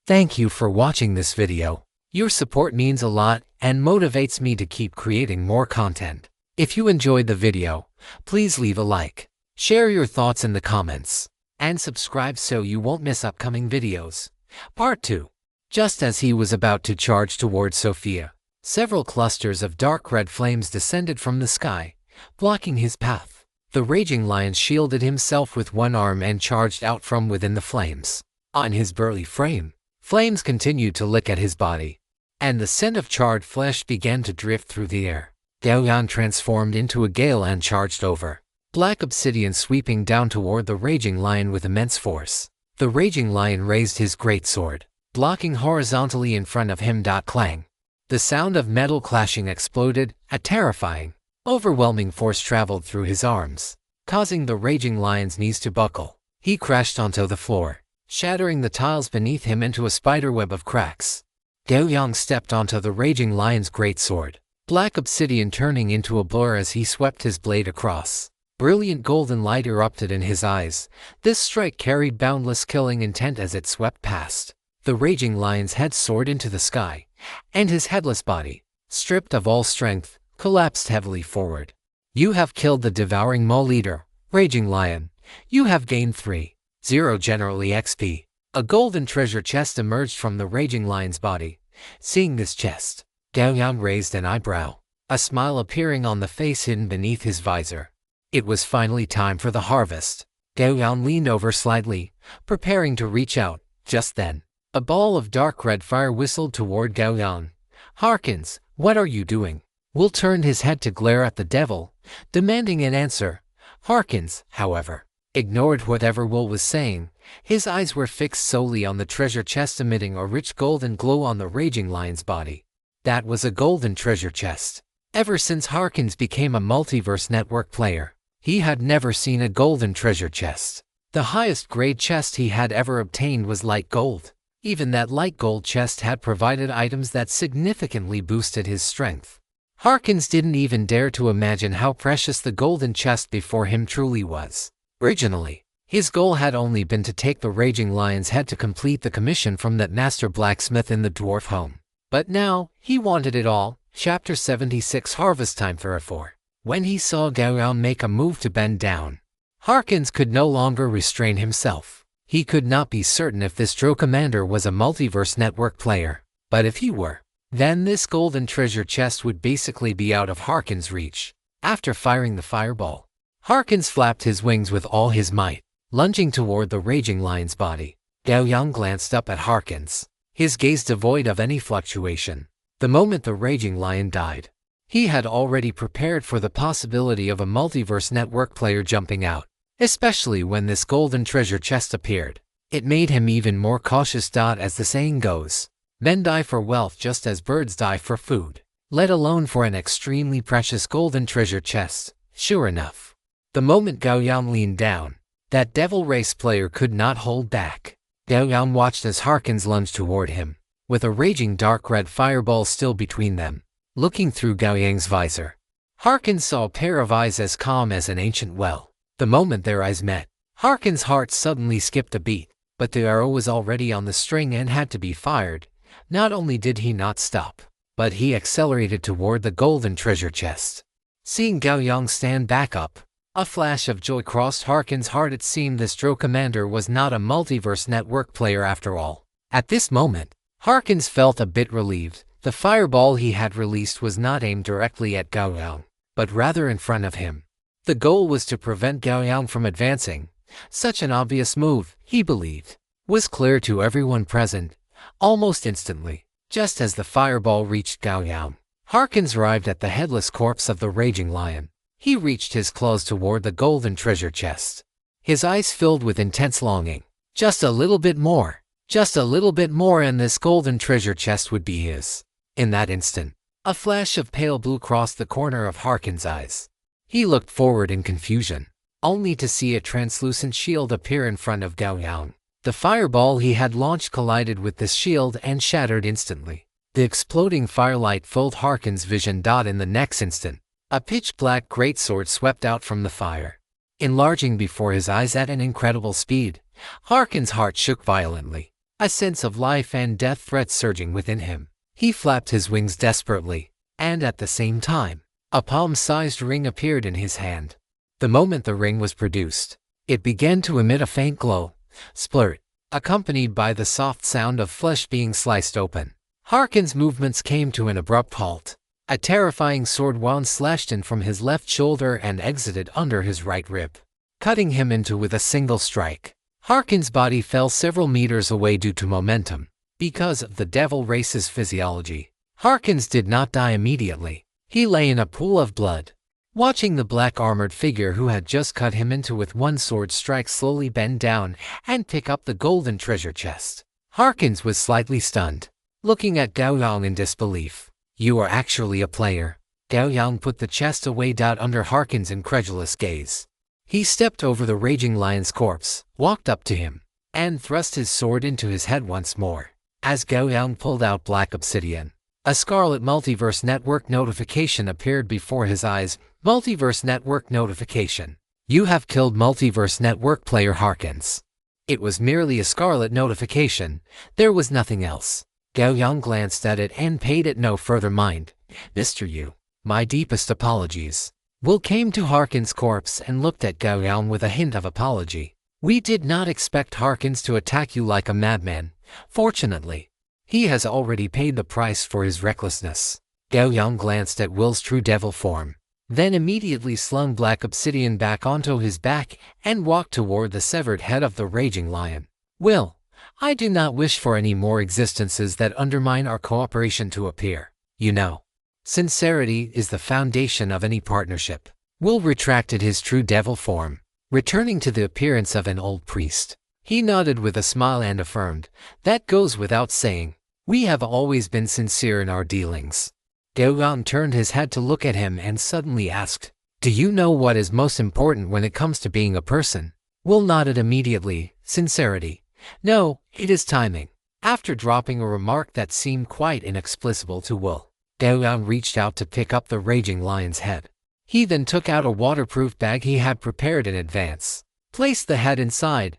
Thank you for watching this video. Your support means a lot and motivates me to keep creating more content. If you enjoyed the video, please leave a like, share your thoughts in the comments, and subscribe so you won't miss upcoming videos. Part 2. Just as he was about to charge towards Sophia, several clusters of dark red flames descended from the sky, blocking his path. The raging lion shielded himself with one arm and charged out from within the flames. On his burly frame, flames continued to lick at his body, and the scent of charred flesh began to drift through the air. Gao Yang transformed into a gale and charged over, black obsidian sweeping down toward the raging lion with immense force. The raging lion raised his greatsword, blocking horizontally in front of him. Clang. The sound of metal clashing exploded. A terrifying, overwhelming force traveled through his arms, causing the raging lion's knees to buckle. He crashed onto the floor, shattering the tiles beneath him into a spiderweb of cracks. Gao Yang stepped onto the raging lion's greatsword, black obsidian turning into a blur as he swept his blade across. Brilliant golden light erupted in his eyes. This strike carried boundless killing intent as it swept past. The raging lion's head soared into the sky, and his headless body, stripped of all strength, collapsed heavily forward. You have killed the devouring maw leader, raging lion. You have gained 3,0 general XP. A golden treasure chest emerged from the raging lion's body. Seeing this chest, Gao Yang raised an eyebrow, a smile appearing on the face hidden beneath his visor. It was finally time for the harvest. Gao Yang leaned over slightly, preparing to reach out. Just then, a ball of dark red fire whistled toward Gao Yang. "Harkins, what are you doing?" Will turned his head to glare at the devil, demanding an answer. Harkins, however, ignored whatever Will was saying. His eyes were fixed solely on the treasure chest emitting a rich golden glow on the raging lion's body. That was a golden treasure chest. Ever since Harkins became a Multiverse Network player, he had never seen a golden treasure chest. The highest grade chest he had ever obtained was light gold. Even that light gold chest had provided items that significantly boosted his strength. Harkins didn't even dare to imagine how precious the golden chest before him truly was. Originally, his goal had only been to take the raging lion's head to complete the commission from that master blacksmith in the dwarf home. But now, he wanted it all. Chapter 76 Harvest Time 4. When he saw Gao Yang make a move to bend down, Harkins could no longer restrain himself. He could not be certain if this Drow commander was a Multiverse Network player, but if he were, then this golden treasure chest would basically be out of Harkins' reach. After firing the fireball, Harkins flapped his wings with all his might, lunging toward the raging lion's body. Gao Yang glanced up at Harkins, his gaze devoid of any fluctuation. The moment the raging lion died, he had already prepared for the possibility of a Multiverse Network player jumping out, especially when this golden treasure chest appeared. It made him even more cautious. As the saying goes, men die for wealth just as birds die for food, let alone for an extremely precious golden treasure chest. Sure enough, the moment Gao Yang leaned down, that devil race player could not hold back. Gao Yang watched as Harkins lunged toward him, with a raging dark red fireball still between them. Looking through Gao Yang's visor, Harkins saw a pair of eyes as calm as an ancient well. The moment their eyes met, Harkins' heart suddenly skipped a beat, but the arrow was already on the string and had to be fired. Not only did he not stop, but he accelerated toward the golden treasure chest. Seeing Gao Yang stand back up, a flash of joy crossed Harkins' heart. It seemed this Drow commander was not a Multiverse Network player after all. At this moment, Harkins felt a bit relieved. The fireball he had released was not aimed directly at Gao Yang, but rather in front of him. The goal was to prevent Gao Yang from advancing. Such an obvious move, he believed, was clear to everyone present. Almost instantly, just as the fireball reached Gao Yang, Harkins arrived at the headless corpse of the raging lion. He reached his claws toward the golden treasure chest, his eyes filled with intense longing. Just a little bit more, and this golden treasure chest would be his. In that instant, a flash of pale blue crossed the corner of Harkins' eyes. He looked forward in confusion, only to see a translucent shield appear in front of Gao Yang. The fireball he had launched collided with this shield and shattered instantly. The exploding firelight filled Harkins' vision. In the next instant, a pitch-black greatsword swept out from the fire, enlarging before his eyes at an incredible speed. Harkins' heart shook violently. a sense of life and death threat surging within him. He flapped his wings desperately, and at the same time, a palm-sized ring appeared in his hand. The moment the ring was produced, it began to emit a faint glow, splurt, accompanied by the soft sound of flesh being sliced open. Harkin's movements came to an abrupt halt. A terrifying sword wound slashed in from his left shoulder and exited under his right rib, cutting him into with a single strike. Harkin's body fell several meters away due to momentum. Because of the devil race's physiology, Harkins did not die immediately. He lay in a pool of blood, watching the black-armored figure who had just cut him into with one sword strike slowly bend down and pick up the golden treasure chest. Harkins was slightly stunned, looking at Gao Yang in disbelief. "You are actually a player." Gao Yang put the chest away under Harkin's incredulous gaze. He stepped over the raging lion's corpse, walked up to him, and thrust his sword into his head once more. As Gao Yang pulled out black obsidian, a scarlet Multiverse Network notification appeared before his eyes. Multiverse Network notification. You have killed Multiverse Network player Harkins. It was merely a scarlet notification. There was nothing else. Gao Yang glanced at it and paid it no further mind. "Mr. Yu, my deepest apologies." Will came to Harkin's corpse and looked at Gao Yang with a hint of apology. "We did not expect Harkins to attack you like a madman. Fortunately, he has already paid the price for his recklessness." Gao Yang glanced at Will's true devil form, then immediately slung black obsidian back onto his back and walked toward the severed head of the raging lion. "Will, I do not wish for any more existences that undermine our cooperation to appear. You know, sincerity is the foundation of any partnership." Will retracted his true devil form, returning to the appearance of an old priest. He nodded with a smile and affirmed, "That goes without saying. We have always been sincere in our dealings." Gao Yang turned his head to look at him and suddenly asked, "Do you know what is most important when it comes to being a person?" Will nodded immediately. "Sincerity. No, it is timing." After dropping a remark that seemed quite inexplicable to Will, Gao Yang reached out to pick up the raging lion's head. He then took out a waterproof bag he had prepared in advance, placed the head inside,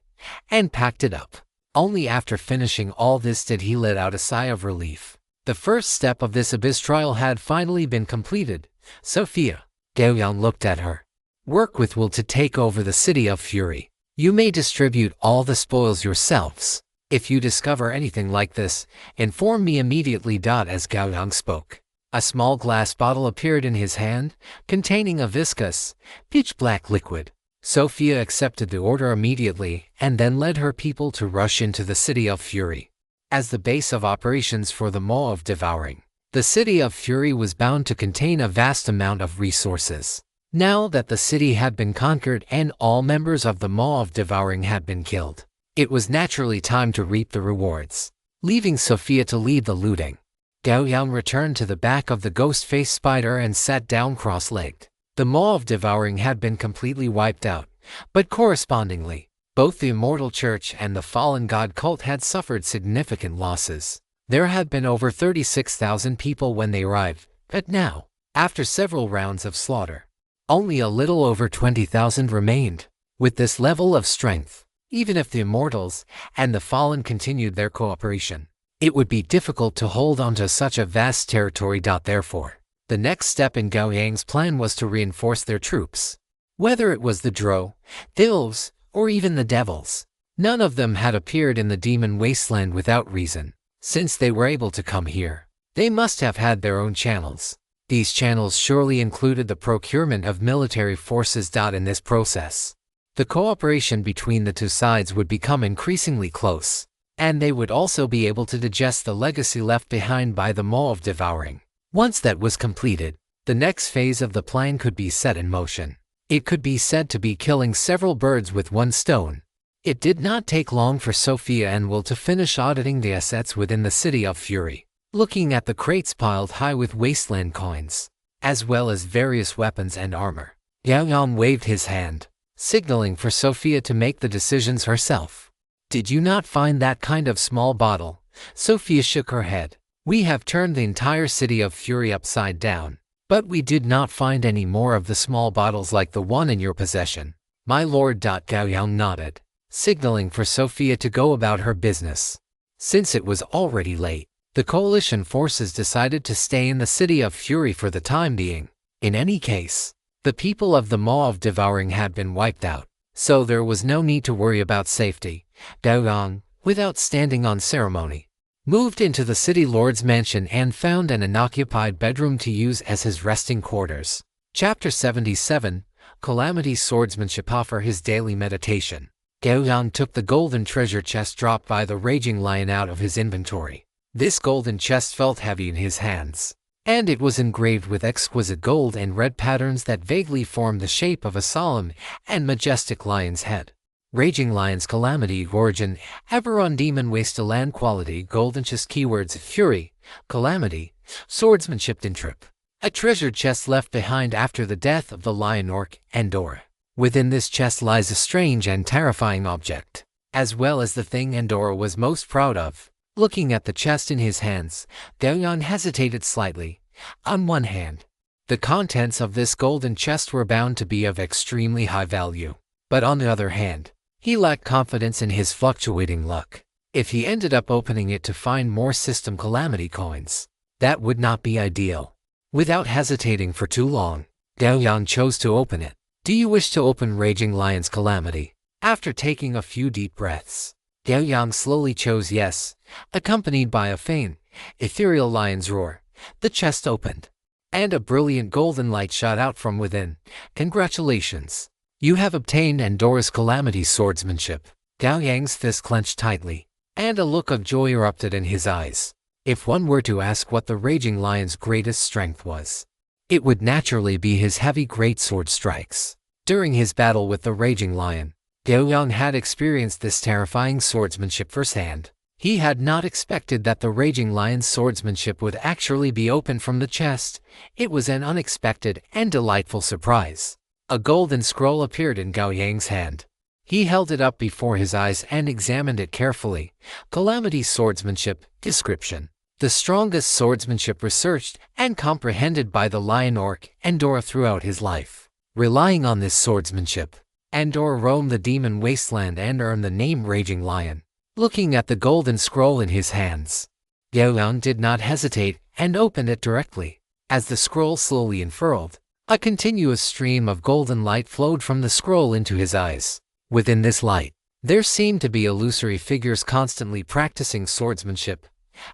and packed it up. Only after finishing all this did he let out a sigh of relief. The first step of this abyss trial had finally been completed. "Sophia," Gao Yang looked at her, "work with Will to take over the City of Fury. You may distribute all the spoils yourselves. If you discover anything like this, inform me immediately." As Gao Yang spoke, a small glass bottle appeared in his hand, containing a viscous, pitch-black liquid. Sophia accepted the order immediately and then led her people to rush into the City of Fury. As the base of operations for the Maw of Devouring, the City of Fury was bound to contain a vast amount of resources. Now that the city had been conquered and all members of the Maw of Devouring had been killed, it was naturally time to reap the rewards. Leaving Sophia to lead the looting, Gao Yang returned to the back of the ghost-faced spider and sat down cross-legged. The Maw of Devouring had been completely wiped out, but correspondingly, both the Immortal Church and the Fallen God cult had suffered significant losses. There had been over 36,000 people when they arrived, but now, after several rounds of slaughter, only a little over 20,000 remained. With this level of strength, even if the Immortals and the Fallen continued their cooperation, it would be difficult to hold onto such a vast territory. Therefore, the next step in Gao Yang's plan was to reinforce their troops. Whether it was the Drow, the Elves, or even the Devils, none of them had appeared in the Demon Wasteland without reason. Since they were able to come here, they must have had their own channels. These channels surely included the procurement of military forces. In this process, the cooperation between the two sides would become increasingly close, and they would also be able to digest the legacy left behind by the Maw of Devouring. Once that was completed, the next phase of the plan could be set in motion. It could be said to be killing several birds with one stone. It did not take long for Sophia and Will to finish auditing the assets within the City of Fury, looking at the crates piled high with wasteland coins, as well as various weapons and armor. Gao Yang waved his hand, signaling for Sophia to make the decisions herself. "Did you not find that kind of small bottle?" Sophia shook her head. "We have turned the entire City of Fury upside down, but we did not find any more of the small bottles like the one in your possession, my lord." Gao Yang nodded, signaling for Sophia to go about her business. Since it was already late, the coalition forces decided to stay in the City of Fury for the time being. In any case, the people of the Maw of Devouring had been wiped out, so there was no need to worry about safety. Gao Yang, without standing on ceremony, moved into the city lord's mansion and found an unoccupied bedroom to use as his resting quarters. Chapter 77, Calamity Swordsmanship. Offer his daily meditation. Gao Yang took the golden treasure chest dropped by the Raging Lion out of his inventory. This golden chest felt heavy in his hands, and it was engraved with exquisite gold and red patterns that vaguely formed the shape of a solemn and majestic lion's head. Raging Lion's Calamity Origin, Everon Demon Wasteland Quality Golden Chest Keywords Fury, Calamity, Swordsmanship Trip. A treasure chest left behind after the death of the lion orc, Andorra. Within this chest lies a strange and terrifying object, as well as the thing Andorra was most proud of. Looking at the chest in his hands, Gao Yang hesitated slightly. On one hand, the contents of this golden chest were bound to be of extremely high value, but on the other hand, he lacked confidence in his fluctuating luck. If he ended up opening it to find more system calamity coins, that would not be ideal. Without hesitating for too long, Gao Yang chose to open it. Do you wish to open Raging Lion's Calamity? After taking a few deep breaths, Gao Yang slowly chose yes, accompanied by a faint, ethereal lion's roar. The chest opened, and a brilliant golden light shot out from within. Congratulations! You have obtained Andorra's Calamity Swordsmanship. Gao Yang's fist clenched tightly, and a look of joy erupted in his eyes. If one were to ask what the Raging Lion's greatest strength was, it would naturally be his heavy greatsword strikes. During his battle with the Raging Lion, Gao Yang had experienced this terrifying swordsmanship firsthand. He had not expected that the Raging Lion's swordsmanship would actually be opened from the chest. It was an unexpected and delightful surprise. A golden scroll appeared in Gao Yang's hand. He held it up before his eyes and examined it carefully. Calamity Swordsmanship Description. The strongest swordsmanship researched and comprehended by the lion orc, Andorra, throughout his life. Relying on this swordsmanship, Andorra roamed the demon wasteland and earned the name Raging Lion. Looking at the golden scroll in his hands, Gao Yang did not hesitate and opened it directly. As the scroll slowly unfurled, a continuous stream of golden light flowed from the scroll into his eyes. Within this light, there seemed to be illusory figures constantly practicing swordsmanship.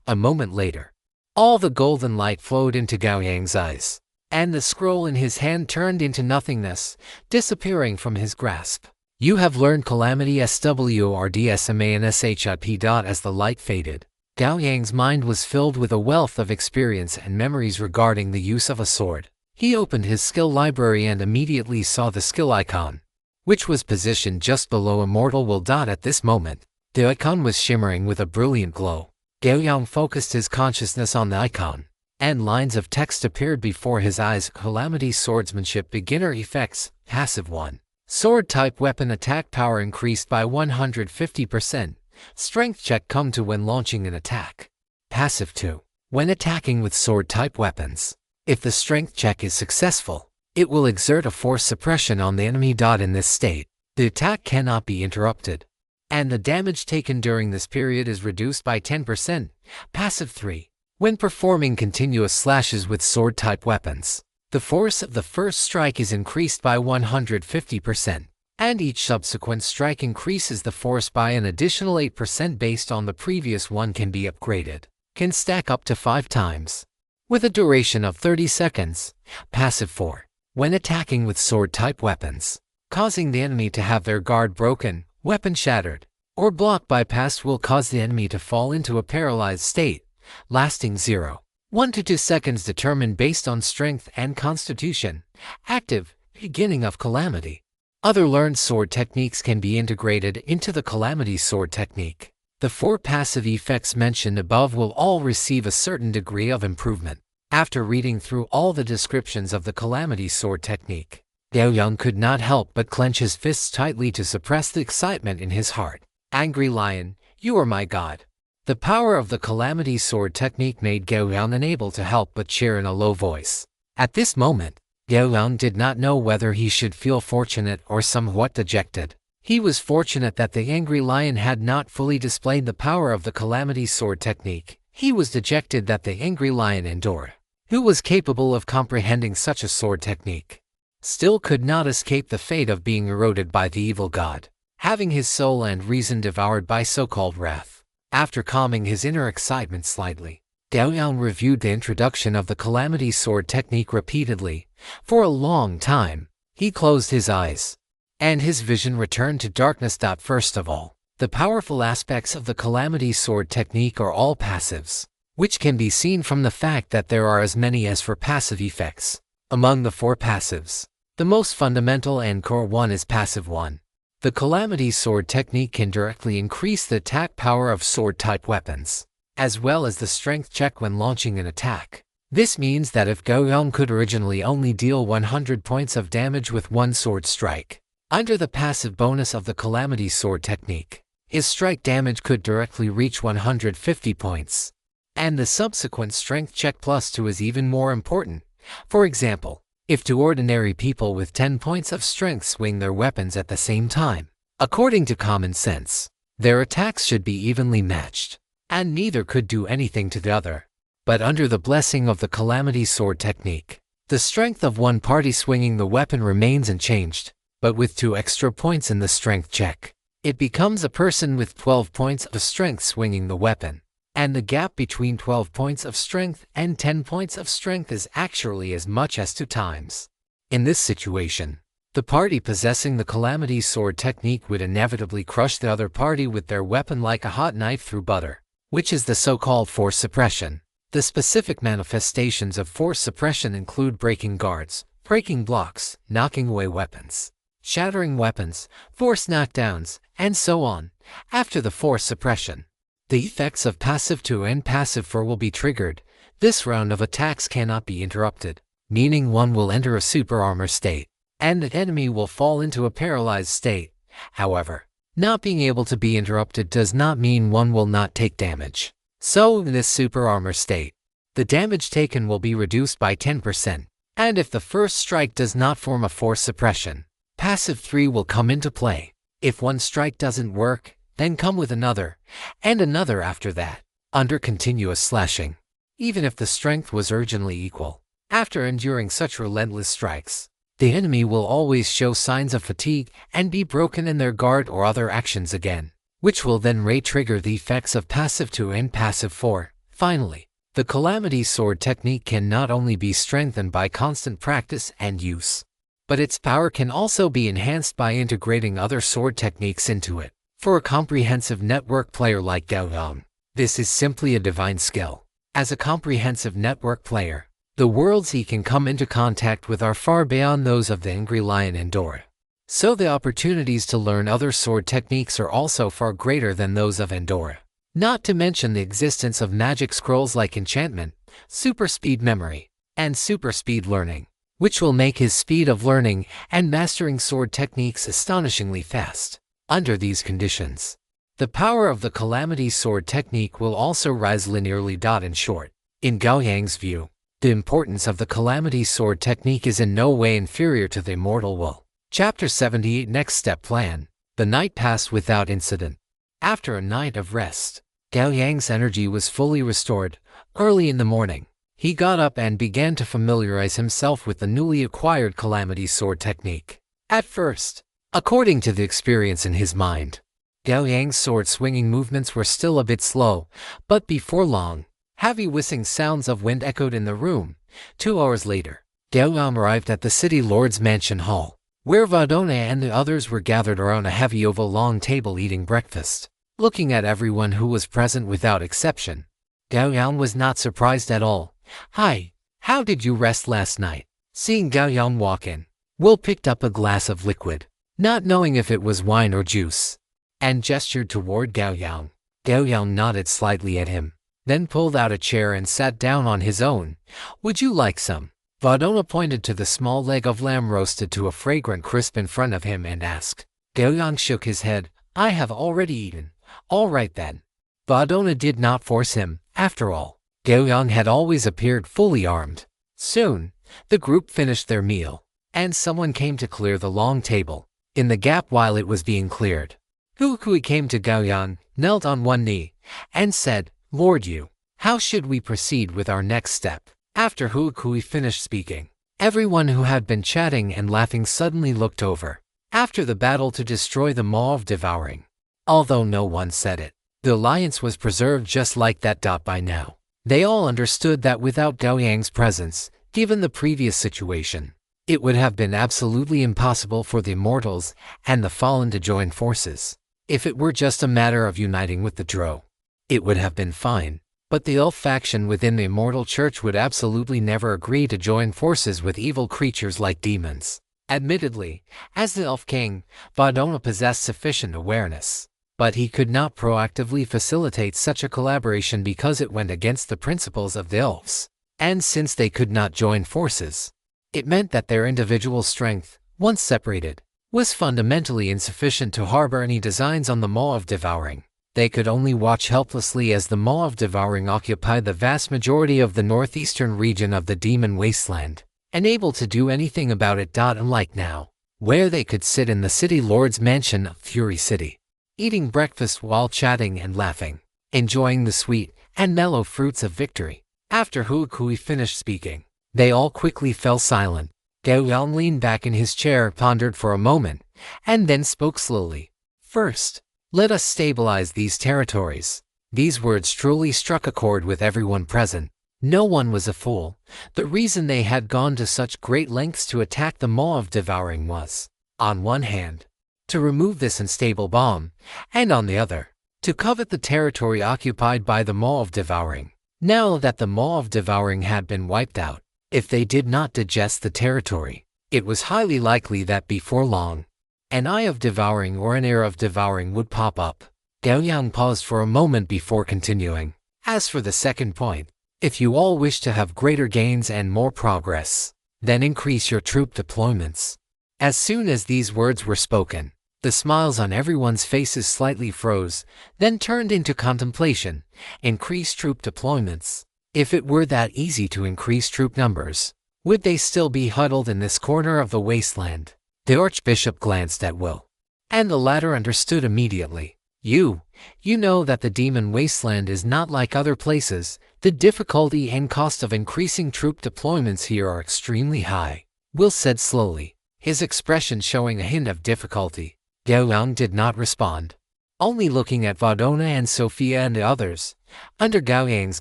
A moment later, all the golden light flowed into Gao Yang's eyes, and the scroll in his hand turned into nothingness, disappearing from his grasp. You have learned Calamity Swordsmanship. As the light faded, Gao Yang's mind was filled with a wealth of experience and memories regarding the use of a sword. He opened his skill library and immediately saw the skill icon, which was positioned just below Immortal Will. At this moment, the icon was shimmering with a brilliant glow. Gao Yang focused his consciousness on the icon, and lines of text appeared before his eyes. Calamity Swordsmanship Beginner Effects. Passive 1. Sword type weapon attack power increased by 150%. Strength check come to when launching an attack. Passive 2. When attacking with sword type weapons, if the strength check is successful, it will exert a force suppression on the enemy. In this state, the attack cannot be interrupted, and the damage taken during this period is reduced by 10%. Passive 3. When performing continuous slashes with sword type weapons, the force of the first strike is increased by 150%, and each subsequent strike increases the force by an additional 8% based on the previous one. Can be upgraded. Can stack up to 5 times. With a duration of 30 seconds. Passive 4. When attacking with sword-type weapons, causing the enemy to have their guard broken, weapon shattered, or block bypassed will cause the enemy to fall into a paralyzed state, lasting 0.1 to 2 seconds determined based on strength and constitution. Active. Beginning of Calamity. Other learned sword techniques can be integrated into the Calamity sword technique. The 4 passive effects mentioned above will all receive a certain degree of improvement. After reading through all the descriptions of the Calamity sword technique, Gao Yang could not help but clench his fists tightly to suppress the excitement in his heart. Angry Lion, you are my god. The power of the Calamity sword technique made Gao Yang unable to help but cheer in a low voice. At this moment, Gao Yang did not know whether he should feel fortunate or somewhat dejected. He was fortunate that the angry lion had not fully displayed the power of the calamity sword technique. He was dejected that the angry lion Endora, who was capable of comprehending such a sword technique, still could not escape the fate of being eroded by the evil god, having his soul and reason devoured by so-called wrath. After calming his inner excitement slightly, Gao Yang reviewed the introduction of the calamity sword technique repeatedly. For a long time, he closed his eyes, and his vision returned to darkness. First of all, the powerful aspects of the calamity sword technique are all passives, which can be seen from the fact that there are as many as 4 passive effects. Among the 4 passives, the most fundamental and core one is passive 1. The calamity sword technique can directly increase the attack power of sword-type weapons, as well as the strength check when launching an attack. This means that if Gao Yang could originally only deal 100 points of damage with 1 sword strike, under the passive bonus of the calamity sword technique, his strike damage could directly reach 150 points. And the subsequent strength check +2 is even more important. For example, if 2 ordinary people with 10 points of strength swing their weapons at the same time, according to common sense, their attacks should be evenly matched, and neither could do anything to the other. But under the blessing of the calamity sword technique, the strength of one party swinging the weapon remains unchanged, but with 2 extra points in the strength check, it becomes a person with 12 points of strength swinging the weapon. And the gap between 12 points of strength and 10 points of strength is actually as much as 2 times. In this situation, the party possessing the calamity sword technique would inevitably crush the other party with their weapon like a hot knife through butter, which is the so-called force suppression. The specific manifestations of force suppression include breaking guards, breaking blocks, knocking away weapons, shattering weapons, force knockdowns, and so on. After the force suppression, the effects of passive 2 and passive 4 will be triggered. This round of attacks cannot be interrupted, meaning one will enter a super armor state, and the enemy will fall into a paralyzed state. However, not being able to be interrupted does not mean one will not take damage. So in this super armor state, the damage taken will be reduced by 10%, and if the first strike does not form a force suppression, passive 3 will come into play. If one strike doesn't work, then come with another, and another after that, under continuous slashing. Even if the strength was urgently equal, after enduring such relentless strikes, the enemy will always show signs of fatigue and be broken in their guard or other actions again, which will then re-trigger the effects of passive 2 and passive 4. Finally, the calamity sword technique can not only be strengthened by constant practice and use, but its power can also be enhanced by integrating other sword techniques into it. For a comprehensive network player like Gao Yang, this is simply a divine skill. As a comprehensive network player, the worlds he can come into contact with are far beyond those of the angry lion Endora. So the opportunities to learn other sword techniques are also far greater than those of Endora. Not to mention the existence of magic scrolls like enchantment, super speed memory, and super speed learning, which will make his speed of learning and mastering sword techniques astonishingly fast. Under these conditions, the power of the calamity sword technique will also rise linearly. In short, in Gao Yang's view, the importance of the calamity sword technique is in no way inferior to the immortal will. Chapter 78 Next Step Plan. The night passed without incident. After a night of rest, Gao Yang's energy was fully restored. Early in the morning, he got up and began to familiarize himself with the newly acquired calamity sword technique. At first, according to the experience in his mind, Gao Yang's sword-swinging movements were still a bit slow, but before long, heavy whistling sounds of wind echoed in the room. 2 hours later, Gao Yang arrived at the city lord's mansion hall, where Vadona and the others were gathered around a heavy oval-long table eating breakfast. Looking at everyone who was present without exception, Gao Yang was not surprised at all. "Hi, how did you rest last night?" Seeing Gao Yang walk in, Will picked up a glass of liquid, not knowing if it was wine or juice, and gestured toward Gao Yang. Gao Yang nodded slightly at him, then pulled out a chair and sat down on his own. "Would you like some?" Vadona pointed to the small leg of lamb roasted to a fragrant crisp in front of him and asked. Gao Yang shook his head. "I have already eaten." "All right then." Vadona did not force him. After all, Gao Yang had always appeared fully armed. Soon, the group finished their meal, and someone came to clear the long table. In the gap while it was being cleared, Huokui came to Gao Yang, knelt on one knee, and said, "Lord Yu, how should we proceed with our next step?" After Huokui finished speaking, everyone who had been chatting and laughing suddenly looked over. After the battle to destroy the Maw of Devouring, although no one said it, the alliance was preserved just like that. By now, they all understood that without Gao Yang's presence, given the previous situation, it would have been absolutely impossible for the immortals and the fallen to join forces. If it were just a matter of uniting with the Drow, it would have been fine. But the elf faction within the Immortal Church would absolutely never agree to join forces with evil creatures like demons. Admittedly, as the Elf King, Vadona possessed sufficient awareness, but he could not proactively facilitate such a collaboration because it went against the principles of the elves. And since they could not join forces, it meant that their individual strength, once separated, was fundamentally insufficient to harbor any designs on the Maw of Devouring. They could only watch helplessly as the Maw of Devouring occupied the vast majority of the northeastern region of the Demon Wasteland, unable to do anything about it. Unlike now, where they could sit in the City Lord's mansion of Fury City, eating breakfast while chatting and laughing, enjoying the sweet and mellow fruits of victory. After Huokui finished speaking, they all quickly fell silent. Gao Yang leaned back in his chair, pondered for a moment, and then spoke slowly. "First, let us stabilize these territories." These words truly struck a chord with everyone present. No one was a fool. The reason they had gone to such great lengths to attack the Maw of Devouring was, on one hand, to remove this unstable bomb, and on the other, to covet the territory occupied by the Maw of Devouring. Now that the Maw of Devouring had been wiped out, if they did not digest the territory, it was highly likely that before long, an Eye of Devouring or an Ear of Devouring would pop up. Gao Yang paused for a moment before continuing. As for the second point, if you all wish to have greater gains and more progress, then increase your troop deployments. As soon as these words were spoken, the smiles on everyone's faces slightly froze, then turned into contemplation. Increase troop deployments. If it were that easy to increase troop numbers, would they still be huddled in this corner of the wasteland? The Archbishop glanced at Will, and the latter understood immediately. You know that the Demon Wasteland is not like other places. The difficulty and cost of increasing troop deployments here are extremely high, Will said slowly, his expression showing a hint of difficulty. Gao Yang did not respond, only looking at Vadona and Sophia and the others. Under Gao Yang's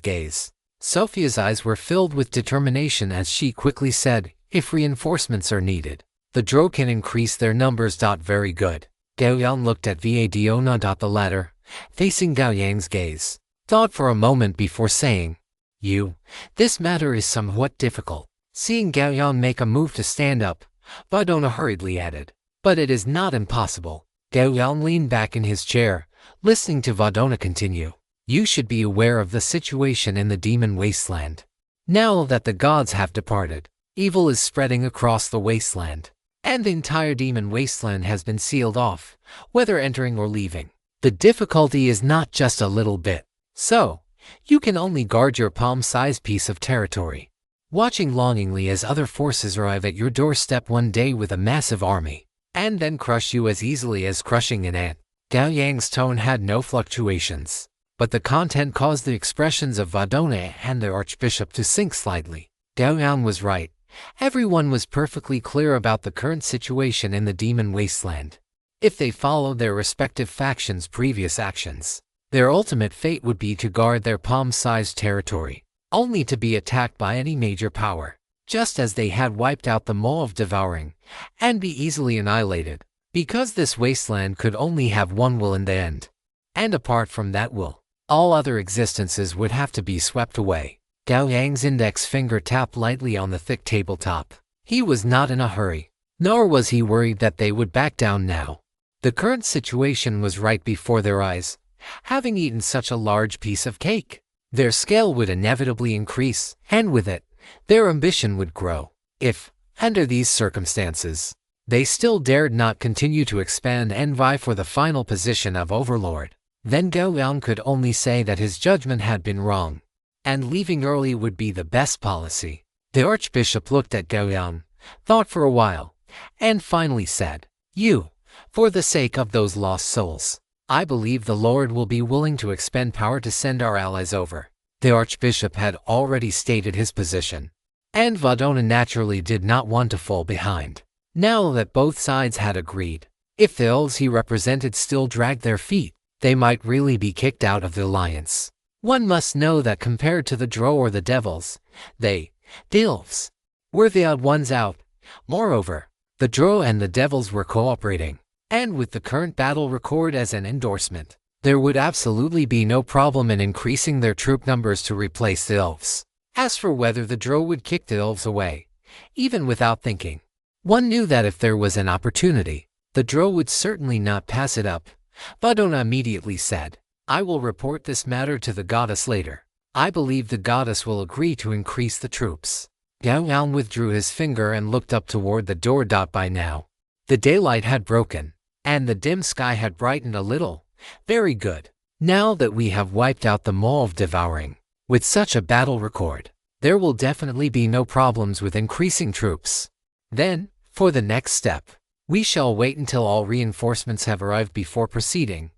gaze, Sophia's eyes were filled with determination as she quickly said, "If reinforcements are needed, the Drow can increase their numbers." Very good. Gao Yang looked at Vadona. The latter, facing Gao Yang's gaze, thought for a moment before saying, "This matter is somewhat difficult." Seeing Gao Yang make a move to stand up, Vadona hurriedly added, "But it is not impossible." Gao Yang leaned back in his chair, listening to Vadona continue. "You should be aware of the situation in the Demon Wasteland. Now that the gods have departed, evil is spreading across the wasteland, and the entire Demon Wasteland has been sealed off, whether entering or leaving. The difficulty is not just a little bit, so you can only guard your palm-sized piece of territory, watching longingly as other forces arrive at your doorstep one day with a massive army, and then crush you as easily as crushing an ant." Gao Yang's tone had no fluctuations, but the content caused the expressions of Vadona and the Archbishop to sink slightly. Gao Yang was right. Everyone was perfectly clear about the current situation in the Demon Wasteland. If they followed their respective factions' previous actions, their ultimate fate would be to guard their palm-sized territory, only to be attacked by any major power, just as they had wiped out the Maw of Devouring, and be easily annihilated, because this wasteland could only have one will in the end. And apart from that will, all other existences would have to be swept away. Gao Yang's index finger tapped lightly on the thick tabletop. He was not in a hurry, nor was he worried that they would back down now. The current situation was right before their eyes. Having eaten such a large piece of cake, their scale would inevitably increase, and with it, their ambition would grow. If, under these circumstances, they still dared not continue to expand and vie for the final position of Overlord, then Gao Yang could only say that his judgment had been wrong, and leaving early would be the best policy. The Archbishop looked at Gao Yang, thought for a while, and finally said, For the sake of those lost souls, I believe the Lord will be willing to expend power to send our allies over. The Archbishop had already stated his position, and Vadona naturally did not want to fall behind. Now that both sides had agreed, if the elves he represented still dragged their feet, they might really be kicked out of the alliance. One must know that compared to the Drow or the Devils, the elves, were the odd ones out. Moreover, the Drow and the Devils were cooperating, and with the current battle record as an endorsement, there would absolutely be no problem in increasing their troop numbers to replace the elves. As for whether the Drow would kick the elves away, even without thinking, one knew that if there was an opportunity, the Drow would certainly not pass it up. Vadona immediately said, "I will report this matter to the goddess later. I believe the goddess will agree to increase the troops." Gao Yang withdrew his finger and looked up toward the door. By now, the daylight had broken, and the dim sky had brightened a little. Very good. Now that we have wiped out the Maw of Devouring, with such a battle record, there will definitely be no problems with increasing troops. Then, for the next step, we shall wait until all reinforcements have arrived before proceeding.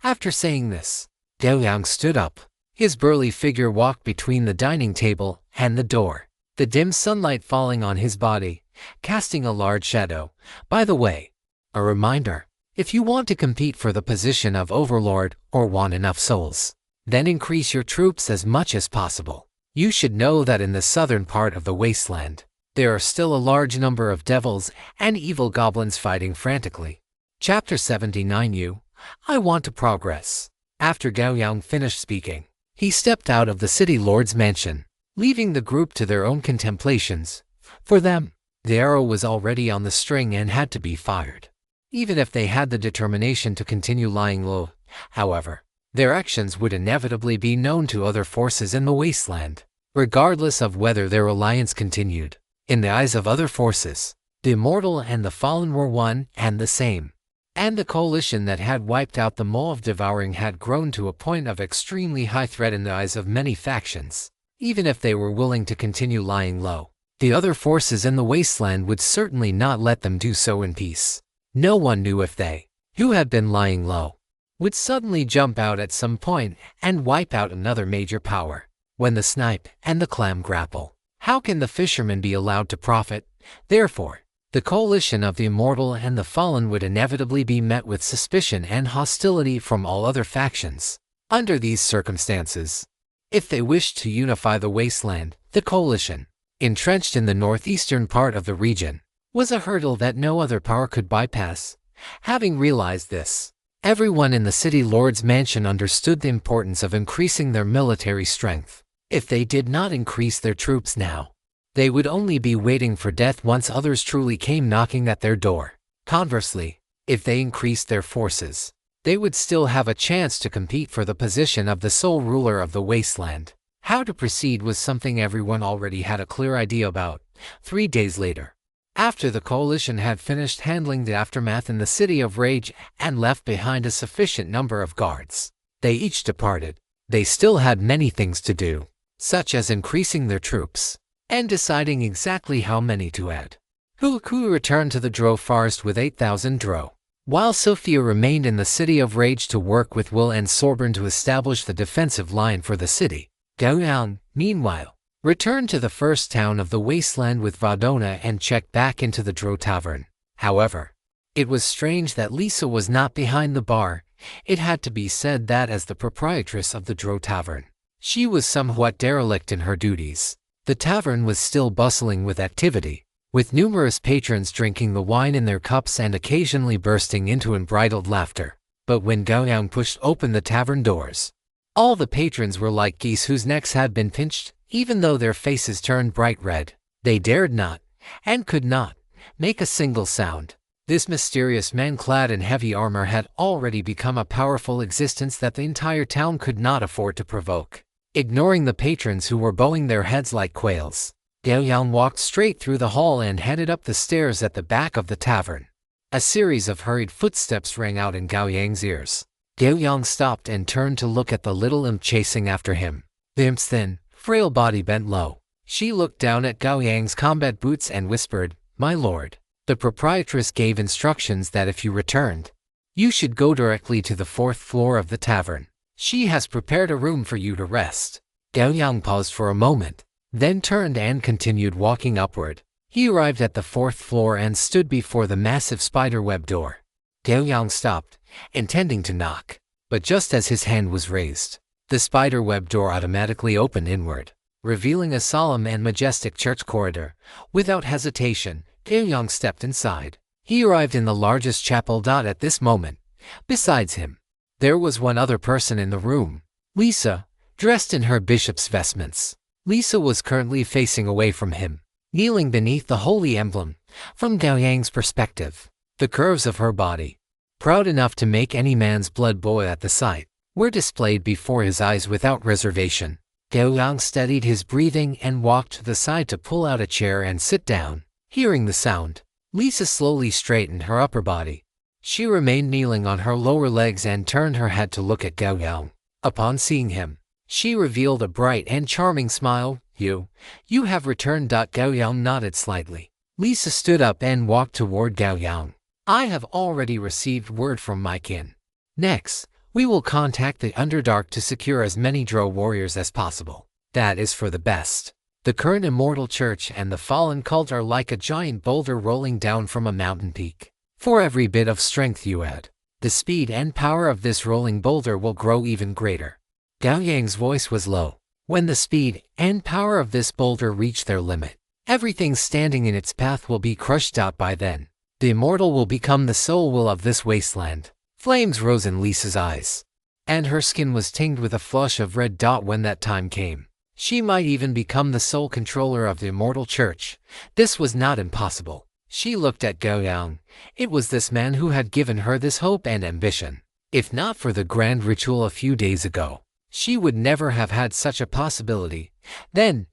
After saying this, Gao Yang stood up. His burly figure walked between the dining table and the door, the dim sunlight falling on his body, casting a large shadow. By the way, a reminder, if you want to compete for the position of Overlord or want enough souls, then increase your troops as much as possible. You should know that in the southern part of the wasteland, there are still a large number of devils and evil goblins fighting frantically. Chapter 79. I want to progress. After Gao Yang finished speaking, he stepped out of the city lord's mansion, leaving the group to their own contemplations. For them, the arrow was already on the string and had to be fired. Even if they had the determination to continue lying low, however, their actions would inevitably be known to other forces in the wasteland, regardless of whether their alliance continued. In the eyes of other forces, the immortal and the fallen were one and the same, and the coalition that had wiped out the Maw of Devouring had grown to a point of extremely high threat in the eyes of many factions. Even if they were willing to continue lying low, the other forces in the wasteland would certainly not let them do so in peace. No one knew if they, who had been lying low, would suddenly jump out at some point and wipe out another major power. When the snipe and the clam grapple, how can the fisherman be allowed to profit? Therefore, the coalition of the immortal and the fallen would inevitably be met with suspicion and hostility from all other factions. Under these circumstances, if they wished to unify the wasteland, the coalition, entrenched in the northeastern part of the region, was a hurdle that no other power could bypass. Having realized this, everyone in the city lord's mansion understood the importance of increasing their military strength. If they did not increase their troops now, they would only be waiting for death once others truly came knocking at their door. Conversely, if they increased their forces, they would still have a chance to compete for the position of the sole ruler of the wasteland. How to proceed was something everyone already had a clear idea about. 3 days later, after the coalition had finished handling the aftermath in the City of Rage and left behind a sufficient number of guards, they each departed. They still had many things to do, such as increasing their troops and deciding exactly how many to add. Hulaku returned to the Drow forest with 8,000 Drow, while Sophia remained in the City of Rage to work with Will and Sorburn to establish the defensive line for the city. Gao Yang, meanwhile, returned to the first town of the wasteland with Vadona and checked back into the Drow tavern. However, it was strange that Lisa was not behind the bar. It had to be said that as the proprietress of the Drow tavern, she was somewhat derelict in her duties. The tavern was still bustling with activity, with numerous patrons drinking the wine in their cups and occasionally bursting into unbridled laughter. But when Gao Yang pushed open the tavern doors, all the patrons were like geese whose necks had been pinched. Even though their faces turned bright red, they dared not, and could not, make a single sound. This mysterious man clad in heavy armor had already become a powerful existence that the entire town could not afford to provoke. Ignoring the patrons who were bowing their heads like quails, Gao Yang walked straight through the hall and headed up the stairs at the back of the tavern. A series of hurried footsteps rang out in Gao Yang's ears. Gao Yang stopped and turned to look at the little imp chasing after him. The imp's thin, frail body bent low. She looked down at Gao Yang's combat boots and whispered, "My lord, The proprietress gave instructions that if you returned, you should go directly to the 4th floor of the tavern. She has prepared a room for you to rest. Gao Yang paused for a moment, then turned and continued walking upward. He arrived at the 4th floor and stood before the massive spiderweb door. Gao Yang stopped, intending to knock, but just as his hand was raised, the spiderweb door automatically opened inward, revealing a solemn and majestic church corridor. Without hesitation, Gao Yang stepped inside. He arrived in the largest chapel. At this moment, besides him, there was one other person in the room, Lisa, dressed in her bishop's vestments. Lisa was currently facing away from him, kneeling beneath the holy emblem. From Gao Yang's perspective, the curves of her body, proud enough to make any man's blood boil at the sight, were displayed before his eyes without reservation. Gao Yang steadied his breathing and walked to the side to pull out a chair and sit down. Hearing the sound, Lisa slowly straightened her upper body. She remained kneeling on her lower legs and turned her head to look at Gao Yang. Upon seeing him, she revealed a bright and charming smile. You have returned. Gao Yang nodded slightly. Lisa stood up and walked toward Gao Yang. I have already received word from my kin. Next, we will contact the Underdark to secure as many Drow warriors as possible. That is for the best. The current immortal church and the fallen cult are like a giant boulder rolling down from a mountain peak. For every bit of strength you add, the speed and power of this rolling boulder will grow even greater. Gao Yang's voice was low. When the speed and power of this boulder reach their limit, everything standing in its path will be crushed out. By then, the immortal will become the sole will of this wasteland. Flames rose in Lisa's eyes, and her skin was tinged with a flush of red. When that time came, she might even become the sole controller of the immortal church. This was not impossible. She looked at Gao Yang. It was this man who had given her this hope and ambition. If not for the grand ritual a few days ago, she would never have had such a possibility. Then,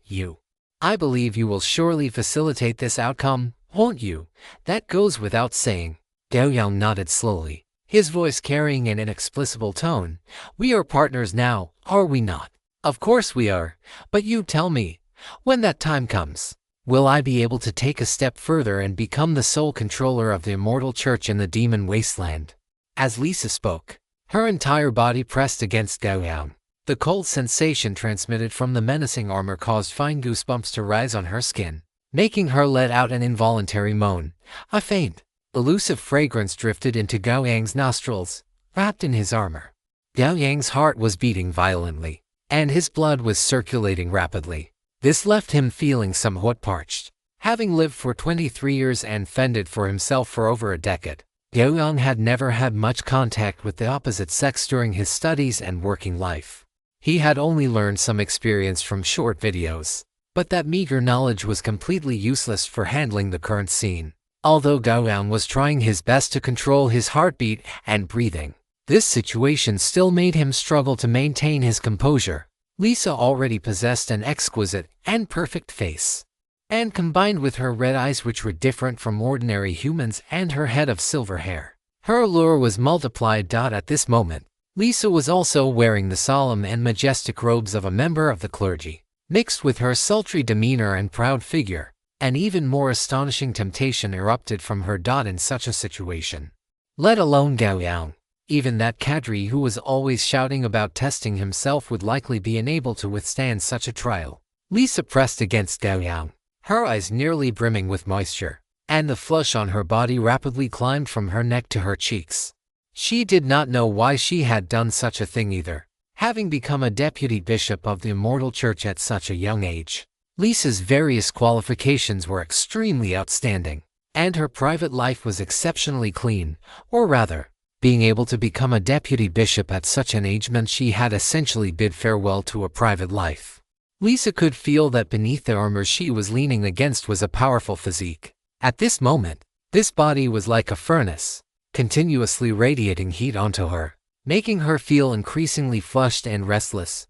I believe you will surely facilitate this outcome, won't you? That goes without saying. Gao Yang nodded slowly, his voice carrying an inexplicable tone. We are partners now, are we not? Of course we are, but you tell me, when that time comes, will I be able to take a step further and become the sole controller of the immortal church in the demon wasteland? As Lisa spoke, her entire body pressed against Gao Yang. The cold sensation transmitted from the menacing armor caused fine goosebumps to rise on her skin, making her let out an involuntary moan. A faint, elusive fragrance drifted into Gao Yang's nostrils, wrapped in his armor. Gao Yang's heart was beating violently, and his blood was circulating rapidly. This left him feeling somewhat parched. Having lived for 23 years and fended for himself for over a decade, Gao Yang had never had much contact with the opposite sex during his studies and working life. He had only learned some experience from short videos, but that meager knowledge was completely useless for handling the current scene. Although Gao Yang was trying his best to control his heartbeat and breathing, this situation still made him struggle to maintain his composure. Lisa already possessed an exquisite and perfect face, and combined with her red eyes, which were different from ordinary humans, and her head of silver hair, her allure was multiplied. At this moment, Lisa was also wearing the solemn and majestic robes of a member of the clergy. Mixed with her sultry demeanor and proud figure, an even more astonishing temptation erupted from her. In such a situation, let alone Gao Yang, even that cadre who was always shouting about testing himself would likely be unable to withstand such a trial. Lisa pressed against Gao Yang, her eyes nearly brimming with moisture, and the flush on her body rapidly climbed from her neck to her cheeks. She did not know why she had done such a thing either, having become a deputy bishop of the immortal church at such a young age. Lisa's various qualifications were extremely outstanding, and her private life was exceptionally clean, or rather, being able to become a deputy bishop at such an age meant she had essentially bid farewell to a private life. Lisa could feel that beneath the armor she was leaning against was a powerful physique. At this moment, this body was like a furnace, continuously radiating heat onto her, making her feel increasingly flushed and restless.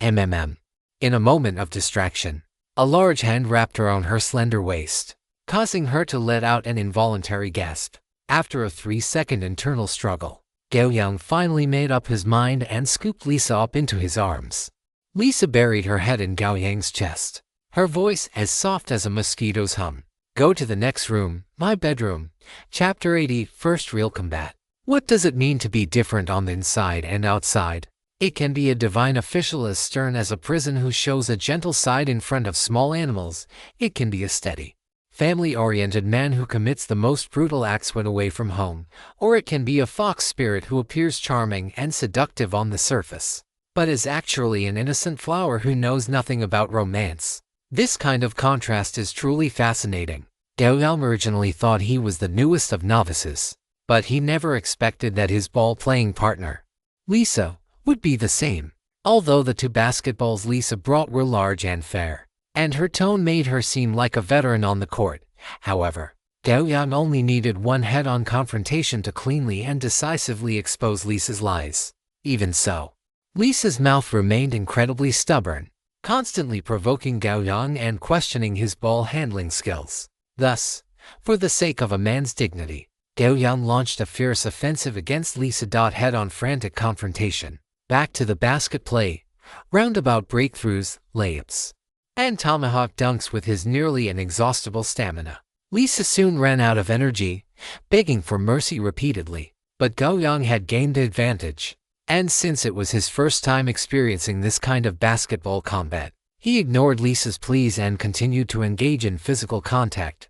In a moment of distraction, a large hand wrapped around her slender waist, causing her to let out an involuntary gasp. After a 3-second internal struggle, Gao Yang finally made up his mind and scooped Lisa up into his arms. Lisa buried her head in Gao Yang's chest, her voice as soft as a mosquito's hum. Go to the next room, my bedroom. Chapter 80, First Real Combat. What does it mean to be different on the inside and outside? It can be a divine official as stern as a prison who shows a gentle side in front of small animals. It can be a steady, family-oriented man who commits the most brutal acts when away from home. Or it can be a fox spirit who appears charming and seductive on the surface, but is actually an innocent flower who knows nothing about romance. This kind of contrast is truly fascinating. Gao Yang originally thought he was the newest of novices, but he never expected that his ball-playing partner, Lisa, would be the same. Although the two basketballs Lisa brought were large and fair, and her tone made her seem like a veteran on the court. However, Gao Yang only needed one head-on confrontation to cleanly and decisively expose Lisa's lies. Even so, Lisa's mouth remained incredibly stubborn, constantly provoking Gao Yang and questioning his ball-handling skills. Thus, for the sake of a man's dignity, Gao Yang launched a fierce offensive against Lisa. Head-on frantic confrontation, back to the basket play, roundabout breakthroughs, layups, and tomahawk dunks with his nearly inexhaustible stamina. Lisa soon ran out of energy, begging for mercy repeatedly, but Gao Yang had gained the advantage. And since it was his first time experiencing this kind of basketball combat, he ignored Lisa's pleas and continued to engage in physical contact,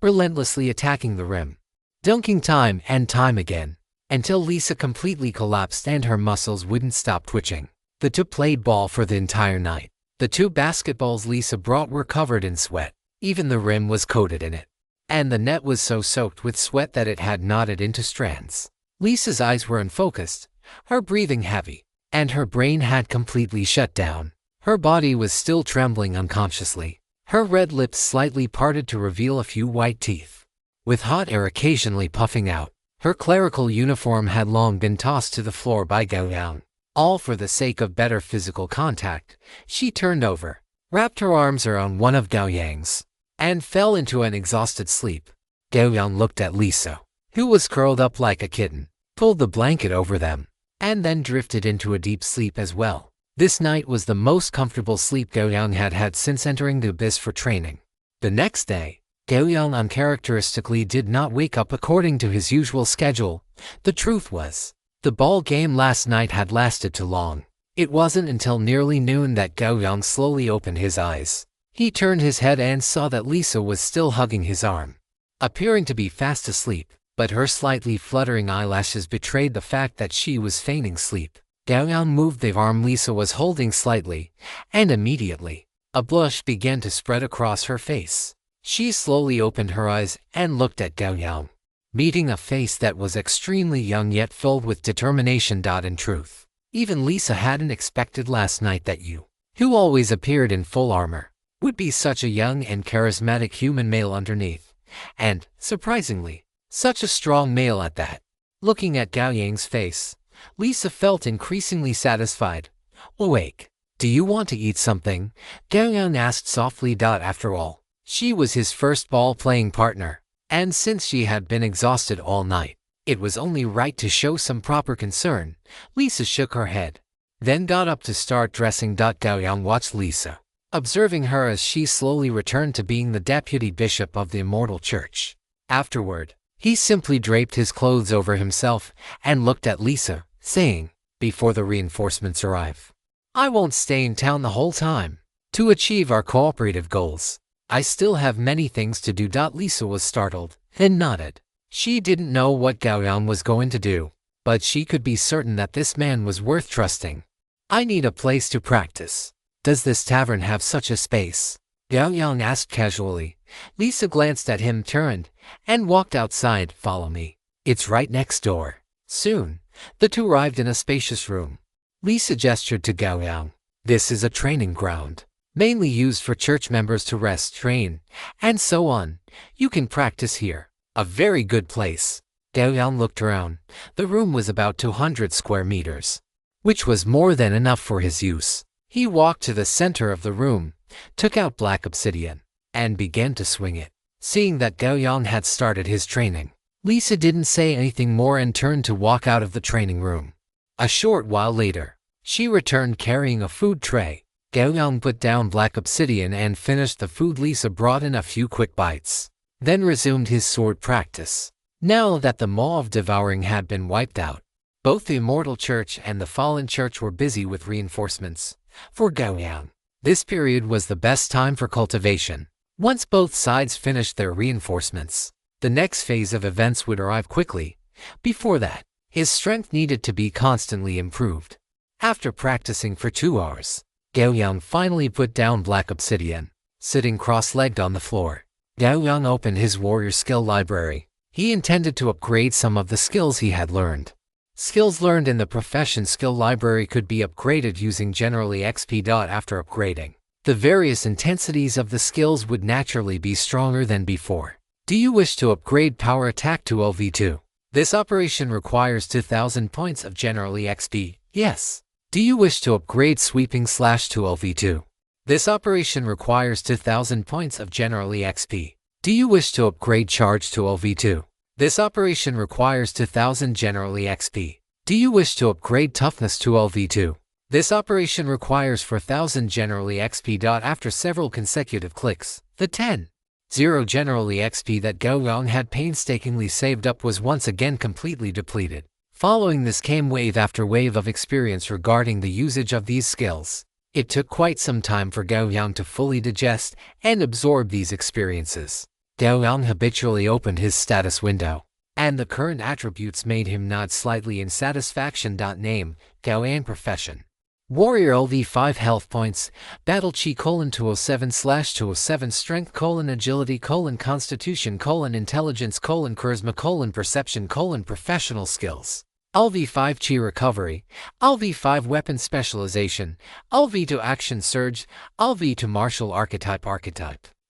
relentlessly attacking the rim, dunking time and time again, until Lisa completely collapsed and her muscles wouldn't stop twitching. The two played ball for the entire night. The two basketballs Lisa brought were covered in sweat. Even the rim was coated in it, and the net was so soaked with sweat that it had knotted into strands. Lisa's eyes were unfocused, her breathing heavy, and her brain had completely shut down. Her body was still trembling unconsciously, her red lips slightly parted to reveal a few white teeth, with hot air occasionally puffing out. Her clerical uniform had long been tossed to the floor by Gao Yang. All for the sake of better physical contact, she turned over, wrapped her arms around one of Gao Yang's, and fell into an exhausted sleep. Gao Yang looked at Lisa, who was curled up like a kitten, pulled the blanket over them, and then drifted into a deep sleep as well. This night was the most comfortable sleep Gao Yang had had since entering the abyss for training. The next day, Gao Yang uncharacteristically did not wake up according to his usual schedule. The truth was, the ball game last night had lasted too long. It wasn't until nearly noon that Gao Yang slowly opened his eyes. He turned his head and saw that Lisa was still hugging his arm, appearing to be fast asleep, but her slightly fluttering eyelashes betrayed the fact that she was feigning sleep. Gao Yang moved the arm Lisa was holding slightly, and immediately, a blush began to spread across her face. She slowly opened her eyes and looked at Gao Yang, meeting a face that was extremely young yet filled with determination. In truth, even Lisa hadn't expected last night that you, who always appeared in full armor, would be such a young and charismatic human male underneath, and, surprisingly, such a strong male at that. Looking at Gao Yang's face, Lisa felt increasingly satisfied. "Awake. Do you want to eat something?" Gao Yang asked softly. After all, she was his first ball-playing partner, and since she had been exhausted all night, it was only right to show some proper concern. Lisa shook her head, then got up to start dressing. Gao Yang watched Lisa, observing her as she slowly returned to being the deputy bishop of the Immortal Church. Afterward, he simply draped his clothes over himself and looked at Lisa, saying, "Before the reinforcements arrive, I won't stay in town the whole time. To achieve our cooperative goals, I still have many things to do." Lisa was startled, then nodded. She didn't know what Gao Yang was going to do, but she could be certain that this man was worth trusting. "I need a place to practice. Does this tavern have such a space?" Gao Yang asked casually. Lisa glanced at him, turned, and walked outside. "Follow me. It's right next door." Soon, the two arrived in a spacious room. Lisa gestured to Gao Yang. "This is a training ground, mainly used for church members to rest, train, and so on. You can practice here. A very good place." Gao Yang looked around. The room was about 200 square meters, which was more than enough for his use. He walked to the center of the room, took out black obsidian, and began to swing it. Seeing that Gao Yang had started his training, Lisa didn't say anything more and turned to walk out of the training room. A short while later, she returned carrying a food tray. Gao Yang put down black obsidian and finished the food. Lisa brought in a few quick bites, then resumed his sword practice. Now that the maw of devouring had been wiped out, both the Immortal Church and the Fallen Church were busy with reinforcements. For Gao Yang, this period was the best time for cultivation. Once both sides finished their reinforcements, the next phase of events would arrive quickly. Before that, his strength needed to be constantly improved. After practicing for 2 hours, Gao Yang finally put down black obsidian. Sitting cross-legged on the floor, Gao Yang opened his warrior skill library. He intended to upgrade some of the skills he had learned. Skills learned in the profession skill library could be upgraded using generally XP. After upgrading, the various intensities of the skills would naturally be stronger than before. Do you wish to upgrade power attack to LV2? This operation requires 2000 points of generally XP. Yes. Do you wish to upgrade sweeping slash to LV2? This operation requires 2000 points of generally XP. Do you wish to upgrade charge to LV2? This operation requires 2000 generally XP. Do you wish to upgrade toughness to LV2? This operation requires 4000 generally XP. After several consecutive clicks, the 10,000 generally XP that Gao Yang had painstakingly saved up was once again completely depleted. Following this came wave after wave of experience regarding the usage of these skills. It took quite some time for Gao Yang to fully digest and absorb these experiences. Gao Yang habitually opened his status window, and the current attributes made him nod slightly in satisfaction. Name, Gao Yang profession. Warrior LV5 health points, Battle Chi: 207/207 Strength: Agility: Constitution: Intelligence: Charisma: Perception: Professional skills. LV5 Chi recovery, LV5 weapon specialization, LV2 action surge, LV2 martial archetype.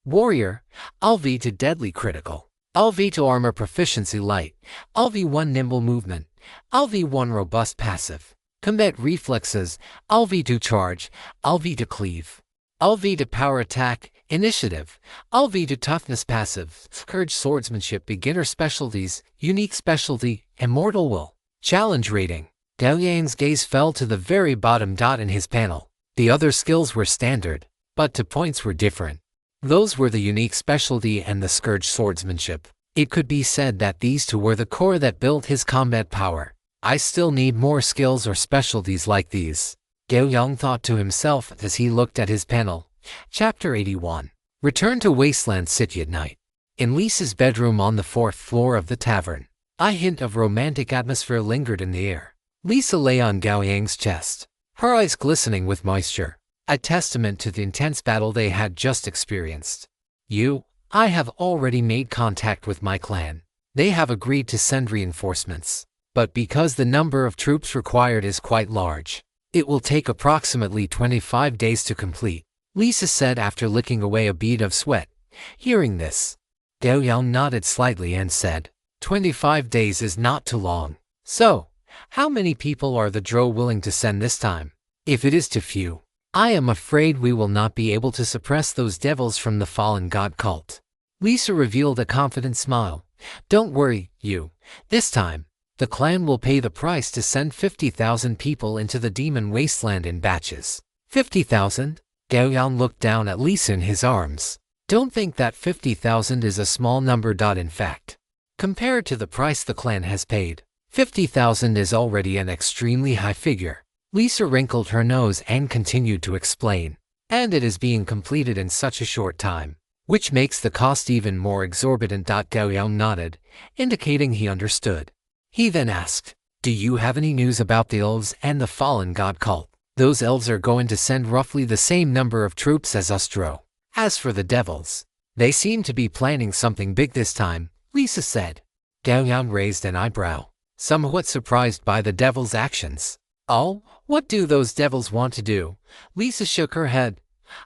Warrior, LV2 deadly critical, LV2 armor proficiency light, LV1 nimble movement, LV1 robust passive, combat reflexes, LV2 charge, LV2 cleave, LV2 power attack, initiative, LV2 toughness passive, scourge swordsmanship beginner specialties, unique specialty, immortal will. Challenge rating. Gao Yang's gaze fell to the very bottom. In his panel, the other skills were standard, but 2 points were different. Those were the unique specialty and the scourge swordsmanship. It could be said that these two were the core that built his combat power. I still need more skills or specialties like these, Gao Yang thought to himself as he looked at his panel. Chapter 81. Return to Wasteland City at night. In Lisa's bedroom on the 4th floor of the tavern, a hint of romantic atmosphere lingered in the air. Lisa lay on Gao Yang's chest, her eyes glistening with moisture, a testament to the intense battle they had just experienced. I have already made contact with my clan. They have agreed to send reinforcements, but because the number of troops required is quite large, it will take approximately 25 days to complete, Lisa said after licking away a bead of sweat. Hearing this, Gao Yang nodded slightly and said, 25 days is not too long. So, how many people are the Drow willing to send this time? If it is too few, I am afraid we will not be able to suppress those devils from the fallen god cult. Lisa revealed a confident smile. Don't worry, this time, the clan will pay the price to send 50,000 people into the demon wasteland in batches. 50,000? Gao Yang looked down at Lisa in his arms. Don't think that 50,000 is a small number. In fact, compared to the price the clan has paid, 50,000 is already an extremely high figure. Lisa wrinkled her nose and continued to explain. And it is being completed in such a short time, which makes the cost even more exorbitant. Gao Yang nodded, indicating he understood. He then asked, do you have any news about the elves and the fallen god cult? Those elves are going to send roughly the same number of troops as us Drow. As for the devils, they seem to be planning something big this time, Lisa said. Gao Yang raised an eyebrow, somewhat surprised by the devils' actions. Oh, what do those devils want to do? Lisa shook her head.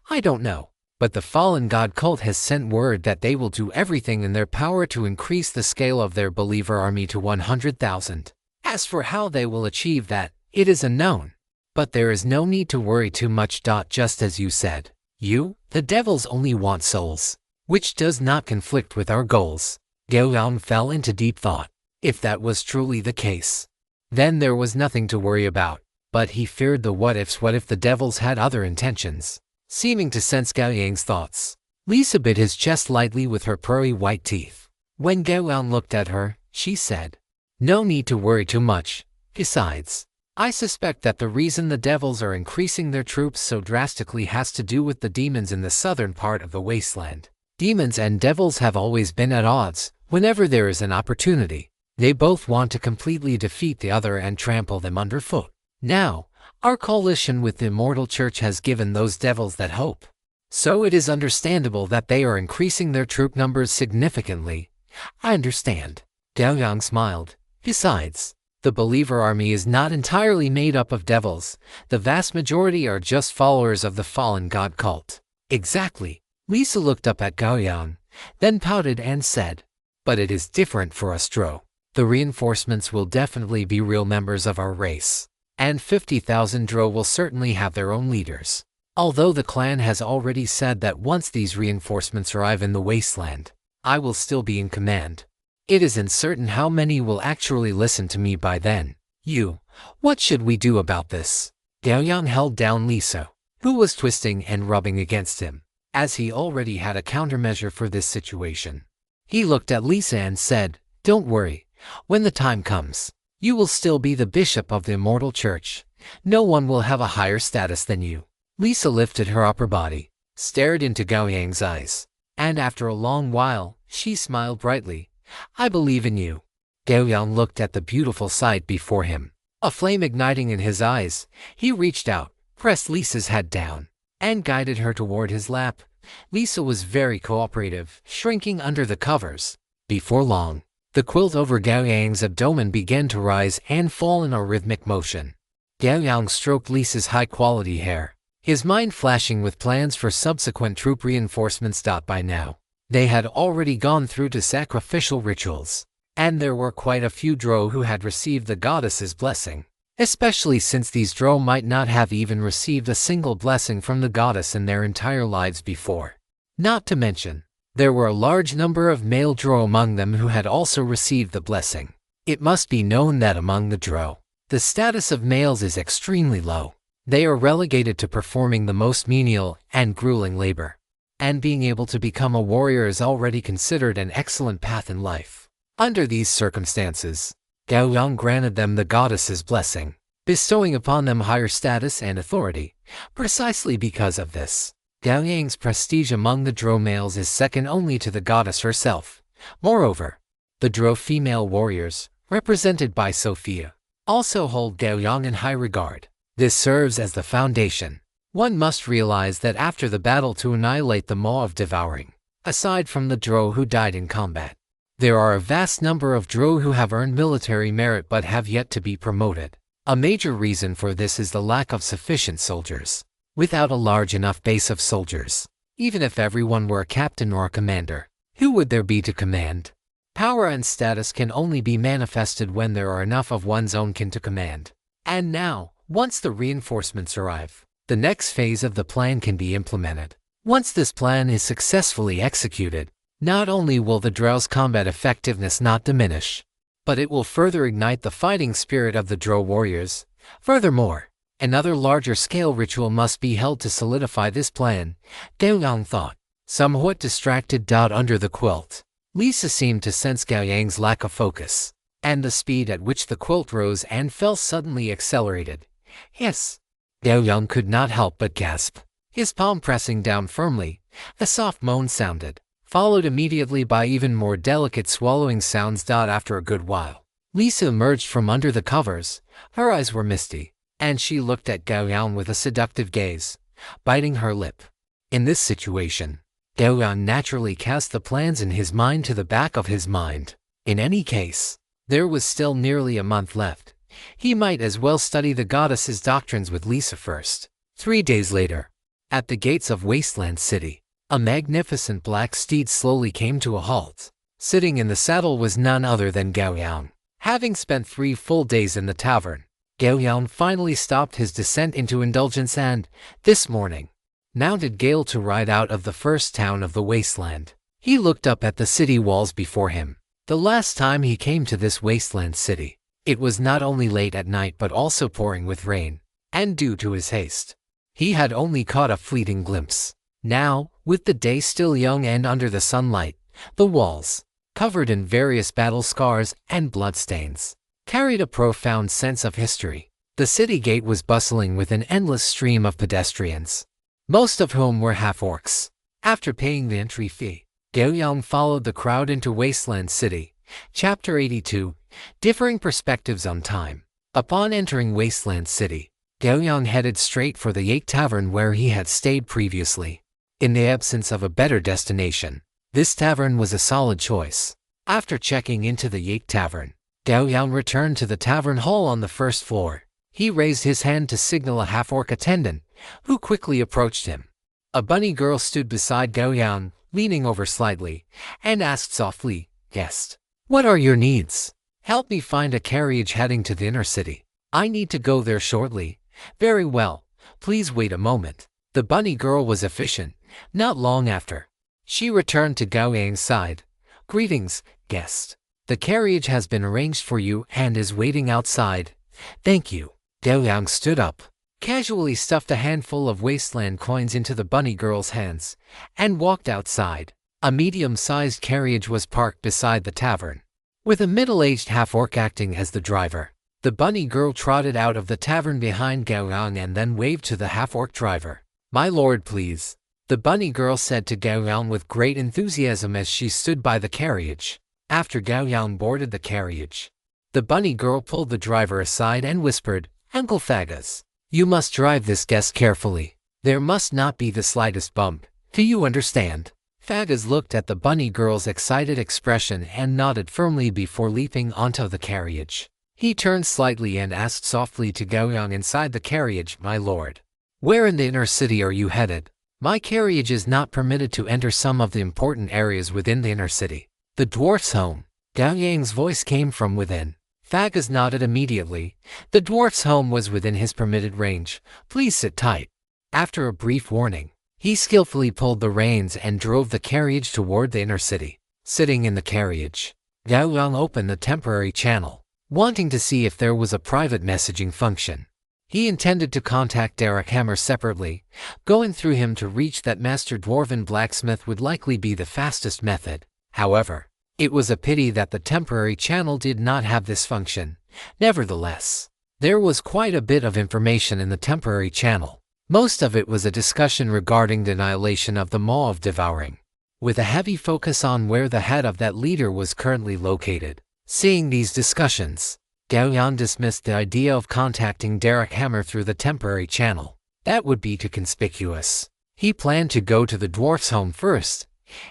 I don't know, but the fallen god cult has sent word that they will do everything in their power to increase the scale of their believer army to 100,000. As for how they will achieve that, it is unknown. But there is no need to worry too much. Just as you said, the devils only want souls, which does not conflict with our goals. Gao Yang fell into deep thought. If that was truly the case, then there was nothing to worry about. But he feared the what-ifs. What if the devils had other intentions? Seeming to sense Gao Yang's thoughts, Lisa bit his chest lightly with her pearly white teeth. When Gao Yang looked at her, she said, "No need to worry too much. Besides, I suspect that the reason the devils are increasing their troops so drastically has to do with the demons in the southern part of the wasteland. Demons and devils have always been at odds. Whenever there is an opportunity, they both want to completely defeat the other and trample them underfoot. Now, our coalition with the Immortal Church has given those devils that hope. So it is understandable that they are increasing their troop numbers significantly." "I understand." Gao Yang smiled. "Besides, the believer army is not entirely made up of devils. The vast majority are just followers of the fallen god cult." "Exactly." Lisa looked up at Gao Yang, then pouted and said, "But it is different for us Dro. The reinforcements will definitely be real members of our race. And 50,000 Dro will certainly have their own leaders. Although the clan has already said that once these reinforcements arrive in the wasteland, I will still be in command. It is uncertain how many will actually listen to me by then. What should we do about this?" Gao Yang held down Lisa, who was twisting and rubbing against him, as he already had a countermeasure for this situation. He looked at Lisa and said, "Don't worry. When the time comes, you will still be the bishop of the Immortal Church. No one will have a higher status than you." Lisa lifted her upper body, stared into Gao Yang's eyes, and after a long while, she smiled brightly. "I believe in you." Gao Yang looked at the beautiful sight before him, a flame igniting in his eyes. He reached out, pressed Lisa's head down, and guided her toward his lap. Lisa was very cooperative, shrinking under the covers. Before long, the quilt over Gao Yang's abdomen began to rise and fall in a rhythmic motion. Gao Yang stroked Lisa's high-quality hair, his mind flashing with plans for subsequent troop reinforcements. By now, they had already gone through the sacrificial rituals, and there were quite a few Dro who had received the goddess's blessing, especially since these Dro might not have even received a single blessing from the goddess in their entire lives before. Not to mention, there were a large number of male Dro among them who had also received the blessing. It must be known that among the Dro, the status of males is extremely low. They are relegated to performing the most menial and grueling labor, and being able to become a warrior is already considered an excellent path in life. Under these circumstances, Gao Yang granted them the goddess's blessing, bestowing upon them higher status and authority. Precisely because of this, Gao Yang's prestige among the Dro males is second only to the goddess herself. Moreover, the Dro female warriors, represented by Sophia, also hold Gao Yang in high regard. This serves as the foundation. One must realize that after the battle to annihilate the Maw of Devouring, aside from the Dro who died in combat, there are a vast number of Dro who have earned military merit but have yet to be promoted. A major reason for this is the lack of sufficient soldiers. Without a large enough base of soldiers, even if everyone were a captain or a commander, who would there be to command? Power and status can only be manifested when there are enough of one's own kin to command. And now, once the reinforcements arrive, the next phase of the plan can be implemented. Once this plan is successfully executed, not only will the Dro's combat effectiveness not diminish, but it will further ignite the fighting spirit of the Dro warriors. Furthermore, another larger-scale ritual must be held to solidify this plan, Gao Yang thought, somewhat distracted. Under the quilt, Lisa seemed to sense Gao Yang's lack of focus, and the speed at which the quilt rose and fell suddenly accelerated. "Yes." Gao Yang could not help but gasp. His palm pressing down firmly, a soft moan sounded, followed immediately by even more delicate swallowing sounds. After a good while, Lisa emerged from under the covers. Her eyes were misty, and she looked at Gao Yang with a seductive gaze, biting her lip. In this situation, Gao Yang naturally cast the plans in his mind to the back of his mind. In any case, there was still nearly a month left. He might as well study the goddess's doctrines with Lisa first. 3 days later, at the gates of Wasteland City, a magnificent black steed slowly came to a halt. Sitting in the saddle was none other than Gao Yang. Having spent 3 full days in the tavern, Gao Yang finally stopped his descent into indulgence and, this morning, mounted Gale to ride out of the first town of the wasteland. He looked up at the city walls before him. The last time he came to this wasteland city, it was not only late at night but also pouring with rain, and due to his haste, he had only caught a fleeting glimpse. Now, with the day still young and under the sunlight, the walls, covered in various battle scars and bloodstains, carried a profound sense of history. The city gate was bustling with an endless stream of pedestrians, most of whom were half-orcs. After paying the entry fee, Gao Yang followed the crowd into Wasteland City. Chapter 82, Differing Perspectives on Time. Upon entering Wasteland City, Gao Yang headed straight for the Yak Tavern where he had stayed previously. In the absence of a better destination, this tavern was a solid choice. After checking into the Yak Tavern, Gao Yang returned to the tavern hall on the first floor. He raised his hand to signal a half-orc attendant, who quickly approached him. A bunny girl stood beside Gao Yang, leaning over slightly, and asked softly, "Guest, what are your needs? Help me find a carriage heading to the inner city. I need to go there shortly." "Very well, please wait a moment." The bunny girl was efficient. Not long after, she returned to Gao Yang's side. "Greetings, guest. The carriage has been arranged for you and is waiting outside." "Thank you." Gao Yang stood up, casually stuffed a handful of wasteland coins into the bunny girl's hands, and walked outside. A medium-sized carriage was parked beside the tavern, with a middle-aged half-orc acting as the driver. The bunny girl trotted out of the tavern behind Gao Yang and then waved to the half-orc driver. "My lord, please," the bunny girl said to Gao Yang with great enthusiasm as she stood by the carriage. After Gao Yang boarded the carriage, the bunny girl pulled the driver aside and whispered, "Uncle Fagas, you must drive this guest carefully. There must not be the slightest bump. Do you understand?" Fagas looked at the bunny girl's excited expression and nodded firmly before leaping onto the carriage. He turned slightly and asked softly to Gao Yang inside the carriage, "My lord, where in the inner city are you headed? My carriage is not permitted to enter some of the important areas within the inner city." "The dwarf's home." Gao Yang's voice came from within. Fagas nodded immediately. The dwarf's home was within his permitted range. "Please sit tight." After a brief warning, he skillfully pulled the reins and drove the carriage toward the inner city. Sitting in the carriage, Gao Yang opened the temporary channel, wanting to see if there was a private messaging function. He intended to contact Derek Hammer separately. Going through him to reach that master dwarven blacksmith would likely be the fastest method. However, it was a pity that the temporary channel did not have this function. Nevertheless, there was quite a bit of information in the temporary channel. Most of it was a discussion regarding the annihilation of the Maw of Devouring, with a heavy focus on where the head of that leader was currently located. Seeing these discussions, Gao Yang dismissed the idea of contacting Derek Hammer through the temporary channel. That would be too conspicuous. He planned to go to the dwarf's home first.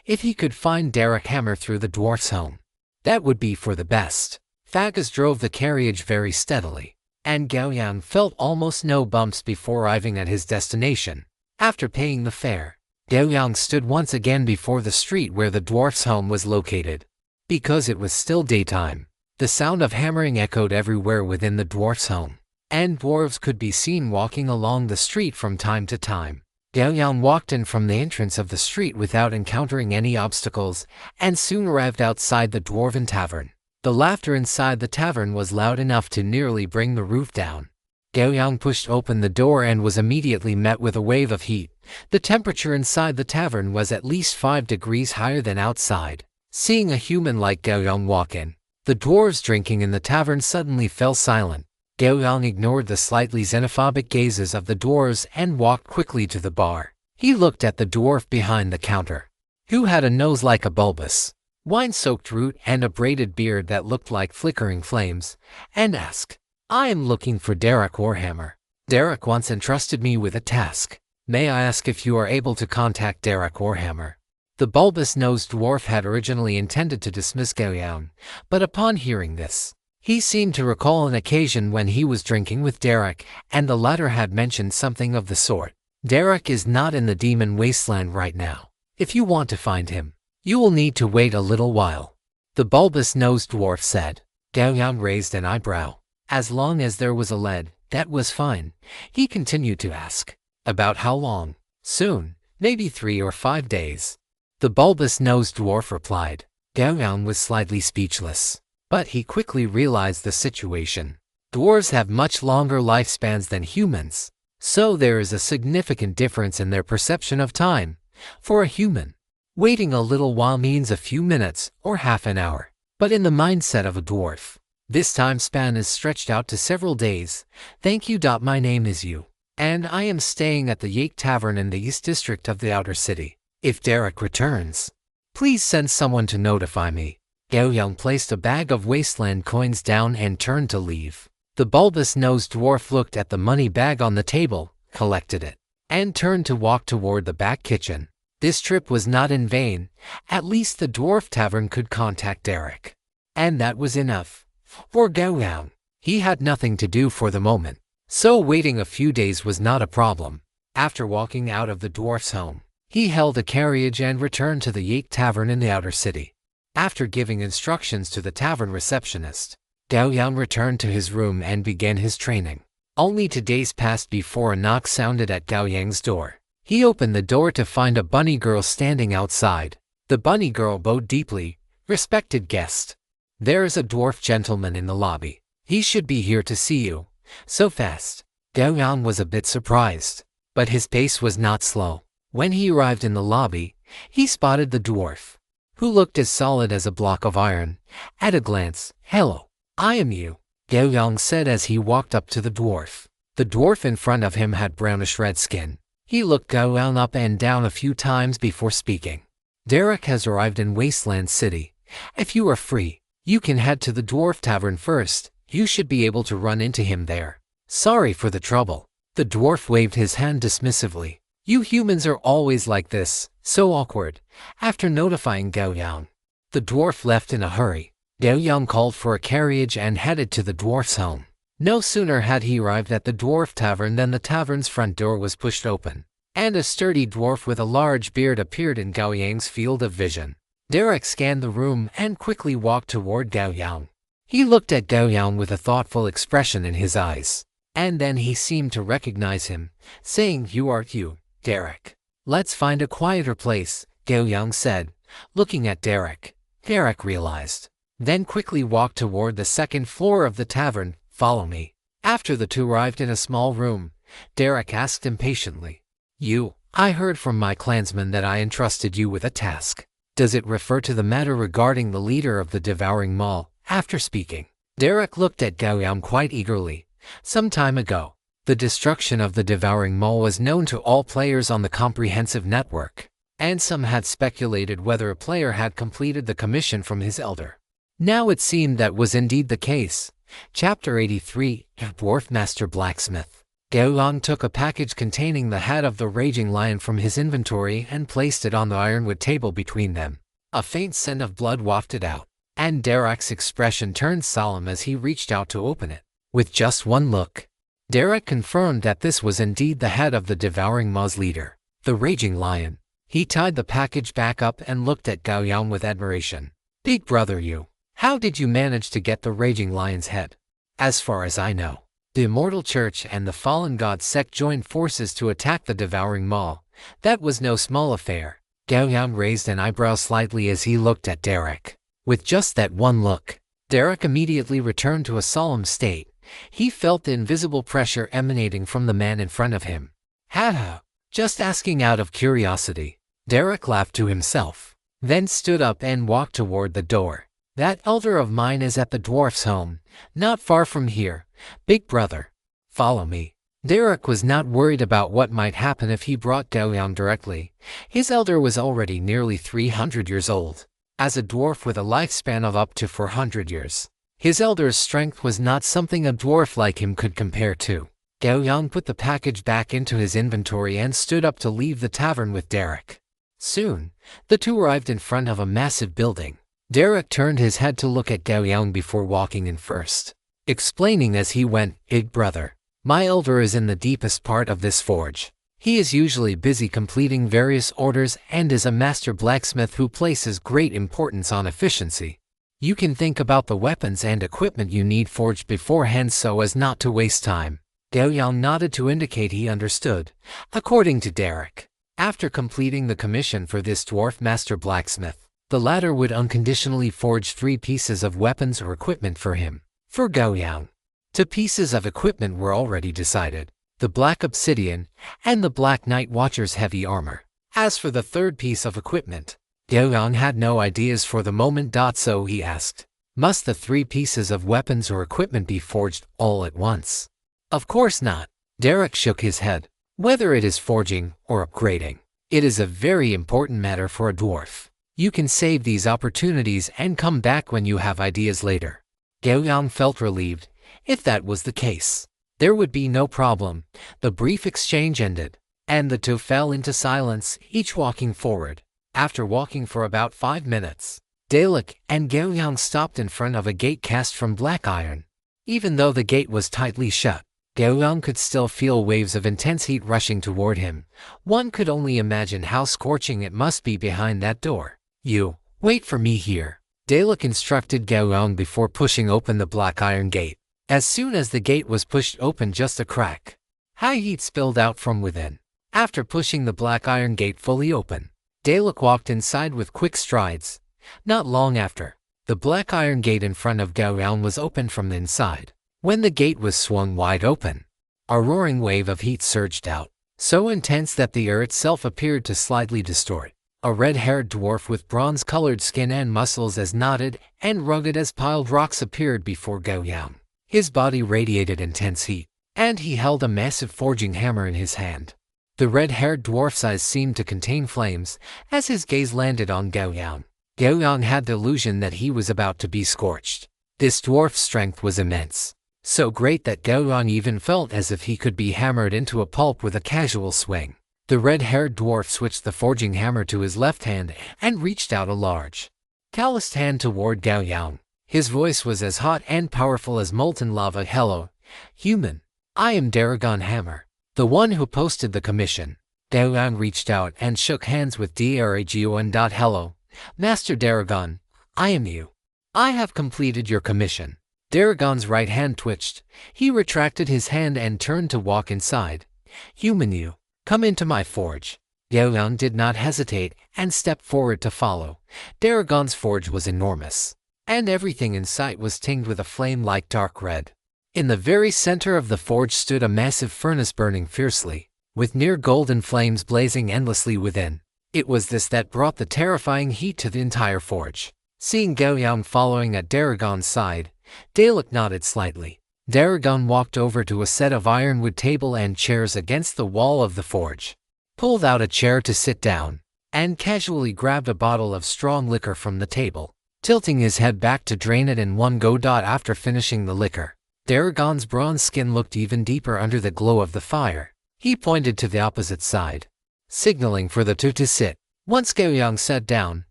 If he could find Derek Hammer through the dwarf's home, that would be for the best. Fagas drove the carriage very steadily, and Gao Yang felt almost no bumps before arriving at his destination. After paying the fare, Gao Yang stood once again before the street where the dwarf's home was located. Because it was still daytime, the sound of hammering echoed everywhere within the dwarf's home, and dwarves could be seen walking along the street from time to time. Gao Yang walked in from the entrance of the street without encountering any obstacles, and soon arrived outside the dwarven tavern. The laughter inside the tavern was loud enough to nearly bring the roof down. Gao Yang pushed open the door and was immediately met with a wave of heat. The temperature inside the tavern was at least 5 degrees higher than outside. Seeing a human like Gao Yang walk in, the dwarves drinking in the tavern suddenly fell silent. Gao Yang ignored the slightly xenophobic gazes of the dwarves and walked quickly to the bar. He looked at the dwarf behind the counter, who had a nose like a bulbous, wine-soaked root and a braided beard that looked like flickering flames, and asked, "I am looking for Derek Warhammer. Derek once entrusted me with a task. May I ask if you are able to contact Derek Warhammer?" The bulbous-nosed dwarf had originally intended to dismiss Gao Yang, but upon hearing this, he seemed to recall an occasion when he was drinking with Derek, and the latter had mentioned something of the sort. "Derek is not in the Demon Wasteland right now. If you want to find him, you will need to wait a little while," the bulbous-nosed dwarf said. Gao Yang raised an eyebrow. As long as there was a lead, that was fine. He continued to ask, "About how long?" "Soon, maybe 3 or 5 days. The bulbous-nosed dwarf replied. Gao Yang was slightly speechless, but he quickly realized the situation. Dwarves have much longer lifespans than humans, so there is a significant difference in their perception of time. For a human, waiting a little while means a few minutes or half an hour. But in the mindset of a dwarf, this time span is stretched out to several days. Thank you. My name is Yu, and I am staying at the Yake Tavern in the East District of the Outer City. If Derek returns, please send someone to notify me. Gao Yang placed a bag of wasteland coins down and turned to leave. The bulbous-nosed dwarf looked at the money bag on the table, collected it, and turned to walk toward the back kitchen. This trip was not in vain. At least the dwarf tavern could contact Derek. And that was enough for Gao Yang. He had nothing to do for the moment, so waiting a few days was not a problem. After walking out of the dwarf's home, he hailed a carriage and returned to the Yake Tavern in the Outer City. After giving instructions to the tavern receptionist, Gao Yang returned to his room and began his training. Only 2 days passed before a knock sounded at Gao Yang's door. He opened the door to find a bunny girl standing outside. The bunny girl bowed deeply. Respected guest, there is a dwarf gentleman in the lobby. He should be here to see you. So fast. Gao Yang was a bit surprised, but his pace was not slow. When he arrived in the lobby, he spotted the dwarf, who looked as solid as a block of iron. At a glance, "Hello, I am Yu," Gao Yang said as he walked up to the dwarf. The dwarf in front of him had brownish-red skin. He looked Gao Yang up and down a few times before speaking. "Derek has arrived in Wasteland City. If you are free, you can head to the dwarf tavern first. You should be able to run into him there." "Sorry for the trouble." The dwarf waved his hand dismissively. "You humans are always like this, so awkward." After notifying Gao Yang, the dwarf left in a hurry. Gao Yang called for a carriage and headed to the dwarf's home. No sooner had he arrived at the dwarf tavern than the tavern's front door was pushed open, and a sturdy dwarf with a large beard appeared in Gao Yang's field of vision. Derek scanned the room and quickly walked toward Gao Yang. He looked at Gao Yang with a thoughtful expression in his eyes, and then he seemed to recognize him, saying, "You are you, Derek. Let's find a quieter place," Gao Yang said, looking at Derek. Derek realized, then quickly walked toward the second floor of the tavern. "Follow me." After the two arrived in a small room, Derek asked impatiently, "You, I heard from my clansmen that I entrusted you with a task. Does it refer to the matter regarding the leader of the Devouring Maw?" After speaking, Derek looked at Gao Yang quite eagerly. Some time ago, the destruction of the Devouring Maw was known to all players on the comprehensive network, and some had speculated whether a player had completed the commission from his elder. Now it seemed that was indeed the case. Chapter 83, Dwarf Master Blacksmith. Gao Yang took a package containing the head of the raging lion from his inventory and placed it on the ironwood table between them. A faint scent of blood wafted out, and Derek's expression turned solemn as he reached out to open it. With just one look, Derek confirmed that this was indeed the head of the Devouring Maw's leader, the raging lion. He tied the package back up and looked at Gao Yang with admiration. "Big brother Yu, how did you manage to get the raging lion's head?" "As far as I know, the Immortal Church and the Fallen God sect joined forces to attack the Devouring Maw. That was no small affair." Gao Yang raised an eyebrow slightly as he looked at Derek. With just that one look, Derek immediately returned to a solemn state. He felt the invisible pressure emanating from the man in front of him. "Ha, just asking out of curiosity." Derek laughed to himself, then stood up and walked toward the door. "That elder of mine is at the dwarf's home, not far from here. Big brother, follow me." Derek was not worried about what might happen if he brought Gao Yang directly. His elder was already nearly 300 years old. As a dwarf with a lifespan of up to 400 years, his elder's strength was not something a dwarf like him could compare to. Gao Yang put the package back into his inventory and stood up to leave the tavern with Derek. Soon, the two arrived in front of a massive building. Derek turned his head to look at Gao Yang before walking in first, explaining as he went, "Big brother, my elder is in the deepest part of this forge. He is usually busy completing various orders and is a master blacksmith who places great importance on efficiency. You can think about the weapons and equipment you need forged beforehand so as not to waste time." Gao Yang nodded to indicate he understood. According to Derek, after completing the commission for this dwarf master blacksmith, the latter would unconditionally forge 3 pieces of weapons or equipment for him. For Gao Yang, 2 pieces of equipment were already decided: the black obsidian and the black night watcher's heavy armor. As for the third piece of equipment, Gao Yang had no ideas for the moment. So he asked, must the 3 pieces of weapons or equipment be forged all at once? Of course not. Derek shook his head. Whether it is forging or upgrading, it is a very important matter for a dwarf. You can save these opportunities and come back when you have ideas later. Gao Yang felt relieved. If that was the case, there would be no problem. The brief exchange ended, and the two fell into silence, each walking forward. After walking for about 5 minutes, Dalek and Gao Yang stopped in front of a gate cast from black iron. Even though the gate was tightly shut, Gao Yang could still feel waves of intense heat rushing toward him. One could only imagine how scorching it must be behind that door. You, wait for me here, Dalek instructed Gao Yang before pushing open the black iron gate. As soon as the gate was pushed open, just a crack, high heat spilled out from within. After pushing the black iron gate fully open, Dalek walked inside with quick strides. Not long after, the black iron gate in front of Gao Yang was opened from the inside. When the gate was swung wide open, a roaring wave of heat surged out, so intense that the air itself appeared to slightly distort. A red-haired dwarf with bronze-colored skin and muscles as knotted and rugged as piled rocks appeared before Gao Yang. His body radiated intense heat, and he held a massive forging hammer in his hand. The red-haired dwarf's eyes seemed to contain flames as his gaze landed on Gao Yang. Gao Yang had the illusion that he was about to be scorched. This dwarf's strength was immense, so great that Gao Yang even felt as if he could be hammered into a pulp with a casual swing. The red-haired dwarf switched the forging hammer to his left hand and reached out a large, calloused hand toward Gao Yang. His voice was as hot and powerful as molten lava. Hello, human. I am Dragon Hammer, the one who posted the commission. Gao Yang reached out and shook hands with Dragon. Hello, Master Dragon. I am you. I have completed your commission. Dragon's right hand twitched. He retracted his hand and turned to walk inside. Human, you, come into my forge. Gao Yang did not hesitate and stepped forward to follow. Dragon's forge was enormous, and everything in sight was tinged with a flame like dark red. In the very center of the forge stood a massive furnace burning fiercely, with near golden flames blazing endlessly within. It was this that brought the terrifying heat to the entire forge. Seeing Gao Yang following at Dragon's side, Dalek nodded slightly. Dragon walked over to a set of ironwood table and chairs against the wall of the forge, pulled out a chair to sit down, and casually grabbed a bottle of strong liquor from the table, tilting his head back to drain it in one go. After finishing the liquor, Dragon's bronze skin looked even deeper under the glow of the fire. He pointed to the opposite side, signaling for the two to sit. Once Gao Yang sat down,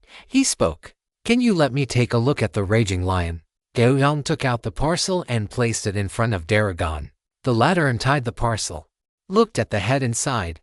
he spoke. Can you let me take a look at the raging lion? Gao Yang took out the parcel and placed it in front of Dragon. The latter untied the parcel, looked at the head inside,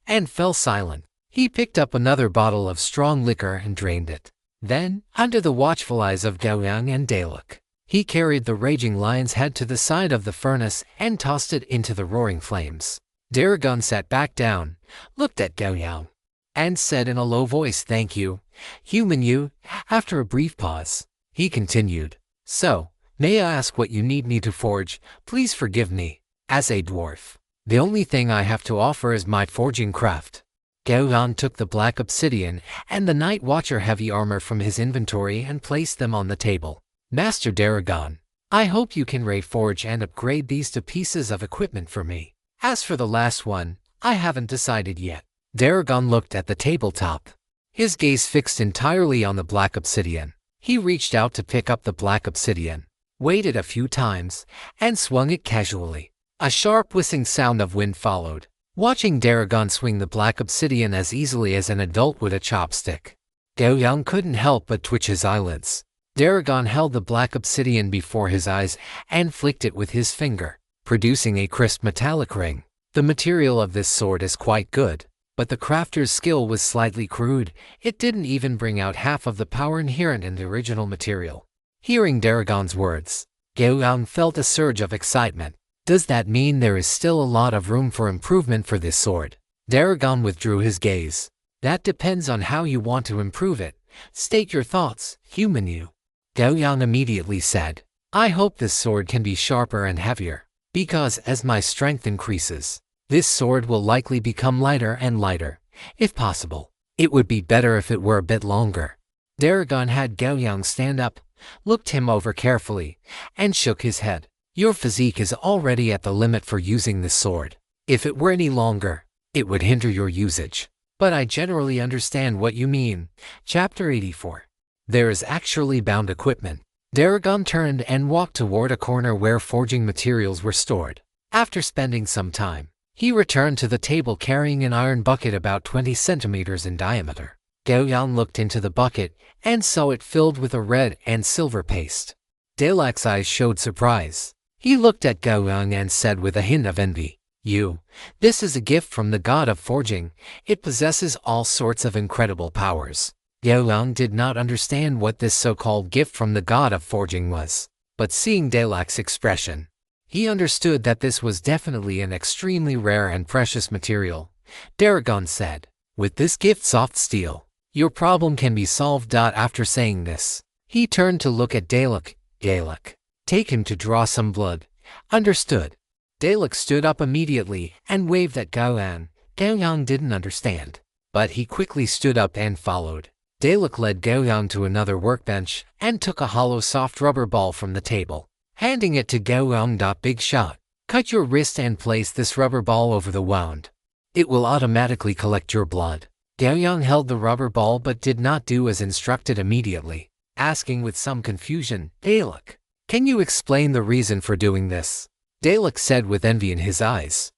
and fell silent. He picked up another bottle of strong liquor and drained it. Then, under the watchful eyes of Gao Yang and Dalek, he carried the raging lion's head to the side of the furnace and tossed it into the roaring flames. Dragon sat back down, looked at Gao Yang, and said in a low voice, "Thank you, human you." After a brief pause, he continued, "So, may I ask what you need me to forge? Please forgive me. As a dwarf, the only thing I have to offer is my forging craft." Gao Yang took the black obsidian and the Night Watcher heavy armor from his inventory and placed them on the table. "Master Dragon, I hope you can reforge and upgrade these two pieces of equipment for me. As for the last one, I haven't decided yet." Dragon looked at the tabletop, his gaze fixed entirely on the black obsidian. He reached out to pick up the black obsidian, waited a few times, and swung it casually. A sharp whistling sound of wind followed. Watching Dragon swing the black obsidian as easily as an adult would a chopstick, Gao Yang couldn't help but twitch his eyelids. Dragon held the black obsidian before his eyes and flicked it with his finger, producing a crisp metallic ring. The material of this sword is quite good, but the crafter's skill was slightly crude. It didn't even bring out half of the power inherent in the original material. Hearing Dragon's words, Gao Yang felt a surge of excitement. Does that mean there is still a lot of room for improvement for this sword? Dragon withdrew his gaze. That depends on how you want to improve it. State your thoughts, human you. Gao Yang immediately said, "I hope this sword can be sharper and heavier, because as my strength increases, this sword will likely become lighter and lighter. if possible. It would be better if it were a bit longer. Daragon had Gao Yang stand up, looked him over carefully, and shook his head. Your physique is already at the limit for using this sword. If it were any longer, it would hinder your usage. But I generally understand what you mean. Chapter 84. There is actually bound equipment. Daragon turned and walked toward a corner where forging materials were stored. After spending some time, he returned to the table carrying an iron bucket about 20 centimeters in diameter. Gao Yang looked into the bucket and saw it filled with a red and silver paste. Dalak's eyes showed surprise. He looked at Gao Yang and said with a hint of envy, This is a gift from the god of forging. It possesses all sorts of incredible powers. Gao Yang did not understand what this so-called gift from the god of forging was, but seeing Dalak's expression, he understood that this was definitely an extremely rare and precious material. Daragon said, with this gift soft steel, your problem can be solved. After saying this, he turned to look at Dalak. Dalak, take him to draw some blood. Understood. Dalak stood up immediately and waved at Gao Yang. Gao Yang didn't understand, but he quickly stood up and followed. Dalak led Gao Yang to another workbench and took a hollow soft rubber ball from the table, handing it to Gao Yang. Big shot. Cut your wrist and place this rubber ball over the wound. It will automatically collect your blood. Gao Yang held the rubber ball but did not do as instructed immediately, asking with some confusion, Dalak, can you explain the reason for doing this? Dalak said with envy in his eyes,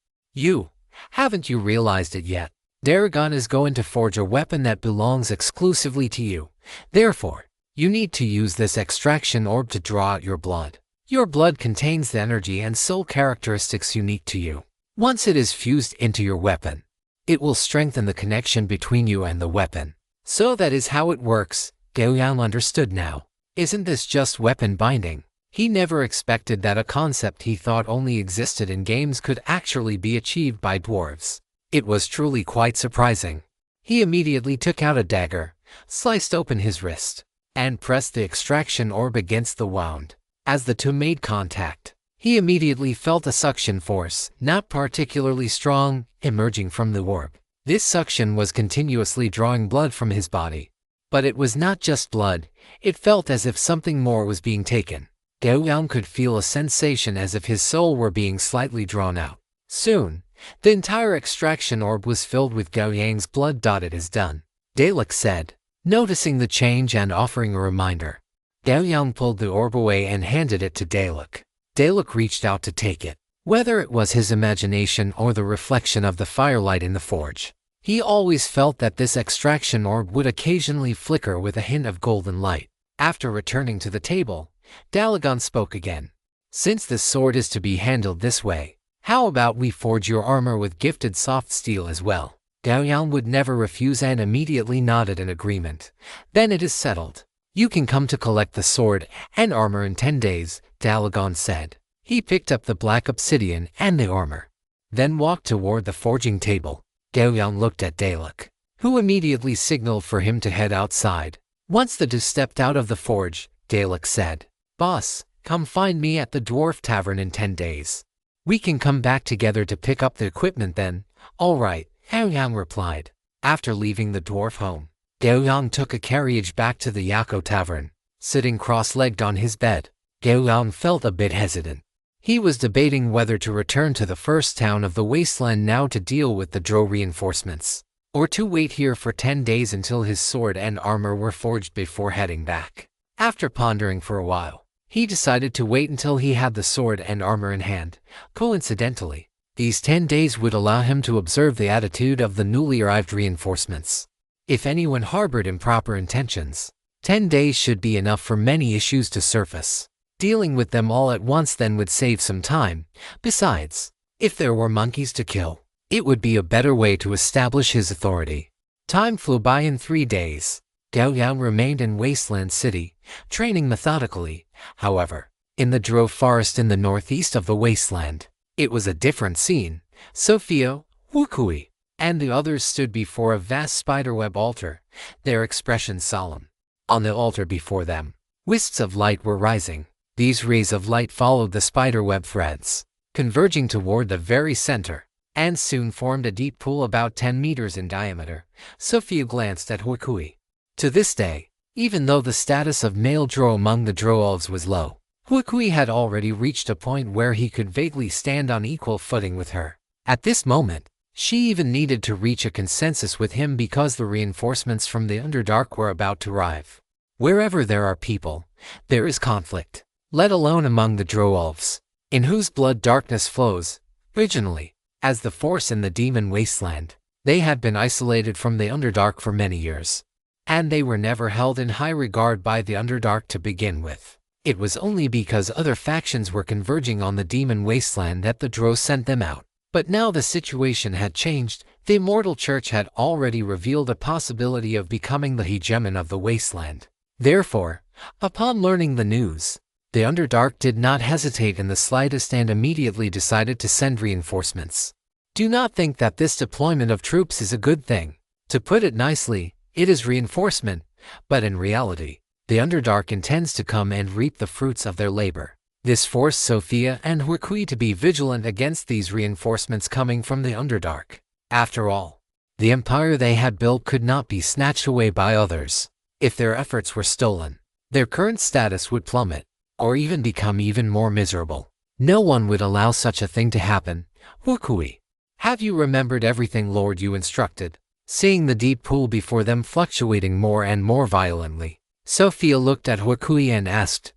haven't you realized it yet? Daragon is going to forge a weapon that belongs exclusively to you. Therefore, you need to use this extraction orb to draw out your blood. Your blood contains the energy and soul characteristics unique to you. Once it is fused into your weapon, it will strengthen the connection between you and the weapon. So that is how it works. Gao Yang understood now. Isn't this just weapon binding? He never expected that a concept he thought only existed in games could actually be achieved by dwarves. It was truly quite surprising. He immediately took out a dagger, sliced open his wrist, and pressed the extraction orb against the wound. As the two made contact, he immediately felt a suction force, not particularly strong, emerging from the orb. This suction was continuously drawing blood from his body. But it was not just blood, it felt as if something more was being taken. Gao Yang could feel a sensation as if his soul were being slightly drawn out. Soon, the entire extraction orb was filled with Gao Yang's blood. It is done, Dalak said, noticing the change and offering a reminder. Gao Yang pulled the orb away and handed it to Dalak. Dalak reached out to take it. Whether it was his imagination or the reflection of the firelight in the forge, he always felt that this extraction orb would occasionally flicker with a hint of golden light. After returning to the table, Dalagon spoke again. Since this sword is to be handled this way, how about we forge your armor with gifted soft steel as well? Gao Yang would never refuse and immediately nodded in agreement. Then it is settled. You can come to collect the sword and armor in 10 days, Dalagon said. He picked up the black obsidian and the armor, then walked toward the forging table. Gao Yang looked at Dalak, who immediately signaled for him to head outside. Once the two stepped out of the forge, Dalak said, Boss, come find me at the Dwarf Tavern in 10 days. We can come back together to pick up the equipment then. All right, Gao Yang replied. After leaving the dwarf home, Gao Yang took a carriage back to the Yako Tavern. Sitting cross-legged on his bed, Gao Yang felt a bit hesitant. He was debating whether to return to the first town of the wasteland now to deal with the Drow reinforcements, or to wait here for 10 days until his sword and armor were forged before heading back. After pondering for a while, he decided to wait until he had the sword and armor in hand. Coincidentally, these 10 days would allow him to observe the attitude of the newly arrived reinforcements. If anyone harbored improper intentions, 10 days should be enough for many issues to surface. Dealing with them all at once then would save some time. Besides, if there were monkeys to kill, it would be a better way to establish his authority. Time flew by in 3 days. Gao Yang remained in Wasteland City, training methodically. However, in the Drow forest in the northeast of the wasteland, it was a different scene. Sophia, Wukui, and the others stood before a vast spiderweb altar, their expressions solemn. On the altar before them, wisps of light were rising. These rays of light followed the spiderweb threads, converging toward the very center. and soon formed a deep pool about 10 meters in diameter. Sophia glanced at Huikui. To this day, even though the status of male drow among the drow elves was low, Huikui had already reached a point where he could vaguely stand on equal footing with her. At this moment, she even needed to reach a consensus with him because the reinforcements from the Underdark were about to arrive. Wherever there are people, there is conflict, let alone among the drow elves, in whose blood darkness flows. Originally, as the force in the demon wasteland, they had been isolated from the Underdark for many years, and they were never held in high regard by the Underdark to begin with. It was only because other factions were converging on the demon wasteland that the drow sent them out. But now the situation had changed. The Immortal Church had already revealed a possibility of becoming the hegemon of the wasteland. Therefore, upon learning the news, the Underdark did not hesitate in the slightest and immediately decided to send reinforcements. Do not think that this deployment of troops is a good thing. To put it nicely, it is reinforcement, but in reality, the Underdark intends to come and reap the fruits of their labor. This forced Sophia and Huikui to be vigilant against these reinforcements coming from the Underdark. After all, the empire they had built could not be snatched away by others. If their efforts were stolen, their current status would plummet, or even become even more miserable. No one would allow such a thing to happen. Huikui, have you remembered everything, Lord, you instructed? Seeing the deep pool before them fluctuating more and more violently, Sophia looked at Huikui and asked.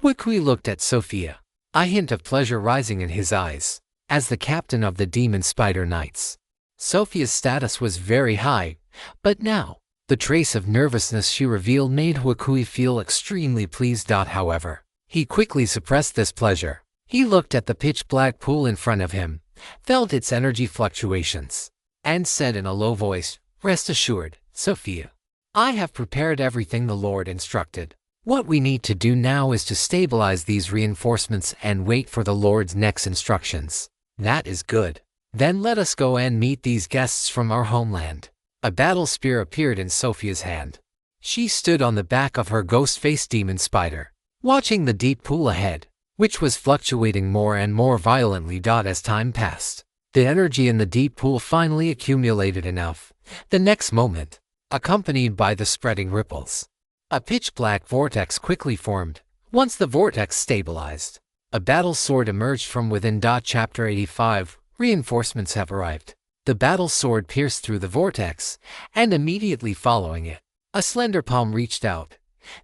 Huikui looked at Sophia, a hint of pleasure rising in his eyes. As the captain of the Demon Spider Knights, Sophia's status was very high, but now, the trace of nervousness she revealed made Huikui feel extremely pleased. However, he quickly suppressed this pleasure. He looked at the pitch-black pool in front of him, felt its energy fluctuations, and said in a low voice, "Rest assured, Sophia. I have prepared everything the Lord instructed. What we need to do now is to stabilize these reinforcements and wait for the Lord's next instructions." "That is good. Then let us go and meet these guests from our homeland." A battle spear appeared in Sophia's hand. She stood on the back of her ghost-faced demon spider, watching the deep pool ahead, which was fluctuating more and more violently. As time passed, the energy in the deep pool finally accumulated enough. The next moment, accompanied by the spreading ripples, a pitch-black vortex quickly formed. Once the vortex stabilized, a battle sword emerged from within. Chapter 85, Reinforcements have arrived. The battle sword pierced through the vortex, and immediately following it, a slender palm reached out.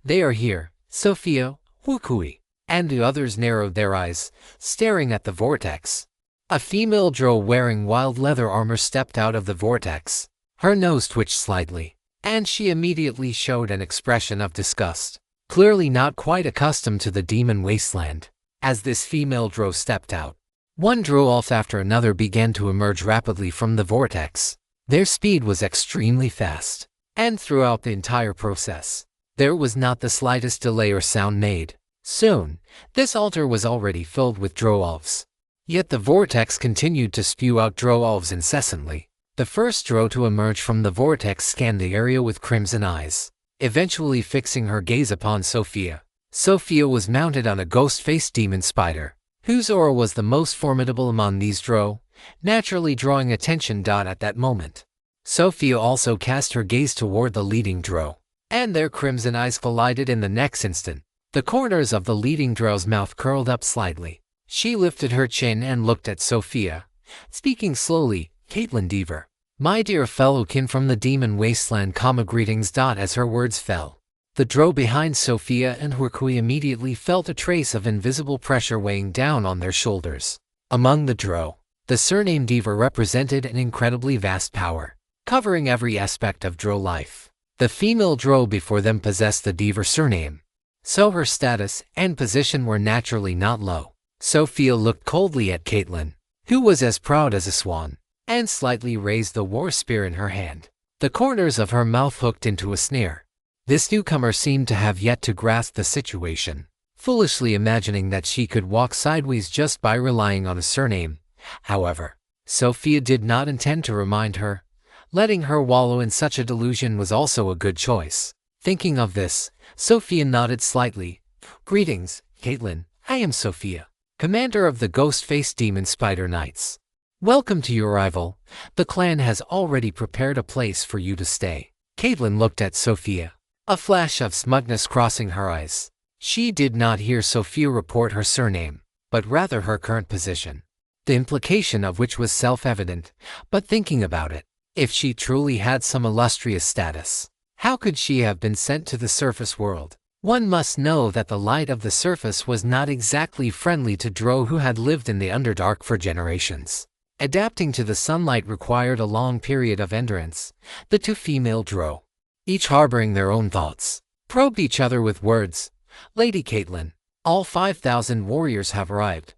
"They are here." Sophia, Huikui, and the others narrowed their eyes, staring at the vortex. A female drow wearing wild leather armor stepped out of the vortex. Her nose twitched slightly, and she immediately showed an expression of disgust, clearly not quite accustomed to the demon wasteland. As this female drow stepped out, one drow elf after another began to emerge rapidly from the vortex. Their speed was extremely fast, and throughout the entire process, there was not the slightest delay or sound made. Soon, this altar was already filled with drow elves. Yet the vortex continued to spew out drow elves incessantly. The first drow to emerge from the vortex scanned the area with crimson eyes, eventually fixing her gaze upon Sophia. Sophia was mounted on a ghost-faced demon spider, whose aura was the most formidable among these drow, naturally drawing attention. At that moment, Sophia also cast her gaze toward the leading drow, and their crimson eyes collided. In the next instant, the corners of the leading drow's mouth curled up slightly. She lifted her chin and looked at Sophia, speaking slowly. "Caitlin Deaver, my dear fellow kin from the demon wasteland, greetings." As her words fell, the drow behind Sophia and Huikui immediately felt a trace of invisible pressure weighing down on their shoulders. Among the drow, the surname Deaver represented an incredibly vast power, covering every aspect of drow life. The female drow before them possessed the Deaver surname, so her status and position were naturally not low. Sophia looked coldly at Caitlin, who was as proud as a swan, and slightly raised the war spear in her hand. The corners of her mouth hooked into a sneer. This newcomer seemed to have yet to grasp the situation, foolishly imagining that she could walk sideways just by relying on a surname. However, Sophia did not intend to remind her. Letting her wallow in such a delusion was also a good choice. Thinking of this, Sophia nodded slightly. "Greetings, Caitlin. I am Sophia, commander of the ghost-faced demon spider knights." Welcome to your arrival. The clan has already prepared a place for you to stay. Caitlin looked at Sophia, a flash of smugness crossing her eyes. She did not hear Sophia report her surname, but rather her current position, the implication of which was self-evident, but thinking about it, if she truly had some illustrious status, how could she have been sent to the surface world? One must know that the light of the surface was not exactly friendly to Drow who had lived in the Underdark for generations. Adapting to the sunlight required a long period of endurance. The two female Drow, each harboring their own thoughts, probed each other with words. Lady Caitlin, all 5,000 warriors have arrived.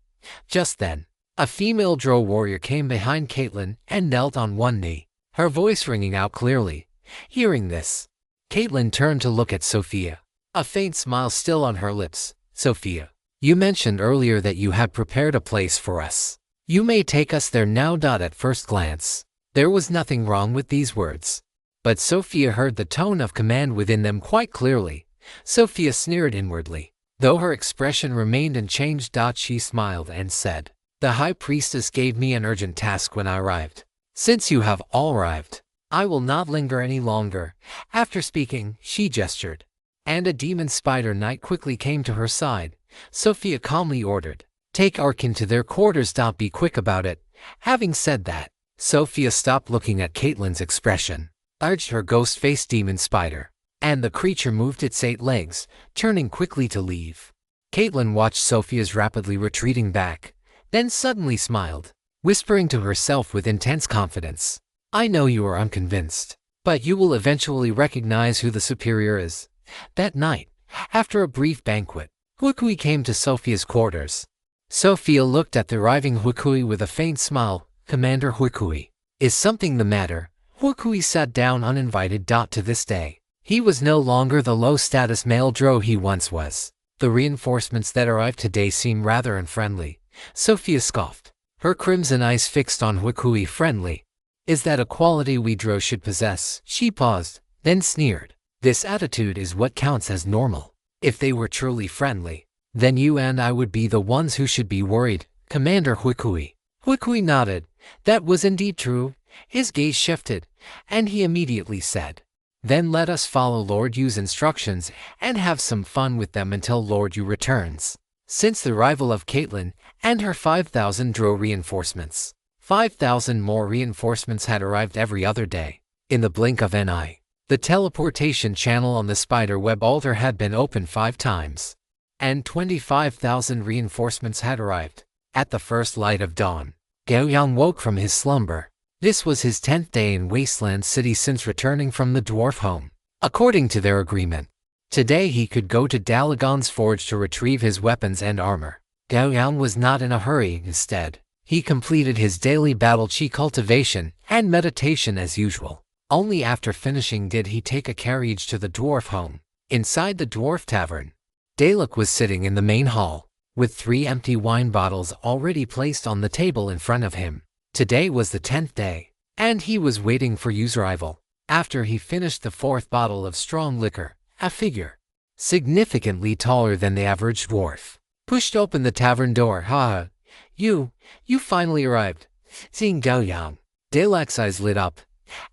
Just then, a female Drow warrior came behind Caitlin and knelt on one knee, her voice ringing out clearly. Hearing this, Caitlin turned to look at Sophia, a faint smile still on her lips. Sophia, you mentioned earlier that you had prepared a place for us. You may take us there now. At first glance, there was nothing wrong with these words, but Sophia heard the tone of command within them quite clearly. Sophia sneered inwardly, though her expression remained unchanged. She smiled and said, "The High Priestess gave me an urgent task when I arrived. Since you have all arrived, I will not linger any longer." After speaking, she gestured, and a demon spider knight quickly came to her side. Sophia calmly ordered, "Take Arkin to their quarters. Be quick about it." Having said that, Sophia stopped looking at Caitlin's expression, urged her ghost-faced demon spider, and the creature moved its 8 legs, turning quickly to leave. Caitlin watched Sophia's rapidly retreating back, then suddenly smiled, whispering to herself with intense confidence, "I know you are unconvinced, but you will eventually recognize who the superior is." That night, after a brief banquet, Huikui came to Sophia's quarters. Sophia looked at the arriving Huikui with a faint smile. "Commander Huikui, is something the matter?" Huikui sat down uninvited. To this day, he was no longer the low-status male Drow he once was. "The reinforcements that arrived today seem rather unfriendly." Sophia scoffed, her crimson eyes fixed on Huikui. "Friendly? Is that a quality we Drow should possess?" She paused, then sneered. "This attitude is what counts as normal. If they were truly friendly, then you and I would be the ones who should be worried." Commander Huikui. Huikui nodded. That was indeed true. His gaze shifted, and he immediately said, "Then let us follow Lord Yu's instructions and have some fun with them until Lord Yu returns." Since the arrival of Caitlin and her 5,000 Drow reinforcements, 5,000 more reinforcements had arrived every other day. In the blink of an eye, the teleportation channel on the spider web altar had been opened 5 times, and 25,000 reinforcements had arrived. At the first light of dawn, Gao Yang woke from his slumber. This was his 10th day in Wasteland City since returning from the dwarf home. According to their agreement, today he could go to Dalagon's forge to retrieve his weapons and armor. Gao Yang was not in a hurry. Instead, he completed his daily battle chi cultivation and meditation as usual. Only after finishing did he take a carriage to the dwarf home. Inside the dwarf tavern, Dalek was sitting in the main hall, with 3 empty wine bottles already placed on the table in front of him. Today was the 10th day, and he was waiting for Yu's arrival. After he finished the 4th bottle of strong liquor, a figure, significantly taller than the average dwarf, pushed open the tavern door. "Ha! You finally arrived." Seeing Gao Yang, Dalek's eyes lit up,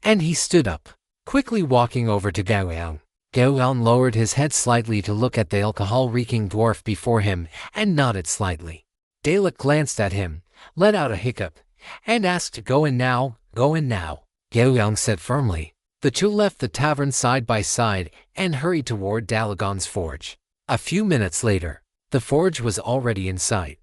and he stood up, quickly walking over to Gao Yang. Gao Yang lowered his head slightly to look at the alcohol-reeking dwarf before him and nodded slightly. Dalek glanced at him, let out a hiccup, and asked, "Go in now, go in now," Gao Yang said firmly. The two left the tavern side by side and hurried toward Dalagon's forge. A few minutes later, the forge was already in sight,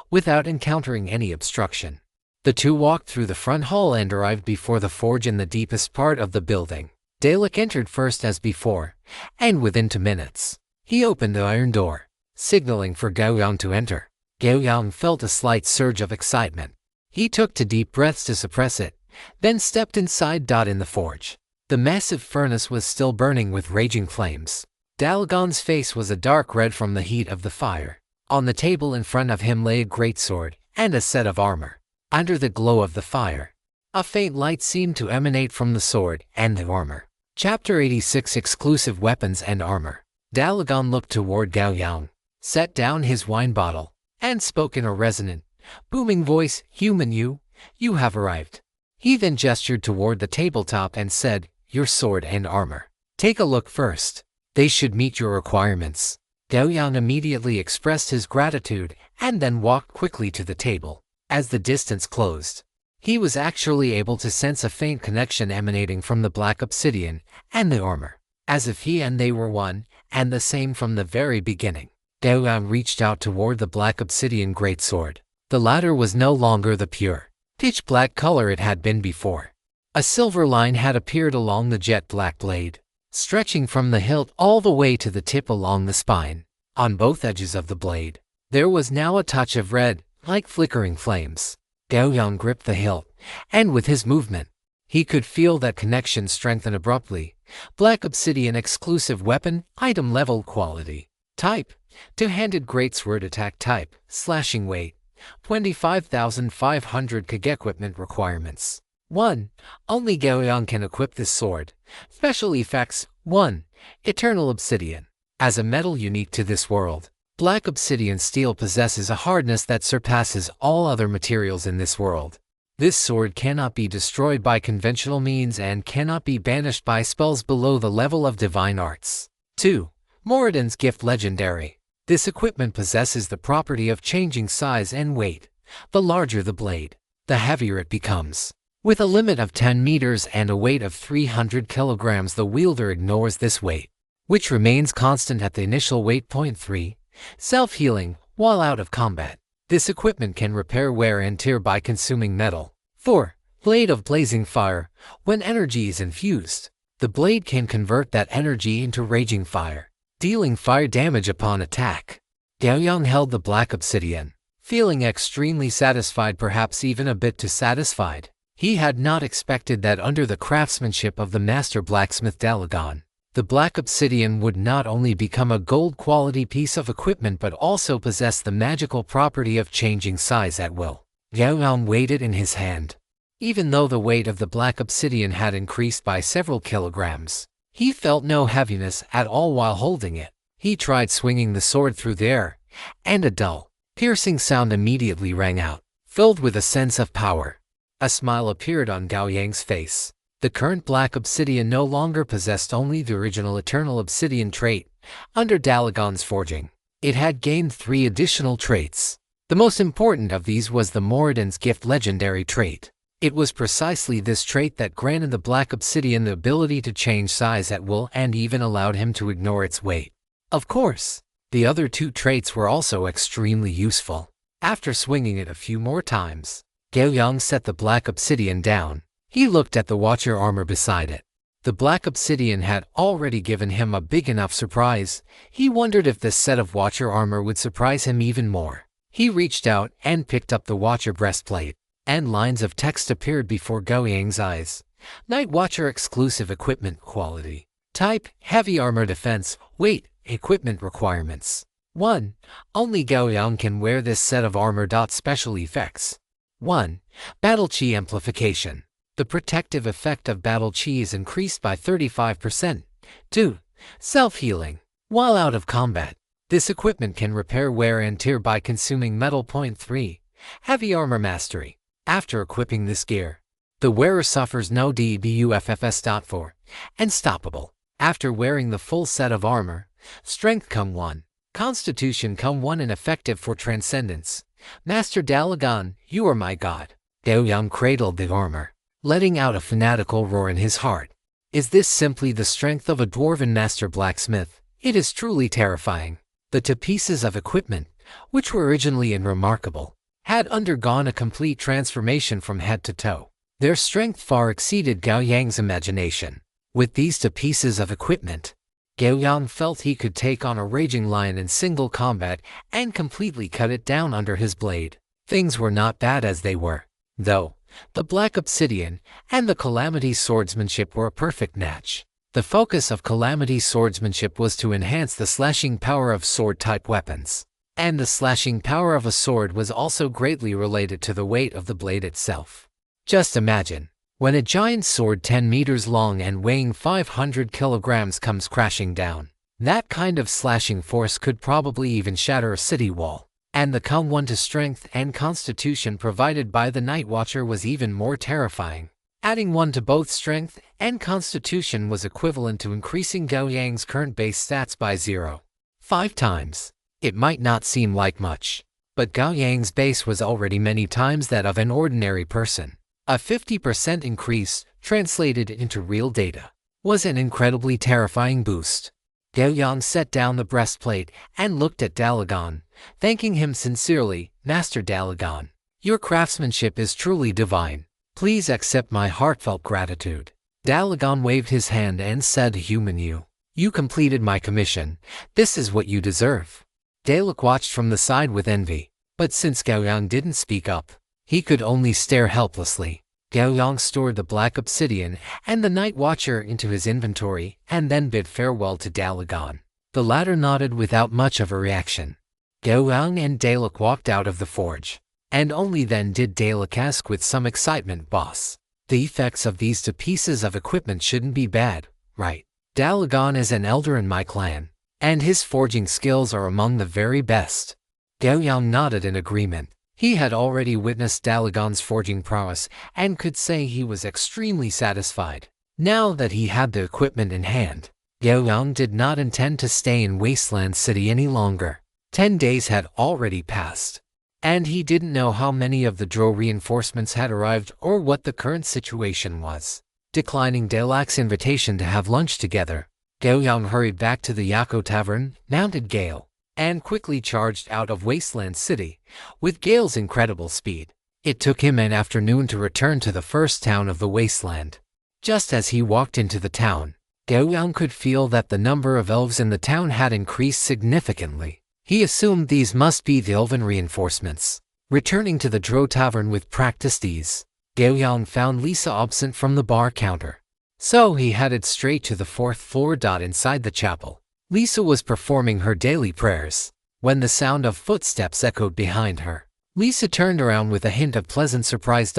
without encountering any obstruction. The two walked through the front hall and arrived before the forge in the deepest part of the building. Dalek entered first as before, and within 2 minutes, he opened the iron door, signaling for Gao Yang to enter. Gao Yang felt a slight surge of excitement. He took 2 deep breaths to suppress it, then stepped inside. In the forge, the massive furnace was still burning with raging flames. Dalagon's face was a dark red from the heat of the fire. On the table in front of him lay a greatsword and a set of armor. Under the glow of the fire, a faint light seemed to emanate from the sword and the armor. Chapter 86: Exclusive Weapons and Armor. Dalagon looked toward Gao Yang, set down his wine bottle, and spoke in a resonant, booming voice, "Human Yu, you have arrived." He then gestured toward the tabletop and said, "Your sword and armor. Take a look first. They should meet your requirements." Gao Yang immediately expressed his gratitude and then walked quickly to the table. As the distance closed, he was actually able to sense a faint connection emanating from the black obsidian and the armor, as if he and they were one and the same from the very beginning. Gao Yang reached out toward the black obsidian greatsword. The latter was no longer the pure, pitch black color it had been before. A silver line had appeared along the jet black blade, stretching from the hilt all the way to the tip along the spine. On both edges of the blade, there was now a touch of red, like flickering flames. Gao Yang gripped the hilt, and with his movement, he could feel that connection strengthen abruptly. Black obsidian exclusive weapon, item level quality. Type, two-handed greatsword attack type, slashing weight, 25,500 kg. Equipment requirements. 1. Only Gao Yang can equip this sword. Special effects. 1. Eternal obsidian. As a metal unique to this world, black obsidian steel possesses a hardness that surpasses all other materials in this world. This sword cannot be destroyed by conventional means and cannot be banished by spells below the level of divine arts. 2. Moradin's gift legendary. This equipment possesses the property of changing size and weight. The larger the blade, the heavier it becomes. With a limit of 10 meters and a weight of 300 kilograms, the wielder ignores this weight, which remains constant at the initial weight. 3. Self-healing, while out of combat. This equipment can repair wear and tear by consuming metal. 4. Blade of blazing fire. When energy is infused, the blade can convert that energy into raging fire, dealing fire damage upon attack. Gao Yang held the black obsidian, feeling extremely satisfied, perhaps even a bit too satisfied. He had not expected that under the craftsmanship of the master blacksmith Dalagan, the black obsidian would not only become a gold-quality piece of equipment but also possess the magical property of changing size at will. Gao Yang weighed it in his hand. Even though the weight of the black obsidian had increased by several kilograms, he felt no heaviness at all while holding it. He tried swinging the sword through the air, and a dull, piercing sound immediately rang out, filled with a sense of power. A smile appeared on Gao Yang's face. The current black obsidian no longer possessed only the original eternal obsidian trait. Under Dalagan's forging, it had gained 3 additional traits. The most important of these was the Moradin's gift legendary trait. It was precisely this trait that granted the black obsidian the ability to change size at will and even allowed him to ignore its weight. Of course, the other 2 traits were also extremely useful. After swinging it a few more times, Gao Yang set the black obsidian down. He looked at the watcher armor beside it. The black obsidian had already given him a big enough surprise. He wondered if this set of watcher armor would surprise him even more. He reached out and picked up the watcher breastplate, and lines of text appeared before Gao Yang's eyes. Night Watcher exclusive equipment quality. Type, heavy armor defense. Weight, equipment requirements. 1. Only Gao Yang can wear this set of armor. Special effects. 1. Battle Chi amplification. The protective effect of battle chi is increased by 35%. 2. Self-healing. While out of combat, this equipment can repair wear and tear by consuming metal. 3. Heavy armor mastery. After equipping this gear, the wearer suffers no debuffs. 4. Unstoppable. After wearing the full set of armor, strength 1, constitution 1, and effective for transcendence. Master Dalagan, you are my god. Gao Yang cradled the armor, letting out a fanatical roar in his heart. Is this simply the strength of a dwarven master blacksmith? It is truly terrifying. The 2 pieces of equipment, which were originally unremarkable, had undergone a complete transformation from head to toe. Their strength far exceeded Gao Yang's imagination. With these 2 pieces of equipment, Gao Yang felt he could take on a raging lion in single combat and completely cut it down under his blade. Things were not bad as they were, though. The black obsidian and the calamity swordsmanship were a perfect match. The focus of calamity swordsmanship was to enhance the slashing power of sword-type weapons, and the slashing power of a sword was also greatly related to the weight of the blade itself. Just imagine, when a giant sword 10 meters long and weighing 500 kilograms comes crashing down. That kind of slashing force could probably even shatter a city wall. And the calm 1 to strength and constitution provided by the Night Watcher was even more terrifying. Adding 1 to both strength and constitution was equivalent to increasing Gao Yang's current base stats by 0.5 times. It might not seem like much, but Gao Yang's base was already many times that of an ordinary person. A 50% increase, translated into real data, was an incredibly terrifying boost. Gao Yang set down the breastplate and looked at Dalagan, thanking him sincerely. Master Dalagan, your craftsmanship is truly divine. Please accept my heartfelt gratitude. Dalagan waved his hand and said, Human you completed my commission. This is what you deserve. Dalek watched from the side with envy, but since Gao Yang didn't speak up, he could only stare helplessly. Gao Yang stored the black obsidian and the Night Watcher into his inventory and then bid farewell to Dalagan. The latter nodded without much of a reaction. Gao Yang and Dalek walked out of the forge, and only then did Dalek ask with some excitement, Boss, the effects of these 2 pieces of equipment shouldn't be bad, right? Dalagan is an elder in my clan, and his forging skills are among the very best. Gao Yang nodded in agreement. He had already witnessed Dalagan's forging prowess and could say he was extremely satisfied. Now that he had the equipment in hand, Gao Yang did not intend to stay in Wasteland City any longer. 10 days had already passed, and he didn't know how many of the Drow reinforcements had arrived or what the current situation was. Declining Dalek's invitation to have lunch together, Gao Yang hurried back to the Yako Tavern, mounted Gale, and quickly charged out of Wasteland City. With Gale's incredible speed, it took him an afternoon to return to the first town of the Wasteland. Just as he walked into the town, Gao Yang could feel that the number of elves in the town had increased significantly. He assumed these must be the elven reinforcements. Returning to the Drow Tavern with practiced ease, Gao Yang found Lisa absent from the bar counter. So he headed straight to the 4th floor. Inside the chapel, Lisa was performing her daily prayers when the sound of footsteps echoed behind her. Lisa turned around with a hint of pleasant surprise.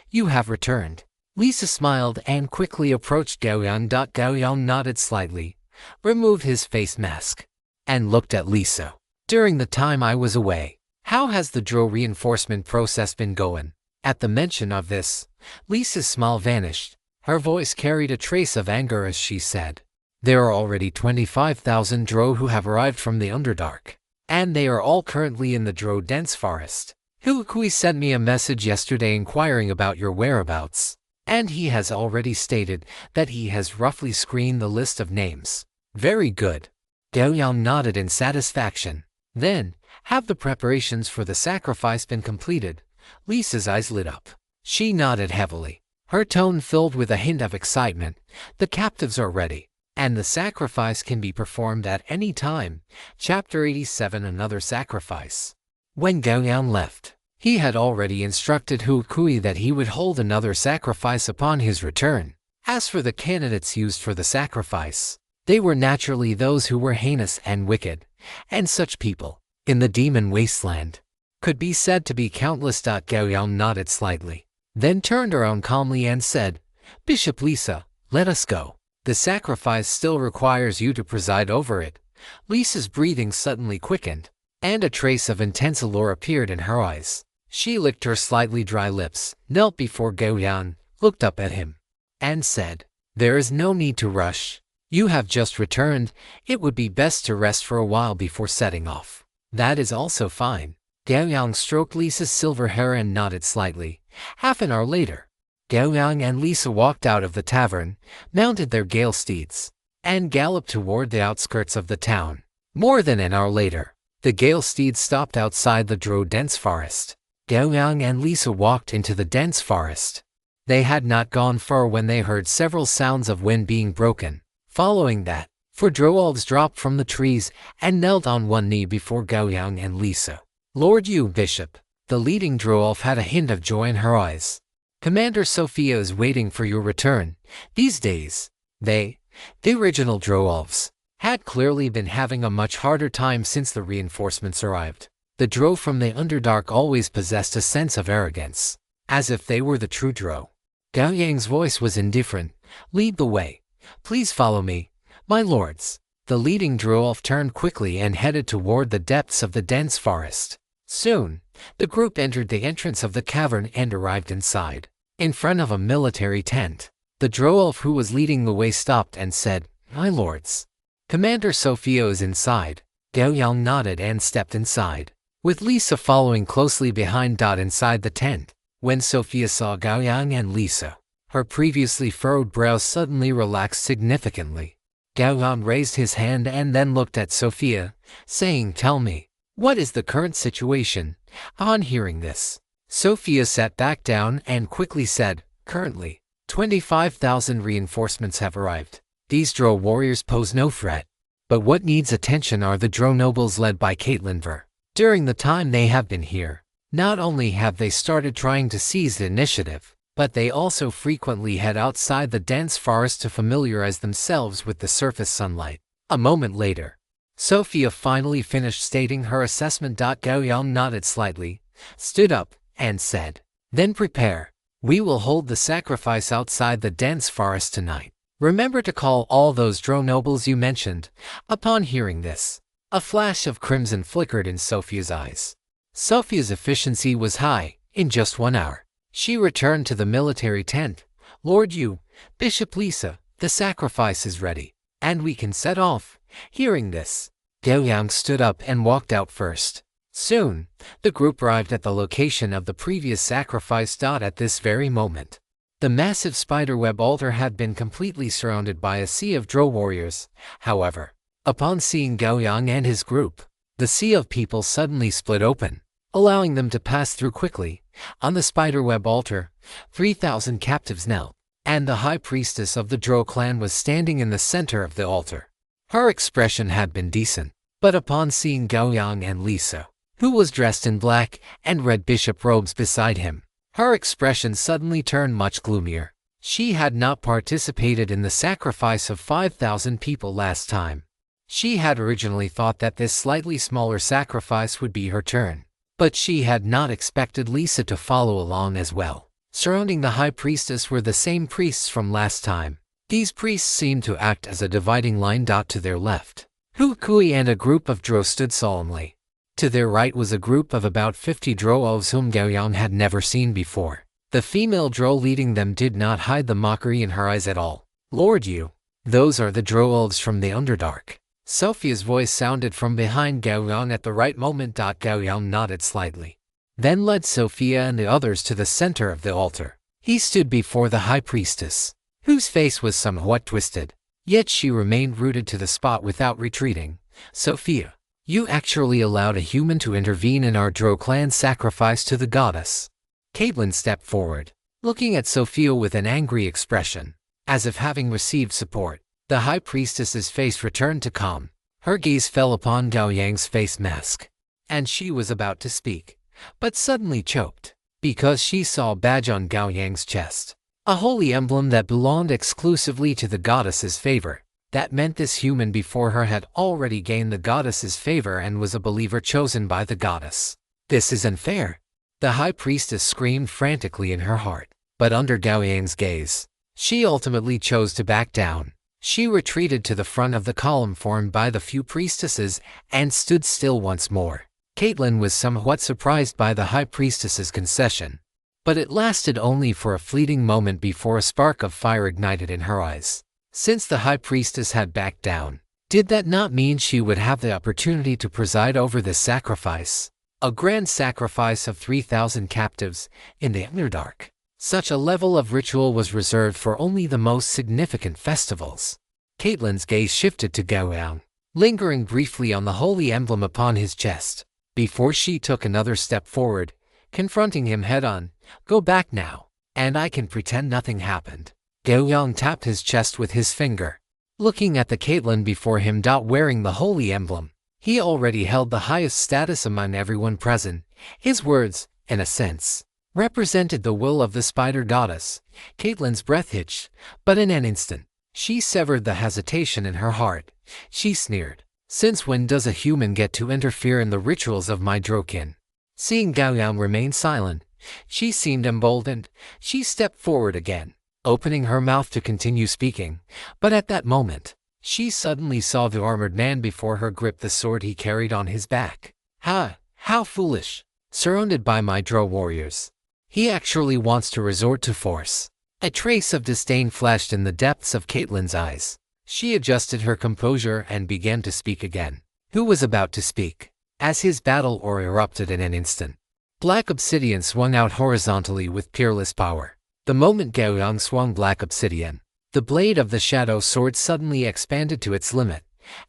You have returned. Lisa smiled and quickly approached Gao Yang. Gao Yang nodded slightly, removed his face mask, and looked at Lisa. During the time I was away, how has the Drow reinforcement process been going? At the mention of this, Lisa's smile vanished. Her voice carried a trace of anger as she said, There are already 25,000 Drow who have arrived from the Underdark, and they are all currently in the Drow dense forest. Hulukui sent me a message yesterday inquiring about your whereabouts, and he has already stated that he has roughly screened the list of names. Very good. Gao Yang nodded in satisfaction. Then, have the preparations for the sacrifice been completed? Lisa's eyes lit up. She nodded heavily, her tone filled with a hint of excitement. The captives are ready, and the sacrifice can be performed at any time. Chapter 87. Another sacrifice. When Gao Yang left, he had already instructed Hulukui that he would hold another sacrifice upon his return. As for the candidates used for the sacrifice, they were naturally those who were heinous and wicked, and such people, in the demon wasteland, could be said to be countless. Gao Yang nodded slightly, then turned around calmly and said, Bishop Lisa, let us go. The sacrifice still requires you to preside over it. Lisa's breathing suddenly quickened, and a trace of intense allure appeared in her eyes. She licked her slightly dry lips, knelt before Gao Yang, looked up at him, and said, There is no need to rush. You have just returned. It would be best to rest for a while before setting off. That is also fine. Gao Yang stroked Lisa's silver hair and nodded slightly. Half an hour later, Gao Yang and Lisa walked out of the tavern, mounted their gale steeds, and galloped toward the outskirts of the town. More than an hour later, the gale steeds stopped outside the Drow dense forest. Gao Yang and Lisa walked into the dense forest. They had not gone far when they heard several sounds of wind being broken. Following that, 4 Drow elves dropped from the trees and knelt on one knee before Gao Yang and Lisa. Lord Yu, Bishop. The leading Drow elf had a hint of joy in her eyes. Commander Sophia is waiting for your return. These days, the original Drow elves, had clearly been having a much harder time since the reinforcements arrived. The Drow from the Underdark always possessed a sense of arrogance, as if they were the true Drow. Gao Yang's voice was indifferent. Lead the way. Please follow me, my lords. The leading drow-elf turned quickly and headed toward the depths of the dense forest. Soon, the group entered the entrance of the cavern and arrived inside. In front of a military tent, the drow-elf who was leading the way stopped and said, "My lords, Commander Sophia is inside." Gao Yang nodded and stepped inside, with Lisa following closely behind. Inside the tent, when Sophia saw Gao Yang and Lisa, her previously furrowed brows suddenly relaxed significantly. Gao Yang raised his hand and then looked at Sophia, saying, "Tell me, what is the current situation?" On hearing this, Sophia sat back down and quickly said, "Currently, 25,000 reinforcements have arrived. These drow warriors pose no threat. But what needs attention are the drow nobles led by Caitlin Ver. During the time they have been here, not only have they started trying to seize the initiative, but they also frequently head outside the dense forest to familiarize themselves with the surface sunlight." A moment later, Sophia finally finished stating her assessment. Gao Yang nodded slightly, stood up, and said, "Then prepare. We will hold the sacrifice outside the dense forest tonight. Remember to call all those drow nobles you mentioned." Upon hearing this, a flash of crimson flickered in Sophia's eyes. Sophia's efficiency was high. In just 1 hour, she returned to the military tent. "Lord Yu, Bishop Lisa, the sacrifice is ready, and we can set off." Hearing this, Gao Yang stood up and walked out first. Soon, the group arrived at the location of the previous sacrifice. At this very moment, the massive spiderweb altar had been completely surrounded by a sea of drow warriors. However, upon seeing Gao Yang and his group, the sea of people suddenly split open, allowing them to pass through quickly. On the spiderweb altar, 3,000 captives knelt, and the high priestess of the drow clan was standing in the center of the altar. Her expression had been decent, but upon seeing Gao Yang and Lisa, who was dressed in black and red bishop robes beside him, her expression suddenly turned much gloomier. She had not participated in the sacrifice of 5,000 people last time. She had originally thought that this slightly smaller sacrifice would be her turn, but she had not expected Lisa to follow along as well. Surrounding the high priestess were the same priests from last time. These priests seemed to act as a dividing line. To their left, Hu Kui and a group of drow stood solemnly. To their right was a group of about 50 drow elves whom Gao Yang had never seen before. The female drow leading them did not hide the mockery in her eyes at all. "Lord Yu, those are the drow elves from the Underdark." Sophia's voice sounded from behind Gao Yang at the right moment. Gao Yang nodded slightly, then led Sophia and the others to the center of the altar. He stood before the high priestess, whose face was somewhat twisted, yet she remained rooted to the spot without retreating. "Sophia, you actually allowed a human to intervene in our drow clan sacrifice to the goddess." Caitlin stepped forward, looking at Sophia with an angry expression, as if having received support. The high priestess's face returned to calm. Her gaze fell upon Gao Yang's face mask, and she was about to speak, but suddenly choked, because she saw a badge on Gao Yang's chest. A holy emblem that belonged exclusively to the goddess's favor. That meant this human before her had already gained the goddess's favor and was a believer chosen by the goddess. "This is unfair." The high priestess screamed frantically in her heart, but under Gao Yang's gaze, she ultimately chose to back down. She retreated to the front of the column formed by the few priestesses and stood still once more. Caitlin was somewhat surprised by the high priestess's concession, but it lasted only for a fleeting moment before a spark of fire ignited in her eyes. Since the high priestess had backed down, did that not mean she would have the opportunity to preside over this sacrifice? A grand sacrifice of 3,000 captives in the Underdark. Such a level of ritual was reserved for only the most significant festivals. Caitlin's gaze shifted to Gao Yang, lingering briefly on the holy emblem upon his chest, before she took another step forward, confronting him head-on. "Go back now, and I can pretend nothing happened." Gao Yang tapped his chest with his finger, looking at the Caitlin before him. Wearing the holy emblem, he already held the highest status among everyone present. His words, in a sense, represented the will of the spider goddess. Caitlin's breath hitched, but in an instant, she severed the hesitation in her heart. She sneered, "Since when does a human get to interfere in the rituals of my drokin?" Seeing Gao Yang remain silent, she seemed emboldened. She stepped forward again, opening her mouth to continue speaking, but at that moment, She suddenly saw the armored man before her grip the sword he carried on his back. How foolish! Surrounded by my drow warriors. He actually wants to resort to force. A trace of disdain flashed in the depths of Caitlyn's eyes. She adjusted her composure and began to speak again. Who was about to speak? As his battle aura erupted in an instant. Black obsidian swung out horizontally with peerless power. The moment Gao Yang swung black obsidian, the blade of the shadow sword suddenly expanded to its limit.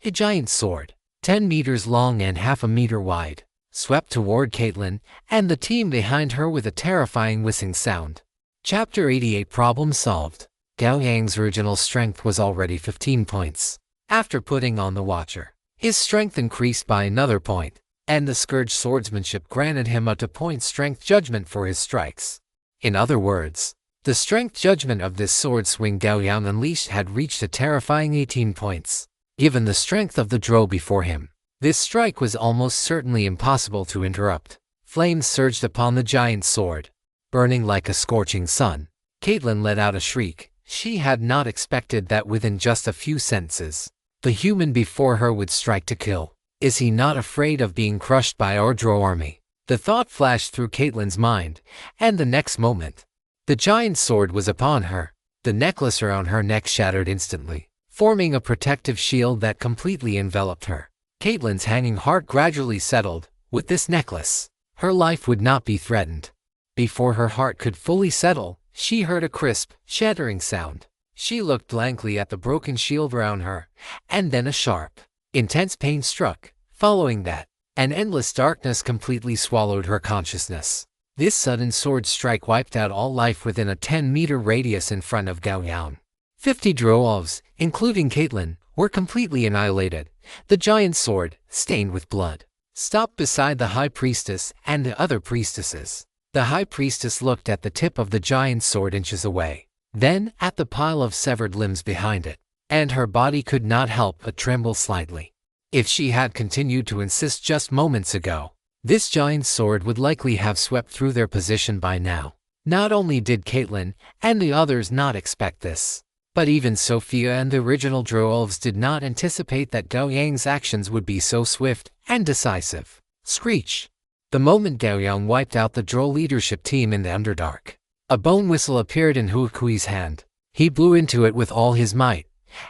A giant sword, 10 meters long and half a meter wide, swept toward Caitlyn and the team behind her with a terrifying whistling sound. Chapter 88 Problem solved. Gao Yang's original strength was already 15 points. After putting on the Watcher, his strength increased by another point, and the Scourge swordsmanship granted him a 2-point strength judgment for his strikes. In other words, the strength judgment of this sword swing Gao Yang unleashed had reached a terrifying 18 points. Given the strength of the drow before him, this strike was almost certainly impossible to interrupt. Flames surged upon the giant sword, burning like a scorching sun. Caitlyn let out a shriek. She had not expected that within just a few sentences, the human before her would strike to kill. Is he not afraid of being crushed by our drow army? The thought flashed through Caitlyn's mind, and the next moment, the giant sword was upon her. The necklace around her neck shattered instantly, forming a protective shield that completely enveloped her. Caitlyn's hanging heart gradually settled. With this necklace, her life would not be threatened. Before her heart could fully settle, she heard a crisp, shattering sound. She looked blankly at the broken shield around her, and then a sharp, intense pain struck. Following that, an endless darkness completely swallowed her consciousness. This sudden sword strike wiped out all life within a 10-meter radius in front of Gao Yang. 50 drow elves, including Caitlyn, were completely annihilated. The giant sword, stained with blood, stopped beside the High Priestess and the other priestesses. The High Priestess looked at the tip of the giant sword inches away, then at the pile of severed limbs behind it, and her body could not help but tremble slightly. If she had continued to insist just moments ago, this giant sword would likely have swept through their position by now. Not only did Caitlyn and the others not expect this, but even Sophia and the original drow elves did not anticipate that Gao Yang's actions would be so swift and decisive. Screech! The moment Gao Yang wiped out the drow leadership team in the Underdark, a bone whistle appeared in Huikui's hand. He blew into it with all his might,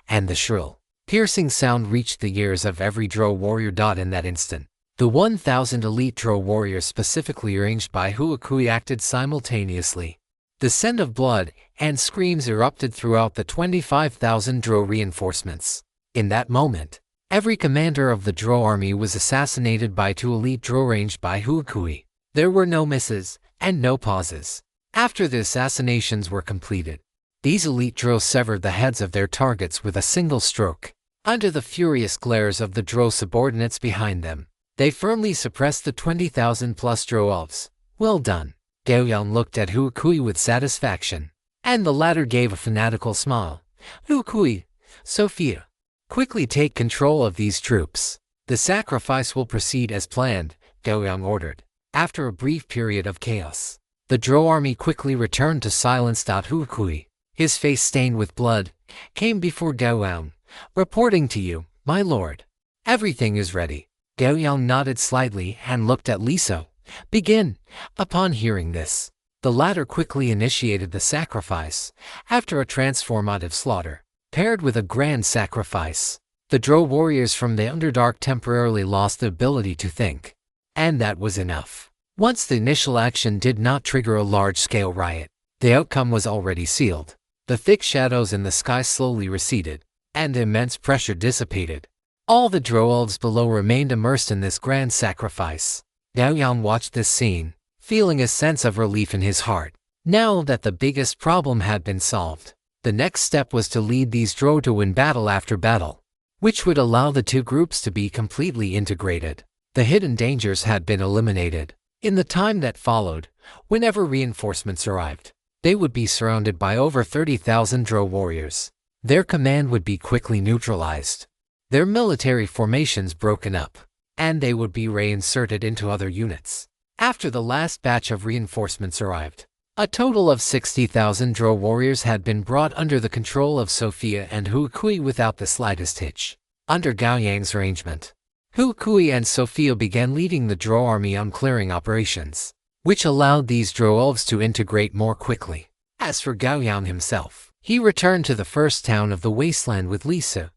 and the shrill, piercing sound reached the ears of every drow warrior. In that instant, the 1,000 elite drow warriors specifically arranged by Huikui acted simultaneously. The scent of blood and screams erupted throughout the 25,000 drow reinforcements. In that moment, every commander of the drow army was assassinated by 2 elite drow ranged by Huikui. There were no misses and no pauses. After the assassinations were completed, these elite drow severed the heads of their targets with a single stroke. Under the furious glares of the drow subordinates behind them, they firmly suppressed the 20,000+ drow elves. Well done. Gao Yang looked at Huikui with satisfaction, and the latter gave a fanatical smile. Huikui, Sophia, quickly take control of these troops. The sacrifice will proceed as planned, Gao Yang ordered. After a brief period of chaos, the drow army quickly returned to silence. Huikui, his face stained with blood, came before Gao Yang. Reporting to you, my lord. Everything is ready. Gao Yang nodded slightly and looked at Liso. Begin. Upon hearing this, the latter quickly initiated the sacrifice. After a transformative slaughter, paired with a grand sacrifice, the drow warriors from the Underdark temporarily lost the ability to think. And that was enough. Once the initial action did not trigger a large-scale riot, the outcome was already sealed. The thick shadows in the sky slowly receded, and immense pressure dissipated. All the drow elves below remained immersed in this grand sacrifice. Gao Yang watched this scene, feeling a sense of relief in his heart. Now that the biggest problem had been solved, the next step was to lead these drow to win battle after battle, which would allow the 2 groups to be completely integrated. The hidden dangers had been eliminated. In the time that followed, whenever reinforcements arrived, they would be surrounded by over 30,000 drow warriors. Their command would be quickly neutralized, their military formations broken up, and they would be reinserted into other units. After the last batch of reinforcements arrived, A total of 60,000 Drow warriors had been brought under the control of Sophia and Hu Kui without the slightest hitch. Under Gao Yang's arrangement, Hu Kui and Sophia began leading the Drow army on clearing operations, which allowed these Drow elves to integrate more quickly. As for Gao Yang himself, he returned to the first town of the wasteland with Lisa.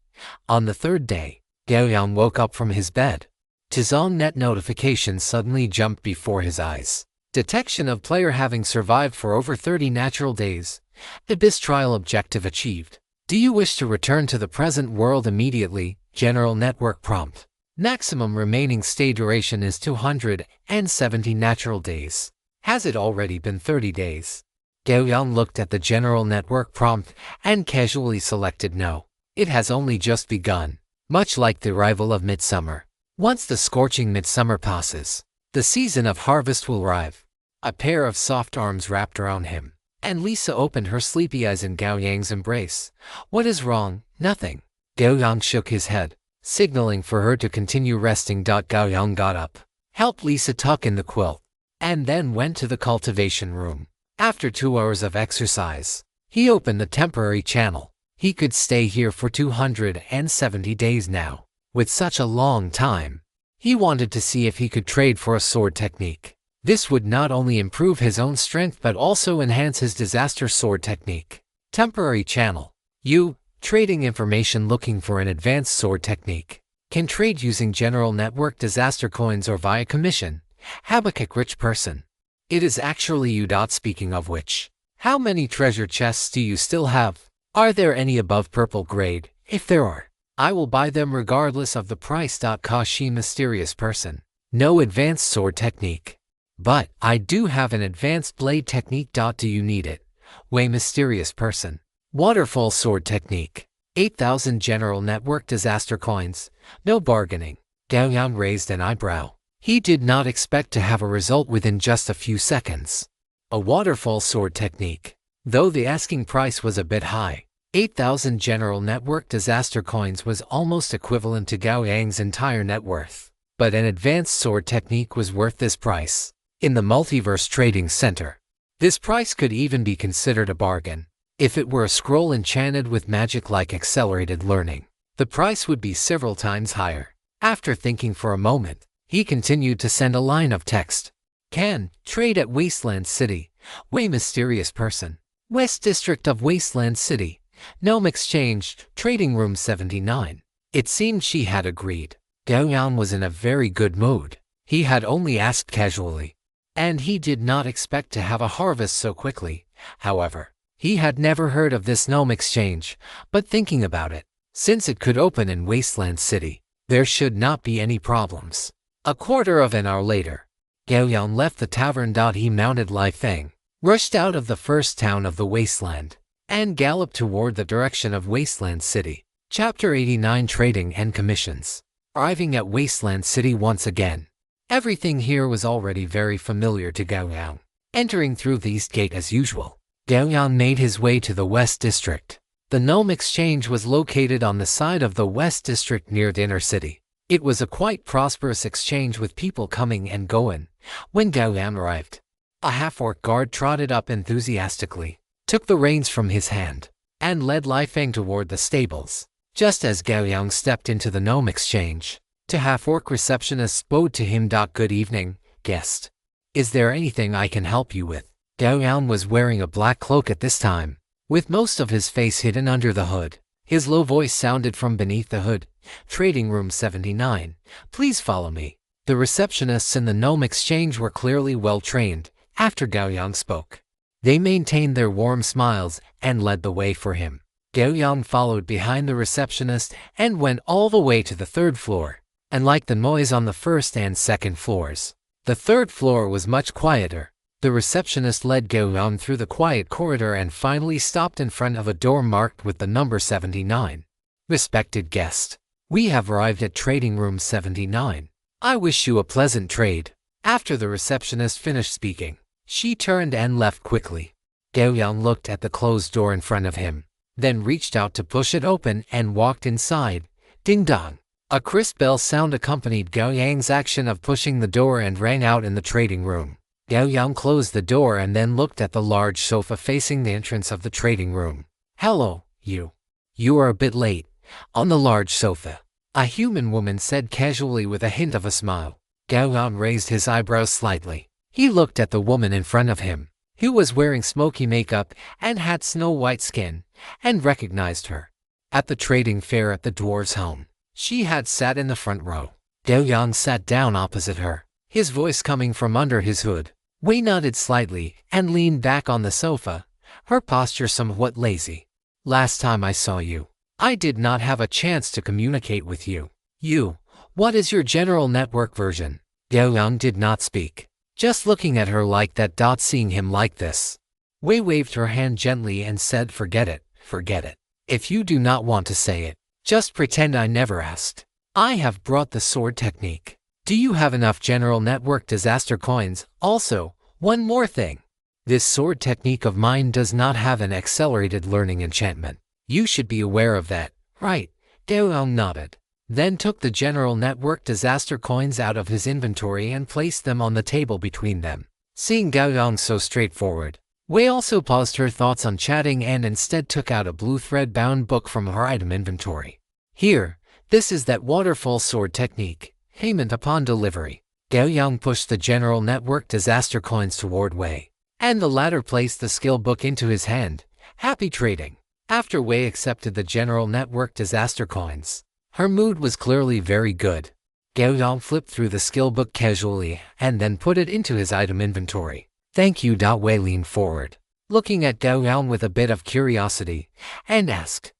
On the third day, Gao Yang woke up from his bed. Tizongnet notifications suddenly jumped before his eyes. Detection of player having survived for over 30 natural days. Abyss trial objective achieved. Do you wish to return to the present world immediately? General network prompt. Maximum remaining stay duration is 270 natural days. Has it already been 30 days? Gao Yang looked at the general network prompt and casually selected no. It has only just begun, much like the arrival of midsummer. Once the scorching midsummer passes, the season of harvest will arrive. A pair of soft arms wrapped around him, and Lisa opened her sleepy eyes in Gao Yang's embrace. What is wrong? Nothing. Gao Yang shook his head, signaling for her to continue resting. Gao Yang got up, helped Lisa tuck in the quilt, and then went to the cultivation room. After 2 hours of exercise, he opened the temporary channel. He could stay here for 270 days now. With such a long time, he wanted to see if he could trade for a sword technique. This would not only improve his own strength but also enhance his disaster sword technique. Temporary channel. You, trading information looking for an advanced sword technique. Can trade using general network disaster coins or via commission. Habakkuk rich person. It is actually you. Speaking of which, how many treasure chests do you still have? Are there any above purple grade? If there are, I will buy them regardless of the price. Kashi mysterious person. No advanced sword technique. But I do have an advanced blade technique. Do you need it? Way mysterious person. Waterfall sword technique. 8,000 general network disaster coins. No bargaining. Gao Yang raised an eyebrow. He did not expect to have a result within just a few seconds. A waterfall sword technique. Though the asking price was a bit high, 8,000 general network disaster coins was almost equivalent to Gao Yang's entire net worth. But an advanced sword technique was worth this price. In the Multiverse Trading Center, this price could even be considered a bargain. If it were a scroll enchanted with magic like accelerated learning, the price would be several times higher. After thinking for a moment, he continued to send a line of text. Can trade at Wasteland City. Way mysterious person. West District of Wasteland City. Gnome Exchange, Trading Room 79. It seemed she had agreed. Gao Yang was in a very good mood. He had only asked casually, and he did not expect to have a harvest so quickly. However, he had never heard of this Gnome Exchange, but thinking about it, since it could open in Wasteland City, there should not be any problems. A quarter of an hour later, Gao Yang left the tavern. He mounted Li Feng, rushed out of the first town of the wasteland, and galloped toward the direction of Wasteland City. Chapter 89 Trading and Commissions. Arriving at Wasteland City once again, everything here was already very familiar to Gao Yang. Entering through the east gate as usual, Gao Yang made his way to the West District. The Gnome Exchange was located on the side of the West District near the inner city. It was a quite prosperous exchange with people coming and going. When Gao Yang arrived, a half-orc guard trotted up enthusiastically, took the reins from his hand, and led Li Feng toward the stables. Just as Gao Yang stepped into the Gnome Exchange, the half-orc receptionist bowed to him. Good evening, guest. Is there anything I can help you with? Gao Yang was wearing a black cloak at this time, with most of his face hidden under the hood. His low voice sounded from beneath the hood. Trading Room 79. Please follow me. The receptionists in the Gnome Exchange were clearly well trained. After Gao Yang spoke, they maintained their warm smiles and led the way for him. Gao Yang followed behind the receptionist and went all the way to the third floor. Unlike the noise on the first and second floors, the third floor was much quieter. The receptionist led Gao Yang through the quiet corridor and finally stopped in front of a door marked with the number 79. Respected guest, we have arrived at Trading Room 79. I wish you a pleasant trade. After the receptionist finished speaking, she turned and left quickly. Gao Yang looked at the closed door in front of him, then reached out to push it open and walked inside. Ding dong. A crisp bell sound accompanied Gao Yang's action of pushing the door and rang out in the trading room. Gao Yang closed the door and then looked at the large sofa facing the entrance of the trading room. "Hello, you. You are a bit late." On the large sofa, a human woman said casually with a hint of a smile. Gao Yang raised his eyebrows slightly. He looked at the woman in front of him, who was wearing smoky makeup and had snow-white skin, and recognized her. At the trading fair at the dwarf's home, she had sat in the front row. Gao Yang sat down opposite her, his voice coming from under his hood. Wei nodded slightly and leaned back on the sofa, her posture somewhat lazy. "Last time I saw you, I did not have a chance to communicate with you. What is your general network version?" Gao Yang did not speak, just looking at her like that. Seeing him like this, Wei waved her hand gently and said, forget it. If you do not want to say it, just pretend I never asked. I have brought the sword technique. Do you have enough general network disaster coins? Also, one more thing. This sword technique of mine does not have an accelerated learning enchantment. You should be aware of that, right? Gao Yang nodded, then took the general network disaster coins out of his inventory and placed them on the table between them. Seeing Gao Yang so straightforward, Wei also paused her thoughts on chatting and instead took out a blue thread-bound book from her item inventory. "Here, this is that waterfall sword technique. Payment upon delivery." Gao Yang pushed the general network disaster coins toward Wei, and the latter placed the skill book into his hand. "Happy trading." After Wei accepted the general network disaster coins, her mood was clearly very good. Gao Yang flipped through the skill book casually and then put it into his item inventory. "Thank you." Wei leaned forward, looking at Gao Yang with a bit of curiosity, and asked,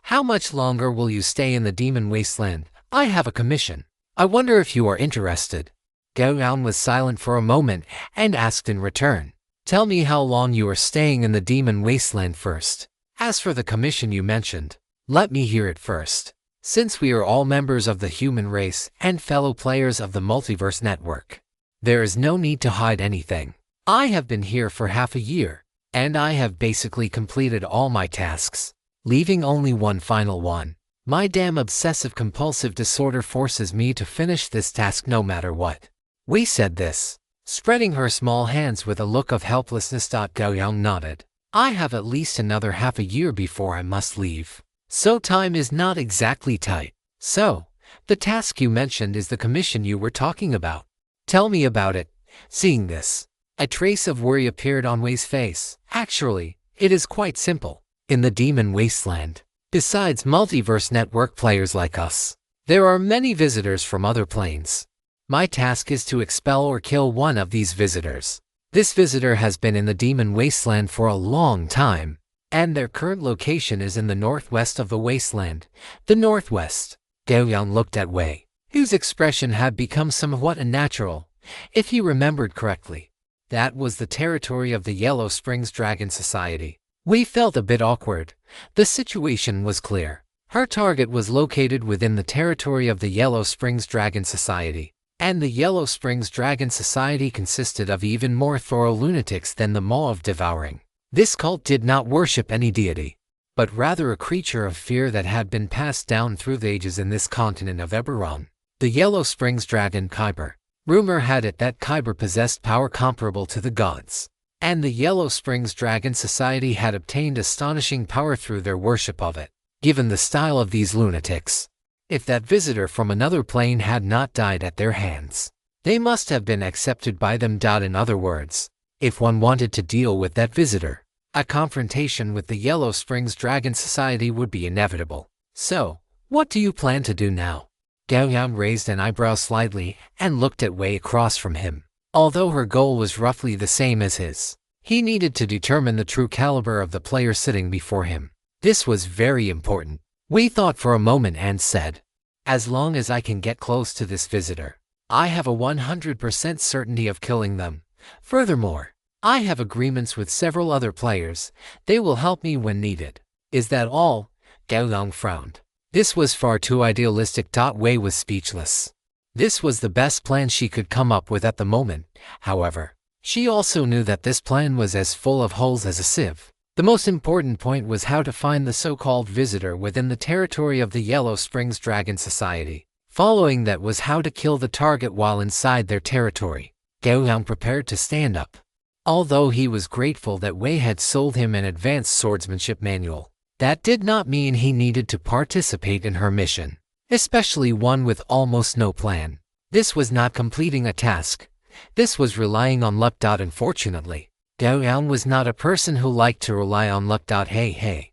How much longer will you stay in the demon wasteland? I have a commission. I wonder if you are interested." Gao Yang was silent for a moment and asked in return, "Tell me how long you are staying in the demon wasteland first. As for the commission you mentioned, let me hear it first. Since we are all members of the human race and fellow players of the Multiverse Network, there is no need to hide anything. I have been here for half a year, and I have basically completed all my tasks, leaving only one final one. My damn obsessive-compulsive disorder forces me to finish this task no matter what." Wei said this, spreading her small hands with a look of helplessness. Gao Yang nodded. "I have at least another half a year before I must leave, so time is not exactly tight. So, the task you mentioned is the commission you were talking about. Tell me about it." Seeing this, a trace of worry appeared on Wei's face. "Actually, it is quite simple. In the demon wasteland, besides Multiverse Network players like us, there are many visitors from other planes. My task is to expel or kill one of these visitors. This visitor has been in the demon wasteland for a long time, and their current location is in the northwest of the wasteland." The northwest. Gao Yang looked at Wei, whose expression had become somewhat unnatural. If he remembered correctly, that was the territory of the Yellow Springs Dragon Society. Wei felt a bit awkward. The situation was clear. Her target was located within the territory of the Yellow Springs Dragon Society, and the Yellow Springs Dragon Society consisted of even more thorough lunatics than the Maw of Devouring. This cult did not worship any deity, but rather a creature of fear that had been passed down through the ages in this continent of Eberron. The Yellow Springs Dragon Kyber. Rumor had it that Kyber possessed power comparable to the gods, and the Yellow Springs Dragon Society had obtained astonishing power through their worship of it. Given the style of these lunatics, if that visitor from another plane had not died at their hands, they must have been accepted by them. In other words, if one wanted to deal with that visitor, a confrontation with the Yellow Springs Dragon Society would be inevitable. "So, what do you plan to do now?" Gao Yang raised an eyebrow slightly and looked at Wei across from him. Although her goal was roughly the same as his, he needed to determine the true caliber of the player sitting before him. This was very important. Wei thought for a moment and said, "As long as I can get close to this visitor, I have a 100% certainty of killing them. Furthermore, I have agreements with several other players. They will help me when needed." "Is that all?" Gao Yang frowned. This was far too idealistic. Wei was speechless. This was the best plan she could come up with at the moment. However, she also knew that this plan was as full of holes as a sieve. The most important point was how to find the so-called visitor within the territory of the Yellow Springs Dragon Society. Following that was how to kill the target while inside their territory. Gao Yang prepared to stand up. Although he was grateful that Wei had sold him an advanced swordsmanship manual, that did not mean he needed to participate in her mission, especially one with almost no plan. This was not completing a task. This was relying on luck. Unfortunately, Gao Yang was not a person who liked to rely on luck. Hey,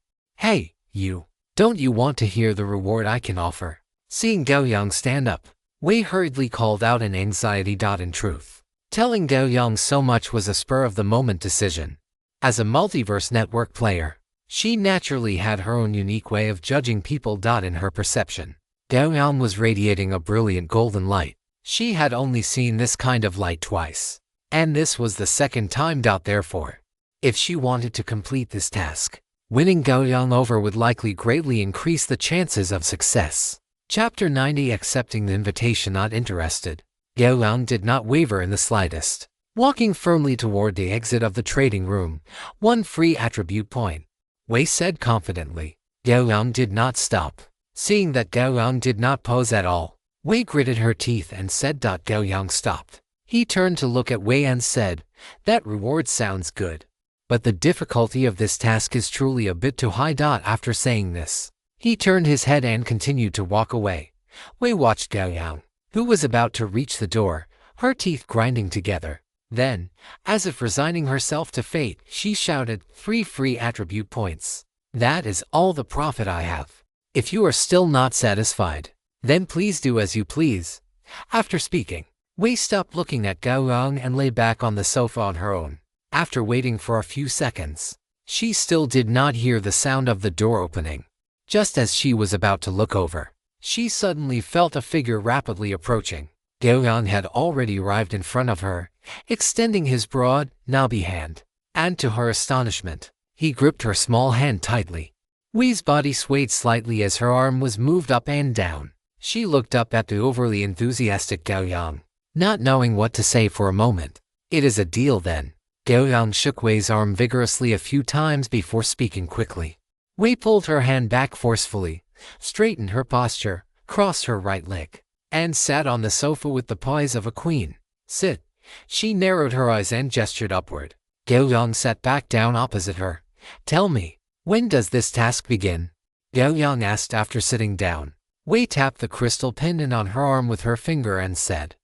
you. Don't you want to hear the reward I can offer? Seeing Gao Yang stand up, Wei hurriedly called out in anxiety. In truth, telling Gao Yang so much was a spur-of-the-moment decision. As a multiverse network player, she naturally had her own unique way of judging people. In her perception, Gao Yang was radiating a brilliant golden light. She had only seen this kind of light twice, and this was the second time. Therefore, if she wanted to complete this task, winning Gao Yang over would likely greatly increase the chances of success. Chapter 90. Accepting the invitation. Not interested, Gao Yang did not waver in the slightest. Walking firmly toward the exit of the trading room, 1 free attribute point, Wei said confidently. Gao Yang did not stop. Seeing that Gao Yang did not pose at all, Wei gritted her teeth and said. Gao Yang stopped. He turned to look at Wei and said, "That reward sounds good, but the difficulty of this task is truly a bit too high." After saying this, he turned his head and continued to walk away. Wei watched Gao Yang, who was about to reach the door, her teeth grinding together. Then, as if resigning herself to fate, she shouted, 3 free attribute points. That is all the profit I have. If you are still not satisfied, then please do as you please. After speaking, Wei stopped looking at Gao Yang and lay back on the sofa on her own. After waiting for a few seconds, she still did not hear the sound of the door opening. Just as she was about to look over, she suddenly felt a figure rapidly approaching. Gao Yang had already arrived in front of her, extending his broad, knobby hand, and to her astonishment, he gripped her small hand tightly. Wei's body swayed slightly as her arm was moved up and down. She looked up at the overly enthusiastic Gao Yang, not knowing what to say for a moment. "It is a deal then." Gao Yang shook Wei's arm vigorously a few times before speaking quickly. Wei pulled her hand back forcefully, straightened her posture, crossed her right leg, and sat on the sofa with the poise of a queen. "Sit." She narrowed her eyes and gestured upward. Gao Yang sat back down opposite her. "Tell me, when does this task begin?" Gao Yang asked after sitting down. Wei tapped the crystal pendant on her arm with her finger and said,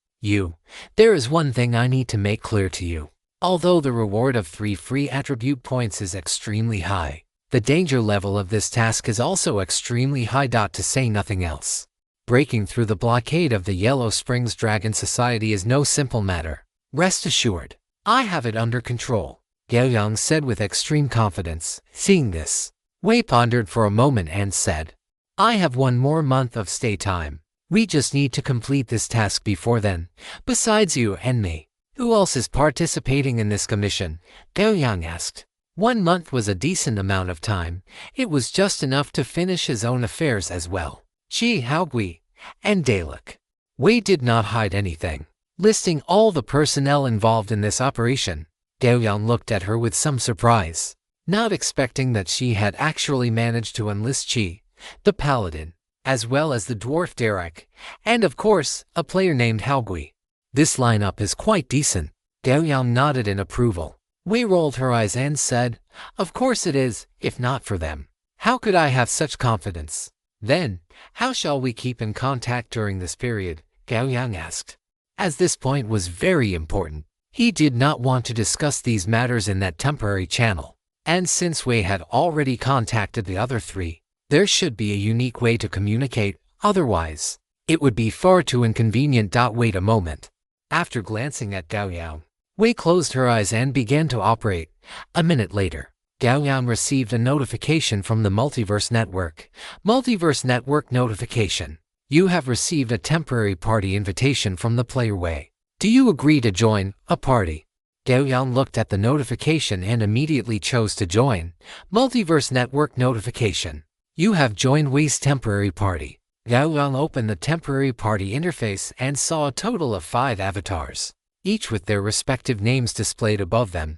There is one thing I need to make clear to you. Although the reward of 3 free attribute points is extremely high, the danger level of this task is also extremely high. To say nothing else, breaking through the blockade of the Yellow Springs Dragon Society is no simple matter. Rest assured, I have it under control," Gao Yang said with extreme confidence. Seeing this, Wei pondered for a moment and said, "I have 1 more month of stay time. We just need to complete this task before then. Besides you and me, who else is participating in this commission?" Gao Yang asked. 1 month was a decent amount of time. It was just enough to finish his own affairs as well. Chi Haogui and Dalek. Wei did not hide anything, listing all the personnel involved in this operation. Gao Yang looked at her with some surprise, not expecting that she had actually managed to enlist Chi, the paladin, as well as the dwarf Derek, and of course, a player named Haogui. "This lineup is quite decent." Gao Yang nodded in approval. Wei rolled her eyes and said, "Of course it is. If not for them, how could I have such confidence?" "Then, how shall we keep in contact during this period?" Gao Yang asked. As this point was very important, he did not want to discuss these matters in that temporary channel. And since Wei had already contacted the other 3, there should be a unique way to communicate, otherwise, it would be far too inconvenient. Wait a moment. After glancing at Gao Yang, Wei closed her eyes and began to operate. A minute later, Gao Yang received a notification from the Multiverse Network. Multiverse Network notification. You have received a temporary party invitation from the player Wei. Do you agree to join a party? Gao Yang looked at the notification and immediately chose to join. Multiverse Network notification. You have joined Wei's temporary party. Gao Yang opened the temporary party interface and saw a total of 5 avatars, each with their respective names displayed above them.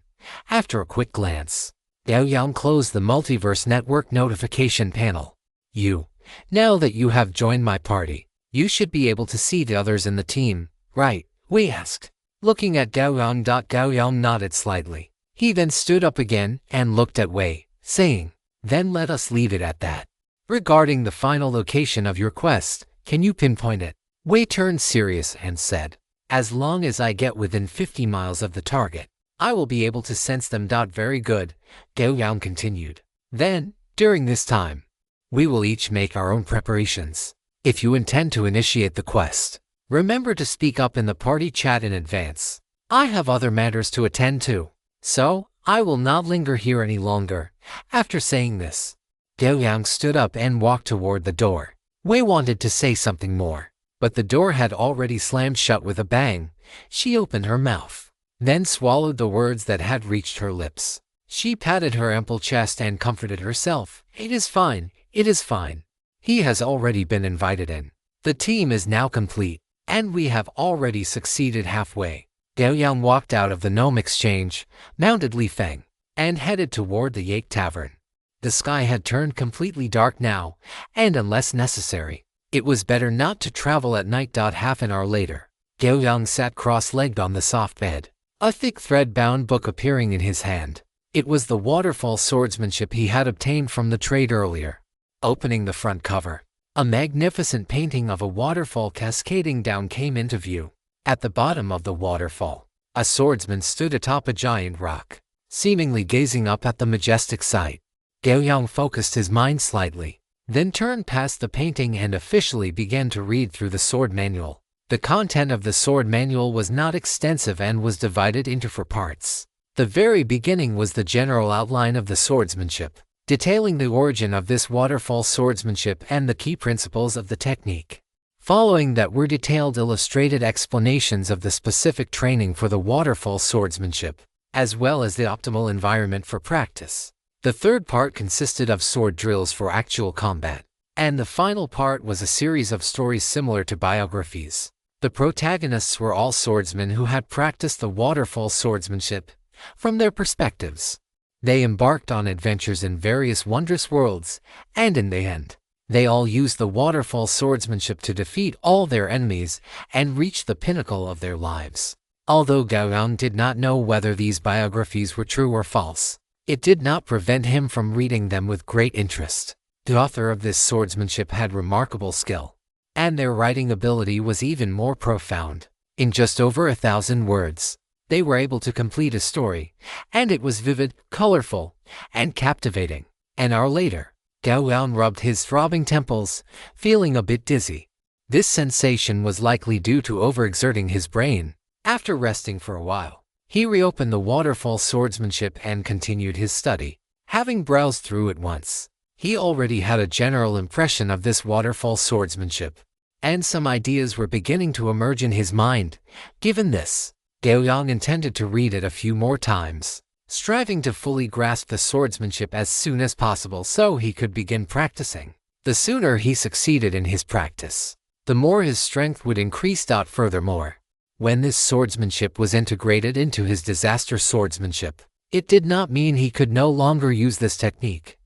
After a quick glance, Gao Yang closed the Multiverse Network notification panel. Now that you have joined my party, you should be able to see the others in the team, right? Wei asked. Looking at Gao Yang. Gao Yang nodded slightly. He then stood up again and looked at Wei, saying, "Then let us leave it at that. Regarding the final location of your quest, can you pinpoint it?" Wei turned serious and said, "As long as I get within 50 miles of the target, I will be able to sense them." Very good, Gao Yang continued. "Then, during this time, we will each make our own preparations. If you intend to initiate the quest, remember to speak up in the party chat in advance. I have other matters to attend to, so I will not linger here any longer." After saying this, Gao Yang stood up and walked toward the door. Wei wanted to say something more, but the door had already slammed shut with a bang. She opened her mouth, then swallowed the words that had reached her lips. She patted her ample chest and comforted herself. "It is fine, it is fine. He has already been invited in. The team is now complete, and we have already succeeded halfway." Gao Yang walked out of the gnome exchange, mounted Li Feng, and headed toward the Yak Tavern. The sky had turned completely dark now, and unless necessary, it was better not to travel at night. Half an hour later, Gao Yang sat cross-legged on the soft bed, a thick thread-bound book appearing in his hand. It was the waterfall swordsmanship he had obtained from the trade earlier. Opening the front cover, a magnificent painting of a waterfall cascading down came into view. At the bottom of the waterfall, a swordsman stood atop a giant rock, seemingly gazing up at the majestic sight. Gao Yang focused his mind slightly, then turned past the painting and officially began to read through the sword manual. The content of the sword manual was not extensive and was divided into 4 parts. The very beginning was the general outline of the swordsmanship, detailing the origin of this waterfall swordsmanship and the key principles of the technique. Following that were detailed illustrated explanations of the specific training for the waterfall swordsmanship, as well as the optimal environment for practice. The third part consisted of sword drills for actual combat, and the final part was a series of stories similar to biographies. The protagonists were all swordsmen who had practiced the waterfall swordsmanship. From their perspectives, they embarked on adventures in various wondrous worlds, and in the end, they all used the waterfall swordsmanship to defeat all their enemies and reach the pinnacle of their lives. Although Gao Yang did not know whether these biographies were true or false, it did not prevent him from reading them with great interest. The author of this swordsmanship had remarkable skill, and their writing ability was even more profound. In just over 1,000 words, they were able to complete a story, and it was vivid, colorful, and captivating. An hour later, Gao Yang rubbed his throbbing temples, feeling a bit dizzy. This sensation was likely due to overexerting his brain. After resting for a while, he reopened the waterfall swordsmanship and continued his study. Having browsed through it once, he already had a general impression of this waterfall swordsmanship, and some ideas were beginning to emerge in his mind. Given this, Gao Yang intended to read it a few more times, striving to fully grasp the swordsmanship as soon as possible so he could begin practicing. The sooner he succeeded in his practice, the more his strength would increase. Furthermore, when this swordsmanship was integrated into his disaster swordsmanship, it did not mean he could no longer use this technique.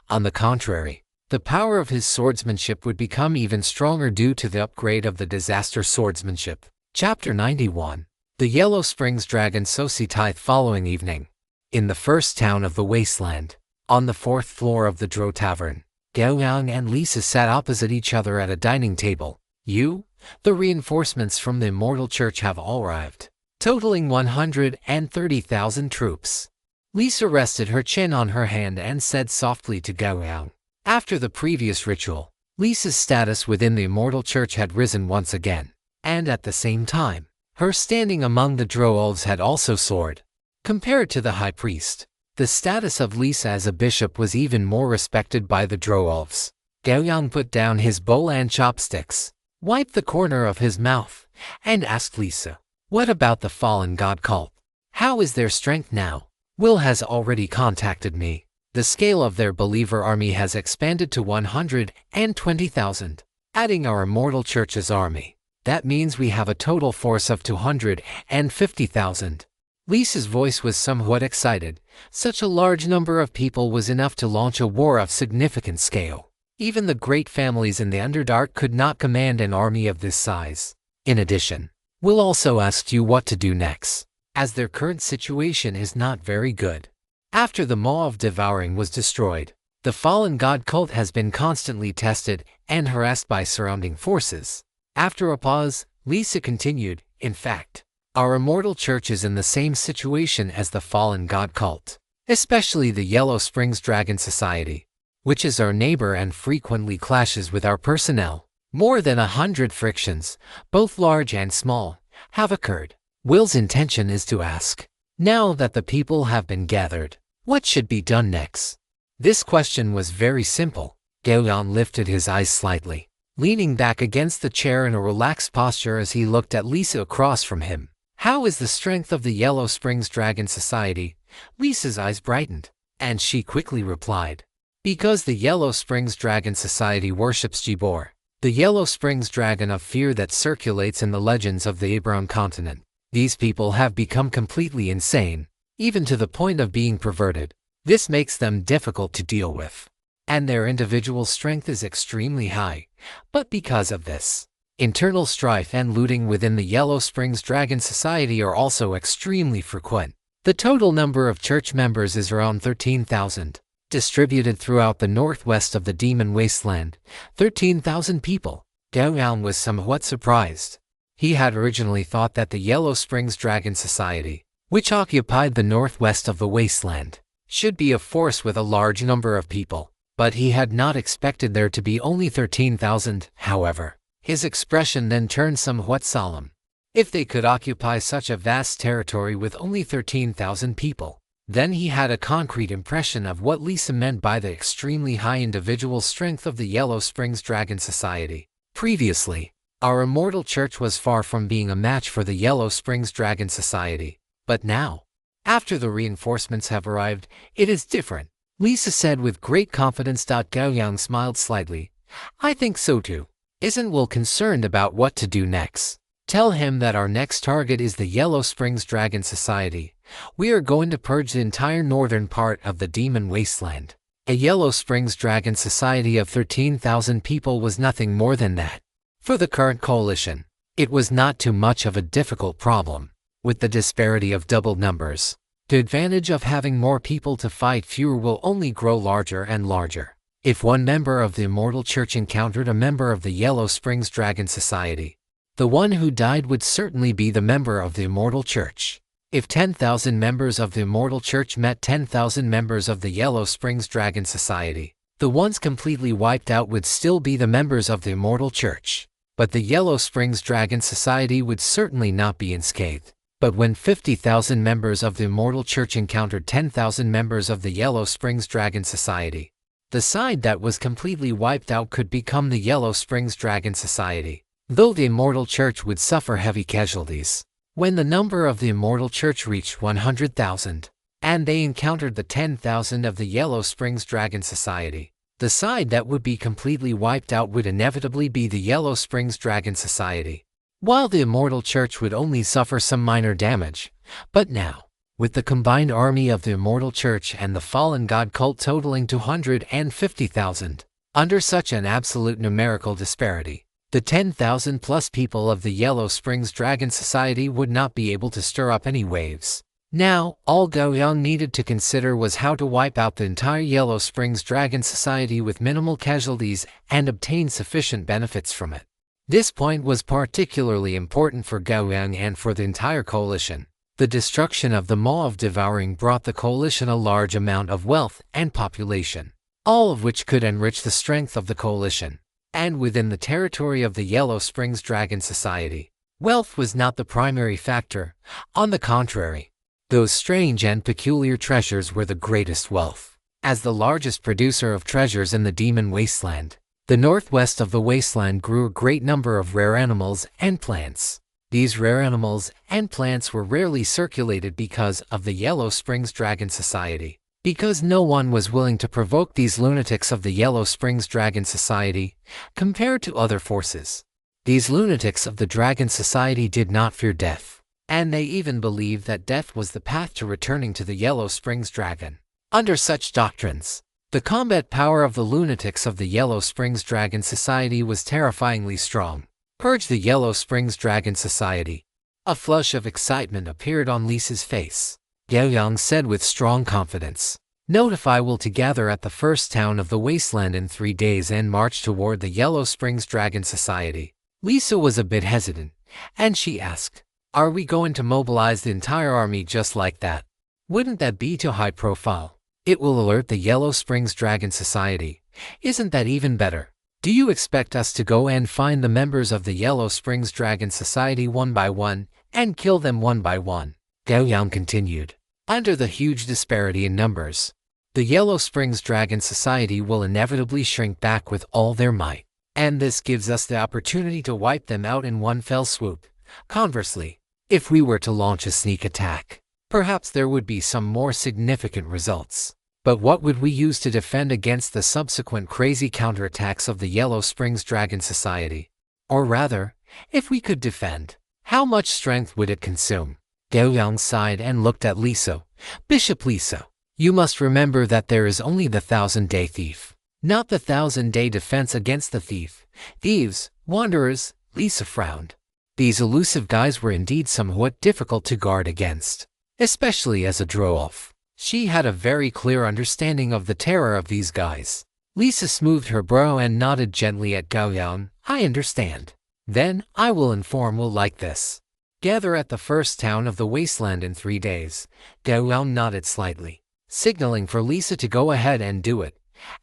On the contrary, the power of his swordsmanship would become even stronger due to the upgrade of the disaster swordsmanship. Chapter 91. The Yellow Springs Dragon Society. Following evening, in the first town of the wasteland, on the 4th floor of the Dro Tavern, Gao Yang and Lisa sat opposite each other at a dining table. The reinforcements from the Immortal Church have all arrived, totaling 130,000 troops. Lisa rested her chin on her hand and said softly to Gao Yang. After the previous ritual, Lisa's status within the Immortal Church had risen once again, and at the same time, her standing among the Drow-Elves had also soared. Compared to the High Priest, the status of Lisa as a bishop was even more respected by the Drow-Elves. Gao Yang put down his bowl and chopsticks, wiped the corner of his mouth, and asked Lisa, "What about the fallen god cult? How is their strength now?" "Will has already contacted me. The scale of their believer army has expanded to 120,000, adding our Immortal Church's army. That means we have a total force of 250,000. Lisa's voice was somewhat excited. Such a large number of people was enough to launch a war of significant scale. Even the great families in the Underdark could not command an army of this size. In addition, will also ask you what to do next, as their current situation is not very good. After the Maw of Devouring was destroyed, the fallen god cult has been constantly tested and harassed by surrounding forces. After a pause, Lisa continued, in fact, our immortal church is in the same situation as the fallen god cult, especially the Yellow Springs Dragon Society, which is our neighbor and frequently clashes with our personnel. More than 100 frictions, both large and small, have occurred. Will's intention is to ask, now that the people have been gathered, what should be done next? This question was very simple. Gao Yang lifted his eyes slightly, leaning back against the chair in a relaxed posture as he looked at Lisa across from him. How is the strength of the Yellow Springs Dragon Society? Lisa's eyes brightened, and she quickly replied, because the Yellow Springs Dragon Society worships Gibor, the Yellow Springs Dragon of Fear that circulates in the legends of the Abraham continent. These people have become completely insane, even to the point of being perverted. This makes them difficult to deal with, and their individual strength is extremely high. But because of this, internal strife and looting within the Yellow Springs Dragon Society are also extremely frequent. The total number of church members is around 13,000, distributed throughout the northwest of the Demon Wasteland. 13,000 people. Gao Yang was somewhat surprised. He had originally thought that the Yellow Springs Dragon Society, which occupied the northwest of the wasteland, should be a force with a large number of people, but he had not expected there to be only 13,000. However, his expression then turned somewhat solemn. If they could occupy such a vast territory with only 13,000 people, then he had a concrete impression of what Lisa meant by the extremely high individual strength of the Yellow Springs Dragon Society. Previously, our immortal church was far from being a match for the Yellow Springs Dragon Society, but now, after the reinforcements have arrived, it is different, Lisa said with great confidence. Gao Yang smiled slightly. I think so too. Isn't Will concerned about what to do next? Tell him that our next target is the Yellow Springs Dragon Society. We are going to purge the entire northern part of the Demon Wasteland. A Yellow Springs Dragon Society of 13,000 people was nothing more than that. For the current coalition, it was not too much of a difficult problem. With the disparity of doubled numbers, the advantage of having more people to fight fewer will only grow larger and larger. If one member of the Immortal Church encountered a member of the Yellow Springs Dragon Society, the one who died would certainly be the member of the Immortal Church. If 10,000 members of the Immortal Church met 10,000 members of the Yellow Springs Dragon Society, the ones completely wiped out would still be the members of the Immortal Church. But the Yellow Springs Dragon Society would certainly not be unscathed. But when 50,000 members of the Immortal Church encountered 10,000 members of the Yellow Springs Dragon Society, the side that was completely wiped out could become the Yellow Springs Dragon Society, though the Immortal Church would suffer heavy casualties. When the number of the Immortal Church reached 100,000, and they encountered the 10,000 of the Yellow Springs Dragon Society, the side that would be completely wiped out would inevitably be the Yellow Springs Dragon Society, while the Immortal Church would only suffer some minor damage. But now, with the combined army of the Immortal Church and the fallen god cult totaling 250,000, under such an absolute numerical disparity, the 10,000 plus people of the Yellow Springs Dragon Society would not be able to stir up any waves. Now, all Gao Yang needed to consider was how to wipe out the entire Yellow Springs Dragon Society with minimal casualties and obtain sufficient benefits from it. This point was particularly important for Gao Yang and for the entire coalition. The destruction of the Maw of Devouring brought the coalition a large amount of wealth and population, all of which could enrich the strength of the coalition. And within the territory of the Yellow Springs Dragon Society, wealth was not the primary factor. On the contrary, those strange and peculiar treasures were the greatest wealth. As the largest producer of treasures in the Demon Wasteland, the northwest of the wasteland grew a great number of rare animals and plants. These rare animals and plants were rarely circulated because of the Yellow Springs Dragon Society, because no one was willing to provoke these lunatics of the Yellow Springs Dragon Society. Compared to other forces, these lunatics of the Dragon Society did not fear death, and they even believed that death was the path to returning to the Yellow Springs Dragon. Under such doctrines, the combat power of the lunatics of the Yellow Springs Dragon Society was terrifyingly strong. Purge the Yellow Springs Dragon Society. A flush of excitement appeared on Lisa's face. Gao Yang said with strong confidence, "Notify will to gather at the first town of the wasteland in 3 days and march toward the Yellow Springs Dragon Society." Lisa was a bit hesitant, and she asked, "Are we going to mobilize the entire army just like that? Wouldn't that be too high profile? It will alert the Yellow Springs Dragon Society. Isn't that even better? Do you expect us to go and find the members of the Yellow Springs Dragon Society one by one and kill them one by one?" Gao Yang continued. "Under the huge disparity in numbers, the Yellow Springs Dragon Society will inevitably shrink back with all their might, and this gives us the opportunity to wipe them out in one fell swoop. Conversely, if we were to launch a sneak attack, perhaps there would be some more significant results. But what would we use to defend against the subsequent crazy counterattacks of the Yellow Springs Dragon Society? Or rather, if we could defend, how much strength would it consume?" Gao Yang sighed and looked at Lisa. "Bishop Lisa, you must remember that there is only the 1,000-day thief, not the 1,000-day defense against the thieves, wanderers." Lisa frowned. These elusive guys were indeed somewhat difficult to guard against, especially as a drow-elf. She had a very clear understanding of the terror of these guys. Lisa smoothed her brow and nodded gently at Gao Yang. "I understand. Then, I will inform will like this. Gather at the first town of the wasteland in 3 days. Gao Yang nodded slightly, signaling for Lisa to go ahead and do it.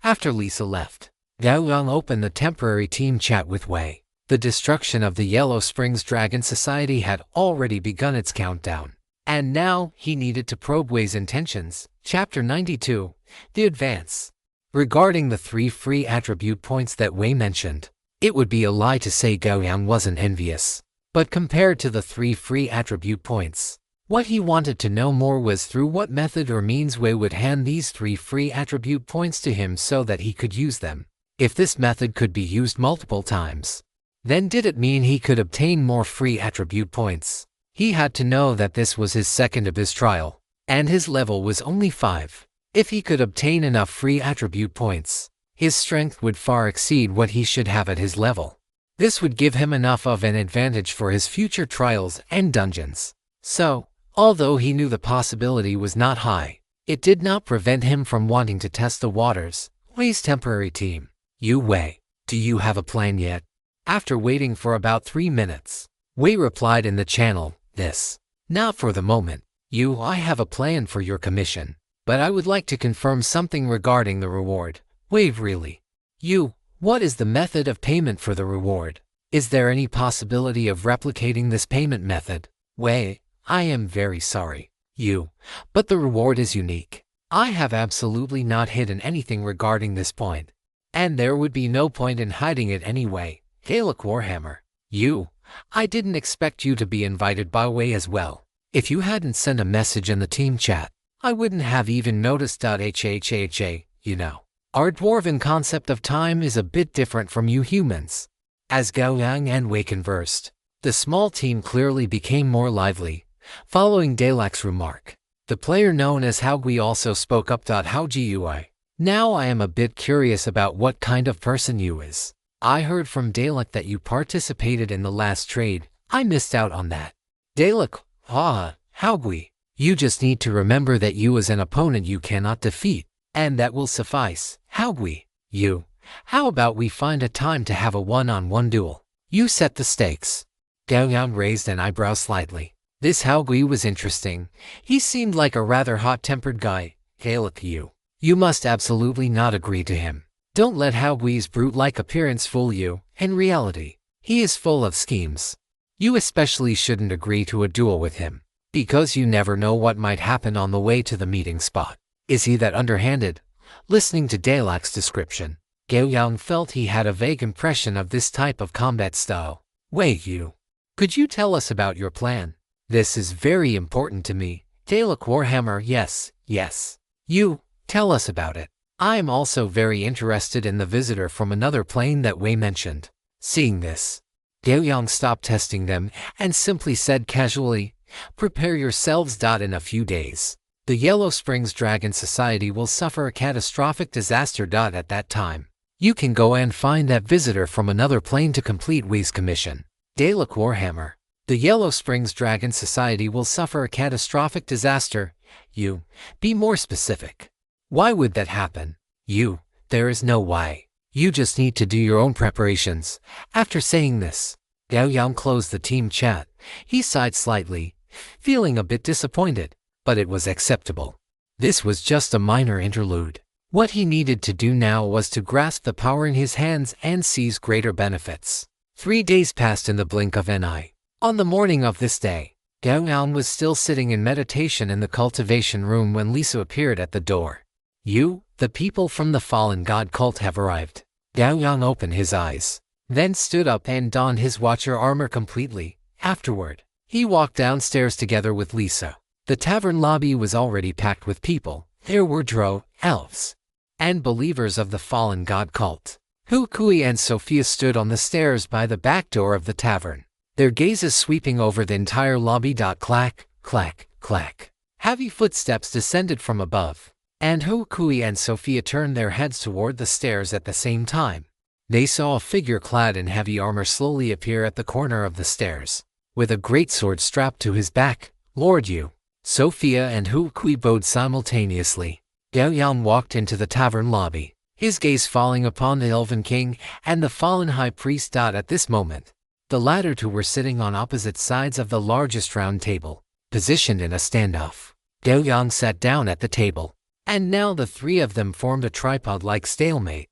After Lisa left, Gao Yang opened the temporary team chat with Wei. The destruction of the Yellow Springs Dragon Society had already begun its countdown, and now he needed to probe Wei's intentions. Chapter 92, The Advance. Regarding the 3 free attribute points that Wei mentioned, it would be a lie to say Gao Yang wasn't envious. But compared to the 3 free attribute points, what he wanted to know more was through what method or means Wei would hand these 3 free attribute points to him so that he could use them. If this method could be used multiple times, then did it mean he could obtain more free attribute points? He had to know that this was his second abyss trial, and his level was only 5. If he could obtain enough free attribute points, his strength would far exceed what he should have at his level. This would give him enough of an advantage for his future trials and dungeons. So, although he knew the possibility was not high, it did not prevent him from wanting to test the waters. Wei's temporary team. Wei, do you have a plan yet? After waiting for about 3 minutes, Wei replied in the channel, "This. Not for the moment. I have a plan for your commission, but I would like to confirm something regarding the reward." "Wei, really? What is the method of payment for the reward? Is there any possibility of replicating this payment method?" "Wei, I am very sorry, but the reward is unique. I have absolutely not hidden anything regarding this point, and there would be no point in hiding it anyway." Gaelic Warhammer. I didn't expect you to be invited by Wei as well. If you hadn't sent a message in the team chat, I wouldn't have even noticed. Our dwarven concept of time is a bit different from you humans. As Gao Yang and Wei conversed, the small team clearly became more lively. Following Dalak's remark, the player known as Haogui also spoke up. Haogui, now I am a bit curious about what kind of person you is. I heard from Dalak that you participated in the last trade. I missed out on that. Dalak, Haogui, you just need to remember that you is an opponent you cannot defeat, and that will suffice. Haogui, how about we find a time to have a one-on-one duel? You set the stakes. Gao Yang raised an eyebrow slightly. This Haogui was interesting. He seemed like a rather hot-tempered guy. Gaelic, you must absolutely not agree to him. Don't let Haogui's brute-like appearance fool you. In reality, he is full of schemes. You especially shouldn't agree to a duel with him, because you never know what might happen on the way to the meeting spot. Is he that underhanded? Listening to Dalak's description, Gao Yang felt he had a vague impression of this type of combat style. Wei, could you tell us about your plan? This is very important to me. Dalak Warhammer. Yes. Tell us about it. I am also very interested in the visitor from another plane that Wei mentioned. Seeing this, Gao Yang stopped testing them and simply said casually, "Prepare yourselves. In a few days, the Yellow Springs Dragon Society will suffer a catastrophic disaster. At that time, you can go and find that visitor from another plane to complete Wei's commission." Dalak Warhammer. The Yellow Springs Dragon Society will suffer a catastrophic disaster. You, be more specific. Why would that happen? There is no why. You just need to do your own preparations. After saying this, Gao Yang closed the team chat. He sighed slightly, feeling a bit disappointed, but it was acceptable. This was just a minor interlude. What he needed to do now was to grasp the power in his hands and seize greater benefits. 3 days passed in the blink of an eye. On the morning of this day, Gao Yang was still sitting in meditation in the cultivation room when Lisa appeared at the door. The people from the fallen god cult have arrived. Gao Yang opened his eyes, then stood up and donned his watcher armor completely. Afterward, he walked downstairs together with Lisa. The tavern lobby was already packed with people. There were drow, elves, and believers of the fallen god cult. Kui and Sophia stood on the stairs by the back door of the tavern, their gazes sweeping over the entire lobby. Clack, clack, clack. Heavy footsteps descended from above, and Kui and Sophia turned their heads toward the stairs at the same time. They saw a figure clad in heavy armor slowly appear at the corner of the stairs, with a greatsword strapped to his back. Lord Yu. Sophia and Kui bowed simultaneously. Gao Yang walked into the tavern lobby, his gaze falling upon the Elven King and the fallen High Priest. At this moment, the latter two were sitting on opposite sides of the largest round table, positioned in a standoff. Gao Yang sat down at the table, and now the three of them formed a tripod-like stalemate.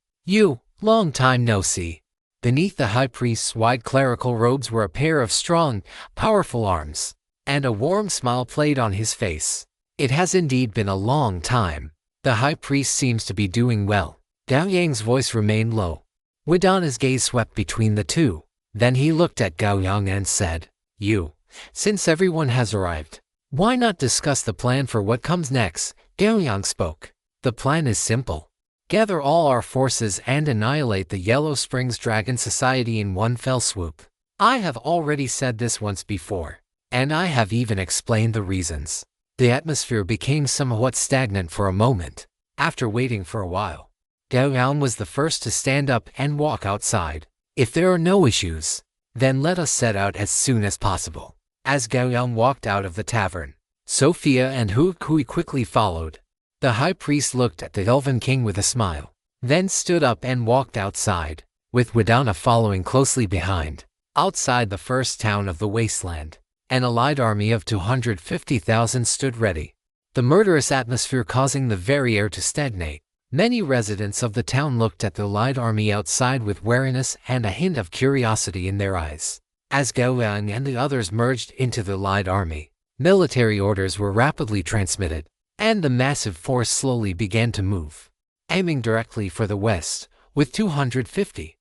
Long time no see. Beneath the High Priest's wide clerical robes were a pair of strong, powerful arms, and a warm smile played on his face. It has indeed been a long time. The High Priest seems to be doing well. Gao Yang's voice remained low. Widana's gaze swept between the two. Then he looked at Gao Yang and said, Since everyone has arrived, why not discuss the plan for what comes next? Gao Yang spoke. The plan is simple. Gather all our forces and annihilate the Yellow Springs Dragon Society in one fell swoop. I have already said this once before, and I have even explained the reasons. The atmosphere became somewhat stagnant for a moment. After waiting for a while, Gao Yang was the first to stand up and walk outside. If there are no issues, then let us set out as soon as possible. As Gao Yang walked out of the tavern, Sophia and Kui quickly followed. The High Priest looked at the Elven King with a smile, then stood up and walked outside, with Widana following closely behind. Outside the first town of the wasteland, an allied army of 250,000 stood ready, the murderous atmosphere causing the very air to stagnate. Many residents of the town looked at the allied army outside with wariness and a hint of curiosity in their eyes. As Gao Yang and the others merged into the allied army, military orders were rapidly transmitted, and the massive force slowly began to move, aiming directly for the west, with 250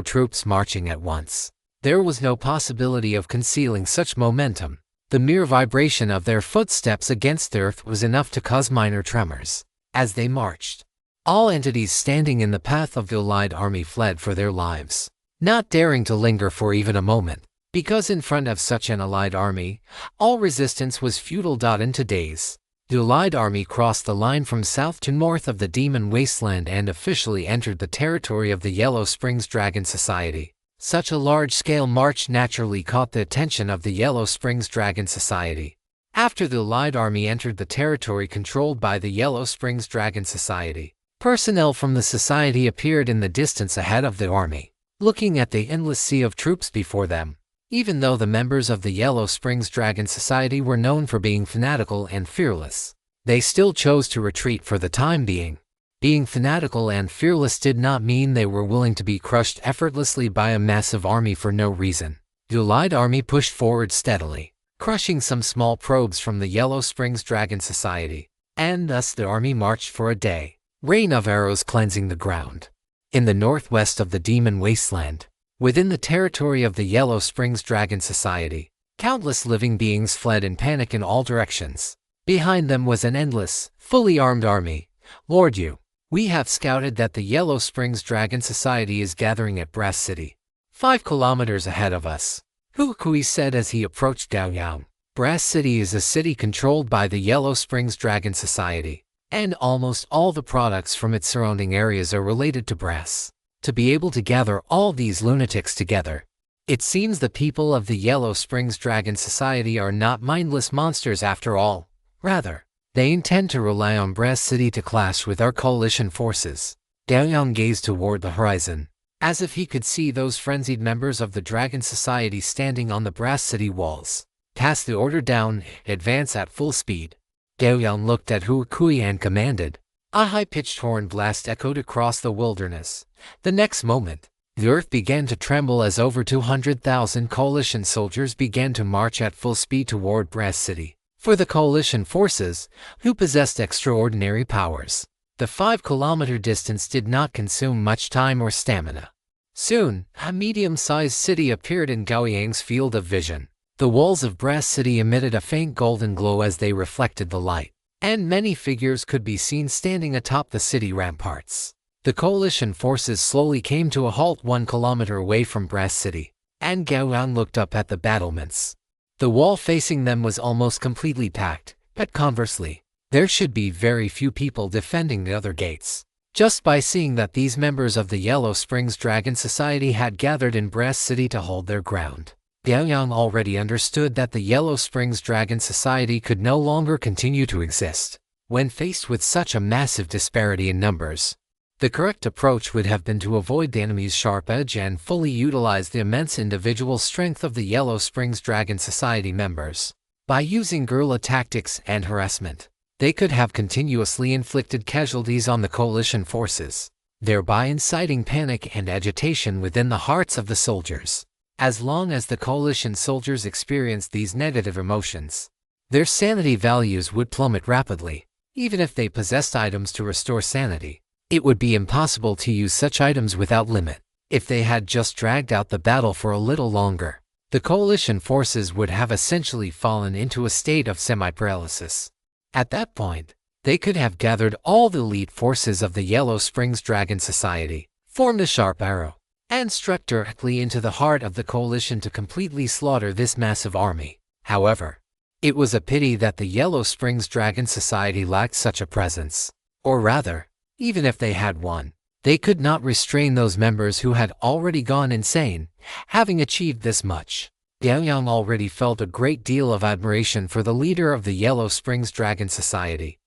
troops marching at once. There was no possibility of concealing such momentum. The mere vibration of their footsteps against the earth was enough to cause minor tremors. As they marched, all entities standing in the path of the allied army fled for their lives, not daring to linger for even a moment, because in front of such an allied army, all resistance was futile. In 2 days, the allied army crossed the line from south to north of the Demon Wasteland and officially entered the territory of the Yellow Springs Dragon Society. Such a large-scale march naturally caught the attention of the Yellow Springs Dragon Society. After the allied army entered the territory controlled by the Yellow Springs Dragon Society, personnel from the society appeared in the distance ahead of the army, looking at the endless sea of troops before them. Even though the members of the Yellow Springs Dragon Society were known for being fanatical and fearless, they still chose to retreat for the time being. Being fanatical and fearless did not mean they were willing to be crushed effortlessly by a massive army for no reason. The allied army pushed forward steadily, crushing some small probes from the Yellow Springs Dragon Society, and thus the army marched for a day, rain of arrows cleansing the ground. In the northwest of the Demon Wasteland, within the territory of the Yellow Springs Dragon Society, countless living beings fled in panic in all directions. Behind them was an endless, fully armed army. Lord Yu, we have scouted that the Yellow Springs Dragon Society is gathering at Brass City, 5 kilometers ahead of us, Kui said as he approached Gao Yang. Brass City is a city controlled by the Yellow Springs Dragon Society, and almost all the products from its surrounding areas are related to brass. To be able to gather all these lunatics together, It seems the people of the Yellow Springs Dragon Society are not mindless monsters after all. Rather, they intend to rely on Brass City to clash with our coalition forces. Gao Yang gazed toward the horizon, as if he could see those frenzied members of the Dragon Society standing on the Brass City walls. Pass the order down, advance at full speed. Gao Yang looked at Hu Kui and commanded. A high-pitched horn blast echoed across the wilderness. The next moment, the earth began to tremble as over 200,000 coalition soldiers began to march at full speed toward Brass City. For the coalition forces, who possessed extraordinary powers, the 5-kilometer distance did not consume much time or stamina. Soon, a medium-sized city appeared in Gao Yang's field of vision. The walls of Brass City emitted a faint golden glow as they reflected the light, and many figures could be seen standing atop the city ramparts. The coalition forces slowly came to a halt 1 kilometer away from Brass City, and Gao Yang looked up at the battlements. The wall facing them was almost completely packed, but conversely, there should be very few people defending the other gates. Just by seeing that these members of the Yellow Springs Dragon Society had gathered in Brass City to hold their ground, Gao Yang already understood that the Yellow Springs Dragon Society could no longer continue to exist. When faced with such a massive disparity in numbers, the correct approach would have been to avoid the enemy's sharp edge and fully utilize the immense individual strength of the Yellow Springs Dragon Society members. By using guerrilla tactics and harassment, they could have continuously inflicted casualties on the coalition forces, thereby inciting panic and agitation within the hearts of the soldiers. As long as the coalition soldiers experienced these negative emotions, their sanity values would plummet rapidly. Even if they possessed items to restore sanity, it would be impossible to use such items without limit. If they had just dragged out the battle for a little longer, the coalition forces would have essentially fallen into a state of semi-paralysis. At that point, they could have gathered all the elite forces of the Yellow Springs Dragon Society, formed a sharp arrow, and struck directly into the heart of the coalition to completely slaughter this massive army. However, it was a pity that the Yellow Springs Dragon Society lacked such a presence. Or rather, even if they had one, they could not restrain those members who had already gone insane. Having achieved this much, Gao Yang already felt a great deal of admiration for the leader of the Yellow Springs Dragon Society.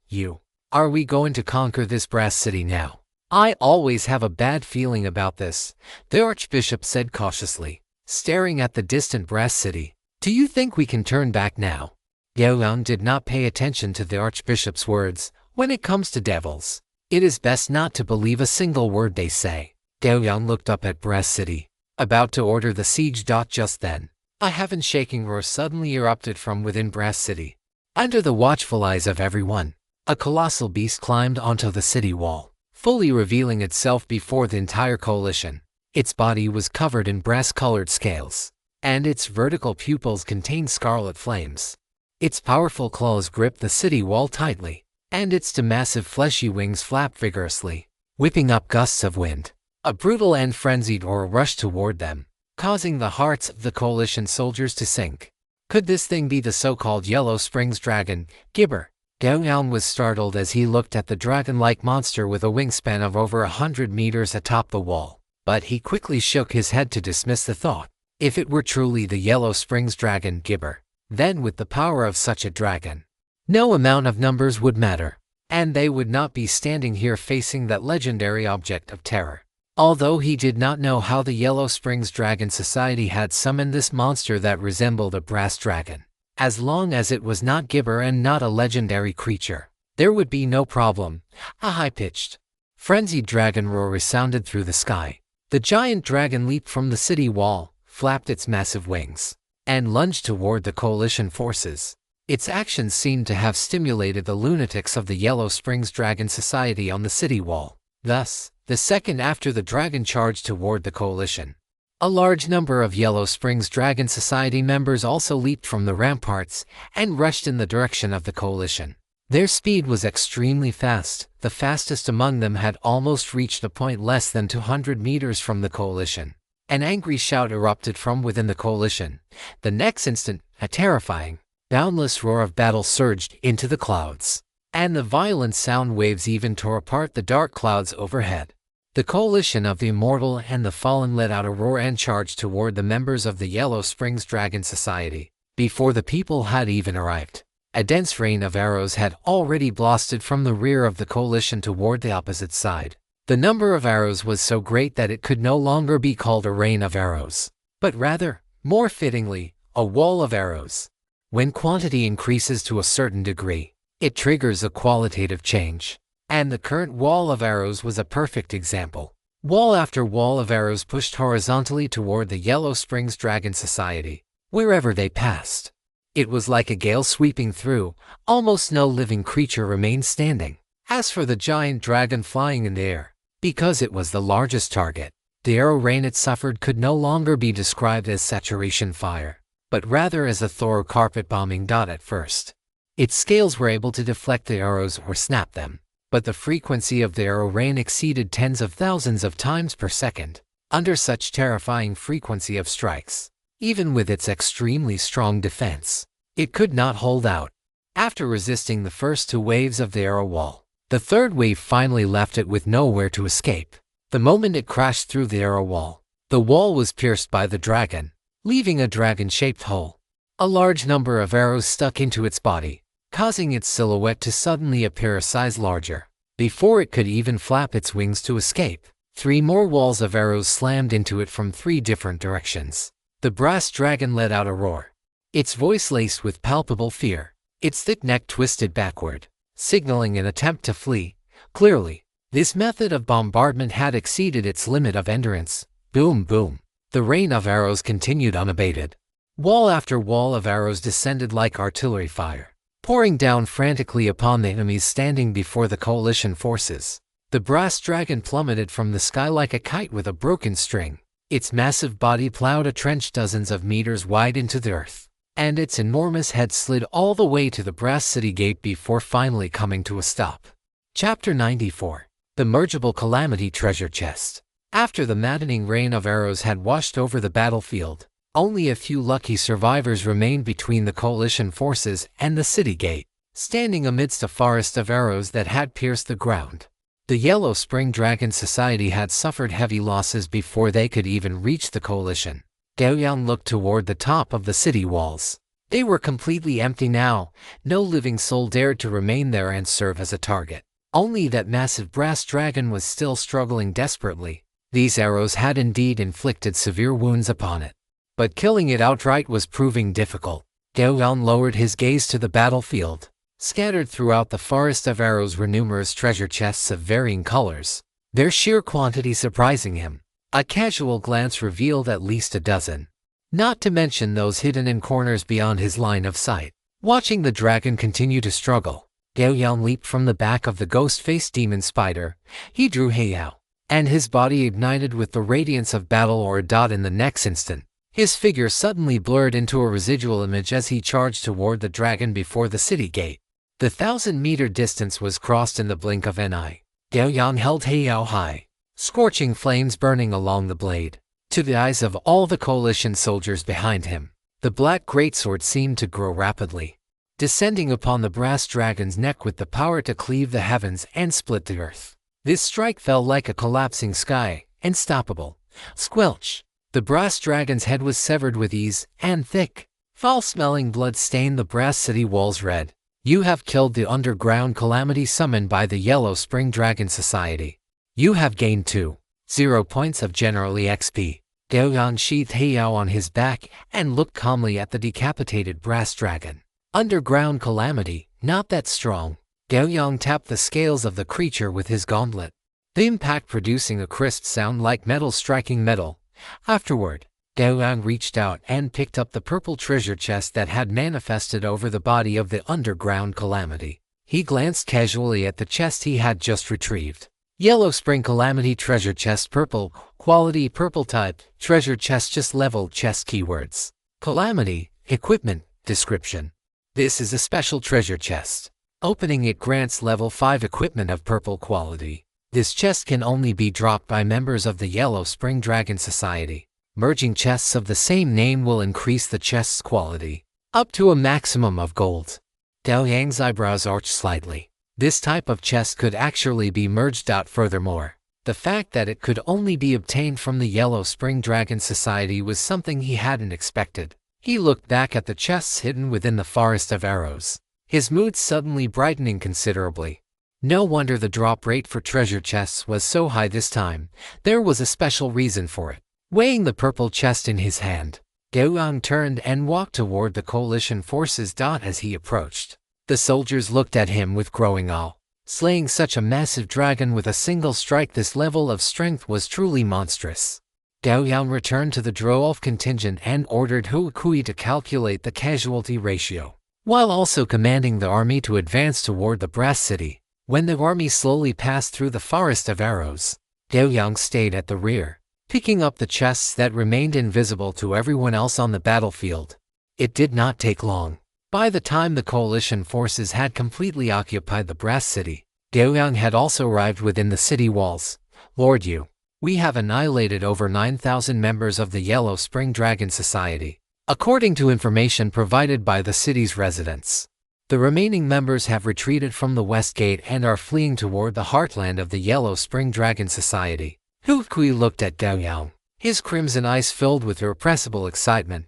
You. Are we going to conquer this Brass City now? I always have a bad feeling about this, the Archbishop said cautiously, staring at the distant Brass City. Do you think we can turn back now? Gao Yang did not pay attention to the Archbishop's words. When it comes to devils, it is best not to believe a single word they say. Gao Yang looked up at Brass City, about to order the siege. Just then, a heaven-shaking roar suddenly erupted from within Brass City. Under the watchful eyes of everyone, a colossal beast climbed onto the city wall, fully revealing itself before the entire coalition. Its body was covered in brass-colored scales, and its vertical pupils contained scarlet flames. Its powerful claws gripped the city wall tightly, and its massive fleshy wings flapped vigorously, whipping up gusts of wind. A brutal and frenzied roar rushed toward them, causing the hearts of the coalition soldiers to sink. Could this thing be the so-called Yellow Springs Dragon, Gibber? Gao Yang was startled as he looked at the dragon-like monster with a wingspan of over 100 meters atop the wall, but he quickly shook his head to dismiss the thought. If it were truly the Yellow Springs Dragon Gibber, then with the power of such a dragon, no amount of numbers would matter, and they would not be standing here facing that legendary object of terror. Although he did not know how the Yellow Springs Dragon Society had summoned this monster that resembled a brass dragon, as long as it was not Gibber and not a legendary creature, there would be no problem. A high-pitched, frenzied dragon roar resounded through the sky. The giant dragon leaped from the city wall, flapped its massive wings, and lunged toward the coalition forces. Its actions seemed to have stimulated the lunatics of the Yellow Springs Dragon Society on the city wall. Thus, the second after the dragon charged toward the coalition, a large number of Yellow Springs Dragon Society members also leaped from the ramparts and rushed in the direction of the coalition. Their speed was extremely fast. The fastest among them had almost reached a point less than 200 meters from the coalition. An angry shout erupted from within the coalition. The next instant, a terrifying, boundless roar of battle surged into the clouds, and the violent sound waves even tore apart the dark clouds overhead. The coalition of the immortal and the fallen let out a roar and charged toward the members of the Yellow Springs Dragon Society. Before the people had even arrived, a dense rain of arrows had already blasted from the rear of the coalition toward the opposite side. The number of arrows was so great that it could no longer be called a rain of arrows, but rather, more fittingly, a wall of arrows. When quantity increases to a certain degree, it triggers a qualitative change. And the current wall of arrows was a perfect example. Wall after wall of arrows pushed horizontally toward the Yellow Springs Dragon Society, wherever they passed. It was like a gale sweeping through, almost no living creature remained standing. As for the giant dragon flying in the air, because it was the largest target, the arrow rain it suffered could no longer be described as saturation fire, but rather as a thorough carpet bombing. At first, its scales were able to deflect the arrows or snap them, but the frequency of the arrow rain exceeded tens of thousands of times per second. Under such terrifying frequency of strikes, even with its extremely strong defense, it could not hold out. After resisting the first two waves of the arrow wall, the third wave finally left it with nowhere to escape. The moment it crashed through the arrow wall, the wall was pierced by the dragon, leaving a dragon-shaped hole. A large number of arrows stuck into its body, causing its silhouette to suddenly appear a size larger. Before it could even flap its wings to escape, 3 more walls of arrows slammed into it from 3 different directions. The brass dragon let out a roar, its voice laced with palpable fear, its thick neck twisted backward, signaling an attempt to flee. Clearly, this method of bombardment had exceeded its limit of endurance. Boom, boom. The rain of arrows continued unabated. Wall after wall of arrows descended like artillery fire, pouring down frantically upon the enemies standing before the coalition forces. The brass dragon plummeted from the sky like a kite with a broken string. Its massive body plowed a trench dozens of meters wide into the earth, and its enormous head slid all the way to the brass city gate before finally coming to a stop. Chapter 94. The Mergeable Calamity Treasure Chest. After the maddening rain of arrows had washed over the battlefield, only a few lucky survivors remained between the coalition forces and the city gate, standing amidst a forest of arrows that had pierced the ground. The Yellow Spring Dragon Society had suffered heavy losses before they could even reach the coalition. Gao Yang looked toward the top of the city walls. They were completely empty now. No living soul dared to remain there and serve as a target. Only that massive brass dragon was still struggling desperately. These arrows had indeed inflicted severe wounds upon it, but killing it outright was proving difficult. Gao Yang lowered his gaze to the battlefield. Scattered throughout the forest of arrows were numerous treasure chests of varying colors, their sheer quantity surprising him. A casual glance revealed at least a dozen, not to mention those hidden in corners beyond his line of sight. Watching the dragon continue to struggle, Gao Yang leaped from the back of the ghost-faced demon spider. He drew Heiyao, and his body ignited with the radiance of battle or a dot. In the next instant, his figure suddenly blurred into a residual image as he charged toward the dragon before the city gate. The 1,000-meter distance was crossed in the blink of an eye. Gao Yang held Heiyao high, scorching flames burning along the blade. To the eyes of all the coalition soldiers behind him, the black greatsword seemed to grow rapidly, descending upon the brass dragon's neck with the power to cleave the heavens and split the earth. This strike fell like a collapsing sky, unstoppable. Squelch! The brass dragon's head was severed with ease, and thick, foul-smelling blood stained the brass city walls red. You have killed the underground calamity summoned by the Yellow Spring Dragon Society. You have gained 2,0 points of general EXP. Gao Yang sheathed Heiyao on his back and looked calmly at the decapitated brass dragon. Underground calamity, not that strong. Gao Yang tapped the scales of the creature with his gauntlet, the impact producing a crisp sound like metal striking metal. Afterward, Gao Yang reached out and picked up the purple treasure chest that had manifested over the body of the underground calamity. He glanced casually at the chest he had just retrieved. Yellow Spring Calamity Treasure Chest Purple, Quality Purple Type, Treasure Chest Just Level Chest Keywords. Calamity, Equipment, Description. This is a special treasure chest. Opening it grants level 5 equipment of purple quality. This chest can only be dropped by members of the Yellow Spring Dragon Society. Merging chests of the same name will increase the chest's quality, up to a maximum of gold. Gao Yang's eyebrows arched slightly. This type of chest could actually be merged out furthermore. The fact that it could only be obtained from the Yellow Spring Dragon Society was something he hadn't expected. He looked back at the chests hidden within the Forest of Arrows, his mood suddenly brightening considerably. No wonder the drop rate for treasure chests was so high this time. There was a special reason for it. Weighing the purple chest in his hand, Gao Yang turned and walked toward the coalition forces. As he approached, the soldiers looked at him with growing awe. Slaying such a massive dragon with a single strike, this level of strength was truly monstrous. Gao Yang returned to the Droolf contingent and ordered Huokui to calculate the casualty ratio, while also commanding the army to advance toward the Brass City. When the army slowly passed through the Forest of Arrows, Gao Yang stayed at the rear, picking up the chests that remained invisible to everyone else on the battlefield. It did not take long. By the time the coalition forces had completely occupied the Brass City, Gao Yang had also arrived within the city walls. "Lord Yu, we have annihilated over 9,000 members of the Yellow Spring Dragon Society, according to information provided by the city's residents. The remaining members have retreated from the West Gate and are fleeing toward the heartland of the Yellow Spring Dragon Society." Huokui looked at Gao Yang, his crimson eyes filled with irrepressible excitement.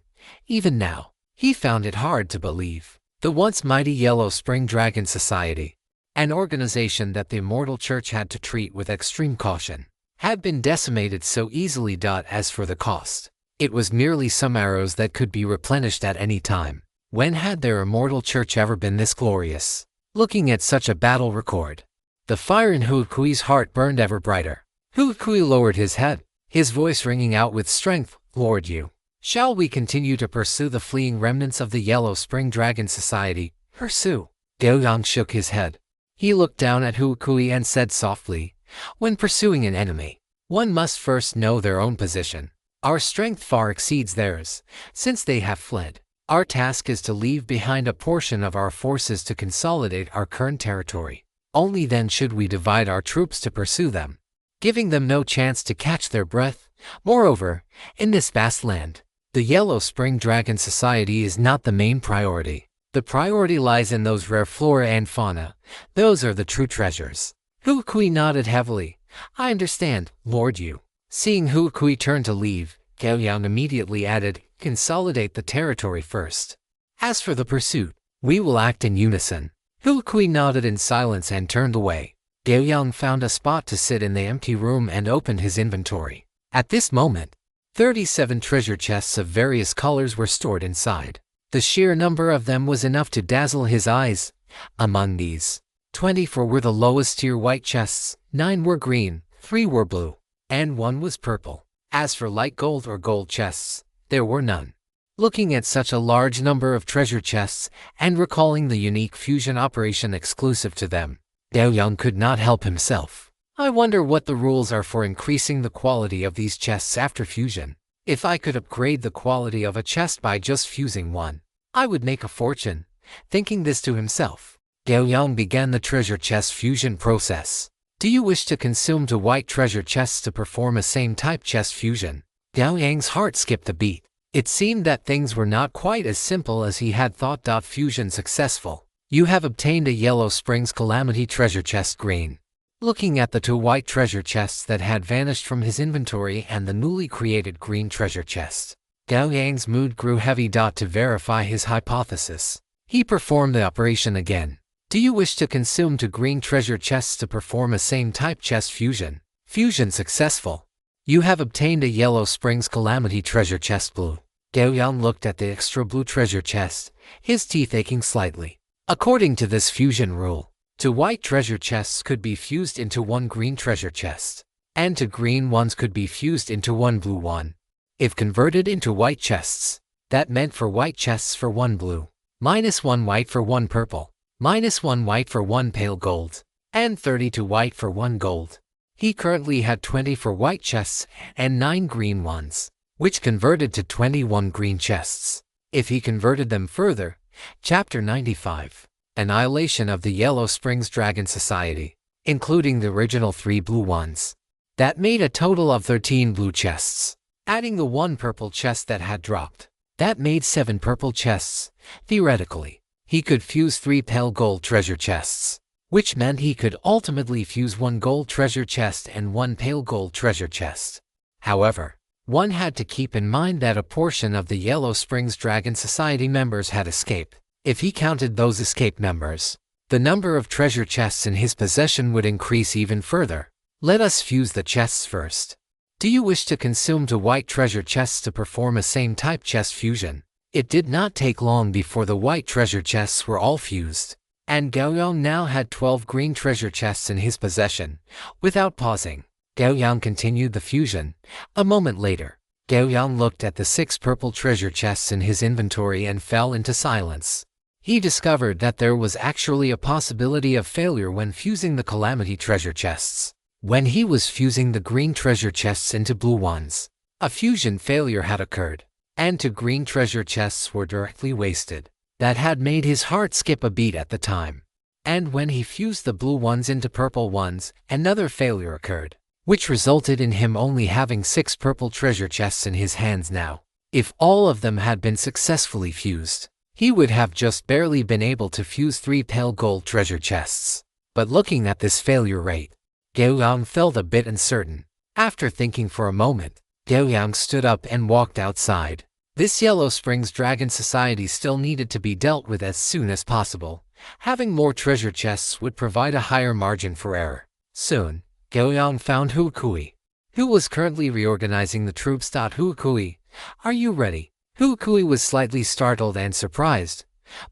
Even now, he found it hard to believe. The once mighty Yellow Spring Dragon Society, an organization that the Immortal Church had to treat with extreme caution, had been decimated so easily. As for the cost, it was merely some arrows that could be replenished at any time. When had their Immortal Church ever been this glorious? Looking at such a battle record, the fire in Huokui's heart burned ever brighter. Huokui lowered his head, his voice ringing out with strength. "Lord Yu, shall we continue to pursue the fleeing remnants of the Yellow Spring Dragon Society?" "Pursue?" Gao Yang shook his head. He looked down at Huokui and said softly, "When pursuing an enemy, one must first know their own position. Our strength far exceeds theirs, since they have fled. Our task is to leave behind a portion of our forces to consolidate our current territory. Only then should we divide our troops to pursue them, giving them no chance to catch their breath. Moreover, in this vast land, the Yellow Spring Dragon Society is not the main priority. The priority lies in those rare flora and fauna. Those are the true treasures." Huokui nodded heavily. "I understand, Lord Yu." Seeing Huokui turn to leave, Gao Yang immediately added, "Consolidate the territory first. As for the pursuit, we will act in unison." Huokui nodded in silence and turned away. Gao Yang found a spot to sit in the empty room and opened his inventory. At this moment, 37 treasure chests of various colors were stored inside. The sheer number of them was enough to dazzle his eyes. Among these, 24 were the lowest tier white chests, 9 were green, 3 were blue, and 1 was purple. As for light gold or gold chests, there were none. Looking at such a large number of treasure chests and recalling the unique fusion operation exclusive to them, Gao Yang could not help himself. "I wonder what the rules are for increasing the quality of these chests after fusion. If I could upgrade the quality of a chest by just fusing one, I would make a fortune." Thinking this to himself, Gao Yang began the treasure chest fusion process. "Do you wish to consume 2 white treasure chests to perform a same-type chest fusion?" Gao Yang's heart skipped a beat. It seemed that things were not quite as simple as he had thought. Fusion successful. You have obtained a Yellow Springs Calamity treasure chest green. Looking at the 2 white treasure chests that had vanished from his inventory and the newly created green treasure chest, Gao Yang's mood grew heavy. To verify his hypothesis, he performed the operation again. "Do you wish to consume 2 green treasure chests to perform a same-type chest fusion?" Fusion successful. You have obtained a Yellow Springs Calamity treasure chest blue. Gao Yang looked at the extra blue treasure chest, his teeth aching slightly. According to this fusion rule, 2 white treasure chests could be fused into 1 green treasure chest, and 2 green ones could be fused into 1 blue one. If converted into white chests, that meant for white chests for 1 blue, -1 white for 1 purple, -1 white for 1 pale gold, and 32 white for 1 gold. He currently had 20 for white chests and 9 green ones, which converted to 21 green chests. If he converted them further, Chapter 95, Annihilation of the Yellow Springs Dragon Society, including the original 3 blue ones, that made a total of 13 blue chests. Adding the 1 purple chest that had dropped, that made 7 purple chests. Theoretically, he could fuse 3 pale gold treasure chests, which meant he could ultimately fuse 1 gold treasure chest and 1 pale gold treasure chest. However, one had to keep in mind that a portion of the Yellow Springs Dragon Society members had escaped. If he counted those escaped members, the number of treasure chests in his possession would increase even further. Let us fuse the chests first. Do you wish to consume 2 white treasure chests to perform a same type chest fusion? It did not take long before the white treasure chests were all fused, and Gao Yang now had 12 green treasure chests in his possession. Without pausing, Gao Yang continued the fusion. A moment later, Gao Yang looked at the 6 purple treasure chests in his inventory and fell into silence. He discovered that there was actually a possibility of failure when fusing the Calamity treasure chests. When he was fusing the green treasure chests into blue ones, a fusion failure had occurred, and 2 green treasure chests were directly wasted. That had made his heart skip a beat at the time. And when he fused the blue ones into purple ones, another failure occurred, which resulted in him only having 6 purple treasure chests in his hands now. If all of them had been successfully fused, he would have just barely been able to fuse 3 pale gold treasure chests. But looking at this failure rate, Gao Yang felt a bit uncertain. After thinking for a moment, Gao Yang stood up and walked outside. This Yellow Springs Dragon Society still needed to be dealt with as soon as possible. Having more treasure chests would provide a higher margin for error. Soon, Gao Yang found Huokui, who was currently reorganizing the troops. Huokui, are you ready? Huokui was slightly startled and surprised,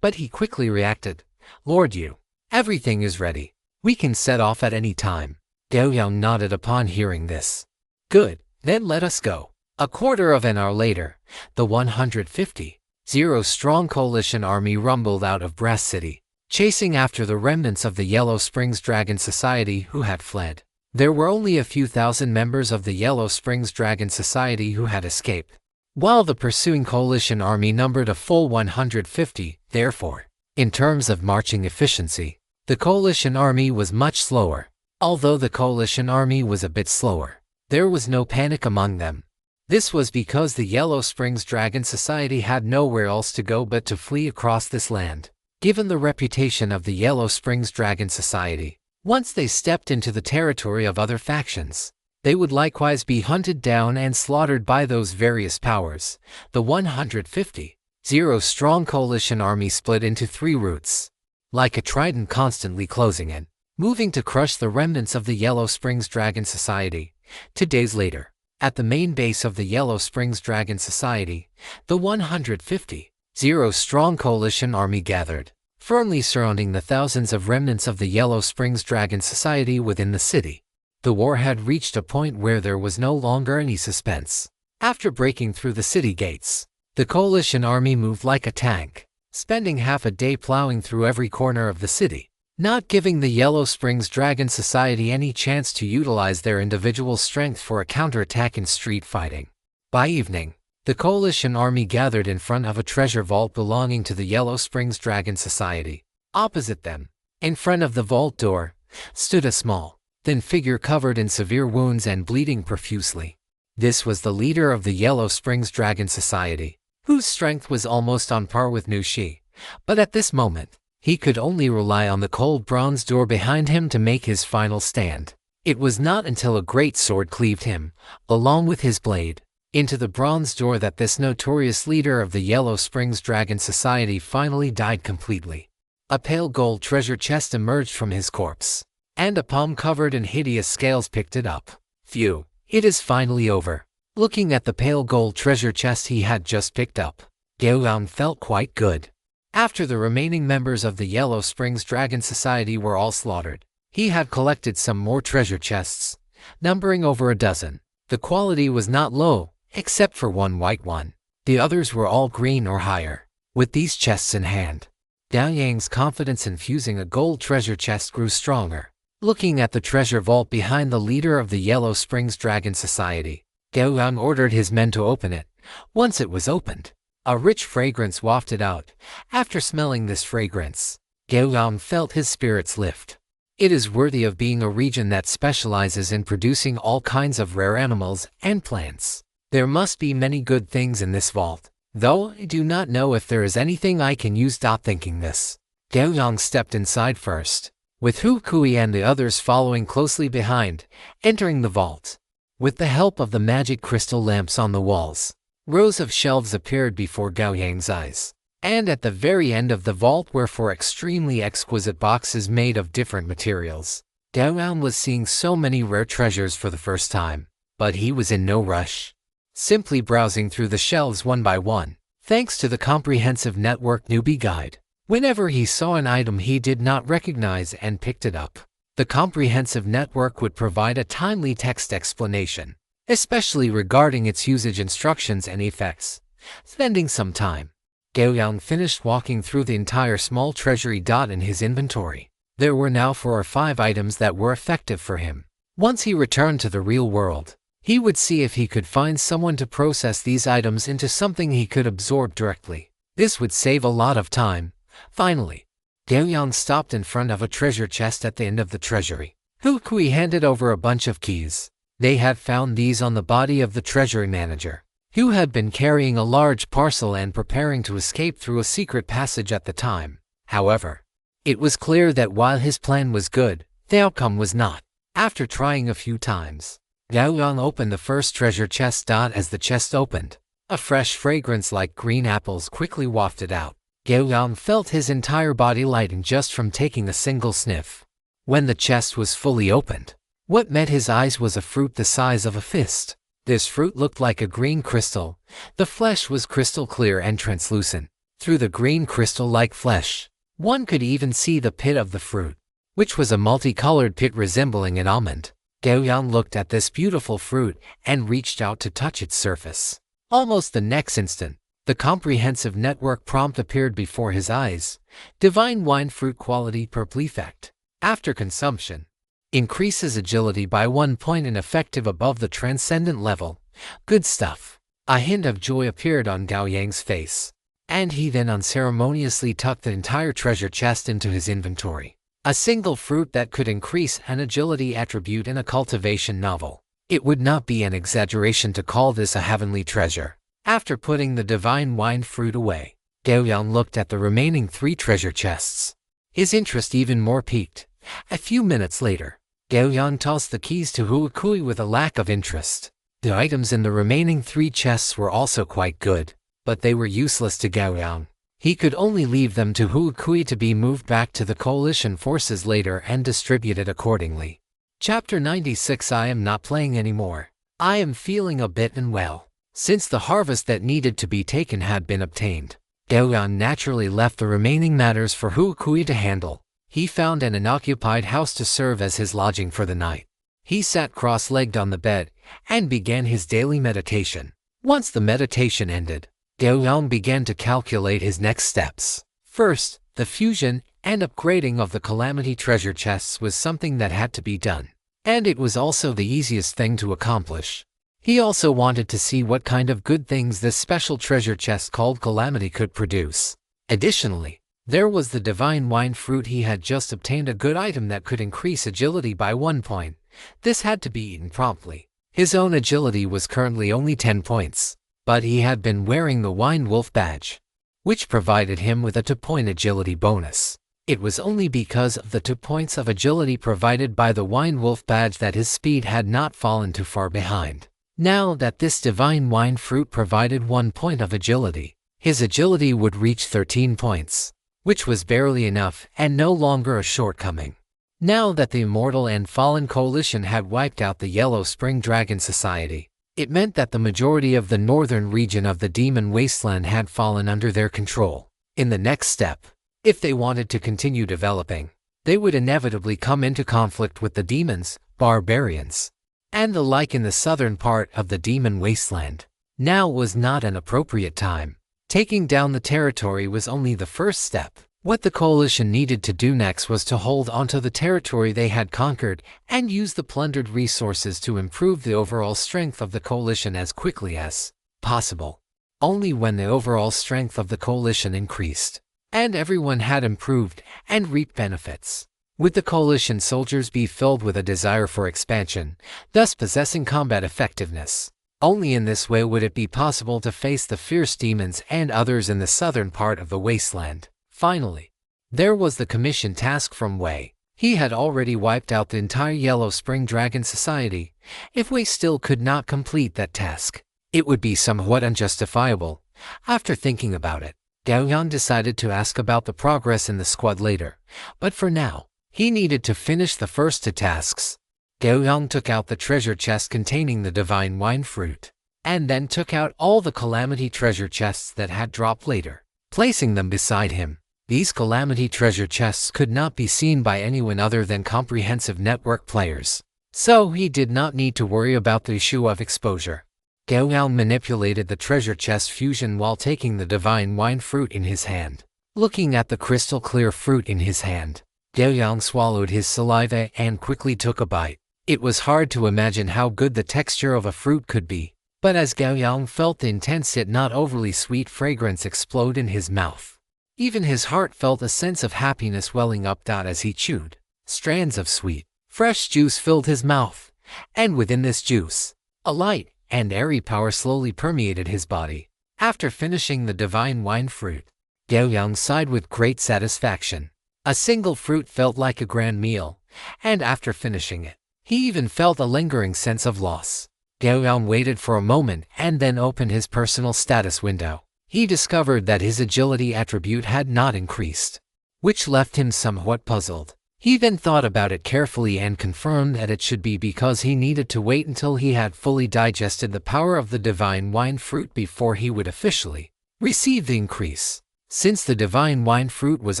but he quickly reacted. Lord Yu, everything is ready. We can set off at any time. Gao Yang nodded upon hearing this. Good, then let us go. A quarter of an hour later, the 150-strong coalition army rumbled out of Brass City, chasing after the remnants of the Yellow Springs Dragon Society who had fled. There were only a few thousand members of the Yellow Springs Dragon Society who had escaped, while the pursuing coalition army numbered a full 150. Therefore, in terms of marching efficiency, the coalition army was much slower. Although the coalition army was a bit slower, there was no panic among them. This was because the Yellow Springs Dragon Society had nowhere else to go but to flee across this land. Given the reputation of the Yellow Springs Dragon Society, once they stepped into the territory of other factions, they would likewise be hunted down and slaughtered by those various powers. The 150-strong coalition army split into 3 routes, like a trident constantly closing in, moving to crush the remnants of the Yellow Springs Dragon Society. 2 days later, at the main base of the Yellow Springs Dragon Society, the 150-strong coalition army gathered, firmly surrounding the thousands of remnants of the Yellow Springs Dragon Society within the city. The war had reached a point where there was no longer any suspense. After breaking through the city gates, the coalition army moved like a tank, spending half a day plowing through every corner of the city, not giving the Yellow Springs Dragon Society any chance to utilize their individual strength for a counterattack in street fighting. By evening, the coalition army gathered in front of a treasure vault belonging to the Yellow Springs Dragon Society. Opposite them, in front of the vault door, stood a small, thin figure covered in severe wounds and bleeding profusely. This was the leader of the Yellow Springs Dragon Society, whose strength was almost on par with Nushi, but at this moment, he could only rely on the cold bronze door behind him to make his final stand. It was not until a great sword cleaved him, along with his blade, into the bronze door that this notorious leader of the Yellow Springs Dragon Society finally died completely. A pale gold treasure chest emerged from his corpse, and a palm covered in hideous scales picked it up. Phew, it is finally over. Looking at the pale gold treasure chest he had just picked up, Gao Yang felt quite good. After the remaining members of the Yellow Springs Dragon Society were all slaughtered, he had collected some more treasure chests, numbering over a dozen. The quality was not low, except for 1 white one. The others were all green or higher. With these chests in hand, Gao Yang's confidence in fusing a gold treasure chest grew stronger. Looking at the treasure vault behind the leader of the Yellow Springs Dragon Society, Gao Yang ordered his men to open it. Once it was opened, a rich fragrance wafted out. After smelling this fragrance, Gao Yang felt his spirits lift. It is worthy of being a region that specializes in producing all kinds of rare animals and plants. There must be many good things in this vault, though I do not know if there is anything I can use. Thinking this, Gao Yang stepped inside first. with Hukui and the others following closely behind, entering the vault. With the help of the magic crystal lamps on the walls, rows of shelves appeared before Gao Yang's eyes. And at the very end of the vault were four extremely exquisite boxes made of different materials. Gao Yang was seeing so many rare treasures for the first time, but he was in no rush, simply browsing through the shelves one by one. Thanks to the comprehensive network newbie guide, whenever he saw an item he did not recognize and picked it up, the comprehensive network would provide a timely text explanation, especially regarding its usage instructions and effects. Spending some time, Gao Yang finished walking through the entire small treasury dot in his inventory. There were now 4 or 5 items that were effective for him. Once he returned to the real world, he would see if he could find someone to process these items into something he could absorb directly. This would save a lot of time. Finally, Gao Yang stopped in front of a treasure chest at the end of the treasury. Hukui handed over a bunch of keys. They had found these on the body of the treasury manager, who had been carrying a large parcel and preparing to escape through a secret passage at the time. However, it was clear that while his plan was good, the outcome was not. After trying a few times, Gao Yang opened the first treasure chest. As the chest opened, a fresh fragrance like green apples quickly wafted out. Gao Yang felt his entire body lighten just from taking a single sniff. When the chest was fully opened, what met his eyes was a fruit the size of a fist. This fruit looked like a green crystal. The flesh was crystal clear and translucent. Through the green crystal-like flesh, one could even see the pit of the fruit, which was a multicolored pit resembling an almond. Gao Yang looked at this beautiful fruit and reached out to touch its surface. Almost the next instant, the comprehensive network prompt appeared before his eyes. Divine wine fruit quality purple effect. After consumption, increases agility by 1 point and effective above the transcendent level. Good stuff. A hint of joy appeared on Gao Yang's face, and he then unceremoniously tucked the entire treasure chest into his inventory. A single fruit that could increase an agility attribute in a cultivation novel. It would not be an exaggeration to call this a heavenly treasure. After putting the divine wine fruit away, Gao Yang looked at the remaining 3 treasure chests. His interest even more piqued. A few minutes later, Gao Yang tossed the keys to Hukui with a lack of interest. The items in the remaining 3 chests were also quite good, but they were useless to Gao Yang. He could only leave them to Hukui to be moved back to the coalition forces later and distributed accordingly. Chapter 96. I am not playing anymore. I am feeling a bit unwell. Since the harvest that needed to be taken had been obtained, Gao Yang naturally left the remaining matters for Hukui to handle. He found an unoccupied house to serve as his lodging for the night. He sat cross-legged on the bed and began his daily meditation. Once the meditation ended, Gao Yang began to calculate his next steps. First, the fusion and upgrading of the Calamity treasure chests was something that had to be done, and it was also the easiest thing to accomplish. He also wanted to see what kind of good things this special treasure chest called Calamity could produce. Additionally, there was the divine wine fruit. He had just obtained a good item that could increase agility by 1 point. This had to be eaten promptly. His own agility was currently only 10 points, but he had been wearing the Wine Wolf badge, which provided him with a 2-point agility bonus. It was only because of the 2 points of agility provided by the Wine Wolf badge that his speed had not fallen too far behind. Now that this divine wine fruit provided 1 point of agility, his agility would reach 13 points, which was barely enough and no longer a shortcoming. Now that the Immortal and Fallen Coalition had wiped out the Yellow Spring Dragon Society, it meant that the majority of the northern region of the Demon Wasteland had fallen under their control. In the next step, if they wanted to continue developing, they would inevitably come into conflict with the demons, barbarians, and the like in the southern part of the Demon Wasteland. Now was not an appropriate time. Taking down the territory was only the first step. What the coalition needed to do next was to hold onto the territory they had conquered and use the plundered resources to improve the overall strength of the coalition as quickly as possible. Only when the overall strength of the coalition increased, and everyone had improved and reaped benefits, would the coalition soldiers be filled with a desire for expansion, thus possessing combat effectiveness. Only in this way would it be possible to face the fierce demons and others in the southern part of the wasteland. Finally, there was the commission task from Wei. He had already wiped out the entire Yellow Spring Dragon Society. If we still could not complete that task, it would be somewhat unjustifiable. After thinking about it, Gao Yang decided to ask about the progress in the squad later, but for now, he needed to finish the first two tasks. Gao Yang took out the treasure chest containing the divine wine fruit, and then took out all the calamity treasure chests that had dropped later, placing them beside him. These calamity treasure chests could not be seen by anyone other than comprehensive network players, so he did not need to worry about the issue of exposure. Gao Yang manipulated the treasure chest fusion while taking the divine wine fruit in his hand. Looking at the crystal clear fruit in his hand, Gao Yang swallowed his saliva and quickly took a bite. It was hard to imagine how good the texture of a fruit could be, but as Gao Yang felt the intense yet not overly sweet fragrance explode in his mouth, even his heart felt a sense of happiness welling up as he chewed. Strands of sweet, fresh juice filled his mouth, and within this juice, a light and airy power slowly permeated his body. After finishing the divine wine fruit, Gao Yang sighed with great satisfaction. A single fruit felt like a grand meal, and after finishing it, he even felt a lingering sense of loss. Gao Yang waited for a moment and then opened his personal status window. He discovered that his agility attribute had not increased, which left him somewhat puzzled. He then thought about it carefully and confirmed that it should be because he needed to wait until he had fully digested the power of the divine wine fruit before he would officially receive the increase. Since the divine wine fruit was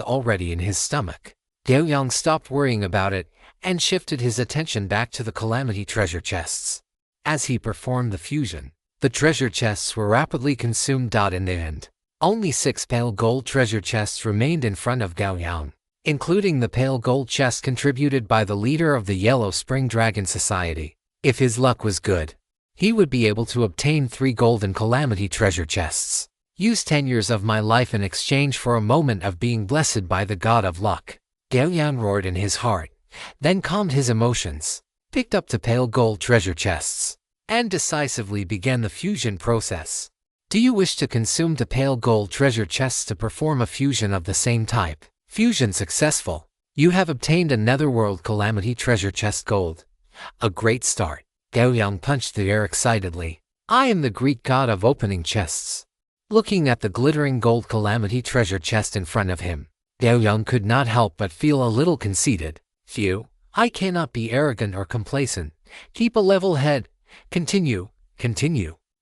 already in his stomach, Gao Yang stopped worrying about it and shifted his attention back to the calamity treasure chests. As he performed the fusion, the treasure chests were rapidly consumed. In the end, only 6 pale gold treasure chests remained in front of Gao Yang, including the pale gold chest contributed by the leader of the Yellow Spring Dragon Society. If his luck was good, he would be able to obtain 3 golden calamity treasure chests. Use 10 years of my life in exchange for a moment of being blessed by the god of luck. Gao Yang roared in his heart, then calmed his emotions, picked up the pale gold treasure chests, and decisively began the fusion process. Do you wish to consume the pale gold treasure chests to perform a fusion of the same type? Fusion successful. You have obtained a netherworld calamity treasure chest gold. A great start. Gao Yang punched the air excitedly. I am the Greek god of opening chests. Looking at the glittering gold calamity treasure chest in front of him, Gao Yang could not help but feel a little conceited. Phew, I cannot be arrogant or complacent. Keep a level head. Continue.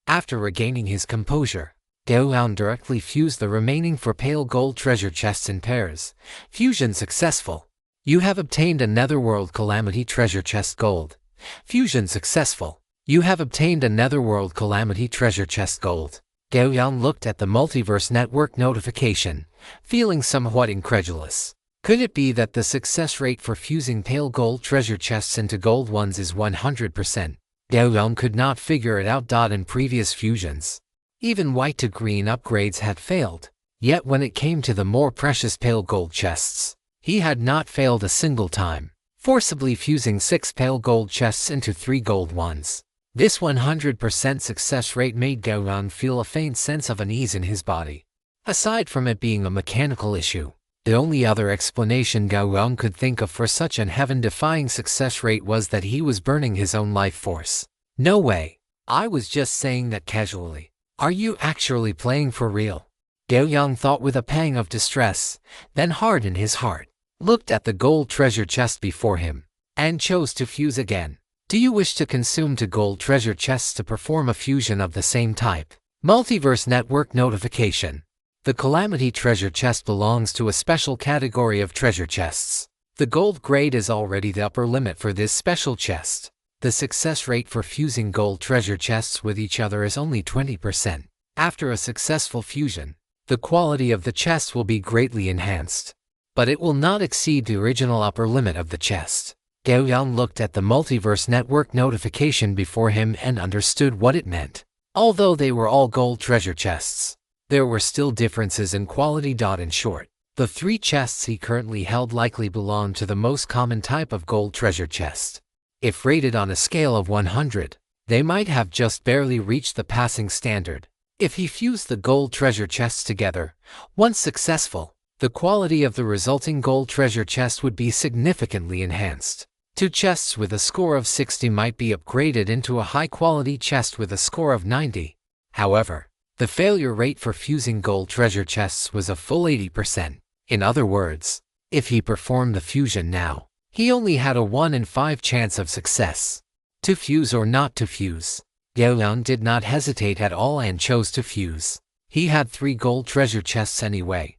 After regaining his composure, Gao Yang directly fused the remaining 4 pale gold treasure chests in pairs. Fusion successful. You have obtained a netherworld calamity treasure chest gold. Fusion successful. You have obtained a netherworld calamity treasure chest gold. Gao Yang looked at the Multiverse Network notification, feeling somewhat incredulous. Could it be that the success rate for fusing pale gold treasure chests into gold ones is 100%? Gao Yang could not figure it out. In previous fusions, even white to green upgrades had failed. Yet when it came to the more precious pale gold chests, he had not failed a single time, forcibly fusing 6 pale gold chests into 3 gold ones. This 100% success rate made Gao Yang feel a faint sense of unease in his body. Aside from it being a mechanical issue, the only other explanation Gao Yang could think of for such an heaven-defying success rate was that he was burning his own life force. No way. I was just saying that casually. Are you actually playing for real? Gao Yang thought with a pang of distress, then hardened his heart, looked at the gold treasure chest before him, and chose to fuse again. Do you wish to consume 2 gold treasure chests to perform a fusion of the same type? Multiverse Network notification. The Calamity treasure chest belongs to a special category of treasure chests. The gold grade is already the upper limit for this special chest. The success rate for fusing gold treasure chests with each other is only 20%. After a successful fusion, the quality of the chest will be greatly enhanced, but it will not exceed the original upper limit of the chest. Gao Yang looked at the Multiverse Network notification before him and understood what it meant. Although they were all gold treasure chests, there were still differences in quality. In short, the 3 chests he currently held likely belonged to the most common type of gold treasure chest. If rated on a scale of 100, they might have just barely reached the passing standard. If he fused the gold treasure chests together, once successful, the quality of the resulting gold treasure chest would be significantly enhanced. 2 chests with a score of 60 might be upgraded into a high-quality chest with a score of 90. However, the failure rate for fusing gold treasure chests was a full 80%. In other words, if he performed the fusion now, he only had a 1 in 5 chance of success. To fuse or not to fuse, Gao Yang did not hesitate at all and chose to fuse. He had 3 gold treasure chests anyway.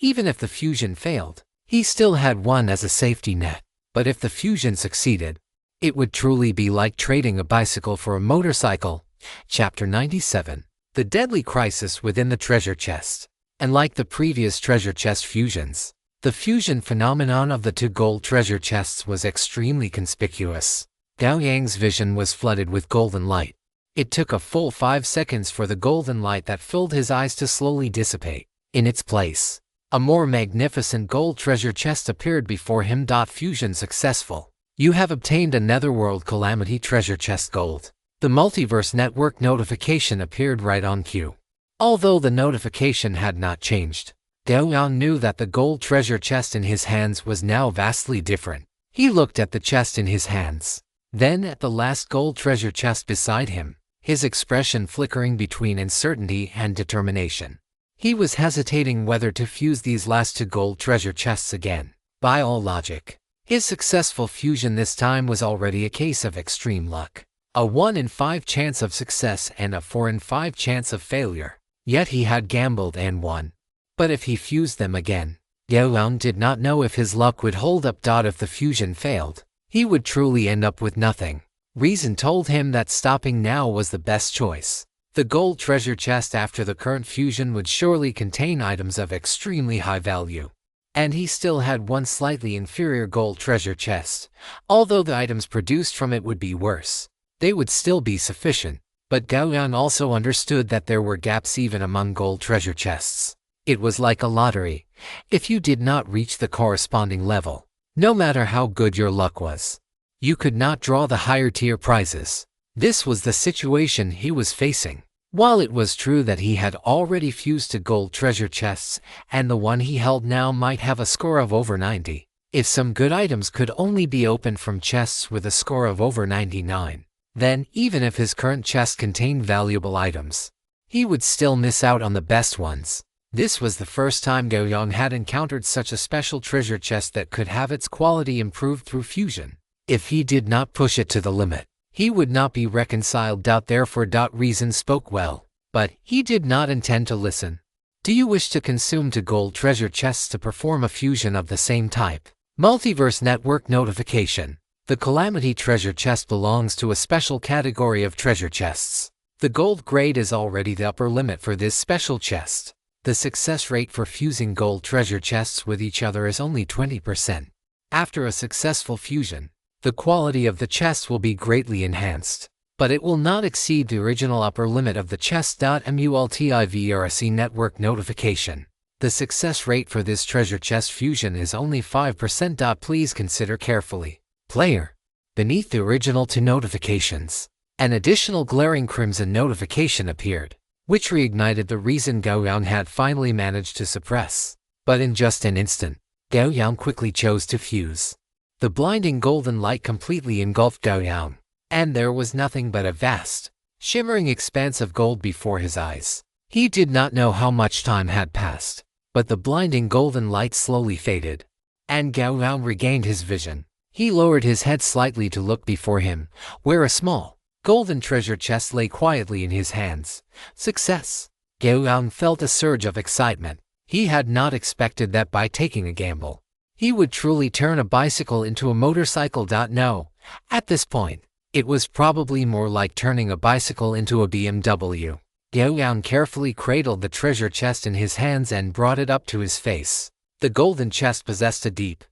Even if the fusion failed, he still had one as a safety net. But if the fusion succeeded, it would truly be like trading a bicycle for a motorcycle. Chapter 97. The Deadly Crisis Within the Treasure Chest. And like the previous treasure chest fusions, the fusion phenomenon of the 2 gold treasure chests was extremely conspicuous. Gao Yang's vision was flooded with golden light. It took a full 5 seconds for the golden light that filled his eyes to slowly dissipate. In its place, a more magnificent gold treasure chest appeared before him. Fusion successful. You have obtained a Netherworld Calamity treasure chest gold. The Multiverse Network notification appeared right on cue. Although the notification had not changed, Gao Yang knew that the gold treasure chest in his hands was now vastly different. He looked at the chest in his hands, then at the last gold treasure chest beside him, his expression flickering between uncertainty and determination. He was hesitating whether to fuse these last 2 gold treasure chests again. By all logic, his successful fusion this time was already a case of extreme luck. A 1 in 5 chance of success and a 4 in 5 chance of failure. Yet he had gambled and won. But if he fused them again, Gao Yang did not know if his luck would hold up. If the fusion failed, he would truly end up with nothing. Reason told him that stopping now was the best choice. The gold treasure chest after the current fusion would surely contain items of extremely high value. And he still had one slightly inferior gold treasure chest. Although the items produced from it would be worse, they would still be sufficient. But Gao Yang also understood that there were gaps even among gold treasure chests. It was like a lottery. If you did not reach the corresponding level, no matter how good your luck was, you could not draw the higher tier prizes. This was the situation he was facing. While it was true that he had already fused 2 gold treasure chests, and the one he held now might have a score of over 90, if some good items could only be opened from chests with a score of over 99, then even if his current chest contained valuable items, he would still miss out on the best ones. This was the first time Gao Yang had encountered such a special treasure chest that could have its quality improved through fusion. If he did not push it to the limit, he would not be reconciled. Therefore, reason spoke well, but he did not intend to listen. Do you wish to consume 2 gold treasure chests to perform a fusion of the same type? Multiverse Network notification. The Calamity treasure chest belongs to a special category of treasure chests. The gold grade is already the upper limit for this special chest. The success rate for fusing gold treasure chests with each other is only 20%. After a successful fusion, the quality of the chest will be greatly enhanced, but it will not exceed the original upper limit of the chest. Multiverse Network notification. The success rate for this treasure chest fusion is only 5%. Please consider carefully. Player. Beneath the original 2 notifications, an additional glaring crimson notification appeared, which reignited the reason Gao Yang had finally managed to suppress. But in just an instant, Gao Yang quickly chose to fuse. The blinding golden light completely engulfed Gao Yang, and there was nothing but a vast, shimmering expanse of gold before his eyes. He did not know how much time had passed, but the blinding golden light slowly faded, and Gao Yang regained his vision. He lowered his head slightly to look before him, where a small, golden treasure chest lay quietly in his hands. Success! Gao Yang felt a surge of excitement. He had not expected that by taking a gamble, he would truly turn a bicycle into a motorcycle. No, at this point, it was probably more like turning a bicycle into a BMW. Gao Yang carefully cradled the treasure chest in his hands and brought it up to his face. The golden chest possessed a deep,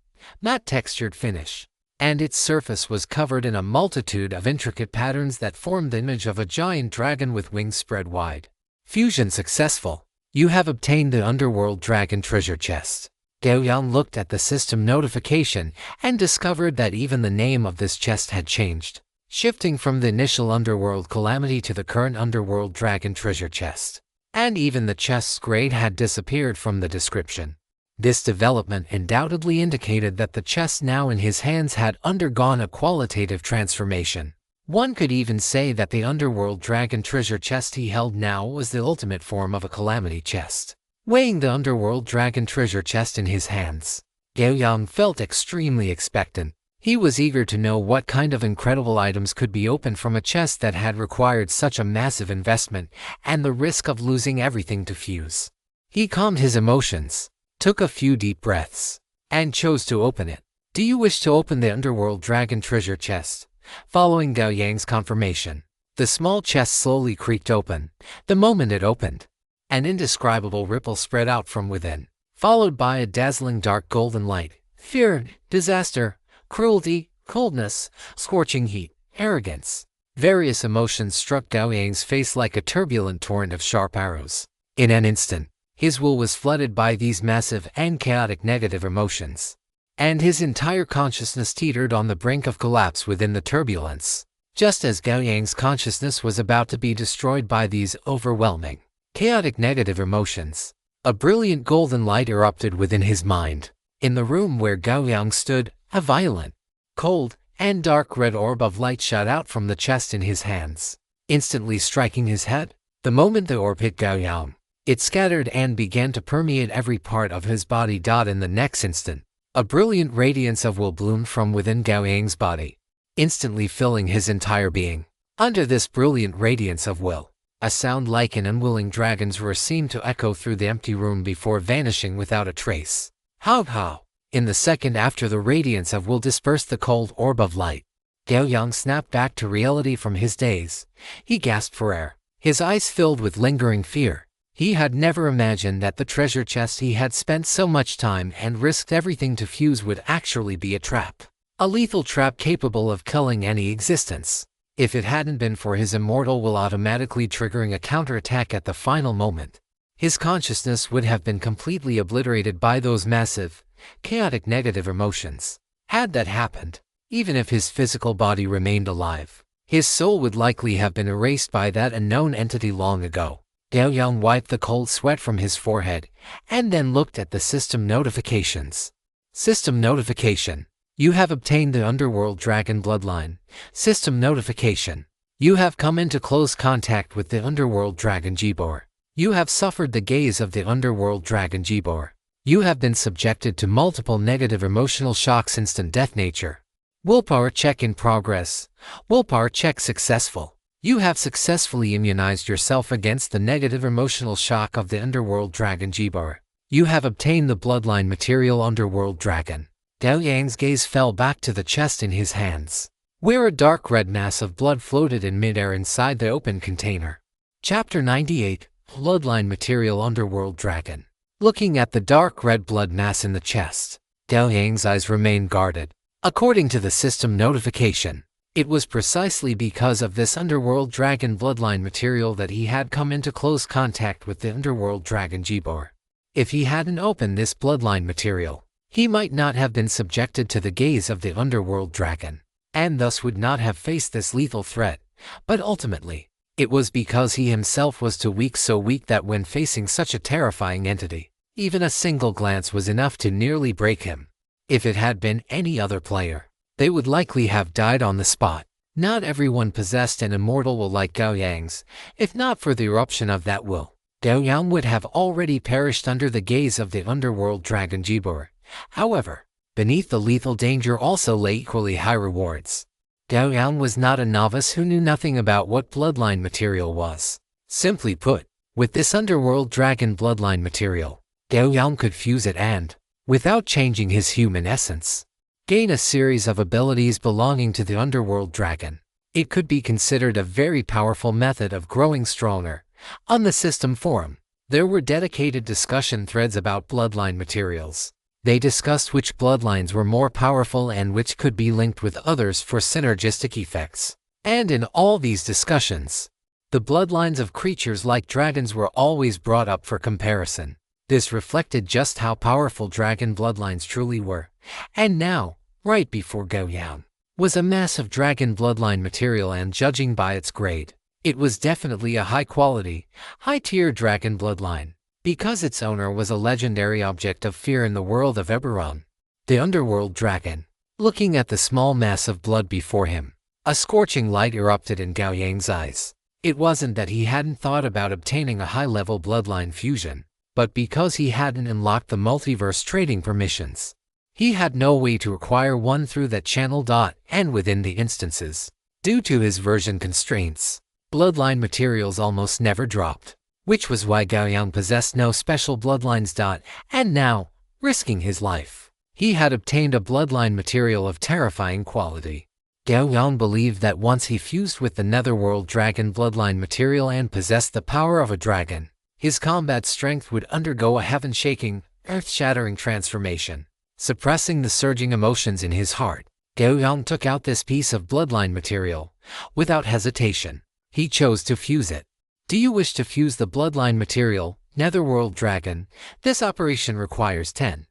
matte-textured finish, and its surface was covered in a multitude of intricate patterns that formed the image of a giant dragon with wings spread wide. Fusion successful. You have obtained the Underworld Dragon treasure chest. Gao Yang looked at the system notification and discovered that even the name of this chest had changed, shifting from the initial Underworld Calamity to the current Underworld Dragon treasure chest. And even the chest's grade had disappeared from the description. This development undoubtedly indicated that the chest now in his hands had undergone a qualitative transformation. One could even say that the underworld dragon treasure chest he held now was the ultimate form of a calamity chest. Weighing the underworld dragon treasure chest in his hands, Gao Yang felt extremely expectant. He was eager to know what kind of incredible items could be opened from a chest that had required such a massive investment and the risk of losing everything to fuse. He calmed his emotions, took a few deep breaths, and chose to open it. "Do you wish to open the underworld dragon treasure chest?" Following Gao Yang's confirmation, the small chest slowly creaked open. The moment it opened, an indescribable ripple spread out from within, followed by a dazzling dark golden light. Fear, disaster, cruelty, coldness, scorching heat, arrogance. Various emotions struck Gao Yang's face like a turbulent torrent of sharp arrows. In an instant, his will was flooded by these massive and chaotic negative emotions, and his entire consciousness teetered on the brink of collapse within the turbulence. Just as Gao Yang's consciousness was about to be destroyed by these overwhelming, chaotic negative emotions, a brilliant golden light erupted within his mind. In the room where Gao Yang stood, a violent, cold, and dark red orb of light shot out from the chest in his hands, instantly striking his head. The moment the orb hit Gao Yang, it scattered and began to permeate every part of his body. In the next instant, a brilliant radiance of will bloomed from within Gao Yang's body, instantly filling his entire being. Under this brilliant radiance of will, a sound like an unwilling dragon's roar seemed to echo through the empty room before vanishing without a trace. How? In the second after the radiance of will dispersed the cold orb of light, Gao Yang snapped back to reality from his daze. He gasped for air, his eyes filled with lingering fear. He had never imagined that the treasure chest he had spent so much time and risked everything to fuse would actually be a trap. A lethal trap capable of killing any existence. If it hadn't been for his immortal will automatically triggering a counterattack at the final moment, his consciousness would have been completely obliterated by those massive, chaotic negative emotions. Had that happened, even if his physical body remained alive, his soul would likely have been erased by that unknown entity long ago. Gao Yang wiped the cold sweat from his forehead and then looked at the system notifications. System notification. You have obtained the underworld dragon bloodline. System notification. You have come into close contact with the underworld dragon Gibor. You have suffered the gaze of the underworld dragon Gibor. You have been subjected to multiple negative emotional shocks. Instant death nature. Willpower check in progress. Willpower check successful. You have successfully immunized yourself against the negative emotional shock of the underworld dragon Gibor. You have obtained the bloodline material underworld dragon. Gao Yang's gaze fell back to the chest in his hands, where a dark red mass of blood floated in midair inside the open container. Chapter 98, Bloodline Material Underworld Dragon. Looking at the dark red blood mass in the chest, Gao Yang's eyes remained guarded. According to the system notification, it was precisely because of this underworld dragon bloodline material that he had come into close contact with the underworld dragon Gibor. If he hadn't opened this bloodline material, he might not have been subjected to the gaze of the underworld dragon, and thus would not have faced this lethal threat. But ultimately, it was because he himself was too weak, so weak that when facing such a terrifying entity, even a single glance was enough to nearly break him. If it had been any other player, they would likely have died on the spot. Not everyone possessed an immortal will like Gao Yang's. If not for the eruption of that will, Gao Yang would have already perished under the gaze of the underworld dragon Gibor. However, beneath the lethal danger also lay equally high rewards. Gao Yang was not a novice who knew nothing about what bloodline material was. Simply put, with this underworld dragon bloodline material, Gao Yang could fuse it and, without changing his human essence, gain a series of abilities belonging to the underworld dragon. It could be considered a very powerful method of growing stronger. On the system forum, there were dedicated discussion threads about bloodline materials. They discussed which bloodlines were more powerful and which could be linked with others for synergistic effects. And in all these discussions, the bloodlines of creatures like dragons were always brought up for comparison. This reflected just how powerful dragon bloodlines truly were. And now, right before Gao Yang, was a massive dragon bloodline material, and judging by its grade, it was definitely a high-quality, high-tier dragon bloodline. because its owner was a legendary object of fear in the world of Eberron, the underworld dragon. Looking at the small mass of blood before him, a scorching light erupted in Gao Yang's eyes. It wasn't that he hadn't thought about obtaining a high-level bloodline fusion, but because he hadn't unlocked the multiverse trading permissions. He had no way to acquire one through that channel. And within the instances, due to his version constraints, bloodline materials almost never dropped, which was why Gao Yang possessed no special bloodlines. And now, risking his life, he had obtained a bloodline material of terrifying quality. Gao Yang believed that once he fused with the Netherworld Dragon bloodline material and possessed the power of a dragon, his combat strength would undergo a heaven-shaking, earth-shattering transformation. Suppressing the surging emotions in his heart, Gao Yang took out this piece of bloodline material. Without hesitation, he chose to fuse it. Do you wish to fuse the bloodline material, Netherworld Dragon? This operation requires 10,000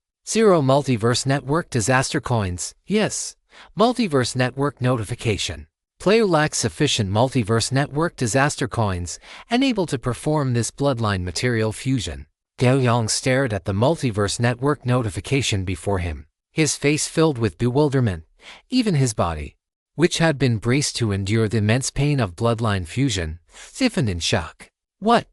Multiverse Network disaster coins. Yes. Multiverse Network notification. Player lacks sufficient Multiverse Network disaster coins, unable to perform this bloodline material fusion. Gao Yang stared at the Multiverse Network notification before him, his face filled with bewilderment. Even his body, which had been braced to endure the immense pain of bloodline fusion, stiffened in shock. What?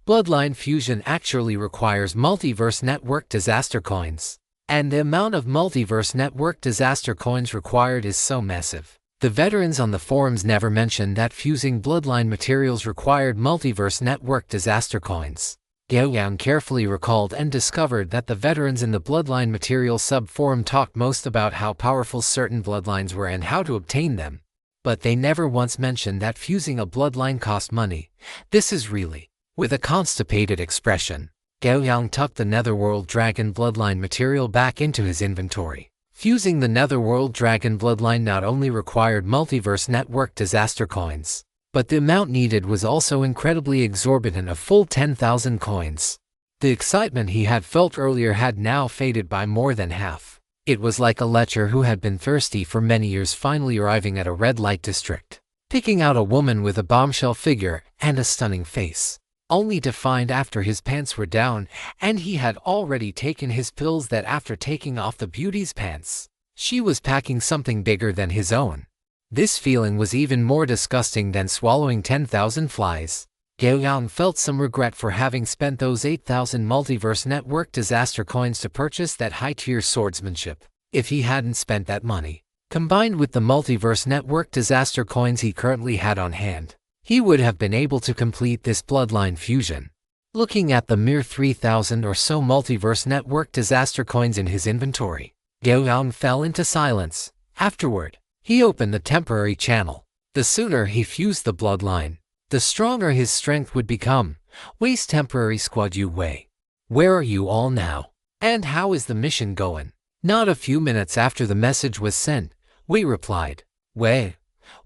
Bloodline fusion actually requires Multiverse Network disaster coins. And the amount of Multiverse Network disaster coins required is so massive. The veterans on the forums never mentioned that fusing bloodline materials required Multiverse Network disaster coins. Gao Yang carefully recalled and discovered that the veterans in the bloodline material sub-forum talked most about how powerful certain bloodlines were and how to obtain them. But they never once mentioned that fusing a bloodline cost money. This is really... With a constipated expression, Gao Yang tucked the Netherworld Dragon bloodline material back into his inventory. Fusing the Netherworld Dragon bloodline not only required Multiverse Network disaster coins, but the amount needed was also incredibly exorbitant, a full 10,000 coins. The excitement he had felt earlier had now faded by more than half. It was like a lecher who had been thirsty for many years finally arriving at a red light district, picking out a woman with a bombshell figure and a stunning face, only to find after his pants were down and he had already taken his pills that after taking off the beauty's pants, she was packing something bigger than his own. This feeling was even more disgusting than swallowing 10,000 flies. Gao Yang felt some regret for having spent those 8,000 Multiverse Network disaster coins to purchase that high-tier swordsmanship. If he hadn't spent that money, combined with the Multiverse Network disaster coins he currently had on hand, he would have been able to complete this bloodline fusion. Looking at the mere 3,000 or so Multiverse Network disaster coins in his inventory, Gao Yang fell into silence. Afterward, he opened the temporary channel. The sooner he fused the bloodline, the stronger his strength would become. Waste temporary squad you Wei. Where are you all now? And how is the mission going? Not a few minutes after the message was sent, Wei replied. Wei,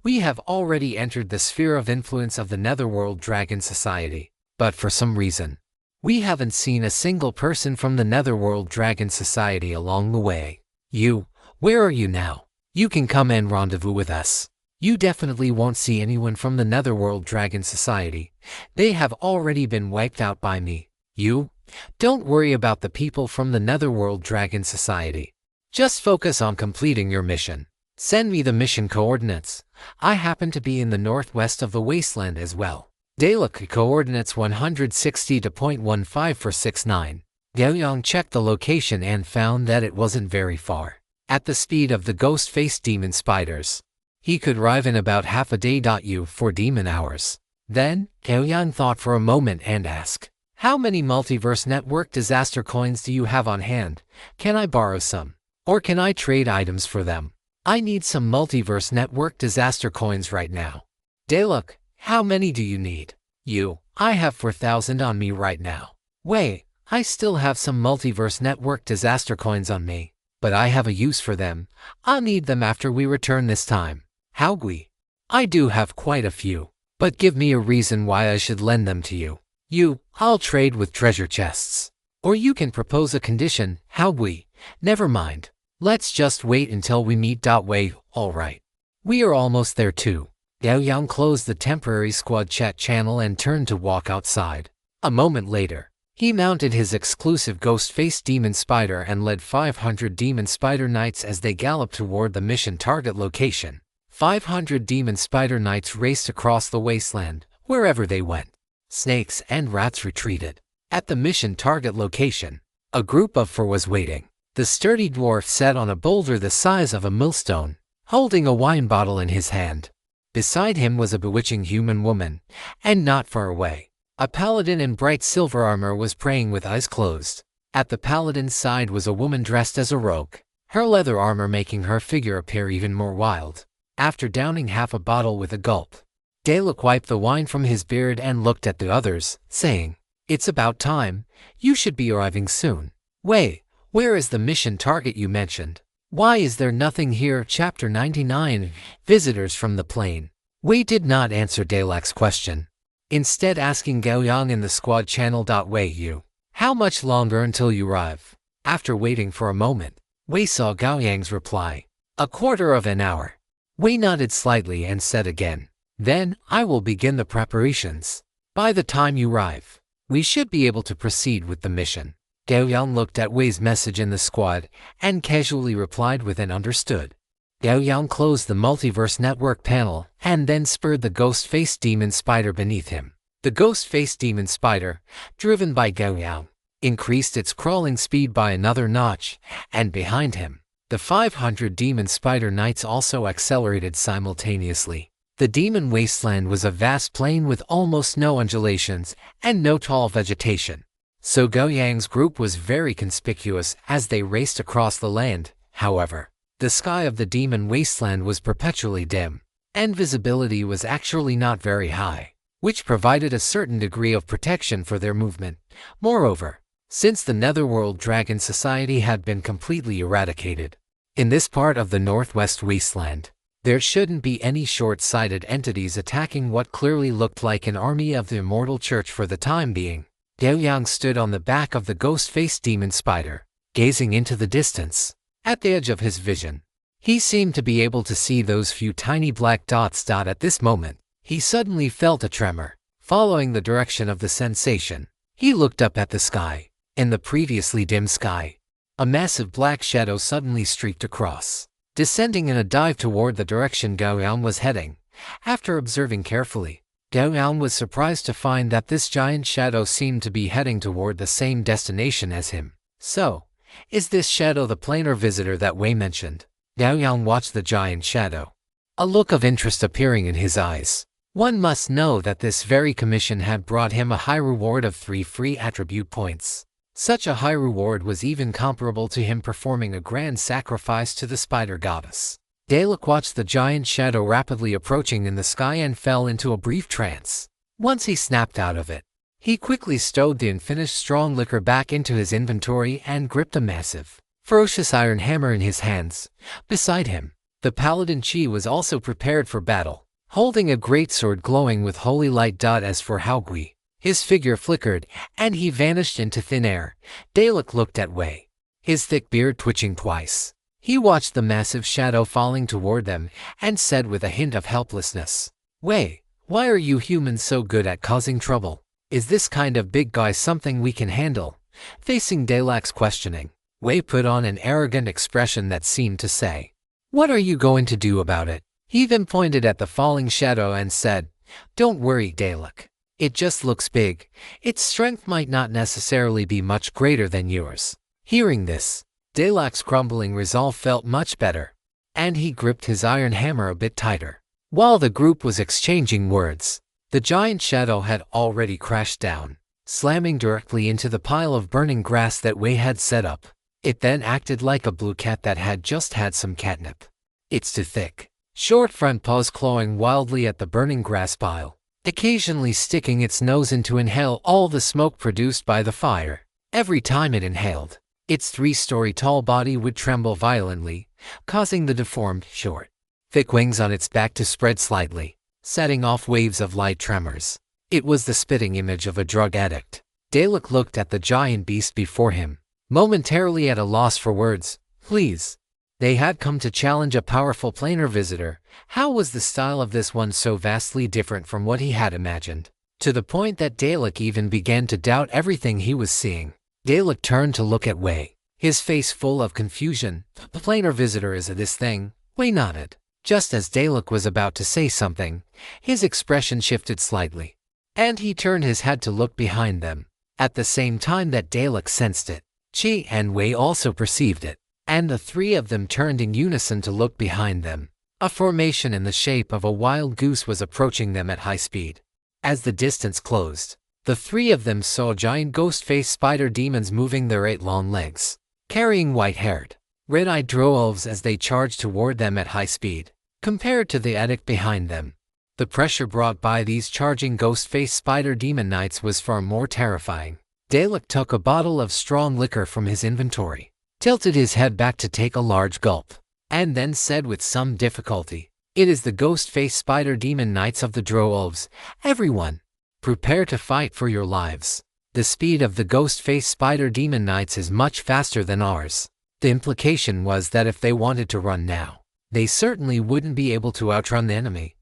we have already entered the sphere of influence of the Netherworld Dragon Society, but for some reason, we haven't seen a single person from the Netherworld Dragon Society along the way. You, where are you now? You can come and rendezvous with us. You definitely won't see anyone from the Netherworld Dragon Society. They have already been wiped out by me. You, don't worry about the people from the Netherworld Dragon Society. Just focus on completing your mission. Send me the mission coordinates. I happen to be in the northwest of the wasteland as well. Dalek coordinates 160 to 0.1549. Gao Yang checked the location and found that it wasn't very far. At the speed of the ghost-faced demon spiders, he could arrive in about half a day. U for demon hours. Then, Gao Yang thought for a moment and asked, how many Multiverse Network disaster coins do you have on hand? Can I borrow some? Or can I trade items for them? I need some Multiverse Network disaster coins right now. Dalek, how many do you need? You, I have 4,000 on me right now. Wait, I still have some Multiverse Network disaster coins on me, but I have a use for them. I'll need them after we return this time. How Gui? I do have quite a few, but give me a reason why I should lend them to you. You, I'll trade with treasure chests. Or you can propose a condition. How Gui? Never mind. Let's just wait until we meet. Wei, alright. We are almost there too. Gao Yang closed the temporary squad chat channel and turned to walk outside. A moment later, He mounted his exclusive ghost-faced demon spider and led 500 demon spider knights as they galloped toward the mission target location. 500 demon spider knights raced across the wasteland. Wherever they went, snakes and rats retreated. At the mission target location, a group of four was waiting. The sturdy dwarf sat on a boulder the size of a millstone, holding a wine bottle in his hand. Beside him was a bewitching human woman, and not far away, a paladin in bright silver armor was praying with eyes closed. At the paladin's side was a woman dressed as a rogue, her leather armor making her figure appear even more wild. After downing half a bottle with a gulp, Dalek wiped the wine from his beard and looked at the others, saying, "It's about time. You should be arriving soon. Wait, where is the mission target you mentioned? Why is there nothing here?" Chapter 99, Visitors from the Plane. Wei did not answer Dalek's question, instead asking Gao Yang in the squad channel. Wei, you, how much longer until you arrive? After waiting for a moment, Wei saw Gao Yang's reply, "A quarter of an hour." Wei nodded slightly and said again, "Then, I will begin the preparations. By the time you arrive, we should be able to proceed with the mission." Gao Yang looked at Wei's message in the squad and casually replied with an understood. Gao Yang closed the Multiverse Network panel and then spurred the ghost-faced demon spider beneath him. The ghost-faced demon spider, driven by Gao Yang, increased its crawling speed by another notch, and behind him, the 500 demon spider knights also accelerated simultaneously. The demon wasteland was a vast plain with almost no undulations and no tall vegetation, so Gao Yang's group was very conspicuous as they raced across the land. However, the sky of the demon wasteland was perpetually dim, and visibility was actually not very high, which provided a certain degree of protection for their movement. Moreover, since the Netherworld Dragon Society had been completely eradicated, in this part of the Northwest Wasteland, there shouldn't be any short-sighted entities attacking what clearly looked like an army of the Immortal Church for the time being. Gao Yang stood on the back of the ghost-faced demon spider, gazing into the distance. At the edge of his vision, he seemed to be able to see those few tiny black dots. At this moment, he suddenly felt a tremor. Following the direction of the sensation, he looked up at the sky. In the previously dim sky, a massive black shadow suddenly streaked across, descending in a dive toward the direction Gao Yang was heading. After observing carefully, Gao Yang was surprised to find that this giant shadow seemed to be heading toward the same destination as him. So, is this shadow the planar visitor that Wei mentioned? Gao Yang watched the giant shadow, a look of interest appearing in his eyes. One must know that this very commission had brought him a high reward of 3 free attribute points. Such a high reward was even comparable to him performing a grand sacrifice to the spider goddess. Dalek watched the giant shadow rapidly approaching in the sky and fell into a brief trance. Once he snapped out of it, he quickly stowed the unfinished strong liquor back into his inventory and gripped a massive, ferocious iron hammer in his hands. Beside him, the paladin Qi was also prepared for battle, holding a greatsword glowing with holy light. As for Haogui, his figure flickered, and he vanished into thin air. Dalek looked at Wei, his thick beard twitching twice. He watched the massive shadow falling toward them, and said with a hint of helplessness, "Wei, why are you humans so good at causing trouble? Is this kind of big guy something we can handle?" Facing Dalek's questioning, Wei put on an arrogant expression that seemed to say, "What are you going to do about it?" He then pointed at the falling shadow and said, "Don't worry, Dalek. It just looks big. Its strength might not necessarily be much greater than yours." Hearing this, Dalek's crumbling resolve felt much better, and he gripped his iron hammer a bit tighter. While the group was exchanging words, the giant shadow had already crashed down, slamming directly into the pile of burning grass that Wei had set up. It then acted like a blue cat that had just had some catnip. Its too thick, short front paws clawing wildly at the burning grass pile, occasionally sticking its nose in to inhale all the smoke produced by the fire. Every time it inhaled, its 3-story tall body would tremble violently, causing the deformed, short, thick wings on its back to spread slightly, setting off waves of light tremors. It was the spitting image of a drug addict. Dalek looked at the giant beast before him, momentarily at a loss for words. Please. They had come to challenge a powerful planar visitor. How was the style of this one so vastly different from what he had imagined? to the point that Dalek even began to doubt everything he was seeing. Dalek turned to look at Wei, his face full of confusion. "The planar visitor is this thing?" Wei nodded. Just as Dalek was about to say something, his expression shifted slightly, and he turned his head to look behind them. At the same time that Dalek sensed it, Chi and Wei also perceived it, and the three of them turned in unison to look behind them. A formation in the shape of a wild goose was approaching them at high speed. As the distance closed, the three of them saw giant ghost-faced spider demons moving their 8 long legs, carrying white-haired, red-eyed drow-elves as they charged toward them at high speed. Compared to the attic behind them, the pressure brought by these charging ghost-faced spider demon knights was far more terrifying. Dalek took a bottle of strong liquor from his inventory, tilted his head back to take a large gulp, and then said with some difficulty, "It is the ghost-faced spider demon knights of the drow-elves. Everyone, prepare to fight for your lives." The speed of the ghost-faced spider demon knights is much faster than ours. The implication was that if they wanted to run now, they certainly wouldn't be able to outrun the enemy.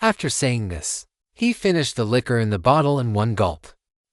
After saying this, he finished the liquor in the bottle in one gulp,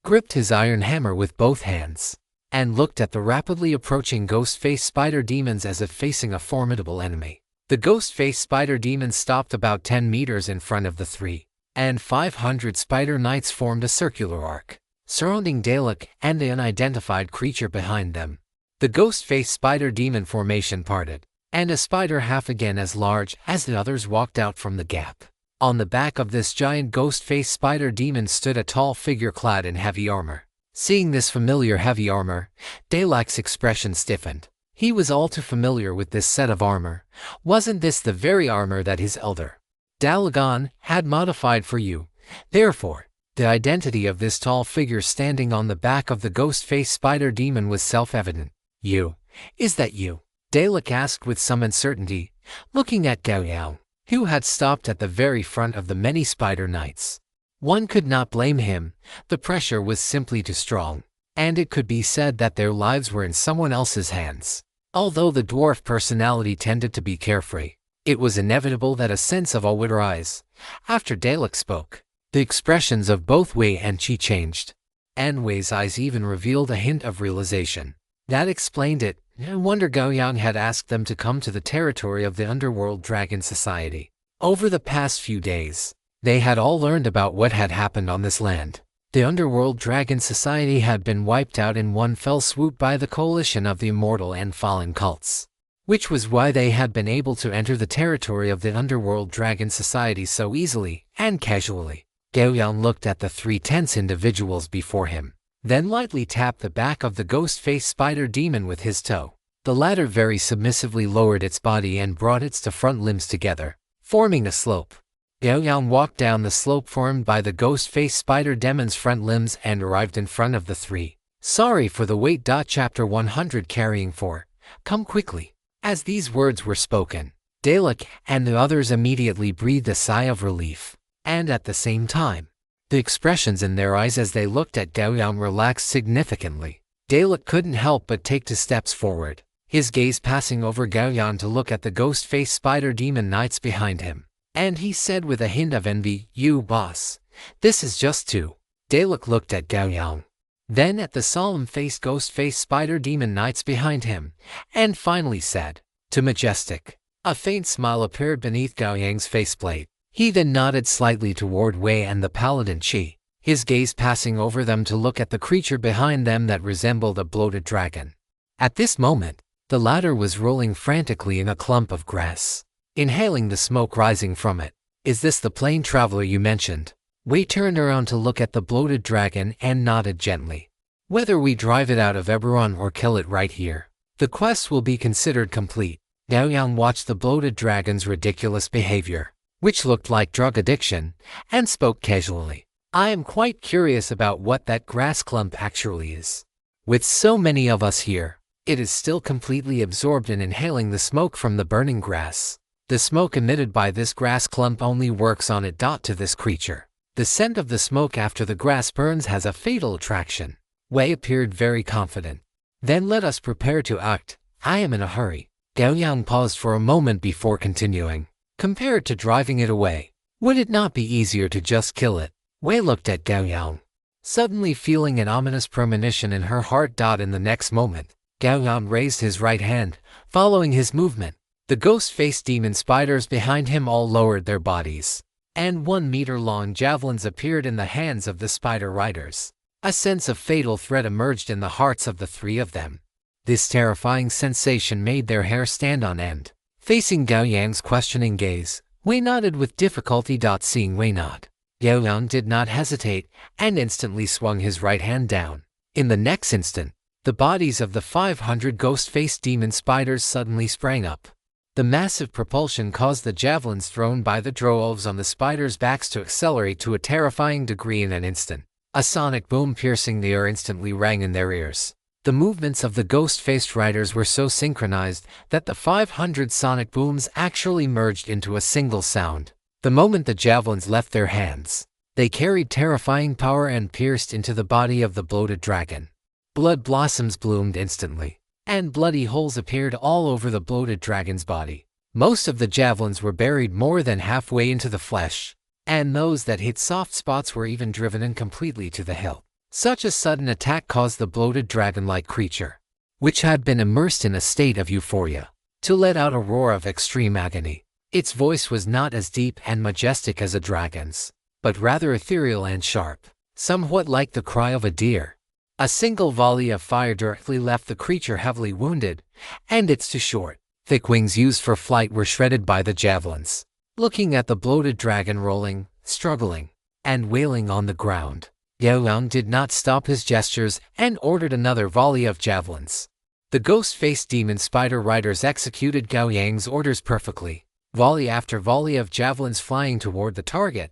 gripped his iron hammer with both hands, and looked at the rapidly approaching ghost-faced spider demons as if facing a formidable enemy. The ghost-faced spider demons stopped about 10 meters in front of the 3 and 500 spider knights formed a circular arc, surrounding Dalek and the unidentified creature behind them. The ghost-faced spider demon formation parted, and a spider half again as large as the others walked out from the gap. On the back of this giant ghost-faced spider demon stood a tall figure clad in heavy armor. Seeing this familiar heavy armor, Dalek's expression stiffened. He was all too familiar with this set of armor. Wasn't this the very armor that his elder Dalagan had modified for you? Therefore, the identity of this tall figure standing on the back of the ghost-faced spider demon was self-evident. "You? Is that you?" Dalek asked with some uncertainty, looking at Gao Yang, who had stopped at the very front of the many spider knights. One could not blame him. The pressure was simply too strong, and it could be said that their lives were in someone else's hands. Although the dwarf personality tended to be carefree, it was inevitable that a sense of awe would arise. After Dalek spoke, the expressions of both Wei and Chi changed, and Wei's eyes even revealed a hint of realization. That explained it. No wonder Gao Yang had asked them to come to the territory of the Underworld Dragon Society. Over the past few days, they had all learned about what had happened on this land. The Underworld Dragon Society had been wiped out in one fell swoop by the coalition of the immortal and fallen cults, which was why they had been able to enter the territory of the Underworld Dragon Society so easily and casually. Gao Yang looked at the 3 tense individuals before him, then lightly tapped the back of the ghost-faced spider demon with his toe. The latter very submissively lowered its body and brought its front limbs together, forming a slope. Gao Yang walked down the slope formed by the ghost-faced spider demon's front limbs and arrived in front of the 3. "Sorry for the wait. Chapter 100 Carrying 4. Come quickly." As these words were spoken, Dalek and the others immediately breathed a sigh of relief, and at the same time, the expressions in their eyes as they looked at Gao Yang relaxed significantly. Dalek couldn't help but take 2 steps forward, his gaze passing over Gao Yang to look at the ghost-faced spider demon knights behind him. And he said with a hint of envy, "You, boss. This is just 2. Dalek looked at Gao Yang, then at the solemn-faced ghost-faced spider demon knights behind him, and finally said, "Too majestic." A faint smile appeared beneath Gao Yang's faceplate. He then nodded slightly toward Wei and the paladin Chi, his gaze passing over them to look at the creature behind them that resembled a bloated dragon. At this moment, the latter was rolling frantically in a clump of grass, inhaling the smoke rising from it. "Is this the plane traveler you mentioned?" Wei turned around to look at the bloated dragon and nodded gently. "Whether we drive it out of Eberron or kill it right here, the quest will be considered complete." Gao Yang watched the bloated dragon's ridiculous behavior, which looked like drug addiction, and spoke casually. "I am quite curious about what that grass clump actually is. With so many of us here, it is still completely absorbed in inhaling the smoke from the burning grass. The smoke emitted by this grass clump only works on it. To this creature, the scent of the smoke after the grass burns has a fatal attraction." Wei appeared very confident. "Then let us prepare to act. I am in a hurry." Gao Yang paused for a moment before continuing. "Compared to driving it away, would it not be easier to just kill it?" Wei looked at Gao Yang, suddenly feeling an ominous premonition in her heart. In the next moment, Gao Yang raised his right hand, following his movement. The ghost-faced demon spiders behind him all lowered their bodies, and 1-meter-long javelins appeared in the hands of the spider riders. A sense of fatal threat emerged in the hearts of the three of them. This terrifying sensation made their hair stand on end. Facing Gao Yang's questioning gaze, Wei nodded with difficulty. Seeing Wei nod, Gao Yang did not hesitate and instantly swung his right hand down. In the next instant, the bodies of the 500 ghost-faced demon spiders suddenly sprang up. The massive propulsion caused the javelins thrown by the droves on the spiders' backs to accelerate to a terrifying degree in an instant. A sonic boom piercing the air instantly rang in their ears. The movements of the ghost-faced riders were so synchronized that the 500 sonic booms actually merged into a single sound. The moment the javelins left their hands, they carried terrifying power and pierced into the body of the bloated dragon. Blood blossoms bloomed instantly, and bloody holes appeared all over the bloated dragon's body. Most of the javelins were buried more than halfway into the flesh, and those that hit soft spots were even driven in completely to the hilt. Such a sudden attack caused the bloated dragon-like creature, which had been immersed in a state of euphoria, to let out a roar of extreme agony. Its voice was not as deep and majestic as a dragon's, but rather ethereal and sharp, somewhat like the cry of a deer. A single volley of fire directly left the creature heavily wounded, and its two short, thick wings used for flight were shredded by the javelins. Looking at the bloated dragon rolling, struggling, and wailing on the ground, Gao Yang did not stop his gestures and ordered another volley of javelins. The ghost-faced demon spider riders executed Gao Yang's orders perfectly, volley after volley of javelins flying toward the target.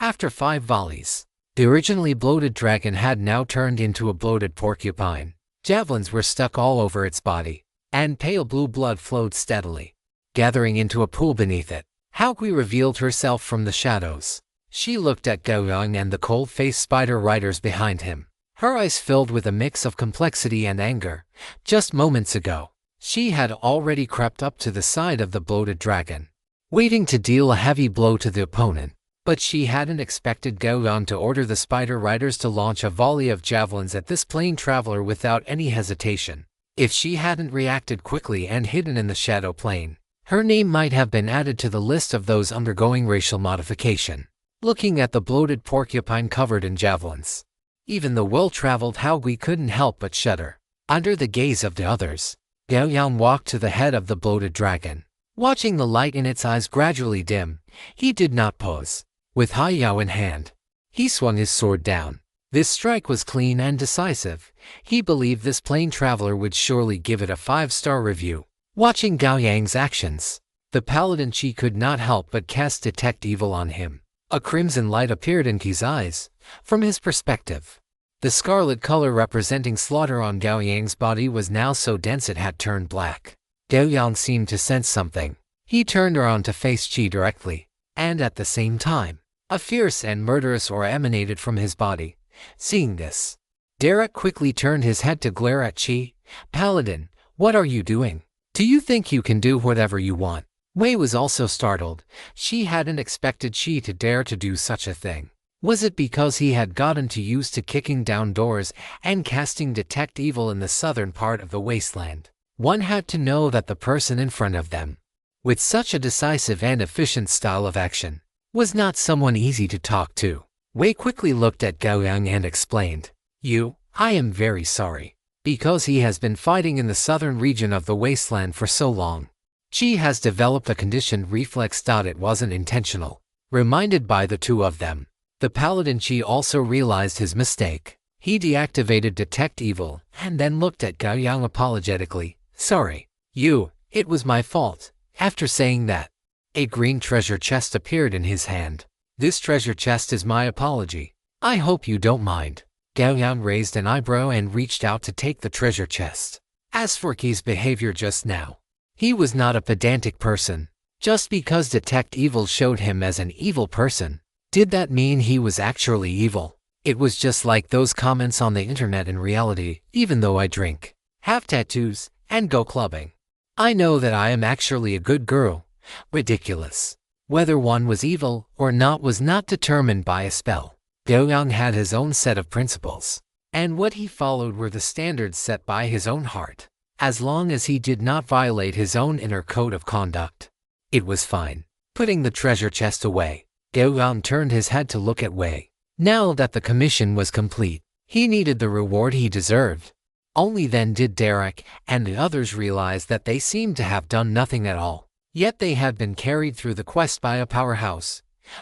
After 5 volleys, the originally bloated dragon had now turned into a bloated porcupine. Javelins were stuck all over its body, and pale blue blood flowed steadily, gathering into a pool beneath it. Haogui revealed herself from the shadows. She looked at Gao Yang and the cold-faced spider riders behind him, her eyes filled with a mix of complexity and anger. Just moments ago, she had already crept up to the side of the bloated dragon, waiting to deal a heavy blow to the opponent. But she hadn't expected Gao Yang to order the spider riders to launch a volley of javelins at this plane traveler without any hesitation. If she hadn't reacted quickly and hidden in the shadow plane, her name might have been added to the list of those undergoing racial modification. Looking at the bloated porcupine covered in javelins, even the well-traveled Haogui couldn't help but shudder. Under the gaze of the others, Gao Yang walked to the head of the bloated dragon. Watching the light in its eyes gradually dim, he did not pause. With Hai Yao in hand, he swung his sword down. This strike was clean and decisive. He believed this plane traveler would surely give it a 5-star review. Watching Gao Yang's actions, the paladin Qi could not help but cast Detect Evil on him. A crimson light appeared in Qi's eyes. From his perspective, the scarlet color representing slaughter on Gao Yang's body was now so dense it had turned black. Gao Yang seemed to sense something. He turned around to face Qi directly, and at the same time, a fierce and murderous aura emanated from his body. Seeing this, Derek quickly turned his head to glare at Qi. "Paladin, what are you doing? Do you think you can do whatever you want?" Wei was also startled. She hadn't expected Qi to dare to do such a thing. Was it because he had gotten too used to kicking down doors and casting Detect Evil in the southern part of the wasteland? One had to know that the person in front of them, with such a decisive and efficient style of action, was not someone easy to talk to. Wei quickly looked at Gao Yang and explained, I am very sorry. Because he has been fighting in the southern region of the wasteland for so long, Qi has developed a conditioned reflex. It wasn't intentional. Reminded by the two of them, the paladin Qi also realized his mistake. He deactivated Detect Evil and then looked at Gao Yang apologetically. "Sorry. It was my fault." After saying that, a green treasure chest appeared in his hand. "This treasure chest is my apology. I hope you don't mind." Gao Yang raised an eyebrow and reached out to take the treasure chest. As for Qi's behavior just now, he was not a pedantic person. Just because Detect Evil showed him as an evil person, did that mean he was actually evil? It was just like those comments on the internet. In reality, even though I drink, have tattoos, and go clubbing, I know that I am actually a good girl. Ridiculous. Whether one was evil or not was not determined by a spell, Gao Yang had his own set of principles, and what he followed were the standards set by his own heart. As long as he did not violate his own inner code of conduct, it was fine. Putting the treasure chest away, Gao Yang turned his head to look at Wei. Now that the commission was complete, he needed the reward he deserved. Only then did Derek and the others realize that they seemed to have done nothing at all. Yet they had been carried through the quest by a powerhouse.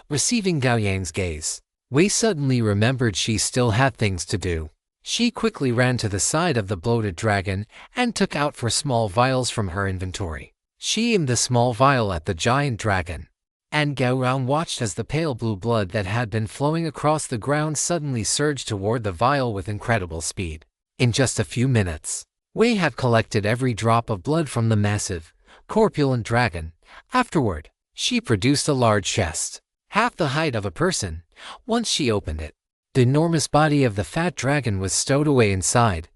Receiving Gao Yang's gaze, Wei suddenly remembered she still had things to do. She quickly ran to the side of the bloated dragon and took out 4 small vials from her inventory. She aimed the small vial at the giant dragon, and Gao Yang watched as the pale blue blood that had been flowing across the ground suddenly surged toward the vial with incredible speed. In just a few minutes, Wei had collected every drop of blood from the massive, corpulent dragon. Afterward, she produced a large chest, half the height of a person. Once she opened it, the enormous body of the fat dragon was stowed away inside.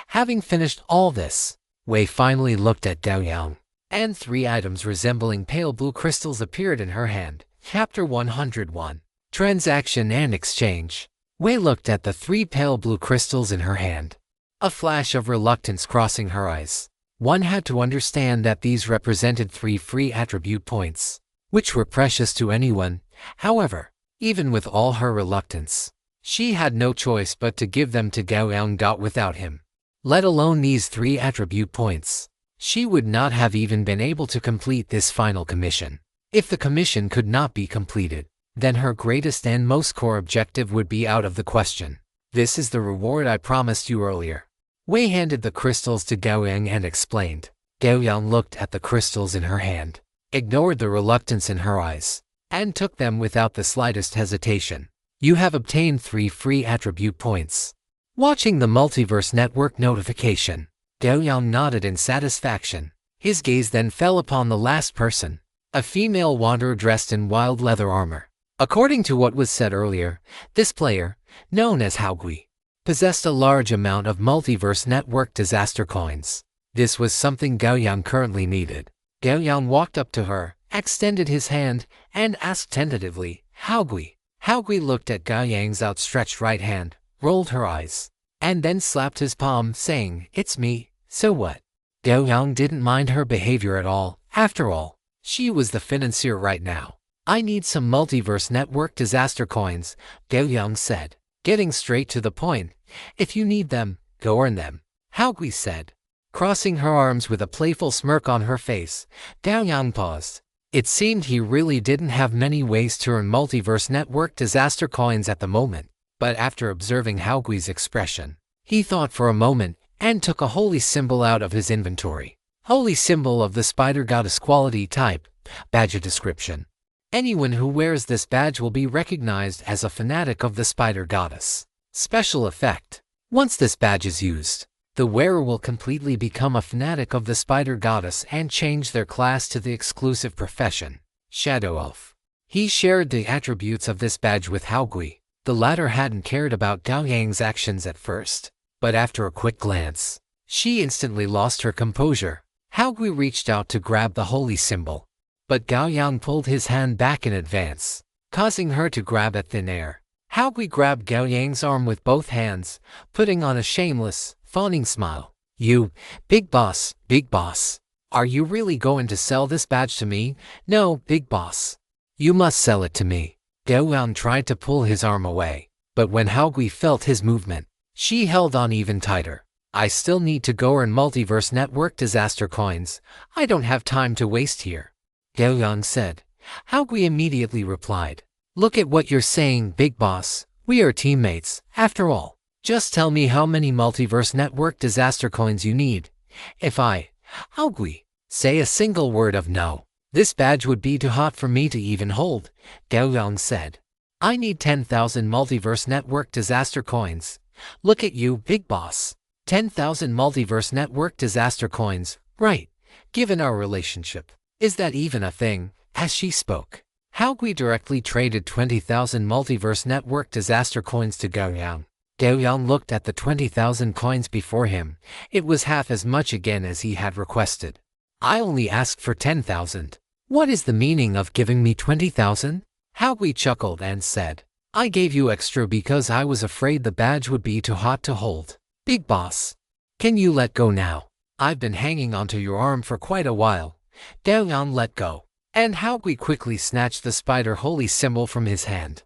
Having finished all this, Wei finally looked at Gao Yang, and 3 items resembling pale blue crystals appeared in her hand. Chapter 101. Transaction and Exchange. Wei looked at the 3 pale blue crystals in her hand, a flash of reluctance crossing her eyes. One had to understand that these represented 3 free attribute points, which were precious to anyone. However, even with all her reluctance, she had no choice but to give them to Gao Yang. Without him, let alone these 3 attribute points, she would not have even been able to complete this final commission. If the commission could not be completed, then her greatest and most core objective would be out of the question. This is the reward I promised you earlier. Wei handed the crystals to Gao Yang and explained. Gao Yang looked at the crystals in her hand, ignored the reluctance in her eyes, and took them without the slightest hesitation. You have obtained 3 free attribute points. Watching the Multiverse Network notification, Gao Yang nodded in satisfaction. His gaze then fell upon the last person, a female wanderer dressed in wild leather armor. According to what was said earlier, this player, known as Haogui, possessed a large amount of Multiverse Network disaster coins. This was something Gao Yang currently needed. Gao Yang walked up to her, extended his hand, and asked tentatively, Haogui. Haogui looked at Gao Yang's outstretched right hand, rolled her eyes, and then slapped his palm, saying, "It's me, so what?" Gao Yang didn't mind her behavior at all. After all, she was the financier right now. "I need some Multiverse Network disaster coins," Gao Yang said, getting straight to the point. "If you need them, go earn them," Haogui said. Crossing her arms with a playful smirk on her face, Gao Yang paused. It seemed he really didn't have many ways to earn Multiverse Network disaster coins at the moment, but after observing Haogui's expression, he thought for a moment and took a holy symbol out of his inventory. Holy symbol of the spider goddess quality type. Badge description. Anyone who wears this badge will be recognized as a fanatic of the spider goddess. Special effect. Once this badge is used, the wearer will completely become a fanatic of the spider goddess and change their class to the exclusive profession, Shadow Elf. He shared the attributes of this badge with Haogui. The latter hadn't cared about Gao Yang's actions at first, but after a quick glance, she instantly lost her composure. Haogui reached out to grab the holy symbol, but Gao Yang pulled his hand back in advance, causing her to grab at thin air. Haogui grabbed Gao Yang's arm with both hands, putting on a shameless, fawning smile. "You, big boss, are you really going to sell this badge to me?" "No, big boss. You must sell it to me." Gao Yang tried to pull his arm away, but when Haogui felt his movement, she held on even tighter. "I still need to go earn Multiverse Network disaster coins. I don't have time to waste here," Gao Yang said. Haogui immediately replied, "Look at what you're saying, big boss. We are teammates, after all. Just tell me how many Multiverse Network disaster coins you need. If I, Haogui, say a single word of no, this badge would be too hot for me to even hold," Gao Yang said. "I need 10,000 Multiverse Network disaster coins. Look at you, big boss. 10,000 Multiverse Network disaster coins, right? Given our relationship, is that even a thing?" As she spoke, Haogui directly traded 20,000 Multiverse Network disaster coins to Gao Yang. Gao Yang looked at the 20,000 coins before him. It was half as much again as he had requested. "I only asked for 10,000. What is the meaning of giving me 20,000? Haogui chuckled and said, I gave you extra because I was afraid the badge would be too hot to hold. Big boss. Can you let go now? I've been hanging onto your arm for quite a while. Gao Yang let go, and Haogui quickly snatched the spider holy symbol from his hand.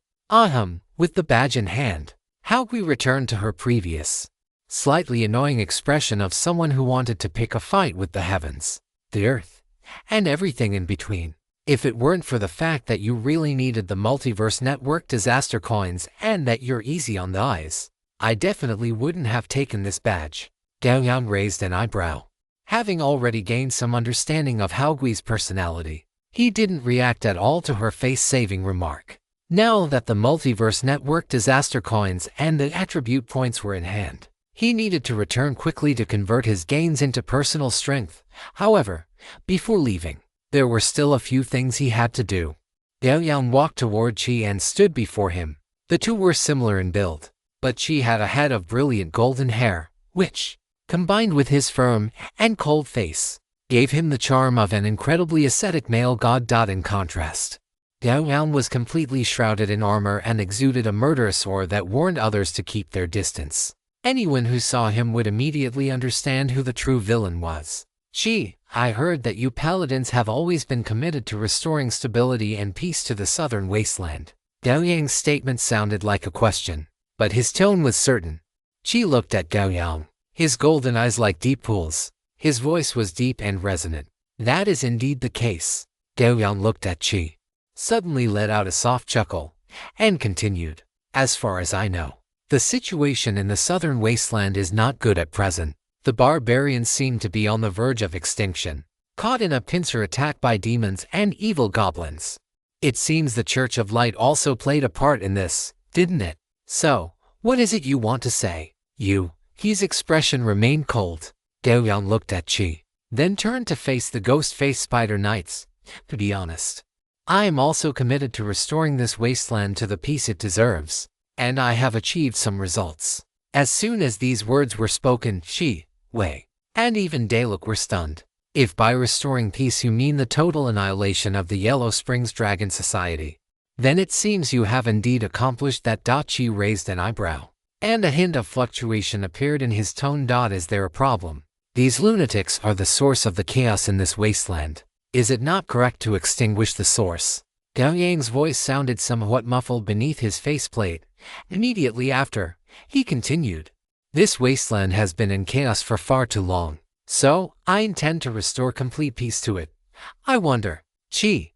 With the badge in hand, Haogui returned to her previous, slightly annoying expression of someone who wanted to pick a fight with the heavens, the earth, and everything in between. If it weren't for the fact that you really needed the Multiverse Network disaster coins and that you're easy on the eyes, I definitely wouldn't have taken this badge. Gao Yang raised an eyebrow. Having already gained some understanding of Haogui's personality, he didn't react at all to her face-saving remark. Now that the Multiverse Network disaster coins and the attribute points were in hand, he needed to return quickly to convert his gains into personal strength. However, before leaving, there were still a few things he had to do. Gao Yang walked toward Qi and stood before him. The two were similar in build, but Qi had a head of brilliant golden hair, which, combined with his firm and cold face, gave him the charm of an incredibly ascetic male god. In contrast, Gao Yang was completely shrouded in armor and exuded a murderous aura that warned others to keep their distance. Anyone who saw him would immediately understand who the true villain was. Qi, I heard that you paladins have always been committed to restoring stability and peace to the southern wasteland. Gao Yang's statement sounded like a question, but his tone was certain. Qi looked at Gao Yang, his golden eyes like deep pools. His voice was deep and resonant. That is indeed the case. Gao Yang looked at Qi, suddenly let out a soft chuckle, and continued. As far as I know, the situation in the southern wasteland is not good at present. The barbarians seem to be on the verge of extinction, caught in a pincer attack by demons and evil goblins. It seems the Church of Light also played a part in this, didn't it? So, what is it you want to say? His expression remained cold. Gao Yang looked at Qi, then turned to face the ghost-faced spider knights. To be honest, I am also committed to restoring this wasteland to the peace it deserves, and I have achieved some results. As soon as these words were spoken, Qi, Wei, and even Dalek were stunned. If by restoring peace you mean the total annihilation of the Yellow Springs Dragon Society, then it seems you have indeed accomplished that. Qi raised an eyebrow, and a hint of fluctuation appeared in his tone. Is there a problem? These lunatics are the source of the chaos in this wasteland. Is it not correct to extinguish the source? Gao Yang's voice sounded somewhat muffled beneath his faceplate. Immediately after, he continued. This wasteland has been in chaos for far too long, so I intend to restore complete peace to it. I wonder, Qi,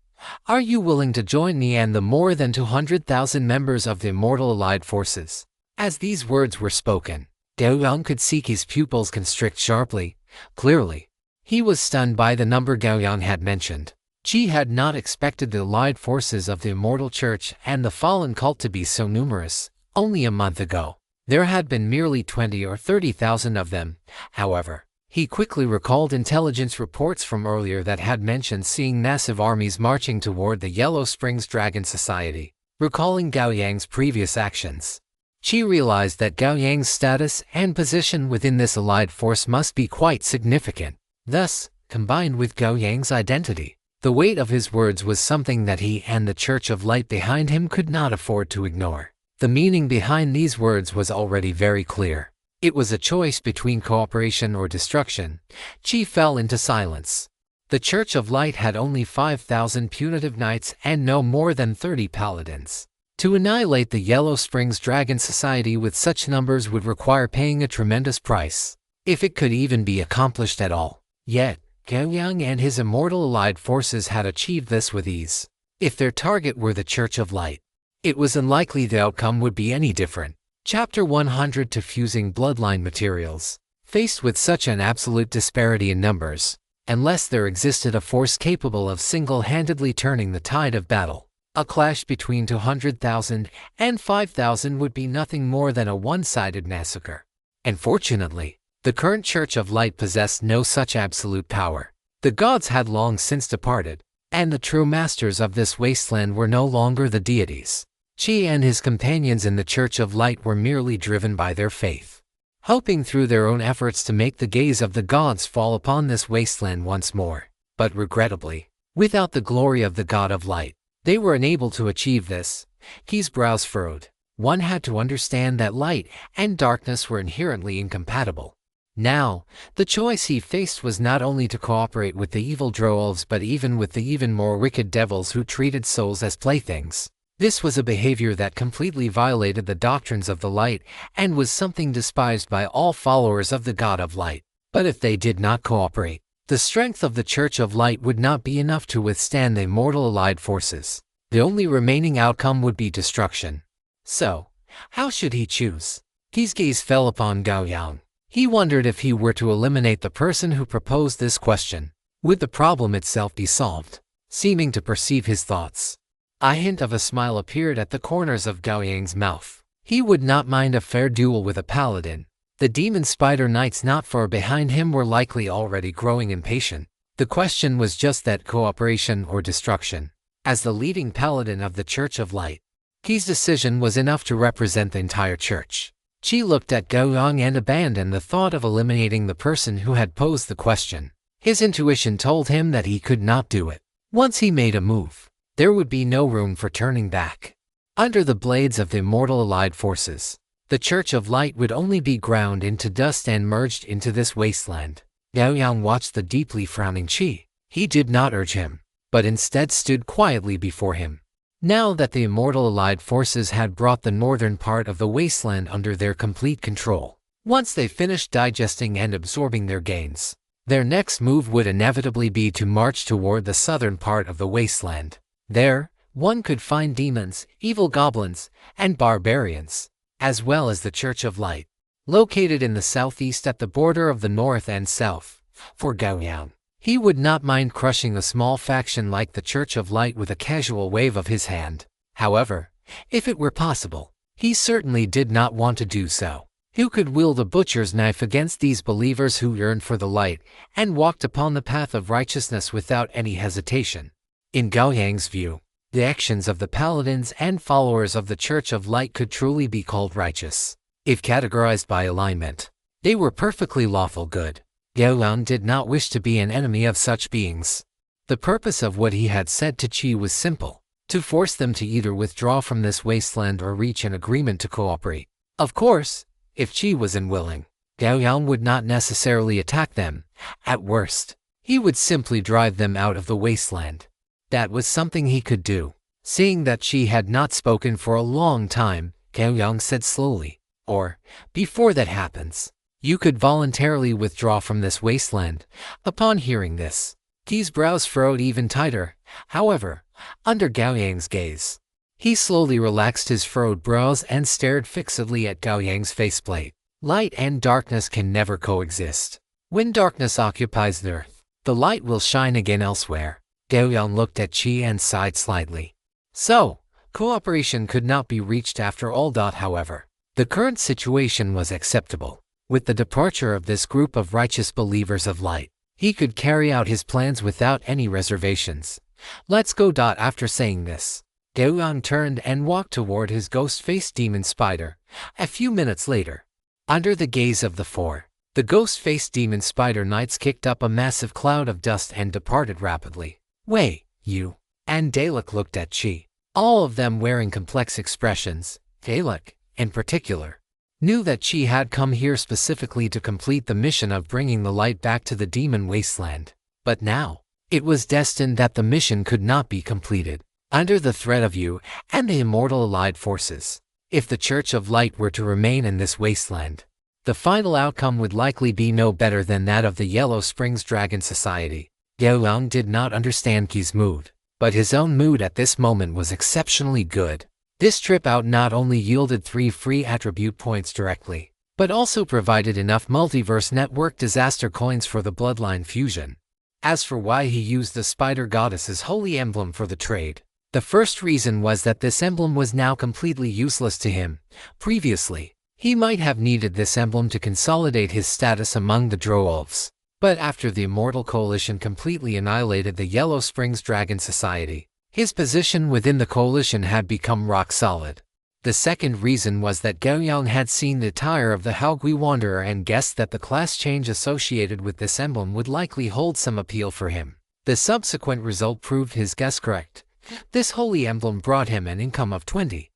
are you willing to join me and the more than 200,000 members of the Immortal Allied Forces? As these words were spoken, Gao Yang could see his pupils constrict sharply. Clearly, he was stunned by the number Gao Yang had mentioned. Qi had not expected the allied forces of the Immortal Church and the fallen cult to be so numerous. Only a month ago, there had been merely 20 or 30,000 of them. However, he quickly recalled intelligence reports from earlier that had mentioned seeing massive armies marching toward the Yellow Springs Dragon Society. Recalling Gao Yang's previous actions, Qi realized that Gao Yang's status and position within this allied force must be quite significant. Thus, combined with Gao Yang's identity, the weight of his words was something that he and the Church of Light behind him could not afford to ignore. The meaning behind these words was already very clear. It was a choice between cooperation or destruction. Qi fell into silence. The Church of Light had only 5,000 punitive knights and no more than 30 paladins. To annihilate the Yellow Springs Dragon Society with such numbers would require paying a tremendous price, if it could even be accomplished at all. Yet, Gao Yang and his Immortal Allied Forces had achieved this with ease. If their target were the Church of Light, it was unlikely the outcome would be any different. Chapter 100 to Fusing Bloodline Materials. Faced with such an absolute disparity in numbers, unless there existed a force capable of single-handedly turning the tide of battle, a clash between 200,000 and 5,000 would be nothing more than a one-sided massacre. Unfortunately, the current Church of Light possessed no such absolute power. The gods had long since departed, and the true masters of this wasteland were no longer the deities. Qi and his companions in the Church of Light were merely driven by their faith, hoping through their own efforts to make the gaze of the gods fall upon this wasteland once more. But regrettably, without the glory of the God of Light, They were unable to achieve this. Q's brows furrowed. One had to understand that light and darkness were inherently incompatible. Now, the choice he faced was not only to cooperate with the evil drow-elves but even with the even more wicked devils who treated souls as playthings. This was a behavior that completely violated the doctrines of the light and was something despised by all followers of the God of Light. But if they did not cooperate, the strength of the Church of Light would not be enough to withstand the immortal allied forces. The only remaining outcome would be destruction. So, how should he choose? Q's gaze fell upon Gao Yang. He wondered if he were to eliminate the person who proposed this question, would the problem itself be solved? Seeming to perceive his thoughts, a hint of a smile appeared at the corners of Gao Yang's mouth. He would not mind a fair duel with a paladin. The demon spider knights not far behind him were likely already growing impatient. The question was just that: cooperation or destruction. As the leading paladin of the Church of Light, Q's decision was enough to represent the entire church. Qi looked at Gao Yang and abandoned the thought of eliminating the person who had posed the question. His intuition told him that he could not do it. Once he made a move, there would be no room for turning back. Under the blades of the immortal allied forces, the Church of Light would only be ground into dust and merged into this wasteland. Gao Yang watched the deeply frowning Qi. He did not urge him, but instead stood quietly before him. Now that the immortal allied forces had brought the northern part of the wasteland under their complete control, once they finished digesting and absorbing their gains, their next move would inevitably be to march toward the southern part of the wasteland. There, one could find demons, evil goblins, and barbarians, as well as the Church of Light, located in the southeast at the border of the north and south. For Gao Yang, he would not mind crushing a small faction like the Church of Light with a casual wave of his hand. However, if it were possible, he certainly did not want to do so. Who could wield a butcher's knife against these believers who yearned for the light and walked upon the path of righteousness without any hesitation? In Gao Yang's view, the actions of the paladins and followers of the Church of Light could truly be called righteous. If categorized by alignment, they were perfectly lawful good. Gao Yang did not wish to be an enemy of such beings. The purpose of what he had said to Qi was simple: to force them to either withdraw from this wasteland or reach an agreement to cooperate. Of course, if Qi was unwilling, Gao Yang would not necessarily attack them. At worst, he would simply drive them out of the wasteland. That was something he could do. Seeing that Qi had not spoken for a long time, Gao Yang said slowly, "Or, before that happens, you could voluntarily withdraw from this wasteland." Upon hearing this, Qi's brows furrowed even tighter. However, under Gao Yang's gaze, he slowly relaxed his furrowed brows and stared fixedly at Gao Yang's faceplate. Light and darkness can never coexist. When darkness occupies the earth, the light will shine again elsewhere. Gao Yang looked at Qi and sighed slightly. So, cooperation could not be reached after all. However, the current situation was acceptable. With the departure of this group of righteous believers of light, he could carry out his plans without any reservations. Let's go. After saying this, Gao Yang turned and walked toward his ghost-faced demon spider. A few minutes later, under the gaze of the four, the ghost-faced demon spider knights kicked up a massive cloud of dust and departed rapidly. "Wei, you," and Dalek looked at Qi, all of them wearing complex expressions. Dalek, in particular, knew that Qi had come here specifically to complete the mission of bringing the light back to the demon wasteland. But now, it was destined that the mission could not be completed, under the threat of you and the immortal allied forces. If the Church of Light were to remain in this wasteland, the final outcome would likely be no better than that of the Yellow Springs Dragon Society. Gao Yang did not understand Qi's mood, but his own mood at this moment was exceptionally good. This trip out not only yielded 3 free attribute points directly, but also provided enough Multiverse Network disaster coins for the bloodline fusion. As for why he used the Spider Goddess's holy emblem for the trade, the first reason was that this emblem was now completely useless to him. Previously, he might have needed this emblem to consolidate his status among the Drow-elves. But after the Immortal Coalition completely annihilated the Yellow Springs Dragon Society, his position within the coalition had become rock solid. The second reason was that Gao Yang had seen the attire of the Haogui Wanderer and guessed that the class change associated with this emblem would likely hold some appeal for him. The subsequent result proved his guess correct. This holy emblem brought him an income of 20,000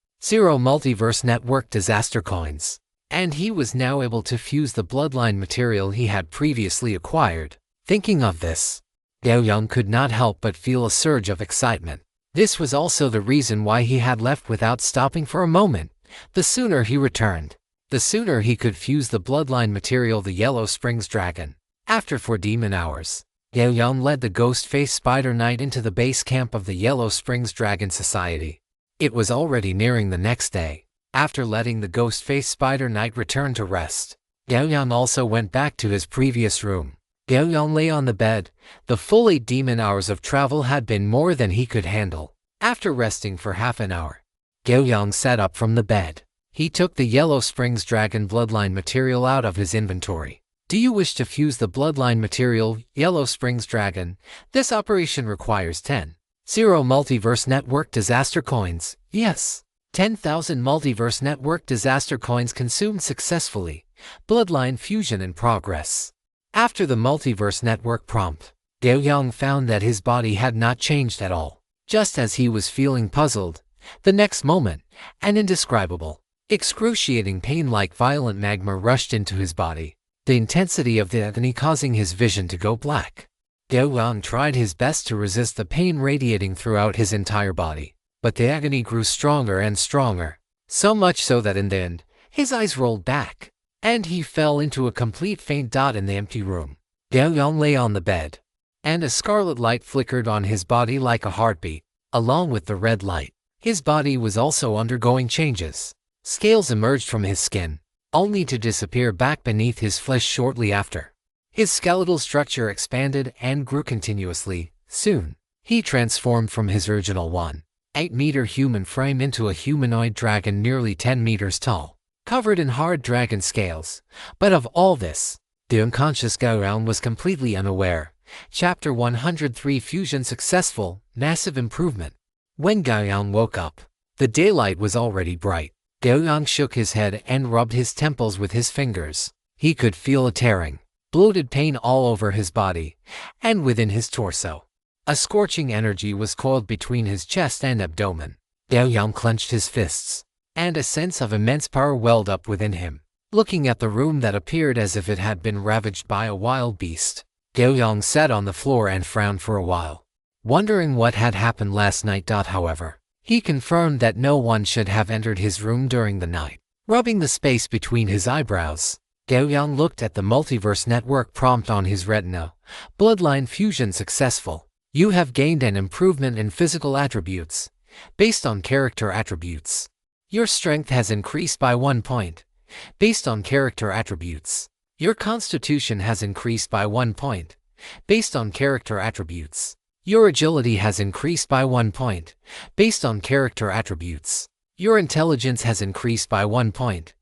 Multiverse Network disaster coins, and he was now able to fuse the bloodline material he had previously acquired. Thinking of this, Gao Yang could not help but feel a surge of excitement. This was also the reason why he had left without stopping for a moment. The sooner he returned, the sooner he could fuse the bloodline material, the Yellow Springs Dragon. After 4 demon hours, Gao Yang led the ghost-faced Spider Knight into the base camp of the Yellow Springs Dragon Society. It was already nearing the next day. After letting the ghost-faced Spider Knight return to rest, Gao Yang also went back to his previous room. Gao Yang lay on the bed. The full 8 demon hours of travel had been more than he could handle. After resting for half an hour, Gao Yang sat up from the bed. He took the Yellow Springs Dragon bloodline material out of his inventory. Do you wish to fuse the bloodline material, Yellow Springs Dragon? This operation requires 10,000 Multiverse Network disaster coins. Yes. 10,000 Multiverse Network disaster coins consumed successfully. Bloodline fusion in progress. After the Multiverse Network prompt, Gao Yang found that his body had not changed at all. Just as he was feeling puzzled, the next moment, an indescribable, excruciating pain like violent magma rushed into his body, the intensity of the agony causing his vision to go black. Gao Yang tried his best to resist the pain radiating throughout his entire body, but the agony grew stronger and stronger, so much so that in the end, his eyes rolled back, and he fell into a complete faint in the empty room. Gao Yang lay on the bed, and a scarlet light flickered on his body like a heartbeat, along with the red light. His body was also undergoing changes. Scales emerged from his skin, only to disappear back beneath his flesh shortly after. His skeletal structure expanded and grew continuously. Soon, he transformed from his original 1.8-meter human frame into a humanoid dragon nearly 10 meters tall, covered in hard dragon scales. But of all this, the unconscious Gao Yang was completely unaware. Chapter 103 Fusion Successful, Massive Improvement. When Gao Yang woke up, the daylight was already bright. Gao Yang shook his head and rubbed his temples with his fingers. He could feel a tearing, bloated pain all over his body, and within his torso. A scorching energy was coiled between his chest and abdomen. Gao Yang clenched his fists, and a sense of immense power welled up within him. Looking at the room that appeared as if it had been ravaged by a wild beast, Gao Yang sat on the floor and frowned for a while, wondering what had happened last night. However, he confirmed that no one should have entered his room during the night. Rubbing the space between his eyebrows, Gao Yang looked at the Multiverse Network prompt on his retina. Bloodline fusion successful. You have gained an improvement in physical attributes, based on character attributes. Your strength has increased by 1 point, based on character attributes. Your constitution has increased by 1 point, based on character attributes. Your agility has increased by 1 point, based on character attributes. Your intelligence has increased by 1 point,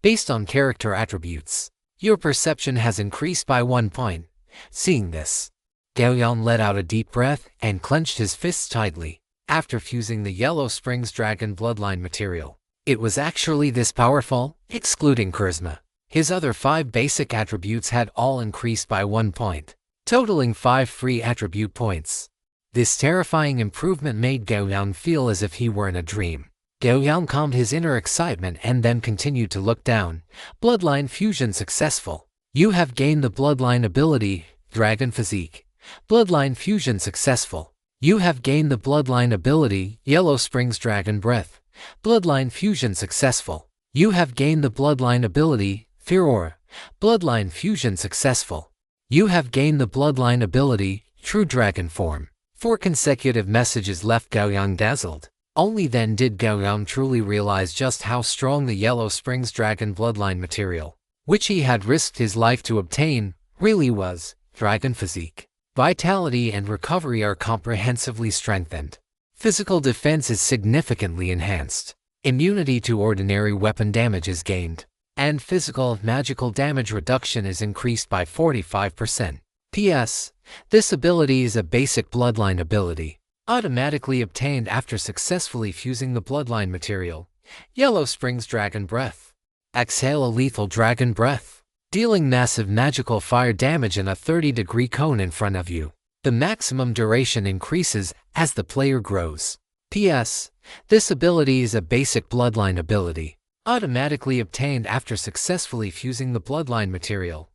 based on character attributes. Your perception has increased by 1 point. Seeing this, Gao Yang let out a deep breath and clenched his fists tightly. After fusing the Yellow Springs Dragon bloodline material, it was actually this powerful, excluding charisma. His other 5 basic attributes had all increased by 1 point, totaling 5 free attribute points. This terrifying improvement made Gao Yang feel as if he were in a dream. Gao Yang calmed his inner excitement and then continued to look down. Bloodline fusion successful. You have gained the bloodline ability, Dragon Physique. Bloodline fusion successful. You have gained the bloodline ability, Yellow Springs Dragon Breath. Bloodline fusion successful. You have gained the bloodline ability, Fear Aura. Bloodline fusion successful. You have gained the bloodline ability, True Dragon Form. 4 consecutive messages left Gao Yang dazzled. Only then did Gao Yang truly realize just how strong the Yellow Springs Dragon bloodline material, which he had risked his life to obtain, really was. Dragon Physique. Vitality and recovery are comprehensively strengthened. Physical defense is significantly enhanced. Immunity to ordinary weapon damage is gained, and physical magical damage reduction is increased by 45%. P.S. This ability is a basic bloodline ability, automatically obtained after successfully fusing the bloodline material. Yellow Springs Dragon Breath. Exhale a lethal dragon breath, dealing massive magical fire damage in a 30-degree cone in front of you. The maximum duration increases as the player grows. PS. This ability is a basic bloodline ability, automatically obtained after successfully fusing the bloodline material.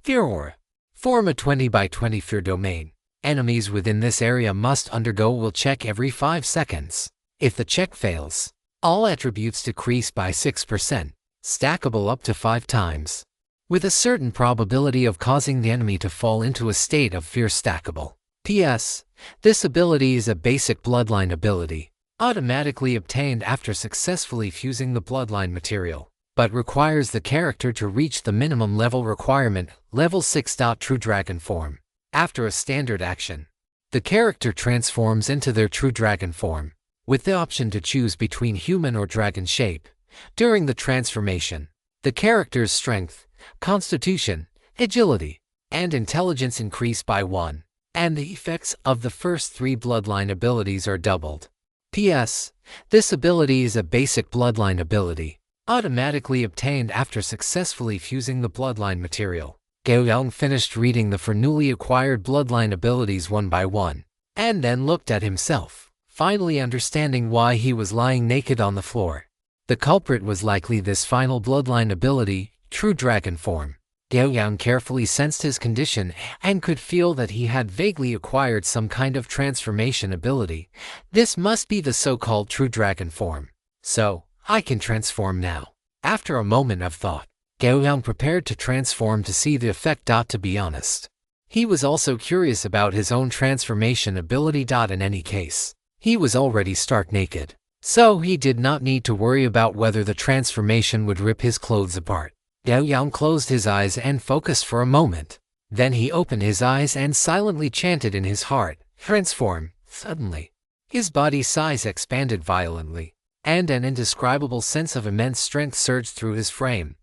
Fear Aura. Form a 20 by 20 fear domain. Enemies within this area must undergo will check every 5 seconds. If the check fails, all attributes decrease by 6%, stackable up to 5 times, with a certain probability of causing the enemy to fall into a state of fear stackable. PS. This ability is a basic bloodline ability, automatically obtained after successfully fusing the bloodline material, but requires the character to reach the minimum level requirement, level 6. True Dragon Form. After a standard action, the character transforms into their true dragon form, with the option to choose between human or dragon shape. During the transformation, the character's strength, constitution, agility, and intelligence increase by 1, and the effects of the first 3 bloodline abilities are doubled. PS. This ability is a basic bloodline ability, automatically obtained after successfully fusing the bloodline material. Gao Yang finished reading the for newly acquired bloodline abilities one by one, and then looked at himself, finally understanding why he was lying naked on the floor. The culprit was likely this final bloodline ability, True Dragon Form. Gao Yang carefully sensed his condition and could feel that he had vaguely acquired some kind of transformation ability. This must be the so-called True Dragon Form. So, I can transform now. After a moment of thought, Gao Yang prepared to transform to see the effect. To be honest, he was also curious about his own transformation ability. In any case, he was already stark naked, so he did not need to worry about whether the transformation would rip his clothes apart. Gao Yang closed his eyes and focused for a moment. Then he opened his eyes and silently chanted in his heart, "Transform." Suddenly, his body size expanded violently, and an indescribable sense of immense strength surged through his frame.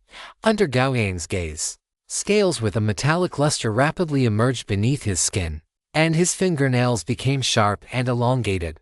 Under Gao Yang's gaze, scales with a metallic luster rapidly emerged beneath his skin, and his fingernails became sharp and elongated,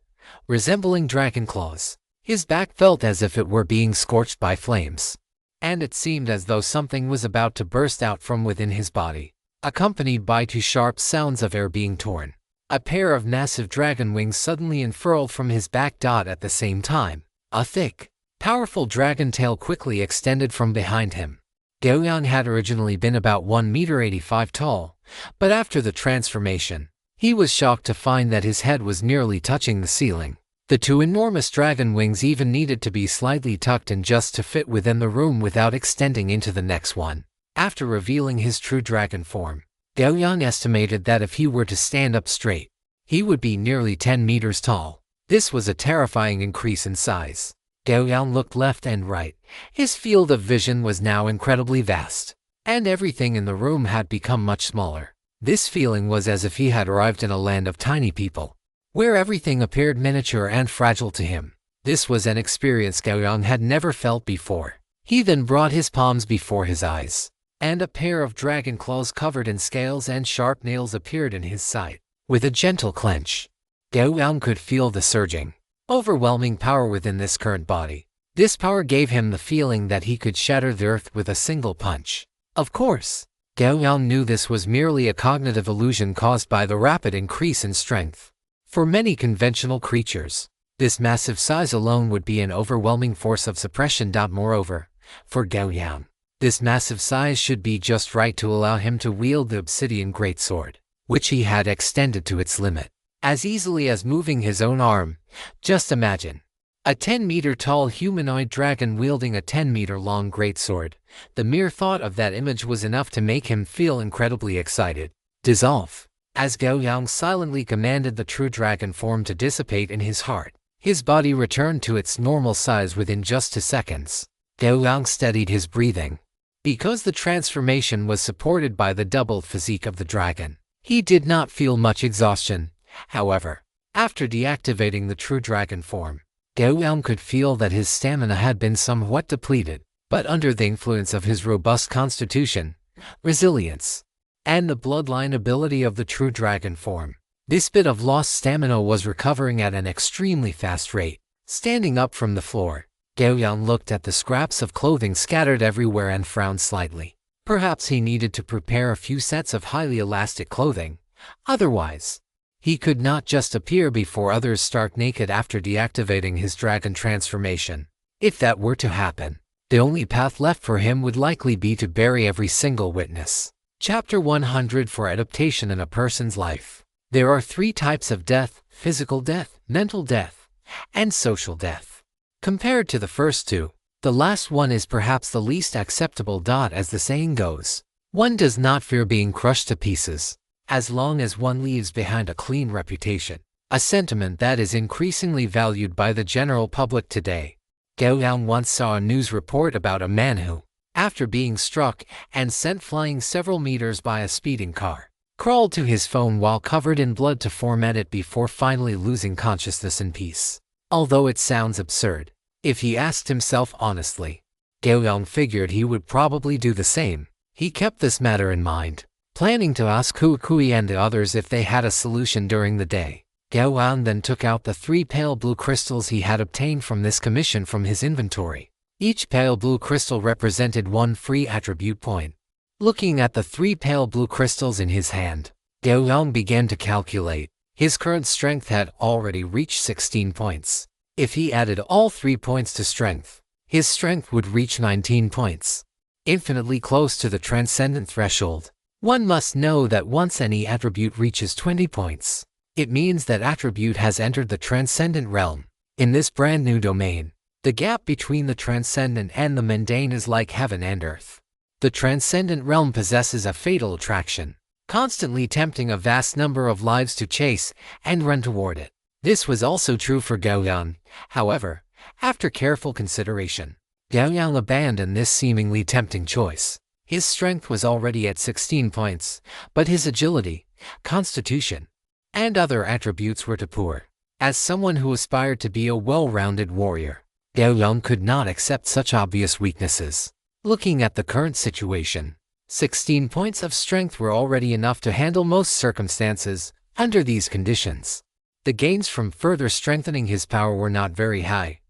resembling dragon claws. His back felt as if it were being scorched by flames, and it seemed as though something was about to burst out from within his body, accompanied by 2 sharp sounds of air being torn. A pair of massive dragon wings suddenly unfurled from his back. At the same time, a thick, powerful dragon tail quickly extended from behind him. Gao Yang had originally been about 1.85 meters tall, but after the transformation, he was shocked to find that his head was nearly touching the ceiling. The 2 enormous dragon wings even needed to be slightly tucked in just to fit within the room without extending into the next one. After revealing his true dragon form, Gao Yang estimated that if he were to stand up straight, he would be nearly 10 meters tall. This was a terrifying increase in size. Gao Yang looked left and right. His field of vision was now incredibly vast, and everything in the room had become much smaller. This feeling was as if he had arrived in a land of tiny people, where everything appeared miniature and fragile to him. This was an experience Gao Yang had never felt before. He then brought his palms before his eyes, and a pair of dragon claws covered in scales and sharp nails appeared in his sight. With a gentle clench, Gao Yang could feel the surging, overwhelming power within this current body. This power gave him the feeling that he could shatter the earth with a single punch. Of course, Gao Yang knew this was merely a cognitive illusion caused by the rapid increase in strength. For many conventional creatures, this massive size alone would be an overwhelming force of suppression. Moreover, for Gao Yang, this massive size should be just right to allow him to wield the obsidian greatsword, which he had extended to its limit, as easily as moving his own arm. Just imagine a 10-meter tall humanoid dragon wielding a 10-meter long greatsword. The mere thought of that image was enough to make him feel incredibly excited. Dissolve. As Gao Yang silently commanded the true dragon form to dissipate in his heart, his body returned to its normal size within just 2 seconds. Gao Yang steadied his breathing. Because the transformation was supported by the doubled physique of the dragon, he did not feel much exhaustion. However, after deactivating the true dragon form, Gao Yang could feel that his stamina had been somewhat depleted, but under the influence of his robust constitution, resilience, and the bloodline ability of the true dragon form, this bit of lost stamina was recovering at an extremely fast rate. Standing up from the floor, Gao Yang looked at the scraps of clothing scattered everywhere and frowned slightly. Perhaps he needed to prepare a few sets of highly elastic clothing. Otherwise, He could not just appear before others stark naked after deactivating his dragon transformation. If that were to happen, the only path left for him would likely be to bury every single witness. Chapter 100 for adaptation in a person's life. There are 3 types of death: physical death, mental death, and social death. Compared to the first 2, the last one is perhaps the least acceptable. As the saying goes, one does not fear being crushed to pieces, as long as one leaves behind a clean reputation, a sentiment that is increasingly valued by the general public today. Gao Yang once saw a news report about a man who, after being struck and sent flying several meters by a speeding car, crawled to his phone while covered in blood to format it before finally losing consciousness in peace. Although it sounds absurd, if he asked himself honestly, Gao Yang figured he would probably do the same. He kept this matter in mind, planning to ask Kui and the others if they had a solution during the day. Gao Yang then took out the 3 pale blue crystals he had obtained from this commission from his inventory. Each pale blue crystal represented 1 free attribute point. Looking at the 3 pale blue crystals in his hand, Gao Yang began to calculate. His current strength had already reached 16 points. If he added all 3 points to strength, his strength would reach 19 points. Infinitely close to the transcendent threshold. One must know that once any attribute reaches 20 points, it means that attribute has entered the transcendent realm. In this brand new domain, the gap between the transcendent and the mundane is like heaven and earth. The transcendent realm possesses a fatal attraction, constantly tempting a vast number of lives to chase and run toward it. This was also true for Gao Yang. However, after careful consideration, Gao Yang abandoned this seemingly tempting choice. His strength was already at 16 points, but his agility, constitution, and other attributes were too poor. As someone who aspired to be a well-rounded warrior, Gao Yang could not accept such obvious weaknesses. Looking at the current situation, 16 points of strength were already enough to handle most circumstances. Under these conditions, the gains from further strengthening his power were not very high.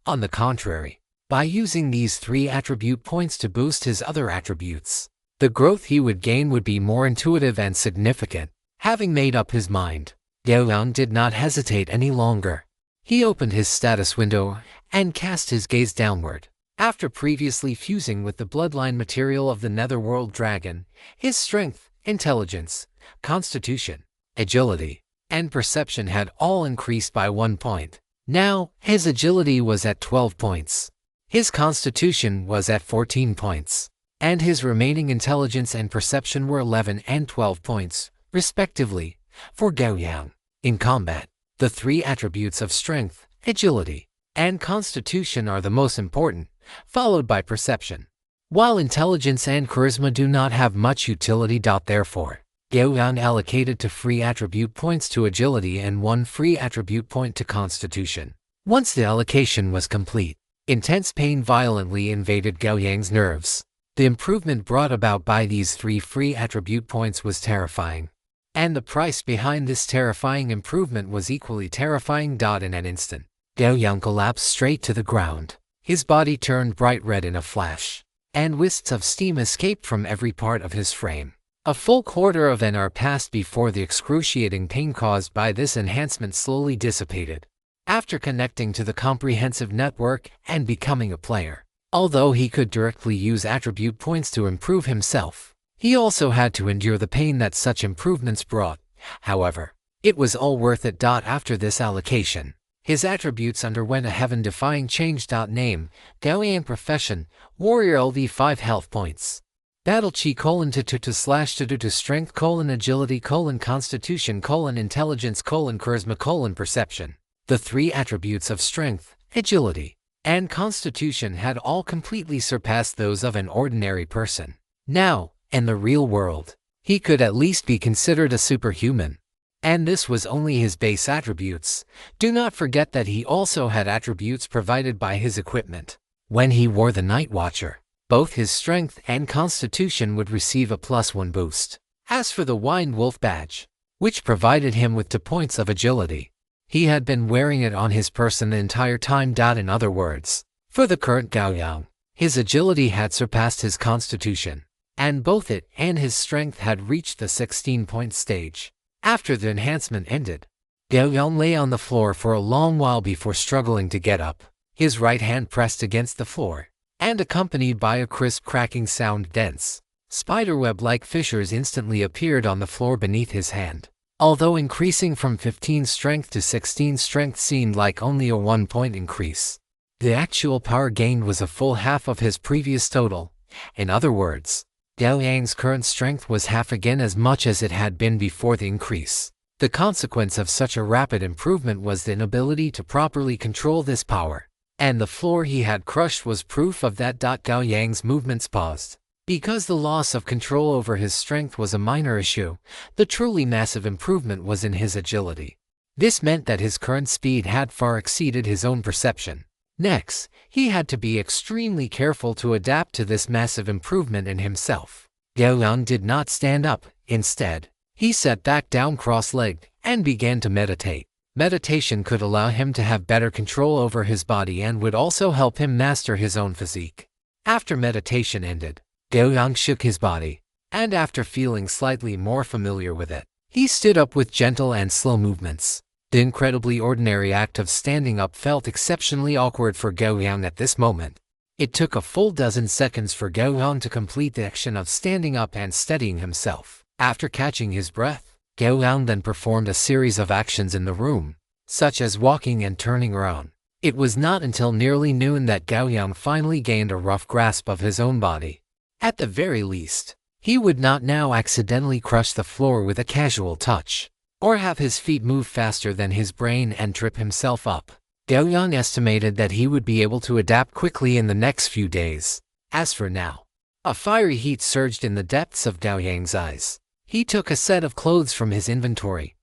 On the contrary, by using these 3 attribute points to boost his other attributes, the growth he would gain would be more intuitive and significant. Having made up his mind, Gao Yang did not hesitate any longer. He opened his status window and cast his gaze downward. After previously fusing with the bloodline material of the Netherworld Dragon, his strength, intelligence, constitution, agility, and perception had all increased by 1 point. Now, his agility was at 12 points. His constitution was at 14 points, and his remaining intelligence and perception were 11 and 12 points, respectively, for Gao Yang. In combat, the 3 attributes of strength, agility, and constitution are the most important, followed by perception. While intelligence and charisma do not have much utility. Therefore, Gao Yang allocated 2 free attribute points to agility and 1 free attribute point to constitution. Once the allocation was complete, intense pain violently invaded Gao Yang's nerves. The improvement brought about by these 3 free attribute points was terrifying. And the price behind this terrifying improvement was equally terrifying. In an instant, Gao Yang collapsed straight to the ground. His body turned bright red in a flash, and wisps of steam escaped from every part of his frame. A full quarter of an hour passed before the excruciating pain caused by this enhancement slowly dissipated. After connecting to the comprehensive network and becoming a player, although he could directly use attribute points to improve himself, he also had to endure the pain that such improvements brought. However, it was all worth it. After this allocation, his attributes underwent a heaven-defying change. Name: Gao Yang. Profession: Warrior. LV 5 health points. Battle Chi: /2 strength: agility: constitution: intelligence: charisma: perception. The 3 attributes of strength, agility, and constitution had all completely surpassed those of an ordinary person. Now, in the real world, he could at least be considered a superhuman. And this was only his base attributes. Do not forget that he also had attributes provided by his equipment. When he wore the Night Watcher, both his strength and constitution would receive a +1 boost. As for the Wind Wolf badge, which provided him with 2 points of agility, he had been wearing it on his person the entire time. In other words, for the current Gao Yang, his agility had surpassed his constitution, and both it and his strength had reached the 16-point stage. After the enhancement ended, Gao Yang lay on the floor for a long while before struggling to get up, his right hand pressed against the floor, and accompanied by a crisp cracking sound. Dense, spiderweb-like fissures instantly appeared on the floor beneath his hand. Although increasing from 15 strength to 16 strength seemed like only a 1-point increase, the actual power gained was a full half of his previous total. In other words, Gao Yang's current strength was half again as much as it had been before the increase. The consequence of such a rapid improvement was the inability to properly control this power, and the floor he had crushed was proof of that. Gao Yang's movements paused. Because the loss of control over his strength was a minor issue, the truly massive improvement was in his agility. This meant that his current speed had far exceeded his own perception. Next, he had to be extremely careful to adapt to this massive improvement in himself. Gao Yang did not stand up. Instead, he sat back down cross-legged and began to meditate. Meditation could allow him to have better control over his body and would also help him master his own physique. After meditation ended, Gao Yang shook his body, and after feeling slightly more familiar with it, he stood up with gentle and slow movements. The incredibly ordinary act of standing up felt exceptionally awkward for Gao Yang at this moment. It took a full dozen seconds for Gao Yang to complete the action of standing up and steadying himself. After catching his breath, Gao Yang then performed a series of actions in the room, such as walking and turning around. It was not until nearly noon that Gao Yang finally gained a rough grasp of his own body. At the very least, he would not now accidentally crush the floor with a casual touch, or have his feet move faster than his brain and trip himself up. Gao Yang estimated that he would be able to adapt quickly in the next few days. As for now, a fiery heat surged in the depths of Gao Yang's eyes. He took a set of clothes from his inventory,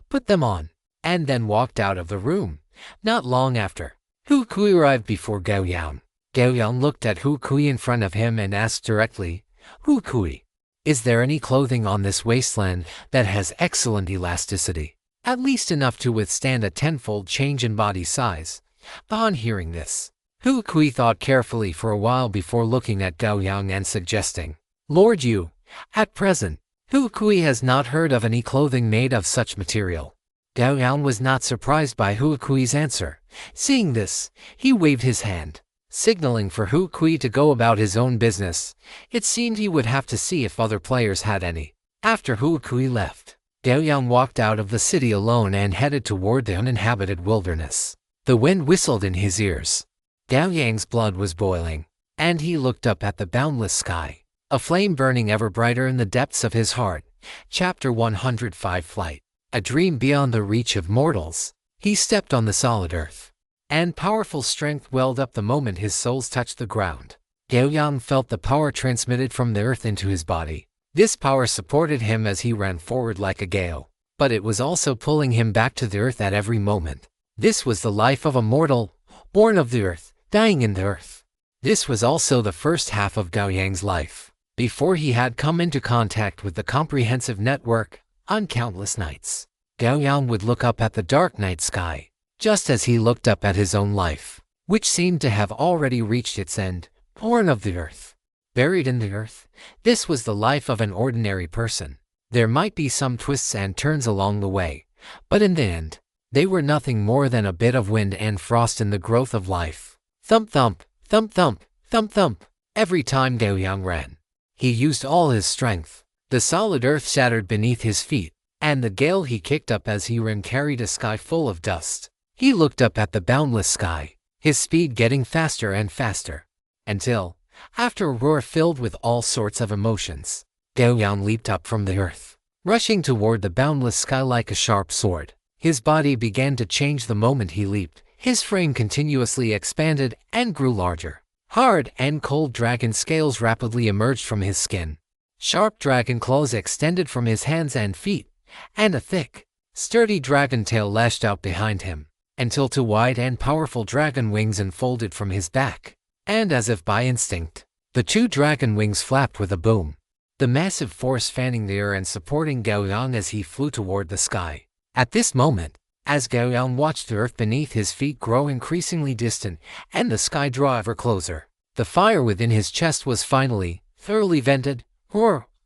put them on, and then walked out of the room. Not long after, Hu Kui arrived before Gao Yang. Gao Yang looked at Hu Kui in front of him and asked directly, "Hu Kui, is there any clothing on this wasteland that has excellent elasticity, at least enough to withstand a tenfold change in body size?" Upon hearing this, Hu Kui thought carefully for a while before looking at Gao Yang and suggesting, "Lord Yu, at present, Hu Kui has not heard of any clothing made of such material." Gao Yang was not surprised by Hu Kui's answer. Seeing this, he waved his hand, signaling for Hu Kui to go about his own business. It seemed he would have to see if other players had any. After Hu Kui left, Gao Yang walked out of the city alone and headed toward the uninhabited wilderness. The wind whistled in his ears. Gao Yang's blood was boiling, and he looked up at the boundless sky, a flame burning ever brighter in the depths of his heart. Chapter 105 Flight. A dream beyond the reach of mortals. He stepped on the solid earth, and powerful strength welled up the moment his soles touched the ground. Gao Yang felt the power transmitted from the earth into his body. This power supported him as he ran forward like a gale, but it was also pulling him back to the earth at every moment. This was the life of a mortal, born of the earth, dying in the earth. This was also the first half of Gao Yang's life, before he had come into contact with the comprehensive network. On countless nights, Gao Yang would look up at the dark night sky, just as he looked up at his own life, which seemed to have already reached its end. Born of the earth, buried in the earth, this was the life of an ordinary person. There might be some twists and turns along the way, but in the end, they were nothing more than a bit of wind and frost in the growth of life. Thump thump, thump thump, thump thump. Every time Gao Yang ran, he used all his strength. The solid earth shattered beneath his feet, and the gale he kicked up as he ran carried a sky full of dust. He looked up at the boundless sky, his speed getting faster and faster, until, after a roar filled with all sorts of emotions, Gao Yang leaped up from the earth, rushing toward the boundless sky like a sharp sword. His body began to change the moment he leaped. His frame continuously expanded and grew larger. Hard and cold dragon scales rapidly emerged from his skin. Sharp dragon claws extended from his hands and feet, and a thick, sturdy dragon tail lashed out behind him, until two wide and powerful dragon wings unfolded from his back. And as if by instinct, the two dragon wings flapped with a boom, the massive force fanning the air and supporting Gao Yang as he flew toward the sky. At this moment, as Gao Yang watched the earth beneath his feet grow increasingly distant and the sky draw ever closer, the fire within his chest was finally, thoroughly vented.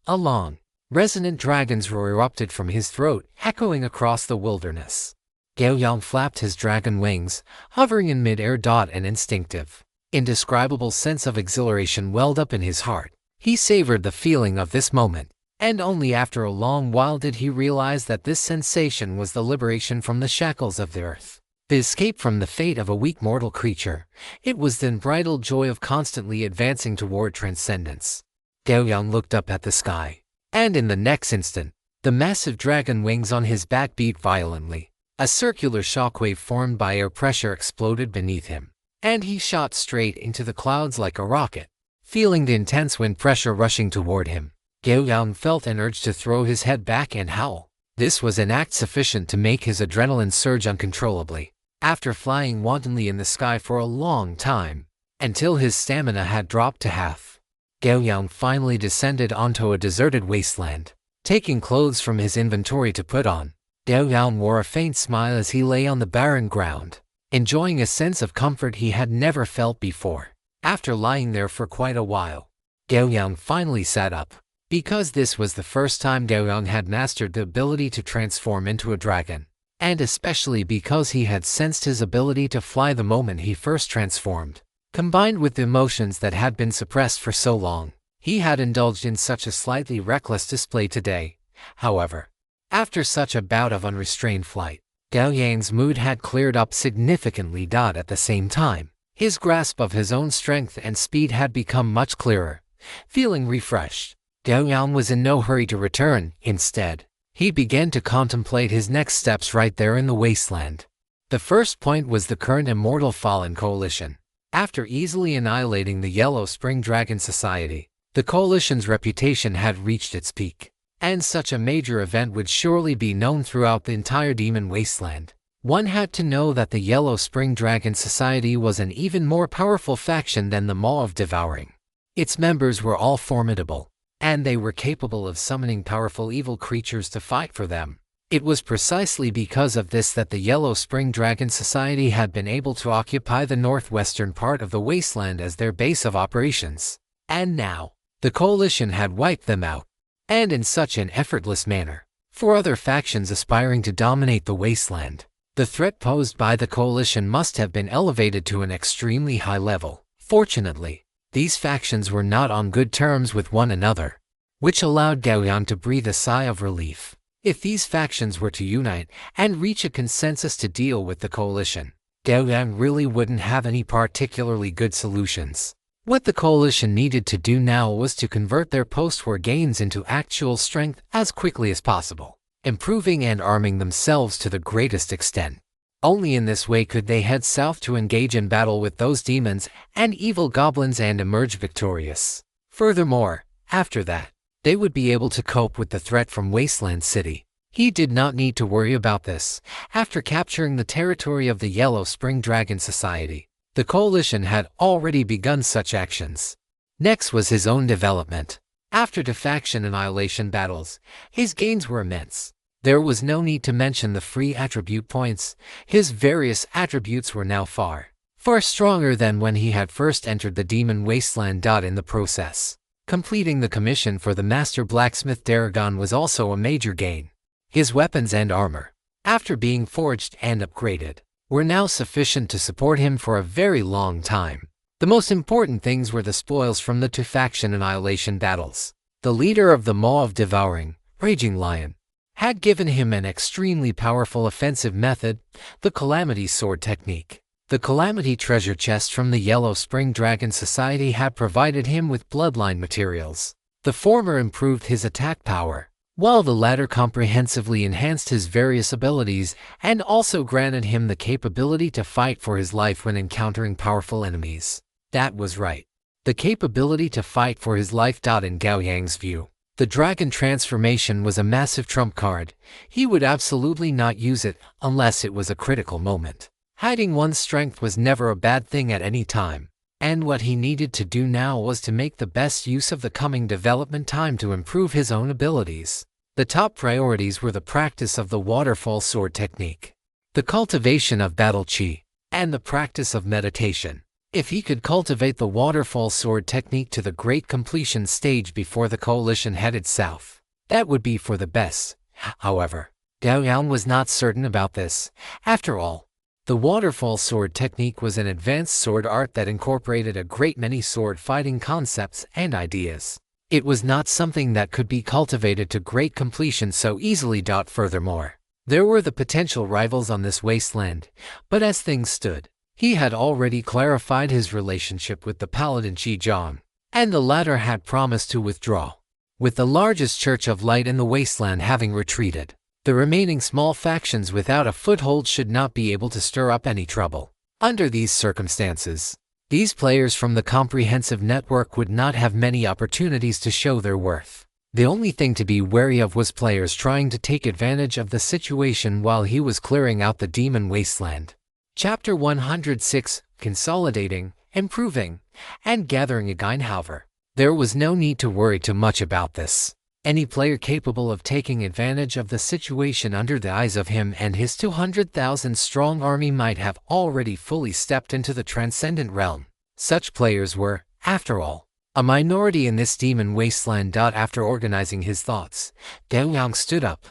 A long, Resonant dragon's roar erupted from his throat, echoing across the wilderness. Gao Yang flapped his dragon wings, hovering in mid-air. An instinctive, indescribable sense of exhilaration welled up in his heart. He savored the feeling of this moment, and only after a long while did he realize that this sensation was the liberation from the shackles of the earth, the escape from the fate of a weak mortal creature. It was the unbridled joy of constantly advancing toward transcendence. Gao Yang looked up at the sky, and in the next instant, the massive dragon wings on his back beat violently. A circular shockwave formed by air pressure exploded beneath him, and he shot straight into the clouds like a rocket. Feeling the intense wind pressure rushing toward him, Gao Yang felt an urge to throw his head back and howl. This was an act sufficient to make his adrenaline surge uncontrollably. After flying wantonly in the sky for a long time, until his stamina had dropped to half, Gao Yang finally descended onto a deserted wasteland. Taking clothes from his inventory to put on, Gao Yang wore a faint smile as he lay on the barren ground, enjoying a sense of comfort he had never felt before. After lying there for quite a while, Gao Yang finally sat up. Because this was the first time Gao Yang had mastered the ability to transform into a dragon, and especially because he had sensed his ability to fly the moment he first transformed. Combined with the emotions that had been suppressed for so long, he had indulged in such a slightly reckless display today. However, after such a bout of unrestrained flight, Gao Yang's mood had cleared up significantly. At the same time, his grasp of his own strength and speed had become much clearer. Feeling refreshed, Gao Yang was in no hurry to return. Instead, he began to contemplate his next steps right there in the wasteland. The first point was the current Immortal Fallen Coalition. After easily annihilating the Yellow Spring Dragon Society, the Coalition's reputation had reached its peak, and such a major event would surely be known throughout the entire Demon Wasteland. One had to know that the Yellow Spring Dragon Society was an even more powerful faction than the Maw of Devouring. Its members were all formidable, and they were capable of summoning powerful evil creatures to fight for them. It was precisely because of this that the Yellow Spring Dragon Society had been able to occupy the northwestern part of the wasteland as their base of operations. And now, the Coalition had wiped them out, and in such an effortless manner. For other factions aspiring to dominate the wasteland, the threat posed by the Coalition must have been elevated to an extremely high level. Fortunately, these factions were not on good terms with one another, which allowed Gao Yang to breathe a sigh of relief. If these factions were to unite and reach a consensus to deal with the Coalition, Gao Yang really wouldn't have any particularly good solutions. What the Coalition needed to do now was to convert their post-war gains into actual strength as quickly as possible, improving and arming themselves to the greatest extent. Only in this way could they head south to engage in battle with those demons and evil goblins and emerge victorious. Furthermore, after that, they would be able to cope with the threat from Wasteland City. He did not need to worry about this. After capturing the territory of the Yellow Spring Dragon Society, the Coalition had already begun such actions. Next was his own development. After the faction annihilation battles, his gains were immense. There was no need to mention the free attribute points. His various attributes were now far stronger than when he had first entered the Demon Wasteland. In the process, completing the commission for the Master Blacksmith Daragon was also a major gain. His weapons and armor, after being forged and upgraded, were now sufficient to support him for a very long time. The most important things were the spoils from the two faction annihilation battles. The leader of the Maw of Devouring, Raging Lion, had given him an extremely powerful offensive method, the Calamity Sword technique. The Calamity treasure chest from the Yellow Spring Dragon Society had provided him with bloodline materials. The former improved his attack power, while the latter comprehensively enhanced his various abilities and also granted him the capability to fight for his life when encountering powerful enemies. That was right. The capability to fight for his life. In Gao Yang's view, the dragon transformation was a massive trump card. He would absolutely not use it unless it was a critical moment. Hiding one's strength was never a bad thing at any time, and what he needed to do now was to make the best use of the coming development time to improve his own abilities. The top priorities were the practice of the Waterfall Sword technique, the cultivation of battle chi, and the practice of meditation. If he could cultivate the Waterfall Sword technique to the great completion stage before the Coalition headed south, that would be for the best. However, Gao Yang was not certain about this. After all, the waterfall sword technique was an advanced sword art that incorporated a great many sword fighting concepts and ideas. It was not something that could be cultivated to great completion so easily. Furthermore, there were the potential rivals on this wasteland, but as things stood, he had already clarified his relationship with the paladin Zhang, and the latter had promised to withdraw. With the largest Church of Light in the wasteland having retreated, the remaining small factions without a foothold should not be able to stir up any trouble. Under these circumstances, these players from the comprehensive network would not have many opportunities to show their worth. The only thing to be wary of was players trying to take advantage of the situation while he was clearing out the demon wasteland. Chapter 106: Consolidating, Improving, and Gathering Again. However, there was no need to worry too much about this. Any player capable of taking advantage of the situation under the eyes of him and his 200,000 strong army might have already fully stepped into the transcendent realm. Such players were, after all, a minority in this demon wasteland. After organizing his thoughts, Gao Yang stood up,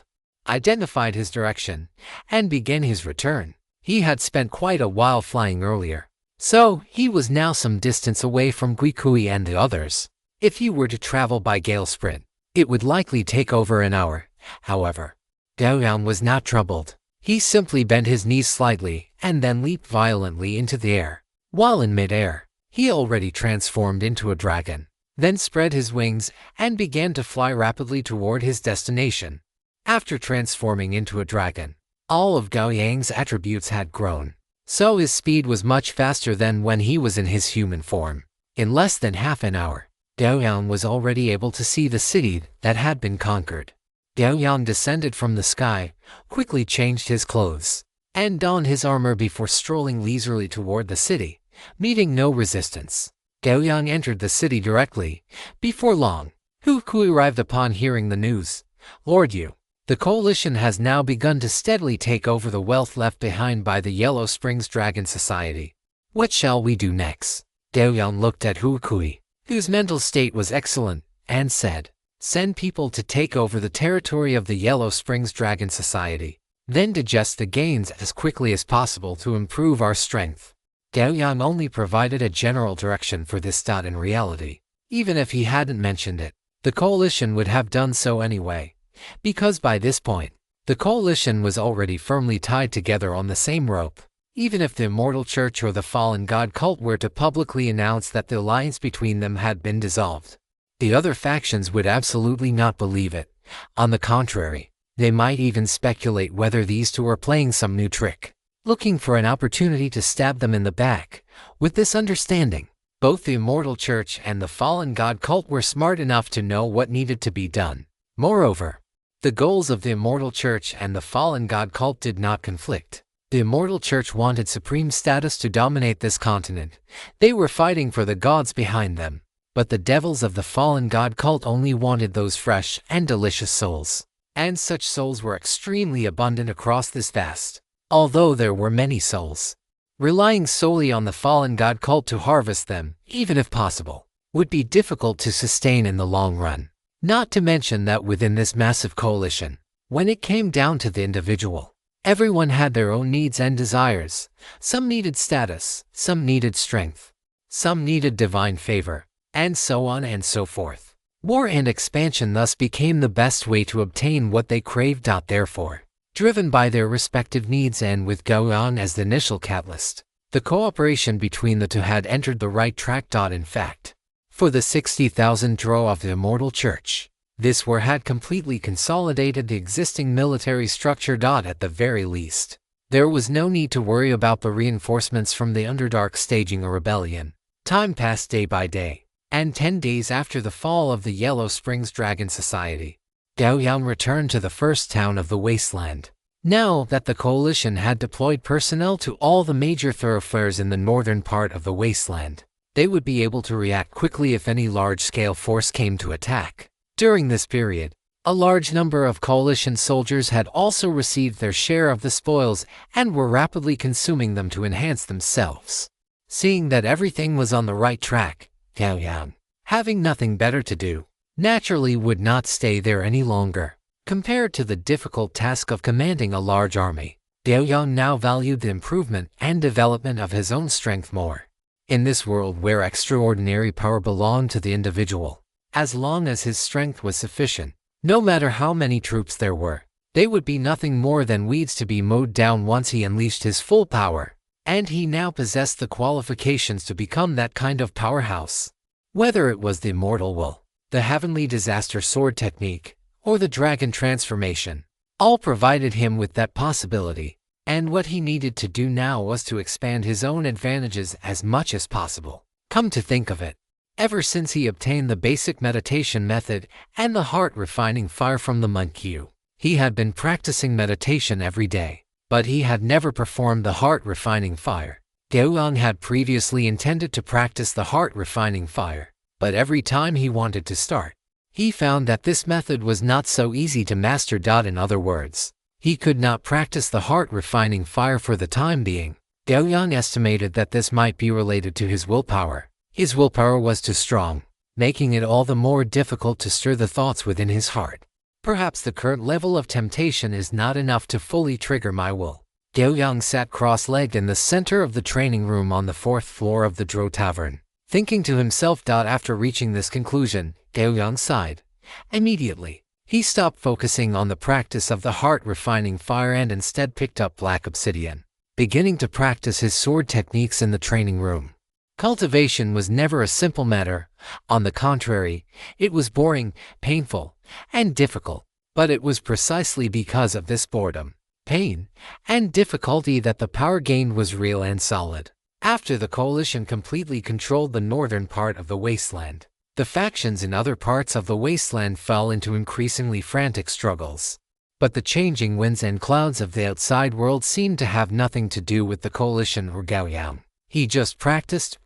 identified his direction, and began his return. He had spent quite a while flying earlier, so he was now some distance away from Guikui and the others. If he were to travel by gale sprint, it would likely take over an hour. However, Gao Yang was not troubled. He simply bent his knees slightly and then leaped violently into the air. While in midair, he already transformed into a dragon, then spread his wings and began to fly rapidly toward his destination. After transforming into a dragon, all of Gao Yang's attributes had grown, so his speed was much faster than when he was in his human form. In less than half an hour, Gao Yang was already able to see the city that had been conquered. Gao Yang descended from the sky, quickly changed his clothes, and donned his armor before strolling leisurely toward the city, meeting no resistance. Gao Yang entered the city directly. Before long, Hu Kui arrived upon hearing the news. "Lord Yu, the coalition has now begun to steadily take over the wealth left behind by the Yellow Springs Dragon Society. What shall we do next?" Gao Yang looked at Hu Kui, whose mental state was excellent, and said, "Send people to take over the territory of the Yellow Springs Dragon Society, then digest the gains as quickly as possible to improve our strength." Gao Yang only provided a general direction for this. In reality, even if he hadn't mentioned it, the coalition would have done so anyway, because by this point, the coalition was already firmly tied together on the same rope. Even if the Immortal Church or the Fallen God cult were to publicly announce that the alliance between them had been dissolved, the other factions would absolutely not believe it. On the contrary, they might even speculate whether these two are playing some new trick, looking for an opportunity to stab them in the back. With this understanding, both the Immortal Church and the Fallen God cult were smart enough to know what needed to be done. Moreover, the goals of the Immortal Church and the Fallen God cult did not conflict. The Immortal Church wanted supreme status to dominate this continent. They were fighting for the gods behind them. But the devils of the Fallen God cult only wanted those fresh and delicious souls. And such souls were extremely abundant across this vast. Although there were many souls, relying solely on the Fallen God cult to harvest them, even if possible, would be difficult to sustain in the long run. Not to mention that within this massive coalition, when it came down to the individual, everyone had their own needs and desires. Some needed status, some needed strength, some needed divine favor, and so on and so forth. War and expansion thus became the best way to obtain what they craved. Therefore, driven by their respective needs and with Gao Yang as the initial catalyst, the cooperation between the two had entered the right track. In fact, for the 60,000 draw of the Immortal Church, this war had completely consolidated the existing military structure. At the very least, there was no need to worry about the reinforcements from the Underdark staging a rebellion. Time passed day by day, and 10 days after the fall of the Yellow Springs Dragon Society, Gao Yang returned to the first town of the wasteland. Now that the coalition had deployed personnel to all the major thoroughfares in the northern part of the wasteland, they would be able to react quickly if any large-scale force came to attack. During this period, a large number of coalition soldiers had also received their share of the spoils and were rapidly consuming them to enhance themselves. Seeing that everything was on the right track, Gao Yang, having nothing better to do, naturally would not stay there any longer. Compared to the difficult task of commanding a large army, Gao Yang now valued the improvement and development of his own strength more. In this world where extraordinary power belonged to the individual, as long as his strength was sufficient, no matter how many troops there were, they would be nothing more than weeds to be mowed down once he unleashed his full power, and he now possessed the qualifications to become that kind of powerhouse. Whether it was the immortal will, the heavenly disaster sword technique, or the dragon transformation, all provided him with that possibility, and what he needed to do now was to expand his own advantages as much as possible. Come to think of it, ever since he obtained the basic meditation method and the heart-refining fire from the monkey, he had been practicing meditation every day, but he had never performed the heart-refining fire. Gao Yang had previously intended to practice the heart-refining fire, but every time he wanted to start, he found that this method was not so easy to master. In other words, he could not practice the heart-refining fire for the time being. Gao Yang estimated that this might be related to his willpower. His willpower was too strong, making it all the more difficult to stir the thoughts within his heart. Perhaps the current level of temptation is not enough to fully trigger my will. Gao Yang sat cross-legged in the center of the training room on the 4th floor of the Dro Tavern, thinking to himself. After reaching this conclusion, Gao Yang sighed. Immediately, he stopped focusing on the practice of the heart-refining fire and instead picked up black obsidian, beginning to practice his sword techniques in the training room. Cultivation was never a simple matter. On the contrary, it was boring, painful, and difficult. But it was precisely because of this boredom, pain, and difficulty that the power gained was real and solid. After the coalition completely controlled the northern part of the wasteland, the factions in other parts of the wasteland fell into increasingly frantic struggles. But the changing winds and clouds of the outside world seemed to have nothing to do with the coalition or Gao Yang. He just practiced,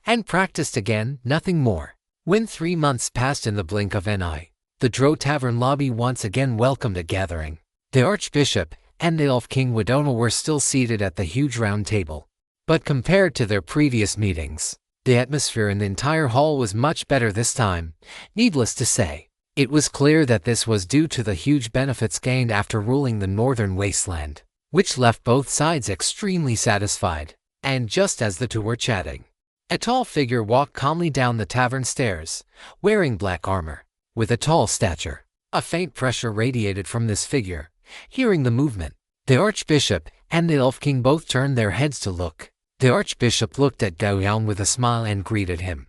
and practiced again, nothing more. When 3 months passed in the blink of an eye, the Dro Tavern lobby once again welcomed a gathering. The Archbishop and the Elf King Widona were still seated at the huge round table. But compared to their previous meetings, the atmosphere in the entire hall was much better this time. Needless to say, it was clear that this was due to the huge benefits gained after ruling the northern wasteland, which left both sides extremely satisfied. And just as the two were chatting, a tall figure walked calmly down the tavern stairs, wearing black armor, with a tall stature. A faint pressure radiated from this figure. Hearing the movement, the Archbishop and the Elf King both turned their heads to look. The Archbishop looked at Gao Yang with a smile and greeted him.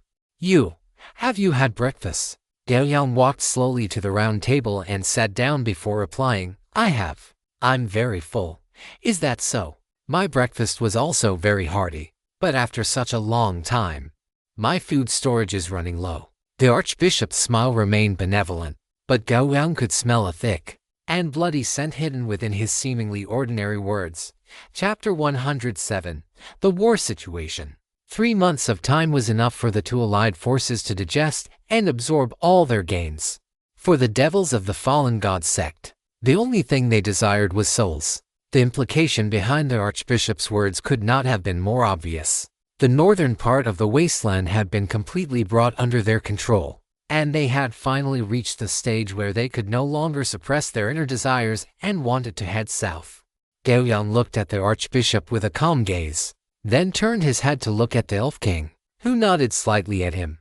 Have you had breakfast? Gao Yang walked slowly to the round table and sat down before replying, I have. I'm very full. Is that so? My breakfast was also very hearty, but after such a long time, my food storage is running low. The Archbishop's smile remained benevolent, but Gao Yang could smell a thick and bloody scent hidden within his seemingly ordinary words. Chapter 107. The War Situation. 3 months of time was enough for the two allied forces to digest and absorb all their gains. For the devils of the fallen god sect, the only thing they desired was souls. The implication behind the Archbishop's words could not have been more obvious. The northern part of the wasteland had been completely brought under their control, and they had finally reached the stage where they could no longer suppress their inner desires and wanted to head south. Gao Yang looked at the Archbishop with a calm gaze, then turned his head to look at the Elf King, who nodded slightly at him.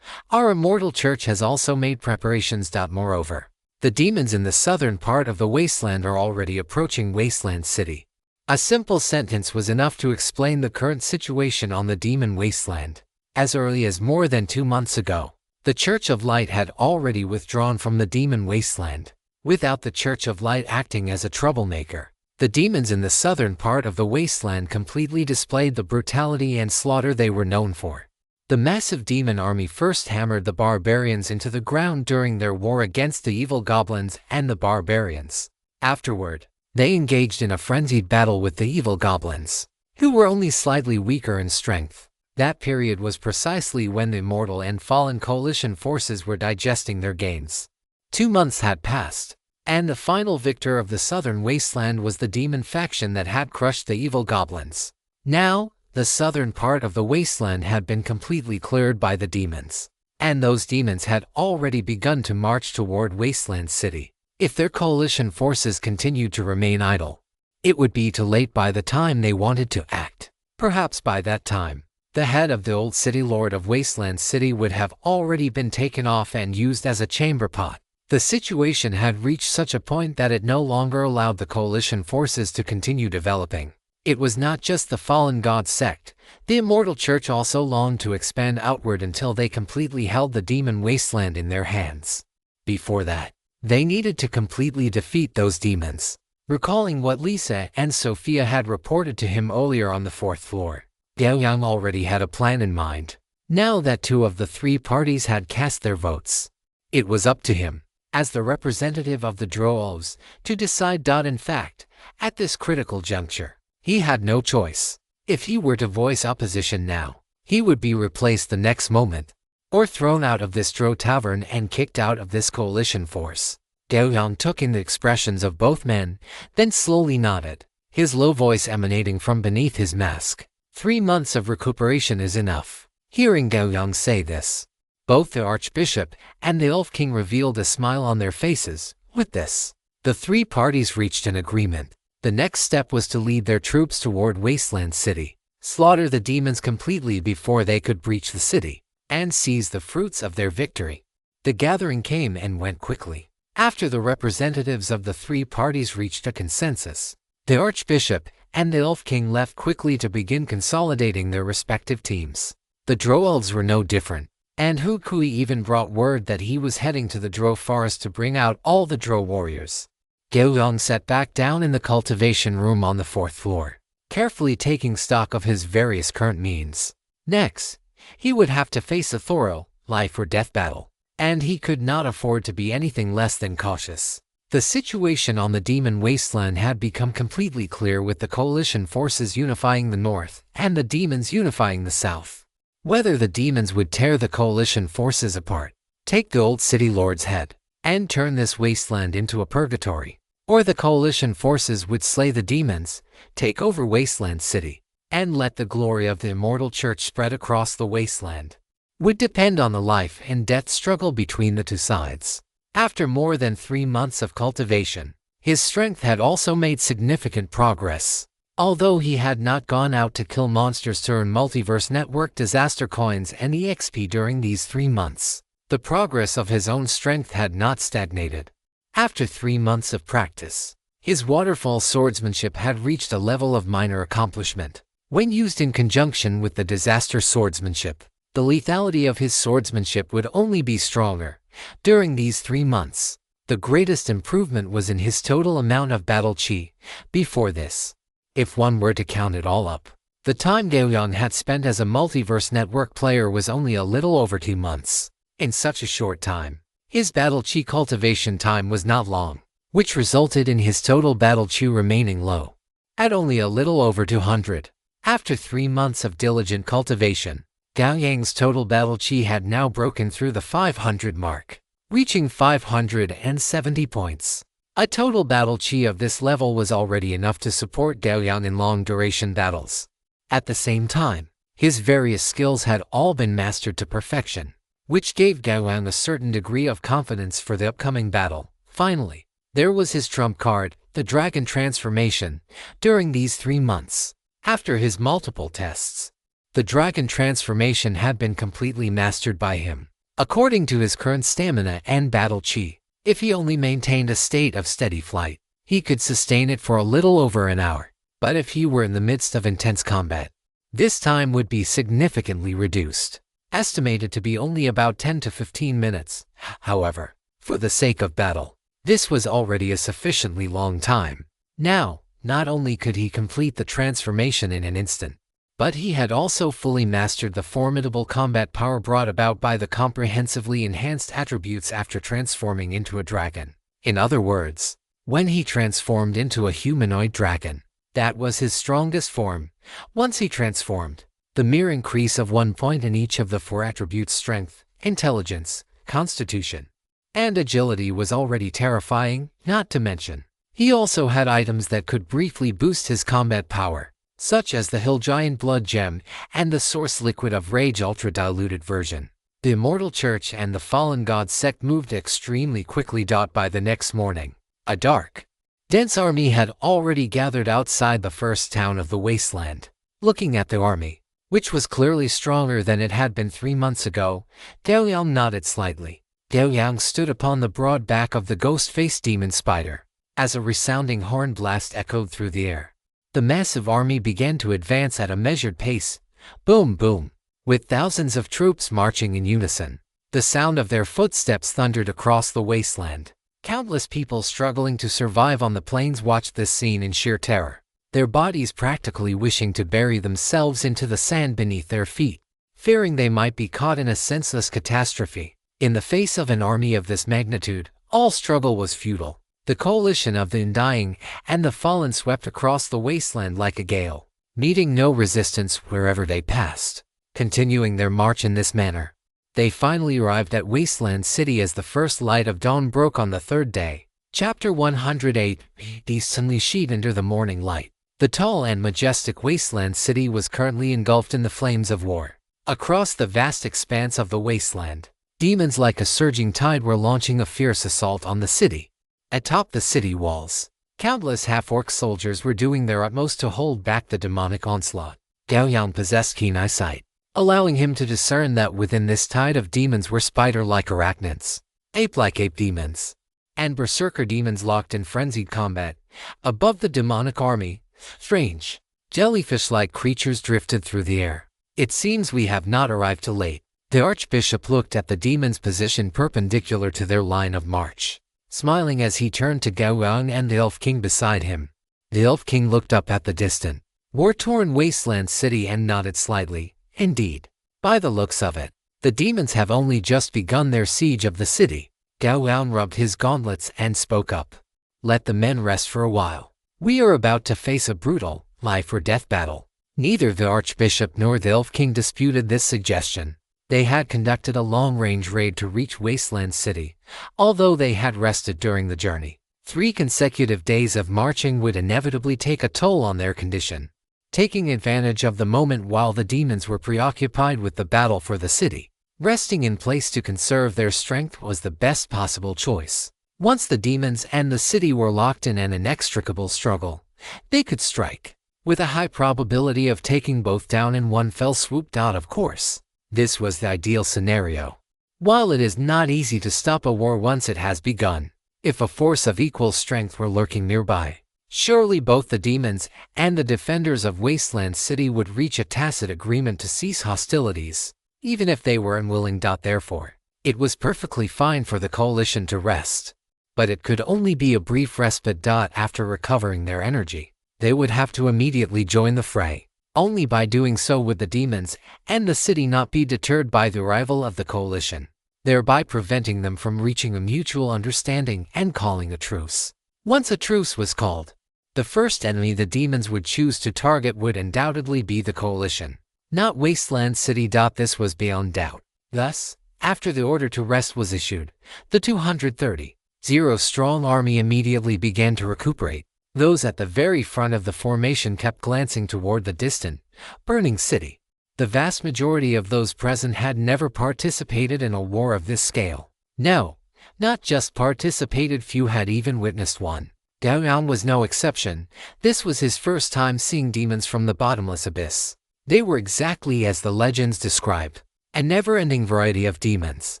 Our immortal church has also made preparations. Moreover, the demons in the southern part of the wasteland are already approaching Wasteland City. A simple sentence was enough to explain the current situation on the demon wasteland. As early as more than 2 months ago, the Church of Light had already withdrawn from the demon wasteland. Without the Church of Light acting as a troublemaker, the demons in the southern part of the wasteland completely displayed the brutality and slaughter they were known for. The massive demon army first hammered the barbarians into the ground during their war against the evil goblins and the barbarians. Afterward, they engaged in a frenzied battle with the evil goblins, who were only slightly weaker in strength. That period was precisely when the immortal and fallen coalition forces were digesting their gains. 2 months had passed, and the final victor of the southern wasteland was the demon faction that had crushed the evil goblins. Now, the southern part of the wasteland had been completely cleared by the demons. and those demons had already begun to march toward Wasteland City. If their coalition forces continued to remain idle, it would be too late by the time they wanted to act. Perhaps by that time, the head of the old city lord of Wasteland City would have already been taken off and used as a chamber pot. The situation had reached such a point that it no longer allowed the coalition forces to continue developing. It was not just the fallen god sect. The immortal church also longed to expand outward until they completely held the demon wasteland in their hands. Before that, they needed to completely defeat those demons. Recalling what Lisa and Sophia had reported to him earlier on the 4th floor, Gao Yang already had a plan in mind. Now that 2 of the 3 parties had cast their votes, it was up to him, as the representative of the Drows, to decide. In fact, at this critical juncture, he had no choice. If he were to voice opposition now, he would be replaced the next moment, or thrown out of this Drow tavern and kicked out of this coalition force. Gao Yang took in the expressions of both men, then slowly nodded, his low voice emanating from beneath his mask. 3 months of recuperation is enough. Hearing Gao Yang say this, both the Archbishop and the Elf King revealed a smile on their faces. With this, the 3 parties reached an agreement. The next step was to lead their troops toward Wasteland City, slaughter the demons completely before they could breach the city, and seize the fruits of their victory. The gathering came and went quickly. After the representatives of the 3 parties reached a consensus, the Archbishop and the Elf King left quickly to begin consolidating their respective teams. The Drow elves were no different, and Hu Kui even brought word that he was heading to the Drow forest to bring out all the Drow warriors. Gao Yang sat back down in the cultivation room on the 4th floor, carefully taking stock of his various current means. Next, he would have to face a thorough, life-or-death battle, and he could not afford to be anything less than cautious. The situation on the demon wasteland had become completely clear, with the coalition forces unifying the north and the demons unifying the south. Whether the demons would tear the coalition forces apart, take the old city lord's head, and turn this wasteland into a purgatory, or the coalition forces would slay the demons, take over Wasteland City, and let the glory of the immortal church spread across the wasteland, would depend on the life and death struggle between the 2 sides. After more than 3 months of cultivation, his strength had also made significant progress. Although he had not gone out to kill monsters to earn Multiverse Network disaster coins and EXP during these 3 months, the progress of his own strength had not stagnated. After 3 months of practice, his waterfall swordsmanship had reached a level of minor accomplishment. When used in conjunction with the disaster swordsmanship, the lethality of his swordsmanship would only be stronger. During these 3 months, the greatest improvement was in his total amount of battle chi. Before this, if one were to count it all up, the time Gao Yang had spent as a Multiverse Network player was only a little over 2 months. In such a short time, his battle chi cultivation time was not long, which resulted in his total battle chi remaining low, at only a little over 200. After 3 months of diligent cultivation, Gao Yang's total battle chi had now broken through the 500 mark, reaching 570 points. A total battle chi of this level was already enough to support Gao Yang in long-duration battles. At the same time, his various skills had all been mastered to perfection, which gave Gao Yang a certain degree of confidence for the upcoming battle. Finally, there was his trump card, the dragon transformation. During these 3 months, after his multiple tests, the dragon transformation had been completely mastered by him. According to his current stamina and battle chi, if he only maintained a state of steady flight, he could sustain it for a little over an hour. But if he were in the midst of intense combat, this time would be significantly reduced, estimated to be only about 10 to 15 minutes. However, for the sake of battle, this was already a sufficiently long time. Now, not only could he complete the transformation in an instant, but he had also fully mastered the formidable combat power brought about by the comprehensively enhanced attributes after transforming into a dragon. In other words, when he transformed into a humanoid dragon, that was his strongest form. Once he transformed, the mere increase of 1 point in each of the 4 attributes, strength, intelligence, constitution, and agility, was already terrifying. Not to mention, he also had items that could briefly boost his combat power, such as the Hill Giant Blood Gem and the Source Liquid of Rage Ultra Diluted version. The Immortal Church and the Fallen God sect moved extremely quickly. By the next morning, a dark, dense army had already gathered outside the first town of the wasteland. Looking at the army, which was clearly stronger than it had been 3 months ago, Gao Yang nodded slightly. Gao Yang stood upon the broad back of the ghost-faced demon spider. As a resounding horn blast echoed through the air, the massive army began to advance at a measured pace. Boom, boom. With thousands of troops marching in unison, the sound of their footsteps thundered across the wasteland. Countless people struggling to survive on the plains watched this scene in sheer terror, their bodies practically wishing to bury themselves into the sand beneath their feet, fearing they might be caught in a senseless catastrophe. In the face of an army of this magnitude, all struggle was futile. The coalition of the undying and the fallen swept across the wasteland like a gale, meeting no resistance wherever they passed. Continuing their march in this manner, they finally arrived at Wasteland City as the first light of dawn broke on the third day. Chapter 108. The sunny sheet into the morning light. The tall and majestic Wasteland City was currently engulfed in the flames of war. Across the vast expanse of the wasteland, demons like a surging tide were launching a fierce assault on the city. Atop the city walls, countless half-orc soldiers were doing their utmost to hold back the demonic onslaught. Gao Yang possessed keen eyesight, allowing him to discern that within this tide of demons were spider-like arachnids, ape-like ape demons, and berserker demons locked in frenzied combat. Above the demonic army, strange, jellyfish-like creatures drifted through the air. It seems we have not arrived too late. The archbishop looked at the demons positioned perpendicular to their line of march, smiling as he turned to Gao Yang and the Elf King beside him. The Elf King looked up at the distant, war-torn wasteland city and nodded slightly. Indeed, by the looks of it, the demons have only just begun their siege of the city. Gao Yang rubbed his gauntlets and spoke up. Let the men rest for a while. We are about to face a brutal, life-or-death battle. Neither the Archbishop nor the Elf King disputed this suggestion. They had conducted a long-range raid to reach Wasteland City, although they had rested during the journey. 3 consecutive days of marching would inevitably take a toll on their condition. Taking advantage of the moment while the demons were preoccupied with the battle for the city, resting in place to conserve their strength was the best possible choice. Once the demons and the city were locked in an inextricable struggle, they could strike, with a high probability of taking both down in one fell swoop. Of course, this was the ideal scenario. While it is not easy to stop a war once it has begun, if a force of equal strength were lurking nearby, surely both the demons and the defenders of Wasteland City would reach a tacit agreement to cease hostilities, even if they were unwilling. Therefore, it was perfectly fine for the coalition to rest. But it could only be a brief respite. After recovering their energy, they would have to immediately join the fray. Only by doing so would the demons and the city not be deterred by the arrival of the coalition, thereby preventing them from reaching a mutual understanding and calling a truce. Once a truce was called, the first enemy the demons would choose to target would undoubtedly be the coalition, not Wasteland City. This was beyond doubt. Thus, after the order to rest was issued, the 230-strong army immediately began to recuperate. Those at the very front of the formation kept glancing toward the distant, burning city. The vast majority of those present had never participated in a war of this scale. No, not just participated, few had even witnessed one. Gao Yang was no exception. This was his first time seeing demons from the bottomless abyss. They were exactly as the legends described, a never-ending variety of demons.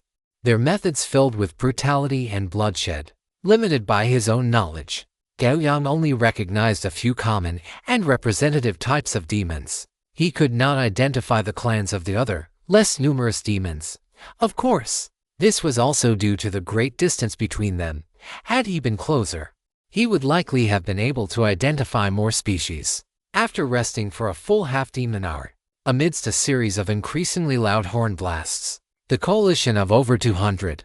Their methods filled with brutality and bloodshed. Limited by his own knowledge, Gao Yang only recognized a few common and representative types of demons. He could not identify the clans of the other, less numerous demons. Of course, this was also due to the great distance between them. Had he been closer, he would likely have been able to identify more species. After resting for a full half-demon hour, amidst a series of increasingly loud horn blasts, the coalition of over 200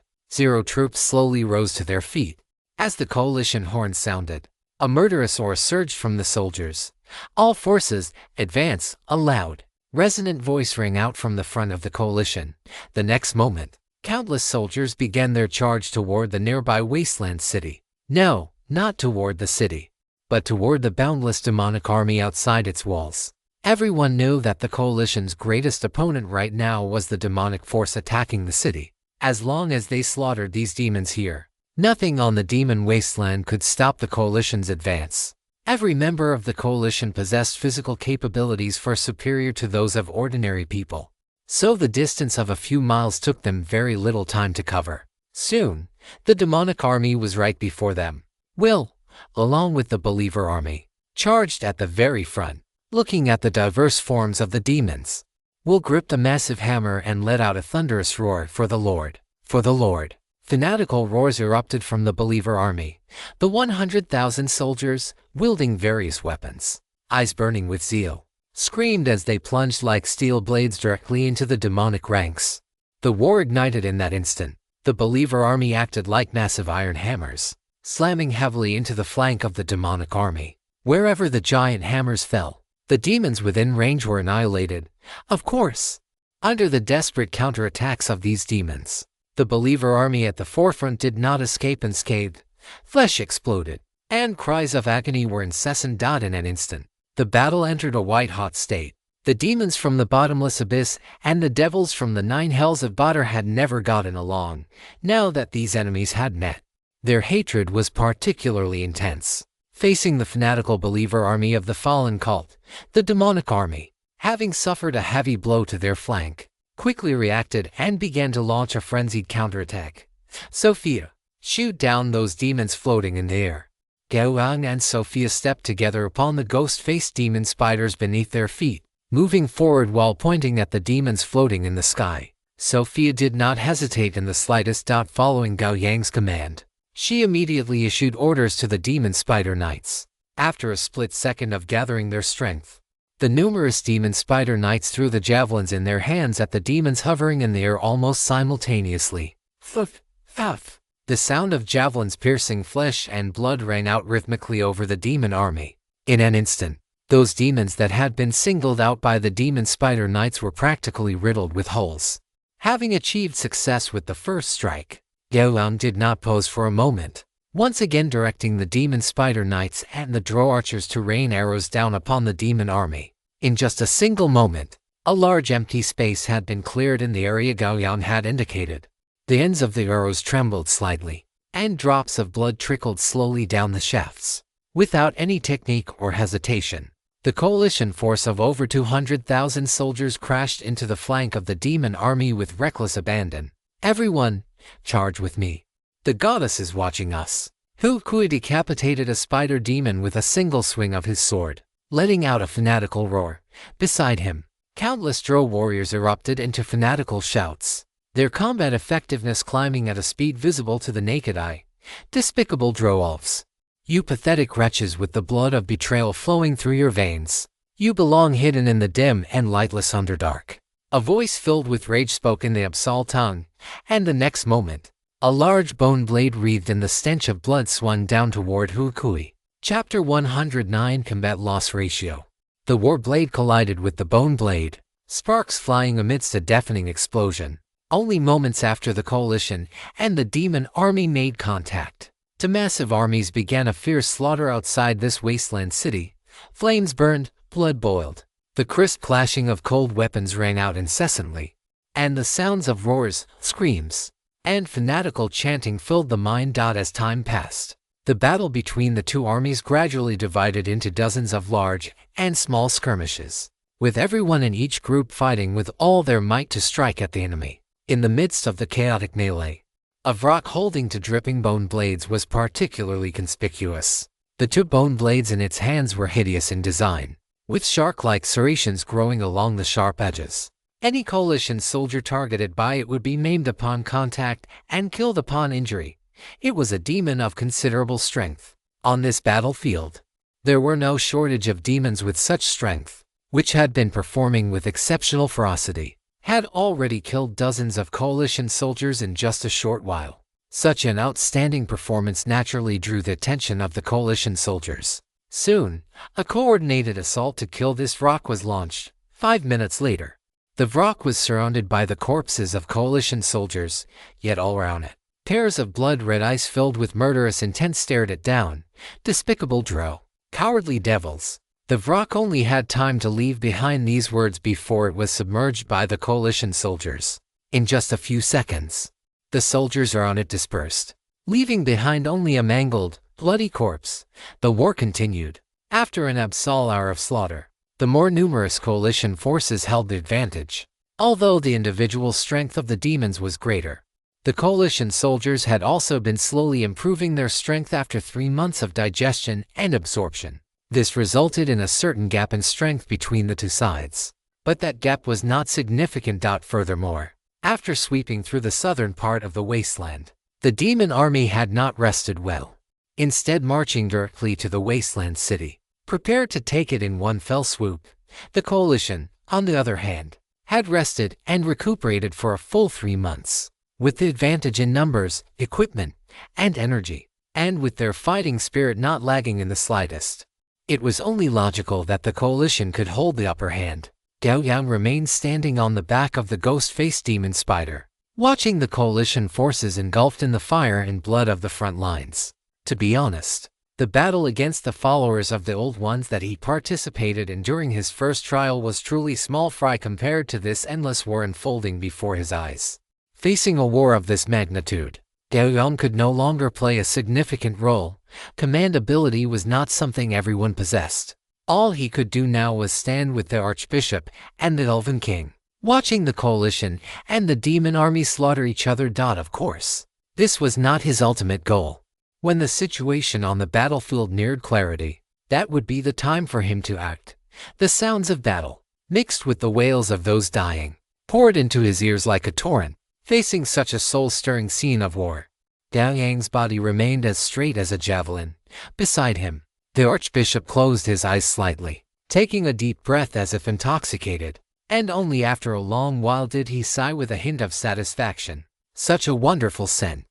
troops slowly rose to their feet. As the coalition horn sounded, a murderous roar surged from the soldiers. All forces, advance! A loud, resonant voice rang out from the front of the coalition. The next moment, countless soldiers began their charge toward the nearby Wasteland City. No, not toward the city, but toward the boundless demonic army outside its walls. Everyone knew that the coalition's greatest opponent right now was the demonic force attacking the city. As long as they slaughtered these demons here, nothing on the demon wasteland could stop the coalition's advance. Every member of the coalition possessed physical capabilities far superior to those of ordinary people, so the distance of a few miles took them very little time to cover. Soon, the demonic army was right before them. Will, along with the believer army, charged at the very front. Looking at the diverse forms of the demons, Will gripped a massive hammer and let out a thunderous roar for the Lord. For the Lord. Fanatical roars erupted from the believer army, the 100,000 soldiers, wielding various weapons, eyes burning with zeal, screamed as they plunged like steel blades directly into the demonic ranks. The war ignited in that instant. The believer army acted like massive iron hammers, slamming heavily into the flank of the demonic army. Wherever the giant hammers fell, the demons within range were annihilated. Of course, under the desperate counterattacks of these demons, the believer army at the forefront did not escape unscathed. Flesh exploded, and cries of agony were incessant. In an instant, the battle entered a white-hot state. The demons from the bottomless abyss and the devils from the 9 hells of Badr had never gotten along. Now that these enemies had met, their hatred was particularly intense. Facing the fanatical believer army of the fallen cult, the demonic army, having suffered a heavy blow to their flank, quickly reacted and began to launch a frenzied counterattack. Sophia, shoot down those demons floating in the air. Gao Yang and Sophia stepped together upon the ghost-faced demon spiders beneath their feet, moving forward while pointing at the demons floating in the sky. Sophia did not hesitate in the slightest. Following Gao Yang's command, she immediately issued orders to the demon spider knights. After a split second of gathering their strength, the numerous demon spider knights threw the javelins in their hands at the demons hovering in the air almost simultaneously. Thuff, thuff. The sound of javelins piercing flesh and blood rang out rhythmically over the demon army. In an instant, those demons that had been singled out by the demon spider knights were practically riddled with holes. Having achieved success with the first strike, Gao Yang did not pause for a moment, once again directing the demon spider knights and the drow archers to rain arrows down upon the demon army. In just a single moment, a large empty space had been cleared in the area Gao Yang had indicated. The ends of the arrows trembled slightly, and drops of blood trickled slowly down the shafts. Without any technique or hesitation, the coalition force of over 200,000 soldiers crashed into the flank of the demon army with reckless abandon. Everyone, charge with me. The goddess is watching us. Hu Kui decapitated a spider demon with a single swing of his sword, letting out a fanatical roar. Beside him, countless drow warriors erupted into fanatical shouts, their combat effectiveness climbing at a speed visible to the naked eye. Despicable drow elves. You pathetic wretches with the blood of betrayal flowing through your veins. You belong hidden in the dim and lightless Underdark. A voice filled with rage spoke in the Absal tongue, and the next moment, a large bone blade wreathed in the stench of blood swung down toward Hu Kui. Chapter 109 Combat Loss Ratio. The war blade collided with the bone blade, sparks flying amidst a deafening explosion. Only moments after the coalition and the demon army made contact, two massive armies began a fierce slaughter outside this wasteland city. Flames burned, blood boiled. The crisp clashing of cold weapons rang out incessantly, and the sounds of roars, screams, and fanatical chanting filled the mind. As time passed, the battle between the two armies gradually divided into dozens of large and small skirmishes, with everyone in each group fighting with all their might to strike at the enemy. In the midst of the chaotic melee, a Vrock holding two dripping bone blades was particularly conspicuous. The two bone blades in its hands were hideous in design, with shark-like serrations growing along the sharp edges. Any coalition soldier targeted by it would be maimed upon contact and killed upon injury. It was a demon of considerable strength. On this battlefield, there were no shortage of demons with such strength, which had been performing with exceptional ferocity, had already killed dozens of coalition soldiers in just a short while. Such an outstanding performance naturally drew the attention of the coalition soldiers. Soon, a coordinated assault to kill this Vrock was launched. 5 minutes later, the Vrock was surrounded by the corpses of coalition soldiers, yet all around it, pairs of blood-red eyes filled with murderous intent stared it down. Despicable drow, cowardly devils, The Vrak only had time to leave behind these words before it was submerged by the coalition soldiers. In just a few seconds, the soldiers around it dispersed, leaving behind only a mangled, bloody corpse. The war continued. After an absolute hour of slaughter, the more numerous coalition forces held the advantage. Although the individual strength of the demons was greater, the coalition soldiers had also been slowly improving their strength after 3 months of digestion and absorption. This resulted in a certain gap in strength between the two sides. But that gap was not significant. Furthermore, after sweeping through the southern part of the wasteland, the demon army had not rested well. Instead, marching directly to the wasteland city, prepared to take it in one fell swoop. The coalition, on the other hand, had rested and recuperated for a full 3 months, with the advantage in numbers, equipment, and energy, and with their fighting spirit not lagging in the slightest. It was only logical that the coalition could hold the upper hand. Gao Yang remained standing on the back of the ghost-faced demon spider, watching the coalition forces engulfed in the fire and blood of the front lines. To be honest, the battle against the followers of the old ones that he participated in during his first trial was truly small fry compared to this endless war unfolding before his eyes. Facing a war of this magnitude, Gao Yang could no longer play a significant role. Command ability was not something everyone possessed. All he could do now was stand with the Archbishop and the Elven King, watching the coalition and the demon army slaughter each other. Of course, this was not his ultimate goal. When the situation on the battlefield neared clarity, that would be the time for him to act. The sounds of battle, mixed with the wails of those dying, poured into his ears like a torrent. Facing such a soul-stirring scene of war, Gao Yang's body remained as straight as a javelin. Beside him, the Archbishop closed his eyes slightly, taking a deep breath as if intoxicated, and only after a long while did he sigh with a hint of satisfaction. Such a wonderful scent.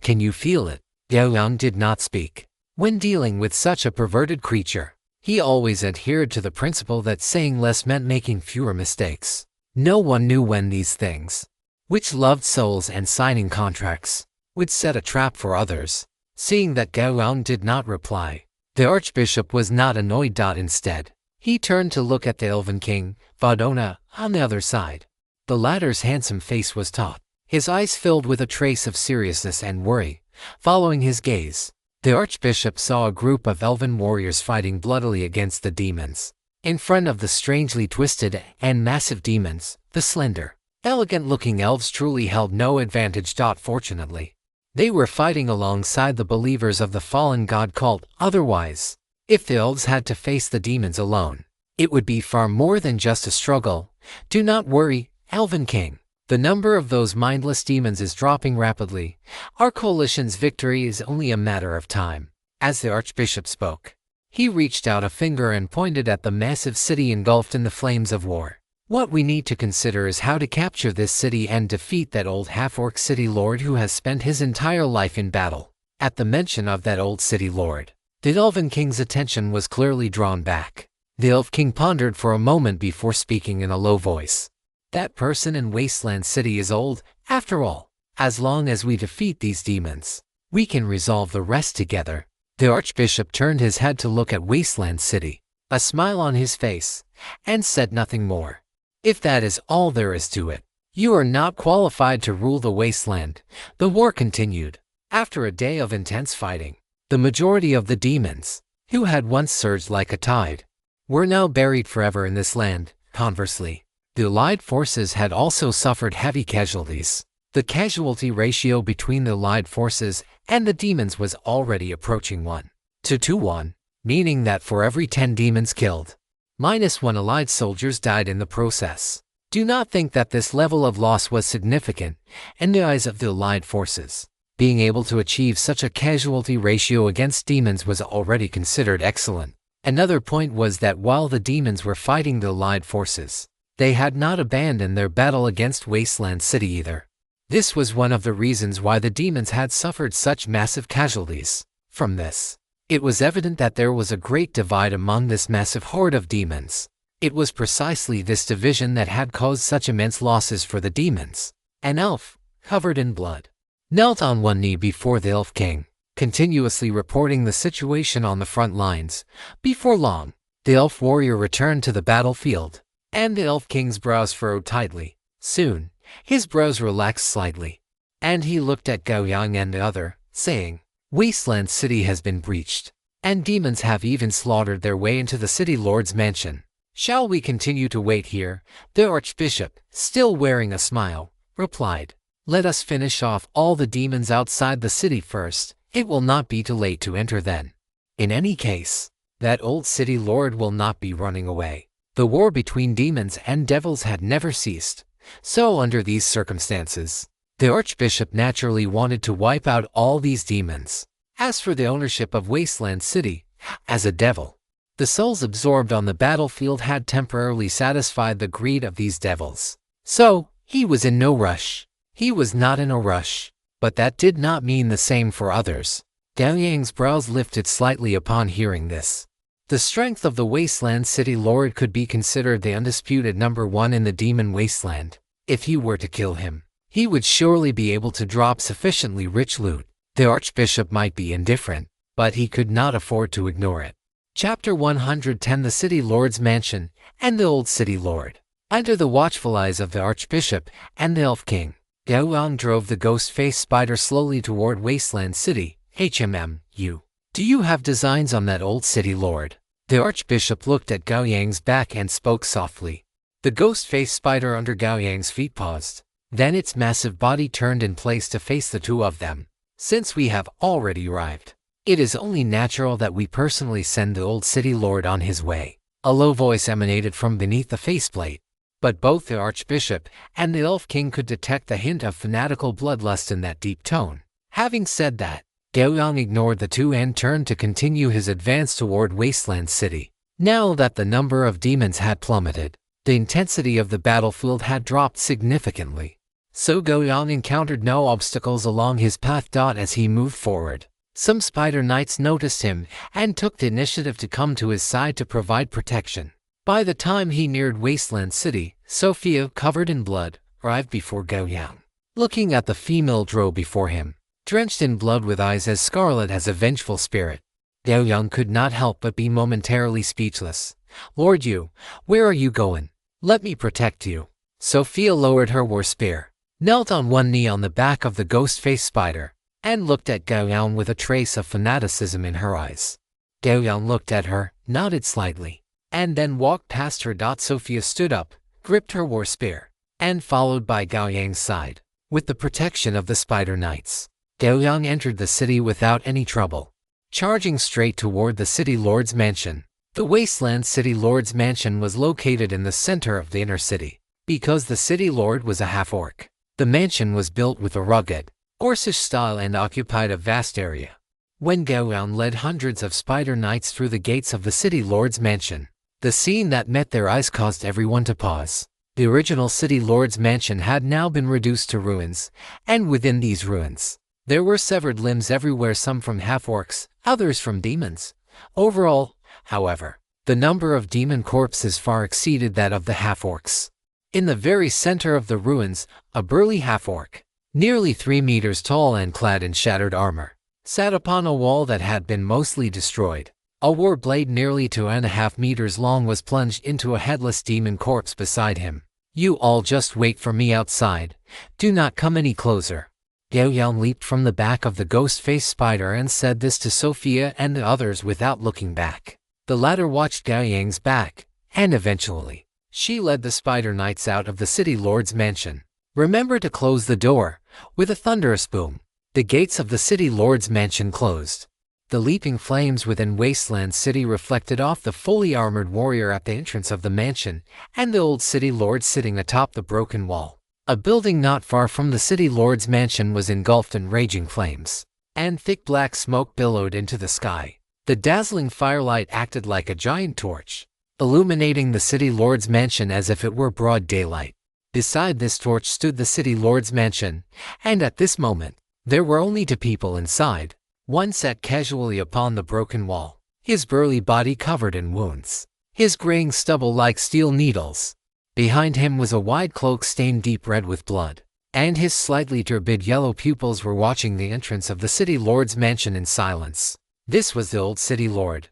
Can you feel it? Gao Yang did not speak. When dealing with such a perverted creature, he always adhered to the principle that saying less meant making fewer mistakes. No one knew when these things, which loved souls and signing contracts, would set a trap for others. Seeing that Gao Yang did not reply, the Archbishop was not annoyed. Instead, he turned to look at the Elven King, Vadona, on the other side. The latter's handsome face was taut, his eyes filled with a trace of seriousness and worry. Following his gaze, the Archbishop saw a group of elven warriors fighting bloodily against the demons. In front of the strangely twisted and massive demons, the slender, elegant-looking elves truly held no advantage. Fortunately, they were fighting alongside the believers of the fallen god cult. Otherwise, if the elves had to face the demons alone, it would be far more than just a struggle. Do not worry, Elven King. The number of those mindless demons is dropping rapidly. Our coalition's victory is only a matter of time. As the Archbishop spoke, he reached out a finger and pointed at the massive city engulfed in the flames of war. What we need to consider is how to capture this city and defeat that old half-orc city lord who has spent his entire life in battle. At the mention of that old city lord, the Elven King's attention was clearly drawn back. The Elf King pondered for a moment before speaking in a low voice. That person in Wasteland City is old. After all, as long as we defeat these demons, we can resolve the rest together. The Archbishop turned his head to look at Wasteland City, a smile on his face, and said nothing more. If that is all there is to it, you are not qualified to rule the wasteland. The war continued. After a day of intense fighting, the majority of the demons, who had once surged like a tide, were now buried forever in this land. Conversely, the Allied forces had also suffered heavy casualties. The casualty ratio between the Allied forces and the demons was already approaching 1:1, meaning that for every 10 demons killed, -1 Allied soldiers died in the process. Do not think that this level of loss was significant in the eyes of the Allied forces. Being able to achieve such a casualty ratio against demons was already considered excellent. Another point was that while the demons were fighting the Allied forces, they had not abandoned their battle against Wasteland City either. This was one of the reasons why the demons had suffered such massive casualties. From this, it was evident that there was a great divide among this massive horde of demons. It was precisely this division that had caused such immense losses for the demons. An elf, covered in blood, knelt on one knee before the Elf King, continuously reporting the situation on the front lines. Before long, The elf warrior returned to the battlefield, and the elf king's brows furrowed tightly. Soon, his brows relaxed slightly, and he looked at Gao Yang and the other, saying, "Wasteland City has been breached, and demons have even slaughtered their way into the city lord's mansion. Shall we continue to wait here?" The archbishop, still wearing a smile, replied, "Let us finish off all the demons outside the city first. It will not be too late to enter then. In any case, that old city lord will not be running away." The war between demons and devils had never ceased, so under these circumstances, the archbishop naturally wanted to wipe out all these demons. As for the ownership of Wasteland City, as a devil, the souls absorbed on the battlefield had temporarily satisfied the greed of these devils. So, he was in no rush. He was not in a rush, but that did not mean the same for others. Gao Yang's brows lifted slightly upon hearing this. The strength of the Wasteland City Lord could be considered the undisputed number one in the demon wasteland. If he were to kill him, he would surely be able to drop sufficiently rich loot. The archbishop might be indifferent, but he could not afford to ignore it. Chapter 110: The City Lord's Mansion and the Old City Lord. Under the watchful eyes of the archbishop and the elf king, Gao Yang drove the ghost-faced spider slowly toward Wasteland City. Do you have designs on that old city lord?" The archbishop looked at Gao Yang's back and spoke softly. The ghost-faced spider under Gao Yang's feet paused. Then its massive body turned in place to face the two of them. "Since we have already arrived, it is only natural that we personally send the old city lord on his way." A low voice emanated from beneath the faceplate, but both the archbishop and the elf king could detect the hint of fanatical bloodlust in that deep tone. Having said that, Gao Yang ignored the two and turned to continue his advance toward Wasteland City. Now that the number of demons had plummeted, the intensity of the battlefield had dropped significantly. So Gao Yang encountered no obstacles along his path. As he moved forward, some spider knights noticed him and took the initiative to come to his side to provide protection. By the time he neared Wasteland City, Sophia, covered in blood, arrived before Gao Yang. Looking at the female drow before him, drenched in blood with eyes as scarlet as a vengeful spirit, Gao Yang could not help but be momentarily speechless. "Lord Yu, where are you going? Let me protect you." Sophia lowered her war spear, knelt on one knee on the back of the ghost-faced spider, and looked at Gao Yang with a trace of fanaticism in her eyes. Gao Yang looked at her, nodded slightly, and then walked past her. Sophia stood up, gripped her war spear, and followed by Gao Yang's side. With the protection of the spider knights, Gao Yang entered the city without any trouble, charging straight toward the city lord's mansion. The Wasteland City Lord's mansion was located in the center of the inner city. Because the city lord was a half-orc, the mansion was built with a rugged, Orcish style and occupied a vast area. When Gao Yang led hundreds of spider knights through the gates of the city lord's mansion, the scene that met their eyes caused everyone to pause. The original city lord's mansion had now been reduced to ruins, and within these ruins, there were severed limbs everywhere, some from half-orcs, others from demons. Overall, however, the number of demon corpses far exceeded that of the half-orcs. In the very center of the ruins, a burly half-orc, nearly 3 meters tall and clad in shattered armor, sat upon a wall that had been mostly destroyed. A war blade nearly 2.5 meters long was plunged into a headless demon corpse beside him. "You all just wait for me outside. Do not come any closer." Gao Yang leaped from the back of the ghost-faced spider and said this to Sophia and the others without looking back. The latter watched Gao Yang's back, and eventually, she led the spider knights out of the city lord's mansion. "Remember to close the door." With a thunderous boom, the gates of the city lord's mansion closed. The leaping flames within Wasteland City reflected off the fully armored warrior at the entrance of the mansion and the old city lord sitting atop the broken wall. A building not far from the city lord's mansion was engulfed in raging flames, and thick black smoke billowed into the sky. The dazzling firelight acted like a giant torch, illuminating the city lord's mansion as if it were broad daylight. Beside this torch stood the city lord's mansion, and at this moment, there were only 2 people inside. One sat casually upon the broken wall, his burly body covered in wounds, his graying stubble like steel needles. Behind him was a wide cloak stained deep red with blood, and his slightly turbid yellow pupils were watching the entrance of the city lord's mansion in silence. This was the old city lord.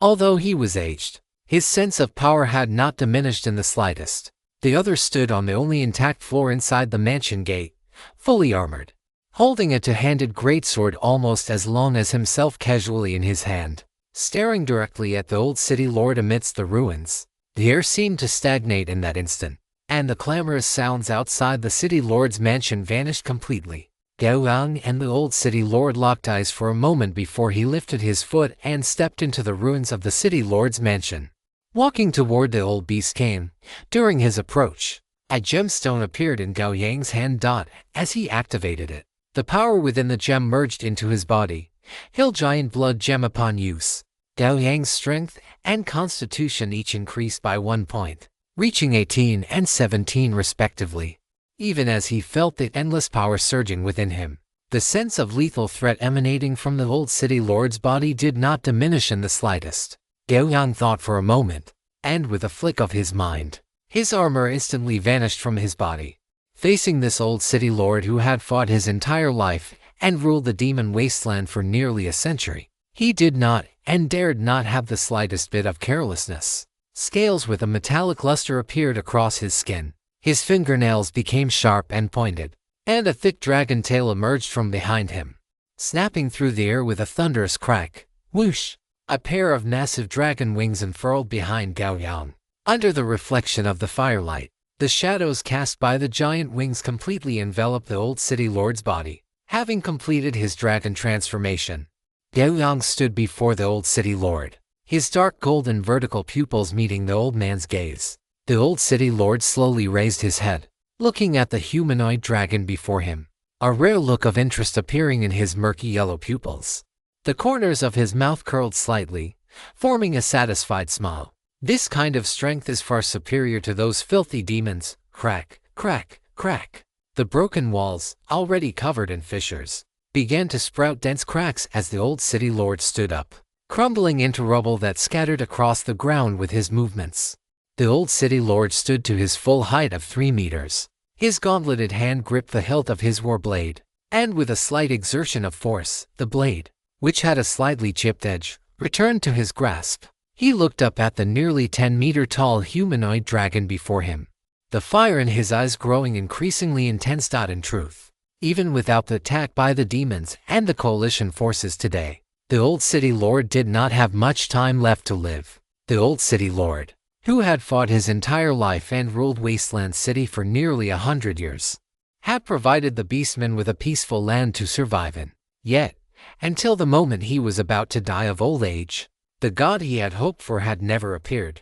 Although he was aged, His sense of power had not diminished in the slightest. The other stood on the only intact floor inside the mansion gate, fully armored, holding a two-handed greatsword almost as long as himself casually in his hand, staring directly at the old city lord amidst the ruins. The air seemed to stagnate in that instant, and the clamorous sounds outside the city lord's mansion vanished completely. Gao Yang and the old city lord locked eyes for a moment before he lifted his foot and stepped into the ruins of the city lord's mansion. Walking toward the old beast came. During his approach, a gemstone appeared in Gao Yang's hand. As he activated it, the power within the gem merged into his body. Hill giant blood gem upon use. Gao Yang's strength and constitution each increased by 1 point, reaching 18 and 17 respectively. Even as he felt the endless power surging within him, the sense of lethal threat emanating from the old city lord's body did not diminish in the slightest. Gao Yang thought for a moment, and with a flick of his mind, his armor instantly vanished from his body. Facing this old city lord who had fought his entire life and ruled the demon wasteland for nearly a century, he did not and dared not have the slightest bit of carelessness. Scales with a metallic luster appeared across his skin. His fingernails became sharp and pointed, and a thick dragon tail emerged from behind him, snapping through the air with a thunderous crack. Whoosh! A pair of massive dragon wings unfurled behind Gao Yang. Under the reflection of the firelight, the shadows cast by the giant wings completely enveloped the old city lord's body. Having completed his dragon transformation, Gao Yang stood before the old city lord, his dark golden vertical pupils meeting the old man's gaze. The old city lord slowly raised his head, looking at the humanoid dragon before him, a rare look of interest appearing in his murky yellow pupils. The corners of his mouth curled slightly, forming a satisfied smile. This kind of strength is far superior to those filthy demons. Crack, crack, crack. The broken walls, already covered in fissures, began to sprout dense cracks as the old city lord stood up, crumbling into rubble that scattered across the ground with his movements. The old city lord stood to his full height of 3 meters. His gauntleted hand gripped the hilt of his war blade, and with a slight exertion of force, the blade, which had a slightly chipped edge, returned to his grasp. He looked up at the nearly 10-meter-tall humanoid dragon before him, the fire in his eyes growing increasingly intense. In truth, even without the attack by the demons and the coalition forces today, the old city lord did not have much time left to live. The old city lord, who had fought his entire life and ruled Wasteland City for nearly 100 years, had provided the beastmen with a peaceful land to survive in. Yet, until the moment he was about to die of old age, the god he had hoped for had never appeared.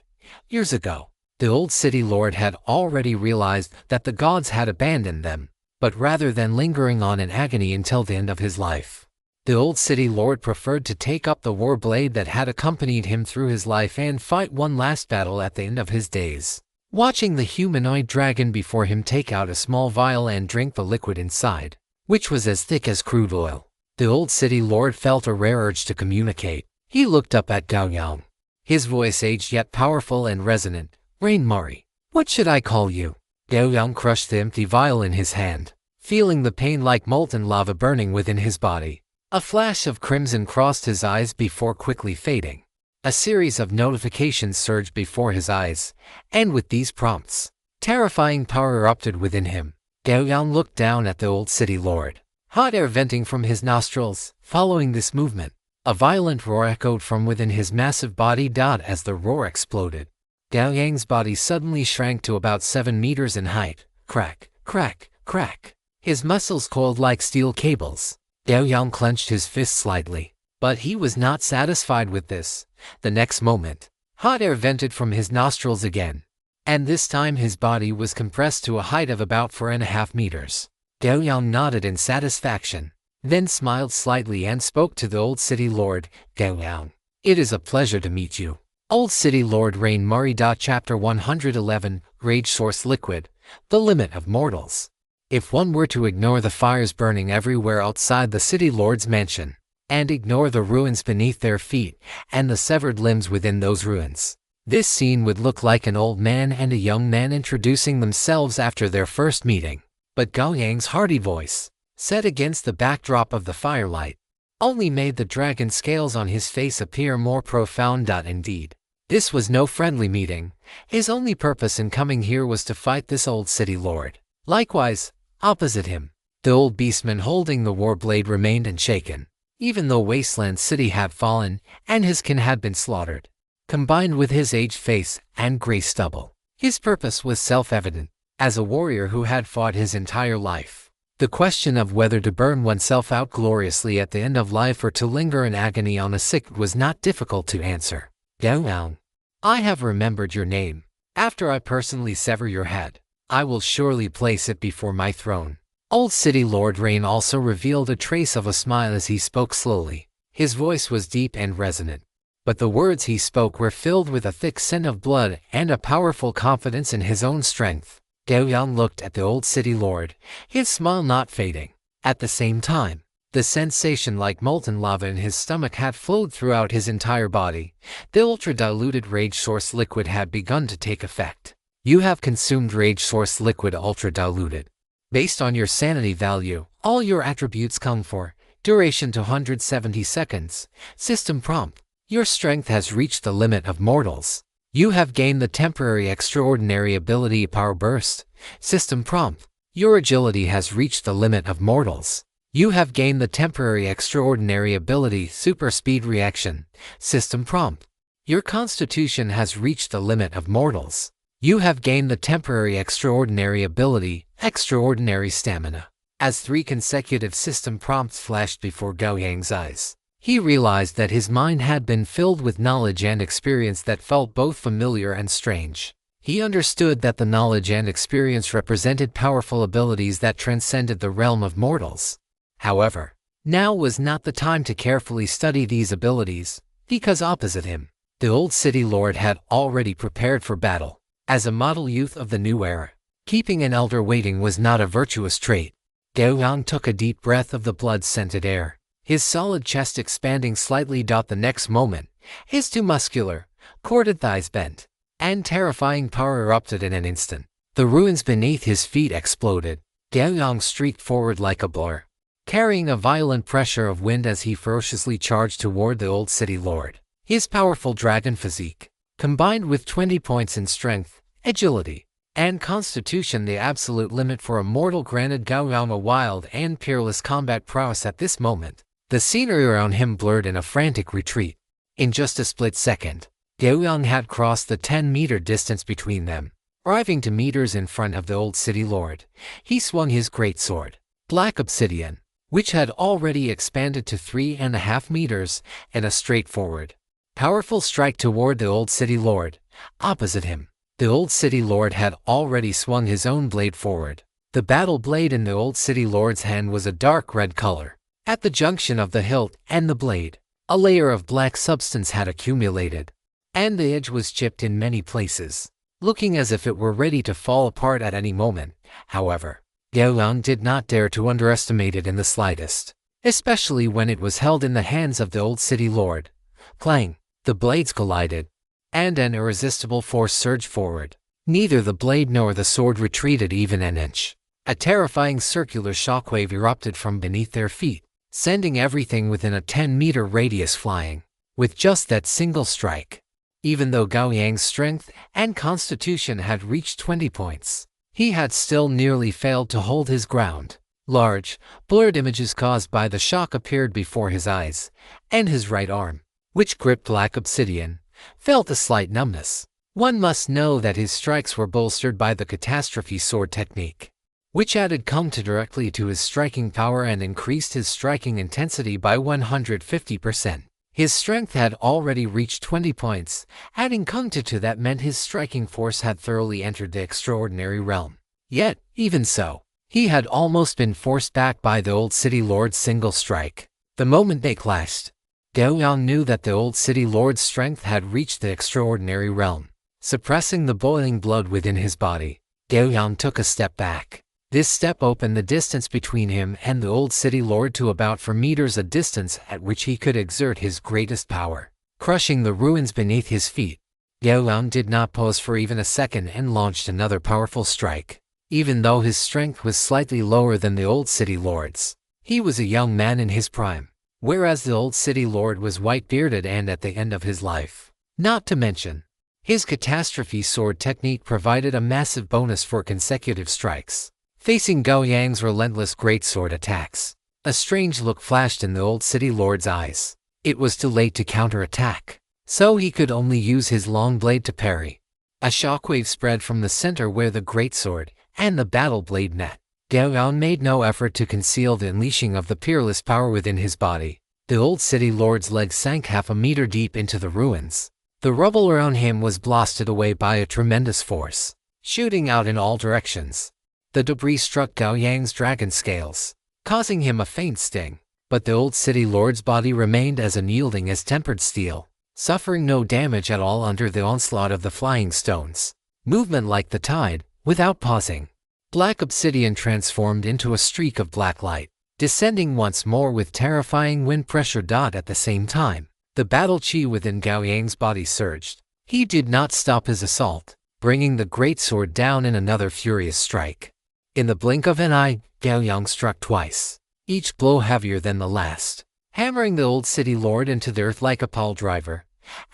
Years ago, the old city lord had already realized that the gods had abandoned them, but rather than lingering on in agony until the end of his life, the old city lord preferred to take up the war blade that had accompanied him through his life and fight one last battle at the end of his days. Watching the humanoid dragon before him take out a small vial and drink the liquid inside, which was as thick as crude oil, the old city lord felt a rare urge to communicate. He looked up at Gao Yang, his voice aged yet powerful and resonant. Rain Mari, what should I call you? Gao Yang crushed the empty vial in his hand, feeling the pain like molten lava burning within his body. A flash of crimson crossed his eyes before quickly fading. A series of notifications surged before his eyes, and with these prompts, terrifying power erupted within him. Gao Yang looked down at the old city lord, hot air venting from his nostrils. Following this movement, a violent roar echoed from within his massive body. As the roar exploded, Gao Yang's body suddenly shrank to about 7 meters in height. Crack, crack, crack. His muscles coiled like steel cables. Gao Yang clenched his fist slightly, but he was not satisfied with this. The next moment, hot air vented from his nostrils again, and this time his body was compressed to a height of about 4.5 meters. Gao Yang nodded in satisfaction, then smiled slightly and spoke to the old city lord. Gao Yang, it is a pleasure to meet you. Old City Lord Rain Murray. Chapter 111, Rage Source Liquid, The Limit of Mortals. If one were to ignore the fires burning everywhere outside the City Lord's mansion, and ignore the ruins beneath their feet and the severed limbs within those ruins, this scene would look like an old man and a young man introducing themselves after their first meeting. But Gao Yang's hearty voice, set against the backdrop of the firelight, only made the dragon scales on his face appear more profound. Indeed, This was no friendly meeting. His only purpose in coming here was to fight this old city lord. Likewise, opposite him, the old beastman holding the war blade remained unshaken, even though Wasteland City had fallen and his kin had been slaughtered. Combined with his aged face and gray stubble, his purpose was self-evident. As a warrior who had fought his entire life, the question of whether to burn oneself out gloriously at the end of life or to linger in agony on a sick was not difficult to answer. Gao Yang, I have remembered your name. After I personally sever your head, I will surely place it before my throne. Old City Lord Rain also revealed a trace of a smile as he spoke slowly. His voice was deep and resonant, but the words he spoke were filled with a thick scent of blood and a powerful confidence in his own strength. Gao Yang looked at the old city lord, his smile not fading. At the same time, the sensation like molten lava in his stomach had flowed throughout his entire body. The ultra-diluted rage source liquid had begun to take effect. You have consumed rage source liquid ultra-diluted. Based on your sanity value, all your attributes come for. Duration 270 seconds. System prompt. Your strength has reached the limit of mortals. You have gained the temporary extraordinary ability Power Burst. System prompt. Your agility has reached the limit of mortals. You have gained the temporary extraordinary ability Super Speed Reaction. System prompt. Your constitution has reached the limit of mortals. You have gained the temporary extraordinary ability Extraordinary Stamina. As 3 consecutive system prompts flashed before Gao Yang's eyes, he realized that his mind had been filled with knowledge and experience that felt both familiar and strange. He understood that the knowledge and experience represented powerful abilities that transcended the realm of mortals. However, now was not the time to carefully study these abilities, because opposite him, the old city lord had already prepared for battle. As a model youth of the new era, keeping an elder waiting was not a virtuous trait. Gao Yang took a deep breath of the blood-scented air, his solid chest expanding slightly. The next moment, his 2 muscular, corded thighs bent, and terrifying power erupted in an instant. The ruins beneath his feet exploded. Gao Yang streaked forward like a blur, carrying a violent pressure of wind as he ferociously charged toward the old city lord. His powerful dragon physique, combined with 20 points in strength, agility, and constitution, the absolute limit for a mortal, granted Gao Yang a wild and peerless combat prowess. At this moment, the scenery around him blurred in a frantic retreat. In just a split second, Gao Yang had crossed the 10-meter distance between them, arriving 2 meters in front of the old city lord. He swung his greatsword, Black Obsidian, which had already expanded to 3.5 meters, in a straightforward, powerful strike toward the old city lord. Opposite him, the old city lord had already swung his own blade forward. The battle blade in the old city lord's hand was a dark red color. At the junction of the hilt and the blade, a layer of black substance had accumulated, and the edge was chipped in many places, looking as if it were ready to fall apart at any moment. However, Gao Yang did not dare to underestimate it in the slightest, especially when it was held in the hands of the old city lord. Clang! The blades collided, and an irresistible force surged forward. Neither the blade nor the sword retreated even an inch. A terrifying circular shockwave erupted from beneath their feet, sending everything within a 10-meter radius flying. With just that single strike, even though Gao Yang's strength and constitution had reached 20 points, he had still nearly failed to hold his ground. Large, blurred images caused by the shock appeared before his eyes, and his right arm, which gripped Black Obsidian, felt a slight numbness. One must know that his strikes were bolstered by the catastrophe sword technique, which added directly to his striking power and increased his striking intensity by 150%. His strength had already reached 20 points, adding to that meant his striking force had thoroughly entered the extraordinary realm. Yet, even so, he had almost been forced back by the old city lord's single strike. The moment they clashed, Gao Yang knew that the old city lord's strength had reached the extraordinary realm. Suppressing the boiling blood within his body, Gao Yang took a step back. This step opened the distance between him and the old city lord to about 4 meters, a distance at which he could exert his greatest power, crushing the ruins beneath his feet. Gao Yang did not pause for even a second and launched another powerful strike. Even though his strength was slightly lower than the old city lord's, he was a young man in his prime, whereas the old city lord was white-bearded and at the end of his life. Not to mention, his catastrophe sword technique provided a massive bonus for consecutive strikes. Facing Gao Yang's relentless greatsword attacks, a strange look flashed in the old city lord's eyes. It was too late to counterattack, so he could only use his long blade to parry. A shockwave spread from the center where the greatsword and the battle blade met. Gao Yang made no effort to conceal the unleashing of the peerless power within his body. The old city lord's leg sank half a meter deep into the ruins. The rubble around him was blasted away by a tremendous force, shooting out in all directions. The debris struck Gao Yang's dragon scales, causing him a faint sting, but the old city lord's body remained as unyielding as tempered steel, suffering no damage at all under the onslaught of the flying stones. Movement like the tide, without pausing. Black obsidian transformed into a streak of black light, descending once more with terrifying wind pressure. At the same time, the battle chi within Gao Yang's body surged. He did not stop his assault, bringing the greatsword down in another furious strike. In the blink of an eye, Gao Yang struck twice, each blow heavier than the last, hammering the old city lord into the earth like a pile driver.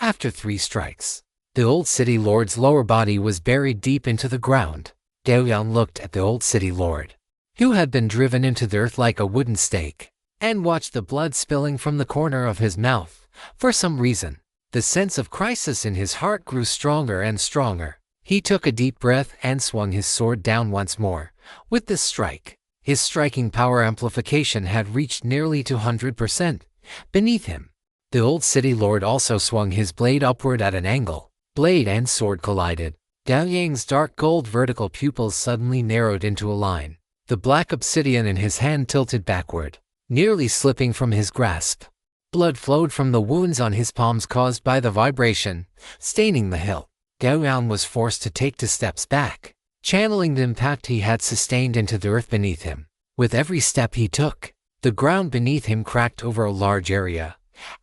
After 3 strikes, the old city lord's lower body was buried deep into the ground. Gao Yang looked at the old city lord, who had been driven into the earth like a wooden stake, and watched the blood spilling from the corner of his mouth. For some reason, the sense of crisis in his heart grew stronger and stronger. He took a deep breath and swung his sword down once more. With this strike, his striking power amplification had reached nearly 200%. Beneath him, the old city lord also swung his blade upward at an angle. Blade and sword collided. Gao Yang's dark gold vertical pupils suddenly narrowed into a line. The black obsidian in his hand tilted backward, nearly slipping from his grasp. Blood flowed from the wounds on his palms caused by the vibration, staining the hilt. Gao Yang was forced to take 2 steps back, channeling the impact he had sustained into the earth beneath him. With every step he took, the ground beneath him cracked over a large area.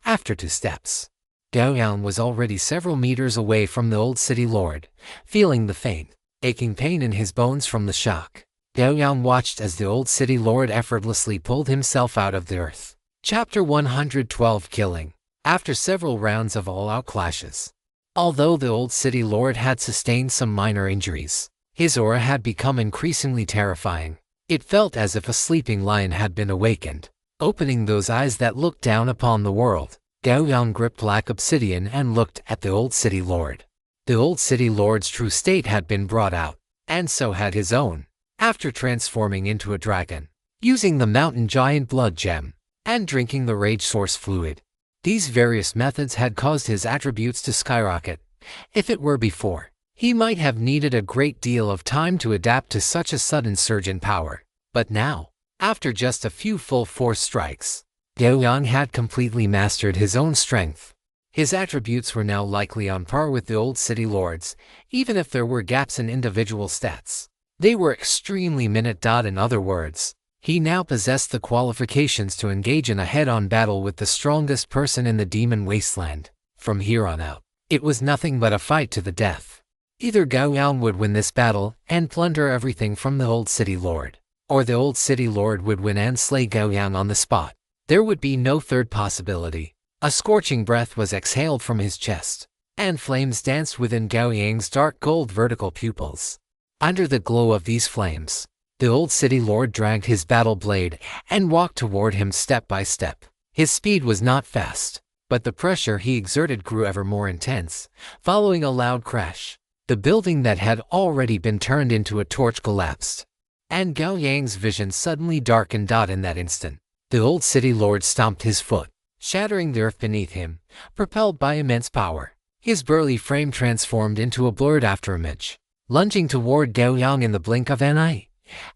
After 2 steps, Gao Yang was already several meters away from the old city lord, feeling the faint, aching pain in his bones from the shock. Gao Yang watched as the old city lord effortlessly pulled himself out of the earth. Chapter 112 Killing. After several rounds of all-out clashes, although the old city lord had sustained some minor injuries, his aura had become increasingly terrifying. It felt as if a sleeping lion had been awakened, opening those eyes that looked down upon the world. Gao Yang gripped black obsidian and looked at the old city lord. The old city lord's true state had been brought out, and so had his own, after transforming into a dragon, using the mountain giant blood gem, and drinking the rage source fluid. These various methods had caused his attributes to skyrocket. If it were before, he might have needed a great deal of time to adapt to such a sudden surge in power. But now, after just a few full force strikes, Gao Yang had completely mastered his own strength. His attributes were now likely on par with the old city lord's, even if there were gaps in individual stats. They were extremely minute. In other words, he now possessed the qualifications to engage in a head-on battle with the strongest person in the demon wasteland. From here on out, it was nothing but a fight to the death. Either Gao Yang would win this battle and plunder everything from the old city lord, or the old city lord would win and slay Gao Yang on the spot. There would be no third possibility. A scorching breath was exhaled from his chest, and flames danced within Gao Yang's dark gold vertical pupils. Under the glow of these flames, the old city lord dragged his battle blade and walked toward him step by step. His speed was not fast, but the pressure he exerted grew ever more intense. Following a loud crash, the building that had already been turned into a torch collapsed, and Gao Yang's vision suddenly darkened. In that instant, the old city lord stomped his foot, shattering the earth beneath him. Propelled by immense power, his burly frame transformed into a blurred afterimage, lunging toward Gao Yang in the blink of an eye.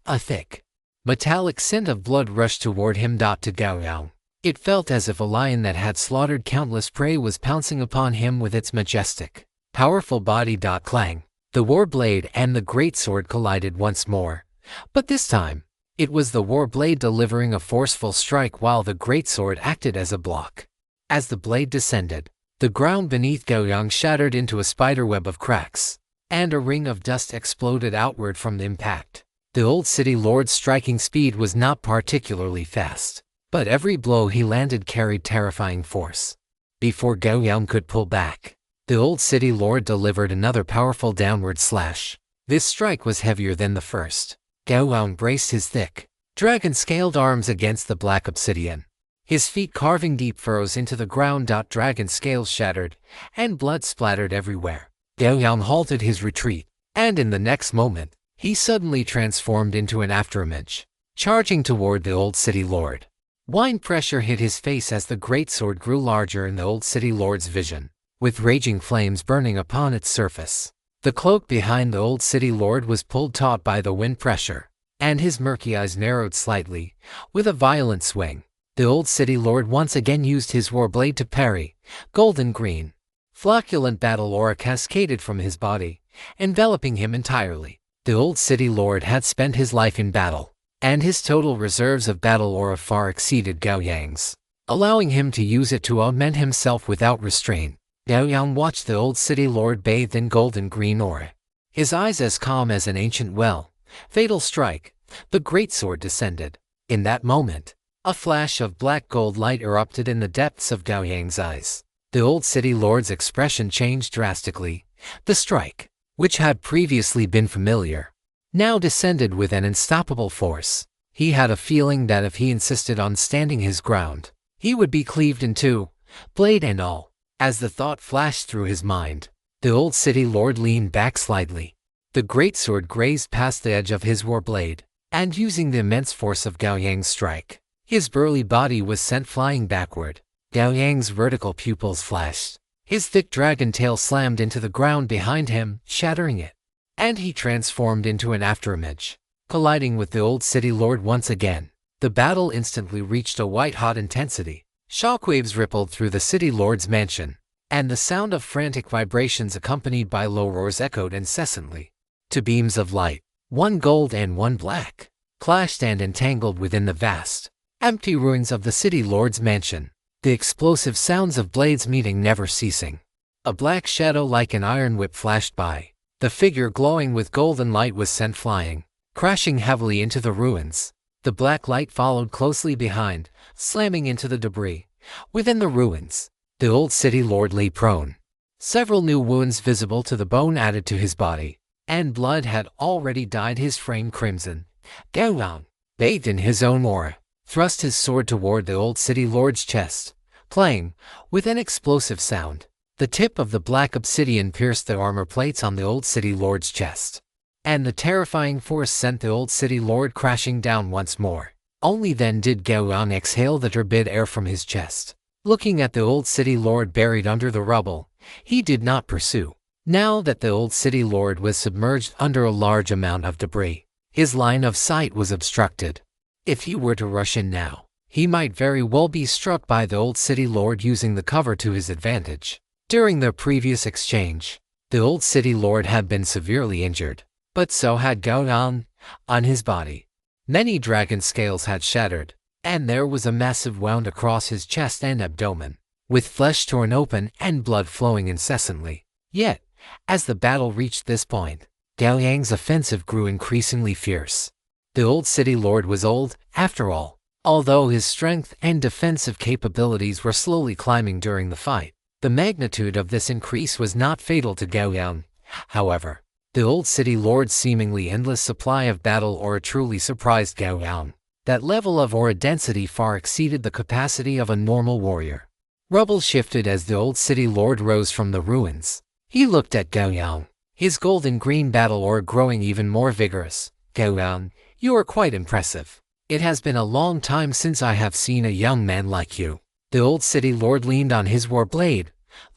A thick, metallic scent of blood rushed toward him. To Gao Yang, it felt as if a lion that had slaughtered countless prey was pouncing upon him with its majestic, powerful body. Clang. The war blade and the greatsword collided once more, but this time, it was the war blade delivering a forceful strike while the greatsword acted as a block. As the blade descended, the ground beneath Gao Yang shattered into a spiderweb of cracks, and a ring of dust exploded outward from the impact. The old city lord's striking speed was not particularly fast, but every blow he landed carried terrifying force. Before Gao Yang could pull back, The old city lord delivered another powerful downward slash. This strike was heavier than the first. Gao Yang braced his thick, dragon-scaled arms against the black obsidian, his feet carving deep furrows into the ground. Dragon scales shattered, and blood splattered everywhere. Gao Yang halted his retreat, and in the next moment, he suddenly transformed into an afterimage, charging toward the old city lord. Wind pressure hit his face as the greatsword grew larger in the old city lord's vision, with raging flames burning upon its surface. The cloak behind the old city lord was pulled taut by the wind pressure, and his murky eyes narrowed slightly, with a violent swing. The old city lord once again used his warblade to parry. Golden green, flocculent battle aura cascaded from his body, enveloping him entirely. The old city lord had spent his life in battle, and his total reserves of battle aura far exceeded Gao Yang's, allowing him to use it to augment himself without restraint. Gao Yang watched the old city lord bathed in golden green aura, his eyes as calm as an ancient well. Fatal strike. The greatsword descended. In that moment, a flash of black gold light erupted in the depths of Gao Yang's eyes. The old city lord's expression changed drastically. The strike, which had previously been familiar, now descended with an unstoppable force. He had a feeling that if he insisted on standing his ground, he would be cleaved in two, blade and all. As the thought flashed through his mind, the old city lord leaned back slightly. The greatsword grazed past the edge of his warblade, and using the immense force of Gao Yang's strike, his burly body was sent flying backward. Gao Yang's vertical pupils flashed. His thick dragon tail slammed into the ground behind him, shattering it, and he transformed into an afterimage, colliding with the old city lord once again. The battle instantly reached a white-hot intensity. Shockwaves rippled through the city lord's mansion, and the sound of frantic vibrations accompanied by low roars echoed incessantly. Two beams of light, one gold and one black, clashed and entangled within the vast, empty ruins of the city lord's mansion, the explosive sounds of blades meeting never ceasing. A black shadow like an iron whip flashed by. The figure glowing with golden light was sent flying, crashing heavily into the ruins. The black light followed closely behind, slamming into the debris. Within the ruins, the old city lord lay prone. Several new wounds visible to the bone added to his body, and blood had already dyed his frame crimson. Gao Yang, bathed in his own aura, thrust his sword toward the old city lord's chest, playing, with an explosive sound. The tip of the black obsidian pierced the armor plates on the old city lord's chest, and the terrifying force sent the old city lord crashing down once more. Only then did Gao Yang exhale the turbid air from his chest. Looking at the old city lord buried under the rubble, he did not pursue. Now that the old city lord was submerged under a large amount of debris, his line of sight was obstructed. If he were to rush in now, he might very well be struck by the old city lord using the cover to his advantage. During the previous exchange, the old city lord had been severely injured, but so had Gao Yang. On his body, many dragon scales had shattered, and there was a massive wound across his chest and abdomen, with flesh torn open and blood flowing incessantly. Yet, as the battle reached this point, Gao Yang's offensive grew increasingly fierce. The old city lord was old, after all, although his strength and defensive capabilities were slowly climbing during the fight. The magnitude of this increase was not fatal to Gao Yang, however. The old city lord's seemingly endless supply of battle aura truly surprised Gao Yang. That level of aura density far exceeded the capacity of a normal warrior. Rubble shifted as the old city lord rose from the ruins. He looked at Gao Yang, his golden green battle aura growing even more vigorous. Gao Yang, you are quite impressive. It has been a long time since I have seen a young man like you. The old city lord leaned on his warblade,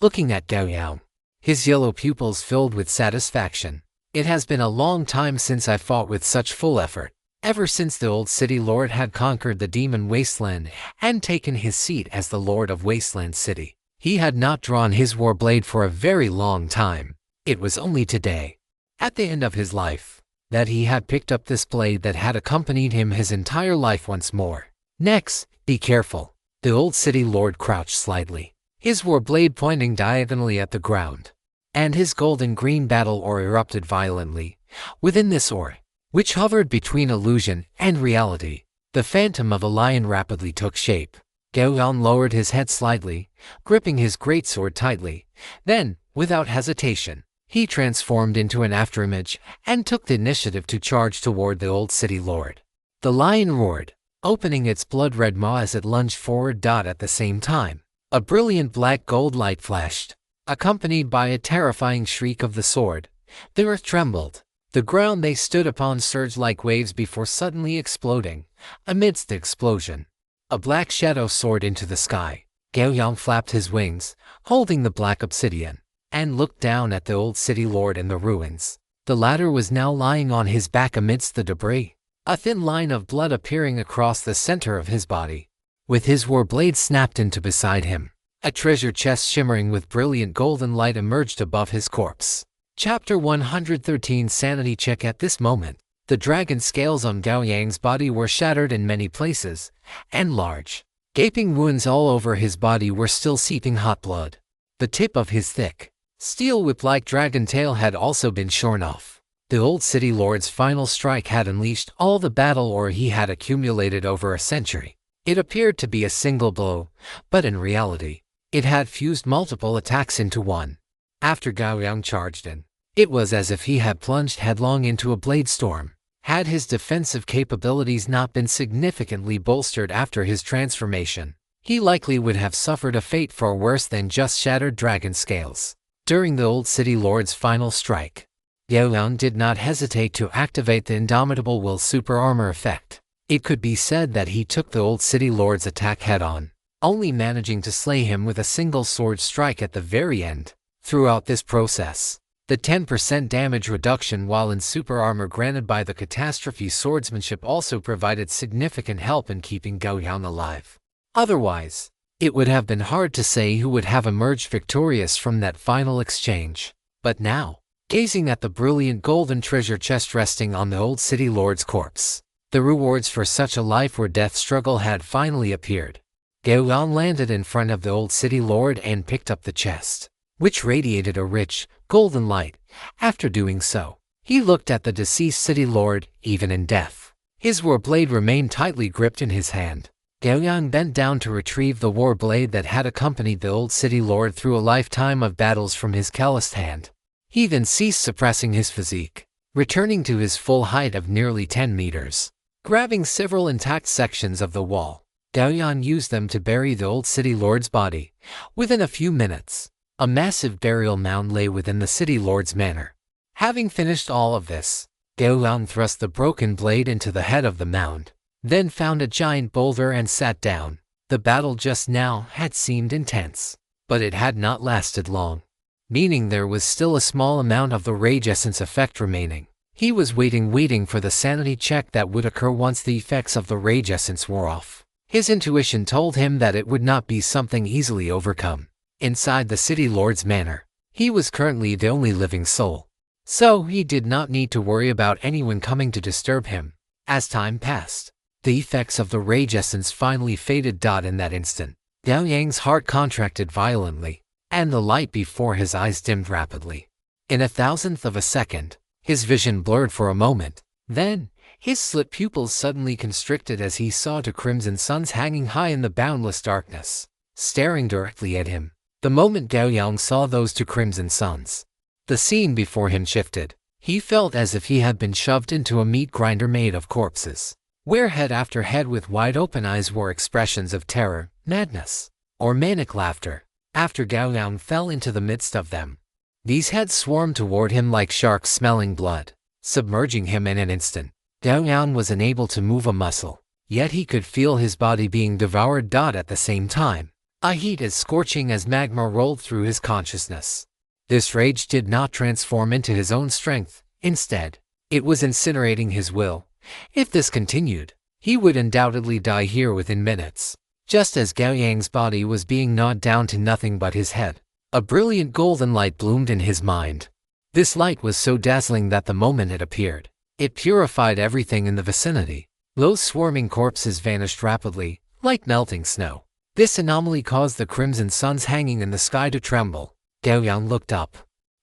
looking at Gao Yang, his yellow pupils filled with satisfaction. It has been a long time since I fought with such full effort. Ever since the old city lord had conquered the demon wasteland and taken his seat as the lord of Wasteland City, he had not drawn his warblade for a very long time. It was only today, at the end of his life, that he had picked up this blade that had accompanied him his entire life once more. Next, be careful. The old city lord crouched slightly, his warblade pointing diagonally at the ground, and his golden green battle aura erupted violently. Within this aura, which hovered between illusion and reality, the phantom of a lion rapidly took shape. Gao Yang lowered his head slightly, gripping his greatsword tightly. Then, Without hesitation, he transformed into an afterimage and took the initiative to charge toward the old city lord. The lion roared, opening its blood-red maw as it lunged forward. At the same time, a brilliant black-gold light flashed, accompanied by a terrifying shriek of the sword. The earth trembled. The ground they stood upon surged like waves before suddenly exploding. Amidst the explosion, a black shadow soared into the sky. Gao Yang flapped his wings, holding the black obsidian, and looked down at the old city lord in the ruins. The latter was now lying on his back amidst the debris, a thin line of blood appearing across the center of his body. With his war blade snapped into beside him, a treasure chest shimmering with brilliant golden light emerged above his corpse. Chapter 113 Sanity Check. At this moment, the dragon scales on Gao Yang's body were shattered in many places, and large, gaping wounds all over his body were still seeping hot blood. The tip of his thick, steel whip-like dragon tail had also been shorn off. The old city lord's final strike had unleashed all the battle ore he had accumulated over a century. It appeared to be a single blow, but in reality, it had fused multiple attacks into one. After Gao Yang charged in, it was as if he had plunged headlong into a blade storm. Had his defensive capabilities not been significantly bolstered after his transformation, he likely would have suffered a fate far worse than just shattered dragon scales. During the old city lord's final strike, Gao Yang did not hesitate to activate the indomitable will super armor effect. It could be said that he took the old city lord's attack head-on, only managing to slay him with a single sword strike at the very end. Throughout this process, the 10% damage reduction while in super armor granted by the catastrophe swordsmanship also provided significant help in keeping Gao Yang alive. Otherwise, it would have been hard to say who would have emerged victorious from that final exchange. But now, gazing at the brilliant golden treasure chest resting on the old city lord's corpse, the rewards for such a life or death struggle had finally appeared. Gao Yang landed in front of the old city lord and picked up the chest, which radiated a rich, golden light. After doing so, he looked at the deceased city lord. Even in death, his war blade remained tightly gripped in his hand. Gao Yang bent down to retrieve the war blade that had accompanied the old city lord through a lifetime of battles from his calloused hand. He then ceased suppressing his physique, returning to his full height of nearly 10 meters. Grabbing several intact sections of the wall, Gao Yang used them to bury the old city lord's body. Within a few minutes, a massive burial mound lay within the city lord's manor. Having finished all of this, Gao Yang thrust the broken blade into the head of the mound, then found a giant boulder and sat down. The battle just now had seemed intense, but it had not lasted long, meaning there was still a small amount of the rage essence effect remaining. He was waiting for the sanity check that would occur once the effects of the rage essence wore off. His intuition told him that it would not be something easily overcome. Inside the city lord's manor, he was currently the only living soul, so he did not need to worry about anyone coming to disturb him. As time passed, the effects of the rage essence finally faded. In that instant, Gao Yang's heart contracted violently, and the light before his eyes dimmed rapidly. In a thousandth of a second, his vision blurred for a moment. Then, his slit pupils suddenly constricted as he saw two crimson suns hanging high in the boundless darkness, staring directly at him. The moment Gao Yang saw those two crimson suns, the scene before him shifted. He felt as if he had been shoved into a meat grinder made of corpses, where head after head with wide open eyes wore expressions of terror, madness, or manic laughter. After Gao Yang fell into the midst of them, these heads swarmed toward him like sharks smelling blood, submerging him in an instant. Gao Yang was unable to move a muscle, yet he could feel his body being devoured. At the same time, a heat as scorching as magma rolled through his consciousness. This rage did not transform into his own strength. Instead, it was incinerating his will. If this continued, he would undoubtedly die here within minutes. Just as Gao Yang's body was being gnawed down to nothing but his head, a brilliant golden light bloomed in his mind. This light was so dazzling that the moment it appeared, it purified everything in the vicinity. Those swarming corpses vanished rapidly, like melting snow. This anomaly caused the crimson suns hanging in the sky to tremble. Gao Yang looked up,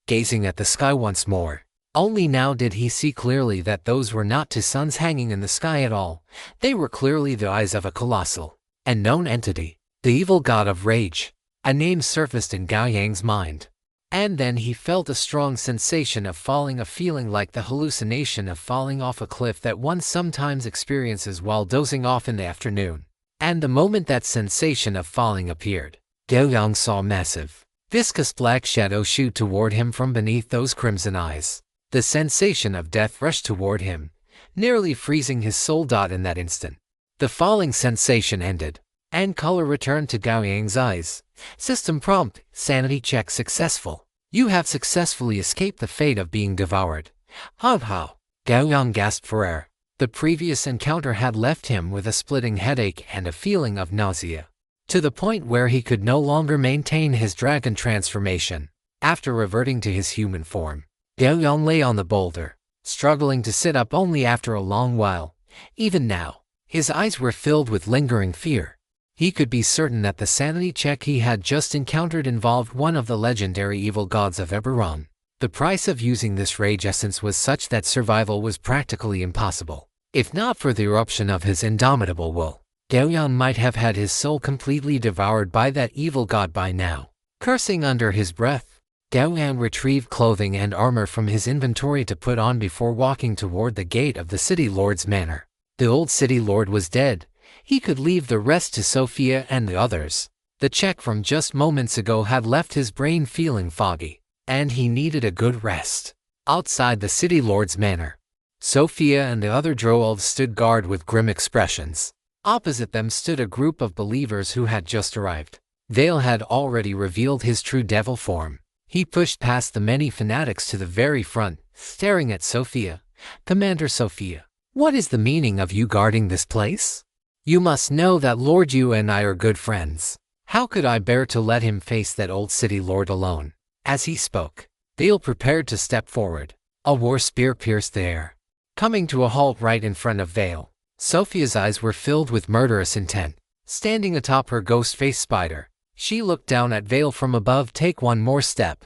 gazing at the sky once more. Only now did he see clearly that those were not two suns hanging in the sky at all. They were clearly the eyes of a colossal, unknown entity, the evil god of rage. A name surfaced in Gao Yang's mind. And then he felt a strong sensation of falling, a feeling like the hallucination of falling off a cliff that one sometimes experiences while dozing off in the afternoon. And the moment that sensation of falling appeared, Gao Yang saw a massive, viscous black shadow shoot toward him from beneath those crimson eyes. The sensation of death rushed toward him, nearly freezing his soul. In that instant, the falling sensation ended, and color returned to Gao Yang's eyes. System prompt: sanity check successful. You have successfully escaped the fate of being devoured. How? Gao Yang gasped for air. The previous encounter had left him with a splitting headache and a feeling of nausea, to the point where he could no longer maintain his dragon transformation. After reverting to his human form, Gao Yang lay on the boulder, struggling to sit up only after a long while. Even now, his eyes were filled with lingering fear. He could be certain that the sanity check he had just encountered involved one of the legendary evil gods of Eberron. The price of using this rage essence was such that survival was practically impossible. If not for the eruption of his indomitable will, Gao Yang might have had his soul completely devoured by that evil god by now. Cursing under his breath, Gao Yang retrieved clothing and armor from his inventory to put on before walking toward the gate of the city lord's manor. The old city lord was dead. He could leave the rest to Sophia and the others. The check from just moments ago had left his brain feeling foggy, and he needed a good rest. Outside the city lord's manor, Sophia and the other drow-elves stood guard with grim expressions. Opposite them stood a group of believers who had just arrived. Vale had already revealed his true devil form. He pushed past the many fanatics to the very front, staring at Sophia. "Commander Sophia, what is the meaning of you guarding this place? You must know that Lord Yu and I are good friends. How could I bear to let him face that old city lord alone?" As he spoke, Vale prepared to step forward. A war spear pierced the air, coming to a halt right in front of Vale. Sophia's eyes were filled with murderous intent. Standing atop her ghost-faced spider, she looked down at Vale from above. "Take one more step,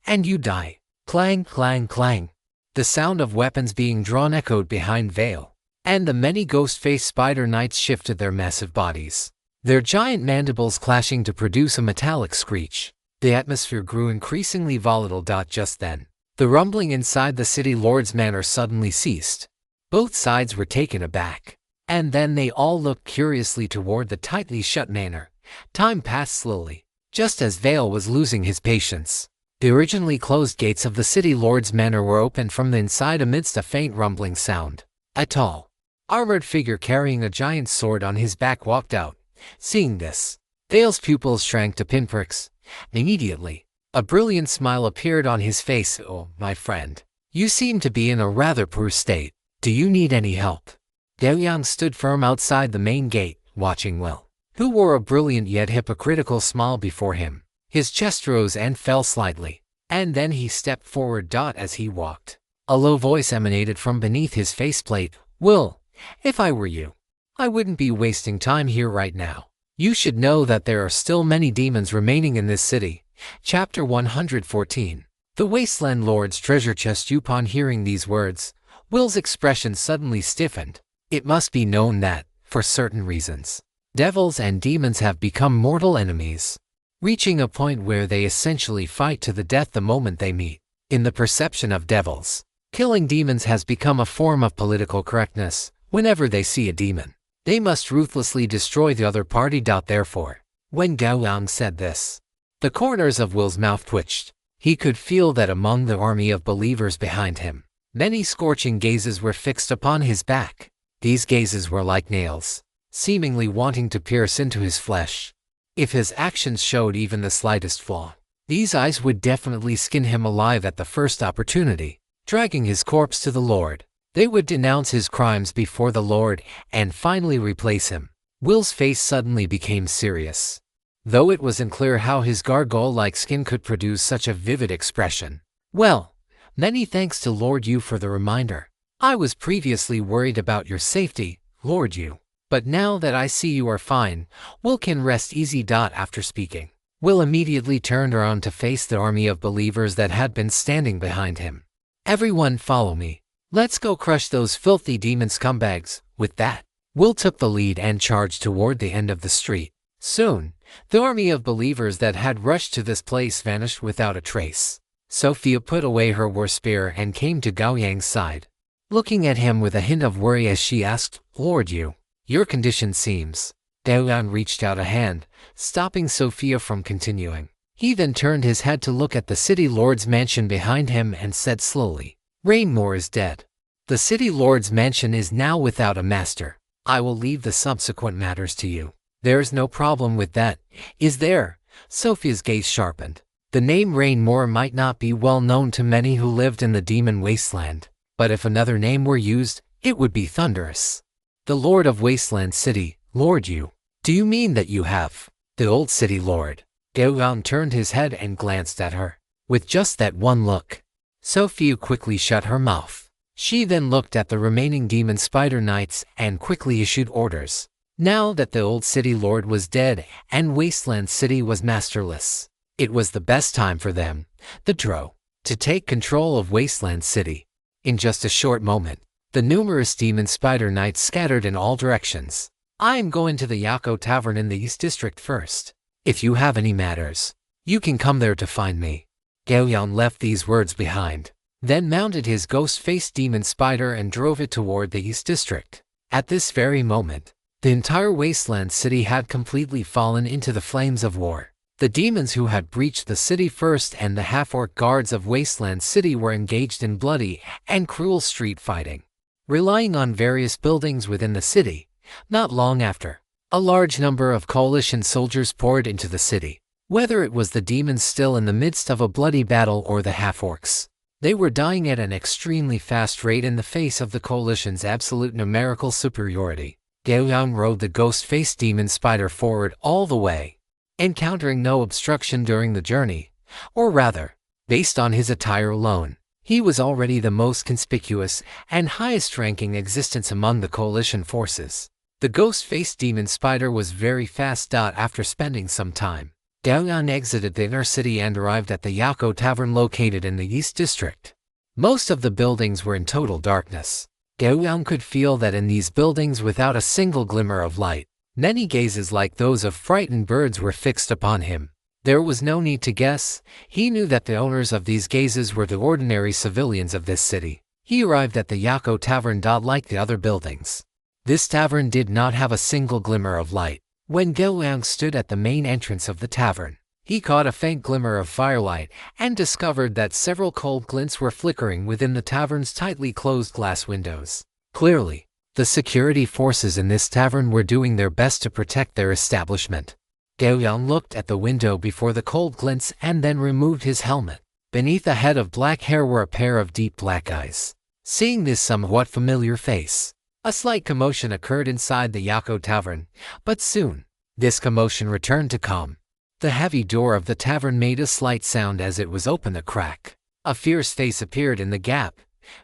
and you die." Clang, clang, clang. The sound of weapons being drawn echoed behind Vale, and the many ghost-faced spider knights shifted their massive bodies, their giant mandibles clashing to produce a metallic screech. The atmosphere grew increasingly volatile. Just then, the rumbling inside the city lord's manor suddenly ceased. Both sides were taken aback, and then they all looked curiously toward the tightly shut manor. Time passed slowly, just as Vale was losing his patience. The originally closed gates of the city lord's manor were opened from the inside amidst a faint rumbling sound. A tall, armored figure carrying a giant sword on his back walked out. Seeing this, Vale's pupils shrank to pinpricks. Immediately, a brilliant smile appeared on his face. "Oh, my friend, you seem to be in a rather poor state. Do you need any help?" Gao Yang stood firm outside the main gate, watching Will, who wore a brilliant yet hypocritical smile before him. His chest rose and fell slightly, and then he stepped forward. As he walked, a low voice emanated from beneath his faceplate. "Will, if I were you, I wouldn't be wasting time here right now. You should know that there are still many demons remaining in this city." Chapter 114. The Wasteland Lord's Treasure Chest. Upon hearing these words, Will's expression suddenly stiffened. It must be known that, for certain reasons, devils and demons have become mortal enemies, reaching a point where they essentially fight to the death the moment they meet. In the perception of devils, killing demons has become a form of political correctness. Whenever they see a demon, they must ruthlessly destroy the other party. Therefore, when Gao Yang said this, the corners of Will's mouth twitched. He could feel that among the army of believers behind him, many scorching gazes were fixed upon his back. These gazes were like nails, seemingly wanting to pierce into his flesh. If his actions showed even the slightest flaw, these eyes would definitely skin him alive at the first opportunity. Dragging his corpse to the Lord, they would denounce his crimes before the Lord and finally replace him. Will's face suddenly became serious, though it wasn't clear how his gargoyle-like skin could produce such a vivid expression. "Well, many thanks to Lord Yu for the reminder. I was previously worried about your safety, Lord Yu, but now that I see you are fine, Will can rest easy." After speaking, Will immediately turned around to face the army of believers that had been standing behind him. "Everyone follow me. Let's go crush those filthy demon scumbags." With that, Will took the lead and charged toward the end of the street. Soon, The army of believers that had rushed to this place vanished without a trace. Sophia put away her war spear and came to Gao Yang's side, looking at him with a hint of worry as she asked, "Lord, your condition seems." Gao Yang reached out a hand, stopping Sophia from continuing. He then turned his head to look at the city lord's mansion behind him and said slowly, "Rainmore is dead. The city lord's mansion is now without a master. I will leave the subsequent matters to you." "There's no problem with that, is there?" Sophia's gaze sharpened. The name Rainmore might not be well known to many who lived in the demon wasteland, but if another name were used, it would be thunderous. "The Lord of Wasteland City, Lord you. Do you mean that you have the old city lord?" Gao Yang turned his head and glanced at her. With just that one look, Sophia quickly shut her mouth. She then looked at the remaining demon spider knights and quickly issued orders. Now that the old city lord was dead and Wasteland City was masterless, it was the best time for them, the Drow, to take control of Wasteland City. In just a short moment, the numerous demon spider knights scattered in all directions. "I am going to the Yako Tavern in the East District first. If you have any matters, you can come there to find me." Gao Yang left these words behind, then mounted his ghost-faced demon spider and drove it toward the East District. At this very moment, the entire Wasteland City had completely fallen into the flames of war. The demons who had breached the city first and the half-orc guards of Wasteland City were engaged in bloody and cruel street fighting, relying on various buildings within the city. Not long after, a large number of coalition soldiers poured into the city. Whether it was the demons still in the midst of a bloody battle or the half-orcs, they were dying at an extremely fast rate in the face of the coalition's absolute numerical superiority. Gao Yang rode the ghost-faced demon spider forward all the way, encountering no obstruction during the journey, or rather, based on his attire alone, he was already the most conspicuous and highest-ranking existence among the coalition forces. The ghost-faced demon spider was very fast. After spending some time, Gao Yang exited the inner city and arrived at the Yako Tavern located in the East District. Most of the buildings were in total darkness. Gao Yang could feel that in these buildings without a single glimmer of light, many gazes like those of frightened birds were fixed upon him. There was no need to guess. He knew that the owners of these gazes were the ordinary civilians of this city. He arrived at the Yako Tavern. Like the other buildings, this tavern did not have a single glimmer of light. When Gao Yang stood at the main entrance of the tavern, he caught a faint glimmer of firelight and discovered that several cold glints were flickering within the tavern's tightly closed glass windows. Clearly, the security forces in this tavern were doing their best to protect their establishment. Gao Yang looked at the window before the cold glints and then removed his helmet. Beneath a head of black hair were a pair of deep black eyes. Seeing this somewhat familiar face, a slight commotion occurred inside the Yako Tavern, but soon, this commotion returned to calm. The heavy door of the tavern made a slight sound as it was opened a crack. A fierce face appeared in the gap,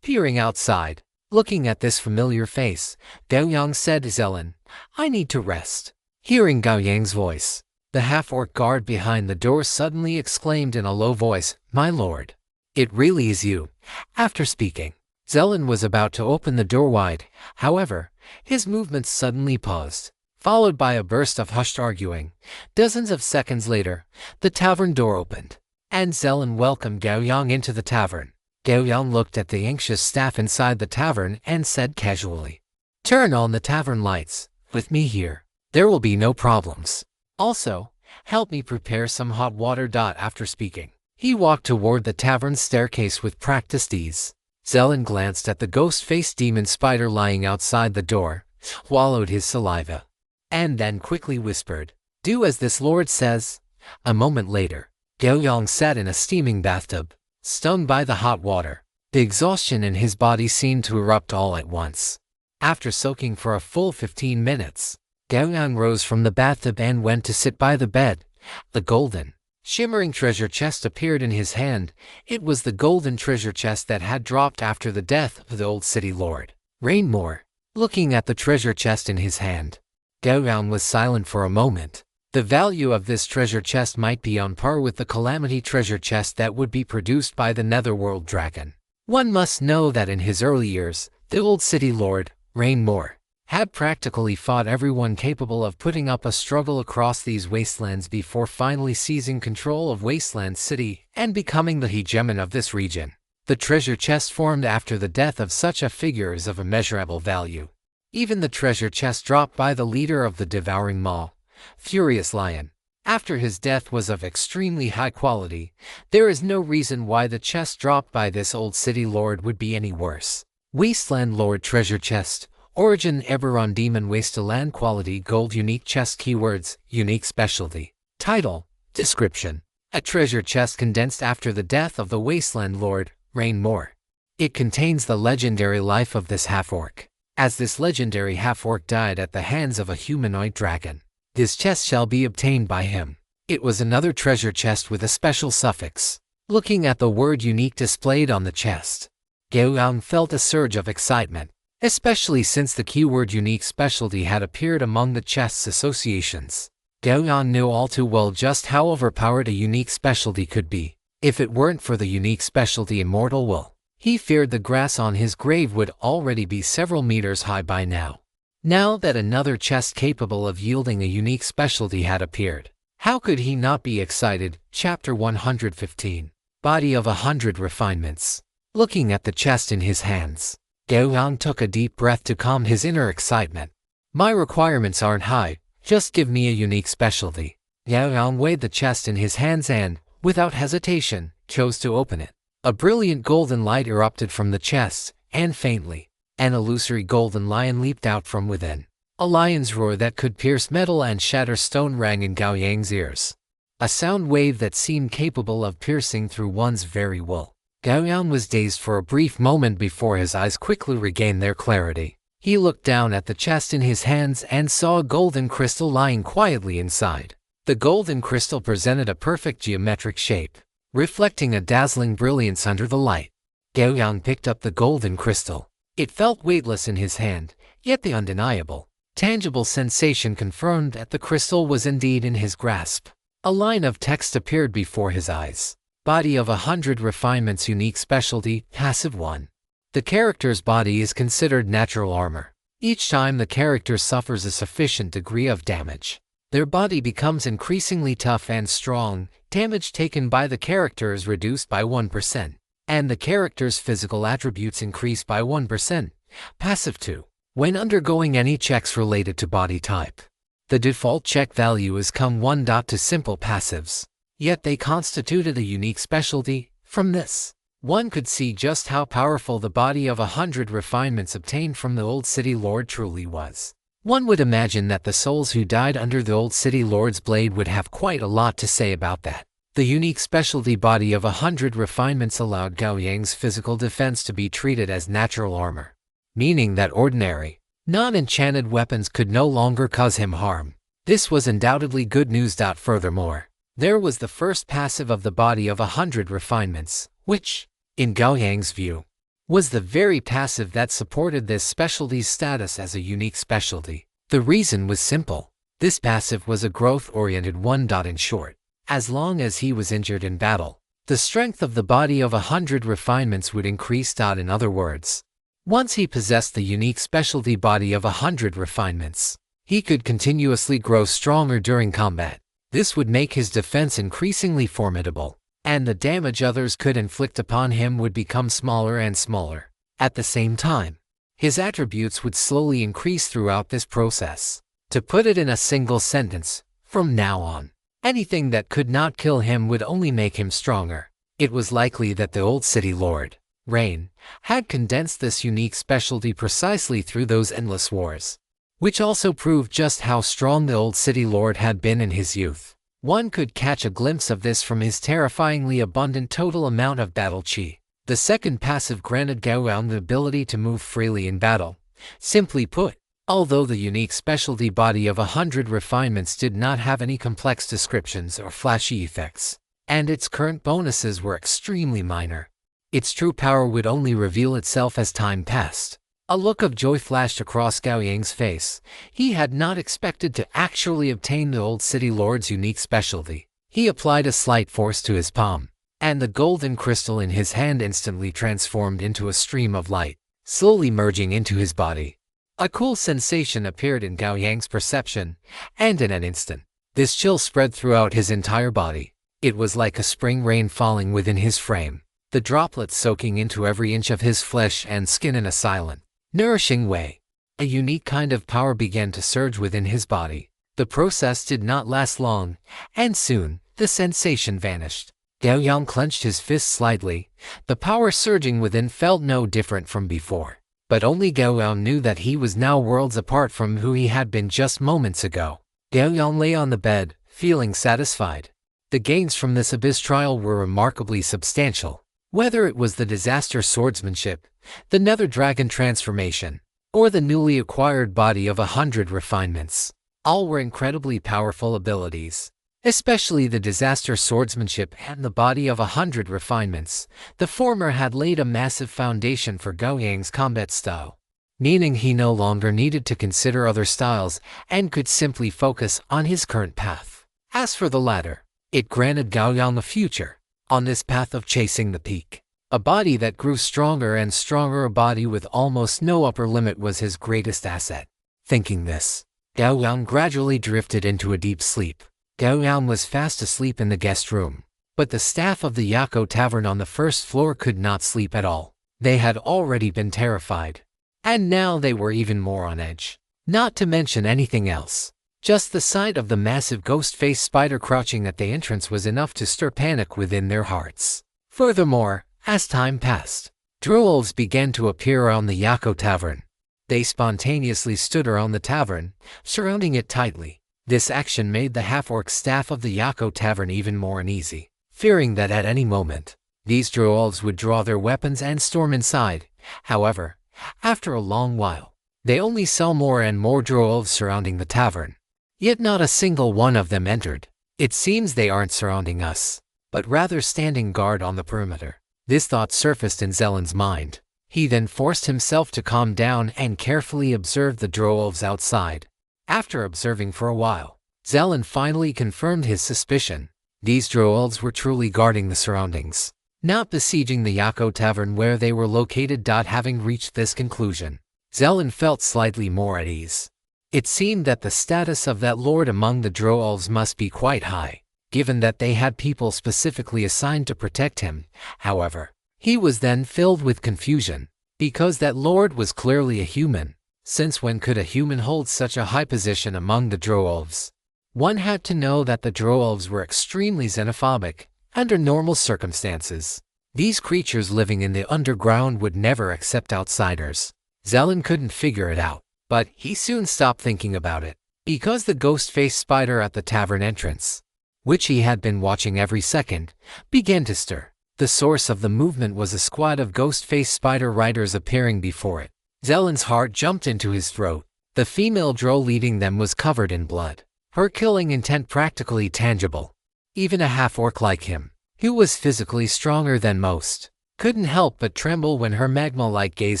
peering outside. Looking at this familiar face, Gao Yang said, "Zelen, I need to rest." Hearing Gao Yang's voice, the half-orc guard behind the door suddenly exclaimed in a low voice, "My lord, it really is you." After speaking, Zelen was about to open the door wide. However, his movements suddenly paused, followed by a burst of hushed arguing. Dozens of seconds later, the tavern door opened, and Zelen welcomed Gao Yang into the tavern. Gao Yang looked at the anxious staff inside the tavern and said casually, "Turn on the tavern lights. With me here, there will be no problems. Also, help me prepare some hot water." After speaking, he walked toward the tavern's staircase with practiced ease. Zelen glanced at the ghost-faced demon spider lying outside the door, swallowed his saliva, and then quickly whispered, "Do as this lord says." A moment later, Gao Yang sat in a steaming bathtub, stung by the hot water. The exhaustion in his body seemed to erupt all at once. After soaking for a full 15 minutes, Gao Yang rose from the bathtub and went to sit by the bed. The golden, shimmering treasure chest appeared in his hand. It was the golden treasure chest that had dropped after the death of the old city lord, Rainmore. Looking at the treasure chest in his hand, Gao Yang was silent for a moment. The value of this treasure chest might be on par with the calamity treasure chest that would be produced by the Netherworld dragon. One must know that in his early years, the old city lord, Rainmore, had practically fought everyone capable of putting up a struggle across these wastelands before finally seizing control of Wasteland City and becoming the hegemon of this region. The treasure chest formed after the death of such a figure is of immeasurable value. Even the treasure chest dropped by the leader of the Devouring Maw, Furious Lion, after his death was of extremely high quality. There is no reason why the chest dropped by this old city lord would be any worse. Wasteland Lord Treasure Chest. Origin: Eberron Demon Wasteland Quality Gold Unique Chest Keywords: Unique Specialty. Title: Description: A treasure chest condensed after the death of the Wasteland Lord, Rain Moore. It contains the legendary life of this half-orc. As this legendary half-orc died at the hands of a humanoid dragon, this chest shall be obtained by him. It was another treasure chest with a special suffix. Looking at the word unique displayed on the chest, Gao Yang felt a surge of excitement, especially since the keyword unique specialty had appeared among the chest's associations. Gao Yang knew all too well just how overpowered a unique specialty could be. If it weren't for the unique specialty Immortal Will, he feared the grass on his grave would already be several meters high by now. Now that another chest capable of yielding a unique specialty had appeared, how could he not be excited? Chapter 115. Body of 100 Refinements. Looking at the chest in his hands, Gao Yang took a deep breath to calm his inner excitement. My requirements aren't high, just give me a unique specialty. Gao Yang weighed the chest in his hands and, without hesitation, chose to open it. A brilliant golden light erupted from the chest, and faintly, an illusory golden lion leaped out from within. A lion's roar that could pierce metal and shatter stone rang in Gao Yang's ears. A sound wave that seemed capable of piercing through one's very will. Gao Yang was dazed for a brief moment before his eyes quickly regained their clarity. He looked down at the chest in his hands and saw a golden crystal lying quietly inside. The golden crystal presented a perfect geometric shape, reflecting a dazzling brilliance under the light. Gao Yang picked up the golden crystal. It felt weightless in his hand, yet the undeniable, tangible sensation confirmed that the crystal was indeed in his grasp. A line of text appeared before his eyes. Body of 100 Refinements Unique Specialty, Passive 1. The character's body is considered natural armor. Each time the character suffers a sufficient degree of damage, their body becomes increasingly tough and strong. Damage taken by the character is reduced by 1%, and the character's physical attributes increase by 1%. Passive 2. When undergoing any checks related to body type, the default check value is COM 1. To simple passives, yet they constituted a unique specialty. From this, one could see just how powerful the body of 100 refinements obtained from the Old City Lord truly was. One would imagine that the souls who died under the Old City Lord's blade would have quite a lot to say about that. The unique specialty body of 100 refinements allowed Gao Yang's physical defense to be treated as natural armor, meaning that ordinary, non-enchanted weapons could no longer cause him harm. This was undoubtedly good news. Furthermore, there was the first passive of the body of 100 refinements, which, in Gao Yang's view, was the very passive that supported this specialty's status as a unique specialty. The reason was simple. This passive was a growth-oriented one. In short, as long as he was injured in battle, the strength of the body of 100 refinements would increase. In other words, once he possessed the unique specialty body of 100 refinements, he could continuously grow stronger during combat. This would make his defense increasingly formidable, and the damage others could inflict upon him would become smaller and smaller. At the same time, his attributes would slowly increase throughout this process. To put it in a single sentence, from now on, anything that could not kill him would only make him stronger. It was likely that the Old City Lord, Rain, had condensed this unique specialty precisely through those endless wars, which also proved just how strong the Old City Lord had been in his youth. One could catch a glimpse of this from his terrifyingly abundant total amount of battle chi. The second passive granted Gao Yang the ability to move freely in battle. Simply put, although the unique specialty body of 100 refinements did not have any complex descriptions or flashy effects, and its current bonuses were extremely minor, its true power would only reveal itself as time passed. A look of joy flashed across Gao Yang's face. He had not expected to actually obtain the Old City Lord's unique specialty. He applied a slight force to his palm, and the golden crystal in his hand instantly transformed into a stream of light, slowly merging into his body. A cool sensation appeared in Gao Yang's perception, and in an instant, this chill spread throughout his entire body. It was like a spring rain falling within his frame, the droplets soaking into every inch of his flesh and skin in a silent, nourishing way. A unique kind of power began to surge within his body. The process did not last long, and soon, the sensation vanished. Gao Yang clenched his fists slightly. The power surging within felt no different from before. But only Gao Yang knew that he was now worlds apart from who he had been just moments ago. Gao Yang lay on the bed, feeling satisfied. The gains from this abyss trial were remarkably substantial. Whether it was the disaster swordsmanship, the nether dragon transformation, or the newly acquired body of 100 refinements, all were incredibly powerful abilities. Especially the disaster swordsmanship and the body of 100 refinements. The former had laid a massive foundation for Gao Yang's combat style, meaning he no longer needed to consider other styles and could simply focus on his current path. As for the latter, it granted Gao Yang a future on this path of chasing the peak. A body that grew stronger and stronger, a body with almost no upper limit, was his greatest asset. Thinking this, Gao Yang gradually drifted into a deep sleep. Gao Yang was fast asleep in the guest room, but the staff of the Yako Tavern on the first floor could not sleep at all. They had already been terrified, and now they were even more on edge. Not to mention anything else. Just the sight of the massive ghost-faced spider crouching at the entrance was enough to stir panic within their hearts. Furthermore, as time passed, drow-elves began to appear around the Yako Tavern. They spontaneously stood around the tavern, surrounding it tightly. This action made the half-orc staff of the Yako Tavern even more uneasy, fearing that at any moment, these drow-elves would draw their weapons and storm inside. However, after a long while, they only saw more and more drow-elves surrounding the tavern. Yet not a single one of them entered. It seems they aren't surrounding us, but rather standing guard on the perimeter. This thought surfaced in Zelen's mind. He then forced himself to calm down and carefully observed the drow-elves outside. After observing for a while, Zelen finally confirmed his suspicion. These drow-elves were truly guarding the surroundings, not besieging the Yako Tavern where they were located. Having reached this conclusion, Zelen felt slightly more at ease. It seemed that the status of that lord among the drow-elves must be quite high, given that they had people specifically assigned to protect him. However, he was then filled with confusion, because that lord was clearly a human. Since when could a human hold such a high position among the drow-elves? One had to know that the drow-elves were extremely xenophobic. Under normal circumstances, these creatures living in the underground would never accept outsiders. Zelen couldn't figure it out, but he soon stopped thinking about it, because the ghost-faced spider at the tavern entrance, which he had been watching every second, began to stir. The source of the movement was a squad of ghost-faced spider riders appearing before it. Zelen's heart jumped into his throat. The female drow leading them was covered in blood, her killing intent practically tangible. Even a half-orc like him, who was physically stronger than most, couldn't help but tremble when her magma-like gaze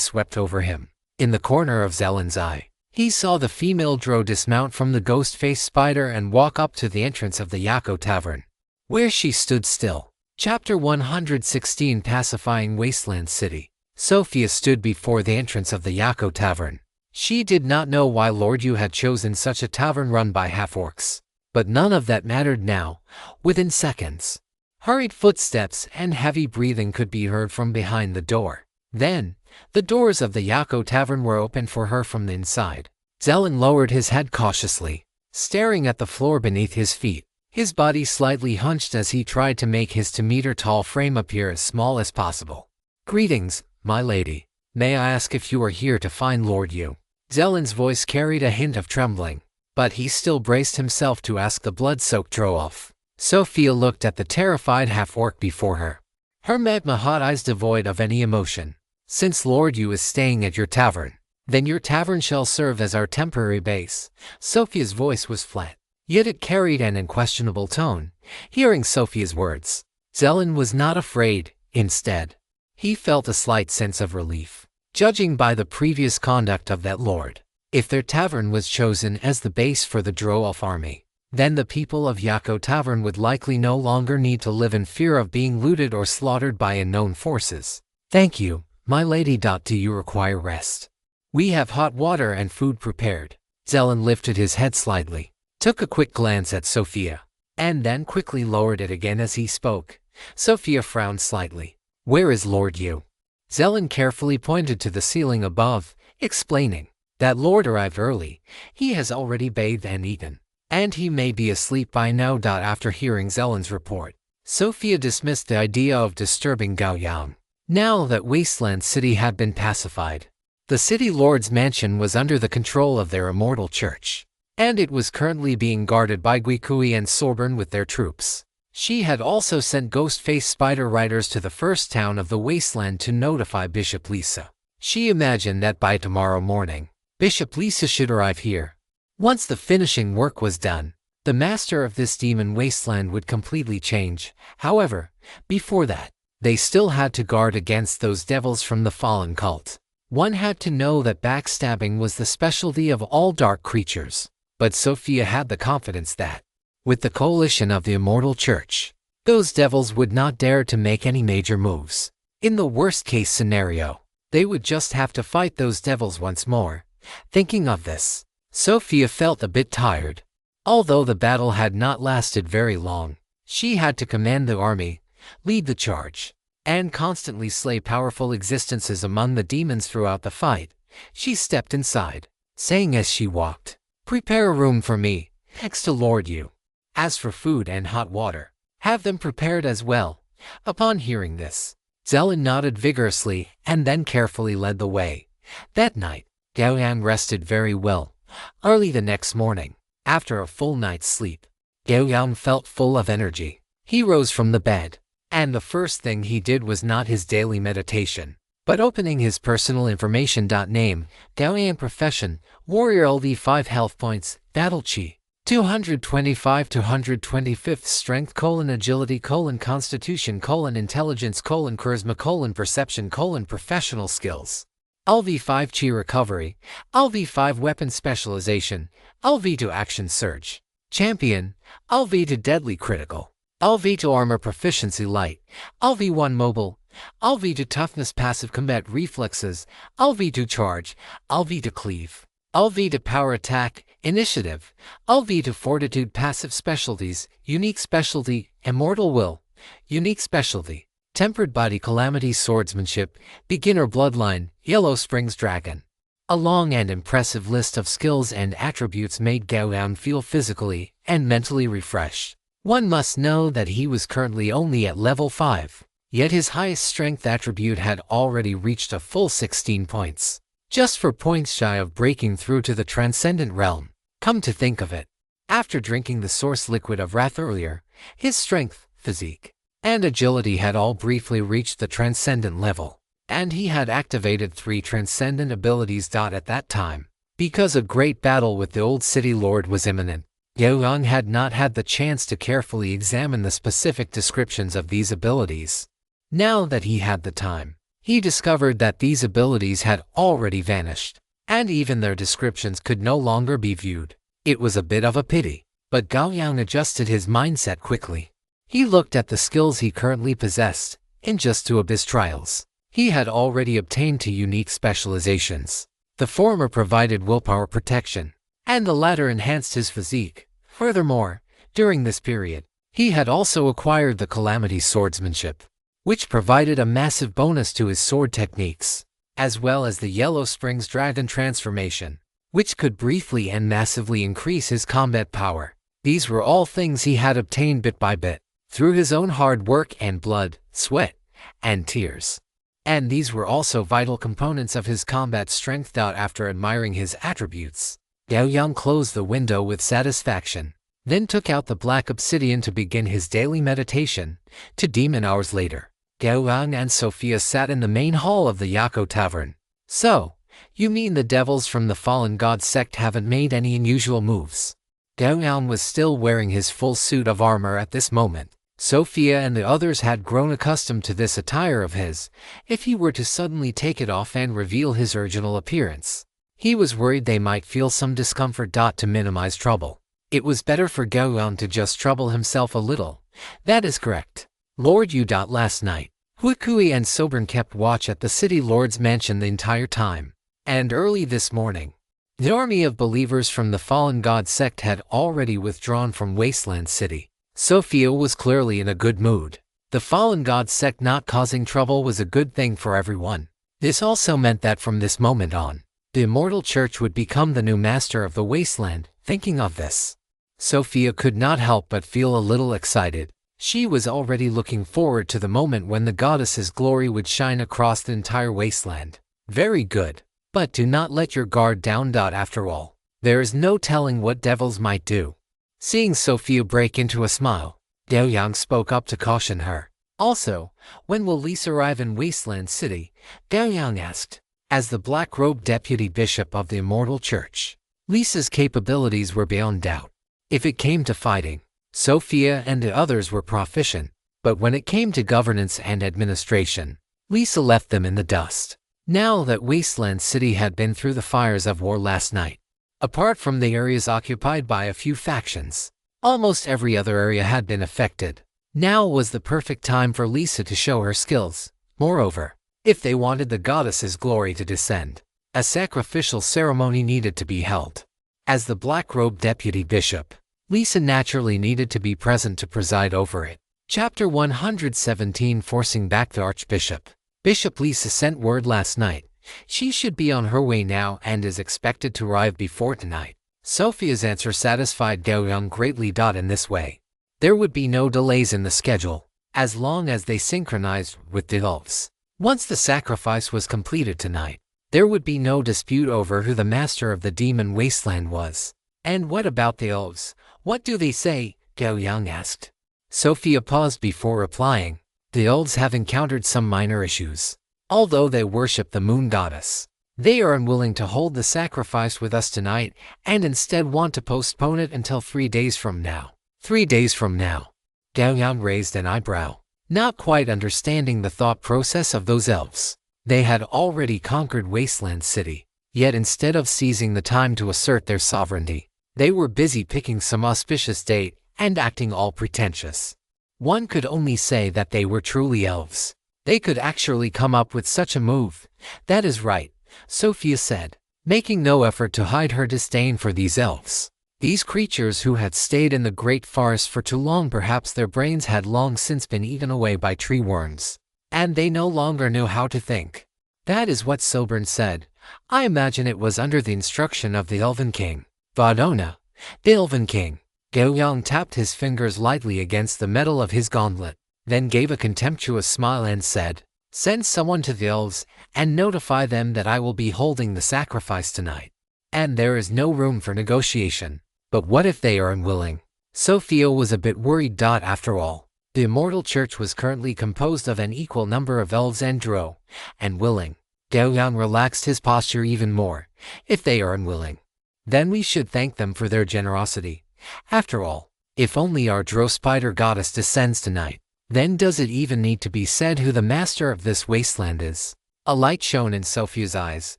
swept over him. In the corner of Zelen's eye, he saw the female drow dismount from the ghost-faced spider and walk up to the entrance of the Yako Tavern, where she stood still. Chapter 116, Pacifying Wasteland City. Sophia stood before the entrance of the Yako Tavern. She did not know why Lord Yu had chosen such a tavern run by half-orcs, but none of that mattered now. Within seconds, hurried footsteps and heavy breathing could be heard from behind the door. Then, the doors of the Yako Tavern were opened for her from the inside. Zelen lowered his head cautiously, staring at the floor beneath his feet, his body slightly hunched as he tried to make his 2-meter-tall frame appear as small as possible. "Greetings, my lady. May I ask if you are here to find Lord Yu?" Zelen's voice carried a hint of trembling, but he still braced himself to ask the blood-soaked drow-elf. Sophia looked at the terrified half-orc before her, her magma-hot eyes devoid of any emotion. "Since Lord Yu is staying at your tavern, then your tavern shall serve as our temporary base." Sophia's voice was flat, yet it carried an unquestionable tone. Hearing Sophia's words, Zelen was not afraid. Instead, he felt a slight sense of relief. Judging by the previous conduct of that lord, if their tavern was chosen as the base for the drow-elf army, then the people of Yako Tavern would likely no longer need to live in fear of being looted or slaughtered by unknown forces. "Thank you, my lady. Do you require rest?" We have hot water and food prepared. Zelen lifted his head slightly, took a quick glance at Sophia, and then quickly lowered it again as he spoke. Sophia frowned slightly. Where is Lord Yu? Zelen carefully pointed to the ceiling above, explaining, that Lord arrived early. He has already bathed and eaten, and he may be asleep by now. After hearing Zelen's report, Sophia dismissed the idea of disturbing Gao Yang. Now that Wasteland City had been pacified, the City Lord's mansion was under the control of their immortal church, and it was currently being guarded by Guikui and Sorbern with their troops. She had also sent ghost-faced spider riders to the first town of the wasteland to notify Bishop Lisa. She imagined that by tomorrow morning, Bishop Lisa should arrive here. Once the finishing work was done, the master of this demon wasteland would completely change. However, before that, they still had to guard against those devils from the fallen cult. One had to know that backstabbing was the specialty of all dark creatures, but Sophia had the confidence that, with the coalition of the immortal church, those devils would not dare to make any major moves. In the worst-case scenario, they would just have to fight those devils once more. Thinking of this, Sophia felt a bit tired. Although the battle had not lasted very long, she had to command the army, lead the charge, and constantly slay powerful existences among the demons throughout the fight. She stepped inside, saying as she walked, "Prepare a room for me, next to Lord Yu. As for food and hot water, have them prepared as well." Upon hearing this, Zelen nodded vigorously and then carefully led the way. That night, Gao Yang rested very well. Early the next morning, after a full night's sleep, Gao Yang felt full of energy. He rose from the bed, and the first thing he did was not his daily meditation, but opening his personal information. Name, Gao Yang. Profession, Warrior. LV 5 health points, Battle Chi, 225 to 125th Strength, Agility, Constitution, Intelligence, Charisma, Perception, Professional Skills. LV5 Chi Recovery, LV5 Weapon Specialization, LV2 Action Surge. Champion, LV2 Deadly Critical, LV2 Armor Proficiency Light, LV1 Mobile, LV2 Toughness Passive Combat Reflexes, LV2 Charge, LV2 Cleave, LV2 Power Attack, Initiative, LV2 Fortitude. Passive Specialties, Unique Specialty, Immortal Will, Unique Specialty, Tempered Body. Calamity Swordsmanship, Beginner Bloodline, Yellow Springs Dragon. A long and impressive list of skills and attributes made Gao Yang feel physically and mentally refreshed. One must know that he was currently only at level 5, yet his highest strength attribute had already reached a full 16 points, just 4 points shy of breaking through to the Transcendent Realm. Come to think of it, after drinking the source liquid of wrath earlier, his strength, physique, and agility had all briefly reached the Transcendent level, and he had activated 3 Transcendent abilities. At that time, because a great battle with the Old City Lord was imminent, Gao Yang had not had the chance to carefully examine the specific descriptions of these abilities. Now that he had the time, he discovered that these abilities had already vanished, and even their descriptions could no longer be viewed. It was a bit of a pity, but Gao Yang adjusted his mindset quickly. He looked at the skills he currently possessed. In just 2 Abyss trials, he had already obtained 2 unique specializations. The former provided willpower protection, and the latter enhanced his physique. Furthermore, during this period, he had also acquired the Calamity Swordsmanship, which provided a massive bonus to his sword techniques, as well as the Yellow Springs Dragon transformation, which could briefly and massively increase his combat power. These were all things he had obtained bit by bit, through his own hard work and blood, sweat, and tears. And these were also vital components of his combat strength. After admiring his attributes, Gao Yang closed the window with satisfaction, then took out the black obsidian to begin his daily meditation. 2 demon hours later, Gao Yang and Sophia sat in the main hall of the Yako Tavern. "So, you mean the devils from the Fallen God sect haven't made any unusual moves?" Gao Yang was still wearing his full suit of armor at this moment. Sophia and the others had grown accustomed to this attire of his. If he were to suddenly take it off and reveal his original appearance, he was worried they might feel some discomfort. To minimize trouble, it was better for Gao Yang to just trouble himself a little. "That is correct, Lord Yu. Last night, Huikui and Sobern kept watch at the City Lord's mansion the entire time. And early this morning, the army of believers from the fallen god sect had already withdrawn from Wasteland City. Sophia was clearly in a good mood. The fallen god sect not causing trouble was a good thing for everyone. This also meant that from this moment on, the Immortal Church would become the new master of the Wasteland. Thinking of this, Sophia could not help but feel a little excited. She was already looking forward to the moment when the goddess's glory would shine across the entire wasteland. Very good. But do not let your guard down. After all, there is no telling what devils might do. Seeing Sophia break into a smile, Gao Yang spoke up to caution her. Also, when will Lisa arrive in Wasteland City? Gao Yang asked. As the black-robed deputy bishop of the Immortal Church, Lisa's capabilities were beyond doubt. If it came to fighting, Sophia and the others were proficient, but when it came to governance and administration, Lisa left them in the dust. Now that Wasteland City had been through the fires of war last night, apart from the areas occupied by a few factions, almost every other area had been affected. Now was the perfect time for Lisa to show her skills. Moreover, if they wanted the goddess's glory to descend, a sacrificial ceremony needed to be held. As the black-robed deputy bishop, Lisa naturally needed to be present to preside over it. Chapter 117 Forcing back the Archbishop. Bishop Lisa sent word last night. She should be on her way now and is expected to arrive before tonight. Sophia's answer satisfied Gao Yang greatly. In this way, there would be no delays in the schedule, as long as they synchronized with the elves. Once the sacrifice was completed tonight, there would be no dispute over who the master of the demon wasteland was. And what about the elves? What do they say? Gao Yang asked. Sophia paused before replying. The elves have encountered some minor issues. Although they worship the moon goddess, they are unwilling to hold the sacrifice with us tonight and instead want to postpone it until 3 days from now. 3 days from now? Gao Yang raised an eyebrow, not quite understanding the thought process of those elves. They had already conquered Wasteland City, yet instead of seizing the time to assert their sovereignty, they were busy picking some auspicious date and acting all pretentious. One could only say that they were truly elves. They could actually come up with such a move. That is right, Sophia said, making no effort to hide her disdain for these elves. These creatures who had stayed in the great forest for too long, perhaps their brains had long since been eaten away by tree worms, and they no longer knew how to think. That is what Sobern said. I imagine it was under the instruction of the Elven King. Vadona, the Elven King. Gao Yang tapped his fingers lightly against the metal of his gauntlet, then gave a contemptuous smile and said, "Send someone to the elves and notify them that I will be holding the sacrifice tonight. And there is no room for negotiation. But what if they are unwilling?" Sophia was a bit worried. After all, the Immortal Church was currently composed of an equal number of elves and drow, and willing. Gao Yang relaxed his posture even more. If they are unwilling, then we should thank them for their generosity. After all, if only our drow spider goddess descends tonight, then does it even need to be said who the master of this wasteland is? A light shone in Sophia's eyes.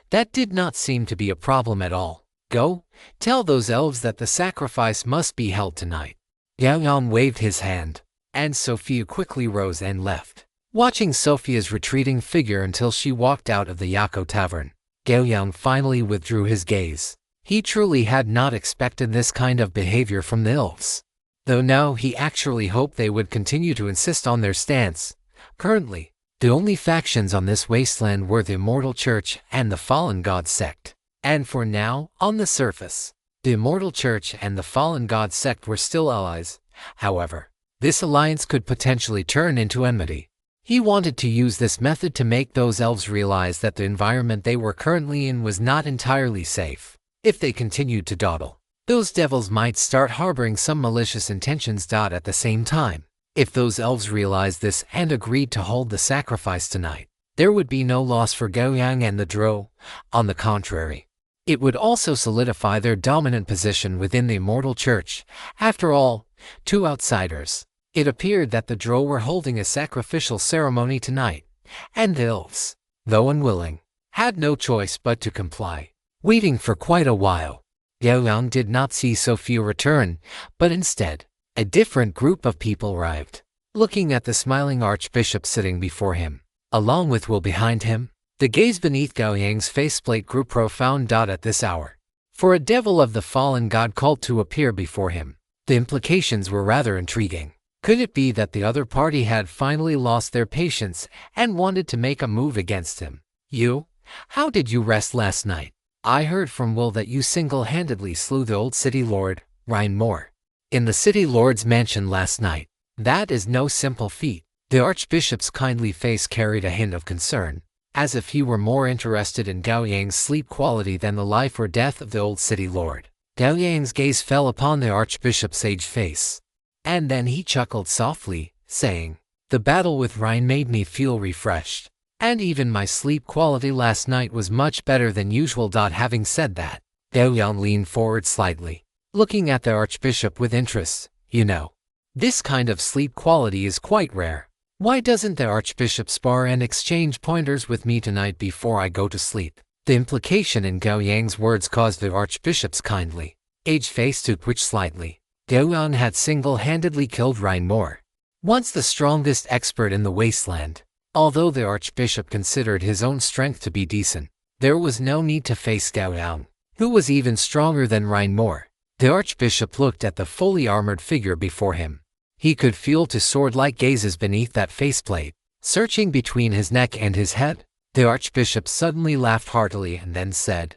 That did not seem to be a problem at all. Go, tell those elves that the sacrifice must be held tonight. Gao Yang waved his hand, and Sophia quickly rose and left, watching Sophia's retreating figure until she walked out of the Yako Tavern. Gao Yang finally withdrew his gaze. He truly had not expected this kind of behavior from the elves, though now he actually hoped they would continue to insist on their stance. Currently, the only factions on this wasteland were the Immortal Church and the Fallen God sect. And for now, on the surface, the Immortal Church and the Fallen God sect were still allies. However, this alliance could potentially turn into enmity. He wanted to use this method to make those elves realize that the environment they were currently in was not entirely safe. If they continued to dawdle, those devils might start harboring some malicious intentions. At the same time, if those elves realized this and agreed to hold the sacrifice tonight, there would be no loss for Gao Yang and the drow. On the contrary, it would also solidify their dominant position within the Immortal Church. After all, to outsiders, it appeared that the drow were holding a sacrificial ceremony tonight, and the elves, though unwilling, had no choice but to comply. Waiting for quite a while, Gao Yang did not see Sophia return, but instead, a different group of people arrived. Looking at the smiling archbishop sitting before him, along with Will behind him, The gaze beneath Gao Yang's faceplate grew profound. At this hour, for a devil of the fallen god cult to appear before him, the implications were rather intriguing. Could it be that the other party had finally lost their patience and wanted to make a move against him? You? How did you rest last night? I heard from Will that you single-handedly slew the old city lord, Ryan Moore, in the city lord's mansion last night. That is no simple feat. The archbishop's kindly face carried a hint of concern, as if he were more interested in Gao Yang's sleep quality than the life or death of the old city lord. Gao Yang's gaze fell upon the archbishop's aged face, and then he chuckled softly, saying, "The battle with Ryan made me feel refreshed, and even my sleep quality last night was much better than usual." Having said that, Gao Yang leaned forward slightly, looking at the archbishop with interest. "You know, this kind of sleep quality is quite rare. Why doesn't the archbishop spar and exchange pointers with me tonight before I go to sleep?" The implication in Gao Yang's words caused the archbishop's kindly aged face to twitch slightly. Gao Yang had single-handedly killed Ryan Moore, once the strongest expert in the wasteland. Although the archbishop considered his own strength to be decent, there was no need to face Gao Yang, who was even stronger than Ryan Moore. The archbishop looked at the fully armored figure before him. He could feel two sword-like gazes beneath that faceplate, searching between his neck and his head. The archbishop suddenly laughed heartily and then said,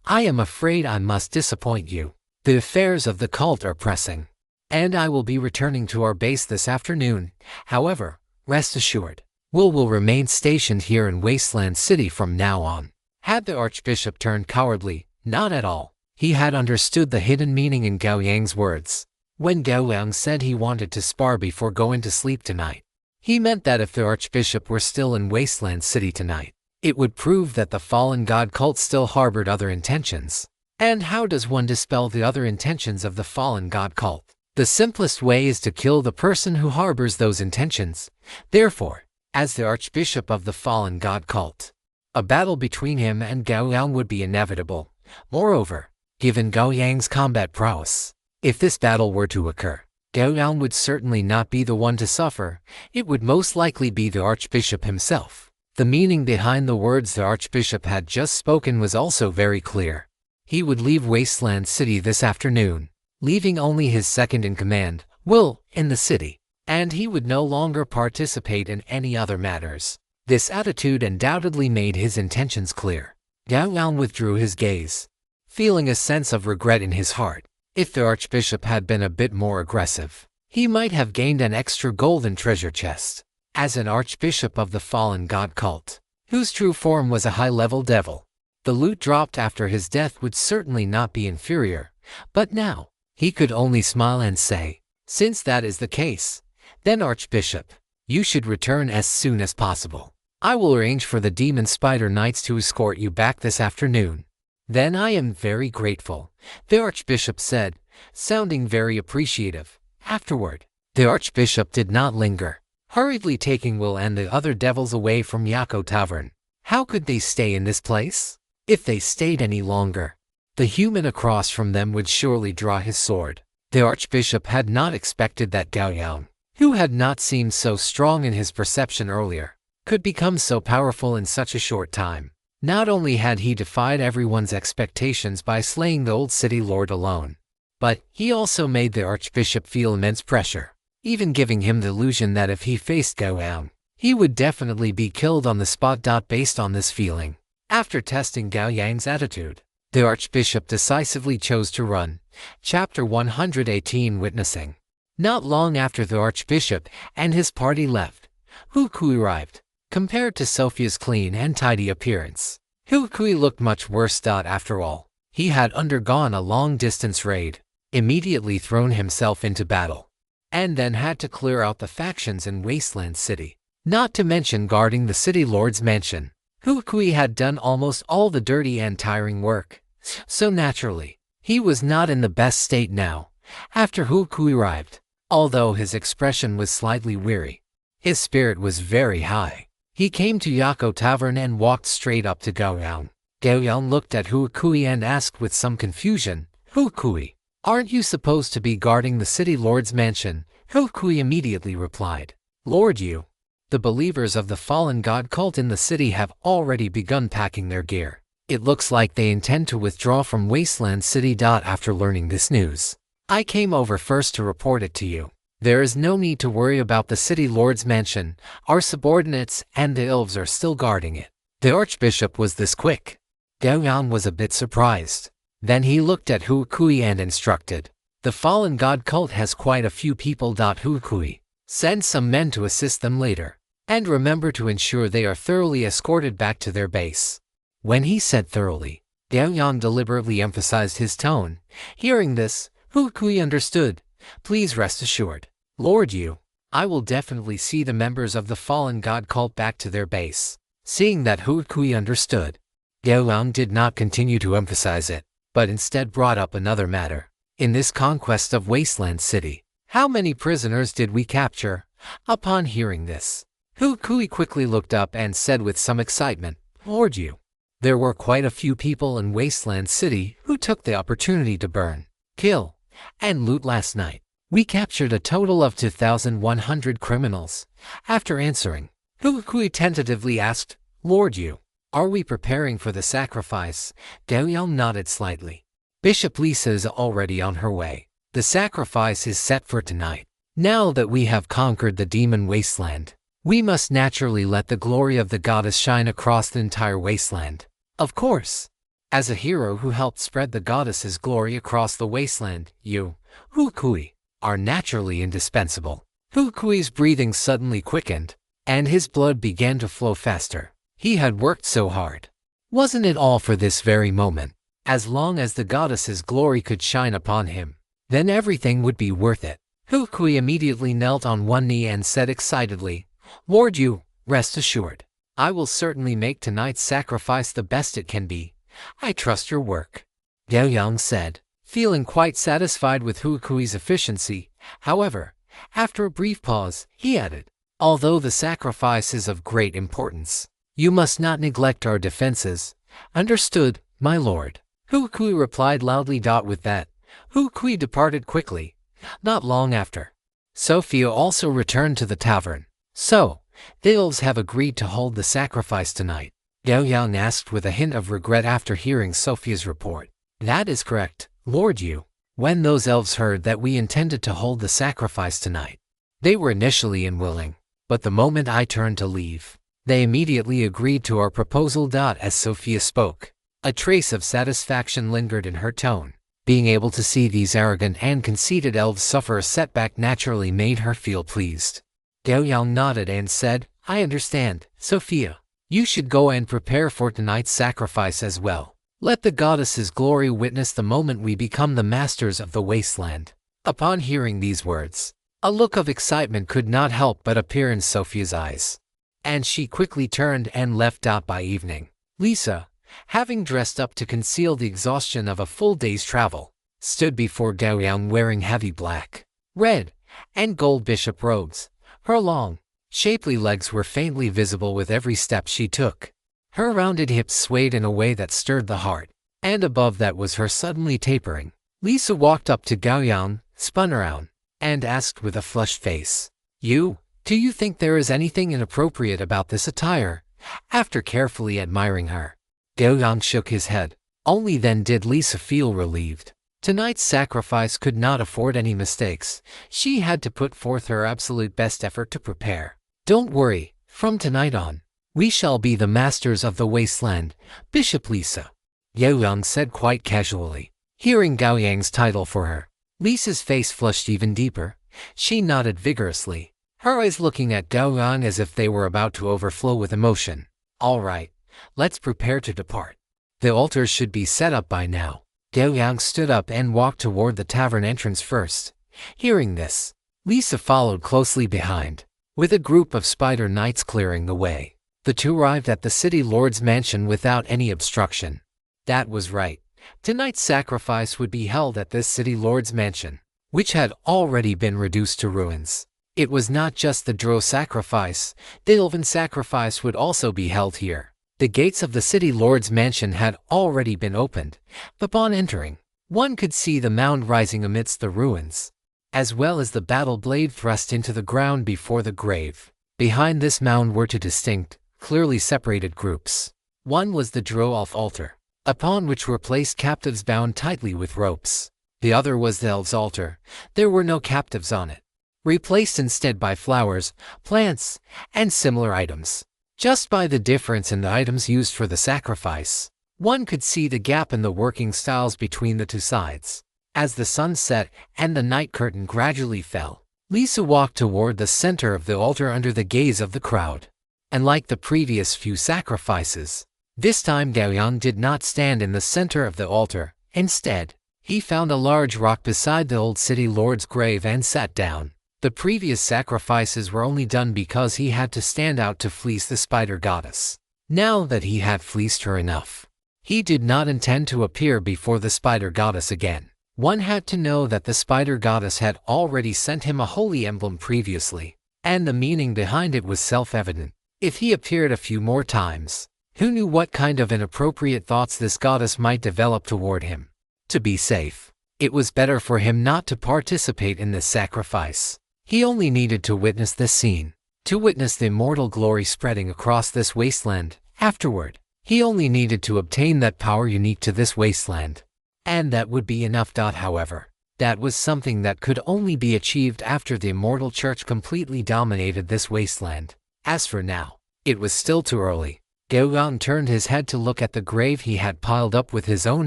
I am afraid I must disappoint you. The affairs of the cult are pressing, and I will be returning to our base this afternoon. However, rest assured, will remain stationed here in Wasteland City from now on." Had the archbishop turned cowardly? Not at all. He had understood the hidden meaning in Gao Yang's words. When Gao Yang said he wanted to spar before going to sleep tonight, he meant that if the archbishop were still in Wasteland City tonight, it would prove that the fallen god cult still harbored other intentions. And how does one dispel the other intentions of the fallen god cult? The simplest way is to kill the person who harbors those intentions. Therefore, as the archbishop of the fallen god cult, a battle between him and Gao Yang would be inevitable. Moreover, given Gao Yang's combat prowess, if this battle were to occur, Gao Yang would certainly not be the one to suffer. It would most likely be the archbishop himself. The meaning behind the words the archbishop had just spoken was also very clear. He would leave Wasteland City this afternoon, leaving only his second-in-command, Will, in the city, and he would no longer participate in any other matters. This attitude undoubtedly made his intentions clear. Gao Yang withdrew his gaze, feeling a sense of regret in his heart. If the archbishop had been a bit more aggressive, he might have gained an extra golden treasure chest. As an archbishop of the fallen god cult, whose true form was a high-level devil, the loot dropped after his death would certainly not be inferior. But now, he could only smile and say, "Since that is the case, then Archbishop, you should return as soon as possible. I will arrange for the Demon Spider Knights to escort you back this afternoon." "Then I am very grateful," the archbishop said, sounding very appreciative. Afterward, the archbishop did not linger, hurriedly taking Will and the other devils away from Yako Tavern. How could they stay in this place? If they stayed any longer, the human across from them would surely draw his sword. The archbishop had not expected that Gao Yang, who had not seemed so strong in his perception earlier, could become so powerful in such a short time. Not only had he defied everyone's expectations by slaying the old city lord alone, but he also made the archbishop feel immense pressure, even giving him the illusion that if he faced Gao Yang, he would definitely be killed on the spot. Based on this feeling, after testing Gao Yang's attitude, the archbishop decisively chose to run. Chapter 118 Witnessing. Not long after the archbishop and his party left, Hu Kui arrived. Compared to Sophia's clean and tidy appearance, Hu Kui looked much worse. After all, he had undergone a long-distance raid, immediately thrown himself into battle, and then had to clear out the factions in Wasteland City, not to mention guarding the city lord's mansion. Hu Kui had done almost all the dirty and tiring work, so naturally, he was not in the best state now. After Hu Kui arrived, although his expression was slightly weary, his spirit was very high. He came to Yako Tavern and walked straight up to Gao Yang. Gao Yang looked at Hu Kui and asked with some confusion, "Hu Kui, aren't you supposed to be guarding the city lord's mansion?" Hu Kui immediately replied, "Lord Yu, The believers of the fallen god cult in the city have already begun packing their gear. It looks like they intend to withdraw from Wasteland City. After learning this news, I came over first to report it to you. There is no need to worry about the city lord's mansion. Our subordinates and the elves are still guarding it. The archbishop was this quick. Gao Yang was a bit surprised. Then he looked at Hu Kui and instructed, "The fallen god cult has quite a few people. Hu Kui, send some men to assist them later. And remember to ensure they are thoroughly escorted back to their base." When he said thoroughly, Gao Yang deliberately emphasized his tone. Hearing this, Hu Kui understood. "Please rest assured, Lord Yu, I will definitely see the members of the fallen god cult back to their base." Seeing that Hu Kui understood, Gao Yang did not continue to emphasize it, but instead brought up another matter. "In this conquest of Wasteland City, how many prisoners did we capture?" Upon hearing this, Hu Kui quickly looked up and said with some excitement, "Lord Yu, there were quite a few people in Wasteland City who took the opportunity to burn, kill, and loot last night. We captured a total of 2,100 criminals." After answering, Hu Kui tentatively asked, "Lord Yu, are we preparing for the sacrifice?" Gao Yang nodded slightly. "Bishop Lisa is already on her way. The sacrifice is set for tonight. Now that we have conquered the demon wasteland, we must naturally let the glory of the goddess shine across the entire wasteland. Of course, as a hero who helped spread the goddess's glory across the wasteland, you, Hu Kui, are naturally indispensable." Hu Kui's breathing suddenly quickened, and his blood began to flow faster. He had worked so hard. Wasn't it all for this very moment? As long as the goddess's glory could shine upon him, then everything would be worth it. Hu Kui immediately knelt on one knee and said excitedly, "Lord Yu, rest assured, I will certainly make tonight's sacrifice the best it can be. I trust your work." Gao Yang said, feeling quite satisfied with Hu Kui's efficiency. However, after a brief pause, he added, "Although the sacrifice is of great importance, you must not neglect our defenses." "Understood, my lord," Hu Kui replied loudly. With that, Hu Kui departed quickly. Not long after, Sophia also returned to the tavern. "So, the elves have agreed to hold the sacrifice tonight?" Gao Yang asked with a hint of regret after hearing Sophia's report. "That is correct, Lord Yu. When those elves heard that we intended to hold the sacrifice tonight, they were initially unwilling, but the moment I turned to leave, they immediately agreed to our proposal." As Sophia spoke, a trace of satisfaction lingered in her tone. Being able to see these arrogant and conceited elves suffer a setback naturally made her feel pleased. Gao Yang nodded and said, "I understand, Sophia. You should go and prepare for tonight's sacrifice as well. Let the goddess's glory witness the moment we become the masters of the wasteland." Upon hearing these words, a look of excitement could not help but appear in Sophia's eyes, and she quickly turned and left. By evening, Lisa, having dressed up to conceal the exhaustion of a full day's travel, stood before Gao Yang wearing heavy black, red, and gold bishop robes. Her long, shapely legs were faintly visible with every step she took. Her rounded hips swayed in a way that stirred the heart, and above that was her suddenly tapering. Lisa walked up to Gao Yang, spun around, and asked with a flushed face, do you think there is anything inappropriate about this attire?" After carefully admiring her, Gao Yang shook his head. Only then did Lisa feel relieved. Tonight's sacrifice could not afford any mistakes. She had to put forth her absolute best effort to prepare. "Don't worry, from tonight on, we shall be the masters of the wasteland, Bishop Lisa," Gao Yang said quite casually. Hearing Gao Yang's title for her, Lisa's face flushed even deeper. She nodded vigorously, her eyes looking at Gao Yang as if they were about to overflow with emotion. "All right, let's prepare to depart. The altars should be set up by now." Gao Yang stood up and walked toward the tavern entrance first. Hearing this, Lisa followed closely behind, with a group of spider knights clearing the way. The two arrived at the city lord's mansion without any obstruction. That was right. Tonight's sacrifice would be held at this city lord's mansion, which had already been reduced to ruins. It was not just the drow sacrifice, the elven sacrifice would also be held here. The gates of the city lord's mansion had already been opened. Upon entering, one could see the mound rising amidst the ruins, as well as the battle blade thrust into the ground before the grave. Behind this mound were two distinct, clearly separated groups. One was the Drow-Elf altar, upon which were placed captives bound tightly with ropes. The other was the Elves' altar. There were no captives on it, replaced instead by flowers, plants, and similar items. Just by the difference in the items used for the sacrifice, one could see the gap in the working styles between the two sides. As the sun set and the night curtain gradually fell, Lisa walked toward the center of the altar under the gaze of the crowd. And like the previous few sacrifices, this time Gao Yang did not stand in the center of the altar. Instead, he found a large rock beside the old city lord's grave and sat down. The previous sacrifices were only done because he had to stand out to fleece the spider goddess. Now that he had fleeced her enough, he did not intend to appear before the spider goddess again. One had to know that the spider goddess had already sent him a holy emblem previously, and the meaning behind it was self-evident. If he appeared a few more times, who knew what kind of inappropriate thoughts this goddess might develop toward him? To be safe, it was better for him not to participate in this sacrifice. He only needed to witness this scene, to witness the immortal glory spreading across this wasteland. Afterward, he only needed to obtain that power unique to this wasteland. And that would be enough. However, that was something that could only be achieved after the immortal church completely dominated this wasteland. As for now, it was still too early. Gao Yang turned his head to look at the grave he had piled up with his own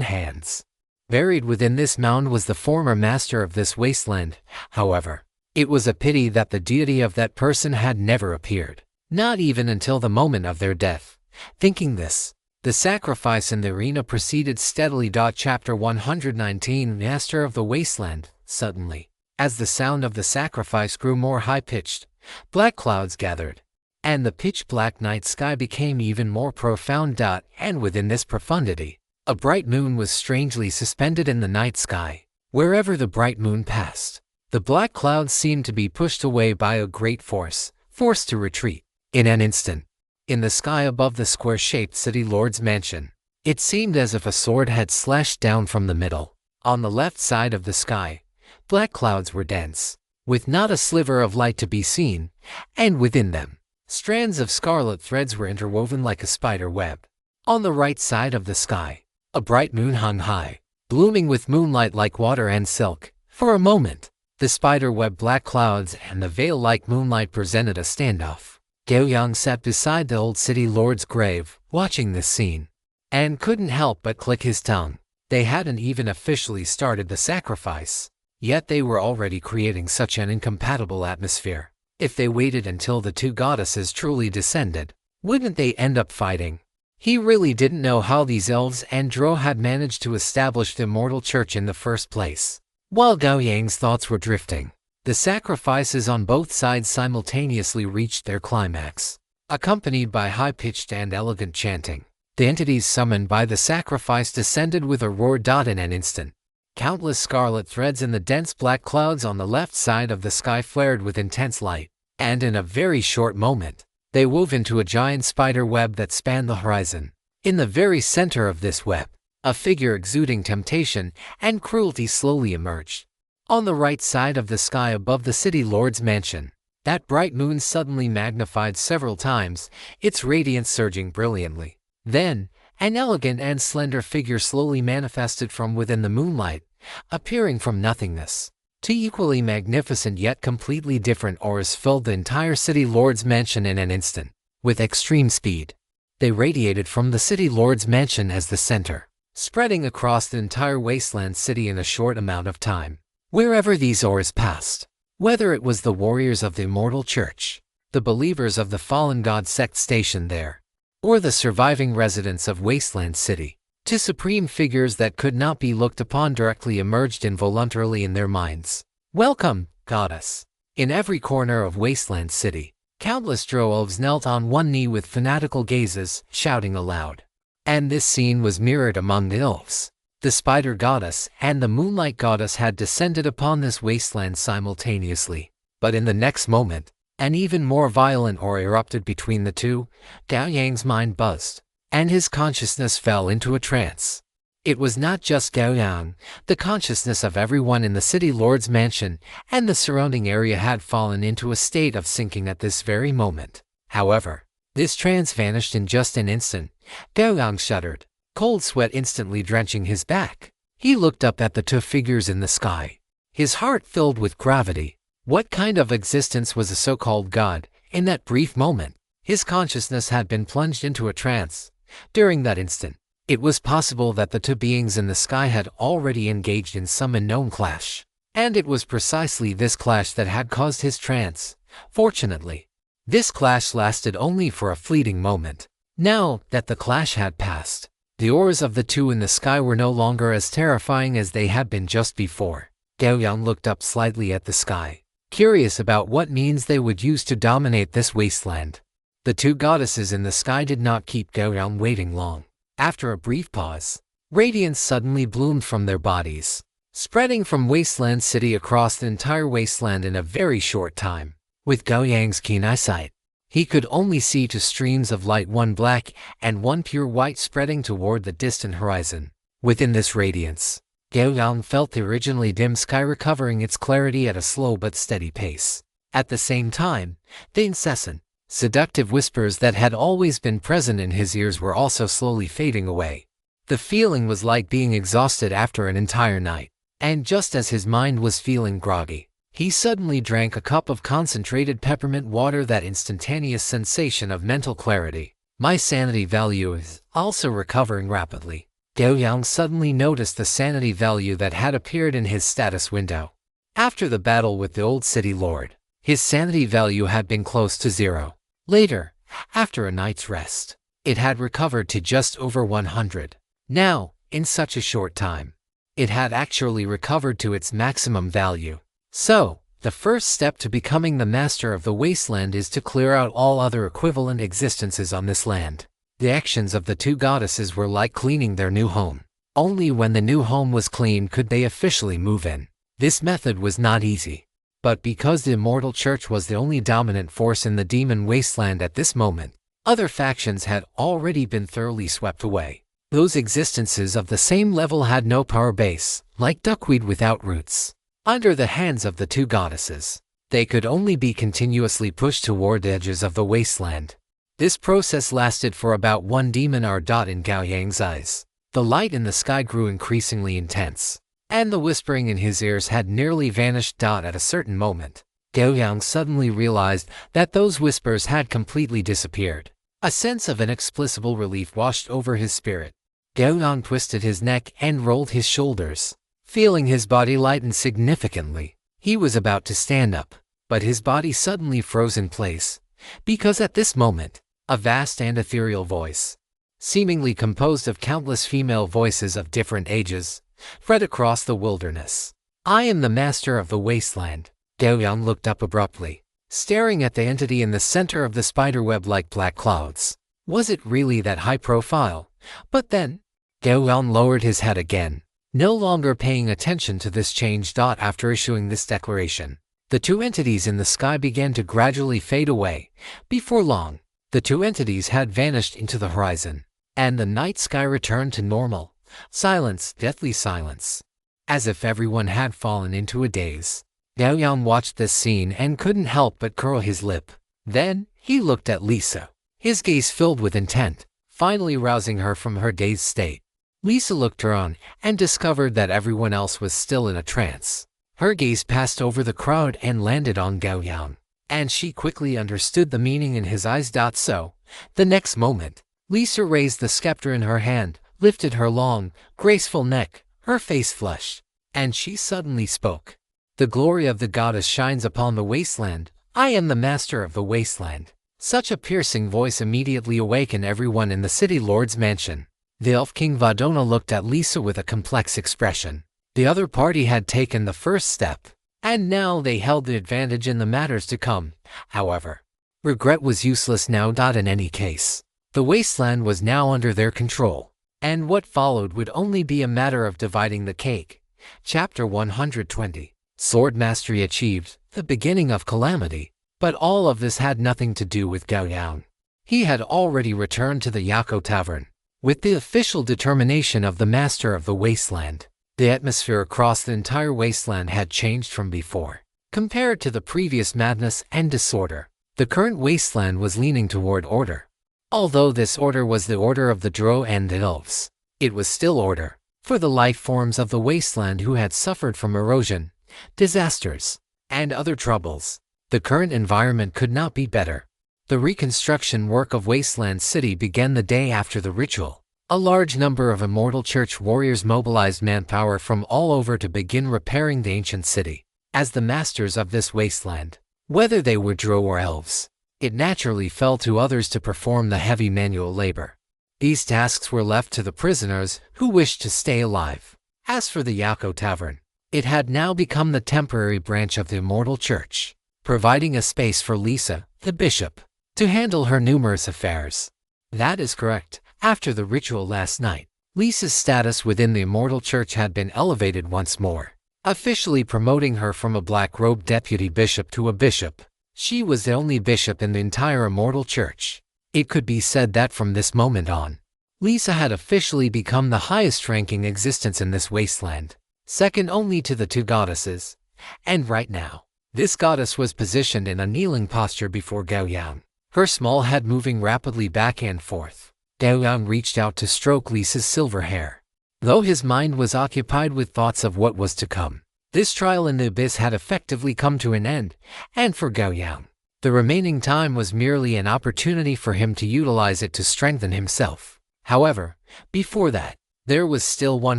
hands. Buried within this mound was the former master of this wasteland. However, it was a pity that the deity of that person had never appeared, not even until the moment of their death. Thinking this, the sacrifice in the arena proceeded steadily. Chapter 119 Master of the Wasteland. Suddenly, as the sound of the sacrifice grew more high-pitched, black clouds gathered, and the pitch-black night sky became even more profound. And within this profundity, a bright moon was strangely suspended in the night sky. Wherever the bright moon passed, the black clouds seemed to be pushed away by a great force, forced to retreat. In an instant, in the sky above the square-shaped city lord's mansion, it seemed as if a sword had slashed down from the middle. On the left side of the sky, black clouds were dense, with not a sliver of light to be seen, and within them, strands of scarlet threads were interwoven like a spider web. On the right side of the sky, a bright moon hung high, blooming with moonlight like water and silk. For a moment, the spider-web black clouds and the veil-like moonlight presented a standoff. Gao Yang sat beside the old city lord's grave, watching this scene, and couldn't help but click his tongue. They hadn't even officially started the sacrifice, yet they were already creating such an incompatible atmosphere. If they waited until the two goddesses truly descended, wouldn't they end up fighting? He really didn't know how these elves and drow had managed to establish the immortal church in the first place. While Gao Yang's thoughts were drifting, the sacrifices on both sides simultaneously reached their climax. Accompanied by high-pitched and elegant chanting, the entities summoned by the sacrifice descended with a roar. In an instant, countless scarlet threads in the dense black clouds on the left side of the sky flared with intense light, and in a very short moment, they wove into a giant spider web that spanned the horizon. In the very center of this web, a figure exuding temptation and cruelty slowly emerged. On the right side of the sky above the city lord's mansion, that bright moon suddenly magnified several times, its radiance surging brilliantly. Then, an elegant and slender figure slowly manifested from within the moonlight, appearing from nothingness. Two equally magnificent yet completely different auras filled the entire city lord's mansion in an instant. With extreme speed, they radiated from the city lord's mansion as the center, spreading across the entire wasteland city in a short amount of time. Wherever these auras passed, whether it was the warriors of the immortal church, the believers of the fallen god sect stationed there, or the surviving residents of Wasteland City, two supreme figures that could not be looked upon directly emerged involuntarily in their minds. Welcome, goddess. In every corner of Wasteland City, countless drow elves knelt on one knee with fanatical gazes, shouting aloud. And this scene was mirrored among the elves. The spider goddess and the moonlight goddess had descended upon this wasteland simultaneously. But in the next moment, an even more violent aura erupted between the two. Gao Yang's mind buzzed, and his consciousness fell into a trance. It was not just Gao Yang. The consciousness of everyone in the city lord's mansion and the surrounding area had fallen into a state of sinking at this very moment. However, this trance vanished in just an instant. Gao Yang shuddered, cold sweat instantly drenching his back. He looked up at the two figures in the sky, his heart filled with gravity. What kind of existence was a so-called god? In that brief moment, his consciousness had been plunged into a trance. During that instant, it was possible that the two beings in the sky had already engaged in some unknown clash. And it was precisely this clash that had caused his trance. Fortunately, this clash lasted only for a fleeting moment. Now that the clash had passed, the auras of the two in the sky were no longer as terrifying as they had been just before. Gao Yang looked up slightly at the sky, curious about what means they would use to dominate this wasteland. The two goddesses in the sky did not keep Gao Yang waiting long. After a brief pause, radiance suddenly bloomed from their bodies, spreading from Wasteland City across the entire wasteland in a very short time. With Gao Yang's keen eyesight, he could only see two streams of light, one black and one pure white, spreading toward the distant horizon. Within this radiance, Gao Yang felt the originally dim sky recovering its clarity at a slow but steady pace. At the same time, the incessant, seductive whispers that had always been present in his ears were also slowly fading away. The feeling was like being exhausted after an entire night. And just as his mind was feeling groggy, he suddenly drank a cup of concentrated peppermint water. That instantaneous sensation of mental clarity. My sanity value is also recovering rapidly. Gao Yang suddenly noticed the sanity value that had appeared in his status window. After the battle with the old city lord, his sanity value had been close to 0. Later, after a night's rest, it had recovered to just over 100. Now, in such a short time, it had actually recovered to its maximum value. So, the first step to becoming the master of the wasteland is to clear out all other equivalent existences on this land. The actions of the two goddesses were like cleaning their new home. Only when the new home was clean could they officially move in. This method was not easy. But because the Immortal Church was the only dominant force in the demon wasteland at this moment, other factions had already been thoroughly swept away. Those existences of the same level had no power base, like duckweed without roots. Under the hands of the two goddesses, they could only be continuously pushed toward the edges of the wasteland. This process lasted for about 1 demon hour. In Gao Yang's eyes, the light in the sky grew increasingly intense, and the whispering in his ears had nearly vanished. At a certain moment, Gao Yang suddenly realized that those whispers had completely disappeared. A sense of inexplicable relief washed over his spirit. Gao Yang twisted his neck and rolled his shoulders, feeling his body lighten significantly. He was about to stand up, but his body suddenly froze in place, because at this moment, a vast and ethereal voice, seemingly composed of countless female voices of different ages, spread across the wilderness. I am the master of the wasteland. Gao Yang looked up abruptly, staring at the entity in the center of the spiderweb like black clouds. Was it really that high profile? But then, Gao Yang lowered his head again, no longer paying attention to this change. After issuing this declaration, the two entities in the sky began to gradually fade away. Before long, the two entities had vanished into the horizon, and the night sky returned to normal. Silence, deathly silence. As if everyone had fallen into a daze. Gao Yang watched this scene and couldn't help but curl his lip. Then, he looked at Lisa, his gaze filled with intent, finally rousing her from her dazed state. Lisa looked around and discovered that everyone else was still in a trance. Her gaze passed over the crowd and landed on Gao Yang, and she quickly understood the meaning in his eyes. So, the next moment, Lisa raised the scepter in her hand, lifted her long, graceful neck, her face flushed, and she suddenly spoke. The glory of the goddess shines upon the wasteland. I am the master of the wasteland. Such a piercing voice immediately awakened everyone in the city lord's mansion. The elf king Vadona looked at Lisa with a complex expression. The other party had taken the first step, and now they held the advantage in the matters to come. However, regret was useless now. In any case, the wasteland was now under their control, and what followed would only be a matter of dividing the cake. Chapter 120. Sword Mastery Achieved, the beginning of calamity. But all of this had nothing to do with Gao Yang. He had already returned to the Yako Tavern. With the official determination of the Master of the Wasteland, the atmosphere across the entire wasteland had changed from before. Compared to the previous madness and disorder, the current wasteland was leaning toward order. Although this order was the order of the Drow and the Elves, it was still order for the life forms of the wasteland who had suffered from erosion, disasters, and other troubles. The current environment could not be better. The reconstruction work of Wasteland City began the day after the ritual. A large number of Immortal Church warriors mobilized manpower from all over to begin repairing the ancient city. As the masters of this wasteland, whether they were Drow or Elves, it naturally fell to others to perform the heavy manual labor. These tasks were left to the prisoners who wished to stay alive. As for the Yako Tavern, it had now become the temporary branch of the Immortal Church, providing a space for Lisa, the bishop, to handle her numerous affairs. That is correct. After the ritual last night, Lisa's status within the Immortal Church had been elevated once more, officially promoting her from a black-robed deputy bishop to a bishop. She was the only bishop in the entire Immortal Church. It could be said that from this moment on, Lisa had officially become the highest-ranking existence in this wasteland, second only to the two goddesses. And right now, this goddess was positioned in a kneeling posture before Gao Yang, her small head moving rapidly back and forth. Gao Yang reached out to stroke Lisa's silver hair. Though his mind was occupied with thoughts of what was to come, this trial in the abyss had effectively come to an end, and for Gao Yang, the remaining time was merely an opportunity for him to utilize it to strengthen himself. However, before that, there was still one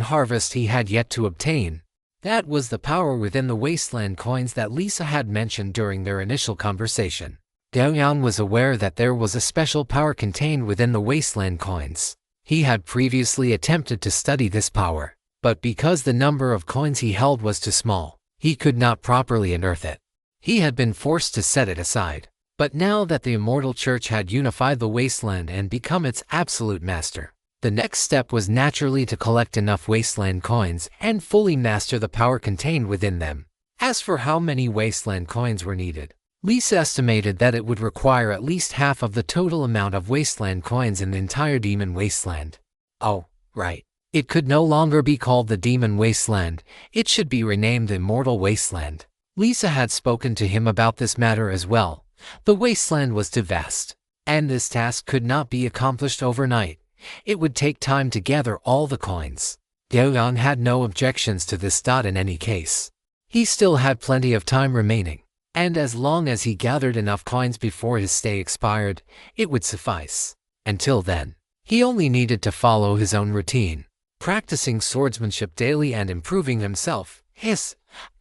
harvest he had yet to obtain. That was the power within the wasteland coins that Lisa had mentioned during their initial conversation. Gao Yang was aware that there was a special power contained within the wasteland coins. He had previously attempted to study this power, but because the number of coins he held was too small, he could not properly unearth it. He had been forced to set it aside. But now that the Immortal Church had unified the wasteland and become its absolute master, the next step was naturally to collect enough wasteland coins and fully master the power contained within them. As for how many wasteland coins were needed, Lisa estimated that it would require at least half of the total amount of wasteland coins in the entire Demon Wasteland. Oh, right. It could no longer be called the Demon Wasteland. It should be renamed the Immortal Wasteland. Lisa had spoken to him about this matter as well. The wasteland was too vast, and this task could not be accomplished overnight. It would take time to gather all the coins. Gao Yang had no objections to this in any case. He still had plenty of time remaining, and as long as he gathered enough coins before his stay expired, it would suffice. Until then, he only needed to follow his own routine, practicing swordsmanship daily and improving himself.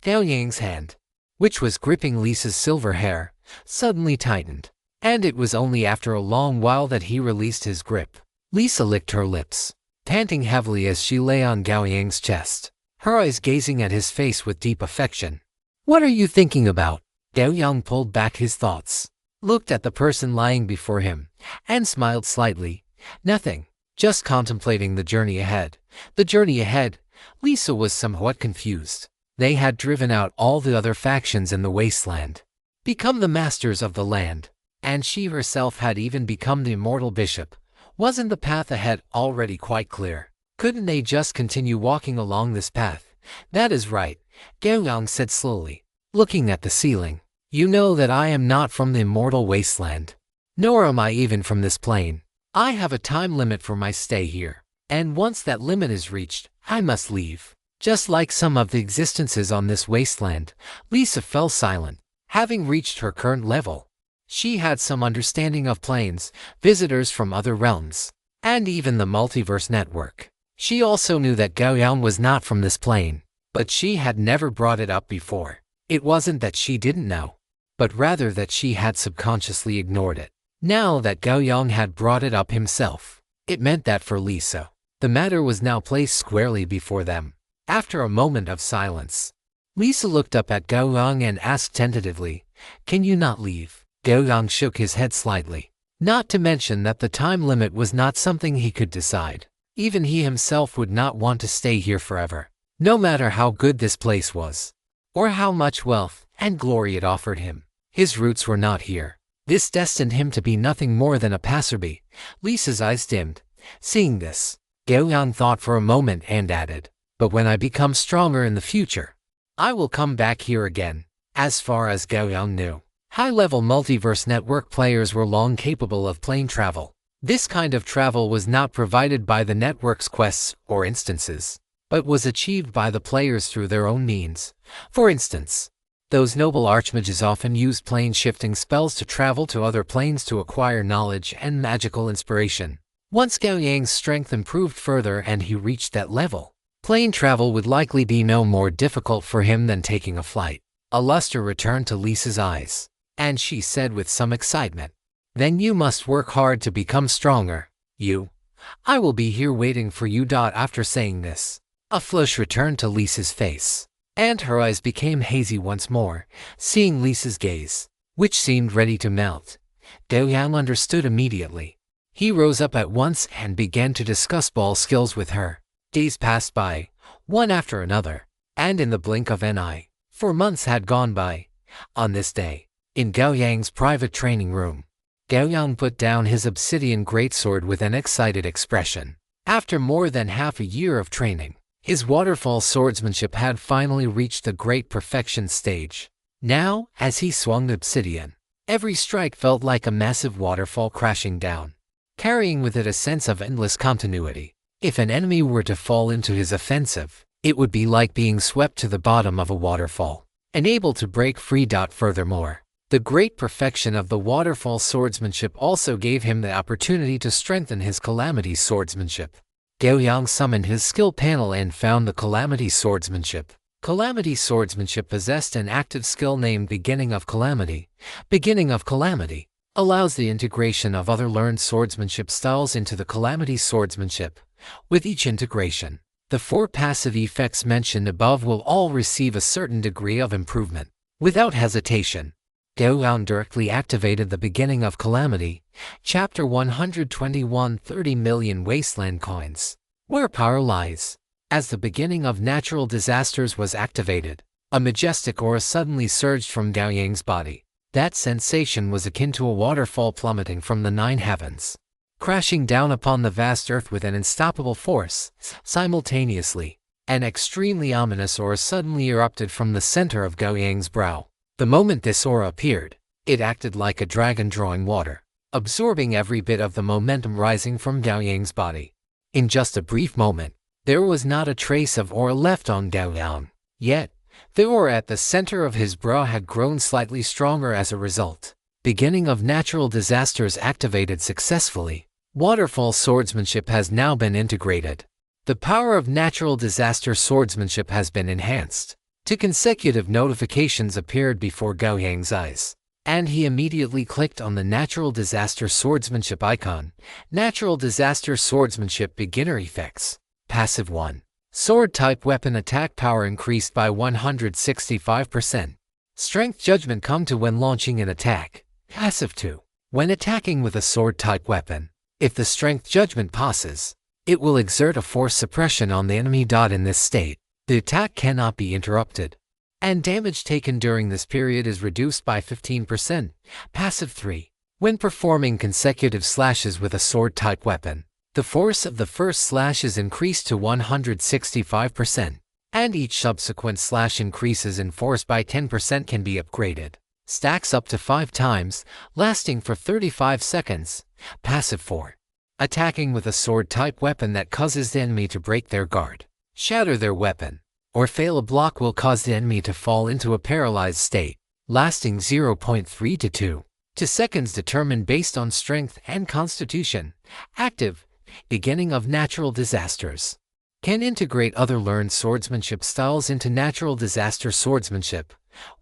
Gao Yang's hand, which was gripping Lisa's silver hair, suddenly tightened, and it was only after a long while that he released his grip. Lisa licked her lips, panting heavily as she lay on Gao Yang's chest, her eyes gazing at his face with deep affection. "What are you thinking about?" Gao Yang pulled back his thoughts, looked at the person lying before him, and smiled slightly. "Nothing, just contemplating the journey ahead." The journey ahead? Lisa was somewhat confused. They had driven out all the other factions in the wasteland, become the masters of the land, and she herself had even become the immortal bishop. Wasn't the path ahead already quite clear? Couldn't they just continue walking along this path? "That is right," Gao Yang said slowly, looking at the ceiling. "You know that I am not from the immortal wasteland, nor am I even from this plane. I have a time limit for my stay here, and once that limit is reached, I must leave." Just like some of the existences on this wasteland, Lisa fell silent. Having reached her current level, she had some understanding of planes, visitors from other realms, and even the Multiverse Network. She also knew that Gao Yang was not from this plane, but she had never brought it up before. It wasn't that she didn't know, but rather that she had subconsciously ignored it. Now that Gao Yang had brought it up himself, it meant that for Lisa, the matter was now placed squarely before them. After a moment of silence, Lisa looked up at Gao Yang and asked tentatively, "Can you not leave?" Gao Yang shook his head slightly. Not to mention that the time limit was not something he could decide. Even he himself would not want to stay here forever, no matter how good this place was, or how much wealth and glory it offered him. His roots were not here. This destined him to be nothing more than a passerby. Lisa's eyes dimmed, Seeing this, Gao Yang thought for a moment and added, "But when I become stronger in the future, I will come back here again." As far as Gao Yang knew, high-level multiverse network players were long capable of plane travel. This kind of travel was not provided by the network's quests or instances, but was achieved by the players through their own means. For instance, those noble archmages often used plane-shifting spells to travel to other planes to acquire knowledge and magical inspiration. Once Gao Yang's strength improved further and he reached that level, plane travel would likely be no more difficult for him than taking a flight. A luster returned to Lisa's eyes, and she said with some excitement, "Then you must work hard to become stronger. I will be here waiting for you." After saying this, a flush returned to Lisa's face, and her eyes became hazy once more. Seeing Lisa's gaze, which seemed ready to melt, Gao Yang understood immediately. He rose up at once and began to discuss ball skills with her. Days passed by, one after another, and in the blink of an eye, 4 months had gone by. On this day, in Gao Yang's private training room, Gao Yang put down his obsidian greatsword with an excited expression. After more than half a year of training, his waterfall swordsmanship had finally reached the great perfection stage. Now, as he swung the obsidian, every strike felt like a massive waterfall crashing down, carrying with it a sense of endless continuity. If an enemy were to fall into his offensive, it would be like being swept to the bottom of a waterfall, unable to break free. Furthermore, the great perfection of the waterfall swordsmanship also gave him the opportunity to strengthen his calamity swordsmanship. Gao Yang summoned his skill panel and found the calamity swordsmanship. Calamity swordsmanship possessed an active skill named Beginning of Calamity. Beginning of Calamity allows the integration of other learned swordsmanship styles into the calamity swordsmanship. With each integration, the 4 passive effects mentioned above will all receive a certain degree of improvement. Without hesitation, Gao Yang directly activated the Beginning of Calamity. Chapter 121 30 million Wasteland Coins. Where Power Lies. As the beginning of natural disasters was activated, a majestic aura suddenly surged from Gao Yang's body. That sensation was akin to a waterfall plummeting from the 9 heavens, crashing down upon the vast earth with an unstoppable force. Simultaneously, an extremely ominous aura suddenly erupted from the center of Gao Yang's brow. The moment this aura appeared, it acted like a dragon drawing water, absorbing every bit of the momentum rising from Gao Yang's body. In just a brief moment, there was not a trace of aura left on Gao Yang. Yet, the aura at the center of his brow had grown slightly stronger as a result. Beginning of natural disasters activated successfully. Waterfall swordsmanship has now been integrated. The power of natural disaster swordsmanship has been enhanced. 2 consecutive notifications appeared before Gao Yang's eyes, and he immediately clicked on the natural disaster swordsmanship icon. Natural disaster swordsmanship beginner effects. Passive 1. Sword type weapon attack power increased by 165%. Strength judgment come to when launching an attack. Passive 2. When attacking with a sword type weapon, if the strength judgment passes, it will exert a force suppression on the enemy. In this state, the attack cannot be interrupted, and damage taken during this period is reduced by 15%. Passive 3. When performing consecutive slashes with a sword type weapon, the force of the first slash is increased to 165%, and each subsequent slash increases in force by 10%. Can be upgraded. Stacks up to 5 times, lasting for 35 seconds. Passive 4. Attacking with a sword type weapon that causes the enemy to break their guard, shatter their weapon, or fail a block will cause the enemy to fall into a paralyzed state, lasting 0.3 to 2 seconds determined based on strength and constitution. Active. Beginning of natural disasters. Can integrate other learned swordsmanship styles into natural disaster swordsmanship.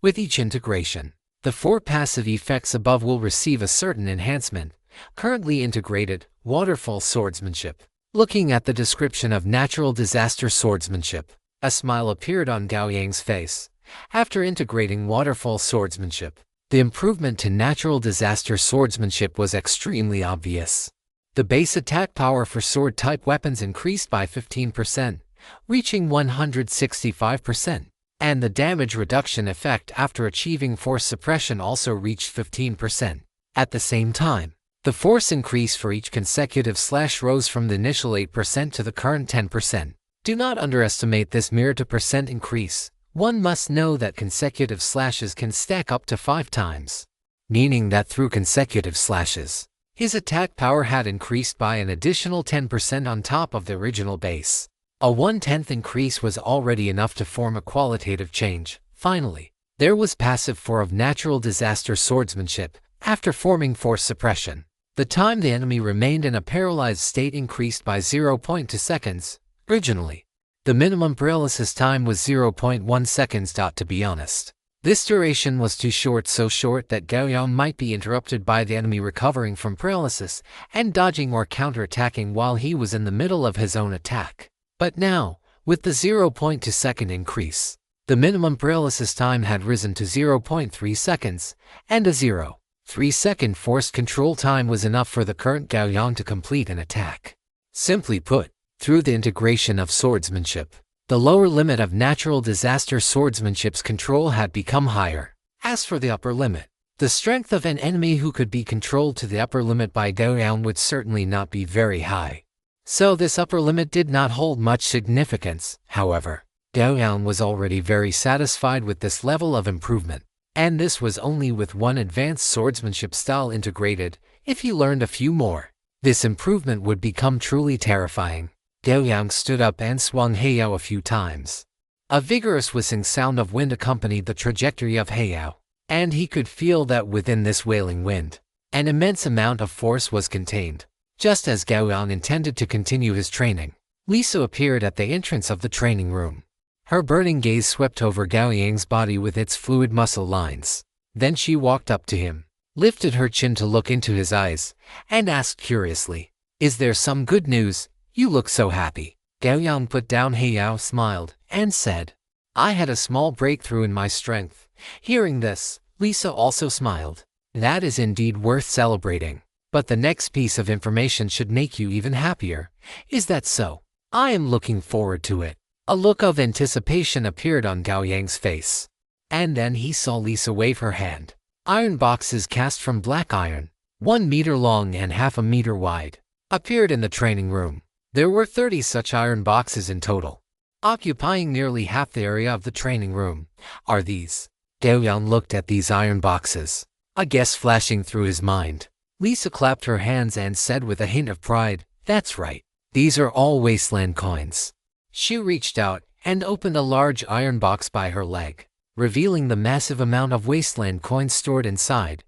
With each integration, the 4 passive effects above will receive a certain enhancement. Currently integrated. Waterfall swordsmanship. Looking at the description of natural disaster swordsmanship, a smile appeared on Gao Yang's face. After integrating waterfall swordsmanship, the improvement to natural disaster swordsmanship was extremely obvious. The base attack power for sword-type weapons increased by 15%, reaching 165%, and the damage reduction effect after achieving force suppression also reached 15%. At the same time, The force increase for each consecutive slash rose from the initial 8% to the current 10%. Do not underestimate this mere 2% increase. One must know that consecutive slashes can stack up to 5 times, meaning that through consecutive slashes, his attack power had increased by an additional 10% on top of the original base. A 1/10 increase was already enough to form a qualitative change. Finally, there was passive 4 of natural disaster swordsmanship. After forming force suppression, the time the enemy remained in a paralyzed state increased by 0.2 seconds. Originally, the minimum paralysis time was 0.1 seconds. To be honest, this duration was too short, so short that Gao Yang might be interrupted by the enemy recovering from paralysis and dodging or counterattacking while he was in the middle of his own attack. But now, with the 0.2 second increase, the minimum paralysis time had risen to 0.3 seconds, and a 0.3 second forced control time was enough for the current Gao Yang to complete an attack. Simply put, through the integration of swordsmanship, the lower limit of natural disaster swordsmanship's control had become higher. As for the upper limit, the strength of an enemy who could be controlled to the upper limit by Gao Yang would certainly not be very high. So this upper limit did not hold much significance. However, Gao Yang was already very satisfied with this level of improvement, and this was only with one advanced swordsmanship style integrated. If he learned a few more, this improvement would become truly terrifying. Gao Yang stood up and swung Heiyao a few times. A vigorous whistling sound of wind accompanied the trajectory of Heiyao, and he could feel that within this wailing wind, an immense amount of force was contained. Just as Gao Yang intended to continue his training, Lisa appeared at the entrance of the training room. Her burning gaze swept over Gao Yang's body with its fluid muscle lines. Then she walked up to him, lifted her chin to look into his eyes, and asked curiously, "Is there some good news? You look so happy." Gao Yang put down Heiyao, smiled, and said, "I had a small breakthrough in my strength." Hearing this, Lisa also smiled. "That is indeed worth celebrating. But the next piece of information should make you even happier. Is that so? I am looking forward to it." A look of anticipation appeared on Gao Yang's face. And then he saw Lisa wave her hand. Iron boxes cast from black iron, 1 meter long and half a meter wide, appeared in the training room. There were 30 such iron boxes in total, occupying nearly half the area of the training room. Are these? Gao Yang looked at these iron boxes, a guess flashing through his mind. Lisa clapped her hands and said with a hint of pride, "That's right. These are all wasteland coins." She reached out and opened a large iron box by her leg, revealing the massive amount of wasteland coins stored inside.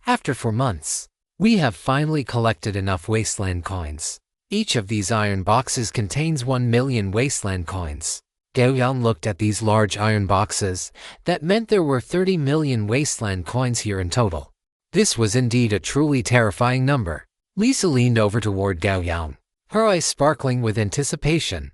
"After 4 months, we have finally collected enough wasteland coins. Each of these iron boxes contains 1 million wasteland coins." Gao Yang looked at these large iron boxes. That meant there were 30 million wasteland coins here in total. This was indeed a truly terrifying number. Lisa leaned over toward Gao Yang, her eyes sparkling with anticipation.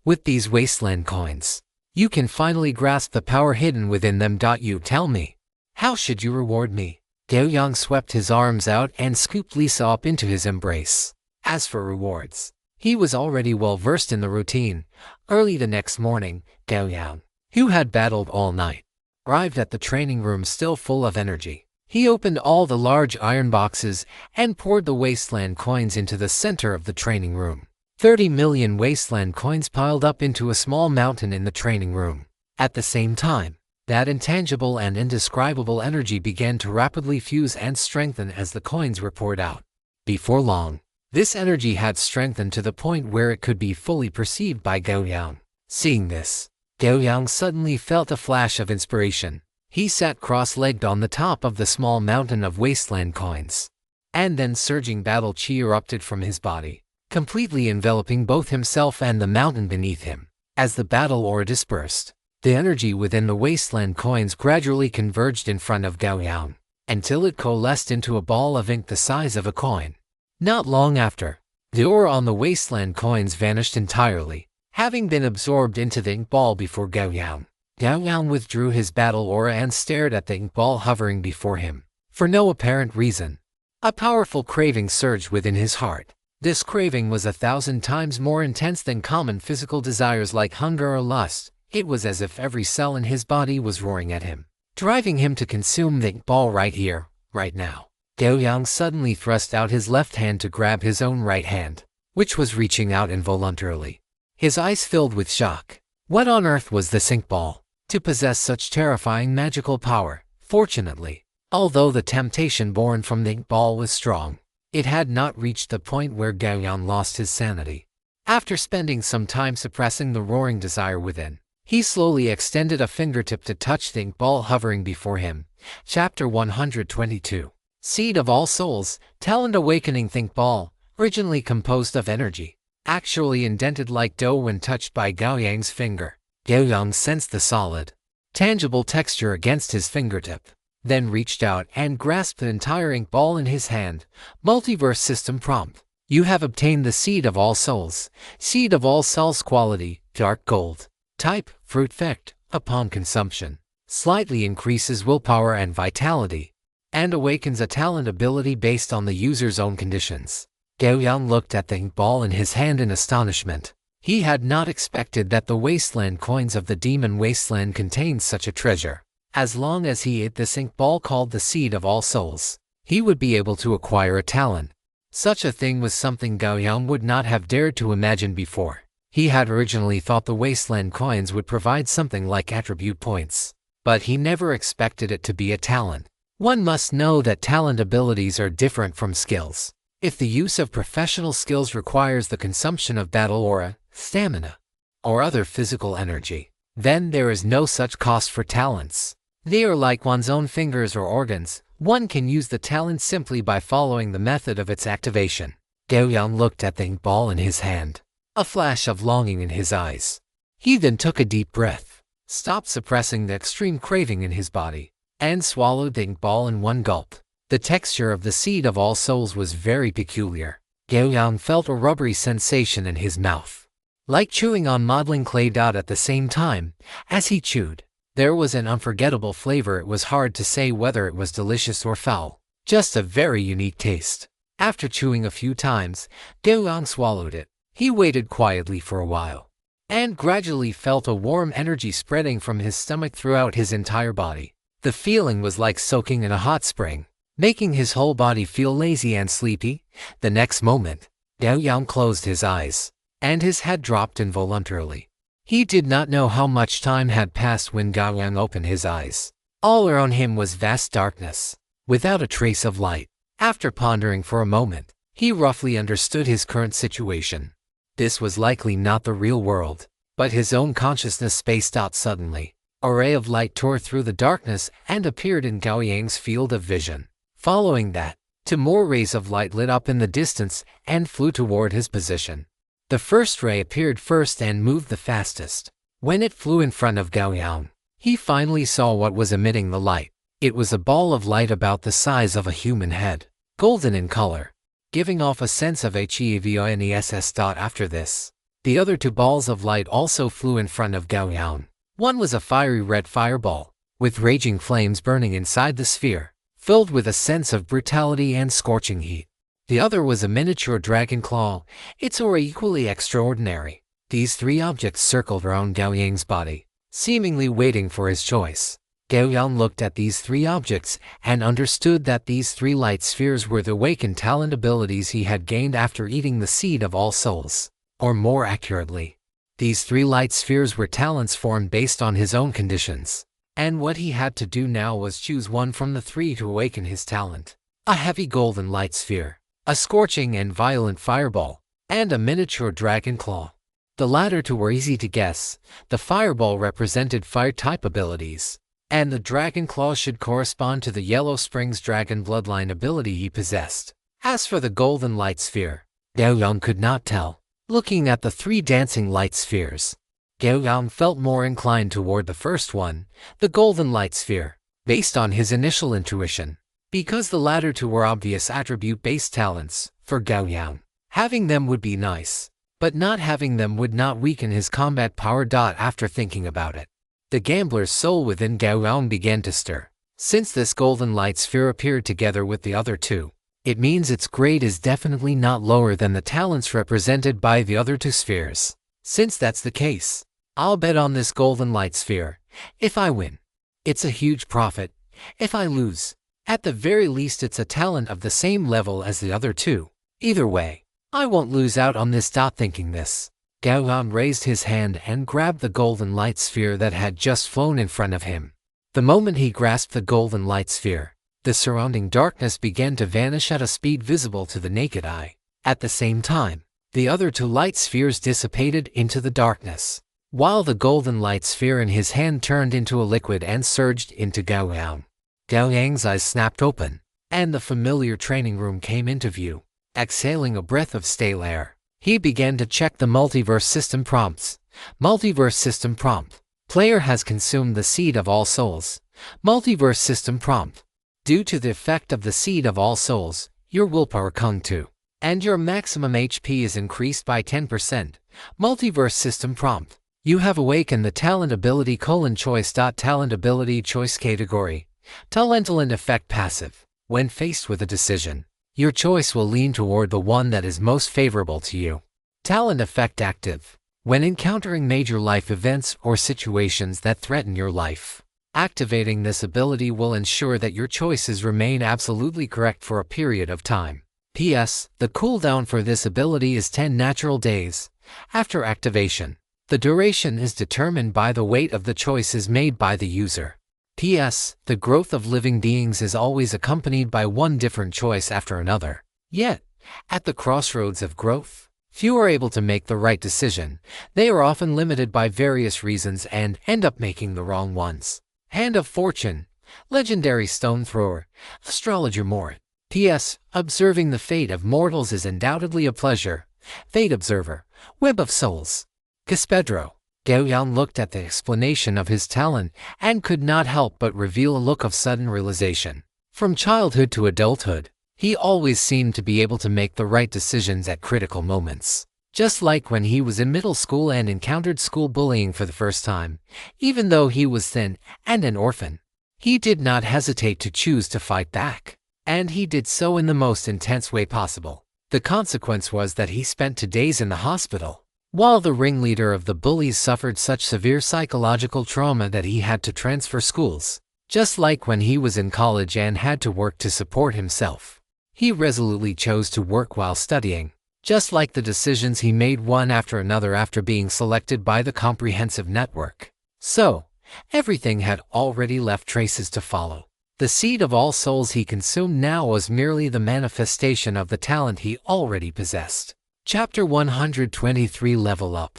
With these wasteland coins, you can finally grasp the power hidden within them. You tell me, how should you reward me?" Gao Yang swept his arms out and scooped Lisa up into his embrace. As for rewards, he was already well versed in the routine. Early the next morning, Gao Yang, who had battled all night, arrived at the training room still full of energy. He opened all the large iron boxes and poured the wasteland coins into the center of the training room. 30 million wasteland coins piled up into a small mountain in the training room. At the same time, that intangible and indescribable energy began to rapidly fuse and strengthen as the coins were poured out. Before long, this energy had strengthened to the point where it could be fully perceived by Gao Yang. Seeing this, Gao Yang suddenly felt a flash of inspiration. He sat cross-legged on the top of the small mountain of wasteland coins. And then surging battle chi erupted from his body, completely enveloping both himself and the mountain beneath him. As the battle aura dispersed, the energy within the wasteland coins gradually converged in front of Gao Yang, until it coalesced into a ball of ink the size of a coin. Not long after, the aura on the wasteland coins vanished entirely, having been absorbed into the ink ball before Gao Yang. Gao Yang withdrew his battle aura and stared at the ink ball hovering before him. For no apparent reason, a powerful craving surged within his heart. This craving was 1,000 times more intense than common physical desires like hunger or lust. It was as if every cell in his body was roaring at him, driving him to consume the ink ball right here, right now. Gao Yang suddenly thrust out his left hand to grab his own right hand, which was reaching out involuntarily. His eyes filled with shock. What on earth was this ink ball? To possess such terrifying magical power. Fortunately, although the temptation born from the ink ball was strong, it had not reached the point where Gao Yang lost his sanity. After spending some time suppressing the roaring desire within, he slowly extended a fingertip to touch the ink ball hovering before him. Chapter 122. Seed of All Souls, Talent Awakening. Think ball, originally composed of energy, actually indented like dough when touched by Gao Yang's finger. Gao Yang sensed the solid, tangible texture against his fingertip, then reached out and grasped the entire ink ball in his hand. Multiverse System Prompt. You have obtained the Seed of All Souls. Seed of All Souls. Quality, dark gold. Type, fruit effect. Upon consumption, slightly increases willpower and vitality, and awakens a talent ability based on the user's own conditions. Gao Yang looked at the ink ball in his hand in astonishment. He had not expected that the wasteland coins of the demon wasteland contained such a treasure. As long as he ate this ink ball called the Seed of All Souls, he would be able to acquire a talent. Such a thing was something Gao Yang would not have dared to imagine before. He had originally thought the wasteland coins would provide something like attribute points, but he never expected it to be a talent. One must know that talent abilities are different from skills. If the use of professional skills requires the consumption of battle aura, stamina, or other physical energy, then there is no such cost for talents. They are like one's own fingers or organs. One can use the talent simply by following the method of its activation. Gao Yang looked at the ink ball in his hand, a flash of longing in his eyes. He then took a deep breath, stopped suppressing the extreme craving in his body, and swallowed the ink ball in one gulp. The texture of the Seed of All Souls was very peculiar. Gao Yang felt a rubbery sensation in his mouth, like chewing on modeling clay. At the same time, as he chewed, there was an unforgettable flavor. It was hard to say whether it was delicious or foul, just a very unique taste. After chewing a few times, Gao Yang swallowed it. He waited quietly for a while, and gradually felt a warm energy spreading from his stomach throughout his entire body. The feeling was like soaking in a hot spring, making his whole body feel lazy and sleepy. The next moment, Gao Yang closed his eyes, and his head dropped involuntarily. He did not know how much time had passed when Gao Yang opened his eyes. All around him was vast darkness, without a trace of light. After pondering for a moment, he roughly understood his current situation. This was likely not the real world, but his own consciousness spaced out suddenly. A ray of light tore through the darkness and appeared in Gao Yang's field of vision. Following that, two more rays of light lit up in the distance and flew toward his position. The first ray appeared first and moved the fastest. When it flew in front of Gao Yang, he finally saw what was emitting the light. It was a ball of light about the size of a human head, golden in color, giving off a sense of HEVONESS. After this, the other two balls of light also flew in front of Gao Yang. One was a fiery red fireball, with raging flames burning inside the sphere, filled with a sense of brutality and scorching heat. The other was a miniature dragon claw, its aura equally extraordinary. These three objects circled around Gao Yang's body, seemingly waiting for his choice. Gao Yang looked at these three objects and understood that these three light spheres were the awakened talent abilities he had gained after eating the Seed of All Souls. Or more accurately, these three light spheres were talents formed based on his own conditions. And what he had to do now was choose one from the three to awaken his talent. A heavy golden light sphere, a scorching and violent fireball, and a miniature dragon claw. The latter two were easy to guess. The fireball represented fire-type abilities, and the dragon claw should correspond to the Yellow Springs dragon bloodline ability he possessed. As for the golden light sphere, Gao Yang could not tell. Looking at the three dancing light spheres, Gao Yang felt more inclined toward the first one, the golden light sphere, based on his initial intuition. Because the latter two were obvious attribute-based talents, for Gao Yang, having them would be nice, but not having them would not weaken his combat power. After thinking about it, the gambler's soul within Gao Yang began to stir. Since this golden light sphere appeared together with the other two, it means its grade is definitely not lower than the talents represented by the other two spheres. Since that's the case, I'll bet on this golden light sphere. If I win, it's a huge profit. If I lose, At the very least it's a talent of the same level as the other two. Either way, I won't lose out on this. Thinking this, Gao Yang raised his hand and grabbed the golden light sphere that had just flown in front of him. The moment he grasped the golden light sphere, the surrounding darkness began to vanish at a speed visible to the naked eye. At the same time, the other two light spheres dissipated into the darkness, while the golden light sphere in his hand turned into a liquid and surged into Gao Yang. Gao Yang's eyes snapped open, and the familiar training room came into view. Exhaling a breath of stale air, he began to check the multiverse system prompts. Multiverse system prompt. Player has consumed the seed of all souls. Multiverse system prompt. Due to the effect of the seed of all souls, your willpower Kung 2, and your maximum HP is increased by 10%. Multiverse system prompt. You have awakened the talent ability choice. Talent ability choice category. Talent effect passive. When faced with a decision, your choice will lean toward the one that is most favorable to you. Talent effect active. When encountering major life events or situations that threaten your life, activating this ability will ensure that your choices remain absolutely correct for a period of time. P.S. The cooldown for this ability is 10 natural days. After activation, the duration is determined by the weight of the choices made by the user. P.S. The growth of living beings is always accompanied by one different choice after another. Yet, at the crossroads of growth, few are able to make the right decision. They are often limited by various reasons and end up making the wrong ones. Hand of Fortune, Legendary Stone Thrower, Astrologer Mort. P.S. Observing the fate of mortals is undoubtedly a pleasure. Fate Observer, Web of Souls. Caspedro. Gao Yang looked at the explanation of his talent and could not help but reveal a look of sudden realization. From childhood to adulthood, he always seemed to be able to make the right decisions at critical moments. Just like when he was in middle school and encountered school bullying for the first time, even though he was thin and an orphan, he did not hesitate to choose to fight back. And he did so in the most intense way possible. The consequence was that he spent 2 days in the hospital, while the ringleader of the bullies suffered such severe psychological trauma that he had to transfer schools. Just like when he was in college and had to work to support himself, he resolutely chose to work while studying. Just like the decisions he made one after another after being selected by the comprehensive network. So, everything had already left traces to follow. The seed of all souls he consumed now was merely the manifestation of the talent he already possessed. Chapter 123 Level Up.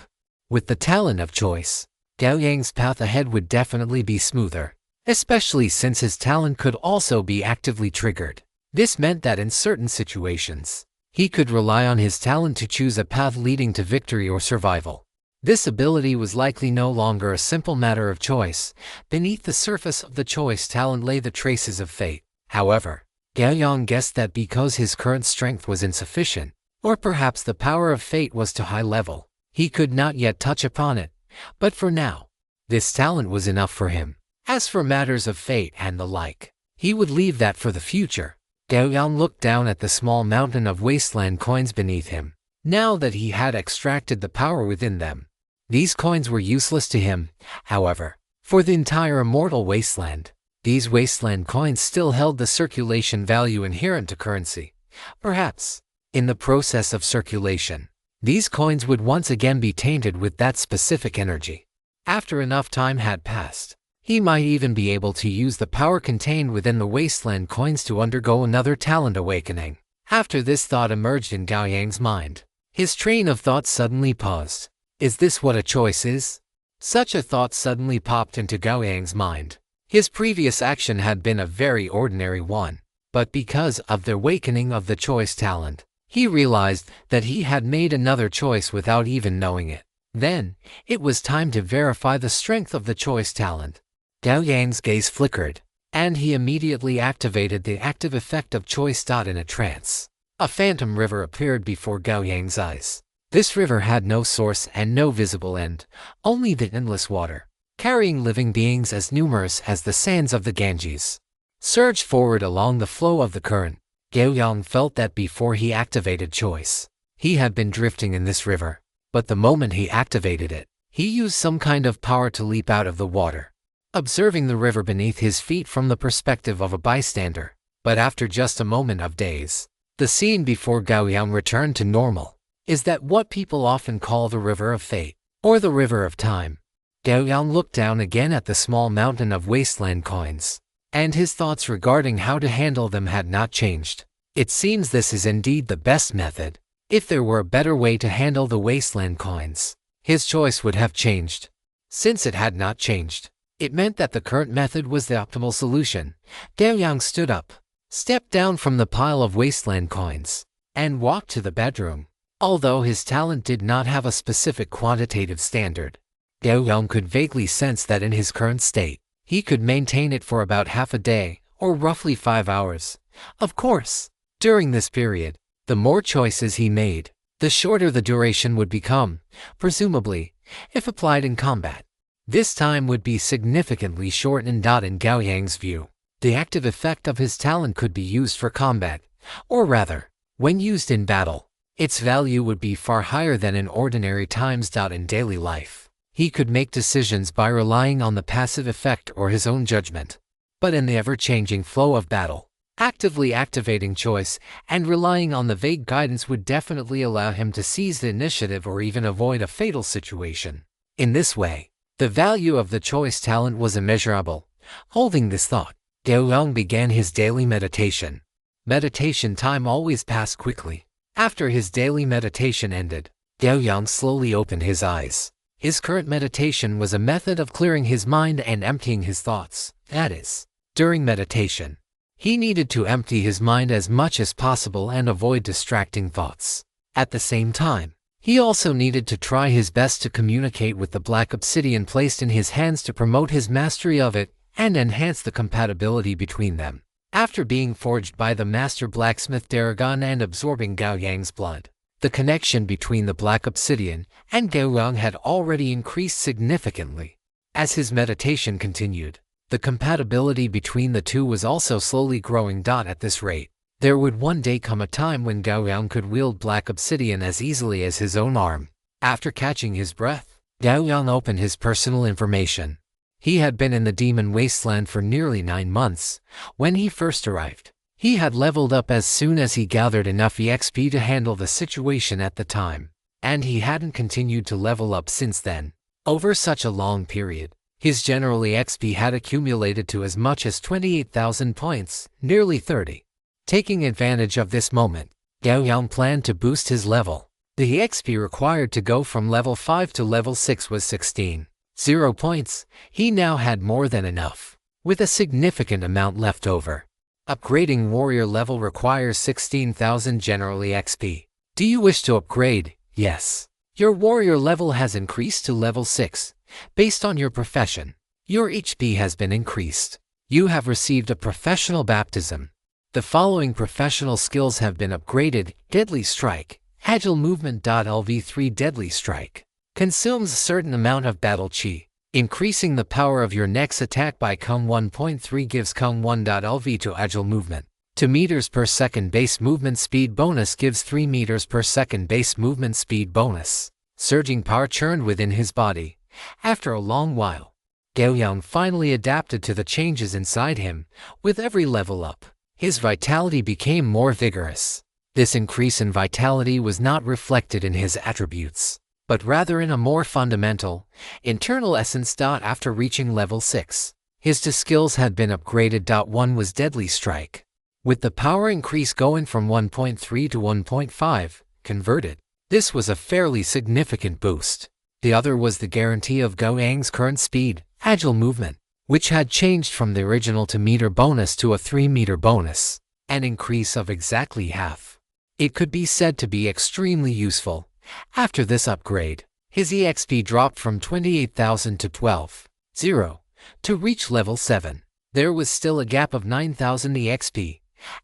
With the talent of choice, Gao Yang's path ahead would definitely be smoother, especially since his talent could also be actively triggered. This meant that in certain situations, he could rely on his talent to choose a path leading to victory or survival. This ability was likely no longer a simple matter of choice. Beneath the surface of the choice talent lay the traces of fate. However, Gao Yang guessed that because his current strength was insufficient, or perhaps the power of fate was too high level, he could not yet touch upon it. But for now, this talent was enough for him. As for matters of fate and the like, he would leave that for the future. Gao Yang looked down at the small mountain of wasteland coins beneath him. Now that he had extracted the power within them, these coins were useless to him. However, for the entire immortal wasteland, these wasteland coins still held the circulation value inherent to currency. Perhaps, in the process of circulation, these coins would once again be tainted with that specific energy. After enough time had passed, he might even be able to use the power contained within the wasteland coins to undergo another talent awakening. After this thought emerged in Gao Yang's mind, his train of thought suddenly paused. Is this what a choice is? Such a thought suddenly popped into Gao Yang's mind. His previous action had been a very ordinary one, but because of the awakening of the choice talent, he realized that he had made another choice without even knowing it. Then, it was time to verify the strength of the choice talent. Gao Yang's gaze flickered, and he immediately activated the active effect of choice. In a trance, a phantom river appeared before Gao Yang's eyes. This river had no source and no visible end, only the endless water, carrying living beings as numerous as the sands of the Ganges, surged forward along the flow of the current. Gao Yang felt that before he activated choice, he had been drifting in this river, but the moment he activated it, he used some kind of power to leap out of the water. Observing the river beneath his feet from the perspective of a bystander, But after just a moment of daze, the scene before Gao Yang returned to normal is that what people often call the River of Fate, or the River of Time. Gao Yang looked down again at the small mountain of wasteland coins, and his thoughts regarding how to handle them had not changed. It seems this is indeed the best method. If there were a better way to handle the wasteland coins, his choice would have changed. Since it had not changed, it meant that the current method was the optimal solution. Gao Yang stood up, stepped down from the pile of wasteland coins, and walked to the bedroom. Although his talent did not have a specific quantitative standard, Gao Yang could vaguely sense that in his current state, he could maintain it for about half a day, or roughly 5 hours. Of course, during this period, the more choices he made, the shorter the duration would become, presumably, if applied in combat. This time would be significantly shortened. In Gao Yang's view, the active effect of his talent could be used for combat, or rather, when used in battle, its value would be far higher than in ordinary times. In daily life, he could make decisions by relying on the passive effect or his own judgment. But in the ever-changing flow of battle, actively activating choice and relying on the vague guidance would definitely allow him to seize the initiative or even avoid a fatal situation. In this way, the value of the choice talent was immeasurable. Holding this thought, Gao Yang began his daily meditation. Meditation time always passed quickly. After his daily meditation ended, Gao Yang slowly opened his eyes. His current meditation was a method of clearing his mind and emptying his thoughts. That is, during meditation, he needed to empty his mind as much as possible and avoid distracting thoughts. At the same time, he also needed to try his best to communicate with the black obsidian placed in his hands to promote his mastery of it and enhance the compatibility between them. After being forged by the master blacksmith Daragon and absorbing Gao Yang's blood, the connection between the black obsidian and Gao Yang had already increased significantly. As his meditation continued, the compatibility between the two was also slowly growing. At this rate, there would one day come a time when Gao Yang could wield black obsidian as easily as his own arm. After catching his breath, Gao Yang opened his personal information. He had been in the demon wasteland for nearly 9 months. When he first arrived, he had leveled up as soon as he gathered enough EXP to handle the situation at the time, and he hadn't continued to level up since then. Over such a long period, his general EXP had accumulated to as much as 28,000 points, nearly 30. Taking advantage of this moment, Gao Yang planned to boost his level. The EXP required to go from level 5 to level 6 was 16. 0 points. He now had more than enough, with a significant amount left over. Upgrading warrior level requires 16,000 general EXP. Do you wish to upgrade? Yes. Your warrior level has increased to level 6. Based on your profession, your HP has been increased. You have received a professional baptism. The following professional skills have been upgraded: Deadly Strike, Agile Movement. LV3 Deadly Strike consumes a certain amount of battle chi, increasing the power of your next attack by Kung 1.3 gives Kung 1.lv to Agile Movement. 2 meters per second base movement speed bonus gives 3 meters per second base movement speed bonus. Surging power churned within his body. After a long while, Gao Yang finally adapted to the changes inside him. With every level up, his vitality became more vigorous. This increase in vitality was not reflected in his attributes, but rather in a more fundamental, internal essence. After reaching level 6, his 2 skills had been upgraded. 1 was Deadly Strike, with the power increase going from 1.3 to 1.5, converted. This was a fairly significant boost. The other was the guarantee of Gao Yang's current speed, Agile Movement, which had changed from the original 2 meter bonus to a 3 meter bonus, an increase of exactly half. It could be said to be extremely useful. After this upgrade, his EXP dropped from 28,000 to 12,000 to reach level 7. There was still a gap of 9,000 EXP.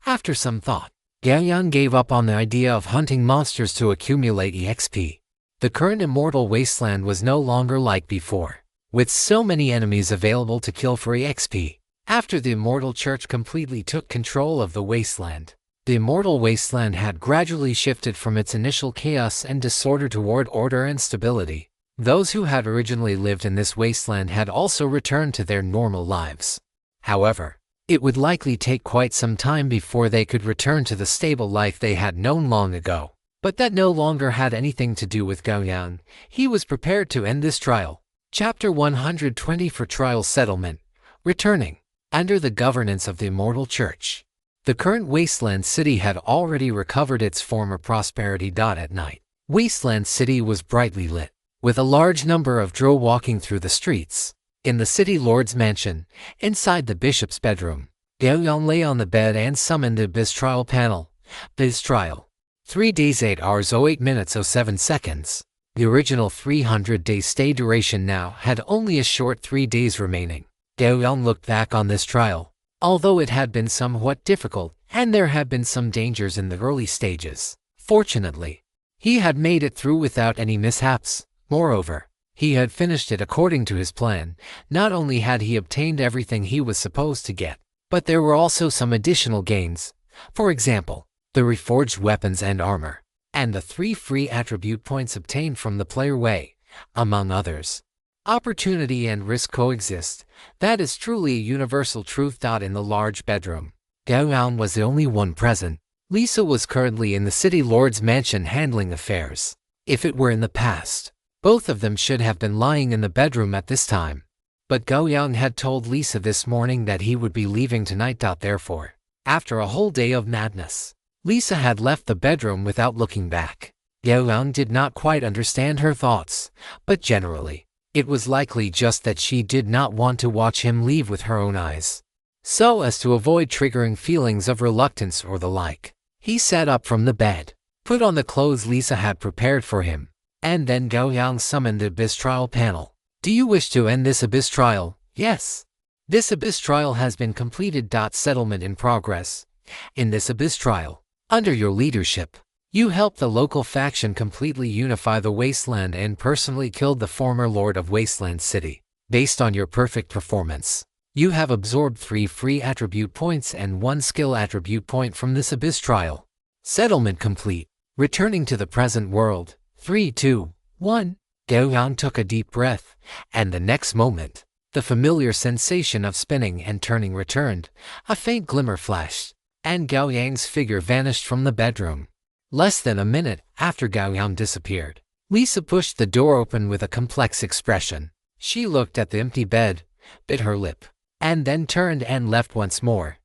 After some thought, Gao Yang gave up on the idea of hunting monsters to accumulate EXP. The current immortal wasteland was no longer like before, with so many enemies available to kill for EXP. After the Immortal Church completely took control of the wasteland, the immortal wasteland had gradually shifted from its initial chaos and disorder toward order and stability. Those who had originally lived in this wasteland had also returned to their normal lives. However, It would likely take quite some time before they could return to the stable life they had known long ago. But that no longer had anything to do with Gao Yang. He was prepared to end this trial. Chapter 120 for Trial Settlement. Returning. Under the governance of the Immortal Church, the current Wasteland City had already recovered its former prosperity. At night, Wasteland City was brightly lit, with a large number of drow walking through the streets. In the city lord's mansion, inside the bishop's bedroom, Gao Yang lay on the bed and summoned the Biz Trial panel. Biz Trial. 3 days 8 hours 08 minutes 07 seconds. The original 300-day stay duration now had only a short 3 days remaining. Gao Yang looked back on this trial. Although it had been somewhat difficult, and there had been some dangers in the early stages, fortunately, he had made it through without any mishaps. Moreover, he had finished it according to his plan. Not only had he obtained everything he was supposed to get, but there were also some additional gains. For example, the reforged weapons and armor, and the 3 free attribute points obtained from the player way, among others. Opportunity and risk coexist. That is truly a universal truth. In the large bedroom, Gao Yang was the only one present. Lisa was currently in the city lord's mansion handling affairs. If it were in the past, both of them should have been lying in the bedroom at this time. But Gao Yang had told Lisa this morning that he would be leaving tonight. Therefore, after a whole day of madness, Lisa had left the bedroom without looking back. Gao Yang did not quite understand her thoughts, but generally, it was likely just that she did not want to watch him leave with her own eyes, so as to avoid triggering feelings of reluctance or the like. He sat up from the bed, put on the clothes Lisa had prepared for him, and then Gao Yang summoned the Abyss Trial panel. Do you wish to end this Abyss Trial? Yes. This Abyss Trial has been completed. Settlement in progress. In this Abyss Trial, under your leadership, you helped the local faction completely unify the Wasteland and personally killed the former Lord of Wasteland City. Based on your perfect performance, you have absorbed 3 free attribute points and 1 skill attribute point from this Abyss Trial. Settlement complete. Returning to the present world. 3, 2, 1. Gao Yang took a deep breath, and the next moment, the familiar sensation of spinning and turning returned. A faint glimmer flashed, and Gao Yang's figure vanished from the bedroom. Less than a minute after Gao Yang disappeared, Lisa pushed the door open with a complex expression. She looked at the empty bed, bit her lip, and then turned and left once more.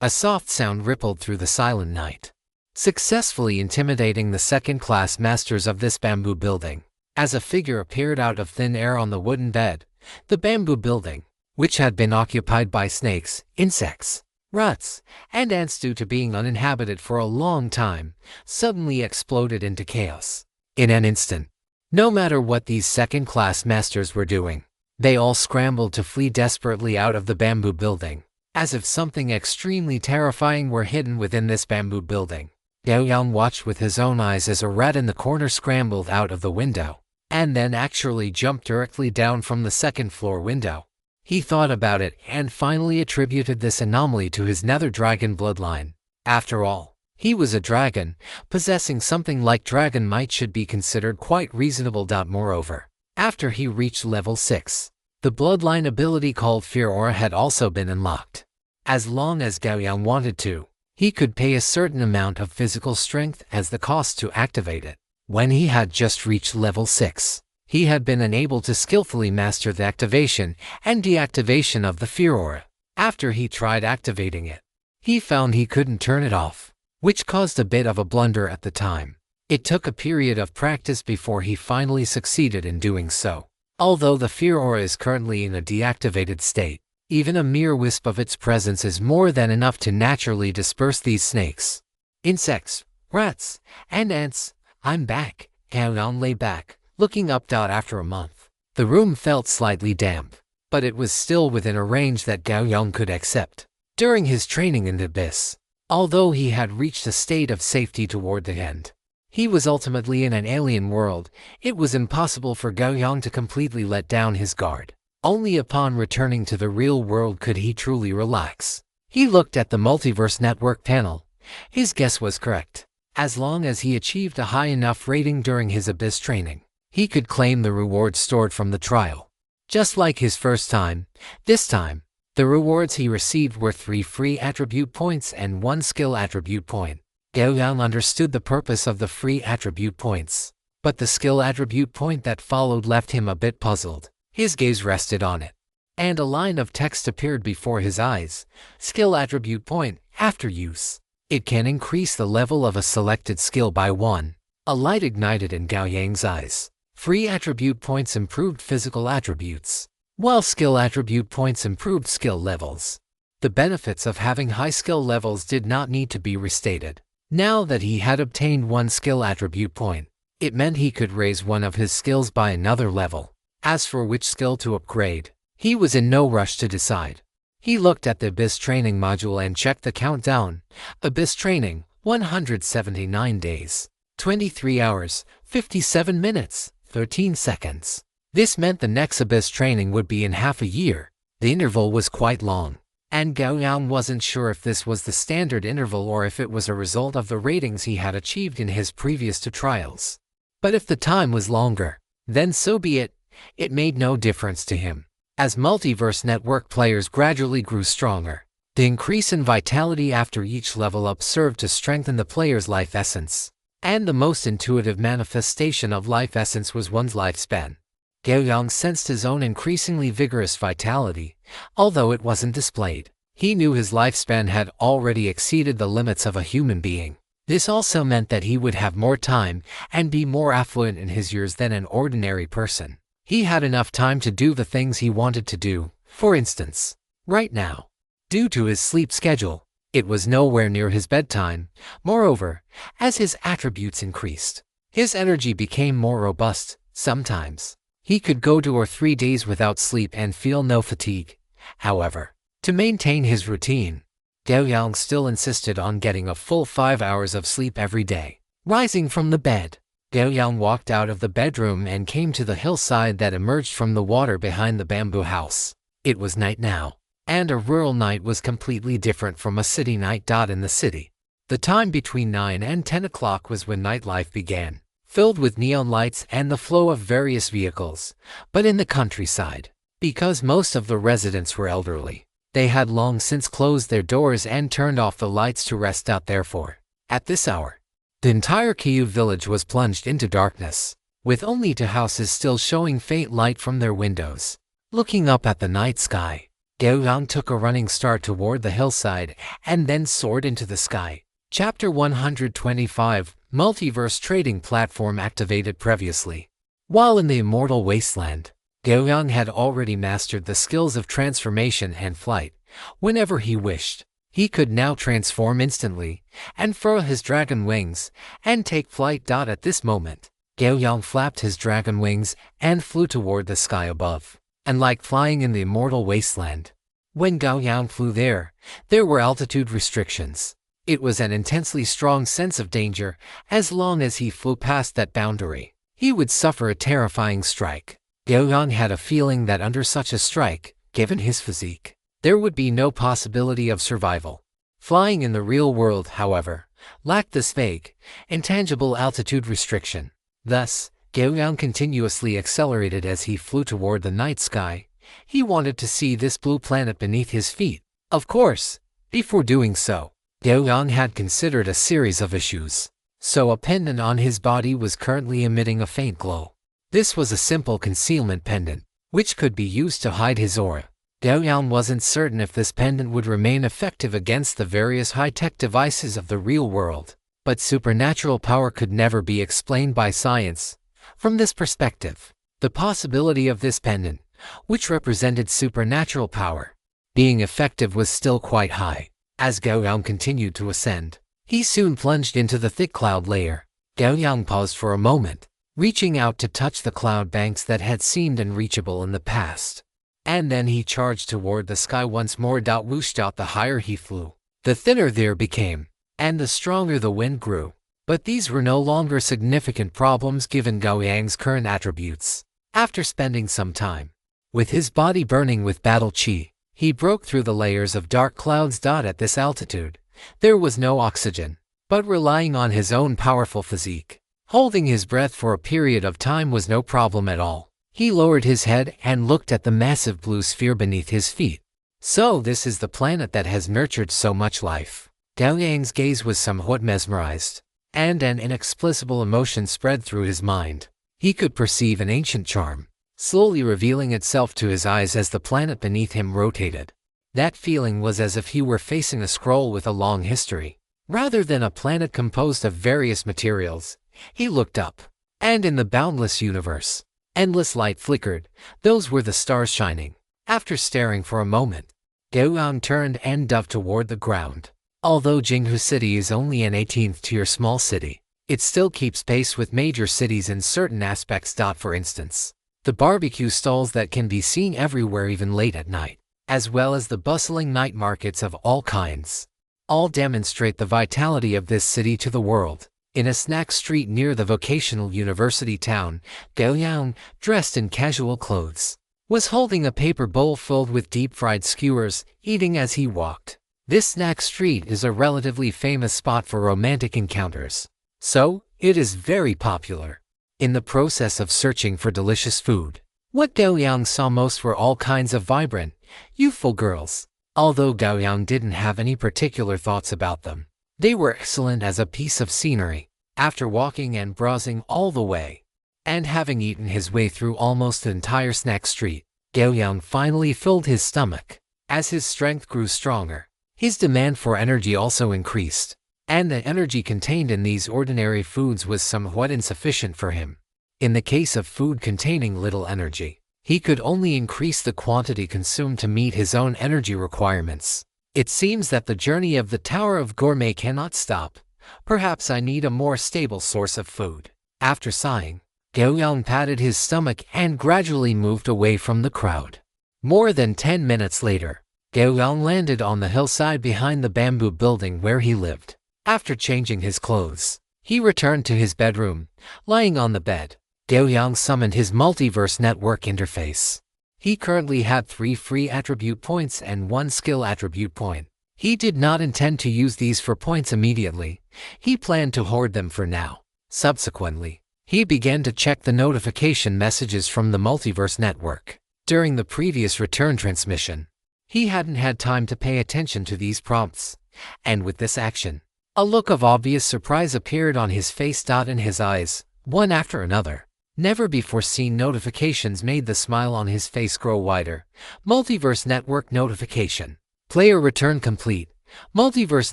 A soft sound rippled through the silent night, successfully intimidating the second-class masters of this bamboo building. As a figure appeared out of thin air on the wooden bed, the bamboo building, which had been occupied by snakes, insects, rats, and ants due to being uninhabited for a long time, suddenly exploded into chaos. In an instant, no matter what these second-class masters were doing, they all scrambled to flee desperately out of the bamboo building, as if something extremely terrifying were hidden within this bamboo building. Gao Yang watched with his own eyes as a rat in the corner scrambled out of the window, and then actually jumped directly down from the second-floor window. He thought about it and finally attributed this anomaly to his nether dragon bloodline. After all, he was a dragon. Possessing something like dragon might should be considered quite reasonable. Moreover, after he reached level 6, the bloodline ability called Fear Aura had also been unlocked. As long as Gao Yang wanted to, he could pay a certain amount of physical strength as the cost to activate it. When he had just reached level 6, he had been unable to skillfully master the activation and deactivation of the Fear Aura. After he tried activating it, he found he couldn't turn it off, which caused a bit of a blunder at the time. It took a period of practice before he finally succeeded in doing so. Although the Fear Aura is currently in a deactivated state, even a mere wisp of its presence is more than enough to naturally disperse these snakes, insects, rats, and ants. I'm back. Gao Yang lay back, looking up. After a month, the room felt slightly damp, but it was still within a range that Gao Yang could accept. During his training in the Abyss, although he had reached a state of safety toward the end, he was ultimately in an alien world. It was impossible for Gao Yang to completely let down his guard. Only upon returning to the real world could he truly relax. He looked at the Multiverse Network panel. His guess was correct. As long as he achieved a high enough rating during his Abyss training, he could claim the rewards stored from the trial. Just like his first time, this time, The rewards he received were 3 free attribute points and 1 skill attribute point. Gao Yang understood the purpose of the free attribute points, but the skill attribute point that followed left him a bit puzzled. His gaze rested on it, and a line of text appeared before his eyes. Skill attribute point, after use. It can increase the level of a selected skill by 1. A light ignited in Gao Yang's eyes. Free attribute points improved physical attributes, while skill attribute points improved skill levels. The benefits of having high skill levels did not need to be restated. Now that he had obtained 1 skill attribute point, it meant he could raise one of his skills by another level. As for which skill to upgrade, he was in no rush to decide. He looked at the Abyss Training module and checked the countdown. Abyss Training, 179 days, 23 hours, 57 minutes, 13 seconds. This meant the next Abyss Training would be in half a year. The interval was quite long, and Gao Yang wasn't sure if this was the standard interval or if it was a result of the ratings he had achieved in his previous 2 trials. But if the time was longer, then so be it. It made no difference to him. As Multiverse Network players gradually grew stronger, the increase in vitality after each level up served to strengthen the player's life essence. And the most intuitive manifestation of life essence was one's lifespan. Gao Yang sensed his own increasingly vigorous vitality, although it wasn't displayed. He knew his lifespan had already exceeded the limits of a human being. This also meant that he would have more time and be more affluent in his years than an ordinary person. He had enough time to do the things he wanted to do. For instance, right now, due to his sleep schedule, it was nowhere near his bedtime. Moreover, as his attributes increased, his energy became more robust. Sometimes, he could go 2 or 3 days without sleep and feel no fatigue. However, to maintain his routine, Gao Yang still insisted on getting a full 5 hours of sleep every day. Rising from the bed, Gao Yang walked out of the bedroom and came to the hillside that emerged from the water behind the bamboo house. It was night now, and a rural night was completely different from a city night. In the city, the time between 9 and 10 o'clock was when nightlife began, filled with neon lights and the flow of various vehicles. But in the countryside, because most of the residents were elderly, they had long since closed their doors and turned off the lights to rest out. Therefore, at this hour, the entire Kyiv village was plunged into darkness, with only 2 houses still showing faint light from their windows. Looking up at the night sky, Gao Yang took a running start toward the hillside and then soared into the sky. Chapter 125, Multiverse Trading Platform activated previously. While in the Immortal Wasteland, Gao Yang had already mastered the skills of transformation and flight. Whenever he wished, he could now transform instantly and furl his dragon wings and take flight. At this moment, Gao Yang flapped his dragon wings and flew toward the sky above. And like flying in the Immortal Wasteland, when Gao Yang flew there were altitude restrictions. It was an intensely strong sense of danger. As long as he flew past that boundary, he would suffer a terrifying strike. Gao Yang had a feeling that under such a strike, given his physique, there would be no possibility of survival. Flying in the real world, however, lacked this vague, intangible altitude restriction. Thus, Gao Yang continuously accelerated as he flew toward the night sky. He wanted to see this blue planet beneath his feet. Of course, before doing so, Gao Yang had considered a series of issues. So a pendant on his body was currently emitting a faint glow. This was a simple concealment pendant, which could be used to hide his aura. Gao Yang wasn't certain if this pendant would remain effective against the various high-tech devices of the real world, but supernatural power could never be explained by science. From this perspective, the possibility of this pendant, which represented supernatural power, being effective was still quite high. As Gao Yang continued to ascend, he soon plunged into the thick cloud layer. Gao Yang paused for a moment, reaching out to touch the cloud banks that had seemed unreachable in the past. And then he charged toward the sky once more. Whoosh! The higher he flew, the thinner the air became, and the stronger the wind grew. But these were no longer significant problems given Gao Yang's current attributes. After spending some time, with his body burning with battle chi, he broke through the layers of dark clouds. At this altitude, there was no oxygen, but relying on his own powerful physique, holding his breath for a period of time was no problem at all. He lowered his head and looked at the massive blue sphere beneath his feet. So this is the planet that has nurtured so much life. Gao Yang's gaze was somewhat mesmerized, and an inexplicable emotion spread through his mind. He could perceive an ancient charm, slowly revealing itself to his eyes as the planet beneath him rotated. That feeling was as if he were facing a scroll with a long history, rather than a planet composed of various materials. He looked up, and in the boundless universe, endless light flickered. Those were the stars shining. After staring for a moment, Gao Yang turned and dove toward the ground. Although Jinghu City is only an 18th-tier small city, it still keeps pace with major cities in certain aspects. For instance, the barbecue stalls that can be seen everywhere even late at night, as well as the bustling night markets of all kinds, all demonstrate the vitality of this city to the world. In a snack street near the vocational university town, Gao Yang, dressed in casual clothes, was holding a paper bowl filled with deep-fried skewers, eating as he walked. This snack street is a relatively famous spot for romantic encounters, so it is very popular. In the process of searching for delicious food, what Gao Yang saw most were all kinds of vibrant, youthful girls. Although Gao Yang didn't have any particular thoughts about them, they were excellent as a piece of scenery. After walking and browsing all the way, and having eaten his way through almost the entire snack street, Gao Yang finally filled his stomach. As his strength grew stronger, his demand for energy also increased, and the energy contained in these ordinary foods was somewhat insufficient for him. In the case of food containing little energy, he could only increase the quantity consumed to meet his own energy requirements. It seems that the journey of the Tower of Gourmet cannot stop. Perhaps I need a more stable source of food. After sighing, Gao Yang patted his stomach and gradually moved away from the crowd. More than 10 minutes later, Gao Yang landed on the hillside behind the bamboo building where he lived. After changing his clothes, he returned to his bedroom. Lying on the bed, Gao Yang summoned his Multiverse Network interface. He currently had 3 free attribute points and 1 skill attribute point. He did not intend to use these for points immediately. He planned to hoard them for now. Subsequently, he began to check the notification messages from the Multiverse Network. During the previous return transmission, he hadn't had time to pay attention to these prompts, and with this action, a look of obvious surprise appeared on his face. In his eyes, one after another, never before seen notifications made the smile on his face grow wider. Multiverse Network notification. Player return complete. Multiverse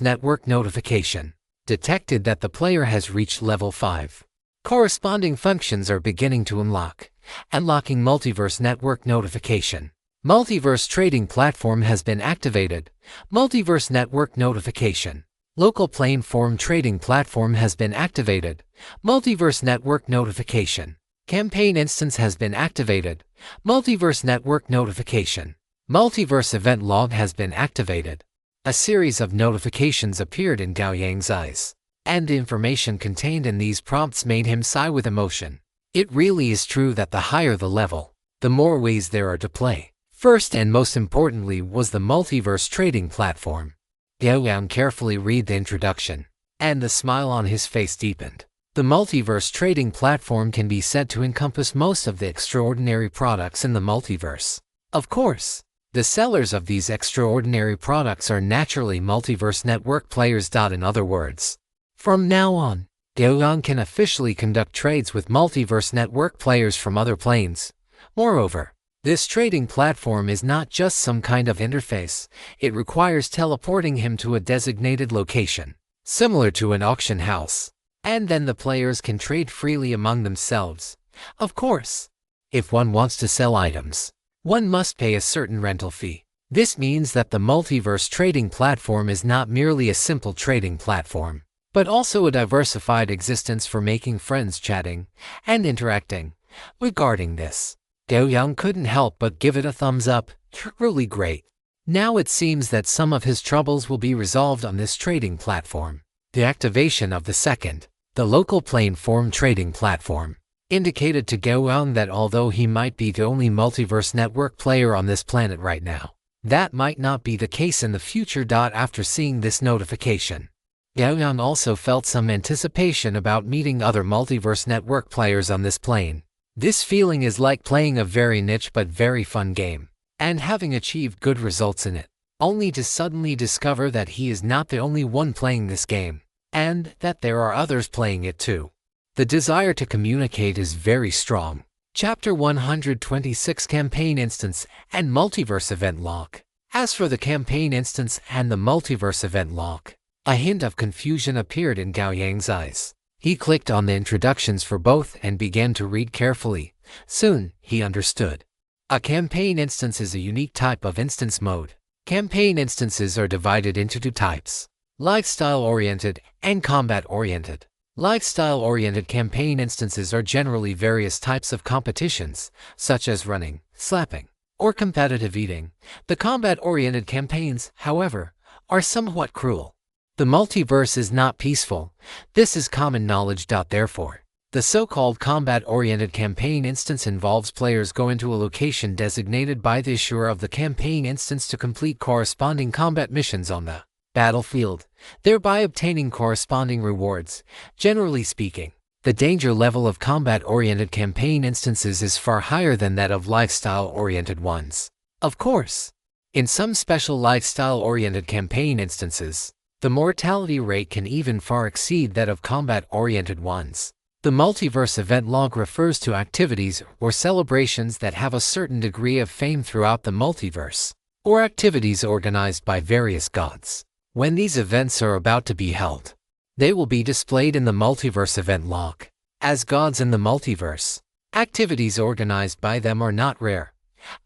Network notification. Detected that the player has reached level 5. Corresponding functions are beginning to unlock. Unlocking Multiverse Network notification. Multiverse Trading Platform has been activated. Multiverse Network notification. Local Plane Form Trading Platform has been activated. Multiverse Network notification. Campaign Instance has been activated. Multiverse Network notification. Multiverse Event Log has been activated. A series of notifications appeared in Gao Yang's eyes, and the information contained in these prompts made him sigh with emotion. It really is true that the higher the level, the more ways there are to play. First and most importantly was the Multiverse Trading Platform. Gao Yang carefully read the introduction, and the smile on his face deepened. The Multiverse Trading Platform can be said to encompass most of the extraordinary products in the multiverse. Of course, the sellers of these extraordinary products are naturally Multiverse Network players. In other words, from now on, Gao Yang can officially conduct trades with Multiverse Network players from other planes. Moreover, this trading platform is not just some kind of interface. It requires teleporting him to a designated location, similar to an auction house, and then the players can trade freely among themselves. Of course, if one wants to sell items, one must pay a certain rental fee. This means that the Multiverse Trading Platform is not merely a simple trading platform, but also a diversified existence for making friends, chatting, and interacting. Regarding this, Gao Yang couldn't help but give it a thumbs up. Truly great. Now it seems that some of his troubles will be resolved on this trading platform. The activation of the local plane form trading platform, indicated to Gao Yang that although he might be the only Multiverse Network player on this planet right now, that might not be the case in the future. After seeing this notification, Gao Yang also felt some anticipation about meeting other Multiverse Network players on this plane. This feeling is like playing a very niche but very fun game. and having achieved good results in it, only to suddenly discover that he is not the only one playing this game, and that there are others playing it too. The desire to communicate is very strong. Chapter 126 Campaign Instance and Multiverse Event Log. As for the campaign instance and the multiverse event log, a hint of confusion appeared in Gao Yang's eyes. He clicked on the introductions for both and began to read carefully. Soon, he understood. A campaign instance is a unique type of instance mode. Campaign instances are divided into two types: lifestyle-oriented and combat-oriented. Lifestyle-oriented campaign instances are generally various types of competitions, such as running, slapping, or competitive eating. The combat-oriented campaigns, however, are somewhat cruel. The multiverse is not peaceful. This is common knowledge. Therefore, the so-called combat-oriented campaign instance involves players go into a location designated by the issuer of the campaign instance to complete corresponding combat missions on the battlefield, thereby obtaining corresponding rewards. Generally speaking, the danger level of combat-oriented campaign instances is far higher than that of lifestyle-oriented ones. Of course, in some special lifestyle-oriented campaign instances, the mortality rate can even far exceed that of combat-oriented ones. The multiverse event log refers to activities or celebrations that have a certain degree of fame throughout the multiverse, or activities organized by various gods. When these events are about to be held, they will be displayed in the multiverse event log. As gods in the multiverse, activities organized by them are not rare.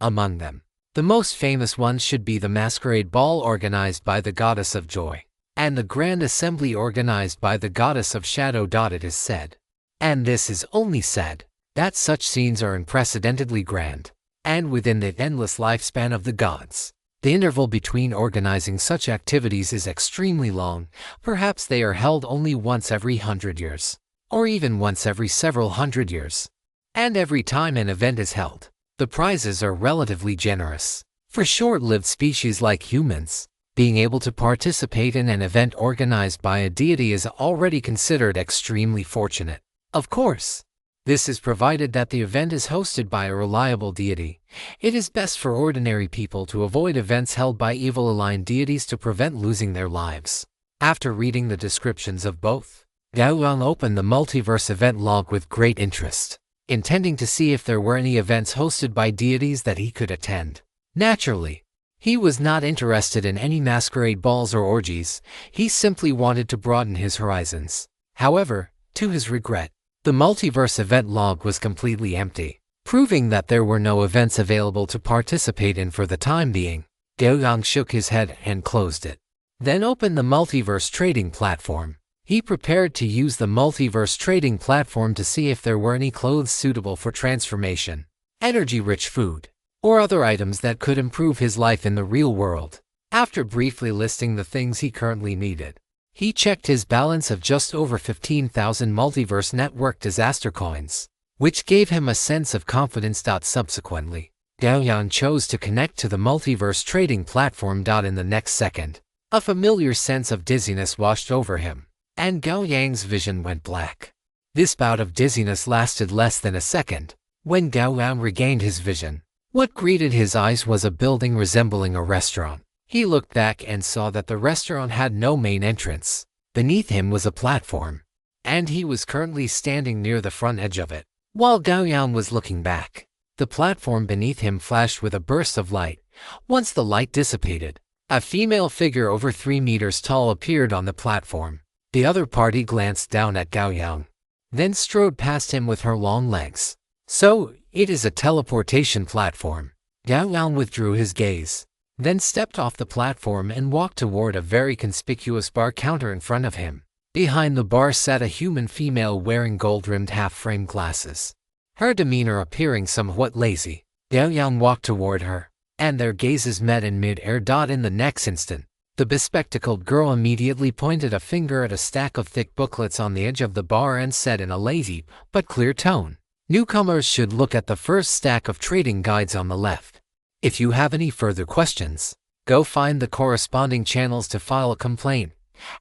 Among them, the most famous ones should be the Masquerade Ball organized by the Goddess of Joy, and the Grand Assembly organized by the Goddess of Shadow. It is said, and this is only said, that such scenes are unprecedentedly grand, and within the endless lifespan of the gods, the interval between organizing such activities is extremely long. Perhaps they are held only once every 100 years, or even once every several hundred years. And every time an event is held, the prizes are relatively generous. For short-lived species like humans, being able to participate in an event organized by a deity is already considered extremely fortunate. Of course, this is provided that the event is hosted by a reliable deity. It is best for ordinary people to avoid events held by evil-aligned deities to prevent losing their lives. After reading the descriptions of both, Gao Yang opened the multiverse event log with great interest, intending to see if there were any events hosted by deities that he could attend. Naturally, he was not interested in any masquerade balls or orgies. He simply wanted to broaden his horizons. However, to his regret, the multiverse event log was completely empty, proving that there were no events available to participate in for the time being. Gao Yang shook his head and closed it. Then opened the multiverse trading platform. He prepared to use the multiverse trading platform to see if there were any clothes suitable for transformation, energy-rich food, or other items that could improve his life in the real world. After briefly listing the things he currently needed, he checked his balance of just over 15,000 Multiverse Network disaster coins, which gave him a sense of confidence. Subsequently, Gao Yang chose to connect to the multiverse trading platform. In the next second, a familiar sense of dizziness washed over him, and Gao Yang's vision went black. This bout of dizziness lasted less than a second. When Gao Yang regained his vision, what greeted his eyes was a building resembling a restaurant. He looked back and saw that the restaurant had no main entrance. Beneath him was a platform, and he was currently standing near the front edge of it. While Gao Yang was looking back, the platform beneath him flashed with a burst of light. Once the light dissipated, a female figure over 3 meters tall appeared on the platform. The other party glanced down at Gao Yang, then strode past him with her long legs. So, it is a teleportation platform. Gao Yang withdrew his gaze, then stepped off the platform and walked toward a very conspicuous bar counter in front of him. Behind the bar sat a human female wearing gold-rimmed half-frame glasses, her demeanor appearing somewhat lazy. Gao Yang walked toward her, and their gazes met in mid-air. In the next instant, the bespectacled girl immediately pointed a finger at a stack of thick booklets on the edge of the bar and said in a lazy but clear tone, "Newcomers should look at the first stack of trading guides on the left. If you have any further questions, go find the corresponding channels to file a complaint."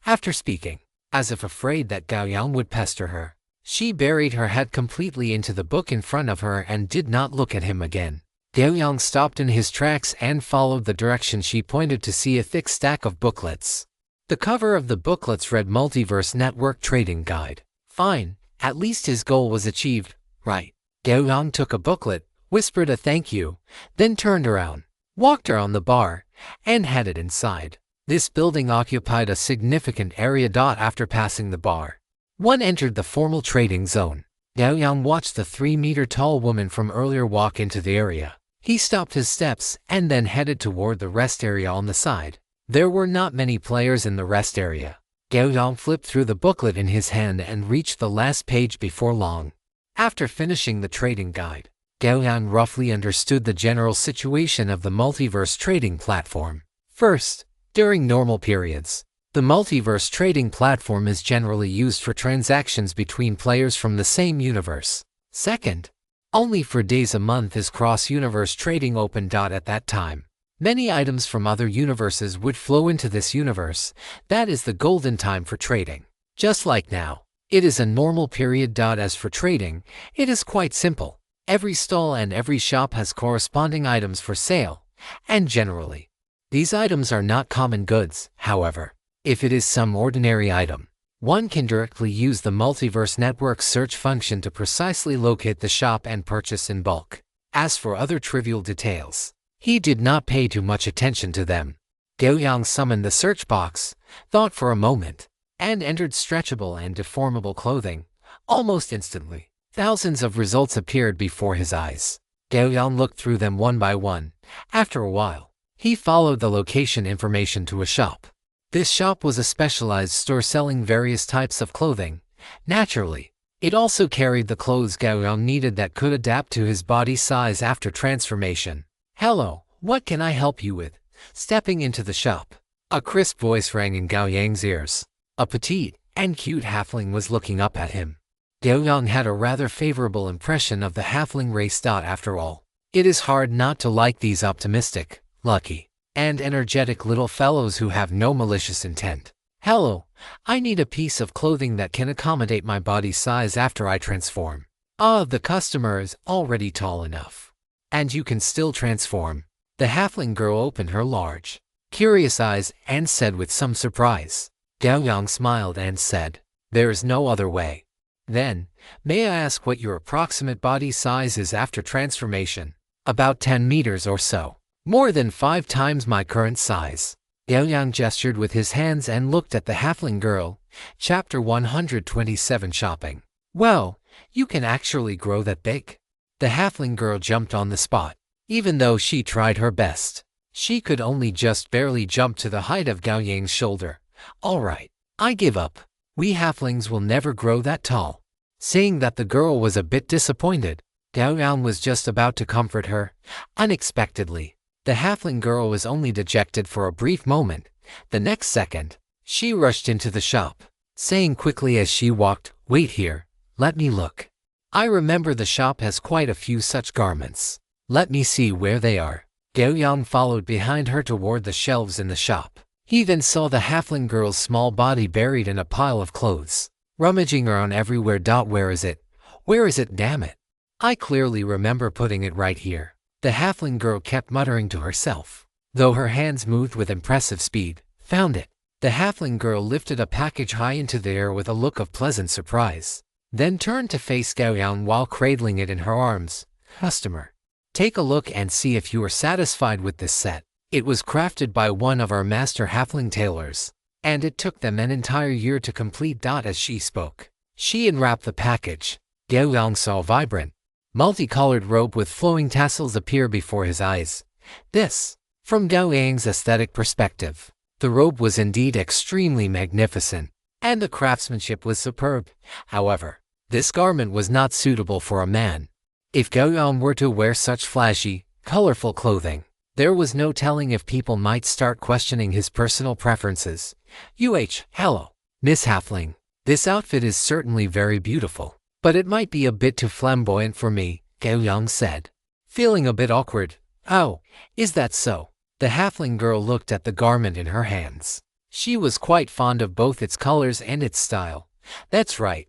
After speaking, as if afraid that Gao Yang would pester her, she buried her head completely into the book in front of her and did not look at him again. Gao Yang stopped in his tracks and followed the direction she pointed to see a thick stack of booklets. The cover of the booklets read Multiverse Network Trading Guide. Fine, at least his goal was achieved, right? Gao Yang took a booklet, whispered a thank you, then turned around, walked around the bar, and headed inside. This building occupied a significant area. After passing the bar, one entered the formal trading zone. Gao Yang watched the 3-meter-tall woman from earlier walk into the area. He stopped his steps and then headed toward the rest area on the side. There were not many players in the rest area. Gao Yang flipped through the booklet in his hand and reached the last page before long. After finishing the trading guide, Gao Yang roughly understood the general situation of the multiverse trading platform. First, during normal periods, the multiverse trading platform is generally used for transactions between players from the same universe. Second, only for days a month is cross-universe trading open. At that time, many items from other universes would flow into this universe. That is the golden time for trading. Just like now, it is a normal period. As for trading, it is quite simple. Every stall and every shop has corresponding items for sale, and generally, these items are not common goods. However, if it is some ordinary item, one can directly use the Multiverse Network search function to precisely locate the shop and purchase in bulk. As for other trivial details, he did not pay too much attention to them. Gao Yang summoned the search box, thought for a moment, and entered stretchable and deformable clothing. Almost instantly, thousands of results appeared before his eyes. Gao Yang looked through them one by one. After a while, he followed the location information to a shop. This shop was a specialized store selling various types of clothing. Naturally, it also carried the clothes Gao Yang needed that could adapt to his body size after transformation. "Hello, what can I help you with?" Stepping into the shop, a crisp voice rang in Gao Yang's ears. A petite and cute halfling was looking up at him. Gao Yang had a rather favorable impression of the halfling race. After all, it is hard not to like these optimistic, lucky, and energetic little fellows who have no malicious intent. "Hello, I need a piece of clothing that can accommodate my body size after I transform." "Ah, the customer is already tall enough. And you can still transform." The halfling girl opened her large, curious eyes and said with some surprise. Gao Yang smiled and said, "There is no other way." "Then, may I ask what your approximate body size is after transformation?" "About 10 meters or so. More than 5 times my current size." Gao Yang gestured with his hands and looked at the halfling girl. Chapter 127 Shopping. "Well, you can actually grow that big?" The halfling girl jumped on the spot. Even though she tried her best, she could only just barely jump to the height of Gao Yang's shoulder. "All right, I give up. We halflings will never grow that tall." Seeing that the girl was a bit disappointed, Gao Yang was just about to comfort her. Unexpectedly, the halfling girl was only dejected for a brief moment. The next second, she rushed into the shop, saying quickly as she walked, "Wait here, let me look. I remember the shop has quite a few such garments. Let me see where they are." Gao Yang followed behind her toward the shelves in the shop. He then saw the halfling girl's small body buried in a pile of clothes, rummaging around everywhere. "Where is it? Where is it, damn it? I clearly remember putting it right here." The halfling girl kept muttering to herself, though her hands moved with impressive speed. "Found it." The halfling girl lifted a package high into the air with a look of pleasant surprise, then turned to face Gao Yang while cradling it in her arms. "Customer, take a look and see if you are satisfied with this set. It was crafted by one of our master halfling tailors, and it took them an entire year to complete." As she spoke, she unwrapped the package. Gao Yang saw a vibrant, multicolored robe with flowing tassels appear before his eyes. This, from Gao Yang's aesthetic perspective, the robe was indeed extremely magnificent, and the craftsmanship was superb. However, this garment was not suitable for a man. If Gao Yang were to wear such flashy, colorful clothing, there was no telling if people might start questioning his personal preferences. Hello, Miss Halfling. This outfit is certainly very beautiful, but it might be a bit too flamboyant for me," Gao Yang said, feeling a bit awkward. "Oh, is that so?" The halfling girl looked at the garment in her hands. She was quite fond of both its colors and its style. "That's right.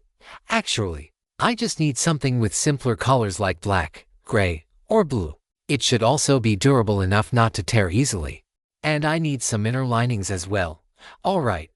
Actually, I just need something with simpler colors like black, gray, or blue. It should also be durable enough not to tear easily. And I need some inner linings as well. Alright.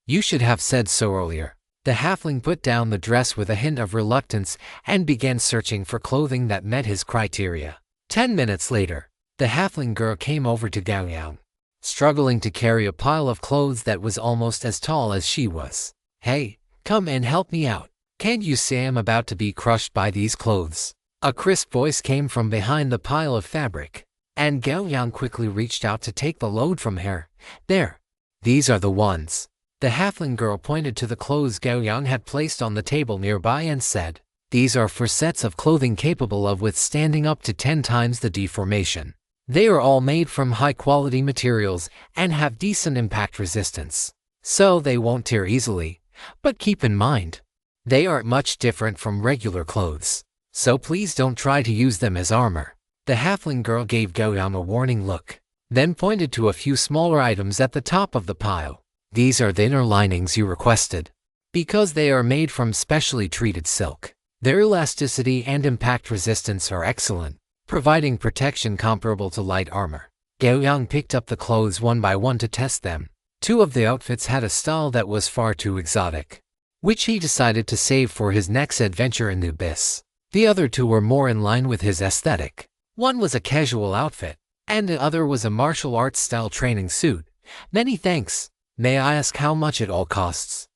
You should have said so earlier. The halfling put down the dress with a hint of reluctance and began searching for clothing that met his criteria. 10 minutes later, the halfling girl came over to Gao Yang, struggling to carry a pile of clothes that was almost as tall as she was. Hey, come and help me out. Can't you see I'm about to be crushed by these clothes? A crisp voice came from behind the pile of fabric, and Gao Yang quickly reached out to take the load from her. There. These are the ones. The halfling girl pointed to the clothes Gao Yang had placed on the table nearby and said, "These are for sets of clothing capable of withstanding up to 10 times the deformation. They are all made from high-quality materials and have decent impact resistance, so they won't tear easily. But keep in mind, they are much different from regular clothes, so please don't try to use them as armor." The halfling girl gave Gao Yang a warning look, then pointed to a few smaller items at the top of the pile. "These are the inner linings you requested. Because they are made from specially treated silk, their elasticity and impact resistance are excellent, providing protection comparable to light armor." Gao Yang picked up the clothes one by one to test them. 2 of the outfits had a style that was far too exotic, which he decided to save for his next adventure in the abyss. The other 2 were more in line with his aesthetic. One was a casual outfit, and the other was a martial arts style training suit. "Many thanks. May I ask how much it all costs?"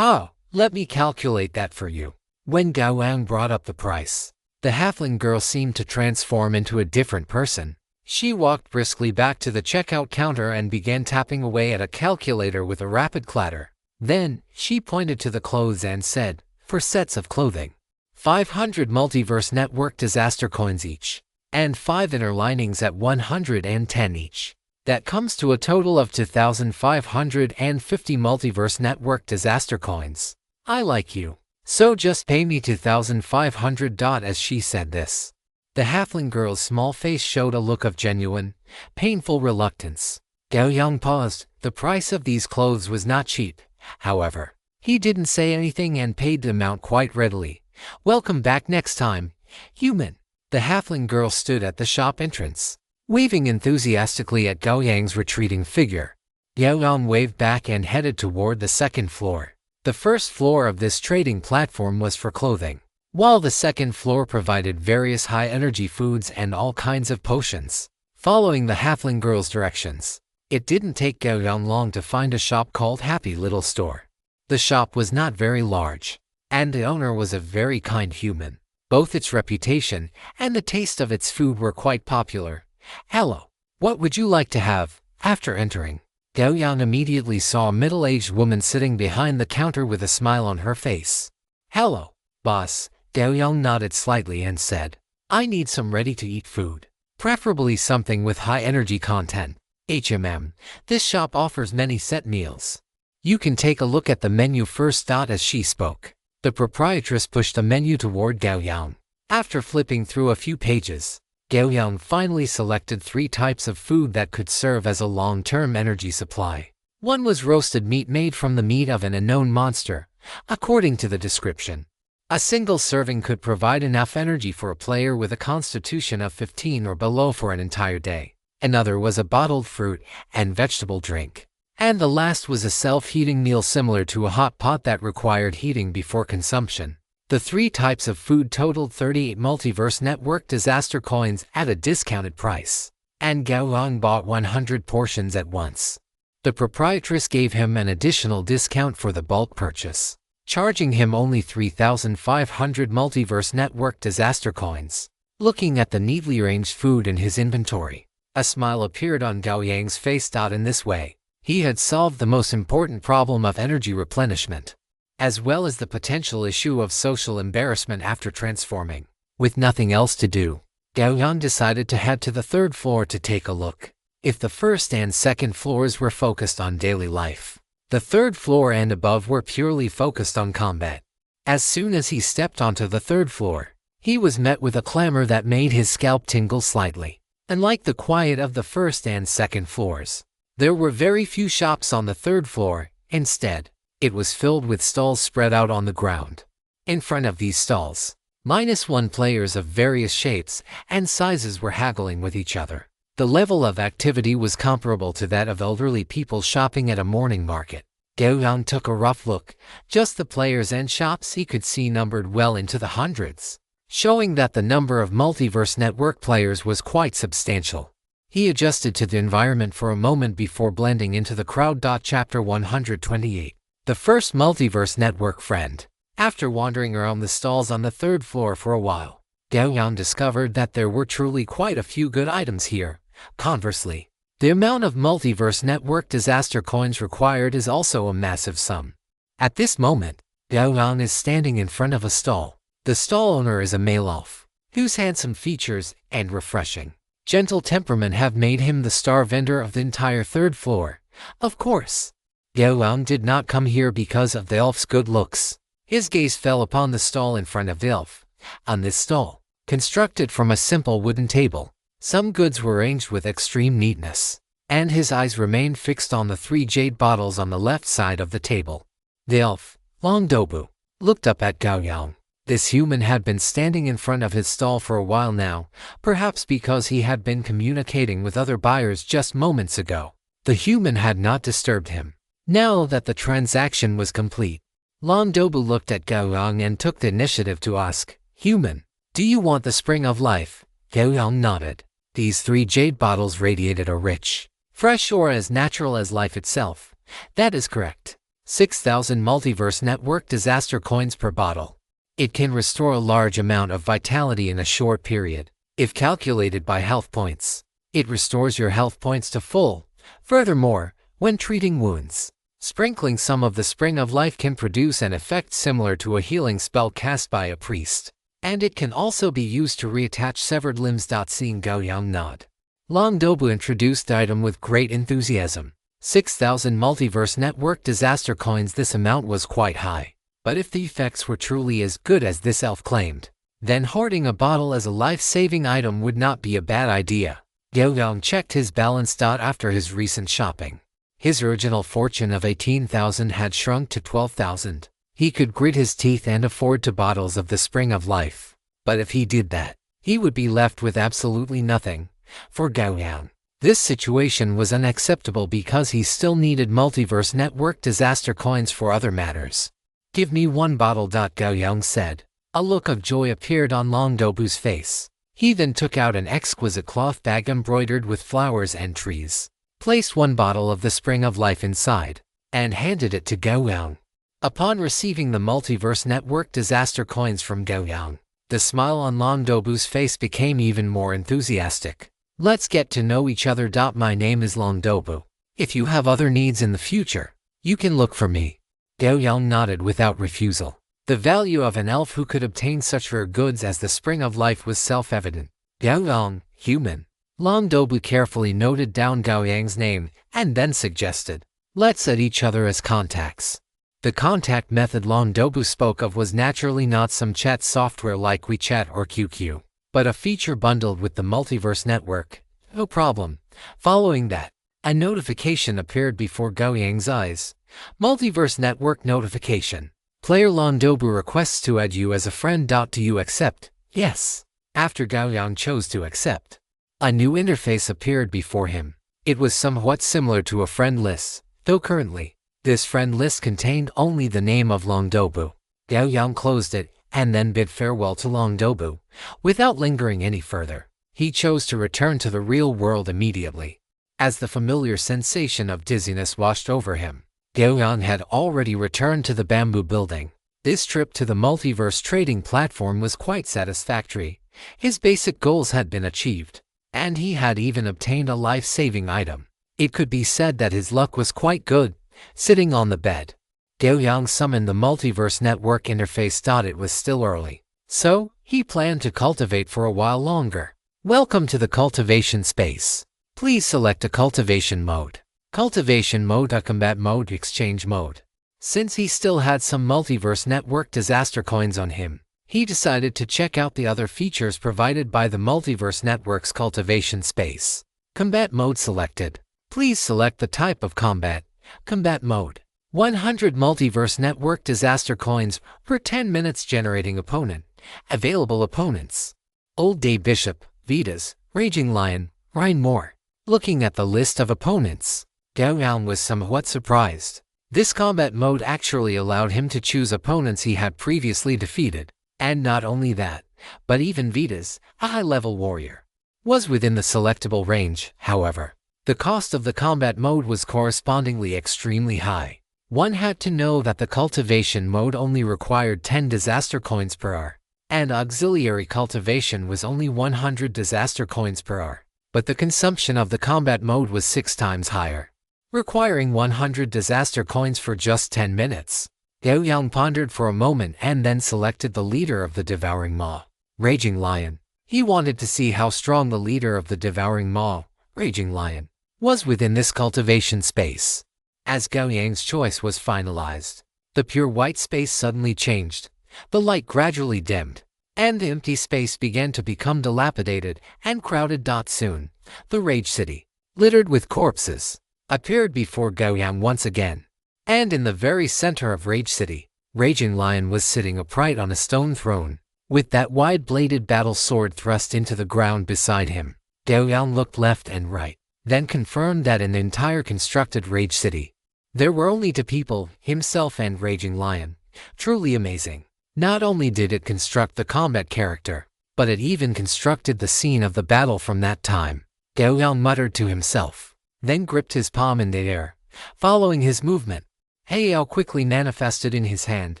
Let me calculate that for you." When Gao Yang brought up the price, the halfling girl seemed to transform into a different person. She walked briskly back to the checkout counter and began tapping away at a calculator with a rapid clatter. Then, she pointed to the clothes and said, "For sets of clothing, 500 Multiverse Network disaster coins each, and 5 inner linings at 110 each. That comes to a total of 2,550 Multiverse Network disaster coins. I like you, so just pay me 2,500. As she said this, the halfling girl's small face showed a look of genuine, painful reluctance. Gao Yang paused. The price of these clothes was not cheap, however. He didn't say anything and paid the amount quite readily. "Welcome back next time, human." The halfling girl stood at the shop entrance, waving enthusiastically at Gao Yang's retreating figure. Gao Yang waved back and headed toward the second floor. The first floor of this trading platform was for clothing, while the second floor provided various high-energy foods and all kinds of potions. Following the halfling girl's directions, it didn't take Gao Yang long to find a shop called Happy Little Store. The shop was not very large, and the owner was a very kind human. Both its reputation and the taste of its food were quite popular. "Hello, what would you like to have?" After entering, Gao Yang immediately saw a middle-aged woman sitting behind the counter with a smile on her face. "Hello, boss." Gao Yang nodded slightly and said, "I need some ready-to-eat food, preferably something with high energy content." This shop offers many set meals. You can take a look at the menu first." As she spoke, the proprietress pushed the menu toward Gao Yang. After flipping through a few pages, Gao Yang finally selected 3 types of food that could serve as a long-term energy supply. One was roasted meat made from the meat of an unknown monster, according to the description. A single serving could provide enough energy for a player with a constitution of 15 or below for an entire day. Another was a bottled fruit and vegetable drink. And the last was a self-heating meal similar to a hot pot that required heating before consumption. The 3 types of food totaled 38 Multiverse Network disaster coins at a discounted price, and Gao Yang bought 100 portions at once. The proprietress gave him an additional discount for the bulk purchase, charging him only 3,500 Multiverse Network disaster coins. Looking at the neatly arranged food in his inventory, a smile appeared on Gao Yang's face. In this way, he had solved the most important problem of energy replenishment, as well as the potential issue of social embarrassment after transforming. With nothing else to do, Gao Yang decided to head to the 3rd floor to take a look. If the 1st and 2nd floors were focused on daily life, the 3rd floor and above were purely focused on combat. As soon as he stepped onto the 3rd floor, he was met with a clamor that made his scalp tingle slightly. Unlike the quiet of the 1st and 2nd floors, there were very few shops on the 3rd floor. Instead, it was filled with stalls spread out on the ground. In front of these stalls, -1 players of various shapes and sizes were haggling with each other. The level of activity was comparable to that of elderly people shopping at a morning market. Gao Yang took a rough look. Just the players and shops he could see numbered well into the hundreds, showing that the number of Multiverse Network players was quite substantial. He adjusted to the environment for a moment before blending into the crowd. Chapter 128. The first Multiverse Network friend. After wandering around the stalls on the 3rd floor for a while, Gao Yang discovered that there were truly quite a few good items here. Conversely, the amount of Multiverse Network disaster coins required is also a massive sum. At this moment, Gao Yang is standing in front of a stall. The stall owner is a male elf, whose handsome features and refreshing, gentle temperament have made him the star vendor of the entire 3rd floor. Of course, Gao Yang did not come here because of the elf's good looks. His gaze fell upon the stall in front of the elf. On this stall, constructed from a simple wooden table, some goods were arranged with extreme neatness, and his eyes remained fixed on the 3 jade bottles on the left side of the table. The elf, Long Dobu, looked up at Gao Yang. This human had been standing in front of his stall for a while now, perhaps because he had been communicating with other buyers just moments ago. The human had not disturbed him. Now that the transaction was complete, Long Dobu looked at Gao Yang and took the initiative to ask, "Human, do you want the Spring of Life?" Gao Yang nodded. These 3 jade bottles radiated a rich, fresh aura as natural as life itself. That is correct. 6,000 Multiverse Network disaster coins per bottle. It can restore a large amount of vitality in a short period. If calculated by health points, it restores your health points to full. Furthermore, when treating wounds, sprinkling some of the Spring of Life can produce an effect similar to a healing spell cast by a priest. And it can also be used to reattach severed limbs. Seeing Gao Yang nod, Long Dobu introduced the item with great enthusiasm. 6,000 Multiverse Network disaster coins. This amount was quite high. But if the effects were truly as good as this elf claimed, then hoarding a bottle as a life-saving item would not be a bad idea. Gao Yang checked his balance. After his recent shopping, his original fortune of 18,000 had shrunk to 12,000. He could grit his teeth and afford 2 bottles of the Spring of Life. But if he did that, he would be left with absolutely nothing. For Gao Yang, this situation was unacceptable because he still needed Multiverse Network disaster coins for other matters. "Give me 1 bottle." Gao Yang said. A look of joy appeared on Long Dobu's face. He then took out an exquisite cloth bag embroidered with flowers and trees, placed 1 bottle of the Spring of Life inside, and handed it to Gao Yang. Upon receiving the Multiverse Network disaster coins from Gao Yang, the smile on Long Dobu's face became even more enthusiastic. "Let's get to know each other. My name is Long Dobu. If you have other needs in the future, you can look for me." Gao Yang nodded without refusal. The value of an elf who could obtain such rare goods as the Spring of Life was self-evident. Gao Yang, human. Long Dobu carefully noted down Gao Yang's name and then suggested, "Let's add each other as contacts." The contact method Long Dobu spoke of was naturally not some chat software like WeChat or QQ, but a feature bundled with the Multiverse Network. No problem. Following that, a notification appeared before Gao Yang's eyes. Multiverse Network notification. Player Long Dobu requests to add you as a friend. Do you accept? Yes. After Gao Yang chose to accept, a new interface appeared before him. It was somewhat similar to a friend list, though currently, this friend list contained only the name of Long Dobu. Gao Yang closed it and then bid farewell to Long Dobu. Without lingering any further, he chose to return to the real world immediately. As the familiar sensation of dizziness washed over him, Gao Yang had already returned to the bamboo building. This trip to the multiverse trading platform was quite satisfactory. His basic goals had been achieved, and he had even obtained a life-saving item. It could be said that his luck was quite good. Sitting on the bed, Gao Yang summoned the Multiverse Network interface. It was still early, so he planned to cultivate for a while longer. Welcome to the cultivation space. Please select a cultivation mode. Cultivation mode, a combat mode, exchange mode. Since he still had some Multiverse Network disaster coins on him, he decided to check out the other features provided by the Multiverse Network's cultivation space. Combat mode selected. Please select the type of combat. Combat mode. 100 Multiverse Network disaster coins per 10 minutes generating opponent. Available opponents: Old Day Bishop, Vitas, Raging Lion, Rhine Moore. Looking at the list of opponents, Gao Yang was somewhat surprised. This combat mode actually allowed him to choose opponents he had previously defeated. And not only that, but even Vitas, a high-level warrior, was within the selectable range. However, the cost of the combat mode was correspondingly extremely high. One had to know that the cultivation mode only required 10 disaster coins per hour, and auxiliary cultivation was only 100 disaster coins per hour. But the consumption of the combat mode was 6 times higher, requiring 100 disaster coins for just 10 minutes. Gao Yang pondered for a moment and then selected the leader of the Devouring Maw, Raging Lion. He wanted to see how strong the leader of the Devouring Maw, Raging Lion, was within this cultivation space. As Gao Yang's choice was finalized, the pure white space suddenly changed, the light gradually dimmed, and the empty space began to become dilapidated and crowded. Soon, the Rage City, littered with corpses, appeared before Gao Yang once again. And in the very center of Rage City, Raging Lion was sitting upright on a stone throne, with that wide-bladed battle sword thrust into the ground beside him. Gao Yang looked left and right, then confirmed that in the entire constructed Rage City, there were only 2 people, himself and Raging Lion. Truly amazing. Not only did it construct the combat character, but it even constructed the scene of the battle from that time. Gao Yang muttered to himself, then gripped his palm in the air, following his movement. Heiyao quickly manifested in his hand,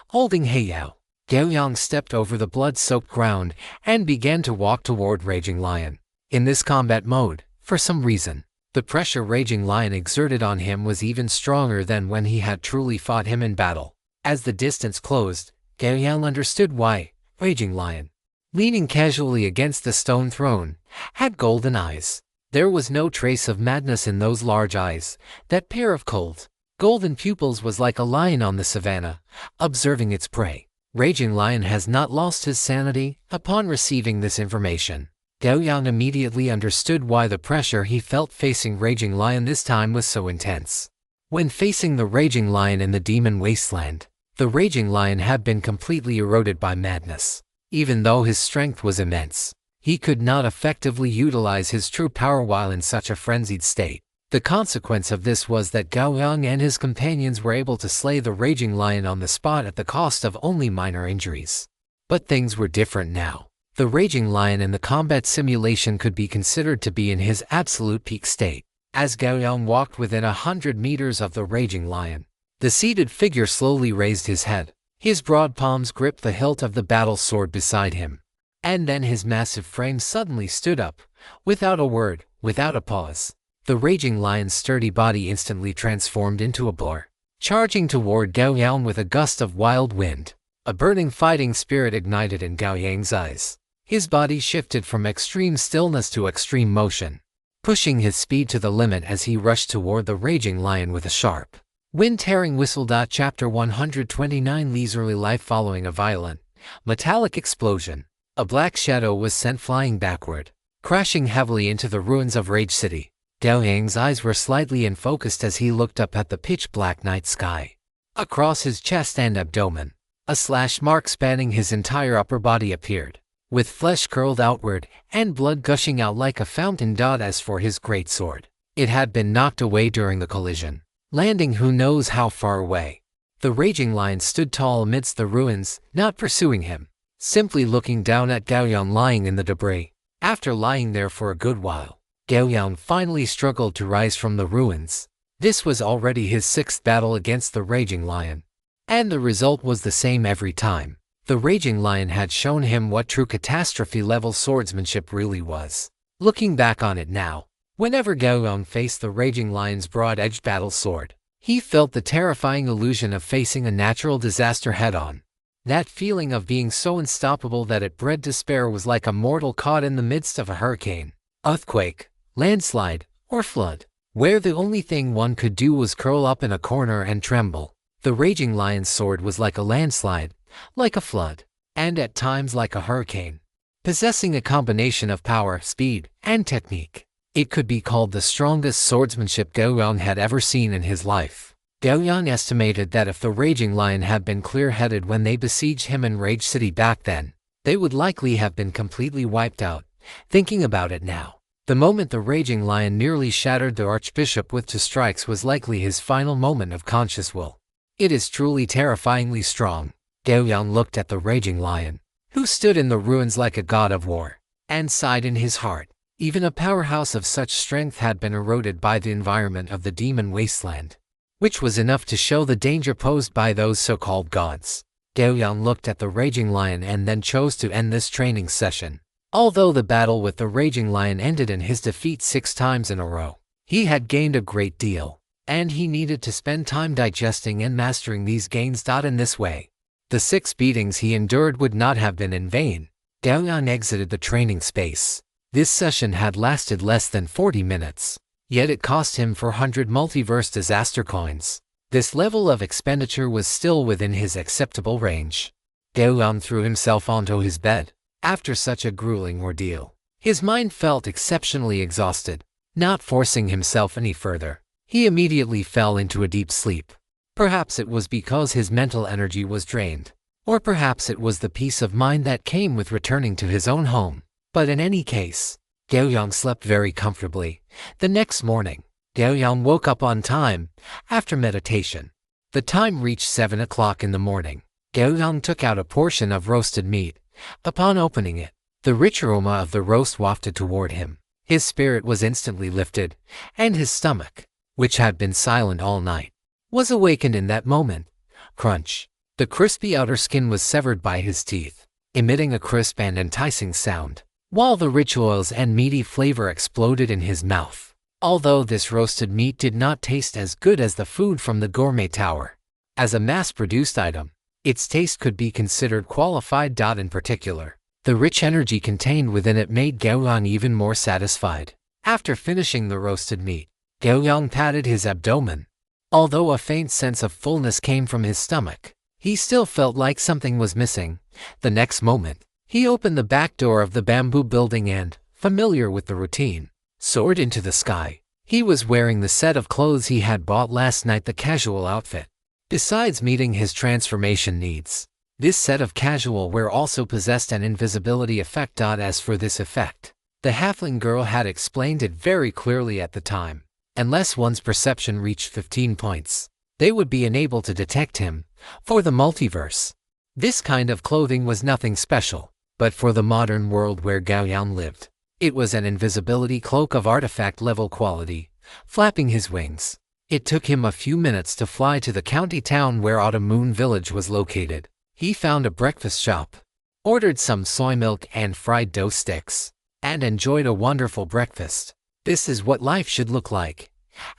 holding Heiyao. Gao Yang stepped over the blood-soaked ground and began to walk toward Raging Lion. In this combat mode, for some reason, the pressure Raging Lion exerted on him was even stronger than when he had truly fought him in battle. As the distance closed, Gao Yang understood why. Raging Lion, leaning casually against the stone throne, had golden eyes. There was no trace of madness in those large eyes. That pair of cold, golden pupils was like a lion on the savannah, observing its prey. Raging Lion has not lost his sanity. Upon receiving this information, Gao Yang immediately understood why the pressure he felt facing Raging Lion this time was so intense. When facing the Raging Lion in the Demon Wasteland, the Raging Lion had been completely eroded by madness. Even though his strength was immense, he could not effectively utilize his true power while in such a frenzied state. The consequence of this was that Gao Yang and his companions were able to slay the Raging Lion on the spot at the cost of only minor injuries. But things were different now. The Raging Lion in the combat simulation could be considered to be in his absolute peak state. As Gao Yang walked within 100 meters of the Raging Lion, the seated figure slowly raised his head. His broad palms gripped the hilt of the battle sword beside him. And then his massive frame suddenly stood up, without a word, without a pause. The Raging Lion's sturdy body instantly transformed into a boar, charging toward Gao Yang with a gust of wild wind. A burning fighting spirit ignited in Gao Yang's eyes. His body shifted from extreme stillness to extreme motion, pushing his speed to the limit as he rushed toward the Raging Lion with a sharp, wind-tearing whistle. Chapter 129 Leisurely life. Following a violent, metallic explosion, a black shadow was sent flying backward, crashing heavily into the ruins of Rage City. Gao Yang's eyes were slightly unfocused as he looked up at the pitch-black night sky. Across his chest and abdomen, a slash mark spanning his entire upper body appeared, with flesh curled outward and blood gushing out like a fountain. As for his greatsword, it had been knocked away during the collision, landing who knows how far away. The Raging Lion stood tall amidst the ruins, not pursuing him, simply looking down at Gao Yang lying in the debris. After lying there for a good while, Gao Yang finally struggled to rise from the ruins. This was already his 6th battle against the Raging Lion, and the result was the same every time. The Raging Lion had shown him what true catastrophe-level swordsmanship really was. Looking back on it now, whenever Gao Yang faced the Raging Lion's broad-edged battle sword, he felt the terrifying illusion of facing a natural disaster head-on. That feeling of being so unstoppable that it bred despair was like a mortal caught in the midst of a hurricane, earthquake, landslide, or flood, where the only thing one could do was curl up in a corner and tremble. The Raging Lion's sword was like a landslide, like a flood, and at times like a hurricane, possessing a combination of power, speed, and technique. It could be called the strongest swordsmanship Gao Yang had ever seen in his life. Gao Yang estimated that if the Raging Lion had been clear-headed when they besieged him in Rage City back then, they would likely have been completely wiped out. Thinking about it now, the moment the raging lion nearly shattered the archbishop with 2 strikes was likely his final moment of conscious will. It is truly terrifyingly strong. Gao Yang looked at the raging lion, who stood in the ruins like a god of war, and sighed in his heart. Even a powerhouse of such strength had been eroded by the environment of the demon wasteland, which was enough to show the danger posed by those so-called gods. Gao Yang looked at the raging lion and then chose to end this training session. Although the battle with the raging lion ended in his defeat 6 times in a row, he had gained a great deal, and he needed to spend time digesting and mastering these gains. In this way, the 6 beatings he endured would not have been in vain. Gao Yang exited the training space. This session had lasted less than 40 minutes, yet it cost him 400 multiverse disaster coins. This level of expenditure was still within his acceptable range. Gao Yang threw himself onto his bed. After such a grueling ordeal, his mind felt exceptionally exhausted. Not forcing himself any further, he immediately fell into a deep sleep. Perhaps it was because his mental energy was drained, or perhaps it was the peace of mind that came with returning to his own home. But in any case, Gao Yang slept very comfortably. The next morning, Gao Yang woke up on time. After meditation, the time reached 7 o'clock in the morning. Gao Yang took out a portion of roasted meat. Upon opening it, the rich aroma of the roast wafted toward him. His spirit was instantly lifted, and his stomach, which had been silent all night, was awakened in that moment. Crunch! The crispy outer skin was severed by his teeth, emitting a crisp and enticing sound, while the rich oils and meaty flavor exploded in his mouth. Although this roasted meat did not taste as good as the food from the gourmet tower, as a mass-produced item, its taste could be considered qualified. In particular, the rich energy contained within it made Gao Yang even more satisfied. After finishing the roasted meat, Gao Yang patted his abdomen. Although a faint sense of fullness came from his stomach, he still felt like something was missing. The next moment, he opened the back door of the bamboo building and, familiar with the routine, soared into the sky. He was wearing the set of clothes he had bought last night, the casual outfit. Besides meeting his transformation needs, this set of casual wear also possessed an invisibility effect. As for this effect, the halfling girl had explained it very clearly at the time. Unless one's perception reached 15 points, they would be unable to detect him. For the multiverse, this kind of clothing was nothing special, but for the modern world where Gao Yang lived, it was an invisibility cloak of artifact-level quality, flapping his wings. It took him a few minutes to fly to the county town where Autumn Moon Village was located. He found a breakfast shop, ordered some soy milk and fried dough sticks, and enjoyed a wonderful breakfast. This is what life should look like.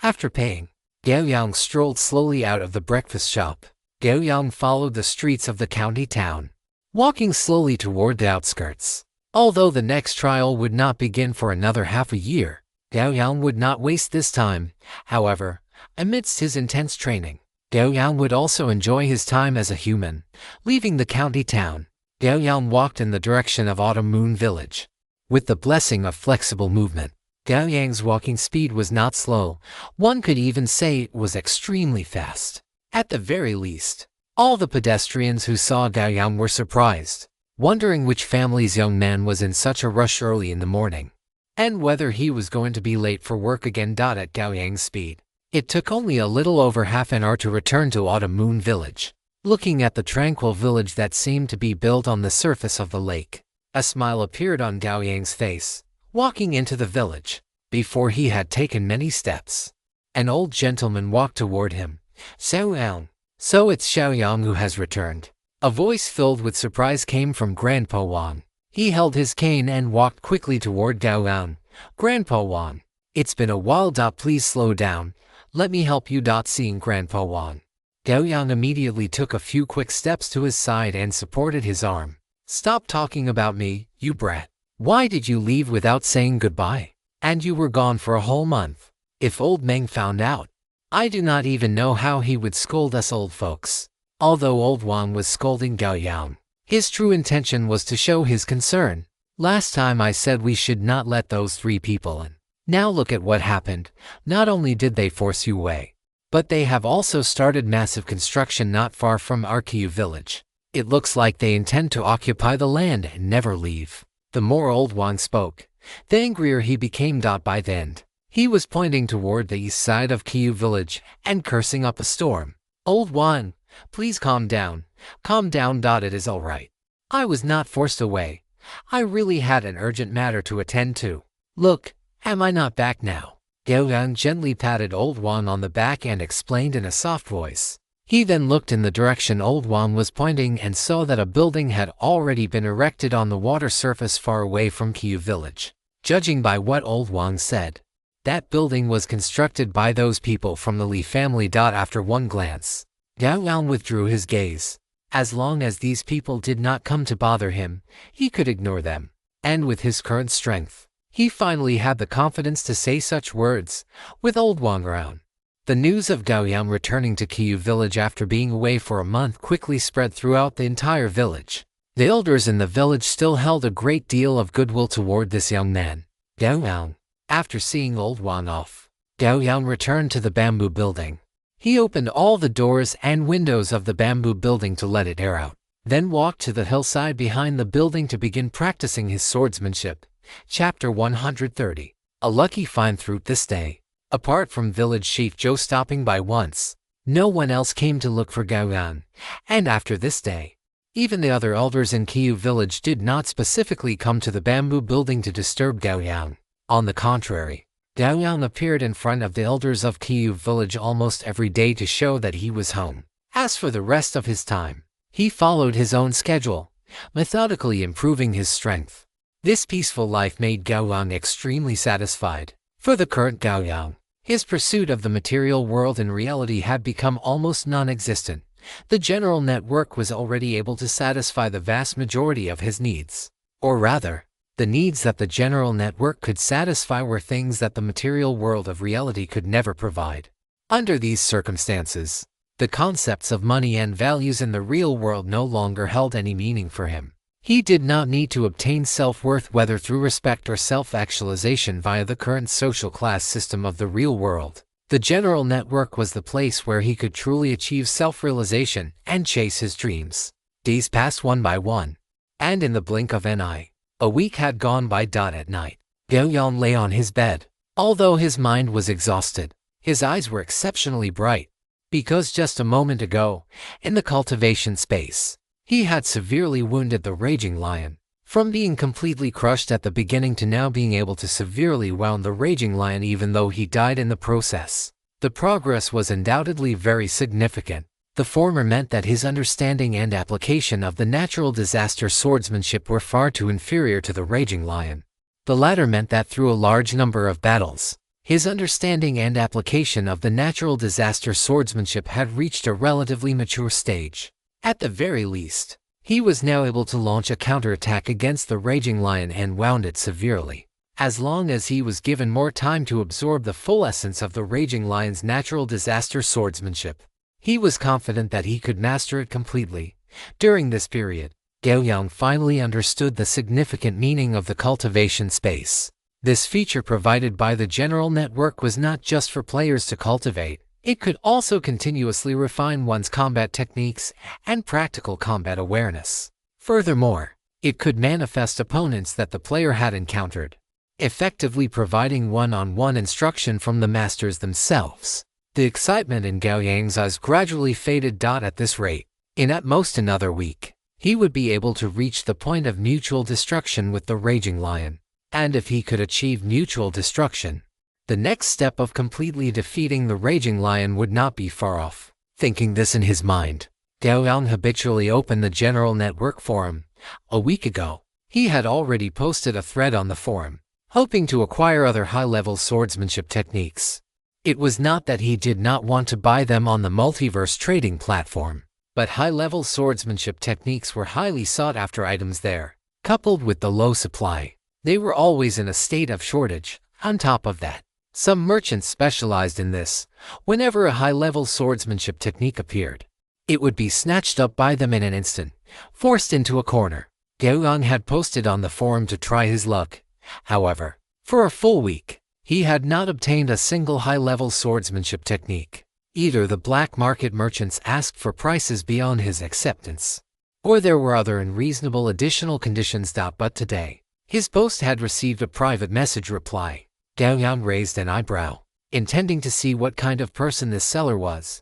After paying, Gao Yang strolled slowly out of the breakfast shop. Gao Yang followed the streets of the county town, walking slowly toward the outskirts. Although the next trial would not begin for another half a year, Gao Yang would not waste this time. However, amidst his intense training, Gao Yang would also enjoy his time as a human. Leaving the county town, Gao Yang walked in the direction of Autumn Moon Village. With the blessing of flexible movement, Gao Yang's walking speed was not slow. One could even say it was extremely fast. At the very least, all the pedestrians who saw Gao Yang were surprised, wondering which family's young man was in such a rush early in the morning, and whether he was going to be late for work again. At Gao Yang's speed, it took only a little over half an hour to return to Autumn Moon Village. Looking at the tranquil village that seemed to be built on the surface of the lake, a smile appeared on Gao Yang's face. Walking into the village, before he had taken many steps, an old gentleman walked toward him. "Xiao Yang, so it's Xiao Yang who has returned." A voice filled with surprise came from Grandpa Wang. He held his cane and walked quickly toward Gao Yang. "Grandpa Wang, it's been a while. Please slow down. Let me help you." Seeing Grandpa Wang, Gao Yang immediately took a few quick steps to his side and supported his arm. "Stop talking about me, you brat. Why did you leave without saying goodbye? And you were gone for a whole month. If old Meng found out, I do not even know how he would scold us old folks." Although old Wang was scolding Gao Yang, his true intention was to show his concern. "Last time I said we should not let those 3 people in. Now look at what happened. Not only did they force you away, but they have also started massive construction not far from Arkiu village. It looks like they intend to occupy the land and never leave. The more Old Wang spoke, the angrier he became. By the end, he was pointing toward the east side of Qiu village and cursing up a storm. Old Wang, please calm down. Calm down. It is all right. I was not forced away. I really had an urgent matter to attend to. Look, am I not back now? Gao Yang gently patted Old Wang on the back and explained in a soft voice. He then looked in the direction Old Wang was pointing and saw that a building had already been erected on the water surface far away from Qiu village. Judging by what Old Wang said, that building was constructed by those people from the Li family. After one glance, Gao Yang withdrew his gaze. As long as these people did not come to bother him, he could ignore them. And with his current strength, he finally had the confidence to say such words, with Old Wang around. The news of Gao Yang returning to Qiu village after being away for a month quickly spread throughout the entire village. The elders in the village still held a great deal of goodwill toward this young man. Gao Yang. After seeing Old Wang off, Gao Yang returned to the bamboo building. He opened all the doors and windows of the bamboo building to let it air out, then walked to the hillside behind the building to begin practicing his swordsmanship. Chapter 130. A lucky find through this day. Apart from village chief Zhou stopping by once, no one else came to look for Gao Yang, and after this day, even the other elders in Qiu village did not specifically come to the bamboo building to disturb Gao Yang. On the contrary, Gao Yang appeared in front of the elders of Qiu village almost every day to show that he was home. As for the rest of his time, he followed his own schedule, methodically improving his strength. This peaceful life made Gao Yang extremely satisfied. For the current Gao Yang, his pursuit of the material world in reality had become almost non-existent. The general network was already able to satisfy the vast majority of his needs. Or rather, the needs that the general network could satisfy were things that the material world of reality could never provide. Under these circumstances, the concepts of money and values in the real world no longer held any meaning for him. He did not need to obtain self-worth whether through respect or self-actualization via the current social class system of the real world. The general network was the place where he could truly achieve self-realization and chase his dreams. Days passed one by one, and in the blink of an eye, a week had gone by. At night, Gao Yang lay on his bed. Although his mind was exhausted, his eyes were exceptionally bright, because just a moment ago, in the cultivation space, he had severely wounded the raging lion. From being completely crushed at the beginning to now being able to severely wound the raging lion even though he died in the process. The progress was undoubtedly very significant. The former meant that his understanding and application of the natural disaster swordsmanship were far too inferior to the raging lion. The latter meant that through a large number of battles, his understanding and application of the natural disaster swordsmanship had reached a relatively mature stage. At the very least, he was now able to launch a counterattack against the raging lion and wound it severely. As long as he was given more time to absorb the full essence of the raging lion's natural disaster swordsmanship, he was confident that he could master it completely. During this period, Gao Yang finally understood the significant meaning of the cultivation space. This feature provided by the general network was not just for players to cultivate. It could also continuously refine one's combat techniques and practical combat awareness. Furthermore, it could manifest opponents that the player had encountered, effectively providing one-on-one instruction from the masters themselves. The excitement in Gao Yang's eyes gradually faded. At this rate, in at most another week, he would be able to reach the point of mutual destruction with the raging lion. And if he could achieve mutual destruction, the next step of completely defeating the raging lion would not be far off. Thinking this in his mind, Gao Yang habitually opened the general network forum. A week ago, he had already posted a thread on the forum, hoping to acquire other high-level swordsmanship techniques. It was not that he did not want to buy them on the multiverse trading platform, but high-level swordsmanship techniques were highly sought-after items there. Coupled with the low supply, they were always in a state of shortage. On top of that, some merchants specialized in this. Whenever a high-level swordsmanship technique appeared, it would be snatched up by them in an instant, forced into a corner. Gao Yang had posted on the forum to try his luck. However, for a full week, he had not obtained a single high-level swordsmanship technique. Either the black market merchants asked for prices beyond his acceptance, or there were other unreasonable additional conditions. But today, his post had received a private message reply. Gao Yang raised an eyebrow, intending to see what kind of person this seller was.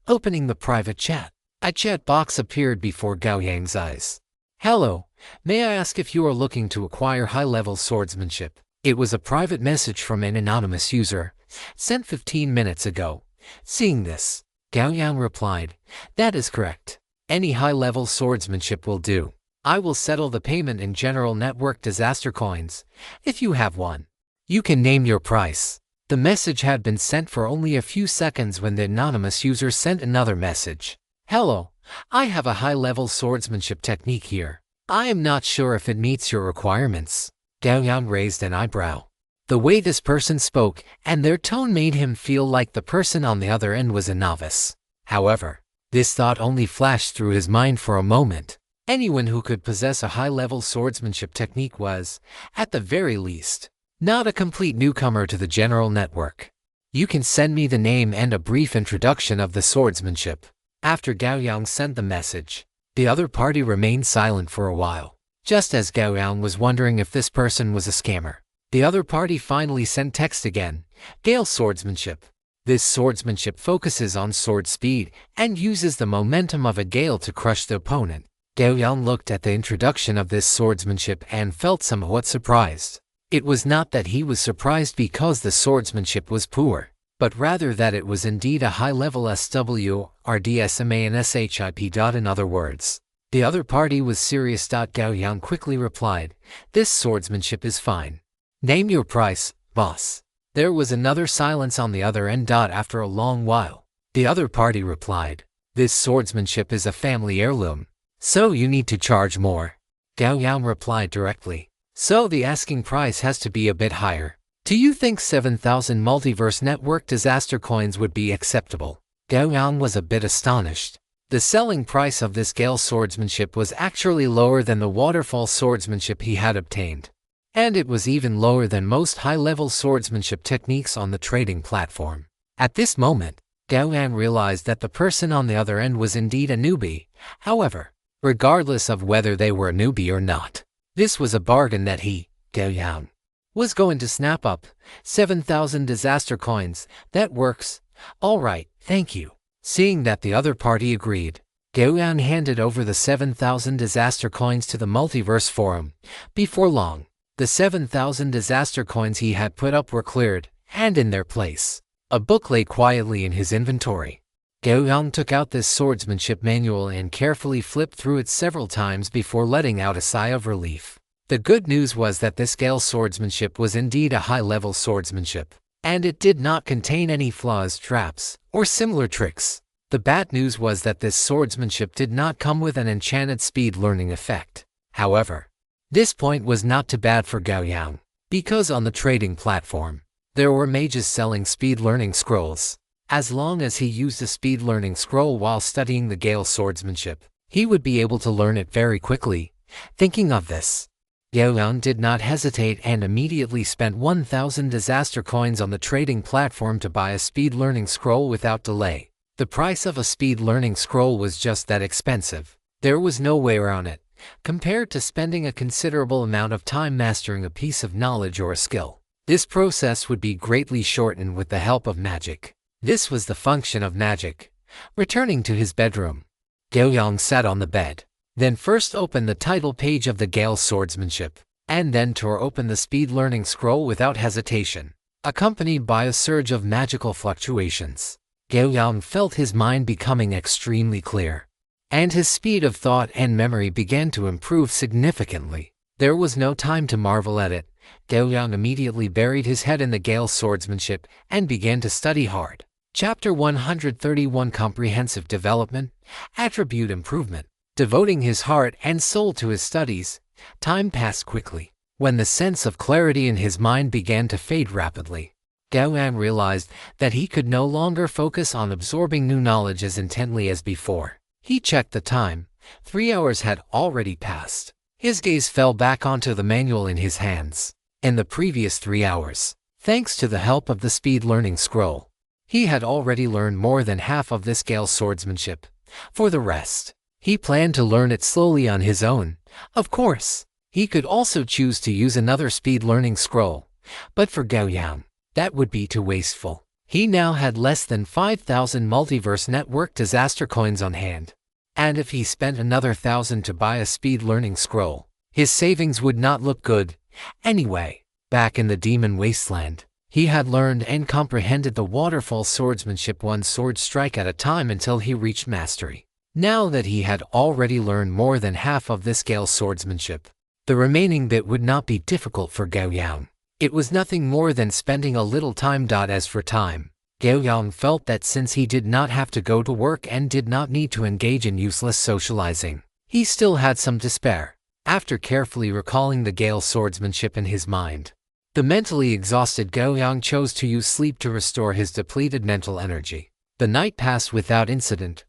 Opening the private chat, a chat box appeared before Gao Yang's eyes. Hello, may I ask if you are looking to acquire high-level swordsmanship? It was a private message from an anonymous user, sent 15 minutes ago. Seeing this, Gao Yang replied, that is correct. Any high-level swordsmanship will do. I will settle the payment in general network disaster coins, if you have one. You can name your price. The message had been sent for only a few seconds when the anonymous user sent another message. Hello, I have a high-level swordsmanship technique here. I am not sure if it meets your requirements. Gao Yang raised an eyebrow. The way this person spoke and their tone made him feel like the person on the other end was a novice. However, this thought only flashed through his mind for a moment. Anyone who could possess a high-level swordsmanship technique was, at the very least, not a complete newcomer to the general network. You can send me the name and a brief introduction of the swordsmanship. After Gao Yang sent the message, the other party remained silent for a while. Just as Gao Yang was wondering if this person was a scammer, the other party finally sent text again. Gale swordsmanship. This swordsmanship focuses on sword speed and uses the momentum of a gale to crush the opponent. Gao Yang looked at the introduction of this swordsmanship and felt somewhat surprised. It was not that he was surprised because the swordsmanship was poor, but rather that it was indeed a high-level SW, RDSMA and SHIP. In other words, the other party was serious. Gao Yang quickly replied, this swordsmanship is fine. Name your price, boss. There was another silence on the other end. After a long while, the other party replied, this swordsmanship is a family heirloom, so you need to charge more. Gao Yang replied directly, so the asking price has to be a bit higher. Do you think 7,000 Multiverse Network disaster coins would be acceptable? Gao Yang was a bit astonished. The selling price of this Gale swordsmanship was actually lower than the waterfall swordsmanship he had obtained. And it was even lower than most high-level swordsmanship techniques on the trading platform. At this moment, Gao Yang realized that the person on the other end was indeed a newbie. However, regardless of whether they were a newbie or not, this was a bargain that he, Gao Yang, was going to snap up. 7,000 disaster coins, that works. All right, thank you. Seeing that the other party agreed, Gao Yang handed over the 7,000 disaster coins to the Multiverse Forum. Before long, the 7,000 disaster coins he had put up were cleared, and in their place, a book lay quietly in his inventory. Gao Yang took out this swordsmanship manual and carefully flipped through it several times before letting out a sigh of relief. The good news was that this Gale swordsmanship was indeed a high-level swordsmanship, and it did not contain any flaws, traps, or similar tricks. The bad news was that this swordsmanship did not come with an enchanted speed learning effect. However, this point was not too bad for Gao Yang, because on the trading platform, there were mages selling speed learning scrolls. As long as he used a speed learning scroll while studying the Gale swordsmanship, he would be able to learn it very quickly. Thinking of this, Gao Yang did not hesitate and immediately spent 1,000 disaster coins on the trading platform to buy a speed learning scroll without delay. The price of a speed learning scroll was just that expensive. There was no way around it, compared to spending a considerable amount of time mastering a piece of knowledge or a skill. This process would be greatly shortened with the help of magic. This was the function of magic. Returning to his bedroom, Gao Yang sat on the bed, then first opened the title page of the Gale swordsmanship, and then tore open the speed learning scroll without hesitation, accompanied by a surge of magical fluctuations. Gao Yang felt his mind becoming extremely clear, and his speed of thought and memory began to improve significantly. There was no time to marvel at it. Gao Yang immediately buried his head in the Gale swordsmanship and began to study hard. Chapter 131 Comprehensive Development, Attribute Improvement. Devoting his heart and soul to his studies, time passed quickly. When the sense of clarity in his mind began to fade rapidly, Gao Yang realized that he could no longer focus on absorbing new knowledge as intently as before. He checked the time. 3 hours had already passed. His gaze fell back onto the manual in his hands. In the previous 3 hours, thanks to the help of the speed learning scroll, he had already learned more than half of this Gale swordsmanship. For the rest, He planned to learn it slowly on his own. Of course, he could also choose to use another speed learning scroll, but for Gao Yang, that would be too wasteful. He now had less than 5,000 Multiverse Network disaster coins on hand, and if he spent another 1,000 to buy a speed learning scroll, his savings would not look good. Anyway, back in the Demon Wasteland, he had learned and comprehended the waterfall swordsmanship, one sword strike at a time, until he reached mastery. Now that he had already learned more than half of this Gale swordsmanship, the remaining bit would not be difficult for Gao Yang. It was nothing more than spending a little time. As for time, Gao Yang felt that since he did not have to go to work and did not need to engage in useless socializing, he still had some to spare. After carefully recalling the Gale swordsmanship in his mind, the mentally exhausted Gao Yang chose to use sleep to restore his depleted mental energy. The night passed without incident.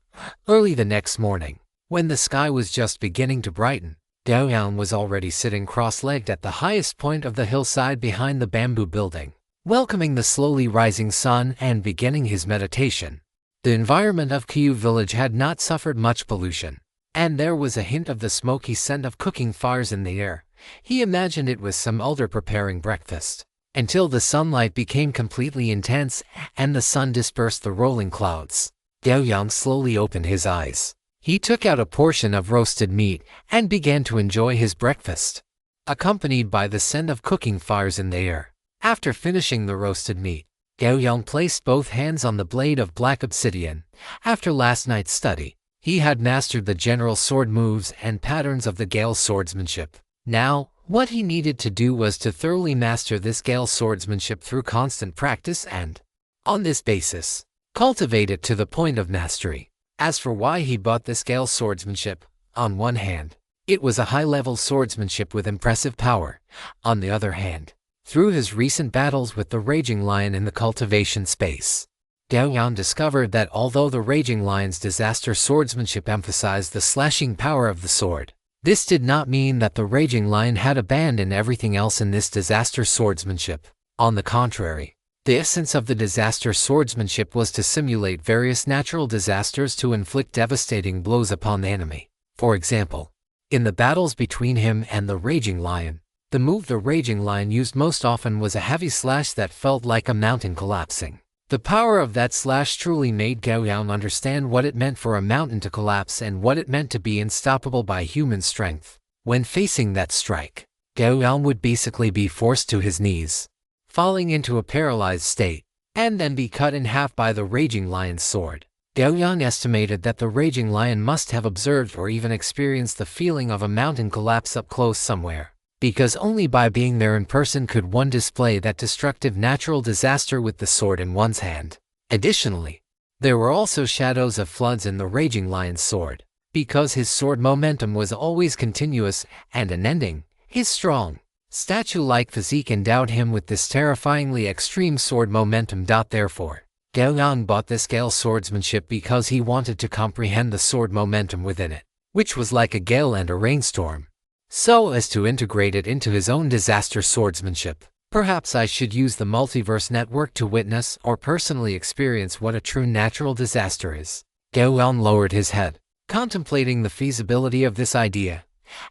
Early the next morning, when the sky was just beginning to brighten, Gao Yang was already sitting cross-legged at the highest point of the hillside behind the bamboo building, welcoming the slowly rising sun and beginning his meditation. The environment of Kyu village had not suffered much pollution, and there was a hint of the smoky scent of cooking fires in the air. He imagined it was some elder preparing breakfast, until the sunlight became completely intense and the sun dispersed the rolling clouds. Gao Yang slowly opened his eyes. He took out a portion of roasted meat and began to enjoy his breakfast, accompanied by the scent of cooking fires in the air. After finishing the roasted meat, Gao Yang placed both hands on the blade of black obsidian. After last night's study, he had mastered the general sword moves and patterns of the Gale swordsmanship. Now, what he needed to do was to thoroughly master this Gale swordsmanship through constant practice and, on this basis, cultivate it to the point of mastery. As for why he bought this Gale swordsmanship, on one hand, it was a high-level swordsmanship with impressive power. On the other hand, through his recent battles with the Raging Lion in the cultivation space, Gao Yang discovered that although the Raging Lion's disaster swordsmanship emphasized the slashing power of the sword, this did not mean that the Raging Lion had abandoned everything else in this disaster swordsmanship. On the contrary, the essence of the disaster swordsmanship was to simulate various natural disasters to inflict devastating blows upon the enemy. For example, in the battles between him and the Raging Lion, the move the Raging Lion used most often was a heavy slash that felt like a mountain collapsing. The power of that slash truly made Gao Yang understand what it meant for a mountain to collapse and what it meant to be unstoppable by human strength. When facing that strike, Gao Yang would basically be forced to his knees, falling into a paralyzed state, and then be cut in half by the Raging Lion's sword. Gao Yang estimated that the Raging Lion must have observed or even experienced the feeling of a mountain collapse up close somewhere, because only by being there in person could one display that destructive natural disaster with the sword in one's hand. Additionally, there were also shadows of floods in the Raging Lion's sword, because his sword momentum was always continuous and unending. His strong, statue-like physique endowed him with this terrifyingly extreme sword momentum. Therefore, Gao Yang bought this Gale swordsmanship because he wanted to comprehend the sword momentum within it, which was like a gale and a rainstorm, so as to integrate it into his own disaster swordsmanship. Perhaps I should use the Multiverse Network to witness or personally experience what a true natural disaster is. Gao Yang lowered his head, contemplating the feasibility of this idea.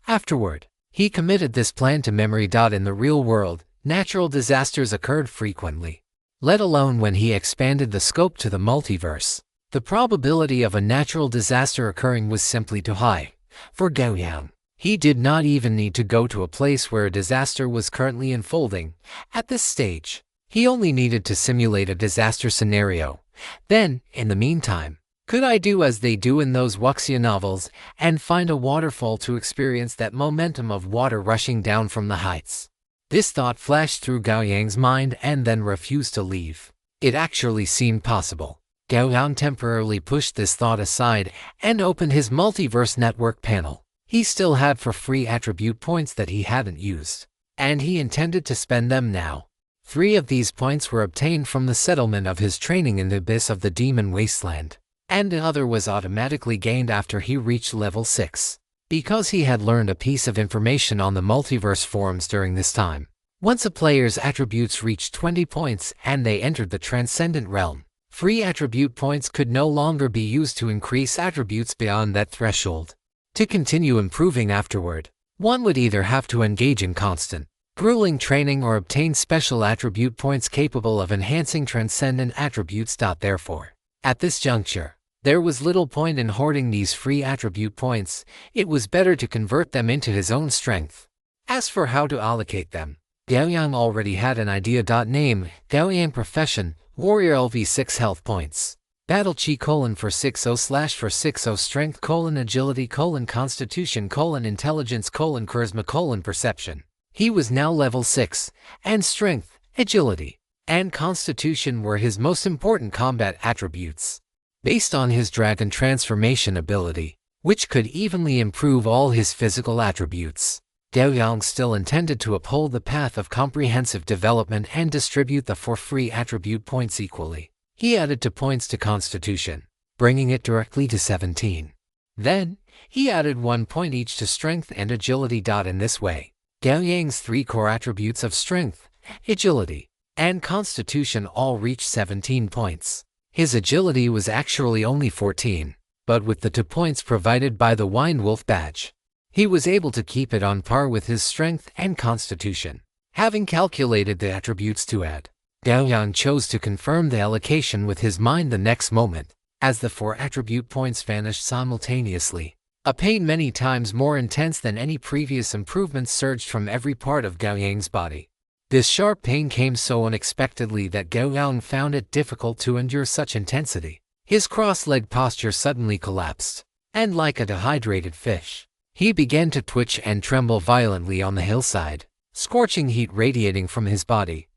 Afterward, he committed this plan to memory. In the real world, natural disasters occurred frequently, let alone when he expanded the scope to the multiverse. The probability of a natural disaster occurring was simply too high for Gao Yang. He did not even need to go to a place where a disaster was currently unfolding. At this stage, he only needed to simulate a disaster scenario. Then, in the meantime, could I do as they do in those wuxia novels and find a waterfall to experience that momentum of water rushing down from the heights? This thought flashed through Gao Yang's mind and then refused to leave. It actually seemed possible. Gao Yang temporarily pushed this thought aside and opened his Multiverse Network panel. He still had for free attribute points that he hadn't used, and he intended to spend them now. 3 of these points were obtained from the settlement of his training in the abyss of the Demon Wasteland, and the other was automatically gained after he reached level 6, because he had learned a piece of information on the multiverse forums during this time. Once a player's attributes reached 20 points and they entered the Transcendent Realm, free attribute points could no longer be used to increase attributes beyond that threshold. To continue improving afterward, one would either have to engage in constant, grueling training or obtain special attribute points capable of enhancing transcendent attributes. Therefore, at this juncture, there was little point in hoarding these free attribute points. It was better to convert them into his own strength. As for how to allocate them, Gao Yang already had an idea. Name: Gao Yang. Profession: Warrior. LV 6 health points. Battle Chi: for 60 / for 60 strength: agility: constitution: intelligence: charisma: perception. He was now level 6, and strength, agility, and constitution were his most important combat attributes. Based on his dragon transformation ability, which could evenly improve all his physical attributes, Gao Yang still intended to uphold the path of comprehensive development and distribute the 4 free attribute points equally. He added 2 points to Constitution, bringing it directly to 17. Then, he added 1 point each to Strength and Agility. In this way, Gao Yang's 3 core attributes of Strength, Agility, and Constitution all reached 17 points. His agility was actually only 14, but with the 2 points provided by the Wine Wolf badge, he was able to keep it on par with his Strength and Constitution. Having calculated the attributes to add, Gao Yang chose to confirm the allocation with his mind the next moment, as the 4 attribute points vanished simultaneously. A pain many times more intense than any previous improvements surged from every part of Gao Yang's body. This sharp pain came so unexpectedly that Gao Yang found it difficult to endure such intensity. His cross-legged posture suddenly collapsed, and like a dehydrated fish, he began to twitch and tremble violently on the hillside, scorching heat radiating from his body.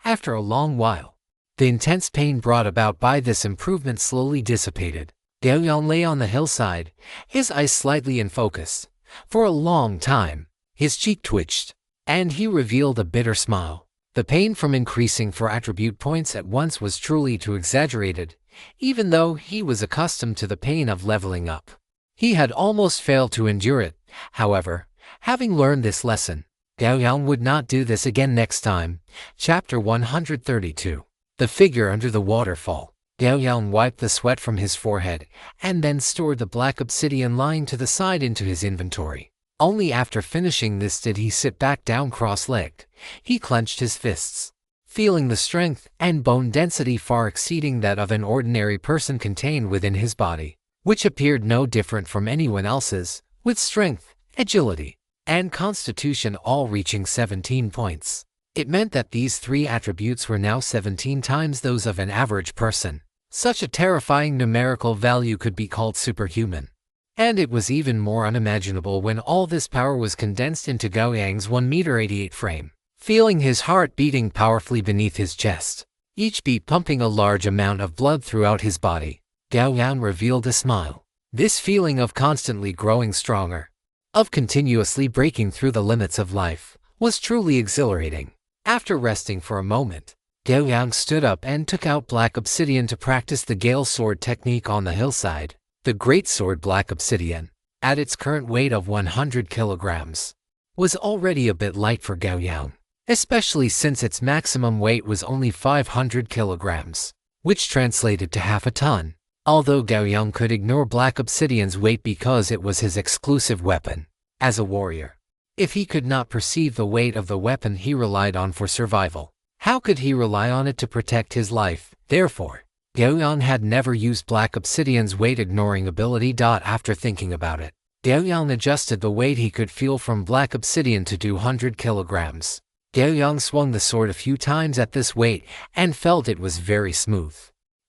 After a long while, the intense pain brought about by this improvement slowly dissipated. Gao Yang lay on the hillside, his eyes slightly in focus. For a long time, his cheek twitched, and he revealed a bitter smile. The pain from increasing 4 attribute points at once was truly too exaggerated, even though he was accustomed to the pain of leveling up. He had almost failed to endure it. However, having learned this lesson, Gao Yang would not do this again next time. Chapter 132. The Figure Under the Waterfall. Gao Yang wiped the sweat from his forehead, and then stored the black obsidian lying to the side into his inventory. Only after finishing this did he sit back down cross-legged. He clenched his fists, feeling the strength and bone density far exceeding that of an ordinary person contained within his body, which appeared no different from anyone else's, with strength, agility, and constitution all reaching 17 points. It meant that these 3 attributes were now 17 times those of an average person. Such a terrifying numerical value could be called superhuman. And it was even more unimaginable when all this power was condensed into Gao Yang's 1m88 frame. Feeling his heart beating powerfully beneath his chest, each beat pumping a large amount of blood throughout his body, Gao Yang revealed a smile. This feeling of constantly growing stronger, of continuously breaking through the limits of life, was truly exhilarating. After resting for a moment, Gao Yang stood up and took out black obsidian to practice the Gale Sword technique on the hillside. The greatsword black obsidian, at its current weight of 100 kilograms, was already a bit light for Gao Yang, especially since its maximum weight was only 500 kilograms, which translated to half a ton. Although Gao Yang could ignore black obsidian's weight because it was his exclusive weapon, as a warrior, if he could not perceive the weight of the weapon he relied on for survival, how could he rely on it to protect his life? Therefore, Gao Yang had never used black obsidian's weight-ignoring ability. After thinking about it, Gao Yang adjusted the weight he could feel from black obsidian to 200 kilograms. Gao Yang swung the sword a few times at this weight and felt it was very smooth.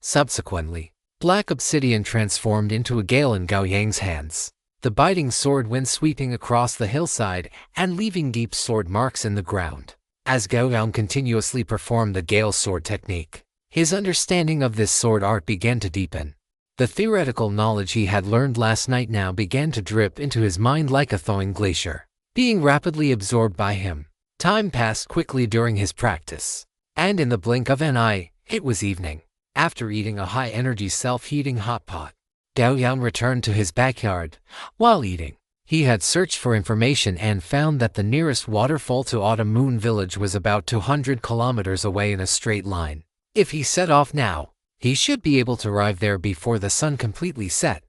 Subsequently, black obsidian transformed into a gale in Gao Yang's hands. The biting sword went sweeping across the hillside and leaving deep sword marks in the ground. As Gao Yang continuously performed the Gale Sword technique, his understanding of this sword art began to deepen. The theoretical knowledge he had learned last night now began to drip into his mind like a thawing glacier, being rapidly absorbed by him. Time passed quickly during his practice, and in the blink of an eye, it was evening. After eating a high-energy self-heating hot pot, Gao Yang returned to his backyard. While eating, he had searched for information and found that the nearest waterfall to Autumn Moon Village was about 200 kilometers away in a straight line. If he set off now, he should be able to arrive there before the sun completely set.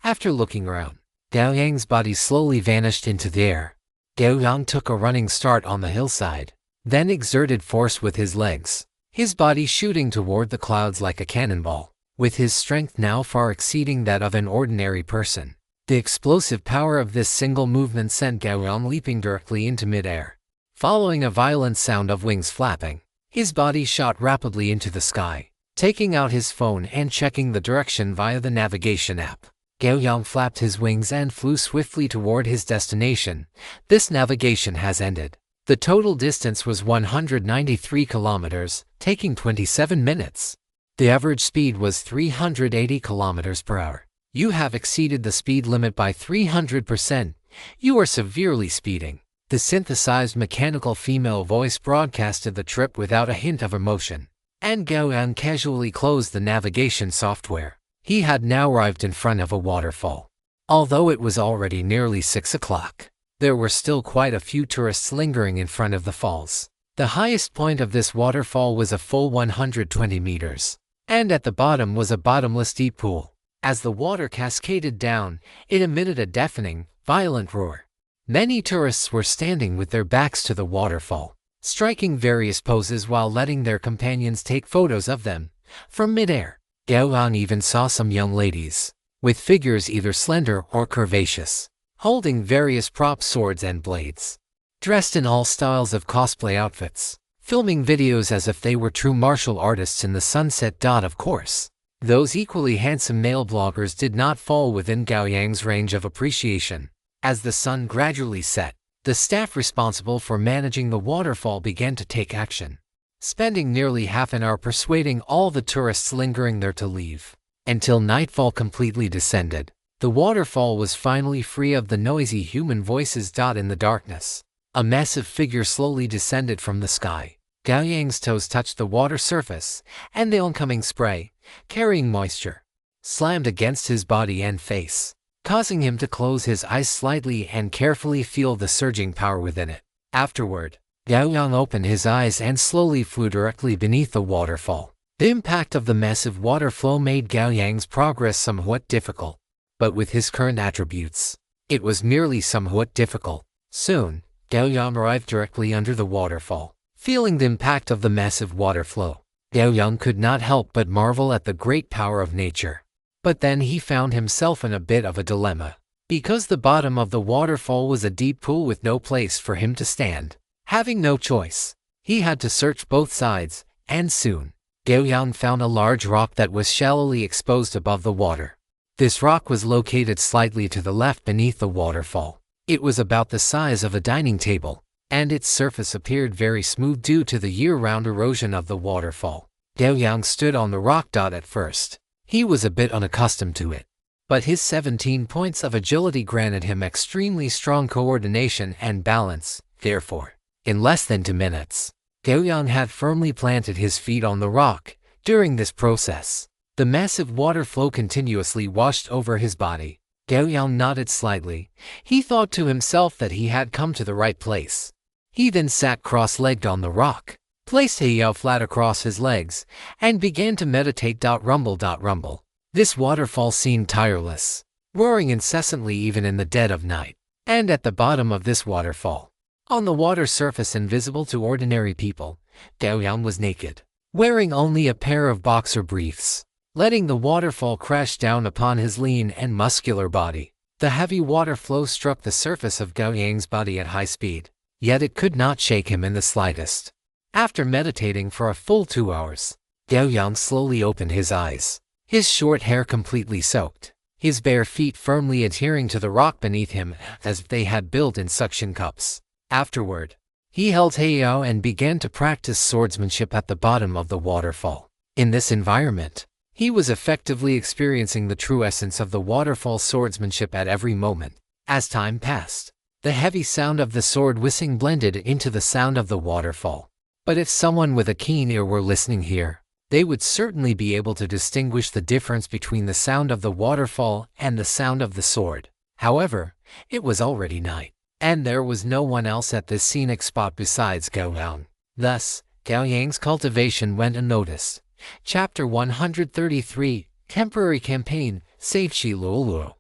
After looking around, Gao Yang's body slowly vanished into the air. Gao Yang took a running start on the hillside, then exerted force with his legs, his body shooting toward the clouds like a cannonball, with his strength now far exceeding that of an ordinary person. The explosive power of this single movement sent Gao Yang leaping directly into midair. Following a violent sound of wings flapping, his body shot rapidly into the sky. Taking out his phone and checking the direction via the navigation app, Gao Yang flapped his wings and flew swiftly toward his destination. This navigation has ended. The total distance was 193 kilometers, taking 27 minutes. The average speed was 380 kilometers per hour. You have exceeded the speed limit by 300%. You are severely speeding. The synthesized mechanical female voice broadcasted the trip without a hint of emotion, and Gao Yang casually closed the navigation software. He had now arrived in front of a waterfall. Although it was already nearly 6 o'clock, there were still quite a few tourists lingering in front of the falls. The highest point of this waterfall was a full 120 meters, and at the bottom was a bottomless deep pool. As the water cascaded down, it emitted a deafening, violent roar. Many tourists were standing with their backs to the waterfall, striking various poses while letting their companions take photos of them from midair. Gao Yang even saw some young ladies, with figures either slender or curvaceous, holding various prop swords and blades, dressed in all styles of cosplay outfits, filming videos as if they were true martial artists in the sunset. Of course, those equally handsome male bloggers did not fall within Gao Yang's range of appreciation. As the sun gradually set, the staff responsible for managing the waterfall began to take action, spending nearly half an hour persuading all the tourists lingering there to leave. Until nightfall completely descended, the waterfall was finally free of the noisy human voices. In the darkness, a massive figure slowly descended from the sky. Gao Yang's toes touched the water surface, and the oncoming spray, carrying moisture, slammed against his body and face, causing him to close his eyes slightly and carefully feel the surging power within it. Afterward, Gao Yang opened his eyes and slowly flew directly beneath the waterfall. The impact of the massive water flow made Gao Yang's progress somewhat difficult, but with his current attributes, it was merely somewhat difficult. Soon, Gao Yang arrived directly under the waterfall. Feeling the impact of the massive water flow, Gao Yang could not help but marvel at the great power of nature. But then he found himself in a bit of a dilemma, because the bottom of the waterfall was a deep pool with no place for him to stand. Having no choice, he had to search both sides, and soon, Gao Yang found a large rock that was shallowly exposed above the water. This rock was located slightly to the left beneath the waterfall. It was about the size of a dining table, and its surface appeared very smooth due to the year-round erosion of the waterfall. Gao Yang stood on the rock. At first, he was a bit unaccustomed to it, but his 17 points of agility granted him extremely strong coordination and balance. Therefore, in less than 2 minutes, Gao Yang had firmly planted his feet on the rock. During this process, the massive water flow continuously washed over his body. Gao Yang nodded slightly. He thought to himself that he had come to the right place. He then sat cross-legged on the rock, placed Yao flat across his legs, and began to meditate. Rumble. This waterfall seemed tireless, roaring incessantly even in the dead of night. And at the bottom of this waterfall, on the water surface invisible to ordinary people, Gao Yang was naked, wearing only a pair of boxer briefs, letting the waterfall crash down upon his lean and muscular body. The heavy water flow struck the surface of Gao Yang's body at high speed, yet it could not shake him in the slightest. After meditating for a full 2 hours, Gao Yang slowly opened his eyes, his short hair completely soaked, his bare feet firmly adhering to the rock beneath him as if they had built in suction cups. Afterward, he held Yao and began to practice swordsmanship at the bottom of the waterfall. In this environment, he was effectively experiencing the true essence of the waterfall swordsmanship at every moment. As time passed, the heavy sound of the sword whizzing blended into the sound of the waterfall. But if someone with a keen ear were listening here, they would certainly be able to distinguish the difference between the sound of the waterfall and the sound of the sword. However, it was already night, and there was no one else at this scenic spot besides Gao Yang. Thus, Gao Yang's cultivation went unnoticed. Chapter 133, Temporary Campaign, Save Shi Luoluo.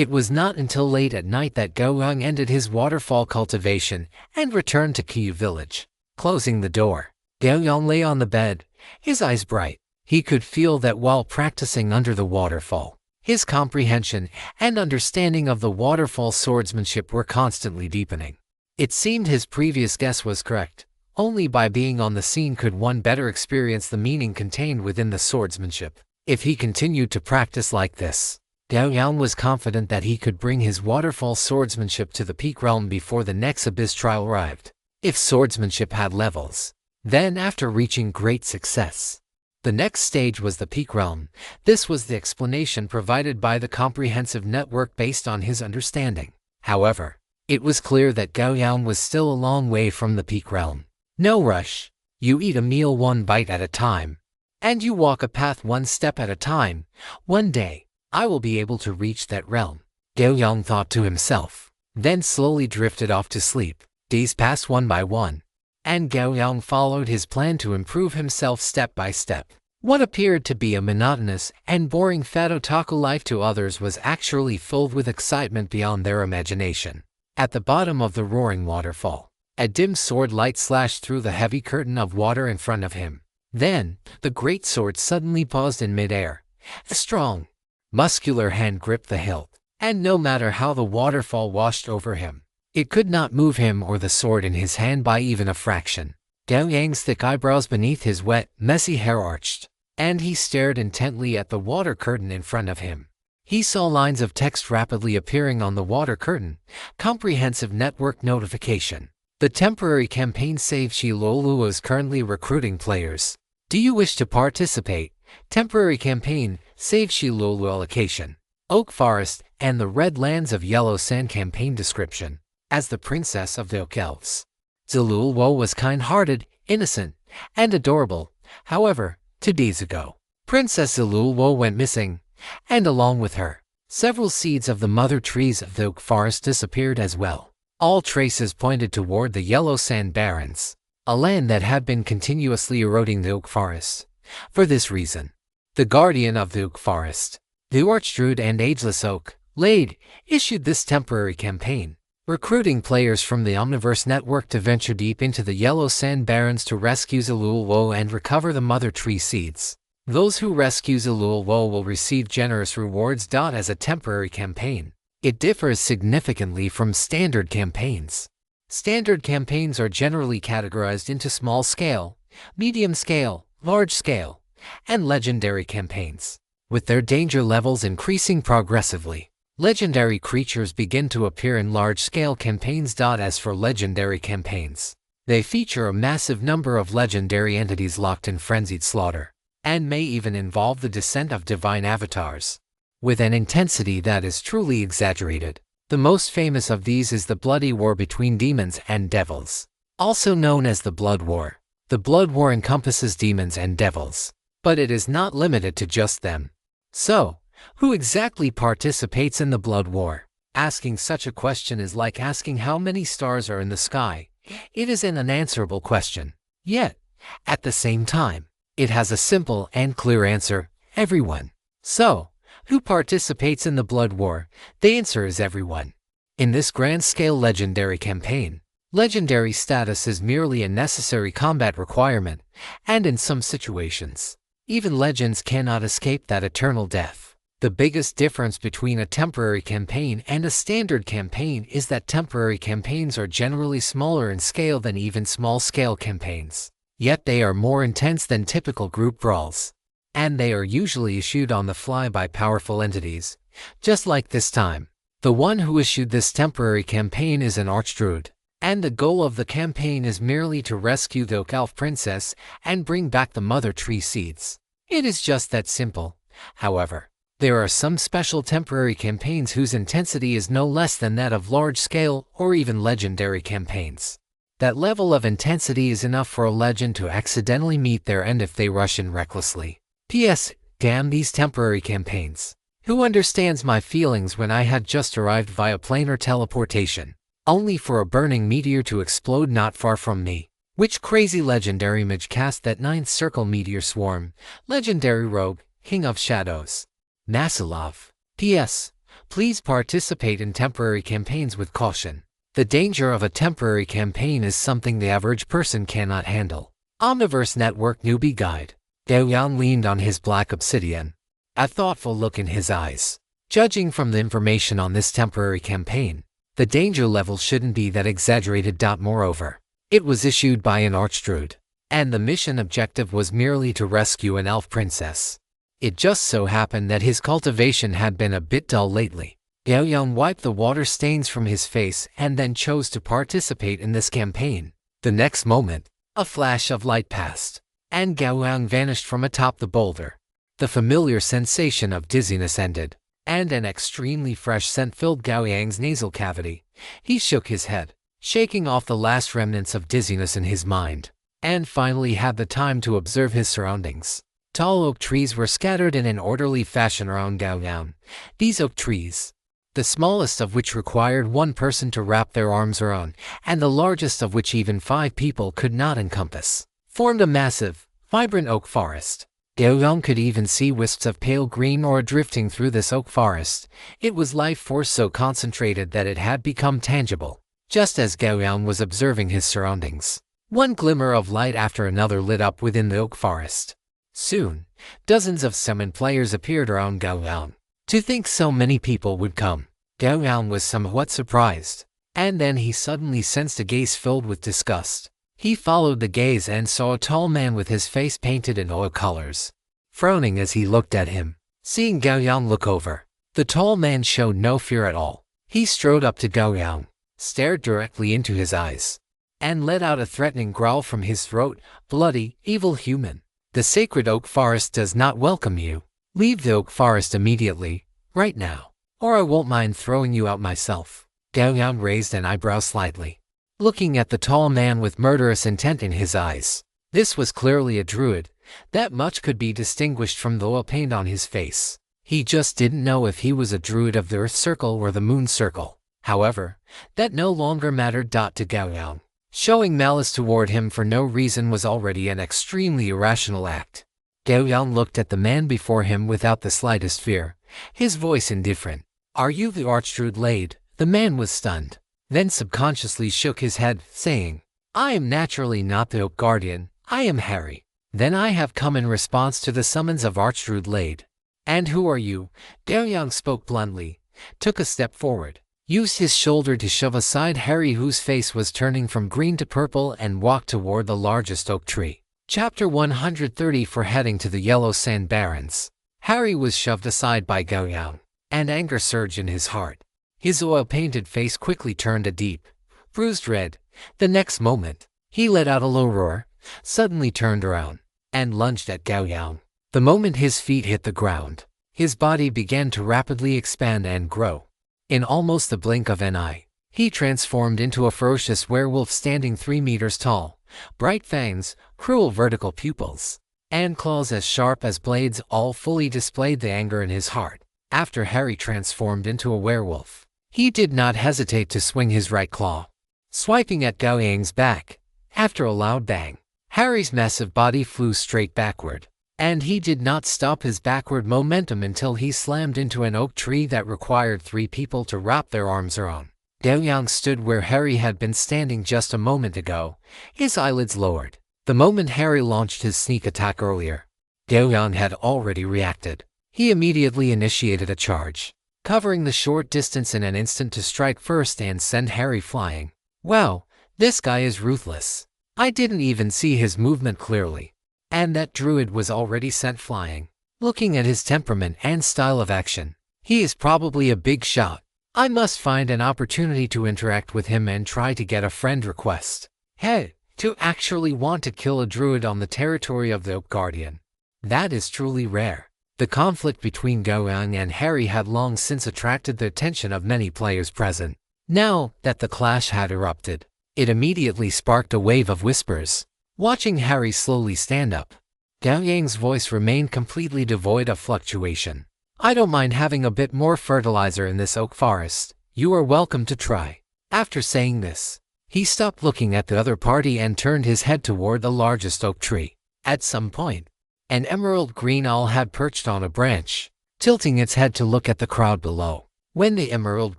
It was not until late at night that Gao Yang ended his waterfall cultivation and returned to Kyu village. Closing the door, Gao Yang lay on the bed, his eyes bright. He could feel that while practicing under the waterfall, his comprehension and understanding of the waterfall swordsmanship were constantly deepening. It seemed his previous guess was correct. Only by being on the scene could one better experience the meaning contained within the swordsmanship. If he continued to practice like this, Gao Yang was confident that he could bring his waterfall swordsmanship to the peak realm before the next abyss trial arrived. If swordsmanship had levels, then after reaching great success, the next stage was the peak realm. This was the explanation provided by the comprehensive network based on his understanding. However, it was clear that Gao Yang was still a long way from the peak realm. No rush. You eat a meal one bite at a time, and you walk a path one step at a time. One day, I will be able to reach that realm, Gao Yang thought to himself, then slowly drifted off to sleep. Days passed one by one, and Gao Yang followed his plan to improve himself step by step. What appeared to be a monotonous and boring fat otaku life to others was actually filled with excitement beyond their imagination. At the bottom of the roaring waterfall, a dim sword light slashed through the heavy curtain of water in front of him. Then, the great sword suddenly paused in midair. A strong, muscular hand gripped the hilt, and no matter how the waterfall washed over him, it could not move him or the sword in his hand by even a fraction. Gao Yang's thick eyebrows beneath his wet, messy hair arched, and he stared intently at the water curtain in front of him. He saw lines of text rapidly appearing on the water curtain. Comprehensive network notification. The temporary campaign Save Shilolu is currently recruiting players. Do you wish to participate? Temporary campaign, Save Shilolu allocation. Oak Forest and the Red Lands of Yellow Sand campaign description. As the princess of the Oak Elves, Zilulwo was kind-hearted, innocent, and adorable. However, 2 days ago, Princess Zilulwo went missing, and along with her, several seeds of the mother trees of the Oak Forest disappeared as well. All traces pointed toward the Yellow Sand Barrens, a land that had been continuously eroding the Oak Forest. For this reason, the guardian of the Oak Forest, the Archdruid and Ageless Oak, Lade, issued this temporary campaign, recruiting players from the Omniverse Network to venture deep into the Yellow Sand Barrens to rescue Zilulwo and recover the mother tree seeds. Those who rescue Zilulwo will receive generous rewards. As a temporary campaign, it differs significantly from standard campaigns. Standard campaigns are generally categorized into small-scale, medium-scale, large-scale, and legendary campaigns, with their danger levels increasing progressively. Legendary creatures begin to appear in large-scale campaigns. As for legendary campaigns, they feature a massive number of legendary entities locked in frenzied slaughter, and may even involve the descent of divine avatars, with an intensity that is truly exaggerated. The most famous of these is the bloody war between demons and devils, also known as the Blood War. The Blood War encompasses demons and devils, but it is not limited to just them. So, who exactly participates in the Blood War? Asking such a question is like asking how many stars are in the sky. It is an unanswerable question. Yet, at the same time, it has a simple and clear answer: everyone. So, who participates in the Blood War? The answer is everyone. In this grand-scale legendary campaign, legendary status is merely a necessary combat requirement, and in some situations, even legends cannot escape that eternal death. The biggest difference between a temporary campaign and a standard campaign is that temporary campaigns are generally smaller in scale than even small-scale campaigns, yet they are more intense than typical group brawls, and they are usually issued on the fly by powerful entities. Just like this time, the one who issued this temporary campaign is an Archdruid, and the goal of the campaign is merely to rescue the Oak Elf Princess and bring back the Mother Tree seeds. It is just that simple. However, there are some special temporary campaigns whose intensity is no less than that of large-scale or even legendary campaigns. That level of intensity is enough for a legend to accidentally meet their end if they rush in recklessly. P.S. Damn these temporary campaigns. Who understands my feelings when I had just arrived via planar teleportation, only for a burning meteor to explode not far from me? Which crazy legendary mage cast that 9th circle meteor swarm? Legendary rogue, King of Shadows. Nasilov. P.S. Please participate in temporary campaigns with caution. The danger of a temporary campaign is something the average person cannot handle. Omniverse Network Newbie Guide. Gao Yang leaned on his black obsidian, a thoughtful look in his eyes. Judging from the information on this temporary campaign, the danger level shouldn't be that exaggerated. Moreover, it was issued by an archdruid, and the mission objective was merely to rescue an elf princess. It just so happened that his cultivation had been a bit dull lately. Gao Yang wiped the water stains from his face and then chose to participate in this campaign. The next moment, a flash of light passed, and Gao Yang vanished from atop the boulder. The familiar sensation of dizziness ended, and an extremely fresh scent filled Gao Yang's nasal cavity. He shook his head, shaking off the last remnants of dizziness in his mind, and finally had the time to observe his surroundings. Tall oak trees were scattered in an orderly fashion around Gao Yang. These oak trees, the smallest of which required one person to wrap their arms around, and the largest of which even 5 people could not encompass, formed a massive, vibrant oak forest. Gao Yang could even see wisps of pale green aura drifting through this oak forest. It was life force so concentrated that it had become tangible. Just as Gao Yang was observing his surroundings, one glimmer of light after another lit up within the oak forest. Soon, dozens of summoned players appeared around Gao Yang. To think so many people would come, Gao Yang was somewhat surprised, and then he suddenly sensed a gaze filled with disgust. He followed the gaze and saw a tall man with his face painted in oil colors, frowning as he looked at him. Seeing Gao Yang look over, the tall man showed no fear at all. He strode up to Gao Yang, stared directly into his eyes, and let out a threatening growl from his throat. Bloody, evil human. The sacred oak forest does not welcome you. Leave the oak forest immediately, right now, or I won't mind throwing you out myself. Gao Yang raised an eyebrow slightly, looking at the tall man with murderous intent in his eyes. This was clearly a druid. That much could be distinguished from the oil paint on his face. He just didn't know if he was a druid of the Earth Circle or the Moon Circle. However, that no longer mattered. To Gao Yang, showing malice toward him for no reason was already an extremely irrational act. Gao Yang looked at the man before him without the slightest fear, his voice indifferent. Are you the archdruid Lade? The man was stunned, then subconsciously shook his head, saying, I am naturally not the Oak Guardian, I am Harry. Then I have come in response to the summons of archdruid Lade. And who are you? Gao Yang spoke bluntly, took a step forward, used his shoulder to shove aside Harry, whose face was turning from green to purple, and walked toward the largest oak tree. Chapter 130 For heading to the Yellow Sand Barrens. Harry was shoved aside by Gao Yang, and anger surged in his heart. His oil-painted face quickly turned a deep, bruised red. The next moment, he let out a low roar, suddenly turned around, and lunged at Gao Yang. The moment his feet hit the ground, his body began to rapidly expand and grow. In almost the blink of an eye, he transformed into a ferocious werewolf standing 3 meters tall. Bright fangs, cruel vertical pupils, and claws as sharp as blades all fully displayed the anger in his heart. After Harry transformed into a werewolf, he did not hesitate to swing his right claw, swiping at Gao Yang's back. After a loud bang, Harry's massive body flew straight backward, and he did not stop his backward momentum until he slammed into an oak tree that required 3 people to wrap their arms around. Gao Yang stood where Harry had been standing just a moment ago, his eyelids lowered. The moment Harry launched his sneak attack earlier, Gao Yang had already reacted. He immediately initiated a charge, covering the short distance in an instant to strike first and send Harry flying. Wow, this guy is ruthless. I didn't even see his movement clearly, and that druid was already sent flying. Looking at his temperament and style of action, he is probably a big shot. I must find an opportunity to interact with him and try to get a friend request. Hey, to actually want to kill a druid on the territory of the Oak Guardian. That is truly rare. The conflict between Gao Yang and Harry had long since attracted the attention of many players present. Now that the clash had erupted, it immediately sparked a wave of whispers. Watching Harry slowly stand up, Gao Yang's voice remained completely devoid of fluctuation. I don't mind having a bit more fertilizer in this oak forest. You are welcome to try. After saying this, he stopped looking at the other party and turned his head toward the largest oak tree. At some point, an emerald green owl had perched on a branch, tilting its head to look at the crowd below. When the emerald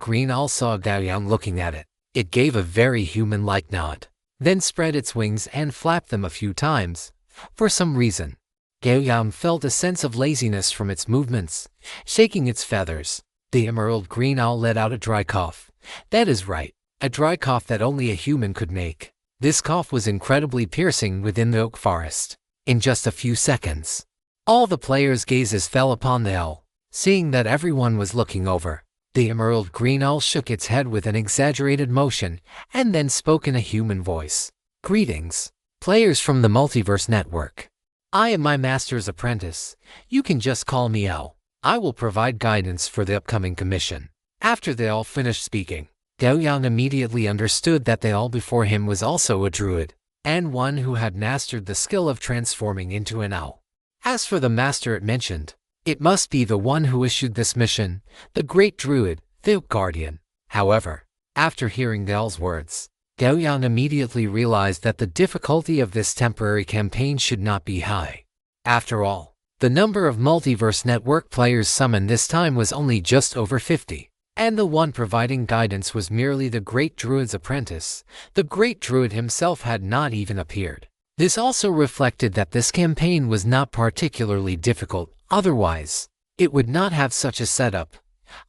green owl saw Gao Yang looking at it, it gave a very human-like nod, then spread its wings and flapped them a few times. For some reason, Gao Yang felt a sense of laziness from its movements, shaking its feathers. The emerald green owl let out a dry cough. That is right, a dry cough that only a human could make. This cough was incredibly piercing within the oak forest. In just a few seconds, all the players' gazes fell upon the owl. Seeing that everyone was looking over, the emerald green owl shook its head with an exaggerated motion and then spoke in a human voice. Greetings, players from the Multiverse Network. I am my master's apprentice. You can just call me Owl. I will provide guidance for the upcoming commission. After they all finished speaking, Gao Yang immediately understood that the owl before him was also a druid, and one who had mastered the skill of transforming into an owl. As for the master it mentioned, it must be the one who issued this mission, the great druid, the Oak Guardian. However, after hearing the owl's words, Gao Yang immediately realized that the difficulty of this temporary campaign should not be high. After all, the number of Multiverse Network players summoned this time was only just over 50, and the one providing guidance was merely the Great Druid's apprentice. The Great Druid himself had not even appeared. This also reflected that this campaign was not particularly difficult, otherwise, it would not have such a setup.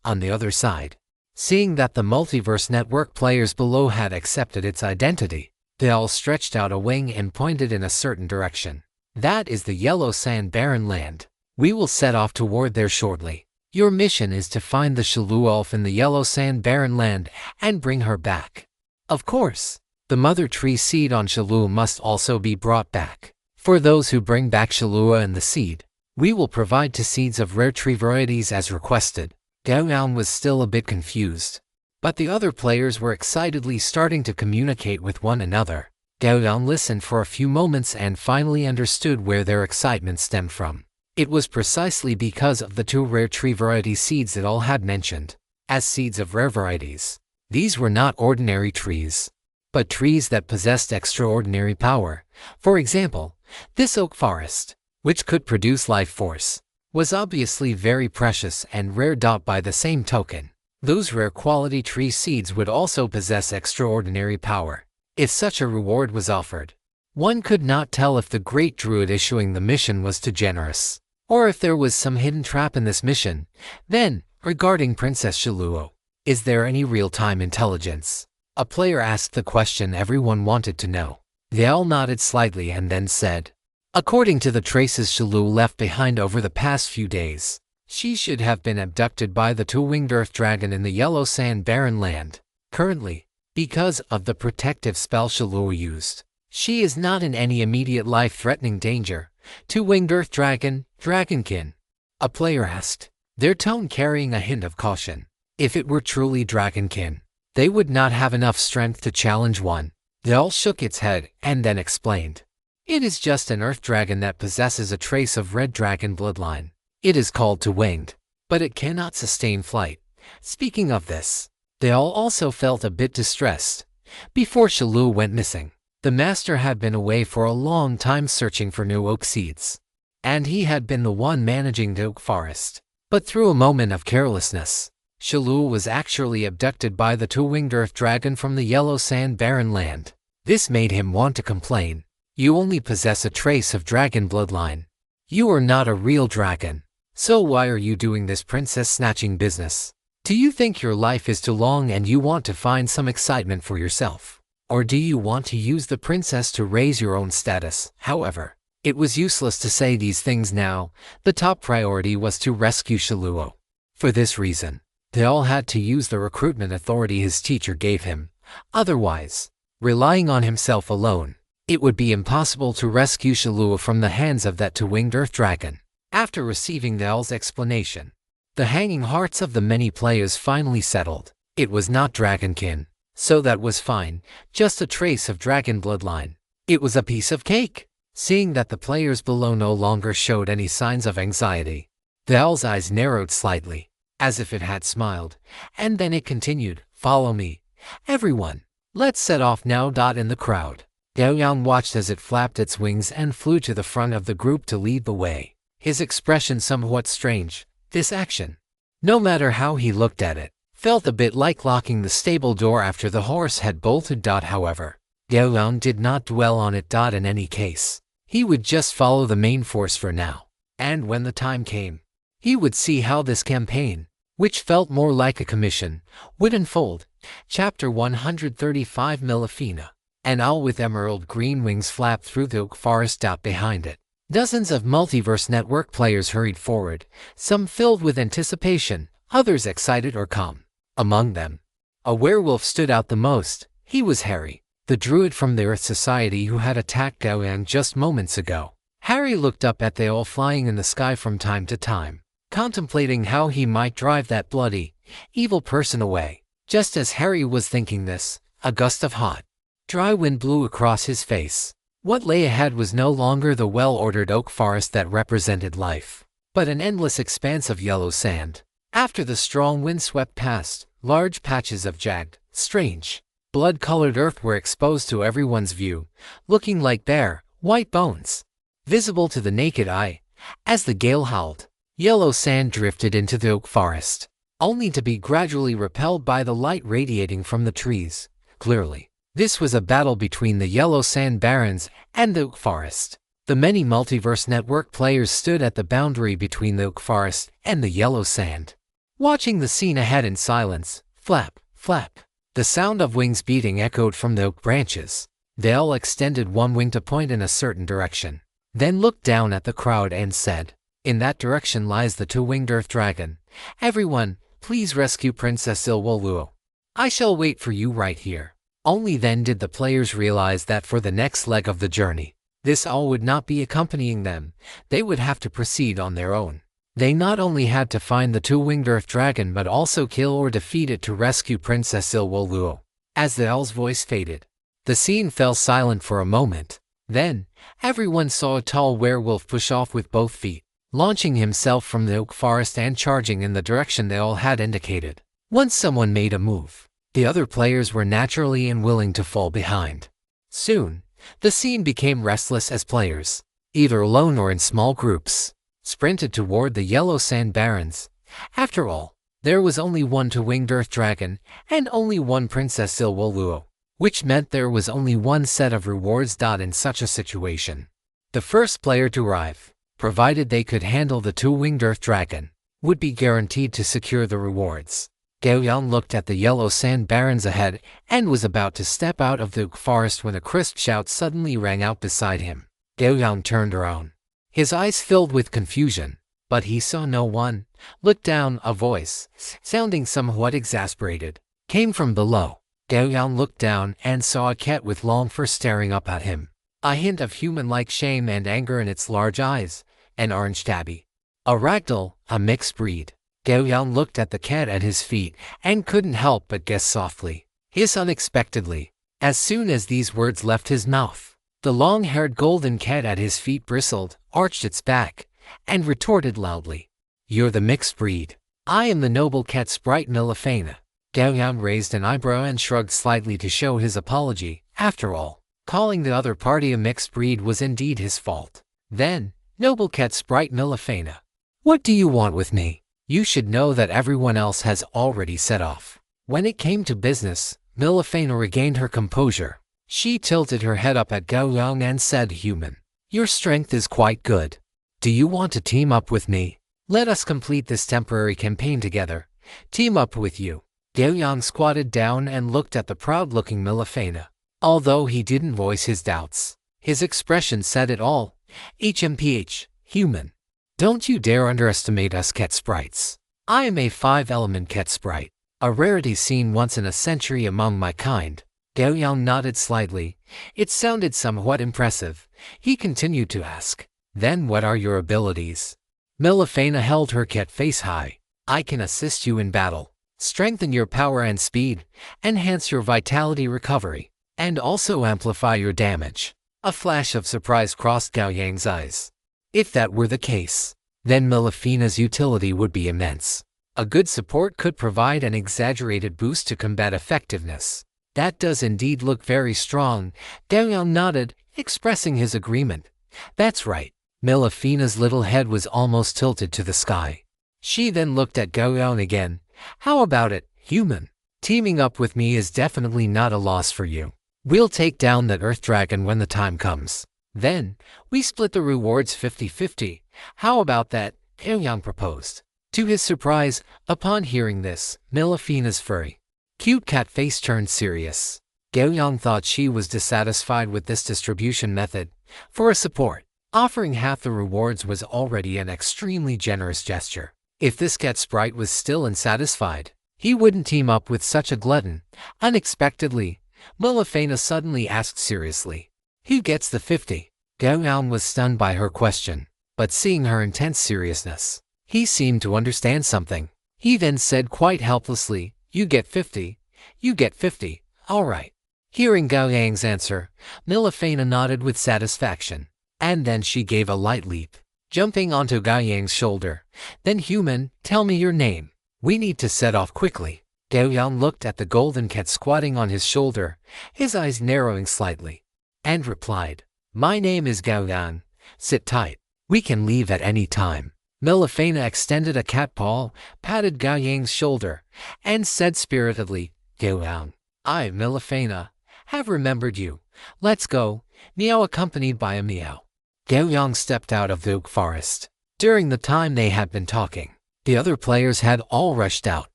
On the other side, seeing that the Multiverse Network players below had accepted its identity, they all stretched out a wing and pointed in a certain direction. That is the Yellow Sand Barren Land. We will set off toward there shortly. Your mission is to find the Shalou elf in the Yellow Sand Barren Land and bring her back. Of course, the mother tree seed on Shalou must also be brought back. For those who bring back Shalua and the seed, we will provide 2 seeds of rare tree varieties as requested. Gao Yang was still a bit confused, but the other players were excitedly starting to communicate with one another. Gao Yang listened for a few moments and finally understood where their excitement stemmed from. It was precisely because of the 2 rare tree variety seeds that all had mentioned as seeds of rare varieties. These were not ordinary trees, but trees that possessed extraordinary power. For example, this oak forest, which could produce life force, was obviously very precious and rare. By the same token, those rare quality tree seeds would also possess extraordinary power. If such a reward was offered, one could not tell if the great druid issuing the mission was too generous, or if there was some hidden trap in this mission. Then, regarding Princess Shaluo, is there any real-time intelligence? A player asked the question everyone wanted to know. They all nodded slightly and then said, according to the traces Shalou left behind over the past few days, she should have been abducted by the 2-winged earth dragon in the Yellow Sand Barren Land. Currently, because of the protective spell Shalou used, she is not in any immediate life-threatening danger. 2-winged earth dragon, dragonkin? A player asked, their tone carrying a hint of caution. If it were truly dragonkin, they would not have enough strength to challenge one. They all shook its head and then explained, it is just an earth dragon that possesses a trace of red dragon bloodline. It is called 2-winged, but it cannot sustain flight. Speaking of this, they all also felt a bit distressed. Before Shalou went missing, the master had been away for a long time searching for new oak seeds, and he had been the one managing the oak forest. But through a moment of carelessness, Shalou was actually abducted by the 2-winged earth dragon from the Yellow Sand Barren Land. This made him want to complain. You only possess a trace of dragon bloodline. You are not a real dragon. So why are you doing this princess snatching business? Do you think your life is too long and you want to find some excitement for yourself? Or do you want to use the princess to raise your own status? However, it was useless to say these things now. The top priority was to rescue Shaluo. For this reason, they all had to use the recruitment authority his teacher gave him. Otherwise, relying on himself alone, it would be impossible to rescue Shaluo from the hands of that 2-winged earth dragon. After receiving the owl's explanation, the hanging hearts of the many players finally settled. It was not dragonkin, so that was fine, just a trace of dragon bloodline. It was a piece of cake. Seeing that the players below no longer showed any signs of anxiety, the owl's eyes narrowed slightly, as if it had smiled, and then it continued, follow me, everyone. Let's set off now. In the crowd, Gao Yang watched as it flapped its wings and flew to the front of the group to lead the way, his expression somewhat strange. This action, no matter how he looked at it, Felt a bit like locking the stable door after the horse had bolted. However, Gao Yang did not dwell on it. In any case, he would just follow the main force for now. And when the time came, he would see how this campaign, which felt more like a commission, would unfold. Chapter 135. Melifina. An owl with emerald green wings flapped through the oak forest. Behind it, dozens of Multiverse Network players hurried forward, some filled with anticipation, others excited or calm. Among them, a werewolf stood out the most. He was Harry, the druid from the Earth Society who had attacked Gao Yang just moments ago. Harry looked up at the owl flying in the sky from time to time, contemplating how he might drive that bloody, evil person away. Just as Harry was thinking this, a gust of hot, dry wind blew across his face. What lay ahead was no longer the well-ordered oak forest that represented life, but an endless expanse of yellow sand. After the strong wind swept past, large patches of jagged, strange, blood-colored earth were exposed to everyone's view, looking like bare, white bones, visible to the naked eye. As the gale howled, yellow sand drifted into the oak forest, only to be gradually repelled by the light radiating from the trees. Clearly, this was a battle between the yellow sand barons and the oak forest. The many Multiverse Network players stood at the boundary between the oak forest and the yellow sand, watching the scene ahead in silence. Flap, flap. The sound of wings beating echoed from the oak branches. They all extended one wing to point in a certain direction, then looked down at the crowd and said, "In that direction lies the two-winged earth dragon. Everyone, please rescue Princess Ilwoluo. I shall wait for you right here." Only then did the players realize that for the next leg of the journey, this owl would not be accompanying them. They would have to proceed on their own. They not only had to find the two-winged earth dragon but also kill or defeat it to rescue Princess Ilwoluo. As the owl's voice faded, the scene fell silent for a moment. Then, everyone saw a tall werewolf push off with both feet, launching himself from the oak forest and charging in the direction they all had indicated. Once someone made a move, the other players were naturally unwilling to fall behind. Soon, the scene became restless as players, either alone or in small groups, sprinted toward the yellow sand barons. After all, there was only one two-winged earth dragon and only one Princess Ilwoluo, which meant there was only one set of rewards. In such a situation, the first player to arrive, provided they could handle the two-winged earth dragon, would be guaranteed to secure the rewards. Gao Yang looked at the yellow sand barons ahead and was about to step out of the forest when a crisp shout suddenly rang out beside him. Gao Yang turned around, his eyes filled with confusion, but he saw no one. Looked down. A voice, sounding somewhat exasperated, came from below. Gao Yang looked down and saw a cat with long fur staring up at him, a hint of human-like shame and anger in its large eyes. An orange tabby, a ragdoll, a mixed breed. Gao Yang looked at the cat at his feet and couldn't help but guess softly, hiss unexpectedly. As soon as these words left his mouth, the long-haired golden cat at his feet bristled, arched its back, and retorted loudly, "You're the mixed breed. I am the noble cat sprite Melifina." Gao Yang raised an eyebrow and shrugged slightly to show his apology. After all, calling the other party a mixed breed was indeed his fault. Then, "Noble cat sprite Melifina, what do you want with me? You should know that everyone else has already set off." When it came to business, Melifina regained her composure. She tilted her head up at Gao Yang and said, "Human, your strength is quite good. Do you want to team up with me? Let us complete this temporary campaign together. Team up with you." Gao Yang squatted down and looked at the proud-looking Melifina. Although he didn't voice his doubts, his expression said it all. "HMPH, human. Don't you dare underestimate us cat sprites. I am a 5-element cat sprite, a rarity seen once in a century among my kind." Gao Yang nodded slightly. It sounded somewhat impressive. He continued to ask, "Then what are your abilities?" Melifina held her cat face high. "I can assist you in battle, strengthen your power and speed, enhance your vitality recovery, and also amplify your damage." A flash of surprise crossed Gao Yang's eyes. If that were the case, then Melifina's utility would be immense. A good support could provide an exaggerated boost to combat effectiveness. "That does indeed look very strong." Gao Yang nodded, expressing his agreement. "That's right." Melifina's little head was almost tilted to the sky. She then looked at Gao Yang again. "How about it? Human, teaming up with me is definitely not a loss for you. We'll take down that earth dragon when the time comes. Then, we split the rewards 50-50. How about that? Gao Yang proposed. To his surprise, upon hearing this, Milafina's furry, cute cat face turned serious. Gao Yang thought she was dissatisfied with this distribution method. For a support, offering half the rewards was already an extremely generous gesture. If this cat sprite was still unsatisfied, he wouldn't team up with such a glutton. Unexpectedly, Milafina suddenly asked seriously, "Who gets the 50? Gao Yang was stunned by her question, but seeing her intense seriousness, he seemed to understand something. He then said quite helplessly, "You get 50. You get 50. All right." Hearing Gao Yang's answer, Milafina nodded with satisfaction, and then she gave a light leap, jumping onto Gao Yang's shoulder. "Then human, tell me your name. We need to set off quickly." Gao Yang looked at the golden cat squatting on his shoulder, his eyes narrowing slightly, and replied, "My name is Gao Yang. Sit tight. We can leave at any time." Milafina extended a cat paw, patted Gao Yang's shoulder, and said spiritedly, "Gao Yang, I, Milafina, have remembered you. Let's go." Meow accompanied by a meow. Gao Yang stepped out of the oak forest. During the time they had been talking, the other players had all rushed out.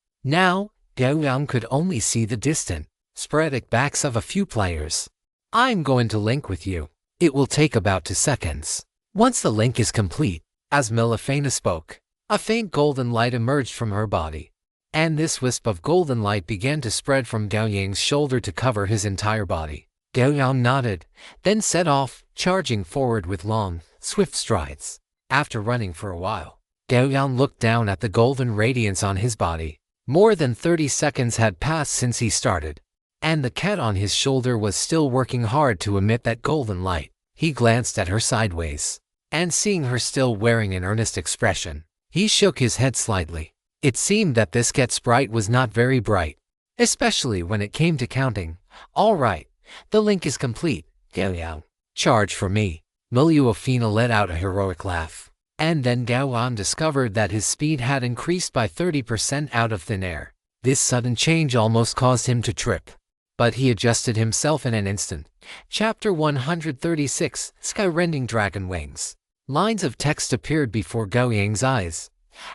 Now, Gao Yang could only see the distant, sporadic backs of a few players. "I'm going to link with you. It will take about 2 seconds. Once the link is complete," as Milafina spoke, a faint golden light emerged from her body. And this wisp of golden light began to spread from Gao Yang's shoulder to cover his entire body. Gao Yang nodded, then set off, charging forward with long, swift strides. After running for a while, Gao Yang looked down at the golden radiance on his body. More than 30 seconds had passed since he started, and the cat on his shoulder was still working hard to emit that golden light. He glanced at her sideways, and seeing her still wearing an earnest expression, he shook his head slightly. It seemed that this cat sprite was not very bright, especially when it came to counting. "All right, the link is complete, Gao Yang. Charge for me." Milafina let out a heroic laugh, and then Gao Yang discovered that his speed had increased by 30% out of thin air. This sudden change almost caused him to trip, but he adjusted himself in an instant. Chapter 136, Skyrending Dragon Wings. Lines of text appeared before Gao Yang's eyes.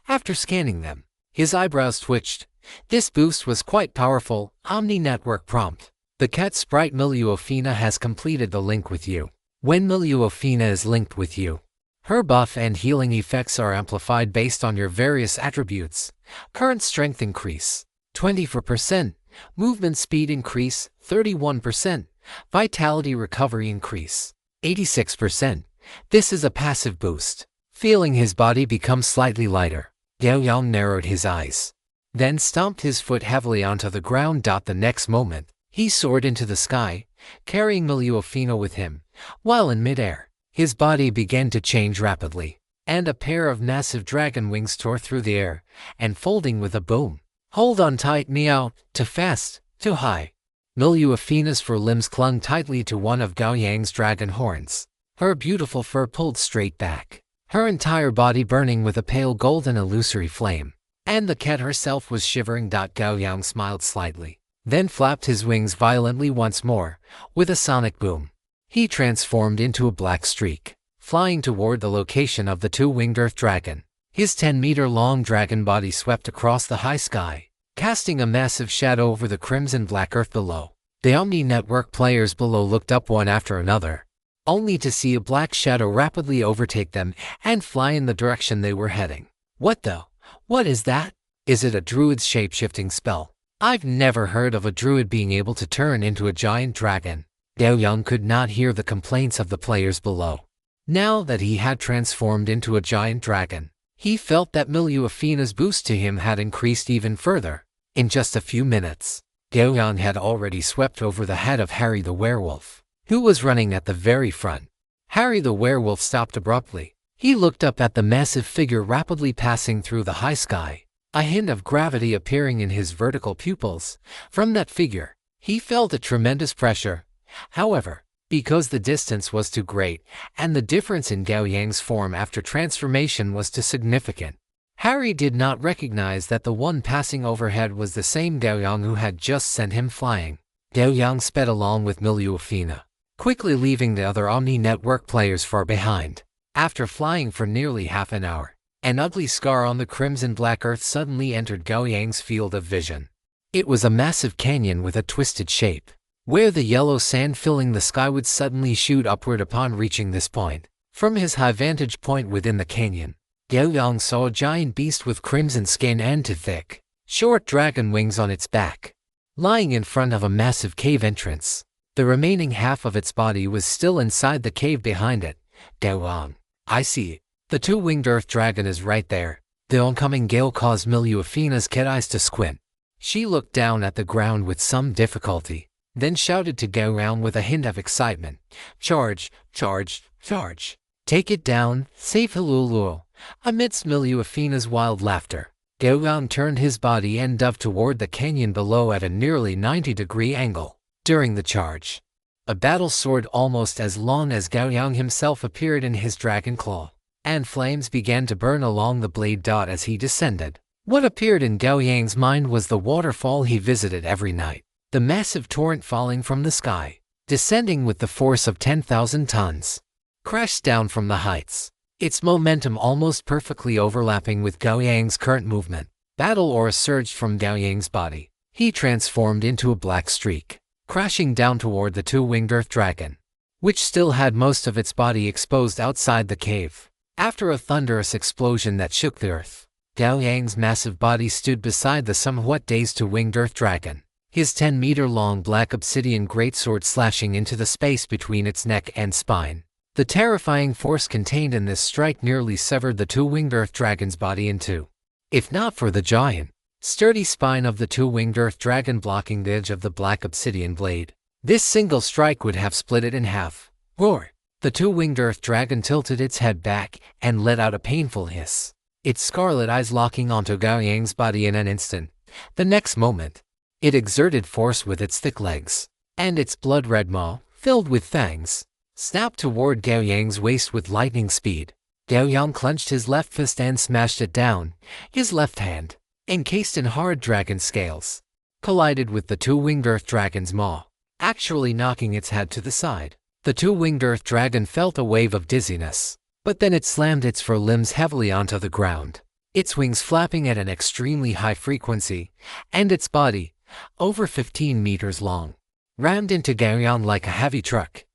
After scanning them, his eyebrows twitched. This boost was quite powerful. Omni Network prompt. The cat sprite Milafina has completed the link with you. When Milafina is linked with you, her buff and healing effects are amplified based on your various attributes. Current strength increase, 24%. Movement speed increase, 31%. Vitality recovery increase, 86%. This is a passive boost. Feeling his body become slightly lighter, Gao Yang narrowed his eyes, then stomped his foot heavily onto the ground. The next moment, he soared into the sky, carrying Milafina with him. While in midair, his body began to change rapidly, and a pair of massive dragon wings tore through the air, and folding with a boom. "Hold on tight, meow. Too fast, too high." Milafina's fur limbs clung tightly to one of Gao Yang's dragon horns. Her beautiful fur pulled straight back, her entire body burning with a pale golden illusory flame. And the cat herself was shivering. Gao Yang smiled slightly, then flapped his wings violently once more. With a sonic boom, he transformed into a black streak, flying toward the location of the two-winged earth dragon. His 10-meter-long dragon body swept across the high sky, casting a massive shadow over the crimson black earth below. The Omni Network players below looked up one after another, only to see a black shadow rapidly overtake them and fly in the direction they were heading. What is that? Is it a druid's shape-shifting spell? I've never heard of a druid being able to turn into a giant dragon. Gao Yang could not hear the complaints of the players below. Now that he had transformed into a giant dragon, he felt that Milafina's boost to him had increased even further. In just a few minutes, Gao Yang had already swept over the head of Harry the werewolf, who was running at the very front. Harry the werewolf stopped abruptly. He looked up at the massive figure rapidly passing through the high sky, a hint of gravity appearing in his vertical pupils. From that figure, he felt a tremendous pressure. However, because the distance was too great, and the difference in Gao Yang's form after transformation was too significant, Harry did not recognize that the one passing overhead was the same Gao Yang who had just sent him flying. Gao Yang sped along with Miluafina, quickly leaving the other Omni Network players far behind. After flying for nearly half an hour, an ugly scar on the crimson black earth suddenly entered Gao Yang's field of vision. It was a massive canyon with a twisted shape, where the yellow sand filling the sky would suddenly shoot upward upon reaching this point. From his high vantage point within the canyon, Gao Yang saw a giant beast with crimson skin and two thick, short dragon wings on its back, lying in front of a massive cave entrance. The remaining half of its body was still inside the cave behind it. Gao Yang, I see it. The two-winged earth dragon is right there. The oncoming gale caused Miluafina's cat eyes to squint. She looked down at the ground with some difficulty, then shouted to Gao Yang with a hint of excitement. Charge, charge, charge. Take it down, save Hilulu. Amidst Miluafina's wild laughter, Gao Yang turned his body and dove toward the canyon below at a nearly 90-degree angle. During the charge, a battle sword almost as long as Gao Yang himself appeared in his dragon claw, and flames began to burn along the blade as he descended. What appeared in Gao Yang's mind was the waterfall he visited every night, the massive torrent falling from the sky, descending with the force of 10,000 tons, crashed down from the heights, its momentum almost perfectly overlapping with Gao Yang's current movement. Battle aura surged from Gao Yang's body. He transformed into a black streak, crashing down toward the two-winged earth dragon, which still had most of its body exposed outside the cave. After a thunderous explosion that shook the earth, Gao Yang's massive body stood beside the somewhat dazed two-winged earth dragon, his 10-meter-long black obsidian greatsword slashing into the space between its neck and spine. The terrifying force contained in this strike nearly severed the two-winged earth dragon's body in two. If not for the giant, sturdy spine of the two-winged earth dragon blocking the edge of the black obsidian blade, this single strike would have split it in half. Roar! The two-winged earth dragon tilted its head back and let out a painful hiss, its scarlet eyes locking onto Gao Yang's body in an instant. The next moment, it exerted force with its thick legs, and its blood-red maw, filled with fangs, snapped toward Gao Yang's waist with lightning speed. Gao Yang clenched his left fist and smashed it down. His left hand, encased in hard dragon scales, collided with the two-winged earth dragon's maw, actually knocking its head to the side. The two-winged earth dragon felt a wave of dizziness, but then it slammed its four limbs heavily onto the ground, its wings flapping at an extremely high frequency, and its body, over 15 meters long, rammed into Gao Yang like a heavy truck.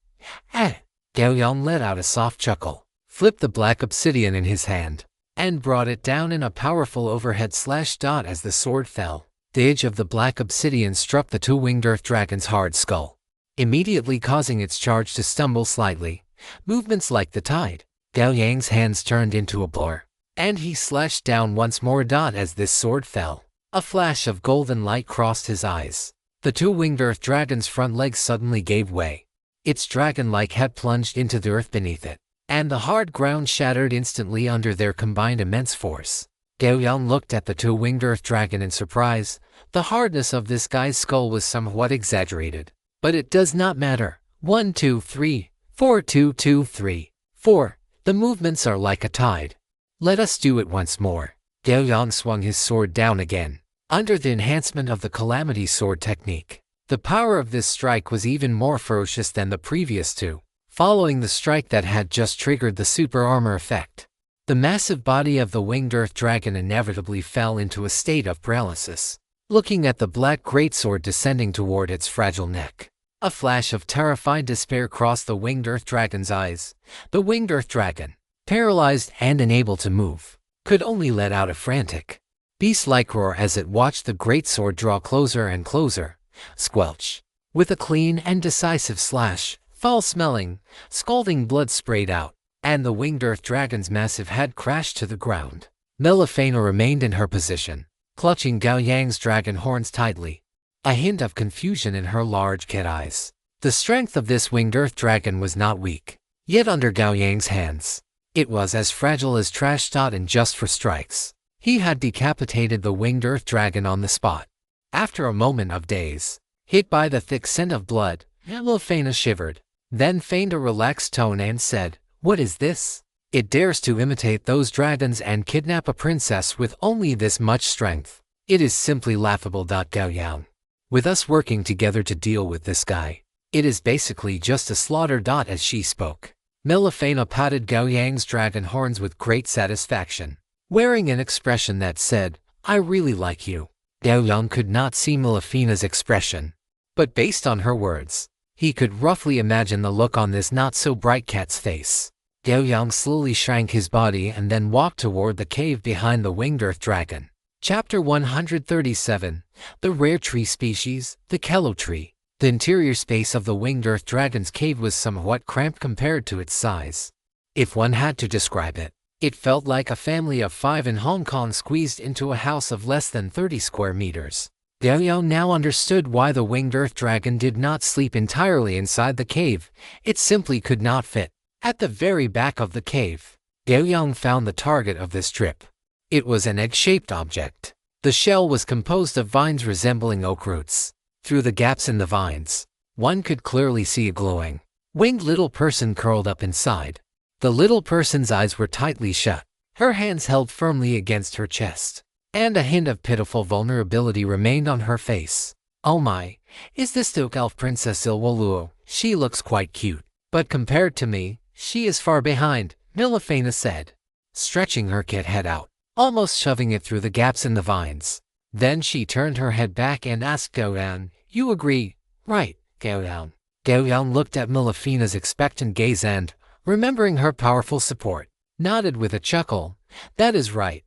Gao Yang let out a soft chuckle, flipped the black obsidian in his hand, and brought it down in a powerful overhead slash. As the sword fell, the edge of the black obsidian struck the two-winged earth dragon's hard skull, immediately causing its charge to stumble slightly. Movements like the tide. Gao Yang's hands turned into a blur, and he slashed down once more. As this sword fell, a flash of golden light crossed his eyes. The two-winged earth dragon's front legs suddenly gave way. Its dragon-like head plunged into the earth beneath it, and the hard ground shattered instantly under their combined immense force. Gao Yang looked at the two-winged earth dragon in surprise. The hardness of this guy's skull was somewhat exaggerated, but it does not matter. 1, 2, 3, 4, 2, 2, 3, 4. The movements are like a tide. Let us do it once more. Gao Yang swung his sword down again, under the enhancement of the Calamity Sword technique. The power of this strike was even more ferocious than the previous two. Following the strike that had just triggered the super armor effect, the massive body of the winged earth dragon inevitably fell into a state of paralysis, looking at the black greatsword descending toward its fragile neck. A flash of terrified despair crossed the winged earth dragon's eyes. The winged earth dragon, paralyzed and unable to move, could only let out a frantic, beast-like roar as it watched the greatsword draw closer and closer. Squelch! With a clean and decisive slash, foul-smelling, scalding blood sprayed out, and the winged earth dragon's massive head crashed to the ground. Miluafina remained in her position, clutching Gao Yang's dragon horns tightly, a hint of confusion in her large cat eyes. The strength of this winged earth dragon was not weak, yet under Gao Yang's hands, it was as fragile as trash. And just for strikes, he had decapitated the winged earth dragon on the spot. After a moment of daze, hit by the thick scent of blood, Miluafina shivered, then feigned a relaxed tone and said, "What is this?" It dares to imitate those dragons and kidnap a princess with only this much strength. It is simply laughable. Gao Yang. With us working together to deal with this guy, it is basically just a slaughter. As she spoke, Milafena patted Gao Yang's dragon horns with great satisfaction, wearing an expression that said, "I really like you." Gao Yang could not see Milafena's expression, but based on her words, he could roughly imagine the look on this not-so-bright cat's face. Gao Yang slowly shrank his body and then walked toward the cave behind the winged earth dragon. Chapter 137, The Rare Tree Species, the Kello Tree. The interior space of the winged earth dragon's cave was somewhat cramped compared to its size. If one had to describe it, it felt like a family of 5 in Hong Kong squeezed into a house of less than 30 square meters. Gao Yang now understood why the winged earth dragon did not sleep entirely inside the cave. It simply could not fit. At the very back of the cave, Gao Yang found the target of this trip. It was an egg-shaped object. The shell was composed of vines resembling oak roots. Through the gaps in the vines, one could clearly see a glowing, winged little person curled up inside. The little person's eyes were tightly shut, her hands held firmly against her chest, and a hint of pitiful vulnerability remained on her face. "Oh my, is this the elf princess Ilwoluo? She looks quite cute, but compared to me, she is far behind," Milafena said, stretching her kit head out, almost shoving it through the gaps in the vines. Then she turned her head back and asked Gao Yang, "You agree, right, Gao Yang?" Gao Yang looked at Milafena's expectant gaze and, remembering her powerful support, nodded with a chuckle. That is right,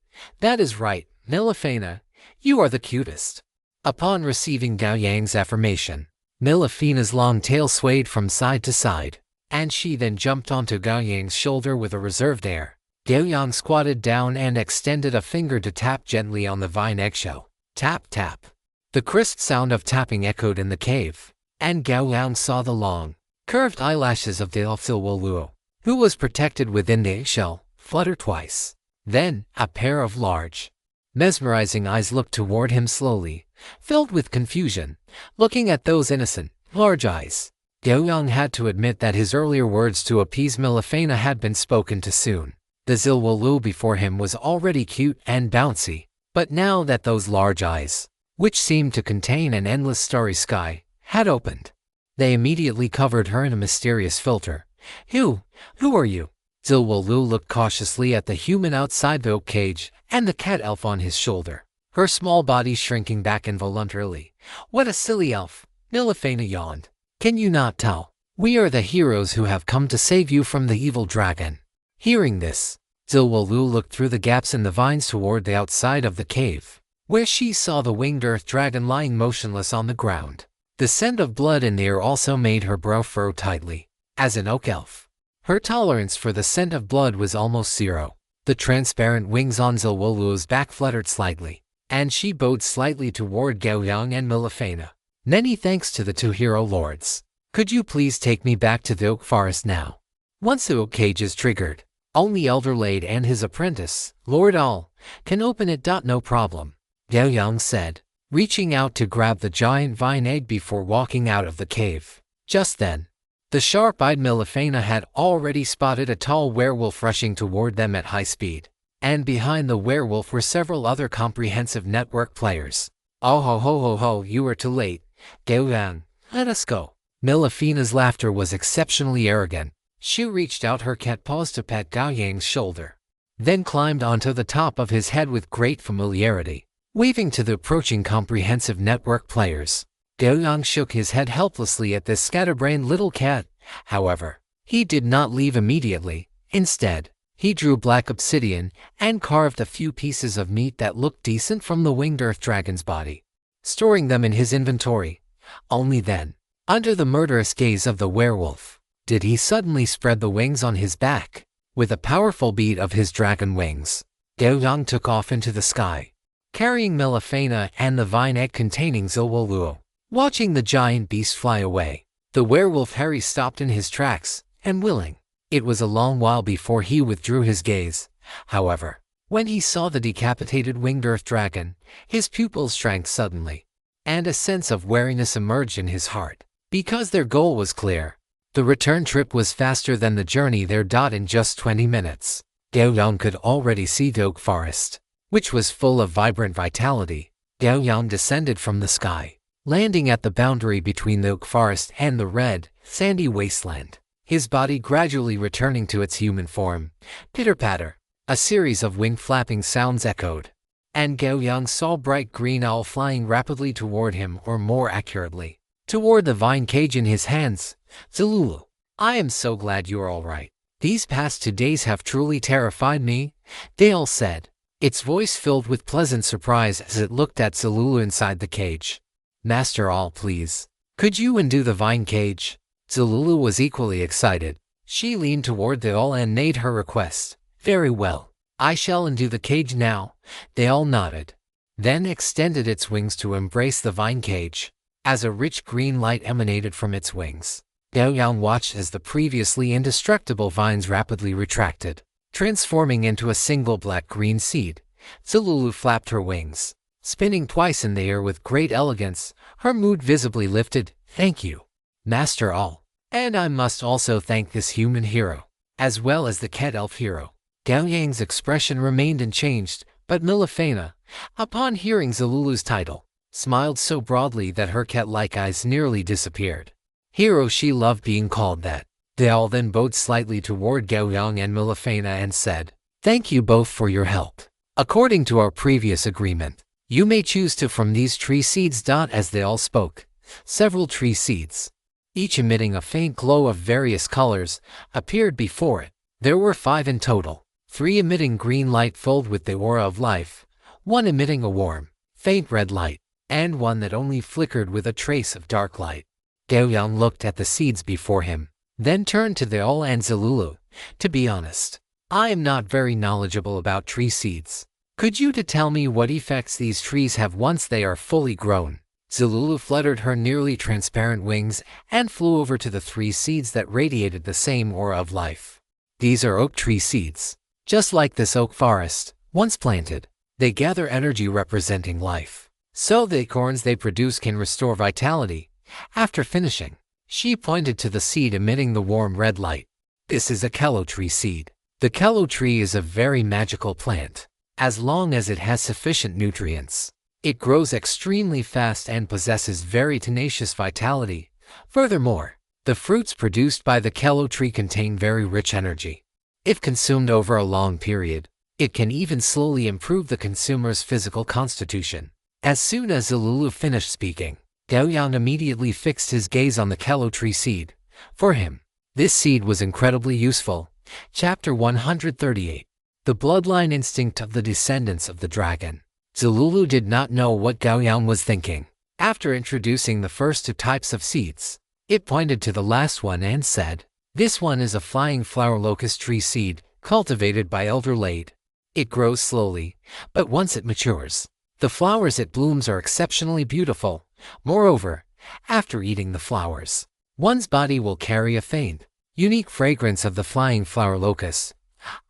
Milafena, you are the cutest." Upon receiving Gao Yang's affirmation, Milafena's long tail swayed from side to side, and she then jumped onto Gao Yang's shoulder with a reserved air. Gao Yang squatted down and extended a finger to tap gently on the vine eggshell. Tap, tap. The crisp sound of tapping echoed in the cave, and Gao Yang saw the long, curved eyelashes of the elf Ilwoluo, who was protected within the eggshell, flutter twice. Then, a pair of large, mesmerizing eyes looked toward him slowly, filled with confusion, looking at those innocent, large eyes. Gao Yang had to admit that his earlier words to appease Milafena had been spoken too soon. The Ilwoluo before him was already cute and bouncy, but now that those large eyes, which seemed to contain an endless starry sky, had opened, they immediately covered her in a mysterious filter. Who are you?" Ilwoluo looked cautiously at the human outside the oak cage and the cat elf on his shoulder, her small body shrinking back involuntarily. "What a silly elf," Milafena yawned. "Can you not tell? We are the heroes who have come to save you from the evil dragon." Hearing this, Ilwoluo looked through the gaps in the vines toward the outside of the cave, where she saw the winged earth dragon lying motionless on the ground. The scent of blood in the air also made her brow furrow tightly. As an oak elf, her tolerance for the scent of blood was almost zero. The transparent wings on Ilwoluo's back fluttered slightly, and she bowed slightly toward Gao Yang and Milafena. "Many thanks to the 2 hero lords. Could you please take me back to the oak forest now?" Once the oak cage is triggered, only Elder Lade and his apprentice, Lord All, can open it. "No problem," Gao Yang said, reaching out to grab the giant vine egg before walking out of the cave. Just then, the sharp-eyed Milafena had already spotted a tall werewolf rushing toward them at high speed, and behind the werewolf were several other comprehensive network players. "Oh ho ho ho ho, you are too late, Gao Yang, let us go." Milafena's laughter was exceptionally arrogant. She reached out her cat paws to pat Gao Yang's shoulder, then climbed onto the top of his head with great familiarity, waving to the approaching comprehensive network players. Gao Yang shook his head helplessly at this scatterbrained little cat. However, he did not leave immediately. Instead, he drew black obsidian and carved a few pieces of meat that looked decent from the winged earth dragon's body, storing them in his inventory. Only then, under the murderous gaze of the werewolf, did he suddenly spread the wings on his back. With a powerful beat of his dragon wings, Gao Yang took off into the sky, carrying Milafena and the vine egg containing Ilwoluo. Watching the giant beast fly away, the werewolf Harry stopped in his tracks, and willing. It was a long while before he withdrew his gaze. However, when he saw the decapitated winged earth dragon, his pupils shrank suddenly, and a sense of wariness emerged in his heart. Because their goal was clear, The return trip was faster than the journey there. In just 20 minutes, Gao Yang could already see the oak forest, which was full of vibrant vitality. Gao Yang descended from the sky, landing at the boundary between the oak forest and the red, sandy wasteland, his body gradually returning to its human form. Pitter-patter. A series of wing flapping sounds echoed, and Gao Yang saw bright green owl flying rapidly toward him, or more accurately, toward the vine cage in his hands. Zalulu, I am so glad you are all right. These past 2 days have truly terrified me, Dale said, its voice filled with pleasant surprise as it looked at Zalulu inside the cage. Master All, please, could you undo the vine cage? Zalulu was equally excited. She leaned toward the owl and made her request. Very well, I shall undo the cage now. They all nodded, then extended its wings to embrace the vine cage. As a rich green light emanated from its wings, Gao Yang watched as the previously indestructible vines rapidly retracted, transforming into a single black-green seed. Zalulu flapped her wings, spinning twice in the air with great elegance, her mood visibly lifted. Thank you, Master All. And I must also thank this human hero, as well as the cat elf hero. Gao Yang's expression remained unchanged, but Milifena, upon hearing Zalulu's title, smiled so broadly that her cat-like eyes nearly disappeared. Hero, she loved being called that. They all then bowed slightly toward Gao Yang and Milifena and said, thank you both for your help. According to our previous agreement, you may choose to from these tree seeds. As they all spoke, several tree seeds, each emitting a faint glow of various colors, appeared before it. There were 5 in total. 3 emitting green light filled with the aura of life, 1 emitting a warm, faint red light, and 1 that only flickered with a trace of dark light. Gao Yang looked at the seeds before him, then turned to the owl and Zalulu. To be honest, I am not very knowledgeable about tree seeds. Could you tell me what effects these trees have once they are fully grown? Zalulu fluttered her nearly transparent wings and flew over to the 3 seeds that radiated the same aura of life. These are oak tree seeds. Just like this oak forest, once planted, they gather energy representing life. So the acorns they produce can restore vitality. After finishing, she pointed to the seed emitting the warm red light. This is a kello tree seed. The kello tree is a very magical plant. As long as it has sufficient nutrients, it grows extremely fast and possesses very tenacious vitality. Furthermore, the fruits produced by the kello tree contain very rich energy. If consumed over a long period, it can even slowly improve the consumer's physical constitution. As soon as Zalulu finished speaking, Gao Yang immediately fixed his gaze on the kello tree seed. For him, this seed was incredibly useful. Chapter 138. The Bloodline Instinct of the Descendants of the Dragon. Zalulu did not know what Gao Yang was thinking. After introducing the first 2 types of seeds, it pointed to the last one and said, this one is a flying flower locust tree seed, cultivated by Elder Lade. It grows slowly, but once it matures, the flowers it blooms are exceptionally beautiful. Moreover, after eating the flowers, one's body will carry a faint, unique fragrance of the flying flower locust.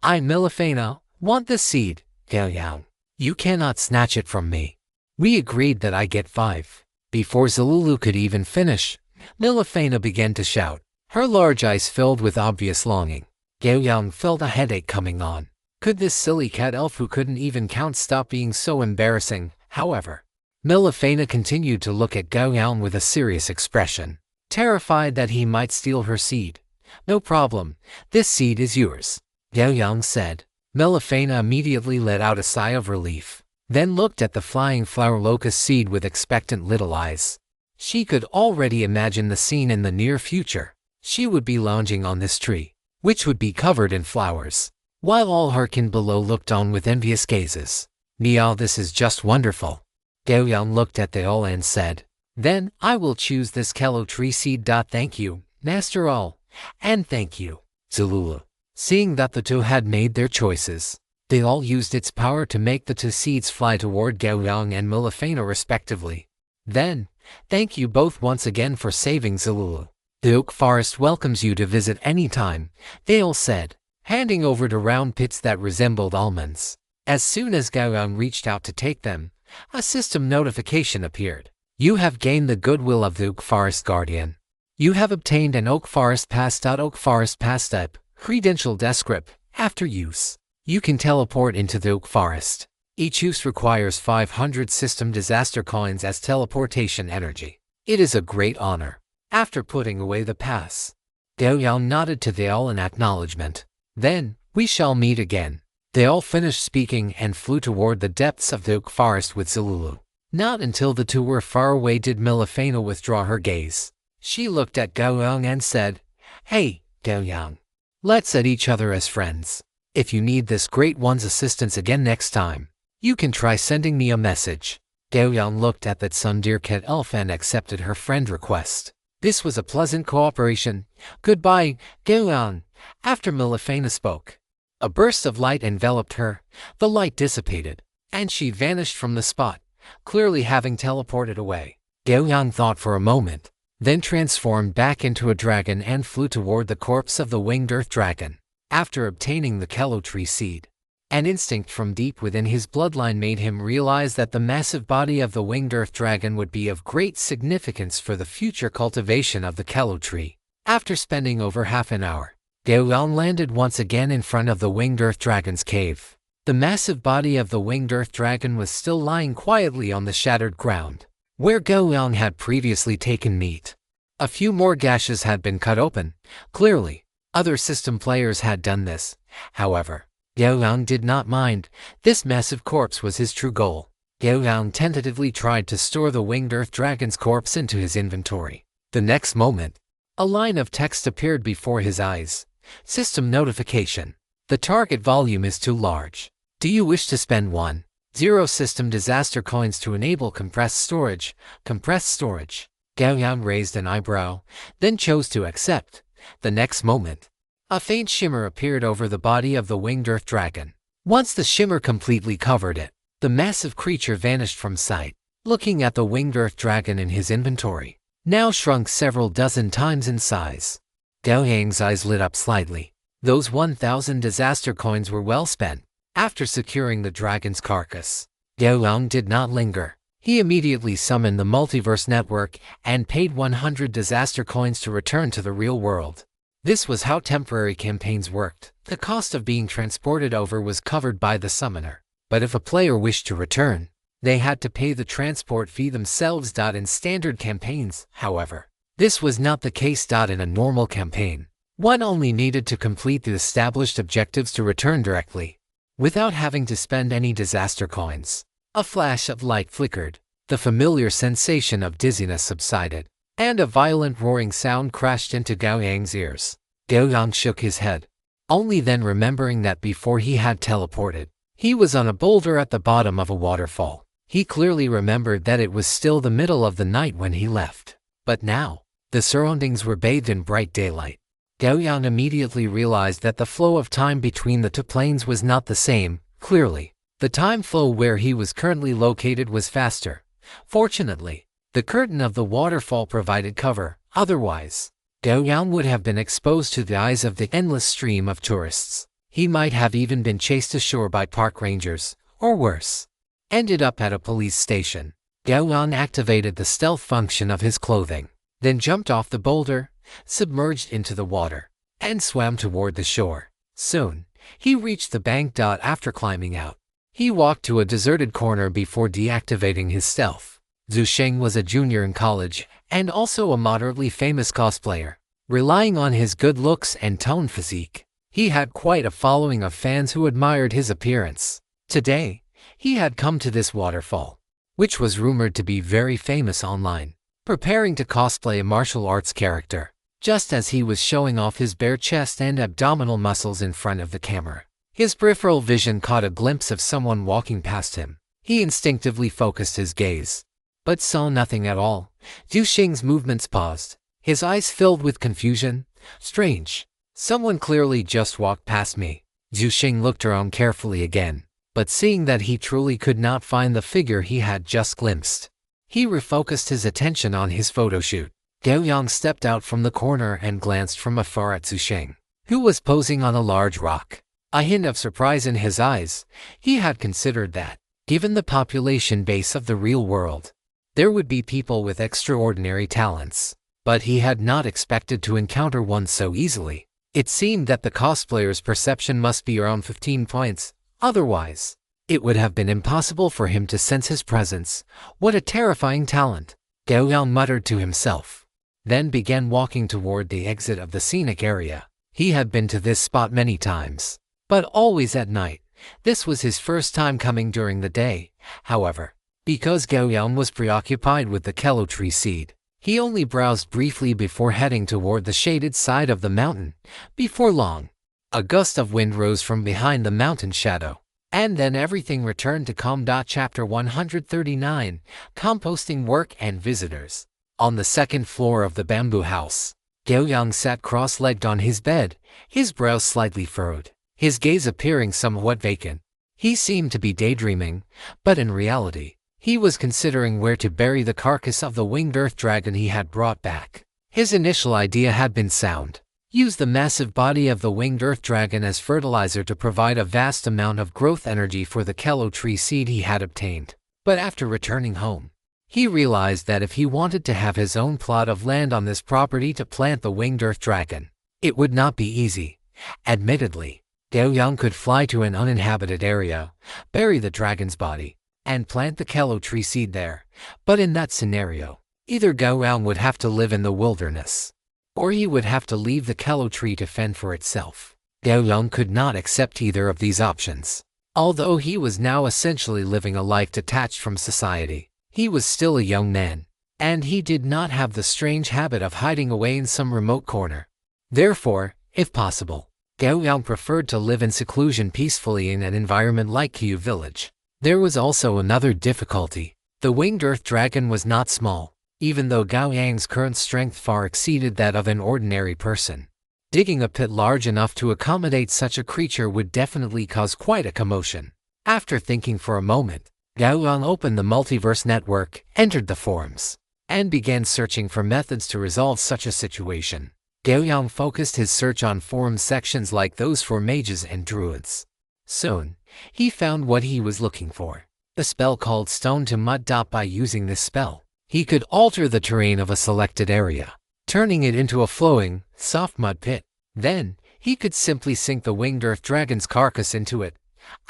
I, Milifena, want this seed, Gao Yang. You cannot snatch it from me. We agreed that I get 5. Before Zalulu could even finish, Milifena began to shout, her large eyes filled with obvious longing. Gao Yang felt a headache coming on. Could this silly cat elf who couldn't even count stop being so embarrassing? However, Milifena continued to look at Gao Yang with a serious expression, terrified that he might steal her seed. No problem, this seed is yours, Gao Yang said. Milifena immediately let out a sigh of relief, then looked at the flying flower locust seed with expectant little eyes. She could already imagine the scene in the near future. She would be lounging on this tree, which would be covered in flowers, while all her kin below looked on with envious gazes. Meow, this is just wonderful. Gao Yang looked at the owl and said, then I will choose this kello tree seed. Thank you, Master All, and thank you, Zalulu. Seeing that the 2 had made their choices, they all used its power to make the 2 seeds fly toward Gao Yang and Milifena respectively. Then, thank you both once again for saving Zalulu. The oak forest welcomes you to visit any time, they all said, handing over to round pits that resembled almonds. As soon as Gao Yang reached out to take them, a system notification appeared. You have gained the goodwill of the oak forest guardian. You have obtained an Oak Forest Pass. Oak Forest Pass type, credential descript. After use, you can teleport into the Oak Forest. Each use requires 500 system disaster coins as teleportation energy. It is a great honor. After putting away the pass, Gao Yang nodded to they all in acknowledgement. Then, we shall meet again. They all finished speaking and flew toward the depths of the Oak Forest with Zululu. Not until the two were far away did Milifena withdraw her gaze. She looked at Gao Yang and said, "Hey, Gao Yang. Let's add each other as friends. If you need this great one's assistance again next time, you can try sending me a message." Gao Yang looked at that Sundirket elf and accepted her friend request. This was a pleasant cooperation. "Goodbye, Gao Yang." After Milifena spoke, a burst of light enveloped her. The light dissipated, and she vanished from the spot, clearly having teleported away. Gao Yang thought for a moment, then transformed back into a dragon and flew toward the corpse of the winged earth dragon. After obtaining the Kello tree seed, an instinct from deep within his bloodline made him realize that the massive body of the winged earth dragon would be of great significance for the future cultivation of the Kello tree. After spending over half an hour, Gao Yang landed once again in front of the winged earth dragon's cave. The massive body of the winged earth dragon was still lying quietly on the shattered ground, where Gao Yang had previously taken meat. A few more gashes had been cut open. Clearly, other system players had done this. However, Gao Yang did not mind. This massive corpse was his true goal. Gao Yang tentatively tried to store the winged earth dragon's corpse into his inventory. The next moment, a line of text appeared before his eyes. System notification. The target volume is too large. Do you wish to spend 1,0 system disaster coins to enable compressed storage? Compressed storage. Gao Yang raised an eyebrow, then chose to accept. The next moment, a faint shimmer appeared over the body of the winged earth dragon. Once the shimmer completely covered it, the massive creature vanished from sight. Looking at the winged earth dragon in his inventory, now shrunk several dozen times in size, Gao Yang's eyes lit up slightly. Those 1,000 disaster coins were well spent. After securing the dragon's carcass, Gao Yang did not linger. He immediately summoned the Multiverse Network and paid 100 disaster coins to return to the real world. This was how temporary campaigns worked. The cost of being transported over was covered by the summoner. But if a player wished to return, they had to pay the transport fee themselves. In standard campaigns, however, this was not the case. In a normal campaign, one only needed to complete the established objectives to return directly, without having to spend any disaster coins. A flash of light flickered, the familiar sensation of dizziness subsided, and a violent roaring sound crashed into Gao Yang's ears. Gao Yang shook his head, only then remembering that before he had teleported, he was on a boulder at the bottom of a waterfall. He clearly remembered that it was still the middle of the night when he left. But now, the surroundings were bathed in bright daylight. Gao Yang immediately realized that the flow of time between the two planes was not the same. Clearly, the time flow where he was currently located was faster. Fortunately, the curtain of the waterfall provided cover. Otherwise, Gao Yang would have been exposed to the eyes of the endless stream of tourists. He might have even been chased ashore by park rangers, or worse, ended up at a police station. Gao Yang activated the stealth function of his clothing, then jumped off the boulder, submerged into the water, and swam toward the shore. Soon, he reached the bank. After climbing out, he walked to a deserted corner before deactivating his stealth. Zhu Sheng was a junior in college and also a moderately famous cosplayer. Relying on his good looks and toned physique, he had quite a following of fans who admired his appearance. Today, he had come to this waterfall, which was rumored to be very famous online, preparing to cosplay a martial arts character. Just as he was showing off his bare chest and abdominal muscles in front of the camera, his peripheral vision caught a glimpse of someone walking past him. He instinctively focused his gaze, but saw nothing at all. Zhu Sheng's movements paused, his eyes filled with confusion. Strange. Someone clearly just walked past me. Zhu Sheng looked around carefully again, but seeing that he truly could not find the figure he had just glimpsed, he refocused his attention on his photoshoot. Gao Yang stepped out from the corner and glanced from afar at Zhu Sheng, who was posing on a large rock. A hint of surprise in his eyes. He had considered that, given the population base of the real world, there would be people with extraordinary talents. but he had not expected to encounter one so easily. It seemed that the cosplayer's perception must be around 15 points, otherwise, it would have been impossible for him to sense his presence. What a terrifying talent, Gao Yang muttered to himself, then began walking toward the exit of the scenic area. He had been to this spot many times, but always at night. This was his first time coming during the day, however. Because Gao Yang was preoccupied with the kello tree seed, he only browsed briefly before heading toward the shaded side of the mountain. Before long, a gust of wind rose from behind the mountain shadow, and then everything returned to calm. Chapter 139, Composting Work and Visitors. On the second floor of the bamboo house, Gao Yang sat cross-legged on his bed, his brows slightly furrowed, his gaze appearing somewhat vacant. He seemed to be daydreaming, but in reality, he was considering where to bury the carcass of the winged earth dragon he had brought back. His initial idea had been sound. Use the massive body of the winged earth dragon as fertilizer to provide a vast amount of growth energy for the kello tree seed he had obtained. But after returning home, he realized that if he wanted to have his own plot of land on this property to plant the winged earth dragon, it would not be easy. Admittedly, Gao Yang could fly to an uninhabited area, bury the dragon's body, and plant the kello tree seed there. But in that scenario, either Gao Yang would have to live in the wilderness, or he would have to leave the kello tree to fend for itself. Gao Yang could not accept either of these options. Although he was now essentially living a life detached from society, he was still a young man, and he did not have the strange habit of hiding away in some remote corner. Therefore, if possible, Gao Yang preferred to live in seclusion peacefully in an environment like Qiu Village. There was also another difficulty. The winged earth dragon was not small, even though Gao Yang's current strength far exceeded that of an ordinary person. Digging a pit large enough to accommodate such a creature would definitely cause quite a commotion. After thinking for a moment, Gao Yang opened the Multiverse Network, entered the forums, and began searching for methods to resolve such a situation. Gao Yang focused his search on forum sections like those for mages and druids. Soon, he found what he was looking for, a spell called Stone to Mud. By using this spell, he could alter the terrain of a selected area, turning it into a flowing, soft mud pit. Then, he could simply sink the winged earth dragon's carcass into it.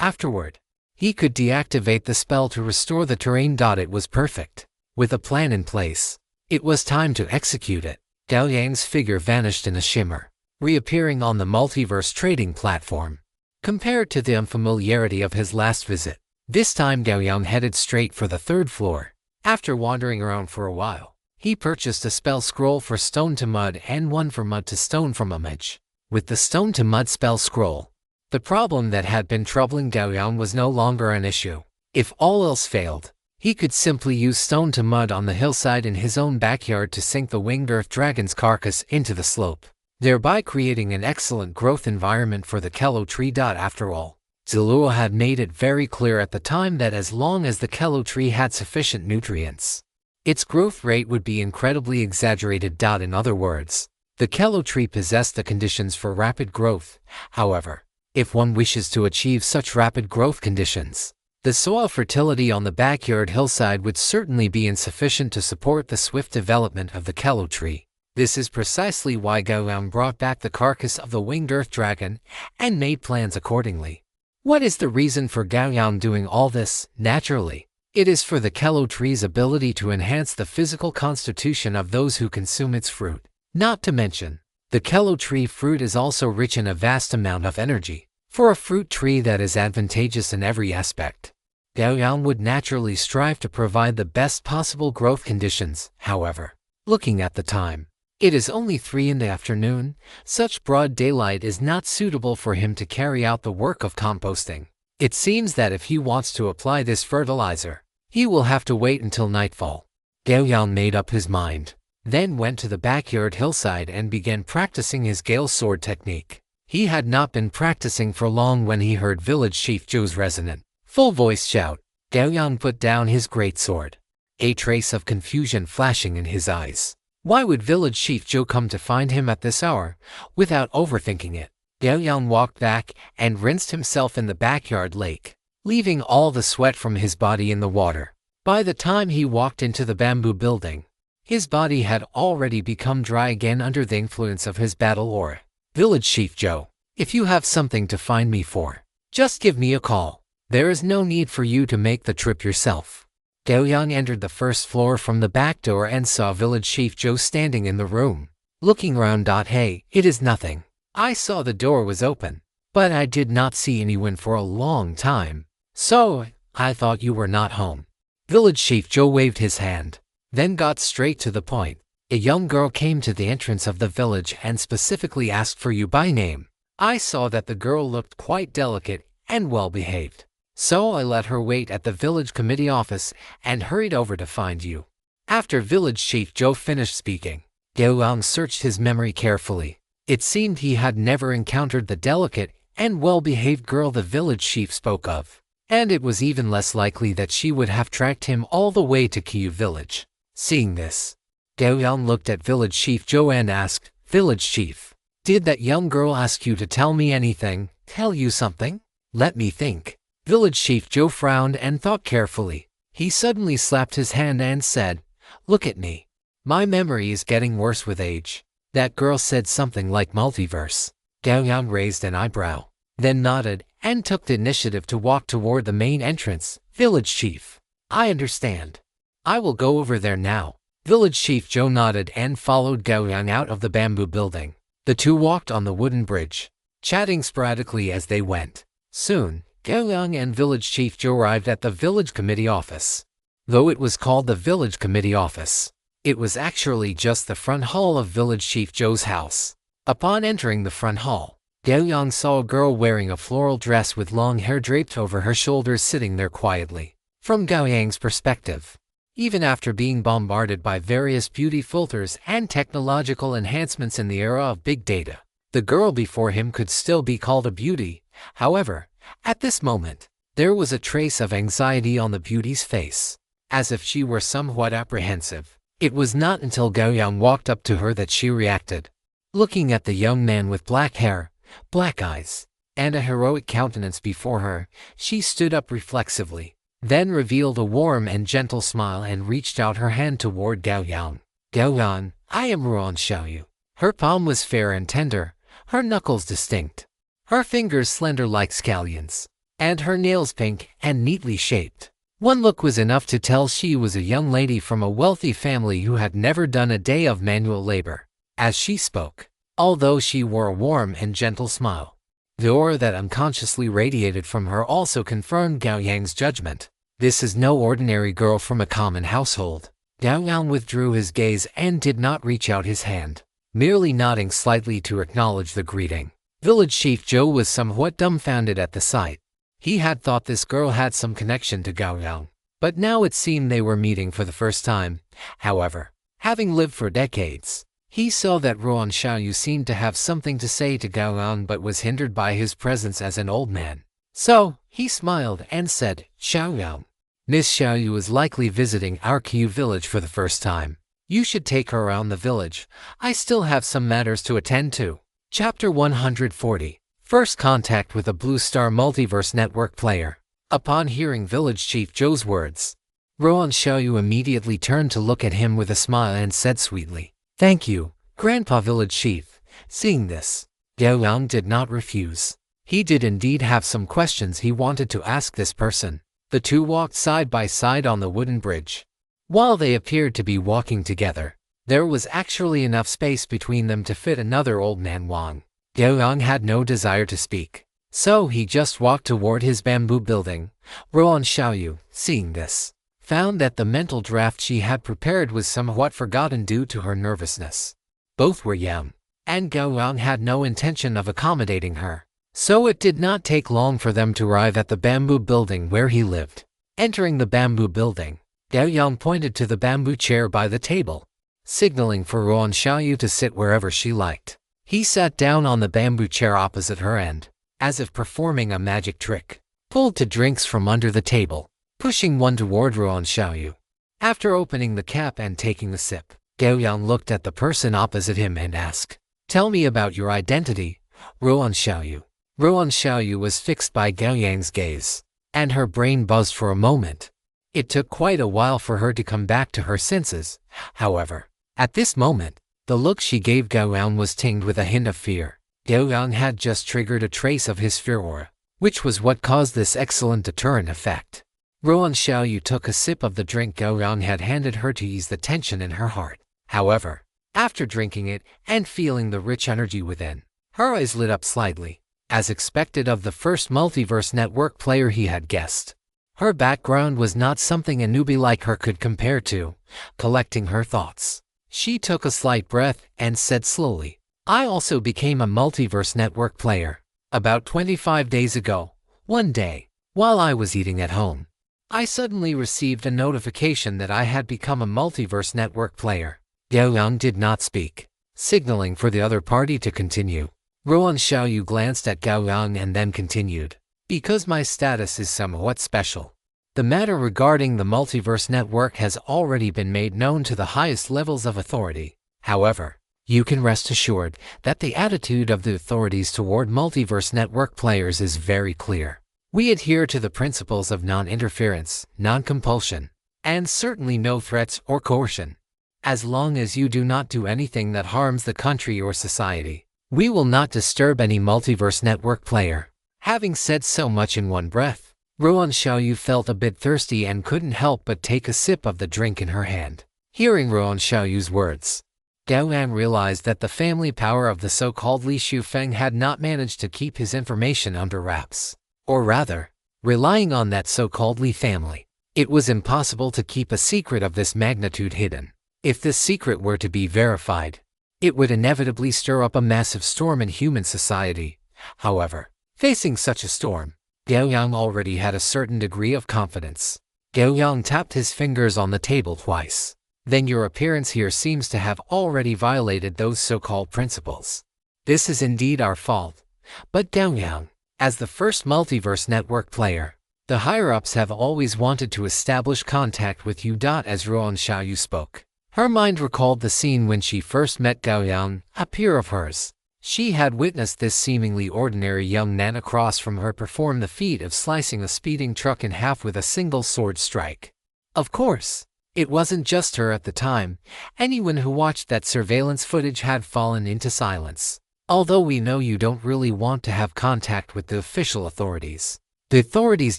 Afterward, he could deactivate the spell to restore the terrain. It was perfect. With a plan in place, it was time to execute it. Gao Yang's figure vanished in a shimmer, reappearing on the multiverse trading platform. Compared to the unfamiliarity of his last visit, this time Gao Yang headed straight for the third floor. After wandering around for a while, he purchased a spell scroll for Stone to Mud and one for Mud to Stone from Image. With the Stone to Mud spell scroll, the problem that had been troubling Gao Yang was no longer an issue. If all else failed, he could simply use Stone to Mud on the hillside in his own backyard to sink the winged earth dragon's carcass into the slope, thereby creating an excellent growth environment for the kello tree. After all, Zilua had made it very clear at the time that as long as the kello tree had sufficient nutrients, its growth rate would be incredibly exaggerated. In other words, the kello tree possessed the conditions for rapid growth. However, if one wishes to achieve such rapid growth conditions, the soil fertility on the backyard hillside would certainly be insufficient to support the swift development of the kello tree. This is precisely why Gao Yang brought back the carcass of the winged earth dragon and made plans accordingly. What is the reason for Gao Yang doing all this? Naturally, it is for the kello tree's ability to enhance the physical constitution of those who consume its fruit. Not to mention, the kello tree fruit is also rich in a vast amount of energy. For a fruit tree that is advantageous in every aspect, Gao Yang would naturally strive to provide the best possible growth conditions. However, looking at the time, it is only 3 in the afternoon. Such broad daylight is not suitable for him to carry out the work of composting. It seems that if he wants to apply this fertilizer, he will have to wait until nightfall. Gao Yang made up his mind, then went to the backyard hillside and began practicing his Gale Sword technique. He had not been practicing for long when he heard Village Chief Zhou's resonant, full-voiced shout. Gao Yang put down his greatsword, a trace of confusion flashing in his eyes. Why would Village Chief Zhou come to find him at this hour? Without overthinking it, Gao Yang walked back and rinsed himself in the backyard lake, leaving all the sweat from his body in the water. By the time he walked into the bamboo building, His body had already become dry again under the influence of his battle aura. Village Chief Joe, if you have something to find me for, just give me a call. There is no need for you to make the trip yourself. Gao Yang entered the first floor from the back door and saw Village Chief Joe standing in the room. Looking around. Hey, it is nothing. I saw the door was open, but I did not see anyone for a long time. So, I thought you were not home. Village Chief Joe waved his hand, then got straight to the point. A young girl came to the entrance of the village and specifically asked for you by name. I saw that the girl looked quite delicate and well-behaved. So I let her wait at the village committee office and hurried over to find you. After Village Chief Joe finished speaking, Gao Yang searched his memory carefully. It seemed he had never encountered the delicate and well-behaved girl the village chief spoke of, and it was even less likely that she would have tracked him all the way to Kyu village. Seeing this, Gao Yang looked at Village Chief Joe and asked, Village Chief, did that young girl ask you to tell me anything, tell you something? Let me think. Village Chief Joe frowned and thought carefully. He suddenly slapped his hand and said, look at me. My memory is getting worse with age. That girl said something like multiverse. Gao Yang raised an eyebrow, then nodded and took the initiative to walk toward the main entrance. Village Chief, I understand. I will go over there now. Village Chief Joe nodded and followed Gao Yang out of the bamboo building. The two walked on the wooden bridge, chatting sporadically as they went. Soon, Gao Yang and Village Chief Joe arrived at the village committee office. Though it was called the village committee office, it was actually just the front hall of Village Chief Joe's house. Upon entering the front hall, Gao Yang saw a girl wearing a floral dress with long hair draped over her shoulders sitting there quietly. From Gao Yang's perspective, even after being bombarded by various beauty filters and technological enhancements in the era of big data, the girl before him could still be called a beauty. However, at this moment, there was a trace of anxiety on the beauty's face, as if she were somewhat apprehensive. It was not until Gao Yang walked up to her that she reacted. Looking at the young man with black hair, black eyes, and a heroic countenance before her, she stood up reflexively, then revealed a warm and gentle smile and reached out her hand toward Gao Yang. Gao Yang, I am Ruan Xiaoyu. Her palm was fair and tender, her knuckles distinct, her fingers slender like scallions, and her nails pink and neatly shaped. One look was enough to tell she was a young lady from a wealthy family who had never done a day of manual labor. As she spoke, although she wore a warm and gentle smile, the aura that unconsciously radiated from her also confirmed Gao Yang's judgment. This is no ordinary girl from a common household. Gao Yang withdrew his gaze and did not reach out his hand, merely nodding slightly to acknowledge the greeting. Village Chief Joe was somewhat dumbfounded at the sight. He had thought this girl had some connection to Gao Yang, but now it seemed they were meeting for the first time. However, having lived for decades, he saw that Ruan Xiaoyu seemed to have something to say to Gao Yang but was hindered by his presence as an old man. So, he smiled and said, Xiaoyu, Miss Xiaoyu is likely visiting our Kyu village for the first time. You should take her around the village. I still have some matters to attend to. Chapter 140. First contact with a Blue Star Multiverse Network player. Upon hearing Village Chief Joe's words, Ruan Xiaoyu immediately turned to look at him with a smile and said sweetly, Thank you, Grandpa Village Chief. Seeing this, Gao Yang did not refuse. He did indeed have some questions he wanted to ask this person. The two walked side by side on the wooden bridge. While they appeared to be walking together, there was actually enough space between them to fit another old man Wang. Gao Yang had no desire to speak, so he just walked toward his bamboo building. Ruan Xiaoyu, seeing this, found that the mental draft she had prepared was somewhat forgotten due to her nervousness. Both were young, and Gao Yang had no intention of accommodating her. So it did not take long for them to arrive at the bamboo building where he lived. Entering the bamboo building, Gao Yang pointed to the bamboo chair by the table, signaling for Ruan Xiaoyu to sit wherever she liked. He sat down on the bamboo chair opposite her and, as if performing a magic trick, pulled two drinks from under the table, pushing one toward Ruan Xiaoyu. After opening the cap and taking a sip, Gao Yang looked at the person opposite him and asked, Tell me about your identity, Ruan Xiaoyu. Ruan Xiaoyu was fixed by Gao Yang's gaze, and her brain buzzed for a moment. It took quite a while for her to come back to her senses, however. At this moment, the look she gave Gao Yang was tinged with a hint of fear. Gao Yang had just triggered a trace of his fear aura, which was what caused this excellent deterrent effect. Ruan Xiaoyu took a sip of the drink Gao Yang had handed her to ease the tension in her heart. However, after drinking it and feeling the rich energy within, her eyes lit up slightly, as expected of the first Multiverse Network player he had guessed. Her background was not something a newbie like her could compare to. Collecting her thoughts, she took a slight breath and said slowly, I also became a Multiverse Network player. About 25 days ago, one day, while I was eating at home, I suddenly received a notification that I had become a Multiverse Network player. Gao Yang did not speak, signaling for the other party to continue. Ruan Xiaoyu glanced at Gao Yang and then continued. Because my status is somewhat special. The matter regarding the Multiverse Network has already been made known to the highest levels of authority. However, you can rest assured that the attitude of the authorities toward Multiverse Network players is very clear. We adhere to the principles of non-interference, non-compulsion, and certainly no threats or coercion. As long as you do not do anything that harms the country or society, we will not disturb any Multiverse Network player. Having said so much in one breath, Ruan Xiaoyu felt a bit thirsty and couldn't help but take a sip of the drink in her hand. Hearing Ruan Xiaoyu's words, Gao Yang realized that the family power of the so-called Li Shufeng had not managed to keep his information under wraps. Or rather, relying on that so-called Li family, it was impossible to keep a secret of this magnitude hidden. If this secret were to be verified, it would inevitably stir up a massive storm in human society. However, facing such a storm, Gao Yang already had a certain degree of confidence. Gao Yang tapped his fingers on the table twice. Then your appearance here seems to have already violated those so-called principles. This is indeed our fault. But Gao Yang, as the first Multiverse Network player, the higher-ups have always wanted to establish contact with you. As Ruan Xiaoyu spoke, her mind recalled the scene when she first met Gao Yang, a peer of hers. She had witnessed this seemingly ordinary young man across from her perform the feat of slicing a speeding truck in half with a single sword strike. Of course, it wasn't just her at the time. Anyone who watched that surveillance footage had fallen into silence. Although we know you don't really want to have contact with the official authorities, the authorities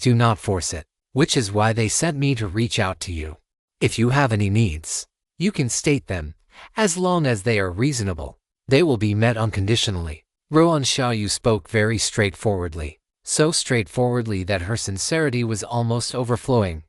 do not force it, which is why they sent me to reach out to you. If you have any needs, you can state them. As long as they are reasonable, they will be met unconditionally. Ruan Xiaoyu spoke very straightforwardly, so straightforwardly that her sincerity was almost overflowing.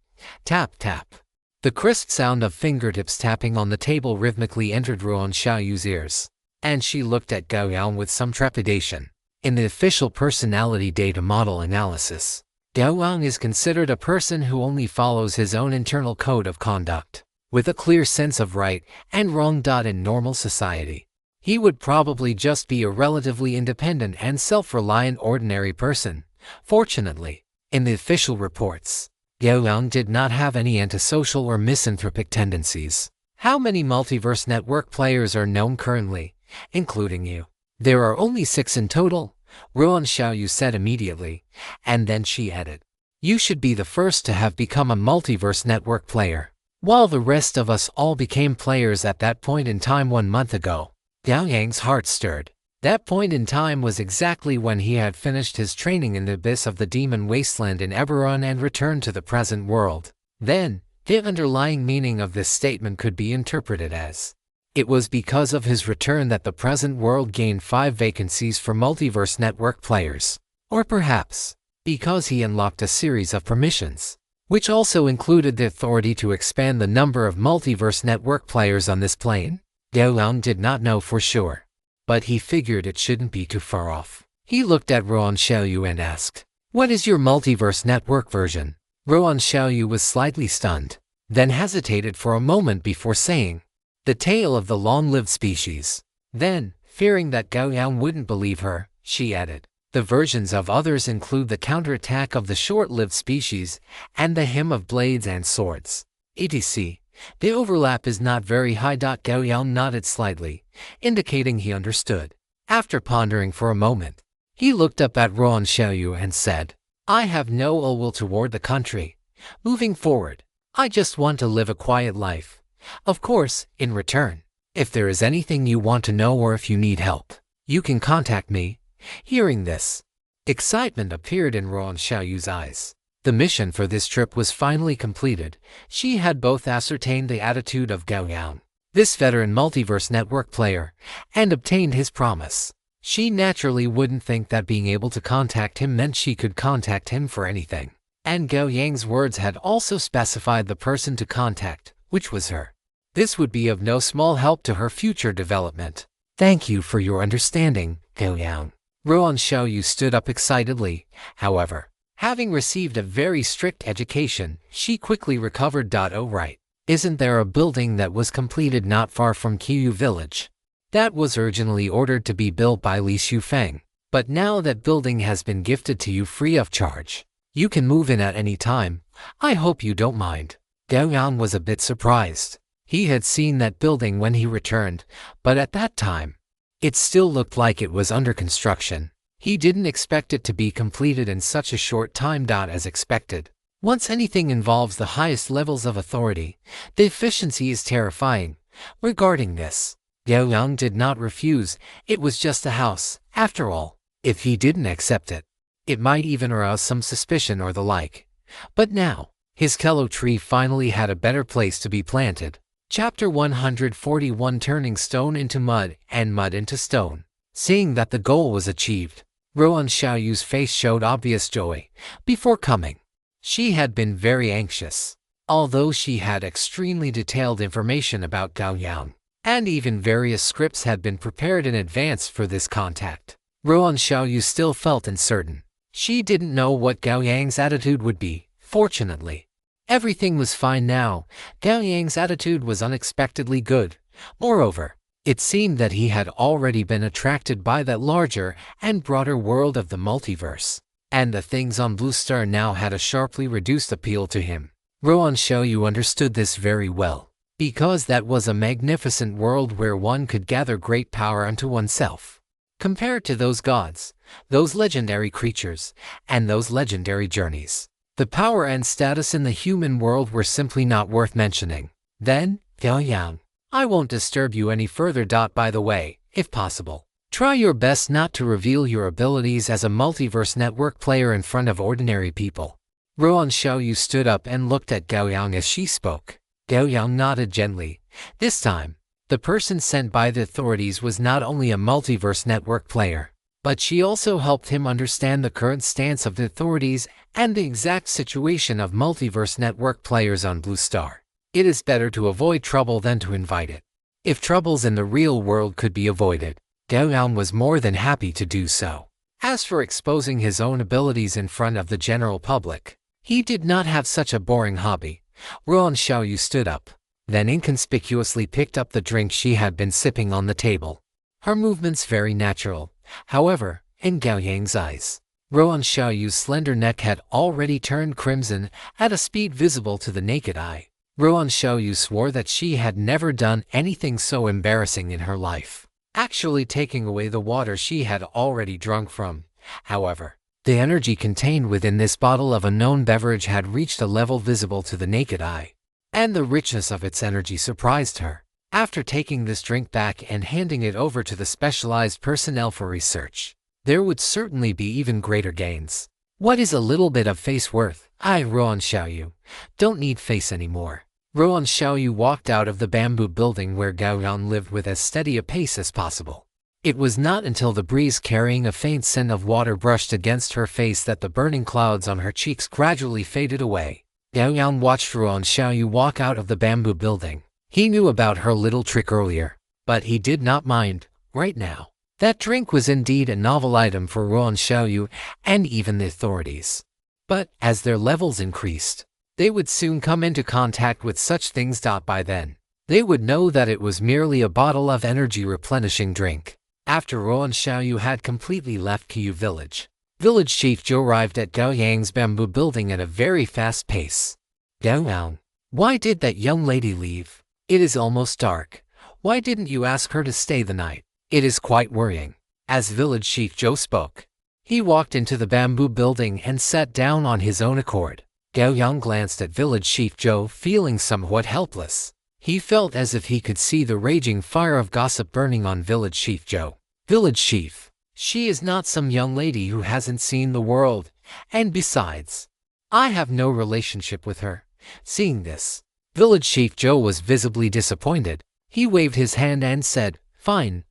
Tap, tap. The crisp sound of fingertips tapping on the table rhythmically entered Ruan Xiaoyu's ears, and she looked at Gao Yang with some trepidation. In the official personality data model analysis, Gao Yang is considered a person who only follows his own internal code of conduct, with a clear sense of right and wrong. In normal society, he would probably just be a relatively independent and self-reliant ordinary person. Fortunately, in the official reports, Gao Yang did not have any antisocial or misanthropic tendencies. How many Multiverse Network players are known currently, including you? There are only 6 in total, Ruan Xiaoyu said immediately, and then she added, you should be the first to have become a Multiverse Network player. While the rest of us all became players at that point in time 1 month ago. Gao Yang's heart stirred. That point in time was exactly when he had finished his training in the abyss of the demon wasteland in Eberron and returned to the present world. Then, the underlying meaning of this statement could be interpreted as, it was because of his return that the present world gained 5 vacancies for Multiverse Network players. Or perhaps, because he unlocked a series of permissions, which also included the authority to expand the number of Multiverse Network players on this plane. Gao Yang did not know for sure, but he figured it shouldn't be too far off. He looked at Ruan Xiaoyu and asked, what is your Multiverse Network version? Ruan Xiaoyu was slightly stunned, then hesitated for a moment before saying, the tale of the long-lived species. Then, fearing that Gao Yang wouldn't believe her, she added, the versions of others include the counterattack of the short-lived species and the hymn of blades and swords, etc. The overlap is not very high. Gao Yang nodded slightly, indicating he understood. After pondering for a moment, he looked up at Ruan Xiaoyu and said, I have no ill will toward the country. Moving forward, I just want to live a quiet life. Of course, in return, if there is anything you want to know or if you need help, you can contact me." Hearing this, excitement appeared in Ruan Xiaoyu's eyes. The mission for this trip was finally completed. She had both ascertained the attitude of Gao Yang, this veteran multiverse network player, and obtained his promise. She naturally wouldn't think that being able to contact him meant she could contact him for anything. And Gao Yang's words had also specified the person to contact, which was her. This would be of no small help to her future development. "Thank you for your understanding, Gao Yang." Ruan Xiaoyu stood up excitedly. However, having received a very strict education, she quickly recovered. "Oh right, isn't there a building that was completed not far from Qiyu village? That was originally ordered to be built by Li Xufeng, but now that building has been gifted to you free of charge. You can move in at any time. I hope you don't mind." Gao Yang was a bit surprised. He had seen that building when he returned, but at that time, it still looked like it was under construction. He didn't expect it to be completed in such a short time. As expected, once anything involves the highest levels of authority, the efficiency is terrifying. Regarding this, Gao Yang did not refuse. It was just a house, after all. If he didn't accept it, it might even arouse some suspicion or the like. But now, his Kello tree finally had a better place to be planted. Chapter 141: Turning Stone into Mud and Mud into Stone. Seeing that the goal was achieved, Ruan Xiaoyu's face showed obvious joy. Before coming, she had been very anxious. Although she had extremely detailed information about Gao Yang, and even various scripts had been prepared in advance for this contact, Ruan Xiaoyu still felt uncertain. She didn't know what Gao Yang's attitude would be. Fortunately, everything was fine now. Gao Yang's attitude was unexpectedly good. Moreover, it seemed that he had already been attracted by that larger and broader world of the multiverse, and the things on Blue Star now had a sharply reduced appeal to him. Ruan Xiaoyu understood this very well, because that was a magnificent world where one could gather great power unto oneself. Compared to those gods, those legendary creatures, and those legendary journeys, the power and status in the human world were simply not worth mentioning. Then, Gao Yang, I won't disturb you any further. By the way, if possible, try your best not to reveal your abilities as a multiverse network player in front of ordinary people. Ruan Xiaoyu stood up and looked at Gao Yang as she spoke. Gao Yang nodded gently. This time, the person sent by the authorities was not only a multiverse network player, but she also helped him understand the current stance of the authorities and the exact situation of multiverse network players on Blue Star. It is better to avoid trouble than to invite it. If troubles in the real world could be avoided, Gao Yang was more than happy to do so. As for exposing his own abilities in front of the general public, he did not have such a boring hobby. Ruan Xiaoyu stood up, then inconspicuously picked up the drink she had been sipping on the table. Her movements very natural. However, in Gao Yang's eyes, Ruan Xiaoyu's slender neck had already turned crimson at a speed visible to the naked eye. Ruan Xiaoyu swore that she had never done anything so embarrassing in her life, actually taking away the water she had already drunk from. However, the energy contained within this bottle of a known beverage had reached a level visible to the naked eye, and the richness of its energy surprised her. After taking this drink back and handing it over to the specialized personnel for research, there would certainly be even greater gains. What is a little bit of face worth? Ruan Xiaoyu, don't need face anymore. Ruan Xiaoyu walked out of the bamboo building where Gao Yang lived with as steady a pace as possible. It was not until the breeze carrying a faint scent of water brushed against her face that the burning clouds on her cheeks gradually faded away. Gao Yang watched Ruan Xiaoyu walk out of the bamboo building. He knew about her little trick earlier, but he did not mind right now. That drink was indeed a novel item for Ruan Xiaoyu and even the authorities. But as their levels increased, they would soon come into contact with such things. By then, they would know that it was merely a bottle of energy-replenishing drink. After Ruan Xiaoyu had completely left Qiyu village, Village Chief Zhou arrived at Gao Yang's bamboo building at a very fast pace. Gao Yang, why did that young lady leave? It is almost dark. Why didn't you ask her to stay the night? It is quite worrying. As Village Chief Zhou spoke, he walked into the bamboo building and sat down on his own accord. Gao Yang glanced at village chief Zhou, feeling somewhat helpless. He felt as if he could see the raging fire of gossip burning on village chief Zhou. Village chief, she is not some young lady who hasn't seen the world, and besides, I have no relationship with her. Seeing this, village chief Zhou was visibly disappointed. He waved his hand and said, "Fine,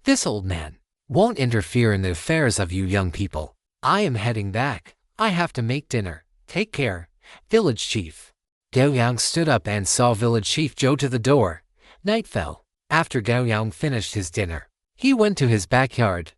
this old man, won't interfere in the affairs of you young people. I am heading back. I have to make dinner. Take care, village chief." Gao Yang stood up and saw village chief Zhou to the door. Night fell. After Gao Yang finished his dinner, he went to his backyard.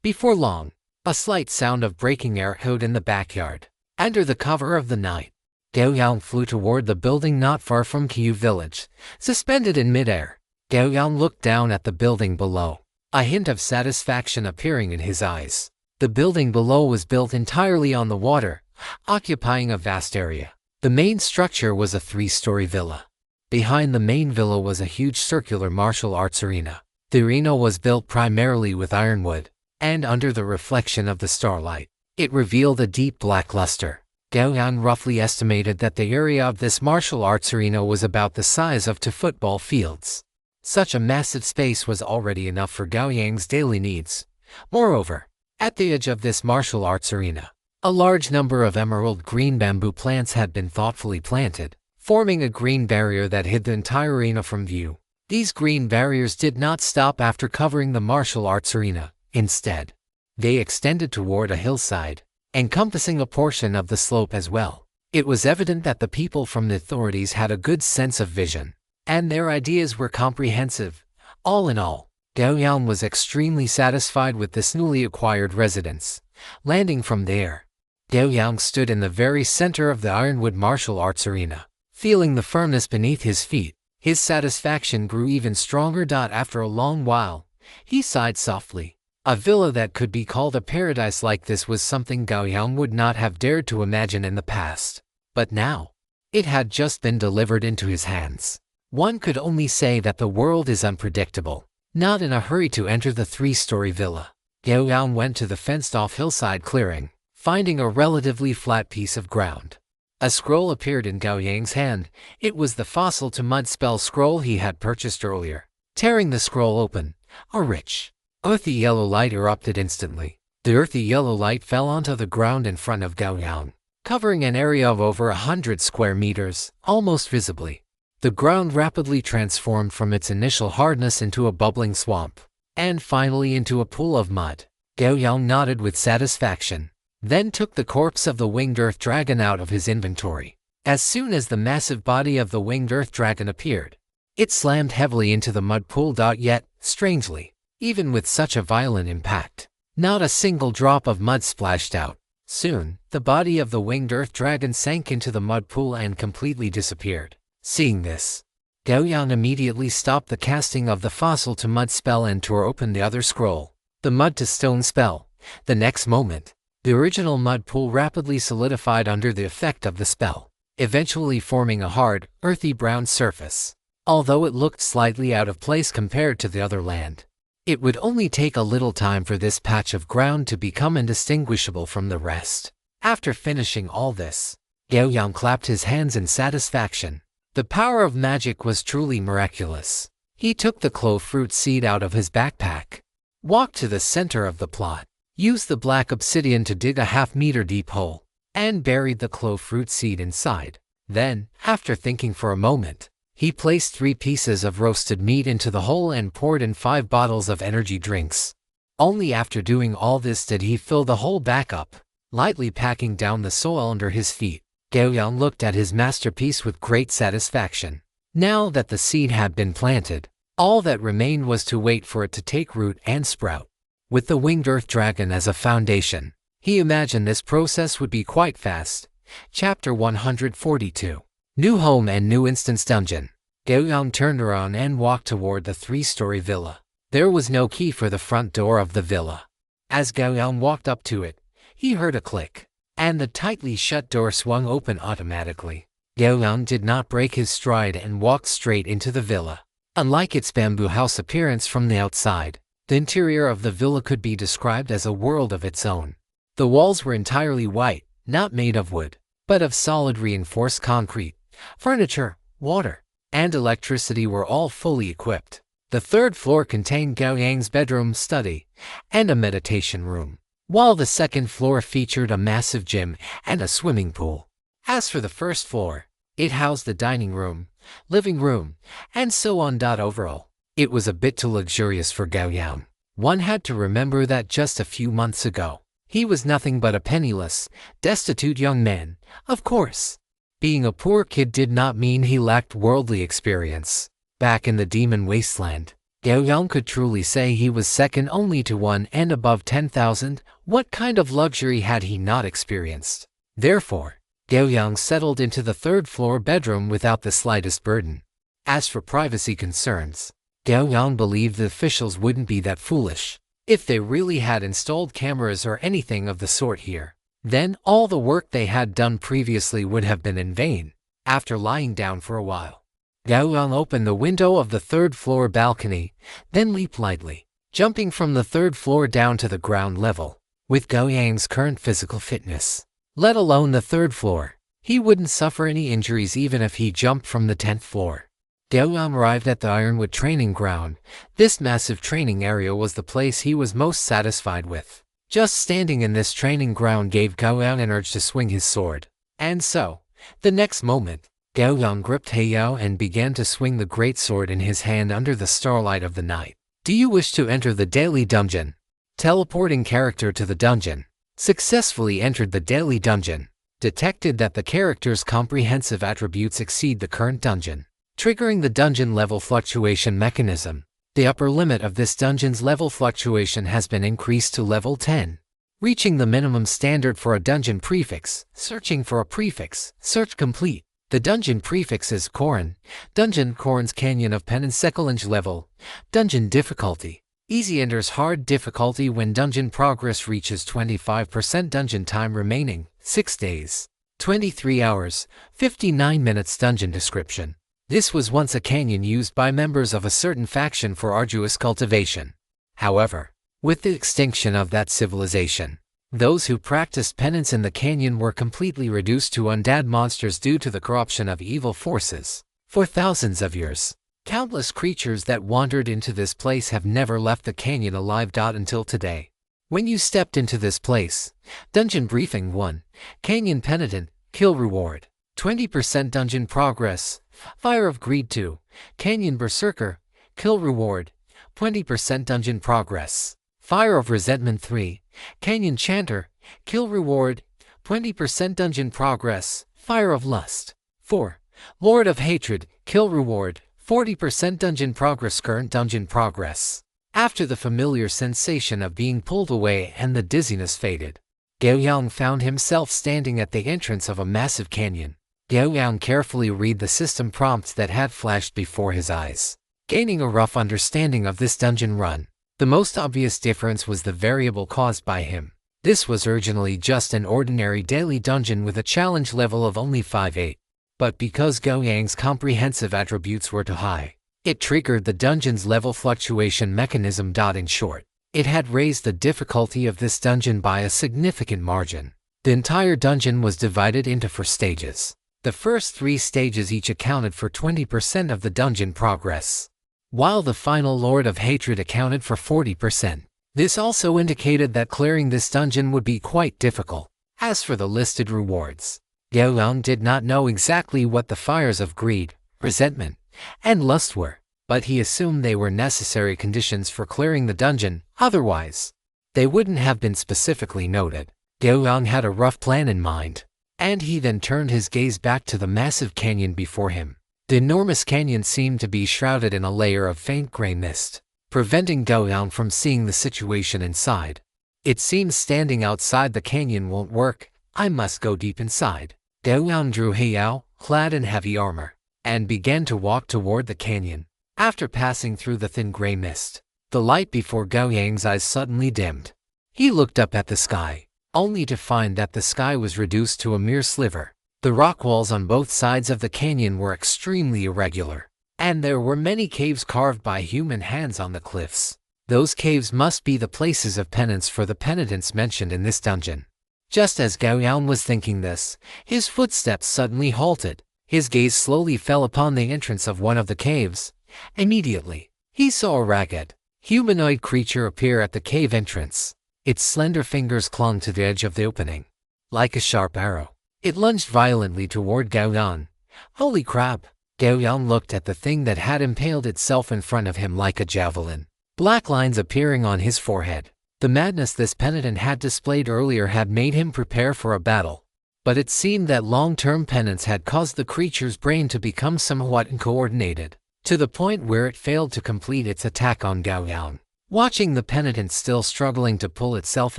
Before long, a slight sound of breaking air echoed in the backyard. Under the cover of the night, Gao Yang flew toward the building not far from Qiu village, suspended in midair. Gao Yang looked down at the building below, a hint of satisfaction appearing in his eyes. The building below was built entirely on the water, occupying a vast area. The main structure was a 3-story villa. Behind the main villa was a huge circular martial arts arena. The arena was built primarily with ironwood, and under the reflection of the starlight, it revealed a deep black luster. Gao Yang roughly estimated that the area of this martial arts arena was about the size of 2 football fields. Such a massive space was already enough for Gao Yang's daily needs. Moreover, at the edge of this martial arts arena, a large number of emerald green bamboo plants had been thoughtfully planted, forming a green barrier that hid the entire arena from view. These green barriers did not stop after covering the martial arts arena. Instead, they extended toward a hillside, encompassing a portion of the slope as well. It was evident that the people from the authorities had a good sense of vision, and their ideas were comprehensive. All in all, Gao Yang was extremely satisfied with this newly acquired residence. Landing from there, Gao Yang stood in the very center of the ironwood martial arts arena. Feeling the firmness beneath his feet, his satisfaction grew even stronger. After a long while, he sighed softly. A villa that could be called a paradise like this was something Gao Yang would not have dared to imagine in the past. But now, it had just been delivered into his hands. One could only say that the world is unpredictable. Not in a hurry to enter the 3-story villa, Gao Yang went to the fenced-off hillside clearing, finding a relatively flat piece of ground. A scroll appeared in Gao Yang's hand. It was the fossil to mud spell scroll he had purchased earlier. Tearing the scroll open, a rich, earthy yellow light erupted instantly. The earthy yellow light fell onto the ground in front of Gao Yang, covering an area of over 100 square meters, almost visibly. The ground rapidly transformed from its initial hardness into a bubbling swamp, and finally into a pool of mud. Gao Yang nodded with satisfaction, then took the corpse of the winged earth dragon out of his inventory. As soon as the massive body of the winged earth dragon appeared, it slammed heavily into the mud pool. Yet, strangely, even with such a violent impact, not a single drop of mud splashed out. Soon, the body of the winged earth dragon sank into the mud pool and completely disappeared. Seeing this, Gao Yang immediately stopped the casting of the fossil to mud spell and tore open the other scroll, the mud to stone spell. The next moment, the original mud pool rapidly solidified under the effect of the spell, eventually forming a hard, earthy brown surface. Although it looked slightly out of place compared to the other land, it would only take a little time for this patch of ground to become indistinguishable from the rest. After finishing all this, Gao Yang clapped his hands in satisfaction. The power of magic was truly miraculous. He took the clove fruit seed out of his backpack, walked to the center of the plot, used the black obsidian to dig a half-meter deep hole, and buried the clove fruit seed inside. Then, after thinking for a moment, he placed 3 pieces of roasted meat into the hole and poured in 5 bottles of energy drinks. Only after doing all this did he fill the hole back up, lightly packing down the soil under his feet. Gao Yang looked at his masterpiece with great satisfaction. Now that the seed had been planted, all that remained was to wait for it to take root and sprout. With the winged earth dragon as a foundation, he imagined this process would be quite fast. Chapter 142. New Home and New Instance Dungeon. Gao Yang turned around and walked toward the 3-story villa. There was no key for the front door of the villa. As Gao Yang walked up to it, he heard a click, and the tightly shut door swung open automatically. Gao Yang did not break his stride and walked straight into the villa. Unlike its bamboo house appearance from the outside, the interior of the villa could be described as a world of its own. The walls were entirely white, not made of wood, but of solid reinforced concrete. Furniture, water, and electricity were all fully equipped. The third floor contained Gao Yang's bedroom, study, and a meditation room, while the second floor featured a massive gym and a swimming pool. As for the first floor, it housed the dining room, living room, and so on. Overall, it was a bit too luxurious for Gao Yang. One had to remember that just a few months ago, he was nothing but a penniless, destitute young man. Of course, being a poor kid did not mean he lacked worldly experience. Back in the demon wasteland, Gao Yang could truly say he was second only to one and above 10,000. What kind of luxury had he not experienced? Therefore, Gao Yang settled into the third-floor bedroom without the slightest burden. As for privacy concerns, Gao Yang believed the officials wouldn't be that foolish. If they really had installed cameras or anything of the sort here, then all the work they had done previously would have been in vain. After lying down for a while, Gao Yang opened the window of the third-floor balcony, then leaped lightly, jumping from the third floor down to the ground level. With Gao Yang's current physical fitness, let alone the third floor, he wouldn't suffer any injuries even if he jumped from the 10th floor. Gao Yang arrived at the Ironwood training ground. This massive training area was the place he was most satisfied with. Just standing in this training ground gave Gao Yang an urge to swing his sword. And so, the next moment, Gao Yang gripped Heiyao and began to swing the greatsword in his hand under the starlight of the night. Do you wish to enter the daily dungeon? Teleporting character to the dungeon. Successfully entered the daily dungeon. Detected that the character's comprehensive attributes exceed the current dungeon, triggering the dungeon level fluctuation mechanism. The upper limit of this dungeon's level fluctuation has been increased to level 10, reaching the minimum standard for a dungeon prefix. Searching for a prefix. Search complete. The dungeon prefix is Korin. Dungeon Korin's Canyon of Penance second level. Dungeon difficulty. Easy enters hard difficulty when dungeon progress reaches 25%. Dungeon time remaining, 6 days, 23 hours, 59 minutes. Dungeon description. This was once a canyon used by members of a certain faction for arduous cultivation. However, with the extinction of that civilization, those who practiced penance in the canyon were completely reduced to undead monsters due to the corruption of evil forces. For thousands of years, countless creatures that wandered into this place have never left the canyon alive. Until today. When you stepped into this place, Dungeon Briefing 1, Canyon Penitent, Kill Reward, 20% Dungeon Progress, Fire of Greed 2, Canyon Berserker, Kill Reward, 20% Dungeon Progress, Fire of Resentment 3, Canyon Chanter, Kill Reward, 20% Dungeon Progress, Fire of Lust 4, Lord of Hatred, Kill Reward, 40% Dungeon Progress. Current Dungeon Progress. After the familiar sensation of being pulled away and the dizziness faded, Gao Yang found himself standing at the entrance of a massive canyon. Gao Yang carefully read the system prompts that had flashed before his eyes, gaining a rough understanding of this dungeon run. The most obvious difference was the variable caused by him. This was originally just an ordinary daily dungeon with a challenge level of only 5-8. But because Gao Yang's comprehensive attributes were too high, it triggered the dungeon's level fluctuation mechanism. In short, it had raised the difficulty of this dungeon by a significant margin. The entire dungeon was divided into 4 stages. The first 3 stages each accounted for 20% of the dungeon progress, while the final Lord of Hatred accounted for 40%. This also indicated that clearing this dungeon would be quite difficult. As for the listed rewards, Gao Yang did not know exactly what the fires of greed, resentment, and lust were, but he assumed they were necessary conditions for clearing the dungeon. Otherwise, they wouldn't have been specifically noted. Gao Yang had a rough plan in mind, and he then turned his gaze back to the massive canyon before him. The enormous canyon seemed to be shrouded in a layer of faint gray mist, preventing Gao Yang from seeing the situation inside. It seems standing outside the canyon won't work. I must go deep inside. Gao Yang drew Heiyao, clad in heavy armor, and began to walk toward the canyon. After passing through the thin gray mist, the light before Gao Yang's eyes suddenly dimmed. He looked up at the sky, only to find that the sky was reduced to a mere sliver. The rock walls on both sides of the canyon were extremely irregular, and there were many caves carved by human hands on the cliffs. Those caves must be the places of penance for the penitents mentioned in this dungeon. Just as Gao Yang was thinking this, his footsteps suddenly halted. His gaze slowly fell upon the entrance of one of the caves. Immediately, he saw a ragged, humanoid creature appear at the cave entrance. Its slender fingers clung to the edge of the opening. Like a sharp arrow, it lunged violently toward Gao Yang. Holy crap! Gao Yang looked at the thing that had impaled itself in front of him like a javelin. Black lines appearing on his forehead. The madness this penitent had displayed earlier had made him prepare for a battle. But it seemed that long-term penance had caused the creature's brain to become somewhat uncoordinated, to the point where it failed to complete its attack on Gao Yang. Watching the penitent still struggling to pull itself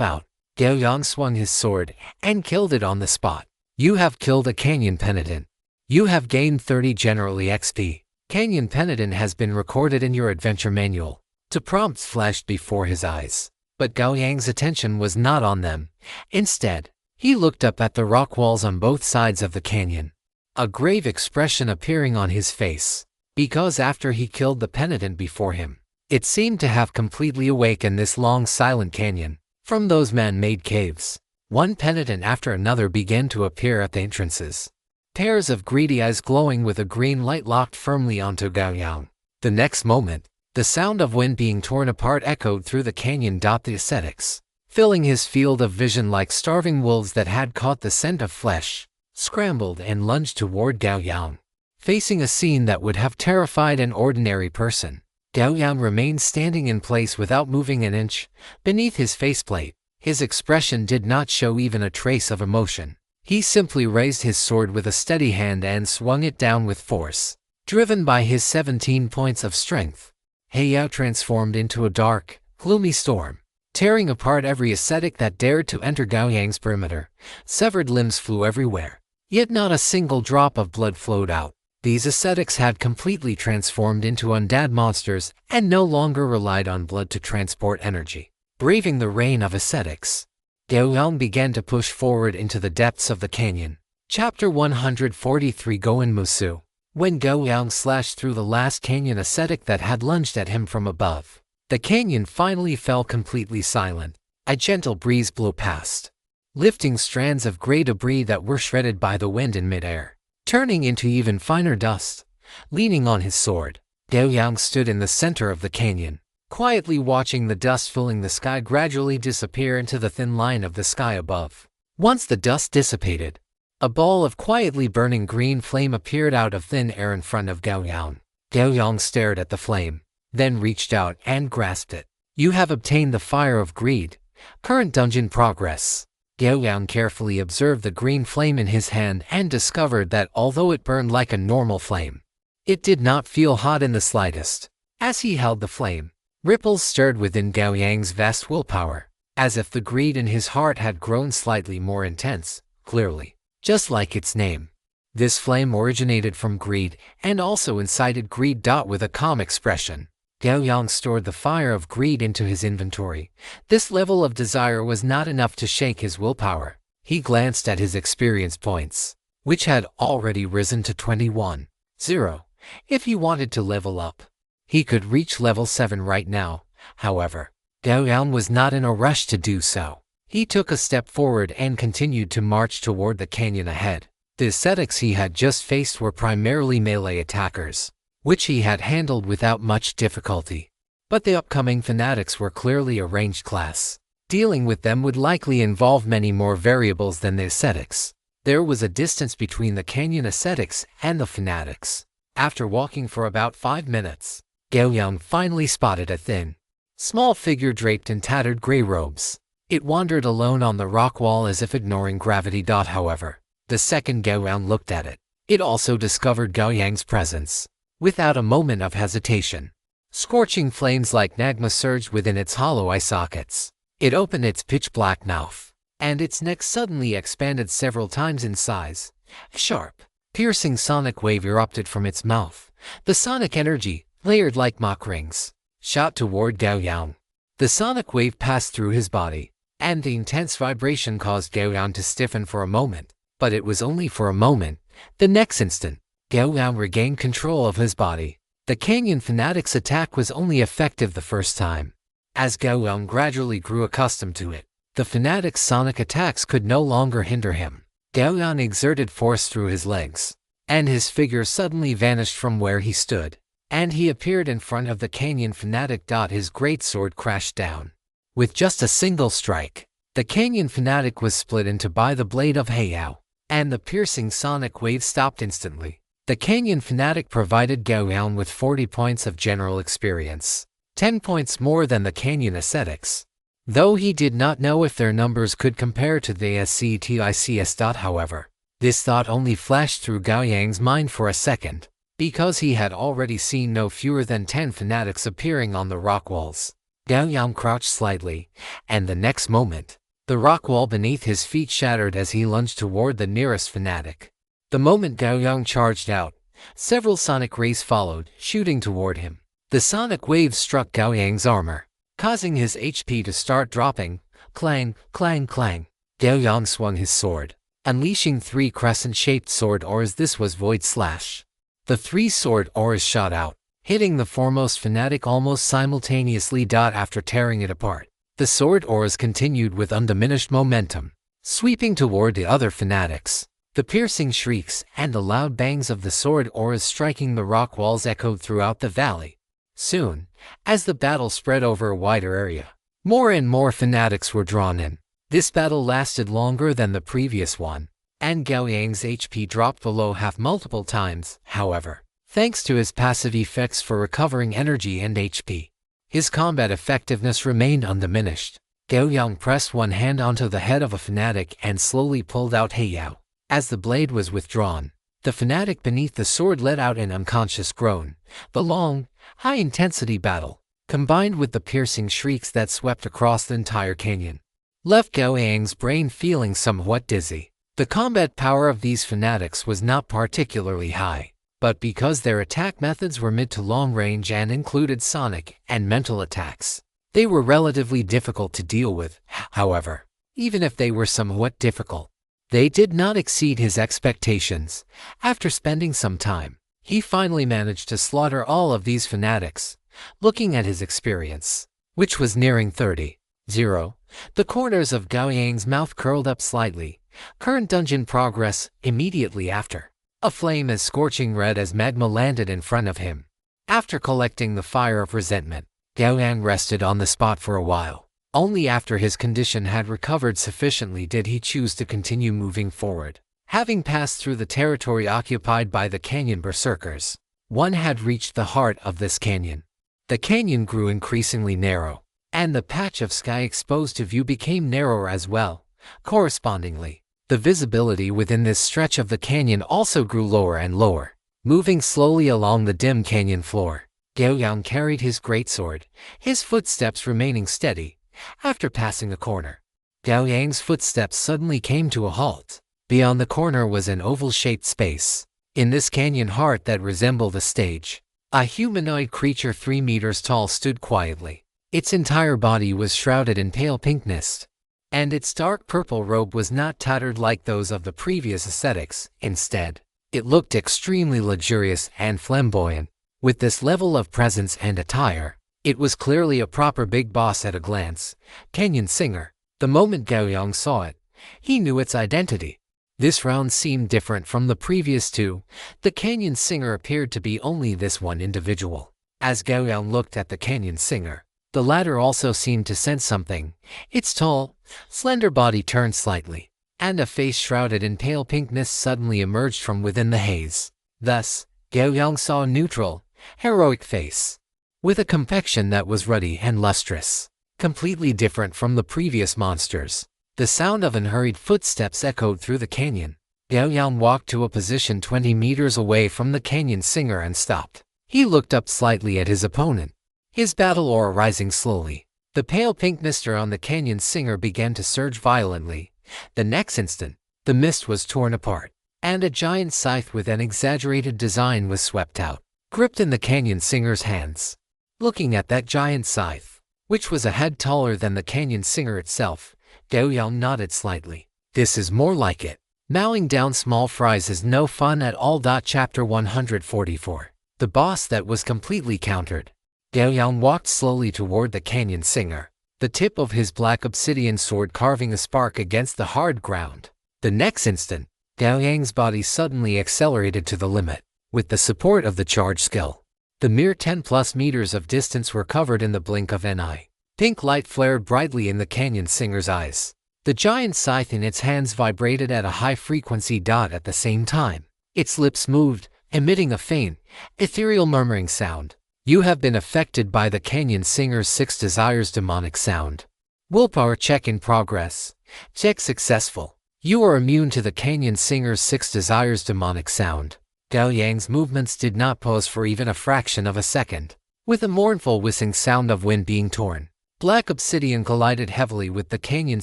out, Gao Yang swung his sword and killed it on the spot. You have killed a Canyon Penitent. You have gained 30 generally XP. Canyon Penitent has been recorded in your adventure manual. Two prompts flashed before his eyes. But Gao Yang's attention was not on them. Instead, he looked up at the rock walls on both sides of the canyon. A grave expression appearing on his face. Because after he killed the penitent before him, it seemed to have completely awakened this long silent canyon. From those man-made caves, one penitent after another began to appear at the entrances. Pairs of greedy eyes glowing with a green light locked firmly onto Gao Yang. The next moment, the sound of wind being torn apart echoed through the canyon. The ascetics, filling his field of vision like starving wolves that had caught the scent of flesh, scrambled and lunged toward Gao Yang. Facing a scene that would have terrified an ordinary person, Gao Yang remained standing in place without moving an inch. Beneath his faceplate, his expression did not show even a trace of emotion. He simply raised his sword with a steady hand and swung it down with force. Driven by his 17 points of strength, Yao transformed into a dark, gloomy storm, tearing apart every ascetic that dared to enter Gao Yang's perimeter. Severed limbs flew everywhere, yet not a single drop of blood flowed out. These ascetics had completely transformed into undead monsters and no longer relied on blood to transport energy. Braving the rain of ascetics, Gao Yang began to push forward into the depths of the canyon. Chapter 143 Goen Musu. When Gao Yang slashed through the last canyon ascetic that had lunged at him from above, the canyon finally fell completely silent. A gentle breeze blew past, lifting strands of gray debris that were shredded by the wind in midair, turning into even finer dust. Leaning on his sword, Gao Yang stood in the center of the canyon, quietly watching the dust filling the sky gradually disappear into the thin line of the sky above. Once the dust dissipated, a ball of quietly burning green flame appeared out of thin air in front of Gao Yang. Gao Yang stared at the flame, then reached out and grasped it. You have obtained the Fire of Greed. Current dungeon progress. Gao Yang carefully observed the green flame in his hand and discovered that although it burned like a normal flame, it did not feel hot in the slightest. As he held the flame, ripples stirred within Gao Yang's vast willpower, as if the greed in his heart had grown slightly more intense. Clearly, just like its name, this flame originated from greed and also incited greed. With a calm expression, Gao Yang stored the Fire of Greed into his inventory. This level of desire was not enough to shake his willpower. He glanced at his experience points, which had already risen to 21,000. If he wanted to level up, he could reach level 7 right now. However, Gao Yang was not in a rush to do so. He took a step forward and continued to march toward the canyon ahead. The ascetics he had just faced were primarily melee attackers, which he had handled without much difficulty. But the upcoming fanatics were clearly a ranged class. Dealing with them would likely involve many more variables than the ascetics. There was a distance between the canyon ascetics and the fanatics. After walking for about 5 minutes, Gao Yang finally spotted a thin, small figure draped in tattered gray robes. It wandered alone on the rock wall as if ignoring gravity. However, the second Gao Yang looked at it, it also discovered Gao Yang's presence. Without a moment of hesitation, scorching flames like magma surged within its hollow eye sockets. It opened its pitch-black mouth, and its neck suddenly expanded several times in size. A sharp, piercing sonic wave erupted from its mouth. The sonic energy, layered like Mach rings, shot toward Gao Yang. The sonic wave passed through his body, and the intense vibration caused Gao Yang to stiffen for a moment. But it was only for a moment. The next instant, Gao Yang regained control of his body. The canyon fanatic's attack was only effective the first time. As Gao Yang gradually grew accustomed to it, The fanatic's sonic attacks could no longer hinder him. Gao Yang exerted force through his legs, and his figure suddenly vanished from where he stood, and he appeared in front of the Canyon fanatic. His greatsword crashed down. With just a single strike, the Canyon fanatic was split into by the blade of Heiyao, and the piercing sonic wave stopped instantly. The Canyon fanatic provided Gao Yang with 40 points of general experience, 10 points more than the Canyon ascetics, though he did not know if their numbers could compare to the ascetics. However, this thought only flashed through Gao Yang's mind for a second, because he had already seen no fewer than 10 fanatics appearing on the rock walls. Gao Yang crouched slightly, and the next moment, the rock wall beneath his feet shattered as he lunged toward the nearest fanatic. The moment Gao Yang charged out, several sonic rays followed, shooting toward him. The sonic waves struck Gao Yang's armor, causing his HP to start dropping. Clang, clang, clang. Gao Yang swung his sword, unleashing 3 crescent-shaped sword auras. This was Void Slash. The 3 sword auras shot out, hitting the foremost fanatic almost simultaneously. After tearing it apart, the sword auras continued with undiminished momentum, sweeping toward the other fanatics. The piercing shrieks and the loud bangs of the sword auras striking the rock walls echoed throughout the valley. Soon, as the battle spread over a wider area, more and more fanatics were drawn in. This battle lasted longer than the previous one, and Gao Yang's HP dropped below half multiple times. However, thanks to his passive effects for recovering energy and HP, his combat effectiveness remained undiminished. Gao Yang pressed one hand onto the head of a fanatic and slowly pulled out Heiyao. As the blade was withdrawn, the fanatic beneath the sword let out an unconscious groan. The long, high-intensity battle, combined with the piercing shrieks that swept across the entire canyon, left Gao Yang's brain feeling somewhat dizzy. The combat power of these fanatics was not particularly high, but because their attack methods were mid to long range and included sonic and mental attacks, they were relatively difficult to deal with. However, even if they were somewhat difficult, they did not exceed his expectations. After spending some time, he finally managed to slaughter all of these fanatics. Looking at his experience, which was nearing 30, the corners of Gao Yang's mouth curled up slightly. Current dungeon progress. Immediately after, a flame as scorching red as magma landed in front of him. After collecting the fire of resentment, Gao Yang rested on the spot for a while. Only after his condition had recovered sufficiently did he choose to continue moving forward. Having passed through the territory occupied by the canyon berserkers, one had reached the heart of this canyon. The canyon grew increasingly narrow, and the patch of sky exposed to view became narrower as well. Correspondingly, the visibility within this stretch of the canyon also grew lower and lower. Moving slowly along the dim canyon floor, Gao Yang carried his greatsword, his footsteps remaining steady. After passing a corner, Gao Yang's footsteps suddenly came to a halt. Beyond the corner was an oval-shaped space. In this canyon heart that resembled a stage, a humanoid creature 3 meters tall stood quietly. Its entire body was shrouded in pale pink mist, and its dark purple robe was not tattered like those of the previous ascetics. Instead, it looked extremely luxurious and flamboyant. With this level of presence and attire, it was clearly a proper big boss at a glance. Canyon Singer. The moment Gao Yang saw it, he knew its identity. This round seemed different from the previous two. The Canyon Singer appeared to be only this one individual. As Gao Yang looked at the Canyon Singer, the latter also seemed to sense something. Its tall, slender body turned slightly, and a face shrouded in pale pink mist suddenly emerged from within the haze. Thus, Gao Yang saw a neutral, heroic face, with a complexion that was ruddy and lustrous, completely different from the previous monsters. The sound of unhurried footsteps echoed through the canyon. Gao Yang walked to a position 20 meters away from the Canyon Singer and stopped. He looked up slightly at his opponent, his battle aura rising slowly. The pale pink mist on the Canyon Singer began to surge violently. The next instant, the mist was torn apart, and a giant scythe with an exaggerated design was swept out, gripped in the Canyon Singer's hands. Looking at that giant scythe, which was a head taller than the Canyon Singer itself, Gao Yang nodded slightly. This is more like it. Mowing down small fries is no fun at all. Chapter 144. The boss that was completely countered. Gao Yang walked slowly toward the Canyon Singer. the tip of his black obsidian sword carving a spark against the hard ground. The next instant, Gao Yang's body suddenly accelerated to the limit. With the support of the charge skill, the mere 10+ meters of distance were covered in the blink of an eye. Pink light flared brightly in the canyon singer's eyes. The giant scythe in its hands vibrated at a high frequency. At the same time, its lips moved, emitting a faint, ethereal murmuring sound. You have been affected by the canyon singer's 6 desires demonic sound. Willpower check in progress. Check successful. You are immune to the canyon singer's 6 desires demonic sound. Gao Yang's movements did not pause for even a fraction of a second. With a mournful whistling sound of wind being torn, black obsidian collided heavily with the canyon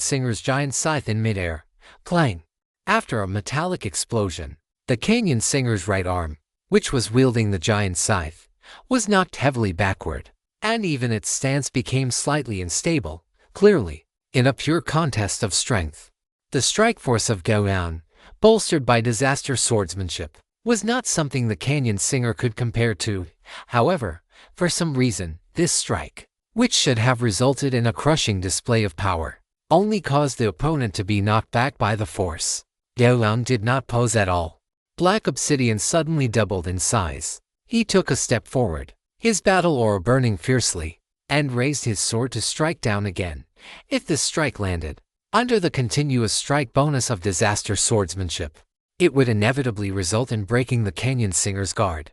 singer's giant scythe in midair. Clang! After a metallic explosion, the canyon singer's right arm, which was wielding the giant scythe, was knocked heavily backward, and even its stance became slightly unstable, clearly, in a pure contest of strength. The strike force of Gao Yang, bolstered by disaster swordsmanship, was not something the canyon singer could compare to. However, for some reason, this strike, which should have resulted in a crushing display of power, only caused the opponent to be knocked back by the force. Gao Yang did not pose at all. Black obsidian suddenly doubled in size. He took a step forward, his battle aura burning fiercely, and raised his sword to strike down again. If this strike landed, under the continuous strike bonus of disaster swordsmanship, it would inevitably result in breaking the canyon singer's guard.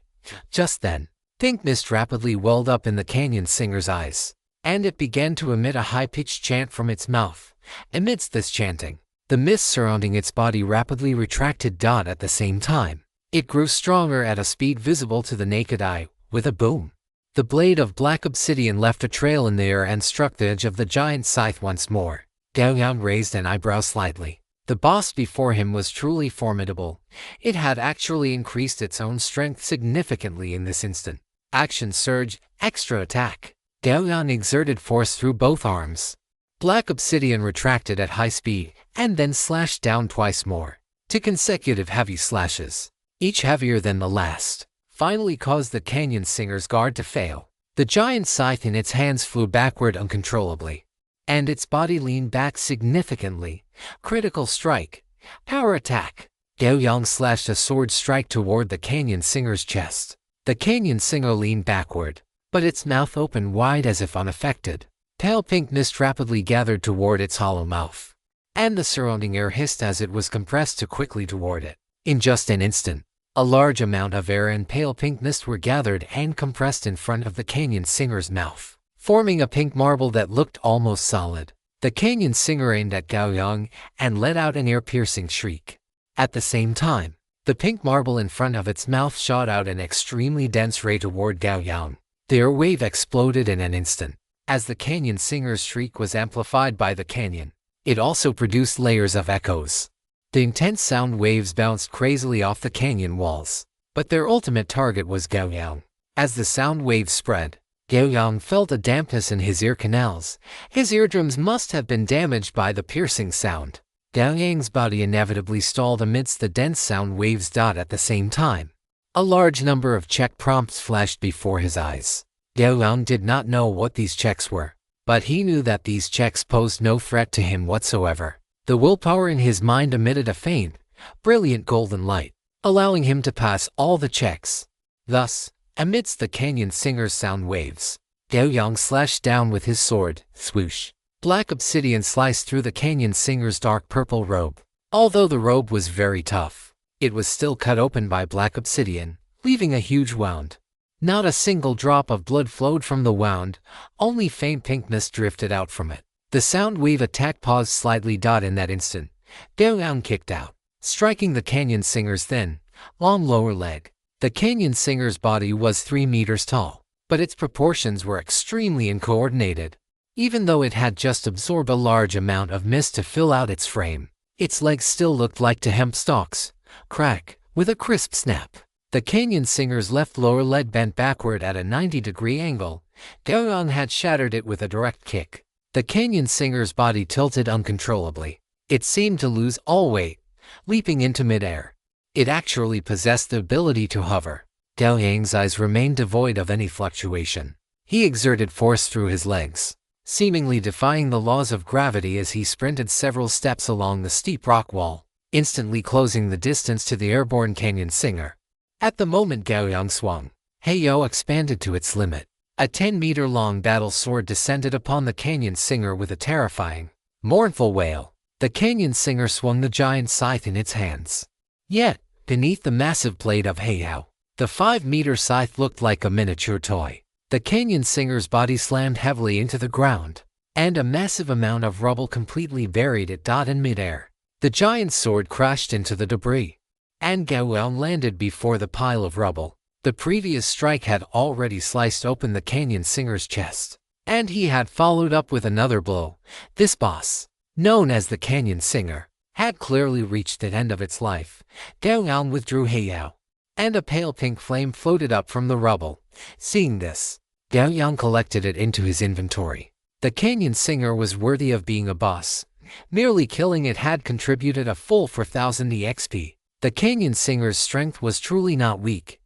Just then, pink mist rapidly welled up in the canyon singer's eyes, and it began to emit a high-pitched chant from its mouth. Amidst this chanting, the mist surrounding its body rapidly retracted. At the same time, it grew stronger at a speed visible to the naked eye. With a boom, the blade of black obsidian left a trail in the air and struck the edge of the giant scythe once more. Gao Yang raised an eyebrow slightly. The boss before him was truly formidable. It had actually increased its own strength significantly in this instant. Action surge, extra attack. Gao Yang exerted force through both arms. Black obsidian retracted at high speed, and then slashed down twice more. 2 consecutive heavy slashes, each heavier than the last, finally caused the canyon singer's guard to fail. The giant scythe in its hands flew backward uncontrollably, and its body leaned back significantly. Critical strike. Power attack. Gao Yang slashed a sword strike toward the canyon singer's chest. The canyon singer leaned backward, but its mouth opened wide as if unaffected. Pale pink mist rapidly gathered toward its hollow mouth, and the surrounding air hissed as it was compressed too quickly toward it. In just an instant, a large amount of air and pale pink mist were gathered and compressed in front of the canyon singer's mouth, forming a pink marble that looked almost solid. The canyon singer aimed at Gao Yang and let out an ear-piercing shriek. At the same time, the pink marble in front of its mouth shot out an extremely dense ray toward Gao Yang. The air wave exploded in an instant. As the canyon singer's shriek was amplified by the canyon, it also produced layers of echoes. The intense sound waves bounced crazily off the canyon walls, but their ultimate target was Gao Yang. As the sound waves spread, Gao Yang felt a dampness in his ear canals. His eardrums must have been damaged by the piercing sound. Gao Yang's body inevitably stalled amidst the dense sound waves. At the same time, a large number of check prompts flashed before his eyes. Gao Yang did not know what these checks were, but he knew that these checks posed no threat to him whatsoever. The willpower in his mind emitted a faint, brilliant golden light, allowing him to pass all the checks. Thus, amidst the canyon singer's sound waves, Gao Yang slashed down with his sword. Swoosh! Black obsidian sliced through the canyon singer's dark purple robe. Although the robe was very tough, it was still cut open by black obsidian, leaving a huge wound. Not a single drop of blood flowed from the wound, only faint pink mist drifted out from it. The sound wave attack paused slightly. In that instant, Gao Yang kicked out, striking the canyon singer's thin, long lower leg. The canyon singer's body was 3 meters tall, but its proportions were extremely uncoordinated. Even though it had just absorbed a large amount of mist to fill out its frame, its legs still looked like 2 hemp stalks. Crack! With a crisp snap, the canyon singer's left lower leg bent backward at a 90-degree angle. Gao Yang had shattered it with a direct kick. The canyon singer's body tilted uncontrollably. It seemed to lose all weight, leaping into midair. It actually possessed the ability to hover. Gao Yang's eyes remained devoid of any fluctuation. He exerted force through his legs, seemingly defying the laws of gravity as he sprinted several steps along the steep rock wall, instantly closing the distance to the airborne canyon singer. At the moment Gao Yang swung, Heyo expanded to its limit. A 10-meter-long battle sword descended upon the canyon singer with a terrifying, mournful wail. The canyon singer swung the giant scythe in its hands. Yet, beneath the massive blade of Heyo, the 5-meter scythe looked like a miniature toy. The canyon singer's body slammed heavily into the ground, and a massive amount of rubble completely buried it in midair. The giant sword crashed into the debris, and Gao Yang landed before the pile of rubble. The previous strike had already sliced open the canyon singer's chest, and he had followed up with another blow. This boss, known as the canyon singer, had clearly reached the end of its life. Gao Yang withdrew Heyo, and a pale pink flame floated up from the rubble. Seeing this, Gao Yang collected it into his inventory. The canyon singer was worthy of being a boss. Merely killing it had contributed a full 4,000 EXP. The canyon singer's strength was truly not weak.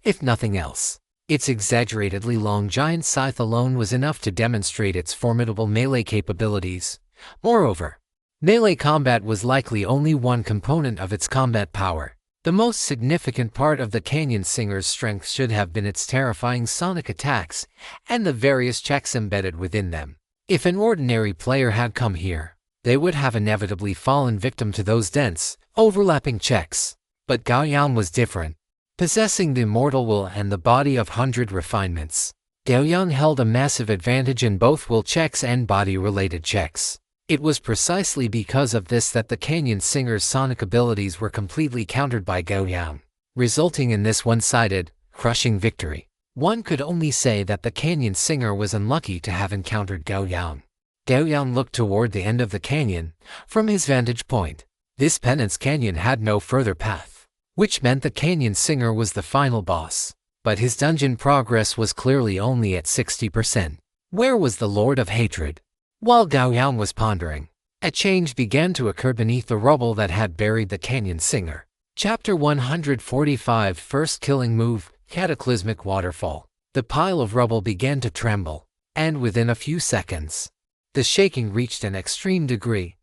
If nothing else, its exaggeratedly long giant scythe alone was enough to demonstrate its formidable melee capabilities. Moreover, melee combat was likely only one component of its combat power. The most significant part of the canyon singer's strength should have been its terrifying sonic attacks and the various checks embedded within them. If an ordinary player had come here, they would have inevitably fallen victim to those dense, overlapping checks. But Gao Yang was different. Possessing the immortal will and the body of 100 refinements, Gao Yang held a massive advantage in both will checks and body-related checks. It was precisely because of this that the canyon singer's sonic abilities were completely countered by Gao Yang, resulting in this one-sided, crushing victory. One could only say that the canyon singer was unlucky to have encountered Gao Yang. Gao Yang looked toward the end of the canyon. From his vantage point, this penance canyon had no further path, which meant the canyon singer was the final boss. But his dungeon progress was clearly only at 60%. Where was the Lord of Hatred? While Gao Yang was pondering, a change began to occur beneath the rubble that had buried the canyon singer. Chapter 145 First Killing Move, Cataclysmic Waterfall. The pile of rubble began to tremble, and within a few seconds, the shaking reached an extreme degree.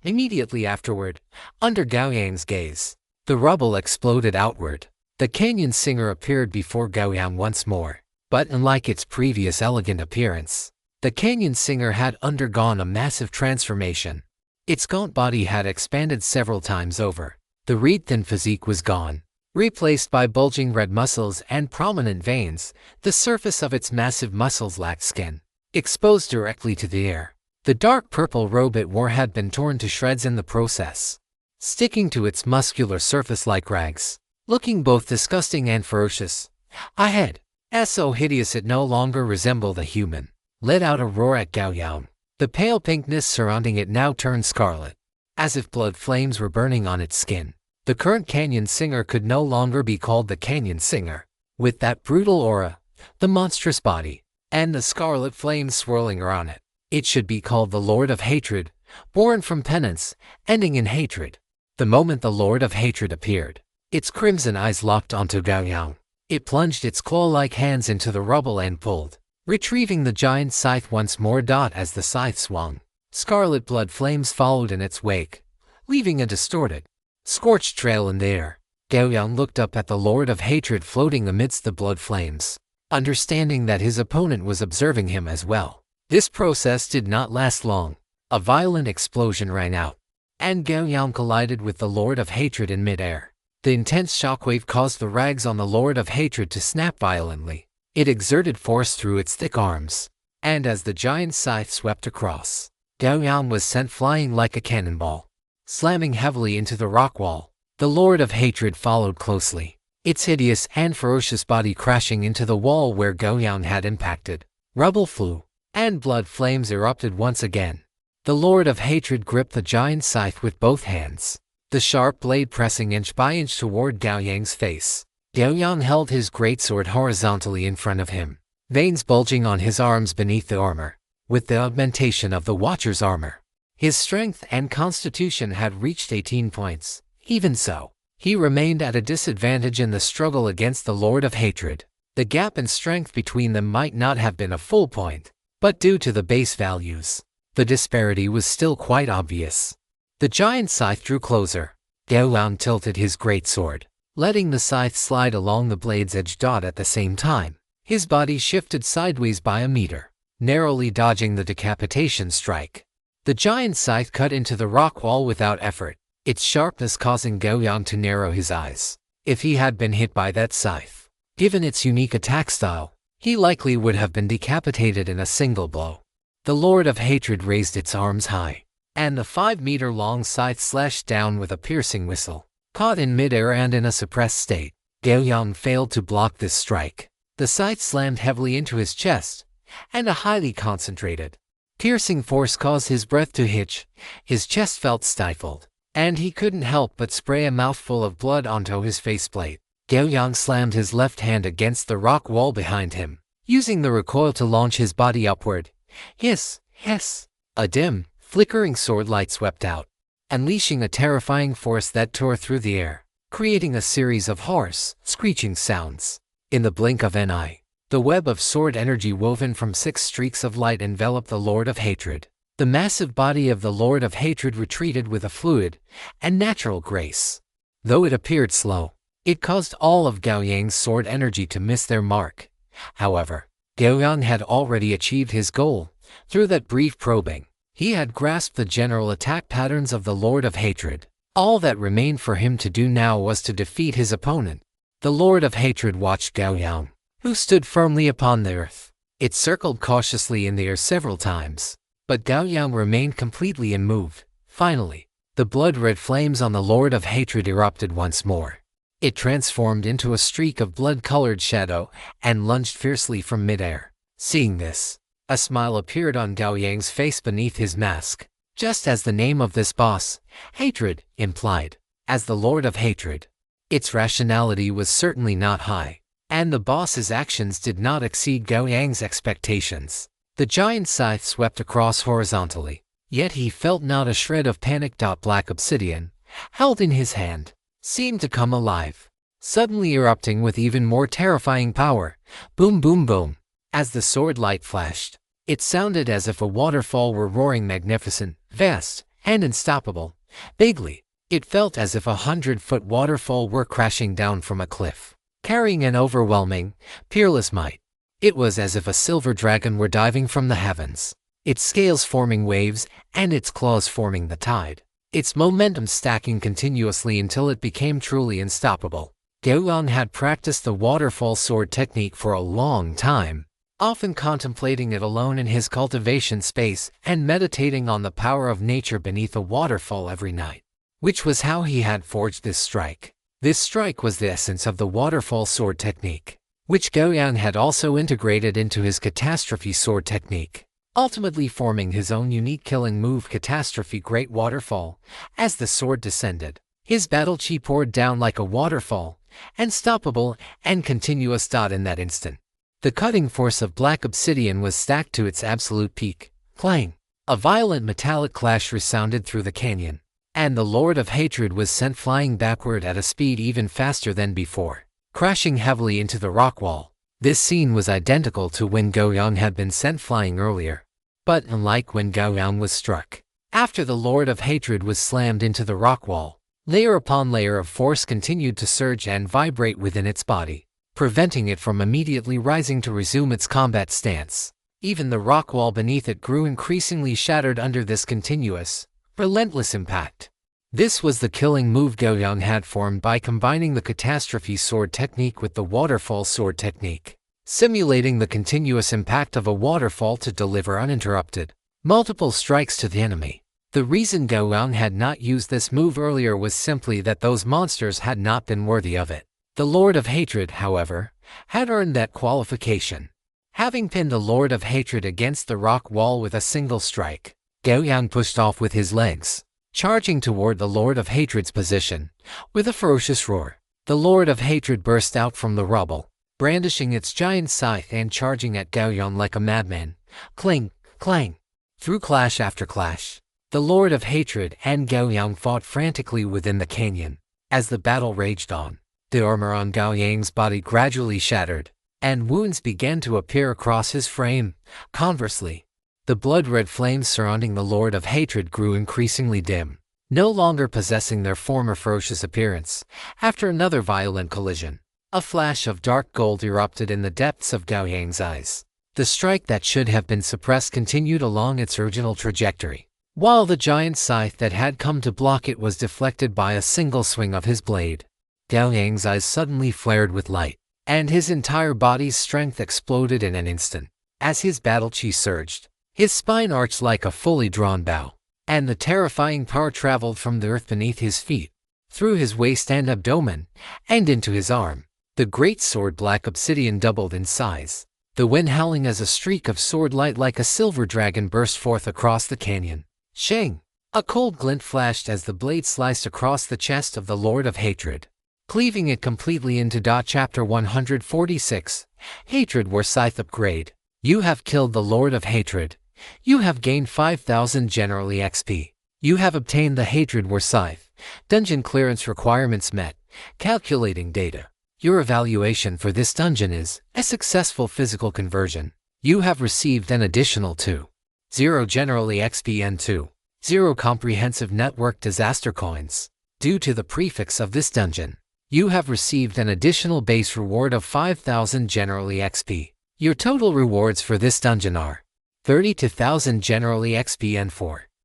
Immediately afterward, under Gao Yang's gaze, the rubble exploded outward. The canyon singer appeared before Gao Yang once more, but unlike its previous elegant appearance, the canyon singer had undergone a massive transformation. Its gaunt body had expanded several times over. The reed-thin physique was gone, replaced by bulging red muscles and prominent veins. The surface of its massive muscles lacked skin, exposed directly to the air. The dark purple robe it wore had been torn to shreds in the process, sticking to its muscular surface like rags, looking both disgusting and ferocious. A head, as so hideous it no longer resembled a human, let out a roar at Gao Yang. The pale pinkness surrounding it now turned scarlet, as if blood flames were burning on its skin. The current canyon singer could no longer be called the canyon singer. With that brutal aura, the monstrous body, and the scarlet flames swirling around it, it should be called the Lord of Hatred, born from penance, ending in hatred. The moment the Lord of Hatred appeared, its crimson eyes locked onto Gao Yang. It plunged its claw-like hands into the rubble and pulled, retrieving the giant scythe once more. As the scythe swung, scarlet blood flames followed in its wake, leaving a distorted, scorched trail in the air. Gao Yang looked up at the Lord of Hatred floating amidst the blood flames, understanding that his opponent was observing him as well. This process did not last long. A violent explosion rang out, and Gao Yang collided with the Lord of Hatred in midair. The intense shockwave caused the rags on the Lord of Hatred to snap violently. It exerted force through its thick arms, and as the giant scythe swept across, Gao Yang was sent flying like a cannonball, slamming heavily into the rock wall. The Lord of Hatred followed closely, its hideous and ferocious body crashing into the wall where Gao Yang had impacted. Rubble flew, and blood flames erupted once again. The Lord of Hatred gripped the giant scythe with both hands, the sharp blade pressing inch by inch toward Gao Yang's face. Gao Yang held his greatsword horizontally in front of him, veins bulging on his arms beneath the armor. With the augmentation of the Watcher's armor, his strength and constitution had reached 18 points. Even so, he remained at a disadvantage in the struggle against the Lord of Hatred. The gap in strength between them might not have been a full point, But due to the base values, the disparity was still quite obvious. The giant scythe drew closer. Gao Yang tilted his greatsword, letting the scythe slide along the blade's edge. At the same time, his body shifted sideways by a meter, narrowly dodging the decapitation strike. The giant scythe cut into the rock wall without effort, its sharpness causing Gao Yang to narrow his eyes. If he had been hit by that scythe, given its unique attack style, he likely would have been decapitated in a single blow. The Lord of Hatred raised its arms high, and the 5-meter-long scythe slashed down with a piercing whistle. Caught in midair and in a suppressed state, Gao Yang failed to block this strike. The scythe slammed heavily into his chest, and a highly concentrated, piercing force caused his breath to hitch. His chest felt stifled, and he couldn't help but spray a mouthful of blood onto his faceplate. Gao Yang slammed his left hand against the rock wall behind him, using the recoil to launch his body upward. Hiss, hiss! A dim, flickering sword light swept out, unleashing a terrifying force that tore through the air, creating a series of hoarse, screeching sounds. In the blink of an eye, the web of sword energy woven from 6 streaks of light enveloped the Lord of Hatred. The massive body of the Lord of Hatred retreated with a fluid and natural grace. Though it appeared slow, it caused all of Gao Yang's sword energy to miss their mark. However, Gao Yang had already achieved his goal. Through that brief probing, he had grasped the general attack patterns of the Lord of Hatred. All that remained for him to do now was to defeat his opponent. The Lord of Hatred watched Gao Yang, who stood firmly upon the earth. It circled cautiously in the air several times, but Gao Yang remained completely immoved. Finally, the blood-red flames on the Lord of Hatred erupted once more. It transformed into a streak of blood-colored shadow and lunged fiercely from midair. Seeing this, a smile appeared on Gao Yang's face beneath his mask, just as the name of this boss, Hatred, implied. As the Lord of Hatred, its rationality was certainly not high, and the boss's actions did not exceed Gao Yang's expectations. The giant scythe swept across horizontally, yet he felt not a shred of panic. Black obsidian, held in his hand, seemed to come alive, suddenly erupting with even more terrifying power. Boom, boom, boom. As the sword light flashed, it sounded as if a waterfall were roaring, magnificent, vast, and unstoppable. Vaguely, it felt as if a 100-foot waterfall were crashing down from a cliff, carrying an overwhelming, peerless might. It was as if a silver dragon were diving from the heavens, its scales forming waves and its claws forming the tide, its momentum stacking continuously until it became truly unstoppable. Gao Yang had practiced the waterfall sword technique for a long time, often contemplating it alone in his cultivation space and meditating on the power of nature beneath a waterfall every night, which was how he had forged this strike. This strike was the essence of the waterfall sword technique, which Gao Yang had also integrated into his catastrophe sword technique, ultimately forming his own unique killing move, Catastrophe Great Waterfall. As the sword descended, his battle chi poured down like a waterfall, unstoppable and continuous. In that instant, the cutting force of black obsidian was stacked to its absolute peak. Clang! A violent metallic clash resounded through the canyon, and the Lord of Hatred was sent flying backward at a speed even faster than before, crashing heavily into the rock wall. This scene was identical to when Gao Yang had been sent flying earlier. But unlike when Gao Yang was struck, after the Lord of Hatred was slammed into the rock wall, layer upon layer of force continued to surge and vibrate within its body, preventing it from immediately rising to resume its combat stance. Even the rock wall beneath it grew increasingly shattered under this continuous, relentless impact. This was the killing move Gao Yang had formed by combining the catastrophe sword technique with the waterfall sword technique, simulating the continuous impact of a waterfall to deliver uninterrupted, multiple strikes to the enemy. The reason Gao Yang had not used this move earlier was simply that those monsters had not been worthy of it. The Lord of Hatred, however, had earned that qualification. Having pinned the Lord of Hatred against the rock wall with a single strike, Gao Yang pushed off with his legs, charging toward the Lord of Hatred's position. With a ferocious roar, the Lord of Hatred burst out from the rubble, brandishing its giant scythe and charging at Gao Yang like a madman. Clang, clang. Through clash after clash, the Lord of Hatred and Gao Yang fought frantically within the canyon. As the battle raged on, the armor on Gao Yang's body gradually shattered, and wounds began to appear across his frame. Conversely, the blood-red flames surrounding the Lord of Hatred grew increasingly dim, no longer possessing their former ferocious appearance. After another violent collision, a flash of dark gold erupted in the depths of Gao Yang's eyes. The strike that should have been suppressed continued along its original trajectory, while the giant scythe that had come to block it was deflected by a single swing of his blade. Gao Yang's eyes suddenly flared with light, and his entire body's strength exploded in an instant. As his battle chi surged, his spine arched like a fully drawn bow, and the terrifying power traveled from the earth beneath his feet, through his waist and abdomen, and into his arm. The greatsword black obsidian doubled in size, the wind howling as a streak of sword light like a silver dragon burst forth across the canyon. Shang! A cold glint flashed as the blade sliced across the chest of the Lord of Hatred, cleaving it completely into. Chapter 146, Hatred War Scythe Upgrade. You have killed the Lord of Hatred. You have gained 5,000 general XP. You have obtained the Hatred War Scythe. Dungeon clearance requirements met. Calculating data. Your evaluation for this dungeon is a successful physical conversion. You have received an additional 2.0 general XP and 2.0 comprehensive network disaster coins. Due to the prefix of this dungeon, you have received an additional base reward of 5,000 general XP. Your total rewards for this dungeon are 32,000 general XP and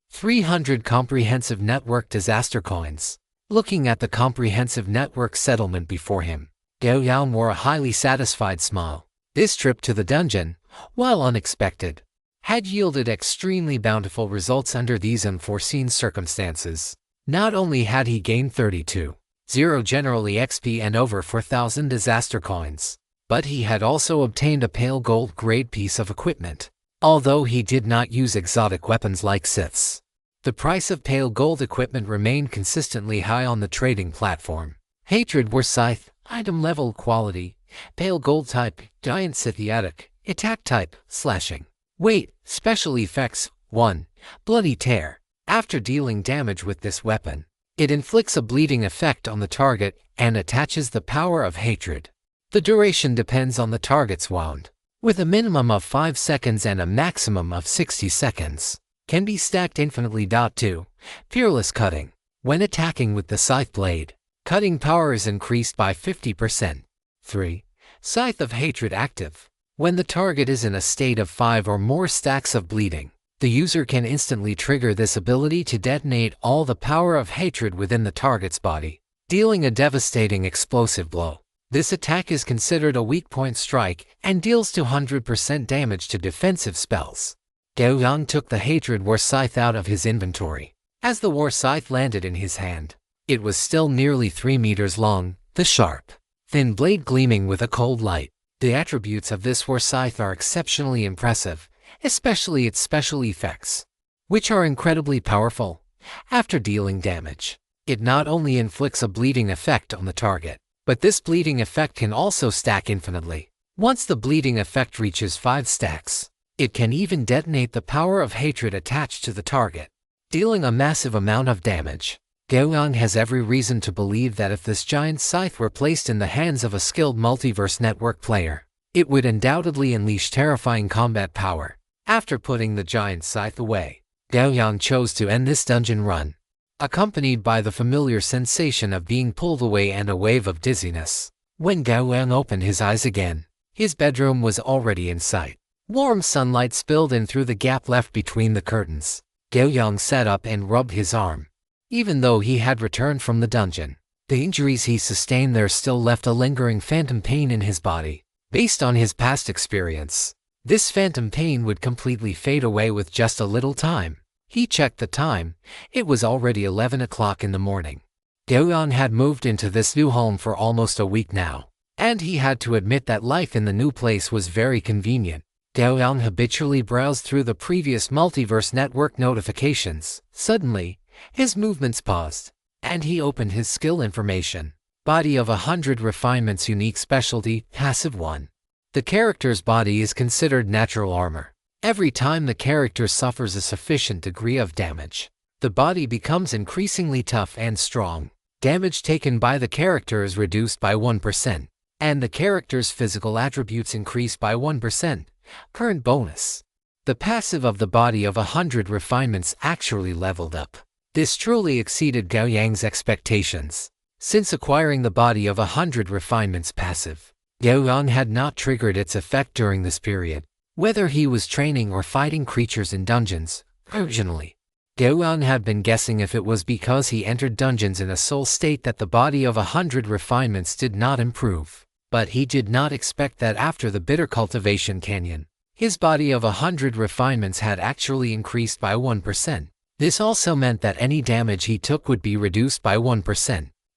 300 comprehensive network disaster coins. Looking at the comprehensive network settlement before him, Gao Yang wore a highly satisfied smile. This trip to the dungeon, while unexpected, had yielded extremely bountiful results under these unforeseen circumstances. Not only had he gained 32.0 general XP and over 4,000 disaster coins, but he had also obtained a pale gold grade piece of equipment. Although he did not use exotic weapons like scythes, the price of pale gold equipment remained consistently high on the trading platform. Hatred War Scythe, item level quality, pale gold type, giant scythiatic, attack type, slashing. Weight, special effects, 1. Bloody Tear. After dealing damage with this weapon, it inflicts a bleeding effect on the target and attaches the power of hatred. The duration depends on the target's wound, with a minimum of 5 seconds and a maximum of 60 seconds. Can be stacked infinitely. 2. Fearless Cutting. When attacking with the scythe blade, cutting power is increased by 50%. 3. Scythe of Hatred active. When the target is in a state of 5 or more stacks of bleeding, the user can instantly trigger this ability to detonate all the power of hatred within the target's body, dealing a devastating explosive blow. This attack is considered a weak point strike and deals 200% damage to defensive spells. Gao Yang took the Hatred War Scythe out of his inventory. As the War Scythe landed in his hand, it was still nearly 3 meters long, the sharp, thin blade gleaming with a cold light. The attributes of this War Scythe are exceptionally impressive, especially its special effects, which are incredibly powerful. After dealing damage, it not only inflicts a bleeding effect on the target, but this bleeding effect can also stack infinitely. Once the bleeding effect reaches 5 stacks, it can even detonate the power of hatred attached to the target, dealing a massive amount of damage. Gao Yang has every reason to believe that if this giant scythe were placed in the hands of a skilled Multiverse Network player, it would undoubtedly unleash terrifying combat power. After putting the giant scythe away, Gao Yang chose to end this dungeon run, accompanied by the familiar sensation of being pulled away and a wave of dizziness. When Gao Yang opened his eyes again, his bedroom was already in sight. Warm sunlight spilled in through the gap left between the curtains. Gao Yang sat up and rubbed his arm. Even though he had returned from the dungeon, the injuries he sustained there still left a lingering phantom pain in his body. Based on his past experience, this phantom pain would completely fade away with just a little time. He checked the time. It was already 11 o'clock in the morning. Gao Yang had moved into this new home for almost a week now, and he had to admit that life in the new place was very convenient. Gao Yang habitually browsed through the previous Multiverse Network notifications. Suddenly, his movements paused, and he opened his skill information. Body of 100 refinements, unique specialty, passive 1. The character's body is considered natural armor. Every time the character suffers a sufficient degree of damage, the body becomes increasingly tough and strong. Damage taken by the character is reduced by 1%. and the character's physical attributes increased by 1%. Current bonus. The passive of the body of 100 refinements actually leveled up. This truly exceeded Gao Yang's expectations. Since acquiring the body of 100 refinements passive, Gao Yang had not triggered its effect during this period, whether he was training or fighting creatures in dungeons. Originally, Gao Yang had been guessing if it was because he entered dungeons in a soul state that the body of 100 refinements did not improve. But he did not expect that after the bitter cultivation canyon, his body of 100 refinements had actually increased by 1%. This also meant that any damage he took would be reduced by 1.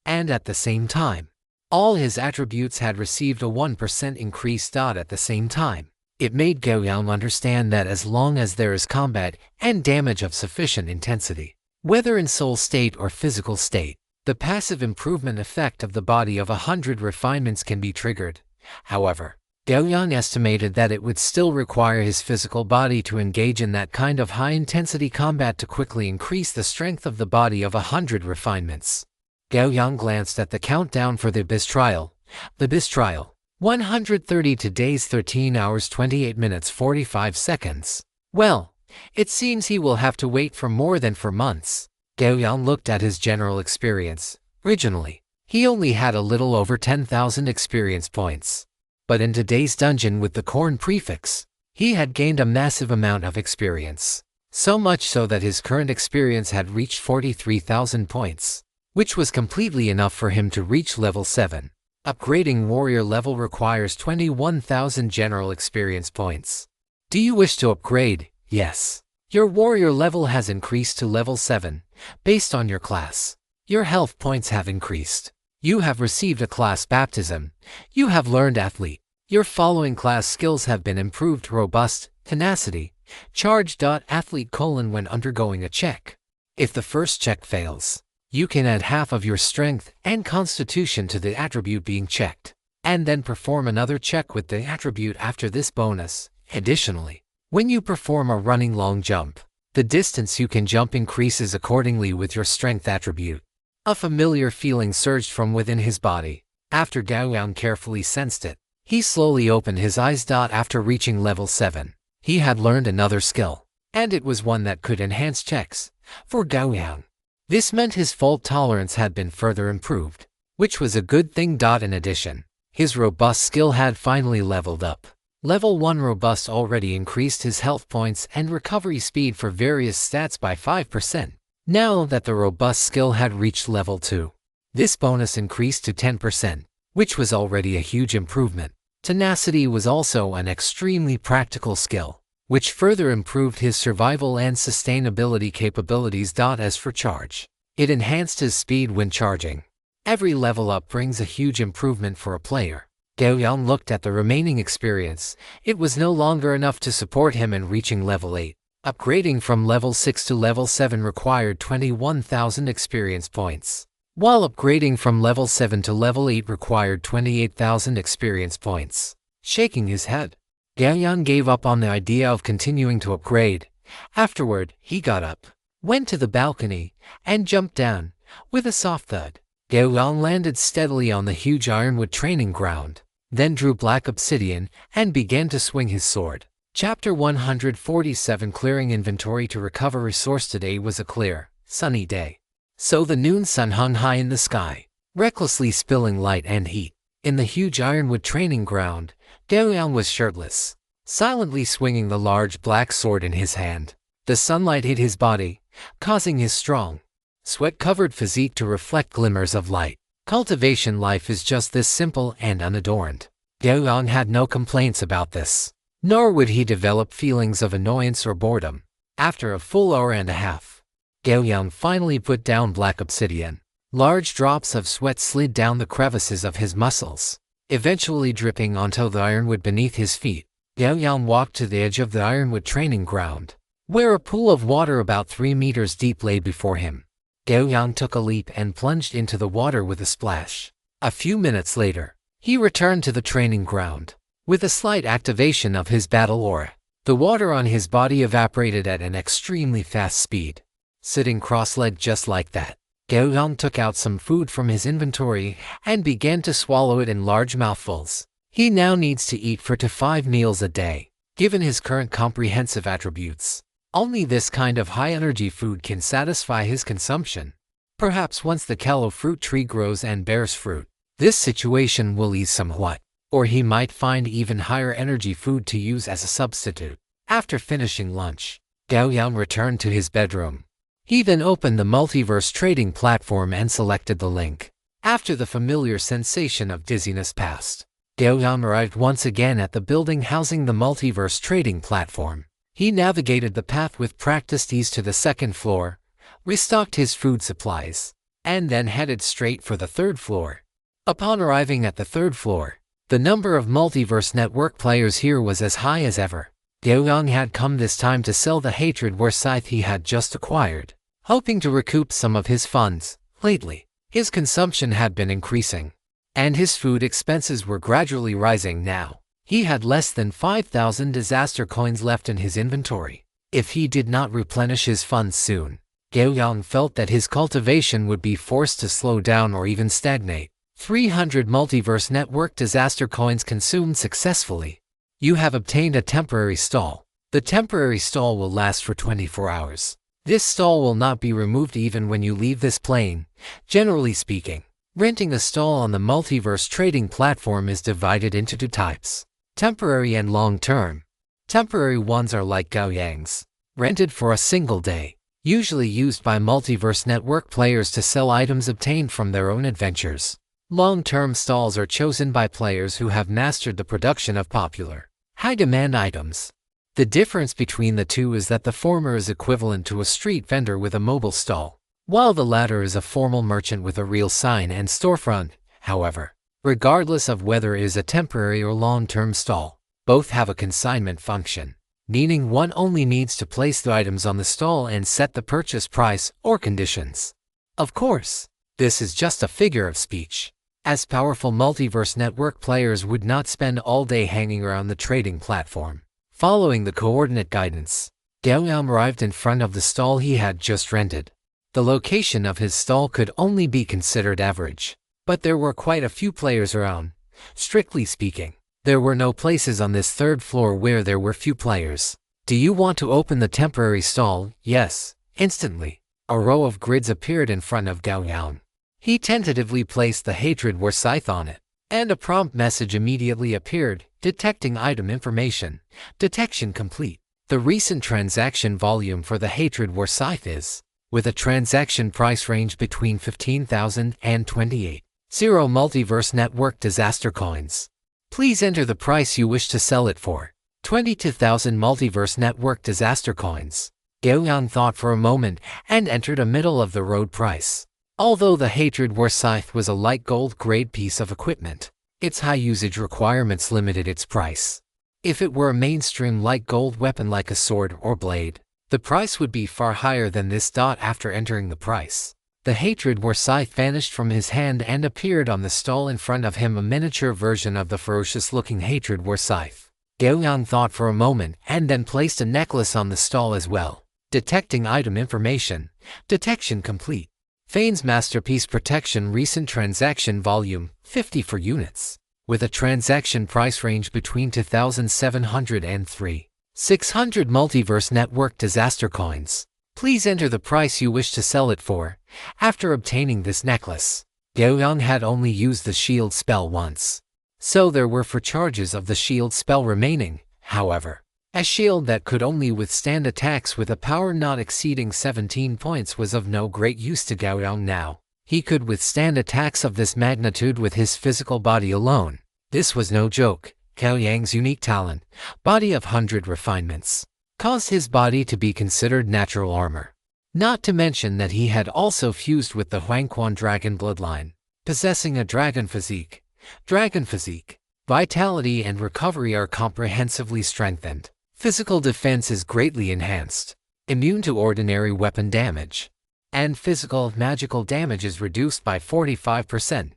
And at the same time, all his attributes had received a 1% increase. At the same time, it made Gao Yang understand that as long as there is combat and damage of sufficient intensity, whether in soul state or physical state, the passive improvement effect of the body of 100 refinements can be triggered. However, Gao Yang estimated that it would still require his physical body to engage in that kind of high-intensity combat to quickly increase the strength of the body of 100 refinements. Gao Yang glanced at the countdown for the Abyss trial. The Abyss trial, 132 days 13 hours 28 minutes 45 seconds. Well, it seems he will have to wait for more than 4 months. Gao Yang looked at his general experience. Originally, he only had a little over 10,000 experience points. But in today's dungeon with the corn prefix, he had gained a massive amount of experience. So much so that his current experience had reached 43,000 points, which was completely enough for him to reach level 7. Upgrading warrior level requires 21,000 general experience points. Do you wish to upgrade? Yes. Your warrior level has increased to level 7, based on your class. Your health points have increased. You have received a class baptism. You have learned athlete. Your following class skills have been improved: robust, tenacity, charge. Athlete: when undergoing a check. If the first check fails, you can add half of your strength and constitution to the attribute being checked, and then perform another check with the attribute after this bonus. Additionally, when you perform a running long jump, the distance you can jump increases accordingly with your strength attribute. A familiar feeling surged from within his body. After Gao Yang carefully sensed it, he slowly opened his eyes. After reaching level 7, he had learned another skill, and it was one that could enhance checks for Gao Yang. This meant his fault tolerance had been further improved, which was a good thing. In addition, his robust skill had finally leveled up. Level 1 robust already increased his health points and recovery speed for various stats by 5%. Now that the robust skill had reached level 2, this bonus increased to 10%, which was already a huge improvement. Tenacity was also an extremely practical skill, which further improved his survival and sustainability capabilities. As for charge, it enhanced his speed when charging. Every level up brings a huge improvement for a player. Gao Yang looked at the remaining experience. It was no longer enough to support him in reaching level 8. Upgrading from level 6 to level 7 required 21,000 experience points, while upgrading from level 7 to level 8 required 28,000 experience points. Shaking his head, Gao Yang gave up on the idea of continuing to upgrade. Afterward, he got up, went to the balcony, and jumped down. With a soft thud, Gao Yang landed steadily on the huge ironwood training ground, then drew black obsidian and began to swing his sword. Chapter 147. Clearing inventory to recover resource. Today was a clear, sunny day. So the noon sun hung high in the sky, recklessly spilling light and heat. In the huge ironwood training ground, Gao Yang was shirtless, silently swinging the large black sword in his hand. The sunlight hit his body, causing his strong, sweat-covered physique to reflect glimmers of light. Cultivation life is just this simple and unadorned. Gao Yang had no complaints about this, nor would he develop feelings of annoyance or boredom. After a full hour and a half, Gao Yang finally put down black obsidian. Large drops of sweat slid down the crevices of his muscles, eventually dripping onto the ironwood beneath his feet. Gao Yang walked to the edge of the ironwood training ground, where a pool of water about 3 meters deep lay before him. Gao Yang took a leap and plunged into the water with a splash. A few minutes later, he returned to the training ground. With a slight activation of his battle aura, the water on his body evaporated at an extremely fast speed. Sitting cross-legged just like that, Gao Yang took out some food from his inventory and began to swallow it in large mouthfuls. He now needs to eat 4 to 5 meals a day. Given his current comprehensive attributes, only this kind of high-energy food can satisfy his consumption. Perhaps once the Kalo fruit tree grows and bears fruit, this situation will ease somewhat, or he might find even higher energy food to use as a substitute. After finishing lunch, Gao Yang returned to his bedroom. He then opened the multiverse trading platform and selected the link. After the familiar sensation of dizziness passed, Gao Yang arrived once again at the building housing the multiverse trading platform. He navigated the path with practiced ease to the second floor, restocked his food supplies, and then headed straight for the third floor. Upon arriving at the third floor, the number of multiverse network players here was as high as ever. Gao Yang had come this time to sell the hatred war scythe he had just acquired, hoping to recoup some of his funds. Lately, his consumption had been increasing, and his food expenses were gradually rising now. He had less than 5,000 disaster coins left in his inventory. If he did not replenish his funds soon, Gao Yang felt that his cultivation would be forced to slow down or even stagnate. 300 multiverse network disaster coins consumed successfully. You have obtained a temporary stall. The temporary stall will last for 24 hours. This stall will not be removed even when you leave this plane. Generally speaking, renting a stall on the multiverse trading platform is divided into 2 types: temporary and long-term. Temporary ones are like Gao Yang's, rented for a single day, usually used by multiverse network players to sell items obtained from their own adventures. Long-term stalls are chosen by players who have mastered the production of popular, high-demand items. The difference between the two is that the former is equivalent to a street vendor with a mobile stall, while the latter is a formal merchant with a real sign and storefront. However, regardless of whether it is a temporary or long-term stall, both have a consignment function, meaning one only needs to place the items on the stall and set the purchase price or conditions. Of course, this is just a figure of speech, as powerful multiverse network players would not spend all day hanging around the trading platform. Following the coordinate guidance, Gao Yang arrived in front of the stall he had just rented. The location of his stall could only be considered average, but there were quite a few players around. Strictly speaking, there were no places on this third floor where there were few players. Do you want to open the temporary stall? Yes. Instantly, a row of grids appeared in front of Gao Yang. He tentatively placed the hatred war scythe on it, and a prompt message immediately appeared, detecting item information. Detection complete. The recent transaction volume for the hatred war scythe is, with a transaction price range between 15,000 and 28,000 multiverse network disaster coins. Please enter the price you wish to sell it for. 22,000 multiverse network disaster coins. Gao Yang thought for a moment and entered a middle-of-the-road price. Although the hatred war scythe was a light gold grade piece of equipment, its high usage requirements limited its price. If it were a mainstream light gold weapon like a sword or blade, the price would be far higher than this. After entering the price, the hatred war scythe vanished from his hand and appeared on the stall in front of him, a miniature version of the ferocious-looking hatred war scythe. Gao Yang thought for a moment and then placed a necklace on the stall as well. Detecting item information. Detection complete. Fane's Masterpiece Protection. Recent transaction volume, 54 units. With a transaction price range between 2,700 and 3,600 multiverse network disaster coins. Please enter the price you wish to sell it for. After obtaining this necklace, Gao Yang had only used the shield spell once, so there were 4 charges of the shield spell remaining. However, a shield that could only withstand attacks with a power not exceeding 17 points was of no great use to Gao Yang now. He could withstand attacks of this magnitude with his physical body alone. This was no joke. Gao Yang's unique talent, body of 100 refinements, caused his body to be considered natural armor. Not to mention that he had also fused with the Huangquan dragon bloodline, possessing a dragon physique. Dragon physique, vitality and recovery are comprehensively strengthened. Physical defense is greatly enhanced, immune to ordinary weapon damage, and physical magical damage is reduced by 45%.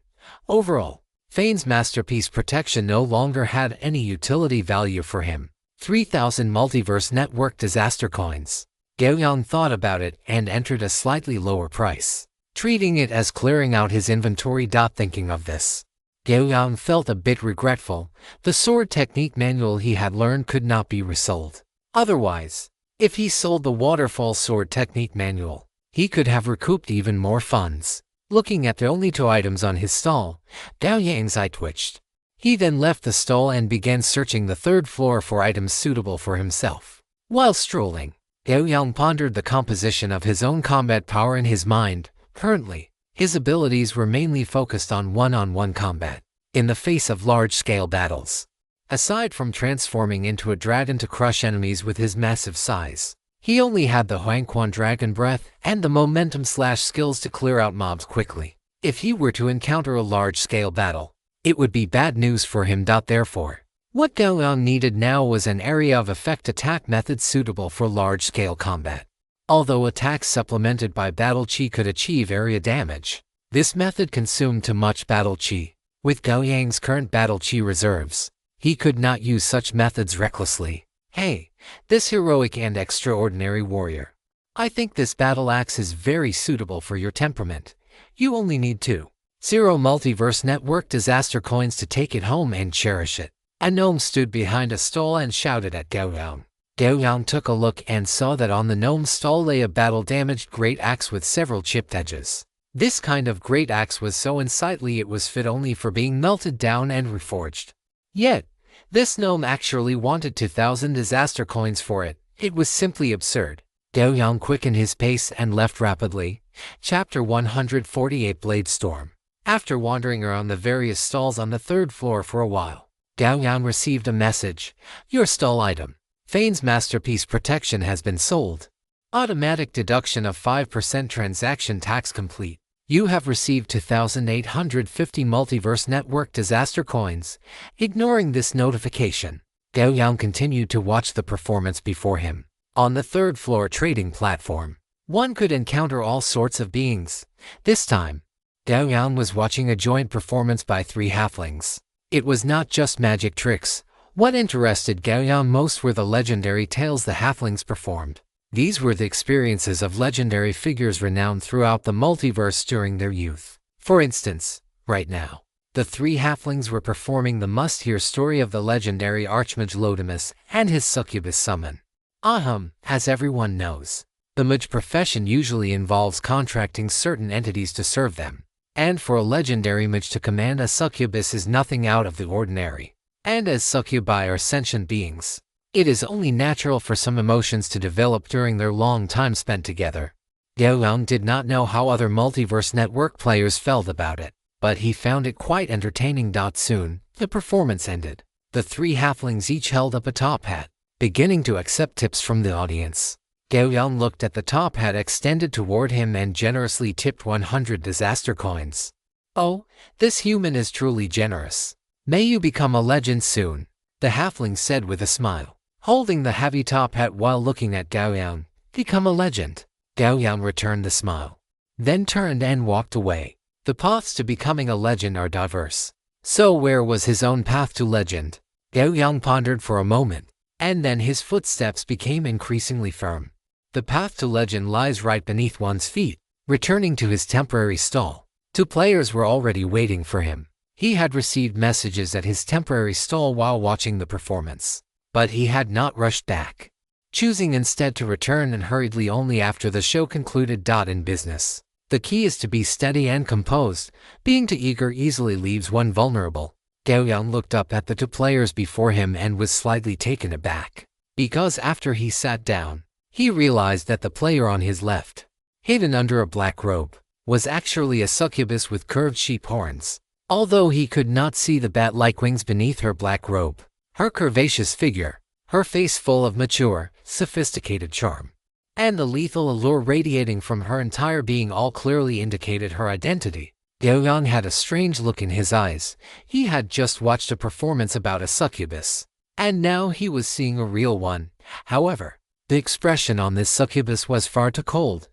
Overall, Fane's Masterpiece Protection no longer had any utility value for him. 3,000 multiverse network disaster coins. Gao Yang thought about it and entered a slightly lower price. treating it as clearing out his inventory. Thinking of this, Gao Yang felt a bit regretful. The sword technique manual he had learned could not be resold. Otherwise, if he sold the waterfall sword technique manual, he could have recouped even more funds. Looking at the only 2 items on his stall, Gao Yang's eye twitched. He then left the stall and began searching the 3rd floor for items suitable for himself. While strolling, Gao Yang pondered the composition of his own combat power in his mind. Currently, his abilities were mainly focused on one-on-one combat, in the face of large-scale battles. Aside from transforming into a dragon to crush enemies with his massive size, he only had the Huangquan Dragon Breath and the momentum/skills to clear out mobs quickly. If he were to encounter a large-scale battle, it would be bad news for him. Therefore, what Gao Yang needed now was an area of effect attack method suitable for large-scale combat. Although attacks supplemented by battle chi could achieve area damage, this method consumed too much battle chi. With Gao Yang's current battle chi reserves, he could not use such methods recklessly. Hey, this heroic and extraordinary warrior. I think this battle axe is very suitable for your temperament. You only need 2 Multiverse Network disaster coins to take it home and cherish it. A gnome stood behind a stall and shouted at Gao Yang. Gao Yang took a look and saw that on the gnome's stall lay a battle-damaged great axe with several chipped edges. This kind of great axe was so unsightly it was fit only for being melted down and reforged. Yet, this gnome actually wanted 2,000 disaster coins for it. It was simply absurd. Gao Yang quickened his pace and left rapidly. Chapter 148 Blade Storm. After wandering around the various stalls on the 3rd floor for a while, Gao Yang received a message. Your stall item, Fane's Masterpiece Protection, has been sold. Automatic deduction of 5% transaction tax complete. You have received 2,850 Multiverse Network disaster coins. Ignoring this notification, Gao Yang continued to watch the performance before him. On the 3rd floor trading platform, one could encounter all sorts of beings. This time, Gao Yang was watching a joint performance by 3 halflings. It was not just magic tricks. What interested Gao Yang most were the legendary tales the halflings performed. These were the experiences of legendary figures renowned throughout the multiverse during their youth. For instance, right now, the 3 halflings were performing the must-hear story of the legendary Archmage Lodamus and his succubus summon. As everyone knows, the mage profession usually involves contracting certain entities to serve them. And for a legendary mage to command a succubus is nothing out of the ordinary. And as succubi are sentient beings, it is only natural for some emotions to develop during their long time spent together. Gao Yang did not know how other Multiverse Network players felt about it, but he found it quite entertaining. Soon, the performance ended. The 3 halflings each held up a top hat, beginning to accept tips from the audience. Gao Yang looked at the top hat extended toward him and generously tipped 100 disaster coins. Oh, this human is truly generous. May you become a legend soon, the halfling said with a smile, holding the heavy top hat while looking at Gao Yang. Become a legend. Gao Yang returned the smile, then turned and walked away. The paths to becoming a legend are diverse. So where was his own path to legend? Gao Yang pondered for a moment, and then his footsteps became increasingly firm. The path to legend lies right beneath one's feet. Returning to his temporary stall, 2 players were already waiting for him. He had received messages at his temporary stall while watching the performance, but he had not rushed back, choosing instead to return and hurriedly only after the show concluded. In business, the key is to be steady and composed. Being too eager easily leaves one vulnerable. Gao Yang looked up at the 2 players before him and was slightly taken aback, because after he sat down, he realized that the player on his left, hidden under a black robe, was actually a succubus with curved sheep horns. Although he could not see the bat-like wings beneath her black robe, her curvaceous figure, her face full of mature, sophisticated charm, and the lethal allure radiating from her entire being all clearly indicated her identity. Gao Yang had a strange look in his eyes. He had just watched a performance about a succubus, and now he was seeing a real one. However, the expression on this succubus was far too cold.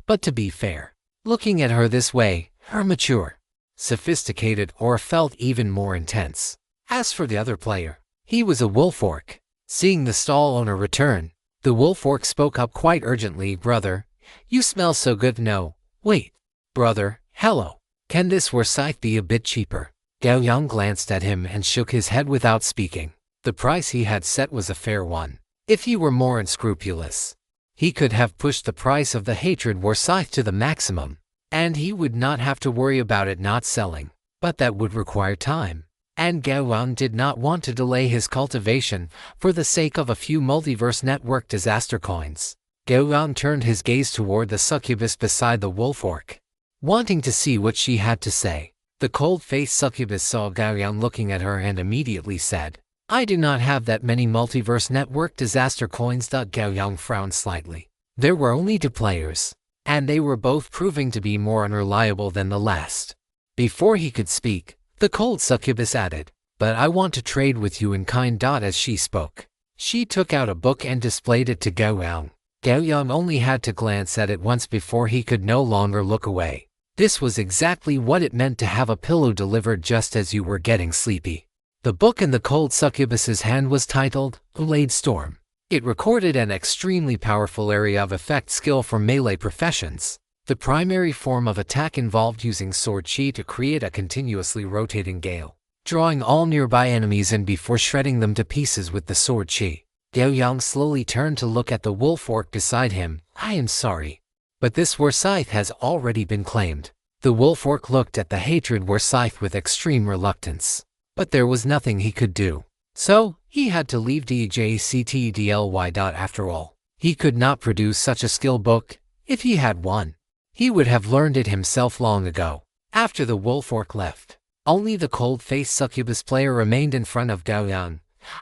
But to be fair, looking at her this way, her mature, sophisticated aura felt even more intense. As for the other player, he was a wolf-orc. Seeing the stall owner return, the wolf-orc spoke up quite urgently. Brother, you smell so good. No, wait. Brother, hello. Can this scythe be a bit cheaper? Gao Yang glanced at him and shook his head without speaking. The price he had set was a fair one. If he were more unscrupulous, he could have pushed the price of the hatred scythe to the maximum, and he would not have to worry about it not selling. But that would require time, and Gao Yang did not want to delay his cultivation for the sake of a few Multiverse Network disaster coins. Gao Yang turned his gaze toward the succubus beside the wolf orc, wanting to see what she had to say. The cold-faced succubus saw Gao Yang looking at her and immediately said, "I do not have that many Multiverse Network disaster coins." Gao Yang frowned slightly. There were only 2 players, and they were both proving to be more unreliable than the last. Before he could speak, the cold succubus added, "But I want to trade with you in kind." As she spoke, she took out a book and displayed it to Gao Yang. Gao Yang only had to glance at it once before he could no longer look away. This was exactly what it meant to have a pillow delivered just as you were getting sleepy. The book in the cold succubus's hand was titled Blade Storm. It recorded an extremely powerful area of effect skill for melee professions. The primary form of attack involved using sword chi to create a continuously rotating gale, drawing all nearby enemies in before shredding them to pieces with the sword chi. Gao Yang slowly turned to look at the wolf orc beside him. "I am sorry, but this scythe has already been claimed." The wolf orc looked at the hatred scythe with extreme reluctance, but there was nothing he could do. So, he had to leave DJCTDLY. After all, he could not produce such a skill book. If he had one, he would have learned it himself long ago. After the wolf orc left, only the cold-faced succubus player remained in front of Gao Yang.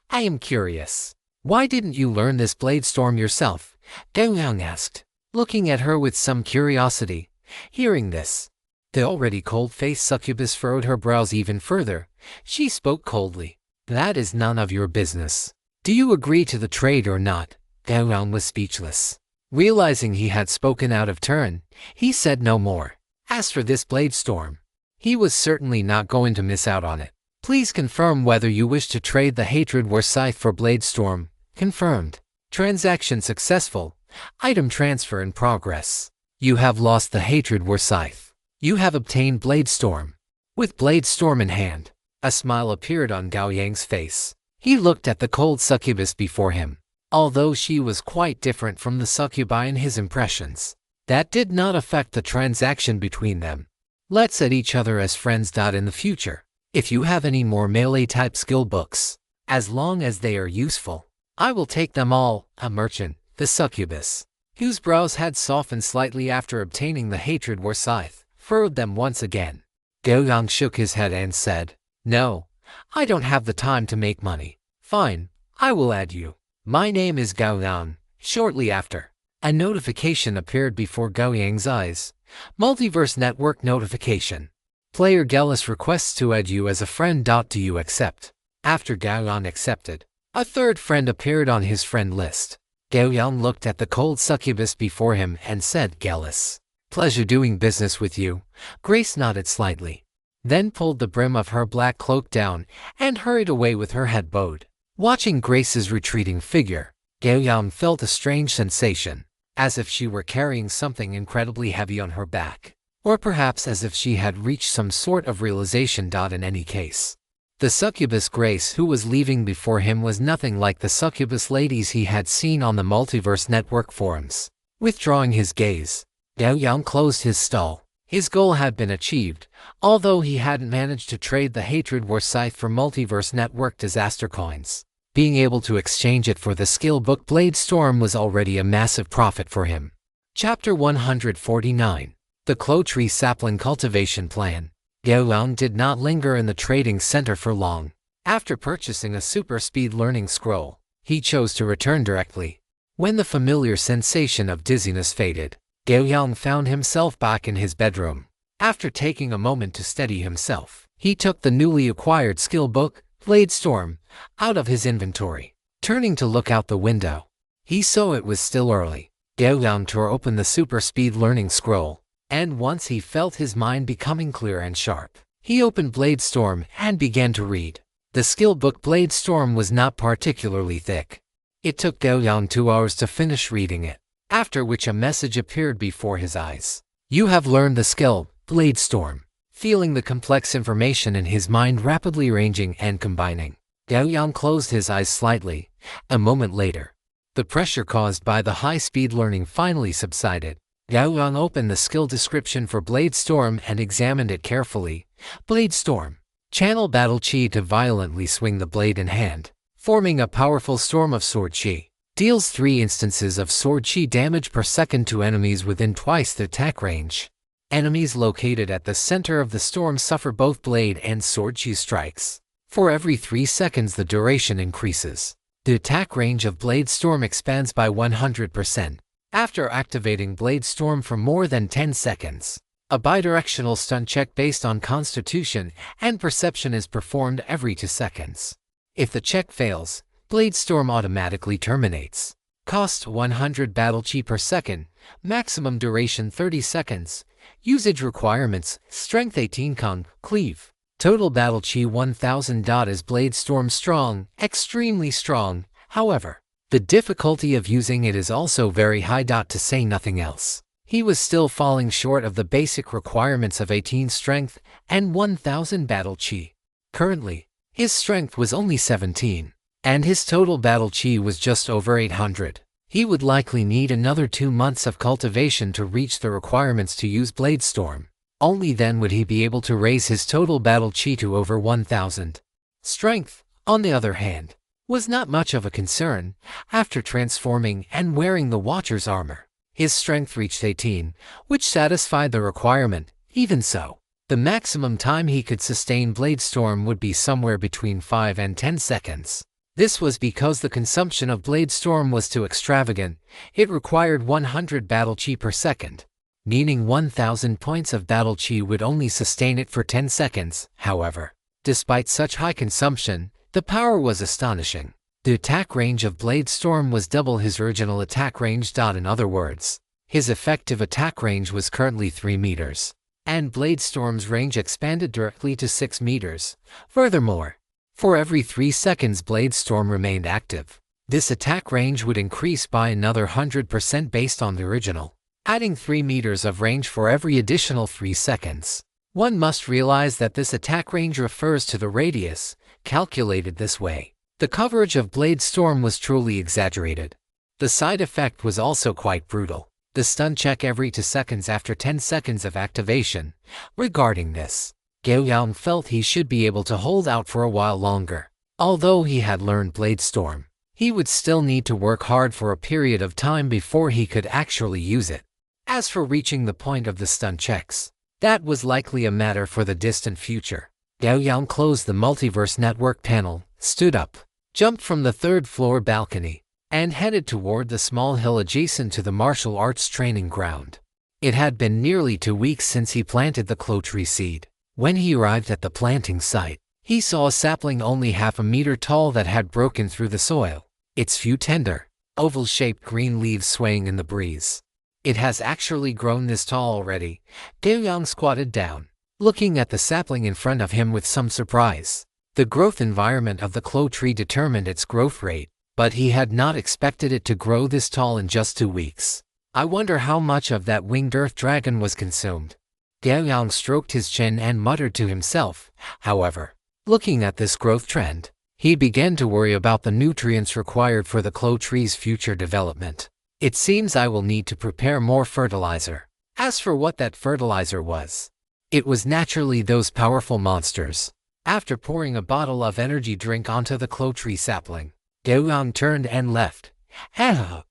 "I am curious. Why didn't you learn this blade storm yourself?" Gao Yang asked, looking at her with some curiosity. Hearing this, the already cold-faced succubus furrowed her brows even further. She spoke coldly. "That is none of your business. Do you agree to the trade or not?" Gao Yang was speechless. Realizing he had spoken out of turn, he said no more. As for this blade storm, he was certainly not going to miss out on it. "Please confirm whether you wish to trade the hatred scythe for blade storm." Confirmed. Transaction successful. Item transfer in progress. You have lost the hatred scythe. You have obtained blade storm. With blade storm in hand, a smile appeared on Gao Yang's face. He looked at the cold succubus before him. Although she was quite different from the succubi in his impressions, that did not affect the transaction between them. "Let's add each other as friends. In the future, if you have any more melee-type skill books, as long as they are useful, I will take them all." A merchant, the succubus, whose brows had softened slightly after obtaining the hatred scythe, furrowed them once again. Gao Yang shook his head and said, "No, I don't have the time to make money." "Fine, I will add you. My name is Gao Yang." Shortly after, a notification appeared before Gao Yang's eyes. Multiverse Network notification. Player Gellis requests to add you as a friend. Do you accept? After Gao Yang accepted, a third friend appeared on his friend list. Gao Yang looked at the cold succubus before him and said, "Gellis, pleasure doing business with you." Grace nodded slightly, then pulled the brim of her black cloak down and hurried away with her head bowed. Watching Grace's retreating figure, Gao Yang felt a strange sensation, as if she were carrying something incredibly heavy on her back, or perhaps as if she had reached some sort of realization. In any case, the succubus Grace who was leaving before him was nothing like the succubus ladies he had seen on the Multiverse Network forums. Withdrawing his gaze, Gao Yang closed his stall. His goal had been achieved, although he hadn't managed to trade the hatred scythe for Multiverse Network disaster coins. Being able to exchange it for the skill book Blade Storm was already a massive profit for him. Chapter 149. The Clo Tree Sapling Cultivation Plan. Gao Yang did not linger in the trading center for long. After purchasing a super speed learning scroll, he chose to return directly. When the familiar sensation of dizziness faded, Gao Yang found himself back in his bedroom. After taking a moment to steady himself, he took the newly acquired skill book, Blade Storm, out of his inventory. Turning to look out the window, he saw it was still early. Gao Yang tore open the super speed learning scroll, and once he felt his mind becoming clear and sharp, he opened Blade Storm and began to read. The skill book Blade Storm was not particularly thick. It took Gao Yang 2 hours to finish reading it, after which a message appeared before his eyes. You have learned the skill, Blade Storm. Feeling the complex information in his mind rapidly arranging and combining, Gao Yang closed his eyes slightly. A moment later, the pressure caused by the high-speed learning finally subsided. Gao Yang opened the skill description for Blade Storm and examined it carefully. Blade Storm. Channel battle chi to violently swing the blade in hand, forming a powerful storm of sword chi. Deals 3 instances of sword chi damage per second to enemies within twice the attack range. Enemies located at the center of the storm suffer both blade and sword chi strikes. For every 3 seconds the duration increases. The attack range of Blade Storm expands by 100%. After activating Blade Storm for more than 10 seconds, a bidirectional stun check based on Constitution and Perception is performed every 2 seconds. If the check fails, Blade Storm automatically terminates. Cost 100 battle chi per second, maximum duration 30 seconds. Usage requirements, Strength 18 Con, Cleave. Total battle chi 1000. Is Blade Storm strong? Extremely strong, however. The difficulty of using it is also very high. To say nothing else, he was still falling short of the basic requirements of 18 strength and 1000 battle chi. Currently, his strength was only 17, and his total battle chi was just over 800. He would likely need another 2 months of cultivation to reach the requirements to use Blade Storm. Only then would he be able to raise his total battle chi to over 1000. Strength, on the other hand, was not much of a concern. After transforming and wearing the Watcher's armor, his strength reached 18, which satisfied the requirement. Even so, the maximum time he could sustain Blade Storm would be somewhere between 5 and 10 seconds. This was because the consumption of Blade Storm was too extravagant. It required 100 battle chi per second, meaning 1000 points of battle chi would only sustain it for 10 seconds. However, despite such high consumption, the power was astonishing. The attack range of Blade Storm was double his original attack range. In other words, his effective attack range was currently 3 meters, and Blade Storm's range expanded directly to 6 meters. Furthermore, for every 3 seconds Blade Storm remained active, this attack range would increase by another 100% based on the original, adding 3 meters of range for every additional 3 seconds. One must realize that this attack range refers to the radius. Calculated this way, the coverage of Blade Storm was truly exaggerated. The side effect was also quite brutal. The stun check every 2 seconds after 10 seconds of activation. Regarding this, Gao Yang felt he should be able to hold out for a while longer. Although he had learned Blade Storm, he would still need to work hard for a period of time before he could actually use it. As for reaching the point of the stun checks, that was likely a matter for the distant future. Gao Yang closed the Multiverse Network panel, stood up, jumped from the 3rd floor balcony, and headed toward the small hill adjacent to the martial arts training ground. It had been nearly 2 weeks since he planted the clo tree seed. When he arrived at the planting site, he saw a sapling only half a meter tall that had broken through the soil, its few tender, oval-shaped green leaves swaying in the breeze. It has actually grown this tall already. Gao Yang squatted down, looking at the sapling in front of him with some surprise. The growth environment of the clo tree determined its growth rate, but he had not expected it to grow this tall in just 2 weeks. I wonder how much of that winged earth dragon was consumed. Gao Yang stroked his chin and muttered to himself. However, looking at this growth trend, he began to worry about the nutrients required for the clo tree's future development. It seems I will need to prepare more fertilizer. As for what that fertilizer was, it was naturally those powerful monsters. After pouring a bottle of energy drink onto the clo tree sapling, Gao Yang turned and left. I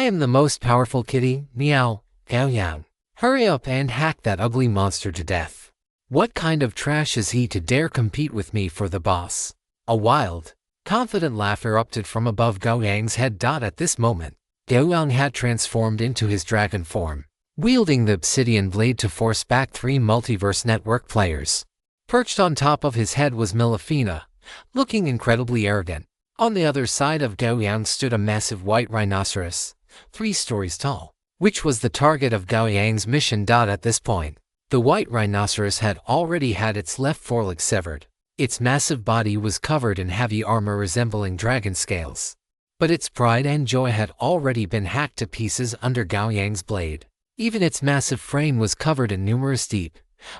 am the most powerful kitty, meow. Gao Yang, hurry up and hack that ugly monster to death. What kind of trash is he to dare compete with me for the boss? A wild, confident laugh erupted from above Gao Yang's head. At this moment, Gao Yang had transformed into his dragon form, wielding the obsidian blade to force back 3 Multiverse Network players. Perched on top of his head was Milafina, looking incredibly arrogant. On the other side of Gao Yang stood a massive white rhinoceros, 3 stories tall, which was the target of Gao Yang's mission. At this point, the white rhinoceros had already had its left foreleg severed. Its massive body was covered in heavy armor resembling dragon scales, but its pride and joy had already been hacked to pieces under Gao Yang's blade. Even its massive frame was covered in numerous deep,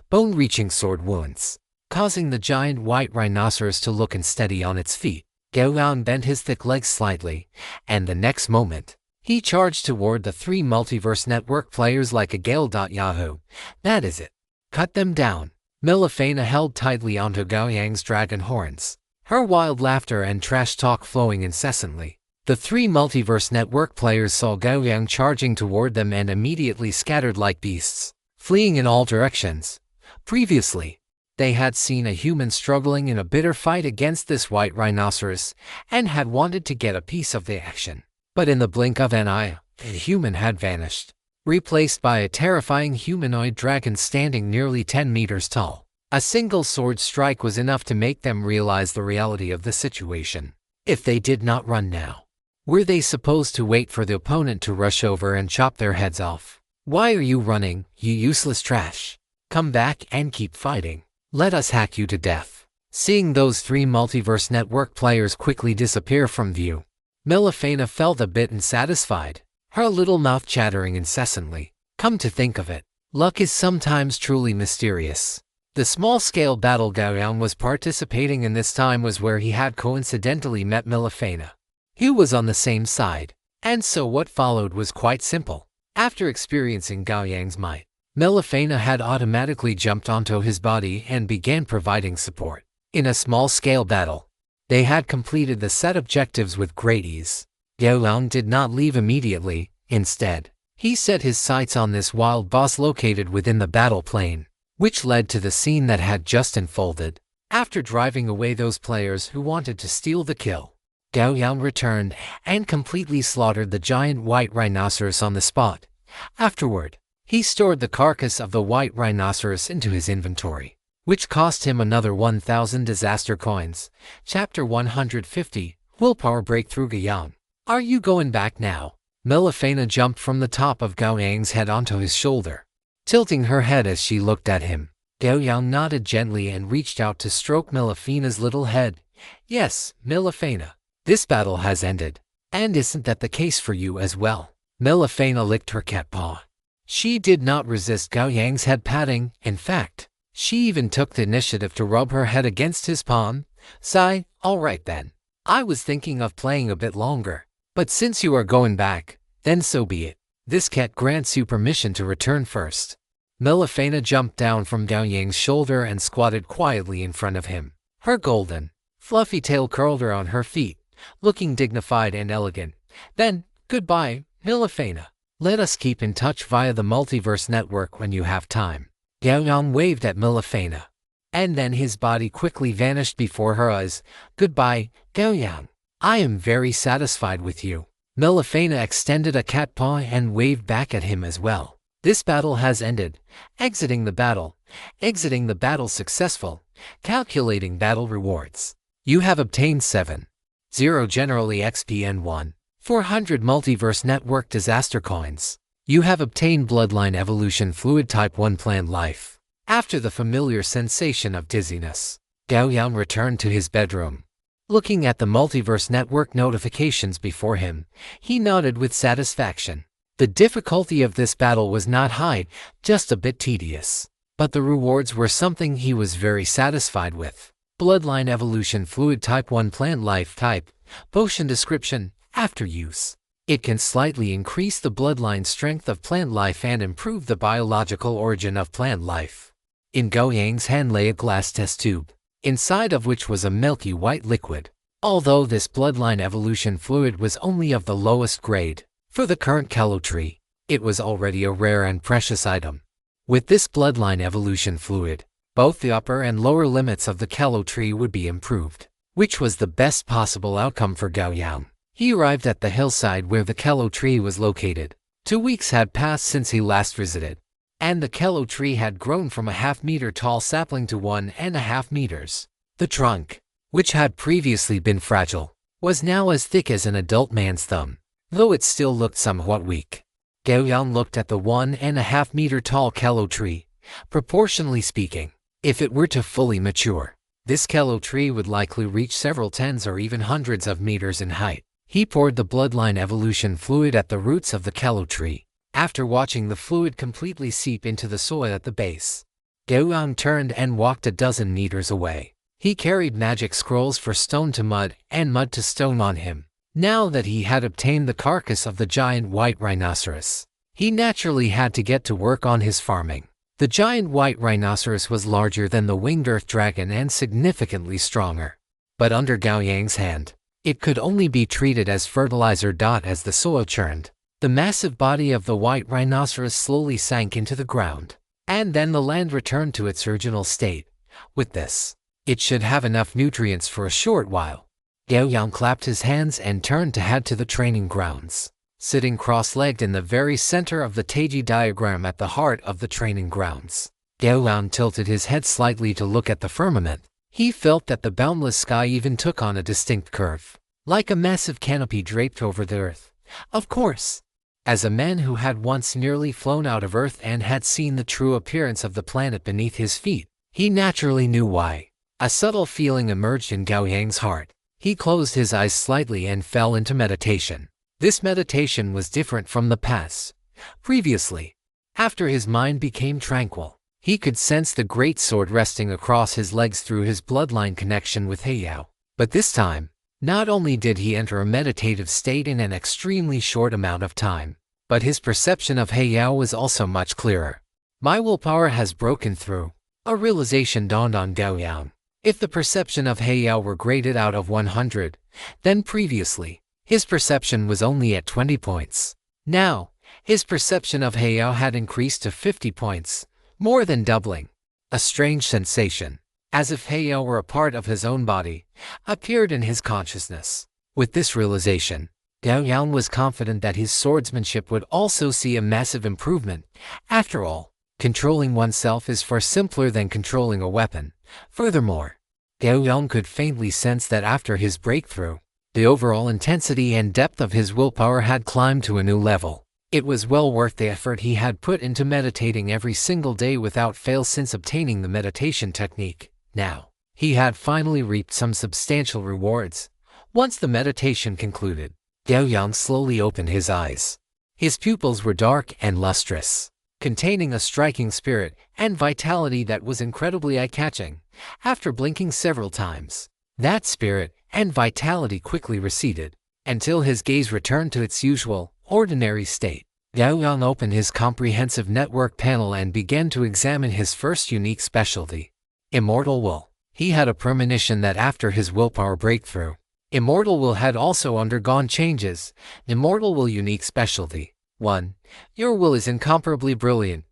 bone-reaching sword wounds, causing the giant white rhinoceros to look unsteady on its feet. Gao Yang bent his thick legs slightly, and the next moment, he charged toward the 3 Multiverse Network players like a gale. Yahoo! That is it. Cut them down. Milifena held tightly onto Gao Yang's dragon horns, her wild laughter and trash talk flowing incessantly. The 3 Multiverse Network players saw Gao Yang charging toward them and immediately scattered like beasts, fleeing in all directions. Previously, they had seen a human struggling in a bitter fight against this white rhinoceros and had wanted to get a piece of the action. But in the blink of an eye, the human had vanished, replaced by a terrifying humanoid dragon standing nearly 10 meters tall. A single sword strike was enough to make them realize the reality of the situation. If they did not run now, were they supposed to wait for the opponent to rush over and chop their heads off? Why are you running, you useless trash? Come back and keep fighting. Let us hack you to death. Seeing those 3 Multiverse Network players quickly disappear from view, Milifena felt a bit unsatisfied, her little mouth chattering incessantly. Come to think of it, luck is sometimes truly mysterious. The small-scale battle Gao Yang was participating in this time was where he had coincidentally met Milifena. He was on the same side, and so what followed was quite simple. After experiencing Gao Yang's might, Milifena had automatically jumped onto his body and began providing support. In a small-scale battle, they had completed the set objectives with great ease. Gao Yang did not leave immediately. Instead, he set his sights on this wild boss located within the battle plane, which led to the scene that had just unfolded. After driving away those players who wanted to steal the kill, Gao Yang returned and completely slaughtered the giant white rhinoceros on the spot. Afterward, he stored the carcass of the white rhinoceros into his inventory, which cost him another 1,000 disaster coins. Chapter 150, Willpower Breakthrough. Gao Yang, are you going back now? Milifena jumped from the top of Gao Yang's head onto his shoulder, tilting her head as she looked at him. Gao Yang nodded gently and reached out to stroke Milifena's little head. Yes, Milifena, this battle has ended. And isn't that the case for you as well? Milifena licked her cat paw. She did not resist Gao Yang's head patting. In fact, she even took the initiative to rub her head against his palm. Sigh, all right then. I was thinking of playing a bit longer, but since you are going back, then so be it. This cat grants you permission to return first. Milifena jumped down from Gao Yang's shoulder and squatted quietly in front of him. Her golden, fluffy tail curled around her feet, looking dignified and elegant. Then, goodbye, Milifena. Let us keep in touch via the Multiverse Network when you have time. Gao Yang waved at Milifena, and then his body quickly vanished before her eyes. Goodbye, Gao Yang. I am very satisfied with you. Milifena extended a cat paw and waved back at him as well. This battle has ended. Exiting the battle. Exiting the battle successful. Calculating battle rewards. You have obtained 7. 0 General EXP and 1. 400 Multiverse Network Disaster Coins. You have obtained Bloodline Evolution Fluid Type 1 Plant Life. After the familiar sensation of dizziness, Gao Yang returned to his bedroom. Looking at the Multiverse Network notifications before him, he nodded with satisfaction. The difficulty of this battle was not high, just a bit tedious. But the rewards were something he was very satisfied with. Bloodline Evolution Fluid Type 1 Plant Life Type. Potion Description. After use, it can slightly increase the bloodline strength of plant life and improve the biological origin of plant life. In Gao Yang's hand lay a glass test tube, inside of which was a milky white liquid. Although this bloodline evolution fluid was only of the lowest grade, for the current Calo tree, it was already a rare and precious item. With this bloodline evolution fluid, both the upper and lower limits of the Calo tree would be improved, which was the best possible outcome for Gao Yang. He arrived at the hillside where the Calo tree was located. 2 weeks had passed since he last visited, and the Calo tree had grown from a half-meter tall sapling to 1.5 meters. The trunk, which had previously been fragile, was now as thick as an adult man's thumb, though it still looked somewhat weak. Gao Yang looked at the 1.5 meter tall Calo tree. Proportionally speaking, if it were to fully mature, this Calo tree would likely reach several tens or even hundreds of meters in height. He poured the bloodline evolution fluid at the roots of the Calo tree. After watching the fluid completely seep into the soil at the base, Gao Yang turned and walked a dozen meters away. He carried magic scrolls for stone to mud and mud to stone on him. Now that he had obtained the carcass of the giant white rhinoceros, he naturally had to get to work on his farming. The giant white rhinoceros was larger than the winged earth dragon and significantly stronger. But under Gao Yang's hand, it could only be treated as fertilizer. As the soil churned, the massive body of the white rhinoceros slowly sank into the ground, and then the land returned to its original state. With this, it should have enough nutrients for a short while. Gao Yang clapped his hands and turned to head to the training grounds. Sitting cross-legged in the very center of the Taiji diagram at the heart of the training grounds, Gao Yang tilted his head slightly to look at the firmament. He felt that the boundless sky even took on a distinct curve, like a massive canopy draped over the earth. Of course, as a man who had once nearly flown out of Earth and had seen the true appearance of the planet beneath his feet, he naturally knew why. A subtle feeling emerged in Gao Yang's heart. He closed his eyes slightly and fell into meditation. This meditation was different from the past. Previously, after his mind became tranquil, he could sense the greatsword resting across his legs through his bloodline connection with Heiyao. But this time, not only did he enter a meditative state in an extremely short amount of time, but his perception of Heiyao was also much clearer. My willpower has broken through. A realization dawned on Gao Yang. If the perception of Heiyao were graded out of 100, then previously, his perception was only at 20 points. Now, his perception of Heiyao had increased to 50 points, more than doubling. A strange sensation, as if Heiyao were a part of his own body, appeared in his consciousness. With this realization, Gao Yang was confident that his swordsmanship would also see a massive improvement. After all, controlling oneself is far simpler than controlling a weapon. Furthermore, Gao Yang could faintly sense that after his breakthrough, the overall intensity and depth of his willpower had climbed to a new level. It was well worth the effort he had put into meditating every single day without fail since obtaining the meditation technique. Now, he had finally reaped some substantial rewards. Once the meditation concluded, Gao Yang slowly opened his eyes. His pupils were dark and lustrous, containing a striking spirit and vitality that was incredibly eye-catching. After blinking several times, that spirit and vitality quickly receded, until his gaze returned to its usual, ordinary state. Gao Yang opened his comprehensive network panel and began to examine his first unique specialty, Immortal Will. He had a premonition that after his willpower breakthrough, Immortal Will had also undergone changes. Immortal Will unique specialty. 1. Your will is incomparably brilliant.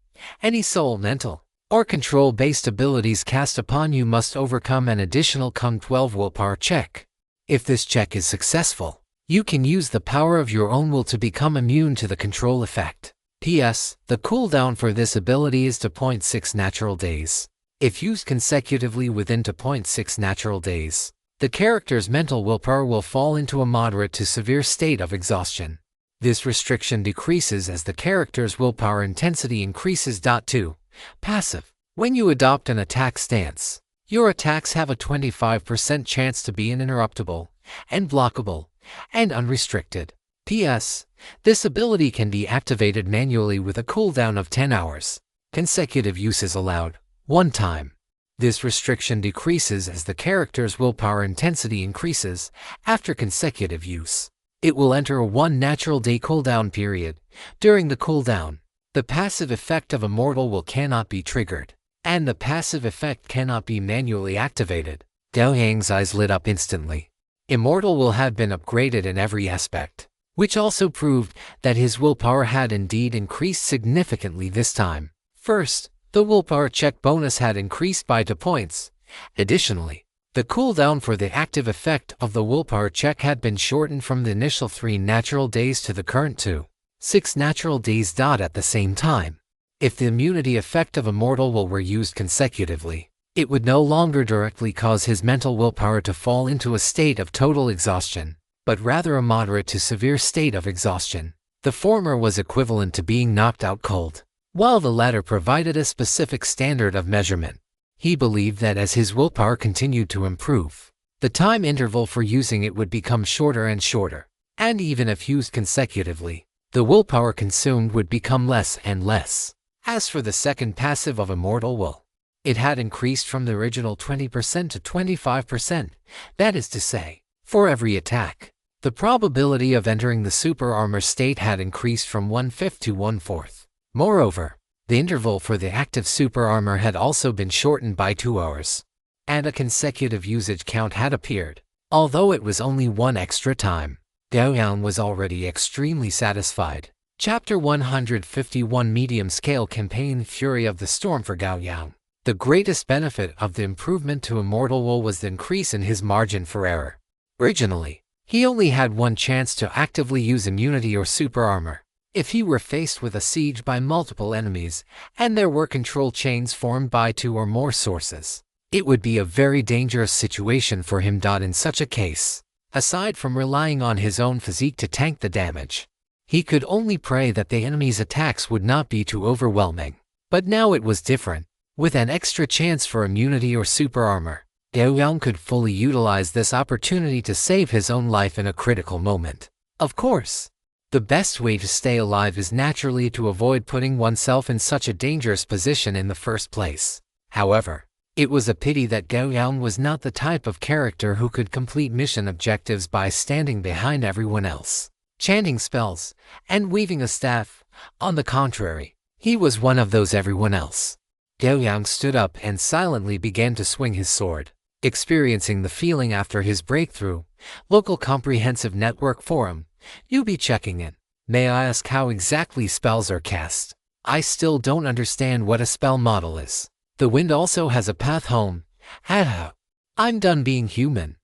Any soul, mental, or control-based abilities cast upon you must overcome an additional COM12 willpower check. If this check is successful, you can use the power of your own will to become immune to the control effect. P.S. The cooldown for this ability is 2.6 natural days. If used consecutively within 2.6 natural days, the character's mental willpower will fall into a moderate to severe state of exhaustion. This restriction decreases as the character's willpower intensity increases. 2. Passive. When you adopt an attack stance, your attacks have a 25% chance to be uninterruptible, unblockable, and unrestricted. P.S. This ability can be activated manually with a cooldown of 10 hours. Consecutive use is allowed, one time. This restriction decreases as the character's willpower intensity increases after consecutive use. It will enter a 1 natural day cooldown period. During the cooldown, the passive effect of Immortal Will cannot be triggered, and the passive effect cannot be manually activated. Gao Yang's eyes lit up instantly. Immortal Will had been upgraded in every aspect, which also proved that his willpower had indeed increased significantly this time. First, the willpower check bonus had increased by 2 points. Additionally, the cooldown for the active effect of the willpower check had been shortened from the initial 3 natural days to the current 2.6 natural days. At the same time, if the immunity effect of Immortal Will were used consecutively, it would no longer directly cause his mental willpower to fall into a state of total exhaustion, but rather a moderate to severe state of exhaustion. The former was equivalent to being knocked out cold, while the latter provided a specific standard of measurement. He believed that as his willpower continued to improve, the time interval for using it would become shorter and shorter, and even if used consecutively, the willpower consumed would become less and less. As for the second passive of Immortal Will, it had increased from the original 20% to 25%, that is to say, for every attack. The probability of entering the super armor state had increased from 1/5 to 1/4. Moreover, the interval for the active super armor had also been shortened by 2 hours, and a consecutive usage count had appeared. Although it was only one extra time, Gao Yang was already extremely satisfied. Chapter 151 Medium-Scale Campaign Fury of the Storm for Gao Yang. The greatest benefit of the improvement to Immortal Will was the increase in his margin for error. Originally, he only had one chance to actively use immunity or super armor. If he were faced with a siege by multiple enemies, and there were control chains formed by 2 or more sources, it would be a very dangerous situation for him. In such a case, aside from relying on his own physique to tank the damage, he could only pray that the enemy's attacks would not be too overwhelming. But now it was different. With an extra chance for immunity or super armor, Gao Yang could fully utilize this opportunity to save his own life in a critical moment. Of course, the best way to stay alive is naturally to avoid putting oneself in such a dangerous position in the first place. However, it was a pity that Gao Yang was not the type of character who could complete mission objectives by standing behind everyone else, chanting spells, and waving a staff. On the contrary, he was one of those everyone else. Gao Yang stood up and silently began to swing his sword. Experiencing the feeling after his breakthrough, local comprehensive network forum, you be checking in. May I ask how exactly spells are cast? I still don't understand what a spell model is. The wind also has a path home. Haha. I'm done being human.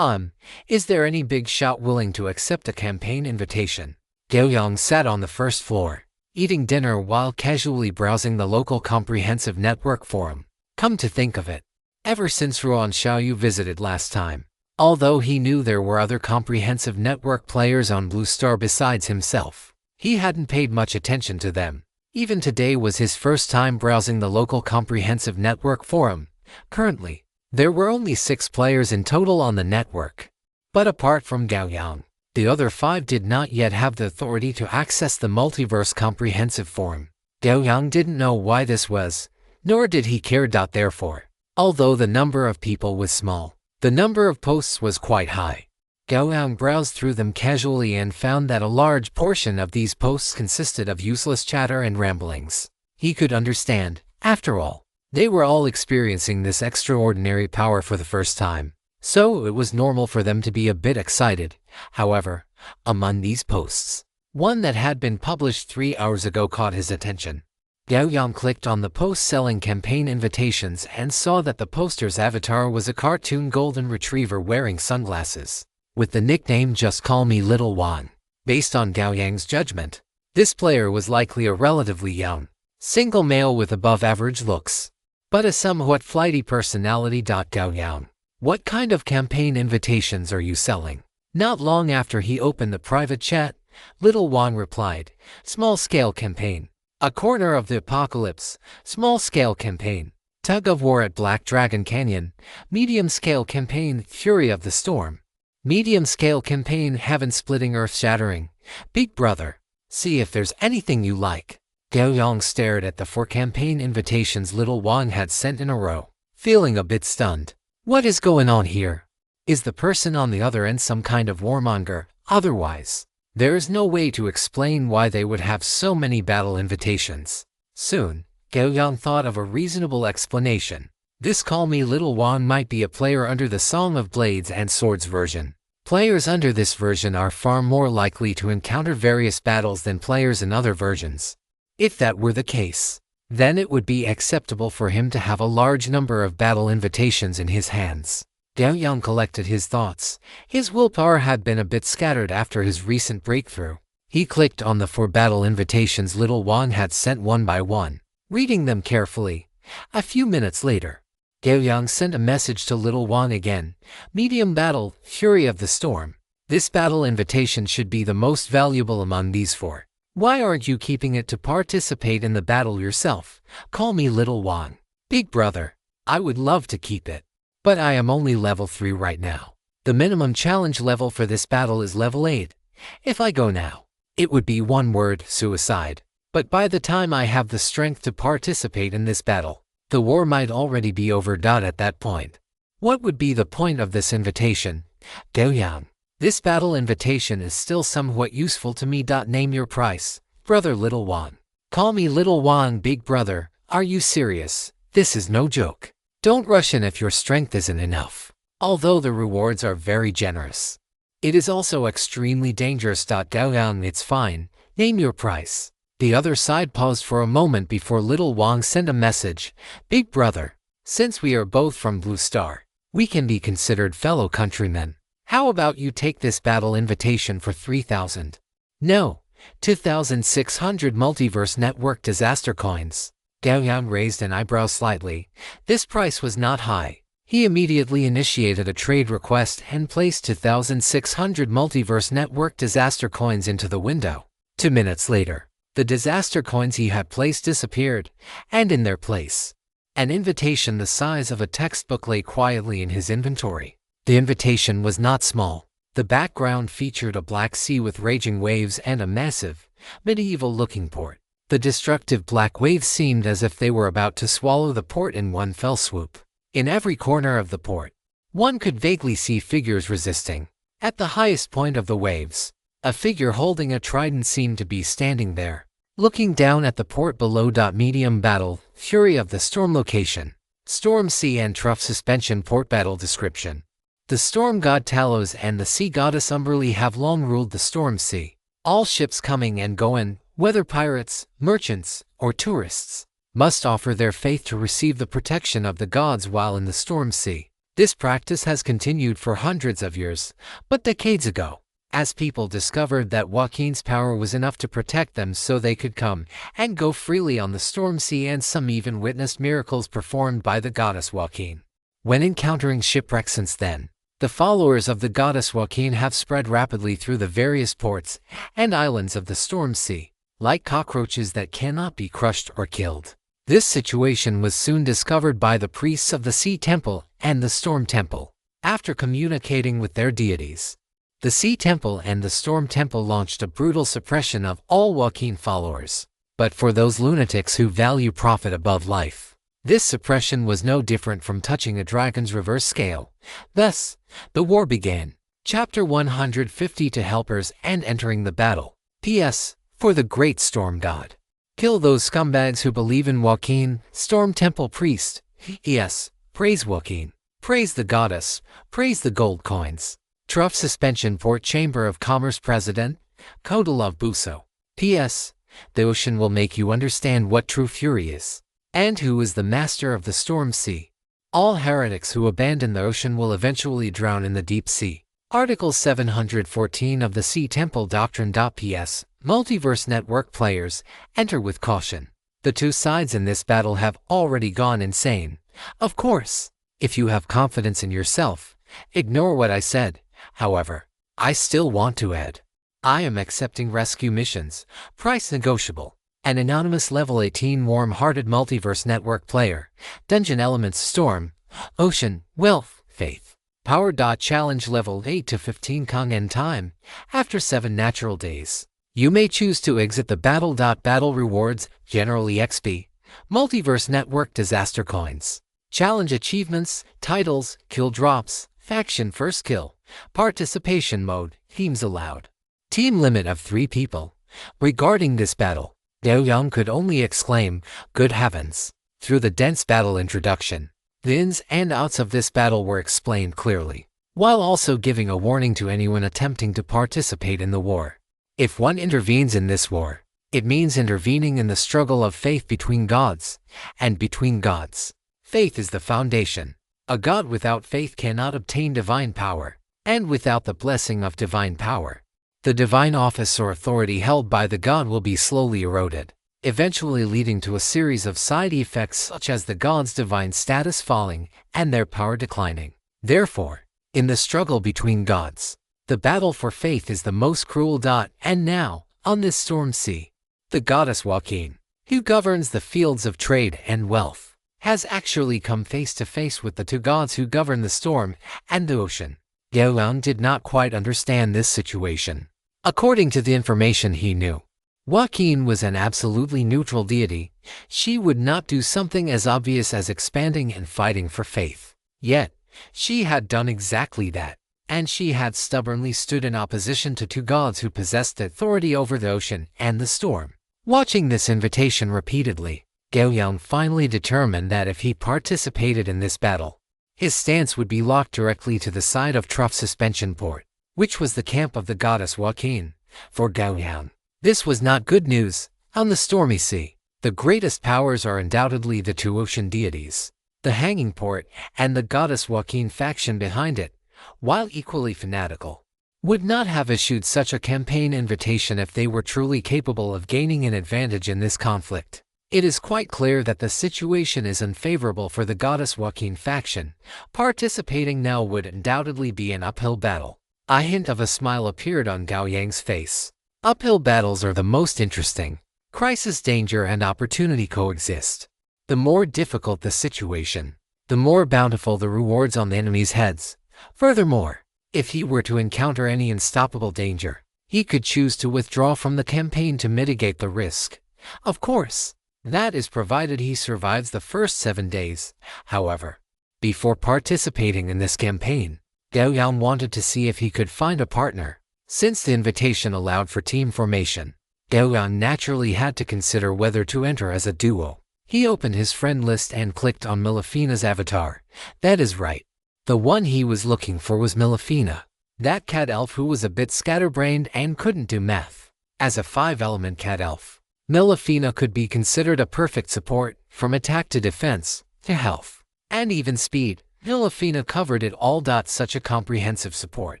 Is there any big shot willing to accept a campaign invitation? Gao Yang sat on the first floor, eating dinner while casually browsing the local comprehensive network forum. Come to think of it, ever since Ruan Xiaoyu visited last time, although he knew there were other comprehensive network players on Blue Star besides himself, he hadn't paid much attention to them. Even today was his first time browsing the local comprehensive network forum. Currently, there were only 6 players in total on the network. But apart from Gao Yang, the other 5 did not yet have the authority to access the Multiverse Comprehensive Forum. Gao Yang didn't know why this was, nor did he care. Therefore, although the number of people was small, the number of posts was quite high. Gao Yang browsed through them casually and found that a large portion of these posts consisted of useless chatter and ramblings. He could understand, after all, they were all experiencing this extraordinary power for the first time, so it was normal for them to be a bit excited. However, among these posts, one that had been published 3 hours ago caught his attention. Gao Yang clicked on the post selling campaign invitations and saw that the poster's avatar was a cartoon golden retriever wearing sunglasses, with the nickname Just Call Me Little Wan. Based on Gao Yang's judgment, this player was likely a relatively young, single male with above-average looks, but a somewhat flighty personality. Gao Yang, what kind of campaign invitations are you selling? Not long after he opened the private chat, Little Wan replied, Small-scale campaign. A corner of the apocalypse, small-scale campaign. Tug of war at Black Dragon Canyon, medium-scale campaign, Fury of the Storm. Medium-scale campaign, heaven-splitting, earth-shattering. Big brother, see if there's anything you like. Gao Yang stared at the 4 campaign invitations Little Wan had sent in a row, feeling a bit stunned. What is going on here? Is the person on the other end some kind of warmonger? Otherwise, there is no way to explain why they would have so many battle invitations. Soon, Gao Yang thought of a reasonable explanation. This Call Me Little Wan might be a player under the Song of Blades and Swords version. Players under this version are far more likely to encounter various battles than players in other versions. If that were the case, then it would be acceptable for him to have a large number of battle invitations in his hands. Gao Yang collected his thoughts. His willpower had been a bit scattered after his recent breakthrough. He clicked on the 4 battle invitations Little Wan had sent one by one, reading them carefully. A few minutes later, Gao Yang sent a message to Little Wan again. Medium battle, Fury of the Storm. This battle invitation should be the most valuable among these 4. Why aren't you keeping it to participate in the battle yourself? Call me Little Wan. Big brother, I would love to keep it, but I am only level 3 right now. The minimum challenge level for this battle is level 8. If I go now, It would be one word: suicide. But by the time I have the strength to participate in this battle, the war might already be over. At that point, what would be the point of this invitation, Gao Yang? This battle invitation is still somewhat useful to me. Name your price, brother Little Wang. Call me Little Wang, big brother. Are you serious? This is no joke. Don't rush in if your strength isn't enough. Although the rewards are very generous, it is also extremely dangerous. Gao Yang, it's fine. Name your price. The other side paused for a moment before Little Wang sent a message. Big brother, since we are both from Blue Star, we can be considered fellow countrymen. How about you take this battle invitation for 3,000? No, 2,600 Multiverse Network disaster coins. Gao Yang raised an eyebrow slightly. This price was not high. He immediately initiated a trade request and placed 2,600 Multiverse Network disaster coins into the window. 2 minutes later, the disaster coins he had placed disappeared, and in their place, an invitation the size of a textbook lay quietly in his inventory. The invitation was not small. The background featured a black sea with raging waves and a massive, medieval-looking port. The destructive black waves seemed as if they were about to swallow the port in one fell swoop. In every corner of the port, one could vaguely see figures resisting. At the highest point of the waves, a figure holding a trident seemed to be standing there, looking down at the port below. Medium battle, fury of the storm location, storm sea and trough suspension port battle description. The storm god Talos and the sea goddess Umberly have long ruled the storm sea. All ships coming and going, whether pirates, merchants, or tourists, must offer their faith to receive the protection of the gods while in the storm sea. This practice has continued for hundreds of years, but decades ago, as people discovered that Joaquin's power was enough to protect them so they could come and go freely on the storm sea, and some even witnessed miracles performed by the goddess Joaquin. When encountering shipwreck since then, the followers of the goddess Joaquin have spread rapidly through the various ports and islands of the storm sea, like cockroaches that cannot be crushed or killed. This situation was soon discovered by the priests of the Sea Temple and the Storm Temple. After communicating with their deities, the Sea Temple and the Storm Temple launched a brutal suppression of all Joaquin followers. But for those lunatics who value profit above life, this suppression was no different from touching a dragon's reverse scale. Thus, the war began. Chapter 150 to helpers and entering the battle. P.S. For the great storm god. Kill those scumbags who believe in Joaquin, Storm Temple priest. Yes, praise Joaquin. Praise the goddess. Praise the gold coins. Trough suspension port chamber of commerce president, Kodalov Buso. P.S. The ocean will make you understand what true fury is, and who is the master of the storm sea. All heretics who abandon the ocean will eventually drown in the deep sea. Article 714 of the Sea Temple Doctrine. P.S. Multiverse Network players, enter with caution. The two sides in this battle have already gone insane. Of course, if you have confidence in yourself, ignore what I said. However, I still want to add, I am accepting rescue missions, price negotiable. An anonymous level 18 warm-hearted Multiverse Network player. Dungeon elements: storm, ocean, wealth, faith. Power. Challenge level 8 to 15 Kong End time. After 7 natural days, you may choose to exit the battle. Battle rewards, generally XP, Multiverse Network disaster coins. Challenge achievements, titles, kill drops, faction first kill, participation mode, themes allowed. Team limit of 3 people. Regarding this battle, Gao Yang could only exclaim, "Good heavens!" Through the dense battle introduction, the ins and outs of this battle were explained clearly, while also giving a warning to anyone attempting to participate in the war. If one intervenes in this war, it means intervening in the struggle of faith between gods, and between gods. Faith is the foundation. A god without faith cannot obtain divine power, and without the blessing of divine power, the divine office or authority held by the god will be slowly eroded, eventually leading to a series of side effects such as the god's divine status falling and their power declining. Therefore, in the struggle between gods, the battle for faith is the most cruel. And now, on this storm sea, the goddess Joaquin, who governs the fields of trade and wealth, has actually come face to face with the two gods who govern the storm and the ocean. Gao Yang did not quite understand this situation. According to the information he knew, Joaquin was an absolutely neutral deity. She would not do something as obvious as expanding and fighting for faith. Yet, she had done exactly that, and she had stubbornly stood in opposition to two gods who possessed authority over the ocean and the storm. Watching this invitation repeatedly, Gao Yang finally determined that if he participated in this battle, his stance would be locked directly to the side of Trough Suspension Port, which was the camp of the goddess Joaquin. For Gao Yang, this was not good news. On the stormy sea, the greatest powers are undoubtedly the two ocean deities, the Hanging Port and the goddess Joaquin faction behind it, while equally fanatical, would not have issued such a campaign invitation if they were truly capable of gaining an advantage in this conflict. It is quite clear that the situation is unfavorable for the goddess Joaquin faction. Participating now would undoubtedly be an uphill battle. A hint of a smile appeared on Gao Yang's face. Uphill battles are the most interesting. Crisis, danger, and opportunity coexist. The more difficult the situation, the more bountiful the rewards on the enemy's heads. Furthermore, if he were to encounter any unstoppable danger, he could choose to withdraw from the campaign to mitigate the risk. Of course, that is provided he survives the first 7 days. However, before participating in this campaign, Gao Yang wanted to see if he could find a partner. Since the invitation allowed for team formation, Gao Yang naturally had to consider whether to enter as a duo. He opened his friend list and clicked on Milafina's avatar. That is right. The one he was looking for was Milafina, that cat elf who was a bit scatterbrained and couldn't do math. As a 5-element cat elf, Milafina could be considered a perfect support, from attack to defense, to health, and even speed. Milafina covered it all. Such a comprehensive support,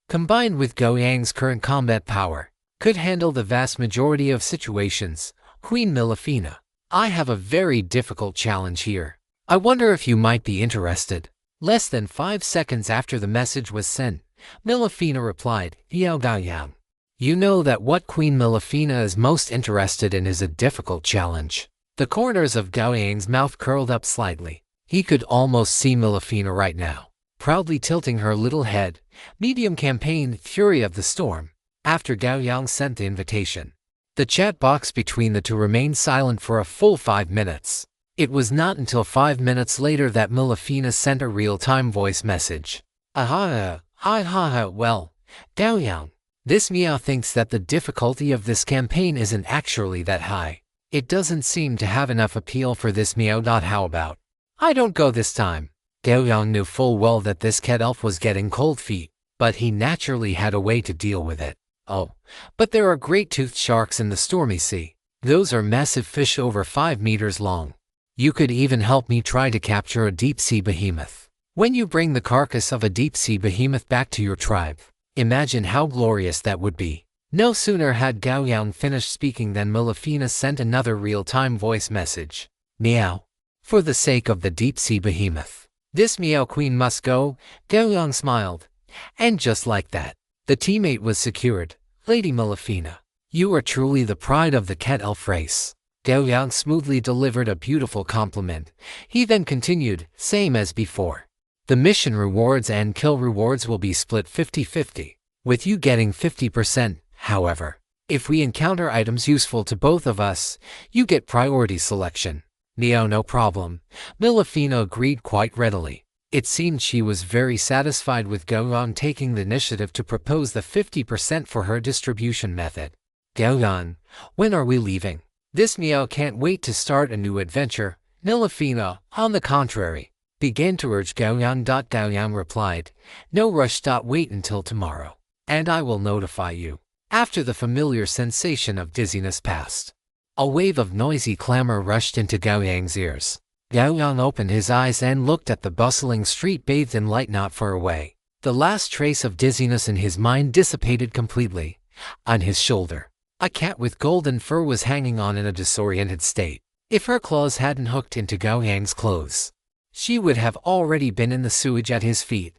combined with Gao Yang's current combat power, could handle the vast majority of situations. Queen Milafina, I have a very difficult challenge here. I wonder if you might be interested. Less than 5 seconds after the message was sent, Milafina replied, Gao Yang. You know that what Queen Milafina is most interested in is a difficult challenge. The corners of Gao Yang's mouth curled up slightly. He could almost see Milafina right now, proudly tilting her little head. Medium campaign, Fury of the Storm. After Gao Yang sent the invitation, the chat box between the two remained silent for a full 5 minutes. It was not until 5 minutes later that Milafina sent a real-time voice message. Well, Gao Yang, this Meow thinks that the difficulty of this campaign isn't actually that high. It doesn't seem to have enough appeal for this Meow. How about I don't go this time? Gao Yang knew full well that this cat elf was getting cold feet, but he naturally had a way to deal with it. Oh, but there are great-toothed sharks in the stormy sea. Those are massive fish over 5 meters long. You could even help me try to capture a deep-sea behemoth. When you bring the carcass of a deep-sea behemoth back to your tribe, imagine how glorious that would be. No sooner had Gao Yang finished speaking than Milafina sent another real-time voice message. Meow. For the sake of the deep-sea behemoth, this Meow Queen must go. Gao Yang smiled. And just like that, the teammate was secured. Lady Milafina, you are truly the pride of the cat elf race. Gao Yang smoothly delivered a beautiful compliment. He then continued, same as before. The mission rewards and kill rewards will be split 50-50, with you getting 50%. However, if we encounter items useful to both of us, you get priority selection. Neo, no problem. Milafina agreed quite readily. It seemed she was very satisfied with Gao Yang taking the initiative to propose the 50% for her distribution method. Gao Yang, when are we leaving? This Meow can't wait to start a new adventure. Milafina, on the contrary, began to urge Gao Yang. Gao Yang replied, no rush. Wait until tomorrow, and I will notify you. After the familiar sensation of dizziness passed, a wave of noisy clamor rushed into Gao Yang's ears. Gao Yang opened his eyes and looked at the bustling street bathed in light not far away. The last trace of dizziness in his mind dissipated completely. On his shoulder, a cat with golden fur was hanging on in a disoriented state. If her claws hadn't hooked into Gao Yang's clothes, she would have already been in the sewage at his feet.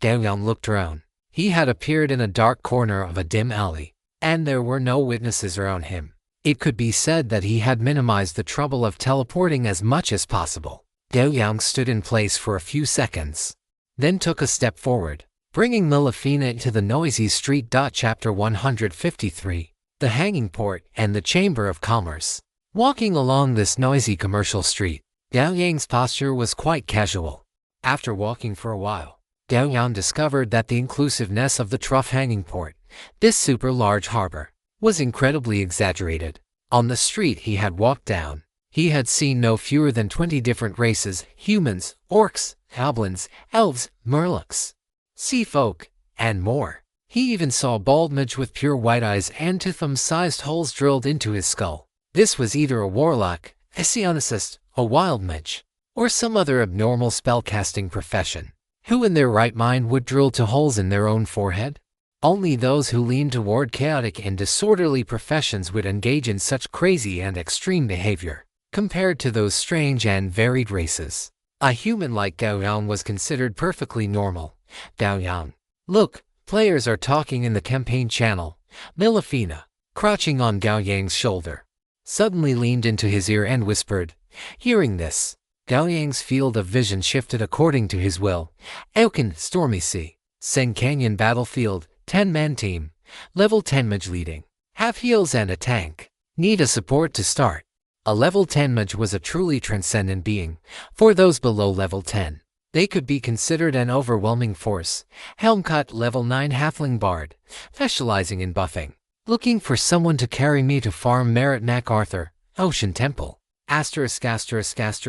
Gao Yang looked around. He had appeared in a dark corner of a dim alley, and there were no witnesses around him. It could be said that he had minimized the trouble of teleporting as much as possible. Gao Yang stood in place for a few seconds, then took a step forward. bringing Milafina into the noisy street. Chapter 153, The Hanging Port and the Chamber of Commerce. Walking along this noisy commercial street, Gao Yang's posture was quite casual. After walking for a while, Gao Yang discovered that the inclusiveness of the Trough Hanging Port, this super large harbor, was incredibly exaggerated. On the street he had walked down, he had seen no fewer than 20 different races: humans, orcs, goblins, elves, murlocs, sea folk, and more. He even saw a bald mage with pure white eyes and two thumb-sized holes drilled into his skull. This was either a warlock, a psionicist, a wild mage, or some other abnormal spellcasting profession. Who in their right mind would drill two holes in their own forehead? Only those who lean toward chaotic and disorderly professions would engage in such crazy and extreme behavior. Compared to those strange and varied races, a human like Gao Yang was considered perfectly normal. Gao Yang. Look, players are talking in the campaign channel. Milafina, crouching on Gao Yang's shoulder, suddenly leaned into his ear and whispered. Hearing this, Gao Yang's field of vision shifted according to his will. Awakens, Stormy Sea, Seng Canyon Battlefield, 10-man team, level 10 mage leading, half heals and a tank. Need a support to start. A level 10 mage was a truly transcendent being. For those below level 10, they could be considered an overwhelming force. Helmcut, level 9 halfling bard, specializing in buffing. Looking for someone to carry me to farm Merit MacArthur, Ocean Temple.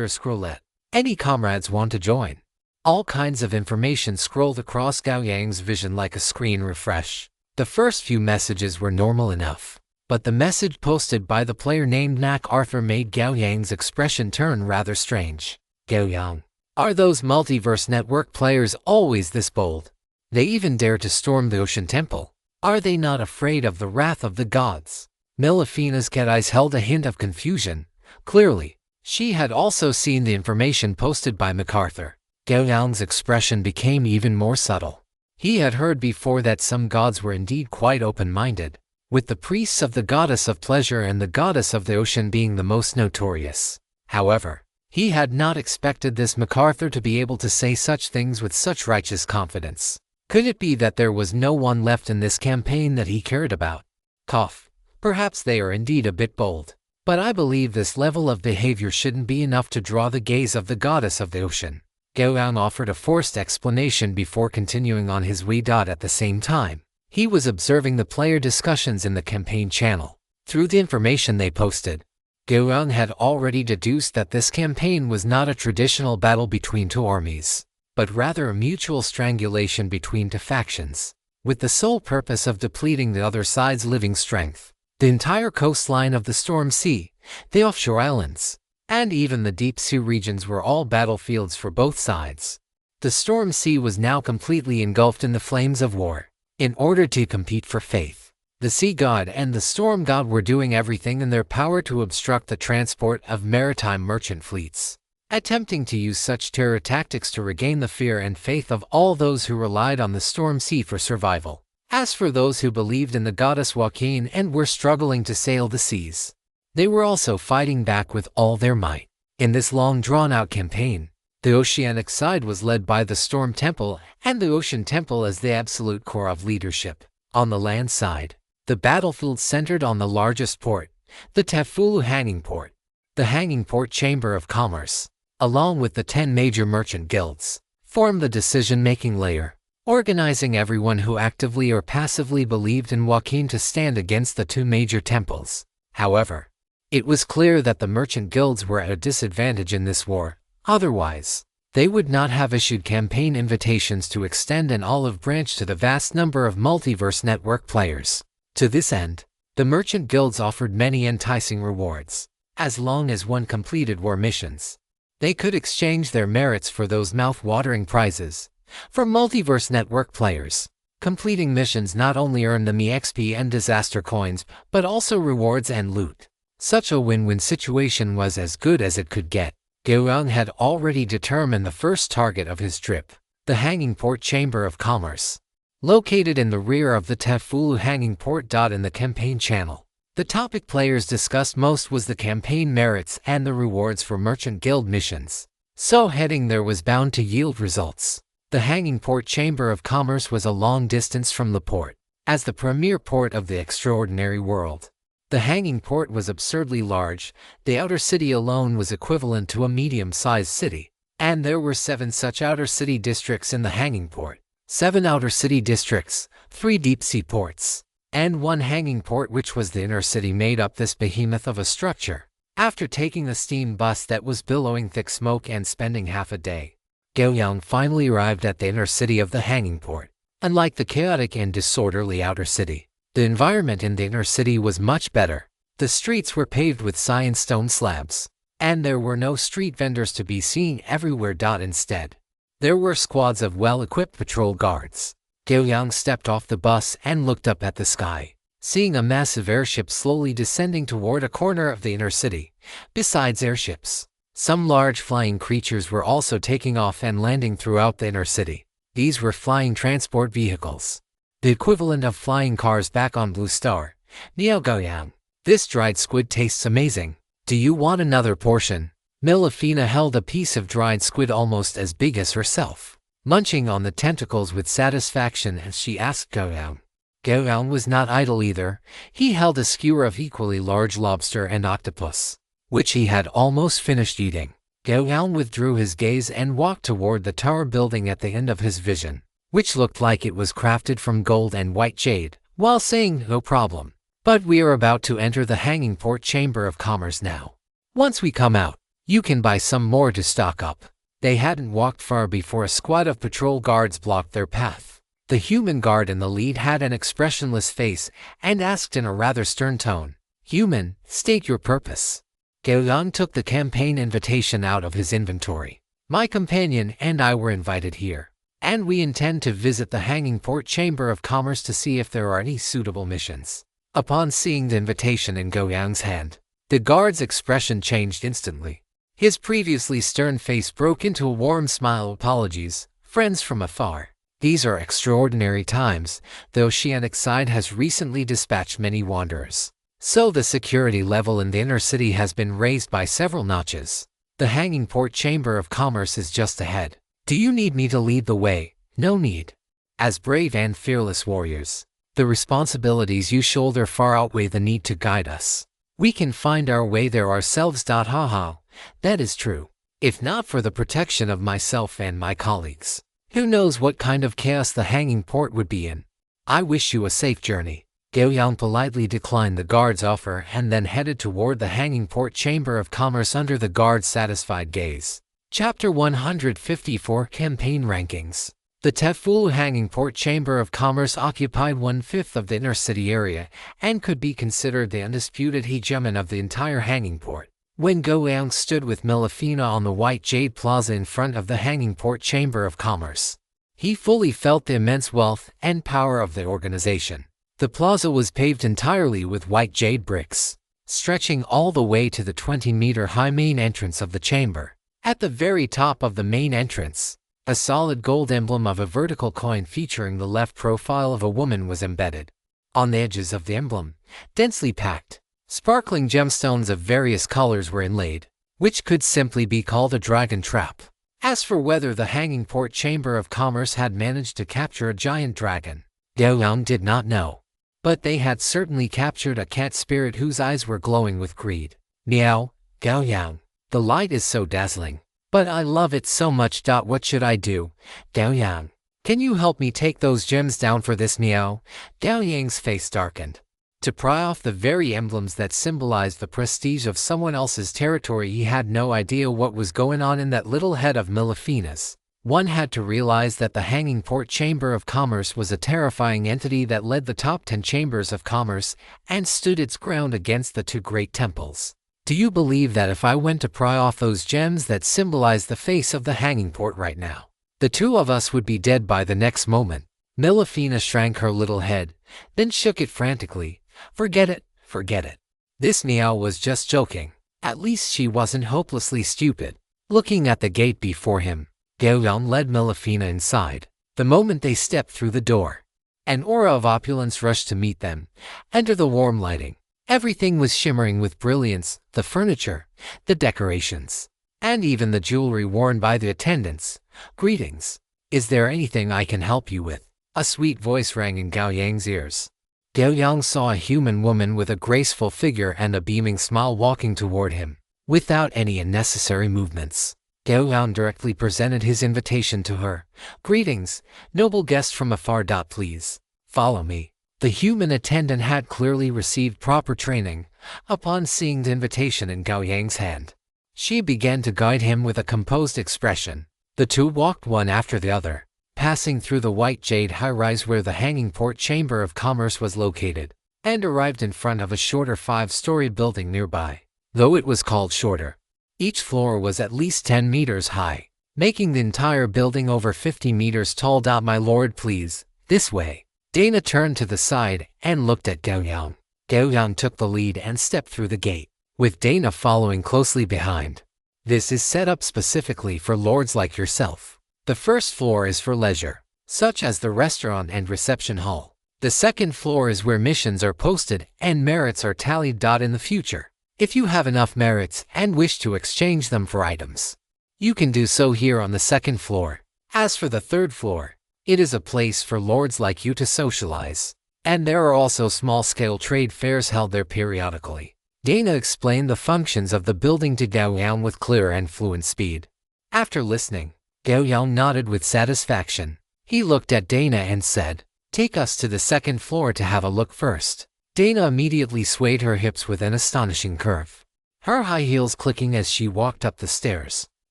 Scrollette. Any comrades want to join? All kinds of information scrolled across Gao Yang's vision like a screen refresh. The first few messages were normal enough, but the message posted by the player named MacArthur made Gao Yang's expression turn rather strange. Gao Yang. Are those Multiverse Network players always this bold? They even dare to storm the Ocean Temple. Are they not afraid of the wrath of the gods? Milafina's cat eyes held a hint of confusion. Clearly, she had also seen the information posted by MacArthur. Gao Yang's expression became even more subtle. He had heard before that some gods were indeed quite open-minded, with the priests of the goddess of pleasure and the goddess of the ocean being the most notorious. However, he had not expected this MacArthur to be able to say such things with such righteous confidence. Could it be that there was no one left in this campaign that he cared about? Cough. Perhaps they are indeed a bit bold, but I believe this level of behavior shouldn't be enough to draw the gaze of the goddess of the ocean. Gao Yang offered a forced explanation before continuing on his way. At the same time, he was observing the player discussions in the campaign channel. Through the information they posted, Gao Yang had already deduced that this campaign was not a traditional battle between two armies, but rather a mutual strangulation between two factions, with the sole purpose of depleting the other side's living strength. The entire coastline of the Storm Sea, the offshore islands, and even the deep sea regions were all battlefields for both sides. The Storm Sea was now completely engulfed in the flames of war. In order to compete for faith, the Sea God and the Storm God were doing everything in their power to obstruct the transport of maritime merchant fleets, attempting to use such terror tactics to regain the fear and faith of all those who relied on the Storm Sea for survival. As for those who believed in the goddess Awakens and were struggling to sail the seas, they were also fighting back with all their might. In this long drawn-out campaign, the oceanic side was led by the Storm Temple and the Ocean Temple as the absolute core of leadership. On the land side, the battlefield centered on the largest port, the Tafulu Hanging Port. The Hanging Port Chamber of Commerce, along with the 10 major merchant guilds, formed the decision-making layer, organizing everyone who actively or passively believed in Awakens to stand against the two major temples. However, it was clear that the merchant guilds were at a disadvantage in this war. Otherwise, they would not have issued campaign invitations to extend an olive branch to the vast number of Multiverse Network players. To this end, the merchant guilds offered many enticing rewards. As long as one completed war missions, they could exchange their merits for those mouth-watering prizes. For Multiverse Network players, completing missions not only earned them EXP and disaster coins, but also rewards and loot. Such a win-win situation was as good as it could get. Gao Yang had already determined the first target of his trip, the Hanging Port Chamber of Commerce, located in the rear of the Tafulu Hanging Port. In the campaign channel, the topic players discussed most was the campaign merits and the rewards for merchant guild missions. So heading there was bound to yield results. The Hanging Port Chamber of Commerce was a long distance from the port. As the premier port of the extraordinary world, the Hanging Port was absurdly large. The outer city alone was equivalent to a medium-sized city, and there were 7 such outer city districts in the Hanging Port. 7 outer city districts, 3 deep-sea ports, and 1 hanging port, which was the inner city, made up this behemoth of a structure. After taking the steam bus that was billowing thick smoke and spending half a day, Gao Yang finally arrived at the inner city of the Hanging Port. Unlike the chaotic and disorderly outer city, the environment in the inner city was much better. The streets were paved with cyan stone slabs, and there were no street vendors to be seen everywhere. Instead, there were squads of well-equipped patrol guards. Gao Yang stepped off the bus and looked up at the sky, seeing a massive airship slowly descending toward a corner of the inner city. Besides airships, some large flying creatures were also taking off and landing throughout the inner city. These were flying transport vehicles, the equivalent of flying cars back on Blue Star. Gao Yang, this dried squid tastes amazing. Do you want another portion? Melifina held a piece of dried squid almost as big as herself, munching on the tentacles with satisfaction as she asked Gao Yang. Gao Yang was not idle either. He held a skewer of equally large lobster and octopus, which he had almost finished eating. Gao Yang withdrew his gaze and walked toward the tower building at the end of his vision, which looked like it was crafted from gold and white jade, while saying, "No problem. But we are about to enter the Hanging Port Chamber of Commerce now. Once we come out, you can buy some more to stock up." They hadn't walked far before a squad of patrol guards blocked their path. The human guard in the lead had an expressionless face and asked in a rather stern tone, "Human, state your purpose." Gao Yang took the campaign invitation out of his inventory. "My companion and I were invited here, and we intend to visit the Hanging Port Chamber of Commerce to see if there are any suitable missions." Upon seeing the invitation in Gao Yang's hand, the guard's expression changed instantly. His previously stern face broke into a warm smile. "Apologies, friends from afar. These are extraordinary times. The Oceanic side has recently dispatched many wanderers, so the security level in the inner city has been raised by several notches. The Hanging Port Chamber of Commerce is just ahead. Do you need me to lead the way?" "No need. As brave and fearless warriors, the responsibilities you shoulder far outweigh the need to guide us. We can find our way there ourselves. Haha, that is true. If not for the protection of myself and my colleagues, who knows what kind of chaos the Hanging Port would be in. I wish you a safe journey." Gao Yang politely declined the guard's offer and then headed toward the Hanging Port Chamber of Commerce under the guard's satisfied gaze. Chapter 154 Campaign Rankings. The Tefulu Hanging Port Chamber of Commerce occupied 1/5 of the inner city area and could be considered the undisputed hegemon of the entire Hanging Port. When Gao Yang stood with Melifina on the white jade plaza in front of the Hanging Port Chamber of Commerce, he fully felt the immense wealth and power of the organization. The plaza was paved entirely with white jade bricks, stretching all the way to the 20-meter-high main entrance of the chamber. At the very top of the main entrance, a solid gold emblem of a vertical coin featuring the left profile of a woman was embedded. On the edges of the emblem, densely packed, sparkling gemstones of various colors were inlaid, which could simply be called a dragon trap. As for whether the Hanging Port Chamber of Commerce had managed to capture a giant dragon, Gao Yang did not know. But they had certainly captured a cat spirit whose eyes were glowing with greed. "Meow, Gao Yang, the light is so dazzling, but I love it so much. What should I do? Gao Yang, can you help me take those gems down for this?" Meow. Gao Yang's face darkened. To pry off the very emblems that symbolized the prestige of someone else's territory, he had no idea what was going on in that little head of Melifina's. One had to realize that the Hanging Port Chamber of Commerce was a terrifying entity that led the top 10 chambers of commerce and stood its ground against the 2 great temples. "Do you believe that if I went to pry off those gems that symbolize the face of the Hanging Port right now, the 2 of us would be dead by the next moment?" Melifina shrank her little head, then shook it frantically. "Forget it, forget it." This Meow was just joking. At least she wasn't hopelessly stupid. Looking at the gate before him, Gao Yang led Melifina inside. The moment they stepped through the door, an aura of opulence rushed to meet them. Under the warm lighting, everything was shimmering with brilliance: the furniture, the decorations, and even the jewelry worn by the attendants. "Greetings. Is there anything I can help you with? A sweet voice rang in Gao Yang's ears. Gao Yang saw a human woman with a graceful figure and a beaming smile walking toward him. Without any unnecessary movements, Gao Yang directly presented his invitation to her. Greetings, noble guest from afar. Please follow me. The human attendant had clearly received proper training. Upon seeing the invitation in Gao Yang's hand, she began to guide him with a composed expression. The two walked one after the other, passing through the white jade high-rise where the Hanging Port Chamber of Commerce was located, and arrived in front of a shorter 5-story building nearby. Though it was called shorter, each floor was at least 10 meters high, making the entire building over 50 meters tall. My lord, please, this way. Dana turned to the side and looked at Gao Yang. Gao Yang took the lead and stepped through the gate, with Dana following closely behind. This is set up specifically for lords like yourself. The first floor is for leisure, such as the restaurant and reception hall. The second floor is where missions are posted and merits are tallied. In the future, if you have enough merits and wish to exchange them for items, you can do so here on the second floor. As for the third floor, it is a place for lords like you to socialize, and there are also small-scale trade fairs held there periodically. Dana explained the functions of the building to Gao Yang with clear and fluent speed. After listening, Gao Yang nodded with satisfaction. He looked at Dana and said, "Take us to the second floor to have a look first." Dana immediately swayed her hips with an astonishing curve, her high heels clicking as she walked up the stairs.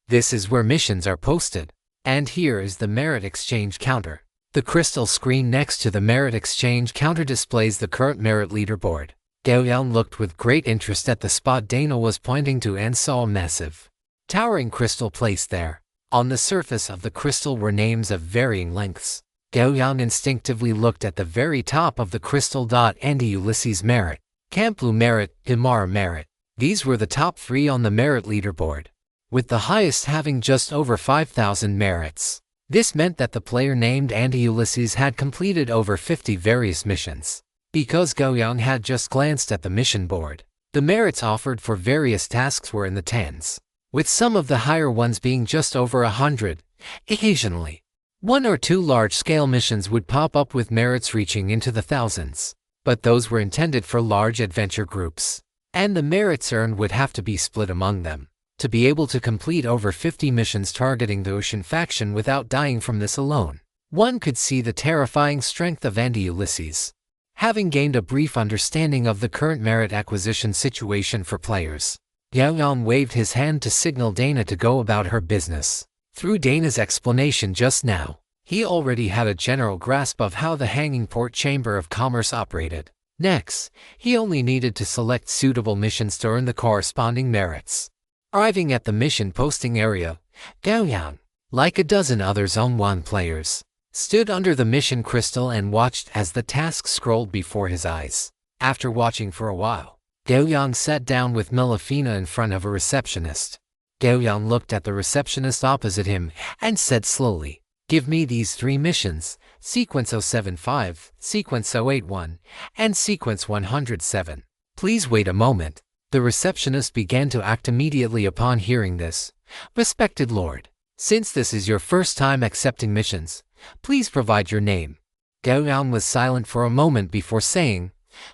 This is where missions are posted, and here is the merit exchange counter. The crystal screen next to the merit exchange counter displays the current merit leaderboard. Gao Yang looked with great interest at the spot Dana was pointing to and saw a massive, towering crystal placed there. On the surface of the crystal were names of varying lengths. Gao Yang instinctively looked at the very top of the crystal. Andy Ulysses Merit, Camplu Merit, Imara Merit. These were the top 3 on the merit leaderboard, with the highest having just over 5,000 merits. This meant that the player named Andy Ulysses had completed over 50 various missions. Because Gao Yang had just glanced at the mission board, the merits offered for various tasks were in the tens, with some of the higher ones being just over 100. Occasionally, 1 or 2 large-scale missions would pop up with merits reaching into the thousands, but those were intended for large adventure groups, and the merits earned would have to be split among them. To be able to complete over 50 missions targeting the Ocean faction without dying from this alone, one could see the terrifying strength of Andy Ulysses. Having gained a brief understanding of the current merit acquisition situation for players, Gao Yang waved his hand to signal Dana to go about her business. Through Dana's explanation just now, he already had a general grasp of how the Hanging Port Chamber of Commerce operated. Next, he only needed to select suitable missions to earn the corresponding merits. Arriving at the mission posting area, Gao Yang, like a dozen other Zone 1 players, stood under the mission crystal and watched as the task scrolled before his eyes. After watching for a while, Gao Yang sat down with Melifina in front of a receptionist. Gao Yang looked at the receptionist opposite him and said slowly, "Give me these 3 missions, Sequence 075, Sequence 081, and Sequence 107. Please wait a moment." The receptionist began to act immediately upon hearing this. "Respected Lord, since this is your first time accepting missions, please provide your name." Gao Yang was silent for a moment before saying,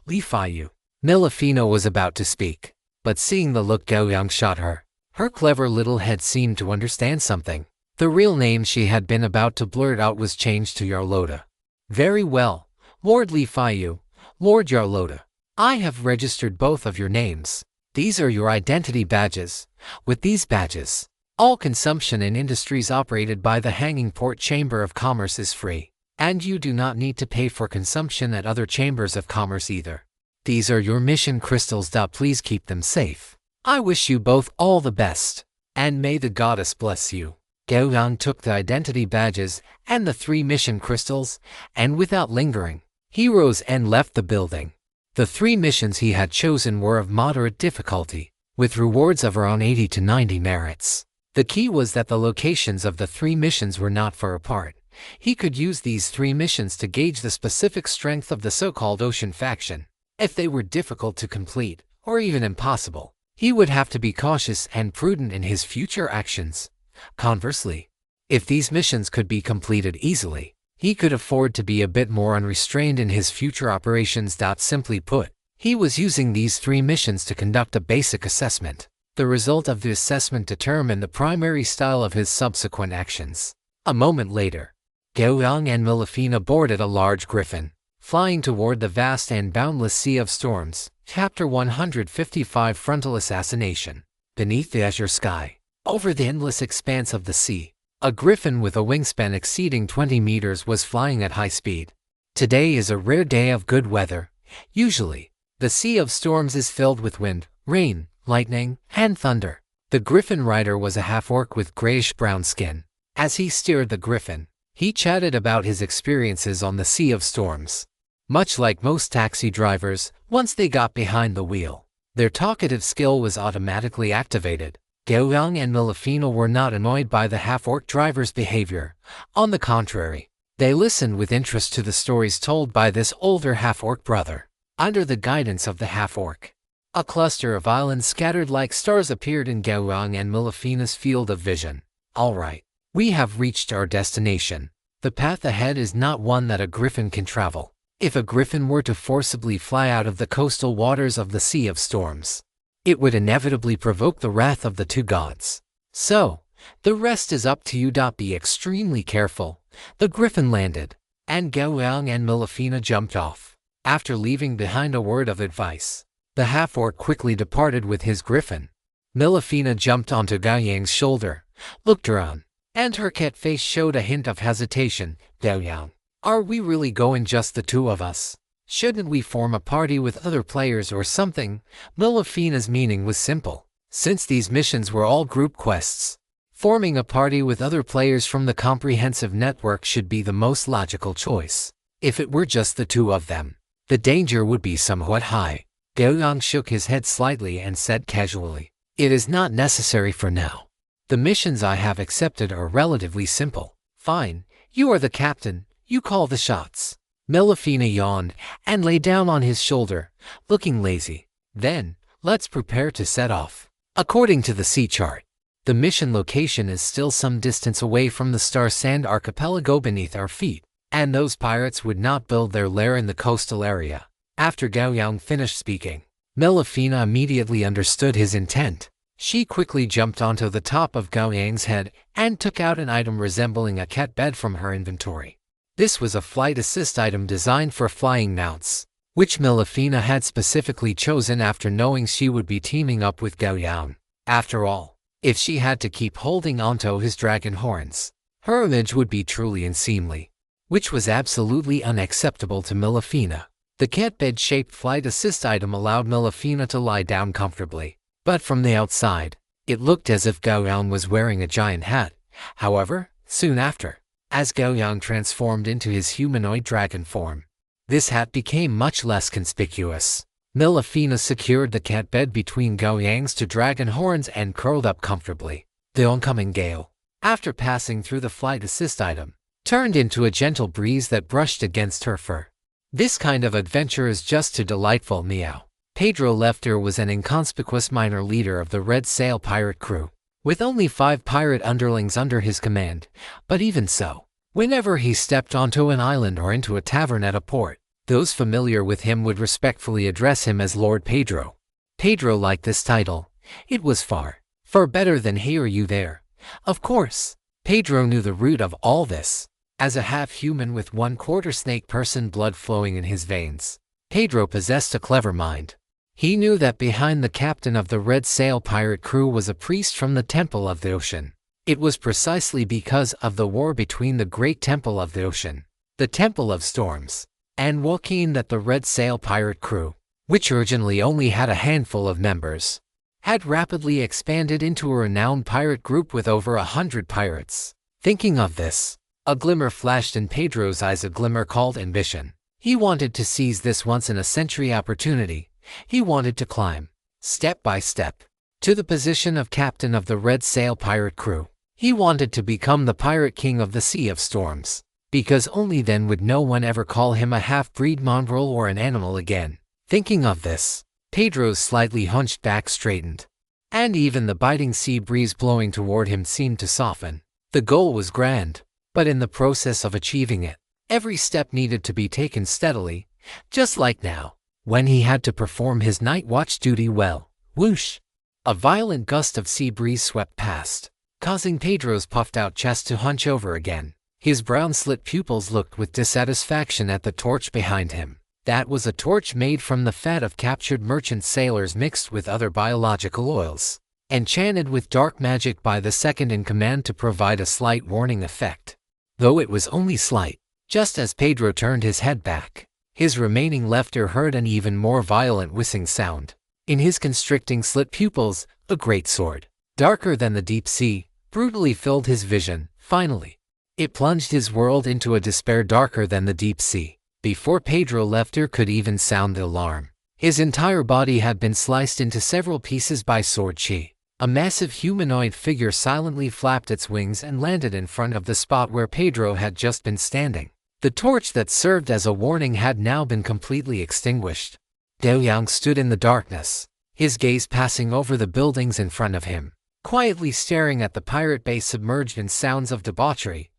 "Li Faiyu." Melifina was about to speak, but seeing the look Gao Yang shot her, her clever little head seemed to understand something. The real name she had been about to blurt out was changed to Yarlota. "Very well, Lord Li Faiyu, Lord Yarlota. I have registered both of your names. These are your identity badges. With these badges, all consumption in industries operated by the Hanging Port Chamber of Commerce is free, and you do not need to pay for consumption at other chambers of commerce either. These are your mission crystals. Please keep them safe. I wish you both all the best, and may the goddess bless you." Gao Yang took the identity badges and the 3 mission crystals, and without lingering, he rose and left the building. The 3 missions he had chosen were of moderate difficulty, with rewards of around 80 to 90 merits. The key was that the locations of the 3 missions were not far apart. He could use these 3 missions to gauge the specific strength of the so-called Ocean faction. If they were difficult to complete, or even impossible, he would have to be cautious and prudent in his future actions. Conversely, If these missions could be completed easily, he could afford to be a bit more unrestrained in his future operations. Simply put, he was using these 3 missions to conduct a basic assessment. The result of the assessment determined the primary style of his subsequent actions. A moment later, Gao Yang and Melifina boarded a large griffin, flying toward the vast and boundless sea of storms. Chapter 155 Frontal Assassination. Beneath the azure sky, over the endless expanse of the sea, a griffin with a wingspan exceeding 20 meters was flying at high speed. Today is a rare day of good weather. Usually, the sea of storms is filled with wind, rain, lightning, and thunder. The griffin rider was a half-orc with grayish-brown skin. As he steered the griffin, he chatted about his experiences on the sea of storms. Much like most taxi drivers, once they got behind the wheel, their talkative skill was automatically activated. Gao Yang and Melifina were not annoyed by the half-orc driver's behavior. On the contrary, they listened with interest to the stories told by this older half-orc brother. Under the guidance of the half-orc, a cluster of islands scattered like stars appeared in Gao Yang and Melifina's field of vision. All right, we have reached our destination. The path ahead is not one that a griffin can travel. If a griffin were to forcibly fly out of the coastal waters of the Sea of Storms, it would inevitably provoke the wrath of the 2 gods. So, the rest is up to you. Be extremely careful. The griffin landed, and Gao Yang and Melifina jumped off. After leaving behind a word of advice, the half-orc quickly departed with his griffin. Melifina jumped onto Gao Yang's shoulder, looked around, and her cat face showed a hint of hesitation. Gao Yang, are we really going just the 2 of us? Shouldn't we form a party with other players or something? Melifina's meaning was simple. Since these missions were all group quests, forming a party with other players from the comprehensive network should be the most logical choice. If it were just the 2 of them, the danger would be somewhat high. Gao Yang shook his head slightly and said casually, "It is not necessary for now. The missions I have accepted are relatively simple." "Fine, you are the captain, you call the shots." Melifina yawned and lay down on his shoulder, looking lazy. "Then, let's prepare to set off." According to the sea chart, the mission location is still some distance away from the Star Sand Archipelago beneath our feet, and those pirates would not build their lair in the coastal area. After Gao Yang finished speaking, Melifina immediately understood his intent. She quickly jumped onto the top of Gao Yang's head and took out an item resembling a cat bed from her inventory. This was a flight assist item designed for flying mounts, which Melifina had specifically chosen after knowing she would be teaming up with Gao Yang. After all, if she had to keep holding onto his dragon horns, her image would be truly unseemly, which was absolutely unacceptable to Melifina. The cat bed-shaped flight assist item allowed Melifina to lie down comfortably, but from the outside, it looked as if Gao Yang was wearing a giant hat. However, soon after, as Gao Yang transformed into his humanoid dragon form, this hat became much less conspicuous. Melifina secured the cat bed between Gao Yang's 2 dragon horns and curled up comfortably. The oncoming gale, after passing through the flight assist item, turned into a gentle breeze that brushed against her fur. This kind of adventure is just too delightful. Meow. Pedro Lefter was an inconspicuous minor leader of the Red Sail pirate crew, with only 5 pirate underlings under his command, but even so, whenever he stepped onto an island or into a tavern at a port, those familiar with him would respectfully address him as Lord Pedro. Pedro liked this title. It was far better than "Hey, are you there?" Of course, Pedro knew the root of all this. As a half-human with 1/4 snake person blood flowing in his veins, Pedro possessed a clever mind. He knew that behind the captain of the Red Sail pirate crew was a priest from the Temple of the Ocean. It was precisely because of the war between the Great Temple of the Ocean, the Temple of Storms, and Joaquin that the Red Sail pirate crew, which originally only had a handful of members, had rapidly expanded into a renowned pirate group with over 100 pirates. Thinking of this, a glimmer flashed in Pedro's eyes, a glimmer called ambition. He wanted to seize this once-in-a-century opportunity. He wanted to climb, step by step, to the position of captain of the Red Sail pirate crew. He wanted to become the pirate king of the Sea of Storms, because only then would no one ever call him a half-breed mongrel or an animal again. Thinking of this, Pedro's slightly hunched back straightened, and even the biting sea breeze blowing toward him seemed to soften. The goal was grand, but in the process of achieving it, every step needed to be taken steadily, just like now, when he had to perform his night watch duty well. Whoosh! A violent gust of sea breeze swept past, causing Pedro's puffed-out chest to hunch over again. His brown-slit pupils looked with dissatisfaction at the torch behind him. That was a torch made from the fat of captured merchant sailors mixed with other biological oils, enchanted with dark magic by the second-in-command to provide a slight warning effect. Though it was only slight, just as Pedro turned his head back, his remaining left ear heard an even more violent whistling sound. In his constricting slit pupils, a greatsword, darker than the deep sea, brutally filled his vision. Finally, it plunged his world into a despair darker than the deep sea. Before Pedro left ear could even sound the alarm, his entire body had been sliced into several pieces by sword chi. A massive humanoid figure silently flapped its wings and landed in front of the spot where Pedro had just been standing. The torch that served as a warning had now been completely extinguished. Gao Yang stood in the darkness, his gaze passing over the buildings in front of him, quietly staring at the pirate base submerged in sounds of debauchery.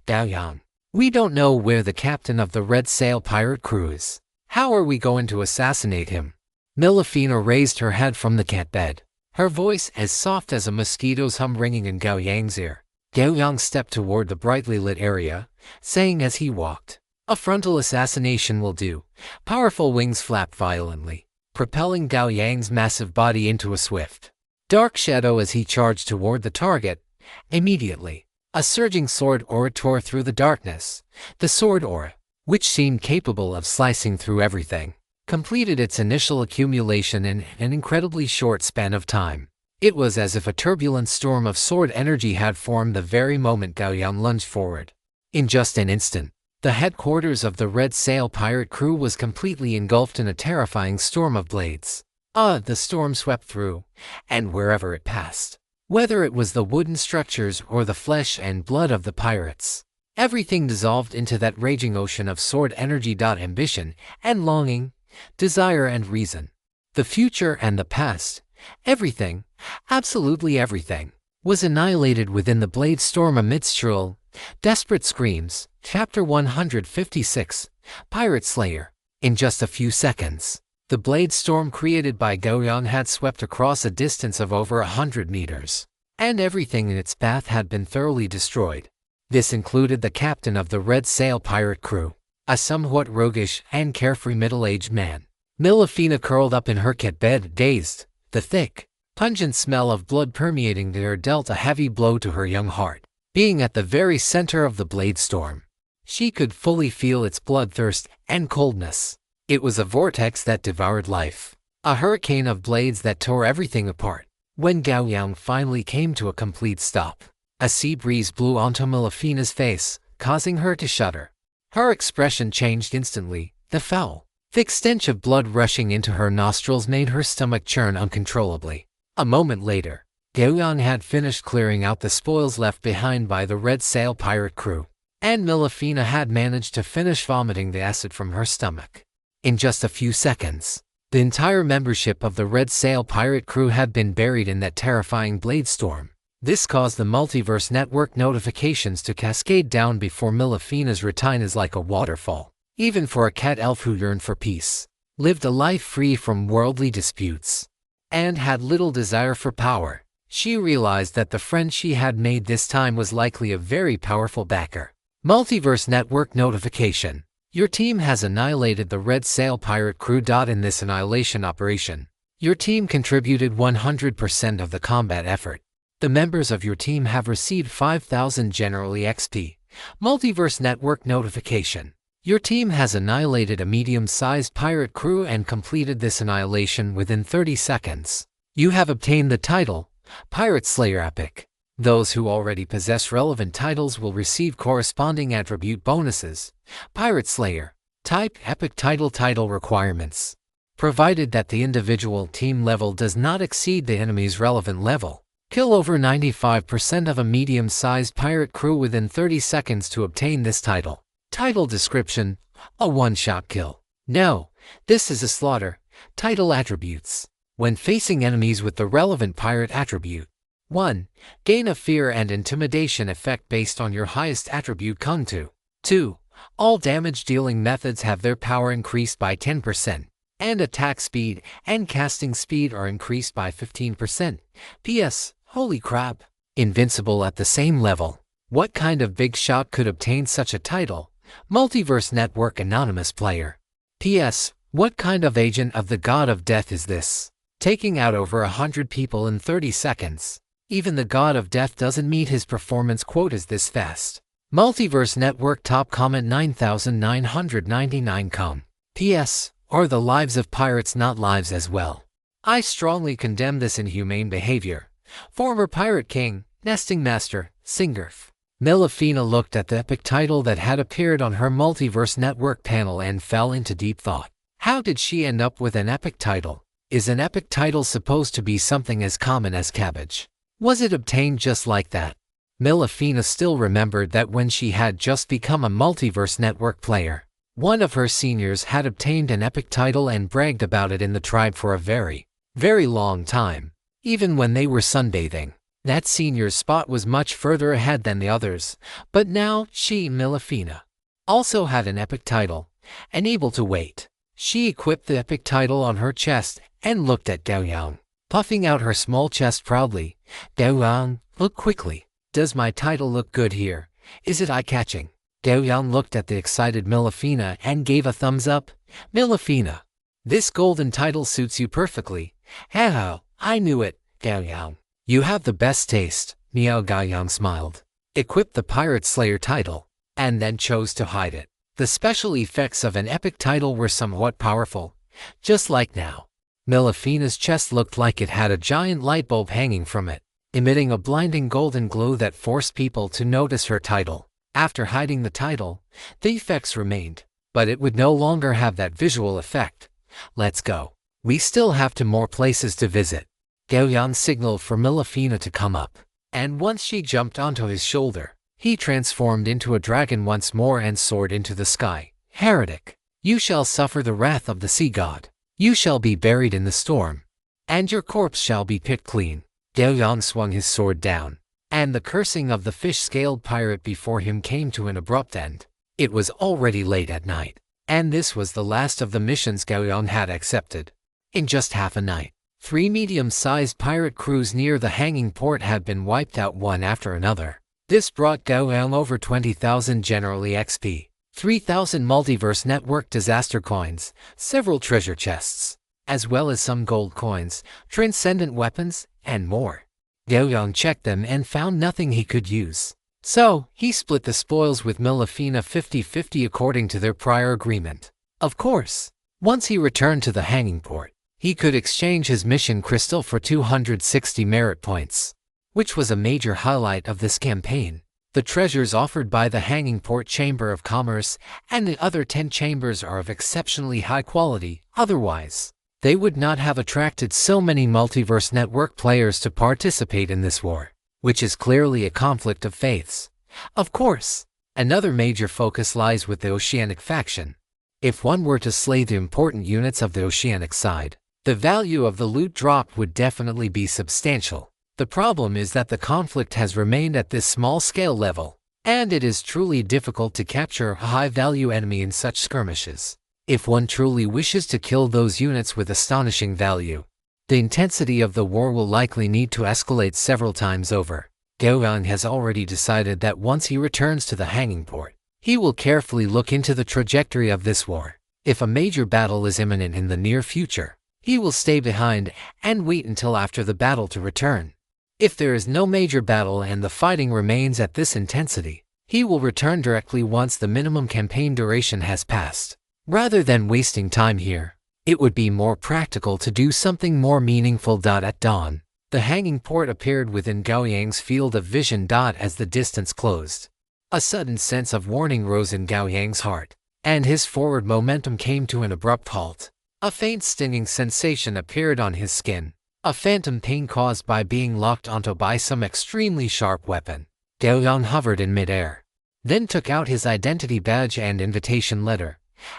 Gao Yang, we don't know where the captain of the Red Sail pirate crew is. How are we going to assassinate him? Milafina raised her head from the cat bed, her voice as soft as a mosquito's hum ringing in Gao Yang's ear. Gao Yang stepped toward the brightly lit area, saying as he walked, "A frontal assassination will do." Powerful wings flapped violently, propelling Gao Yang's massive body into a swift, dark shadow as he charged toward the target. Immediately, a surging sword aura tore through the darkness. The sword aura, which seemed capable of slicing through everything, completed its initial accumulation in an incredibly short span of time. It was as if a turbulent storm of sword energy had formed the very moment Gao Yang lunged forward. In just an instant, the headquarters of the Red Sail pirate crew was completely engulfed in a terrifying storm of blades. The storm swept through, and wherever it passed, whether it was the wooden structures or the flesh and blood of the pirates, everything dissolved into that raging ocean of sword energy. Ambition and longing, desire and reason, the future and the past, everything, absolutely everything, was annihilated within the blade storm amidst shrill, desperate screams. Chapter 156, Pirate Slayer. In just a few seconds, the blade storm created by Gao Yang had swept across a distance of over 100 meters, and everything in its path had been thoroughly destroyed. This included the captain of the Red Sail pirate crew, a somewhat roguish and carefree middle-aged man. Milafina curled up in her cat bed, dazed. The thick, pungent smell of blood permeating the air dealt a heavy blow to her young heart. Being at the very center of the blade storm, she could fully feel its bloodthirst and coldness. It was a vortex that devoured life, a hurricane of blades that tore everything apart. When Gao Yang finally came to a complete stop, a sea breeze blew onto Milafina's face, causing her to shudder. Her expression changed instantly. The foul, thick stench of blood rushing into her nostrils made her stomach churn uncontrollably. A moment later, Gao Yang had finished clearing out the spoils left behind by the Red Sail pirate crew, and Milafina had managed to finish vomiting the acid from her stomach. In just a few seconds, the entire membership of the Red Sail pirate crew had been buried in that terrifying blade storm. This caused the Multiverse Network notifications to cascade down before Milafina's retinas like a waterfall. Even for a cat elf who yearned for peace, lived a life free from worldly disputes, and had little desire for power, she realized that the friend she had made this time was likely a very powerful backer. Multiverse Network notification. Your team has annihilated the Red Sail pirate crew. In this annihilation operation, your team contributed 100% of the combat effort. The members of your team have received 5,000 general XP. Multiverse Network notification. Your team has annihilated a medium-sized pirate crew and completed this annihilation within 30 seconds. You have obtained the title, Pirate Slayer Epic. Those who already possess relevant titles will receive corresponding attribute bonuses. Pirate Slayer. Type Epic Title requirements. Provided that the individual team level does not exceed the enemy's relevant level, kill over 95% of a medium-sized pirate crew within 30 seconds to obtain this title. Title description: a one-shot kill. No, this is a slaughter. Title attributes. When facing enemies with the relevant pirate attribute, 1. Gain a fear and intimidation effect based on your highest attribute Kuntu. 2. All damage-dealing methods have their power increased by 10%, and attack speed and casting speed are increased by 15%. P.S. Holy crap! Invincible at the same level. What kind of big shot could obtain such a title? Multiverse Network Anonymous Player. P.S. What kind of agent of the God of Death is this? Taking out over 100 people in 30 seconds. Even the God of Death doesn't meet his performance quotas this fast. Multiverse Network top comment 9,999 P.S. Are the lives of pirates not lives as well? I strongly condemn this inhumane behavior. Former Pirate King, Nesting Master, Singerf. Melifina looked at the epic title that had appeared on her Multiverse Network panel and fell into deep thought. How did she end up with an epic title? Is an epic title supposed to be something as common as cabbage? Was it obtained just like that? Melifina still remembered that when she had just become a Multiverse Network player, one of her seniors had obtained an epic title and bragged about it in the tribe for a very, very long time. Even when they were sunbathing, that senior's spot was much further ahead than the others, but now she, Melifina, also had an epic title, and able to wait. She equipped the epic title on her chest and looked at Gao Yang, puffing out her small chest proudly. Gao Yang, look quickly. Does my title look good here? Is it eye-catching? Gao Yang looked at the excited Melifina and gave a thumbs up. Melifina, this golden title suits you perfectly. Haha, I knew it, Gao Yang. You have the best taste. Miao Gao Yang smiled, equipped the Pirate Slayer title, and then chose to hide it. The special effects of an epic title were somewhat powerful, just like now. Melifina's chest looked like it had a giant light bulb hanging from it, emitting a blinding golden glow that forced people to notice her title. After hiding the title, the effects remained, but it would no longer have that visual effect. Let's go. We still have more places to visit. Gao Yang signaled for Melifina to come up, and once she jumped onto his shoulder, he transformed into a dragon once more and soared into the sky. Heretic, you shall suffer the wrath of the sea god. You shall be buried in the storm, and your corpse shall be picked clean. Gao Yang swung his sword down, and the cursing of the fish-scaled pirate before him came to an abrupt end. It was already late at night, and this was the last of the missions Gao Yang had accepted. In just half a night, 3 medium-sized pirate crews near the hanging port had been wiped out one after another. This brought Gao Yang over 20,000 generally XP, 3,000 Multiverse Network disaster coins, several treasure chests, as well as some gold coins, transcendent weapons, and more. Gao Yang checked them and found nothing he could use. So, he split the spoils with Melifina 50-50 according to their prior agreement. Of course, once he returned to the hanging port, he could exchange his mission crystal for 260 merit points, which was a major highlight of this campaign. The treasures offered by the Hanging Port Chamber of Commerce and the other 10 chambers are of exceptionally high quality, otherwise, they would not have attracted so many Multiverse Network players to participate in this war, which is clearly a conflict of faiths. Of course, another major focus lies with the Oceanic faction. If one were to slay the important units of the Oceanic side, the value of the loot dropped would definitely be substantial. The problem is that the conflict has remained at this small-scale level, and it is truly difficult to capture a high-value enemy in such skirmishes. If one truly wishes to kill those units with astonishing value, the intensity of the war will likely need to escalate several times over. Gao Yang has already decided that once he returns to the hanging port, he will carefully look into the trajectory of this war. If a major battle is imminent in the near future, he will stay behind and wait until after the battle to return. If there is no major battle and the fighting remains at this intensity, he will return directly once the minimum campaign duration has passed. Rather than wasting time here, it would be more practical to do something more meaningful. At dawn, the hanging port appeared within Gao Yang's field of vision. As the distance closed, a sudden sense of warning rose in Gao Yang's heart, and his forward momentum came to an abrupt halt. A faint stinging sensation appeared on his skin, a phantom pain caused by being locked onto by some extremely sharp weapon. Gao Yang hovered in midair, then took out his identity badge and invitation letter.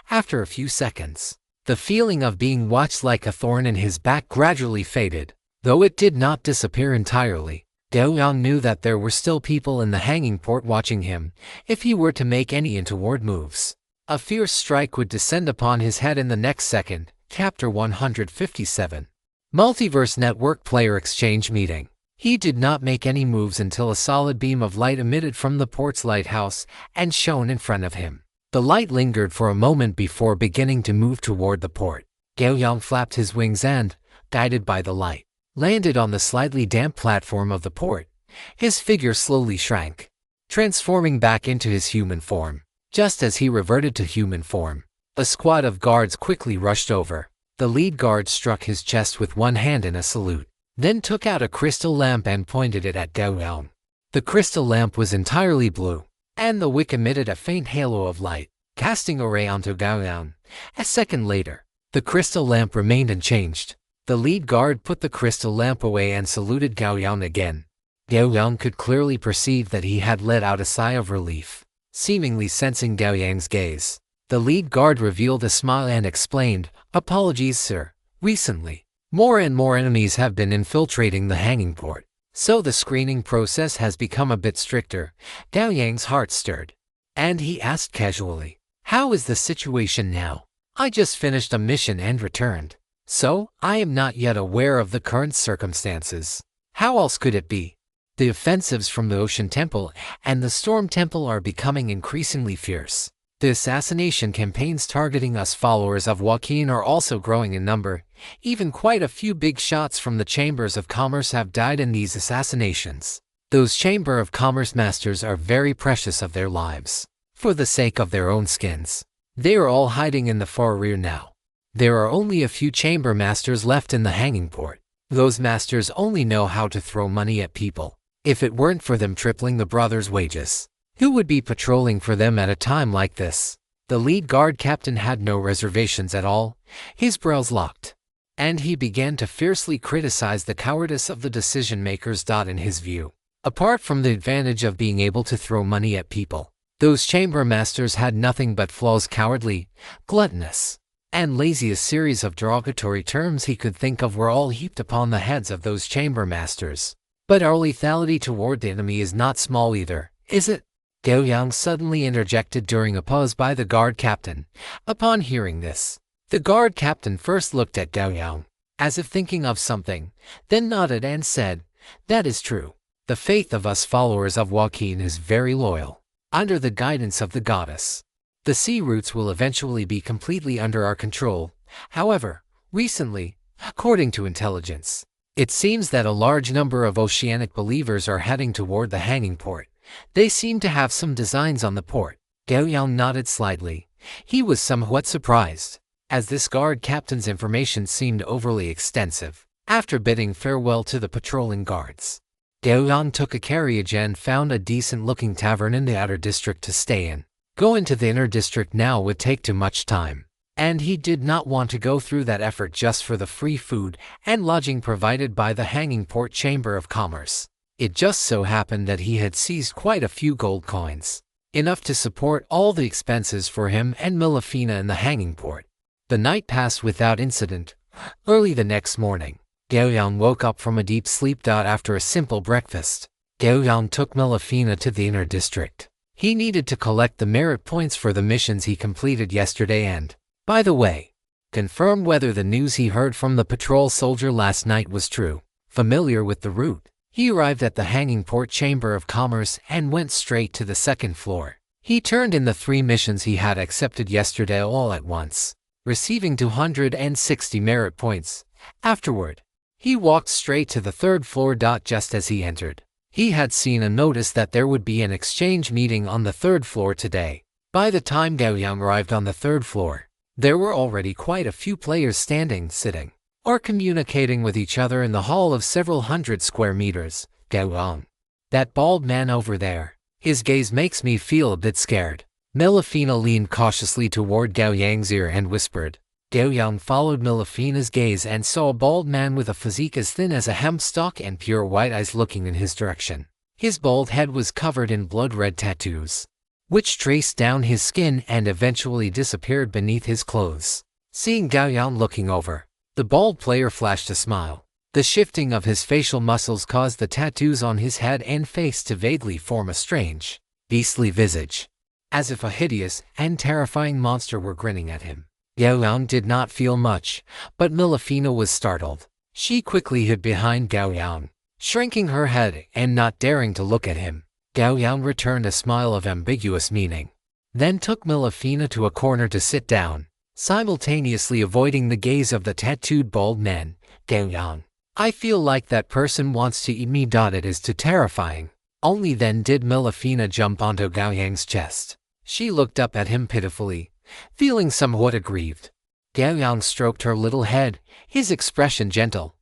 After a few seconds, the feeling of being watched like a thorn in his back gradually faded, though it did not disappear entirely. Gao Yang knew that there were still people in the hanging port watching him if he were to make any untoward moves. A fierce strike would descend upon his head in the next second. Chapter 157. Multiverse Network Player Exchange Meeting. He did not make any moves until a solid beam of light emitted from the port's lighthouse and shone in front of him. The light lingered for a moment before beginning to move toward the port. Gao Yang flapped his wings and, guided by the light, landed on the slightly damp platform of the port. His figure slowly shrank, transforming back into his human form. Just as he reverted to human form, a squad of guards quickly rushed over. The lead guard struck his chest with one hand in a salute, then took out a crystal lamp and pointed it at Gao Yang. The crystal lamp was entirely blue, and the wick emitted a faint halo of light, casting a ray onto Gao Yang. A second later, the crystal lamp remained unchanged. The lead guard put the crystal lamp away and saluted Gao Yang again. Gao Yang could clearly perceive that he had let out a sigh of relief, seemingly sensing Gao Yang's gaze. The lead guard revealed a smile and explained, "Apologies, sir. Recently, more and more enemies have been infiltrating the hanging port, so the screening process has become a bit stricter." Gao Yang's heart stirred, and he asked casually, "How is the situation now? I just finished a mission and returned, so I am not yet aware of the current circumstances. How else could it be? The offensives from the Ocean Temple and the Storm Temple are becoming increasingly fierce. The assassination campaigns targeting us followers of Joaquin are also growing in number. Even quite a few big shots from the Chambers of Commerce have died in these assassinations. Those Chamber of Commerce masters are very precious of their lives, for the sake of their own skins. They are all hiding in the far rear now. There are only a few chamber masters left in the hanging port. Those masters only know how to throw money at people. If it weren't for them tripling the brothers' wages, who would be patrolling for them at a time like this?" The lead guard captain had no reservations at all. His brows locked, and he began to fiercely criticize the cowardice of the decision-makers. In his view, apart from the advantage of being able to throw money at people, those chamber masters had nothing but flaws: cowardly, gluttonous, and lazy. A series of derogatory terms he could think of were all heaped upon the heads of those chamber masters. But our lethality toward the enemy is not small either, is it? Gao Yang suddenly interjected during a pause by the guard captain. Upon hearing this, the guard captain first looked at Gao Yang, as if thinking of something, then nodded and said, "That is true. The faith of us followers of Joaquin is very loyal. Under the guidance of the goddess, the sea routes will eventually be completely under our control. However, recently, according to intelligence, it seems that a large number of oceanic believers are heading toward the hanging port. They seem to have some designs on the port." Gao Yang nodded slightly. He was somewhat surprised, as this guard captain's information seemed overly extensive. After bidding farewell to the patrolling guards, Gao Yang took a carriage and found a decent-looking tavern in the outer district to stay in. Going to the inner district now would take too much time, and he did not want to go through that effort just for the free food and lodging provided by the Hanging Port Chamber of Commerce. It just so happened that he had seized quite a few gold coins, enough to support all the expenses for him and Milafina in the hanging port. The night passed without incident. Early the next morning, Gao Yang woke up from a deep sleep. After a simple breakfast, Gao Yang took Milafina to the inner district. He needed to collect the merit points for the missions he completed yesterday and, by the way, confirm whether the news he heard from the patrol soldier last night was true. Familiar with the route, he arrived at the Hanging Port Chamber of Commerce and went straight to the second floor. He turned in the 3 missions he had accepted yesterday all at once, receiving 260 merit points. Afterward, he walked straight to the 3rd floor. Just as he entered, he had seen a notice that there would be an exchange meeting on the 3rd floor today. By the time Gao Yang arrived on the 3rd floor, there were already quite a few players standing, sitting, or communicating with each other in the hall of several hundred square meters. Gao Yang, that bald man over there, his gaze makes me feel a bit scared. Milafina leaned cautiously toward Gao Yang's ear and whispered. Gao Yang followed Milafina's gaze and saw a bald man with a physique as thin as a hemp stalk and pure white eyes looking in his direction. His bald head was covered in blood-red tattoos, which traced down his skin and eventually disappeared beneath his clothes. Seeing Gao Yang looking over, the bald player flashed a smile. The shifting of his facial muscles caused the tattoos on his head and face to vaguely form a strange, beastly visage, as if a hideous and terrifying monster were grinning at him. Gao Yang did not feel much, but Milafina was startled. She quickly hid behind Gao Yang, shrinking her head and not daring to look at him. Gao Yang returned a smile of ambiguous meaning, then took Milafina to a corner to sit down, simultaneously avoiding the gaze of the tattooed bald man. Gao Yang, I feel like that person wants to eat me. It is too terrifying. Only then did Milafina jump onto Gao Yang's chest. She looked up at him pitifully, feeling somewhat aggrieved. Gao Yang stroked her little head, his expression gentle.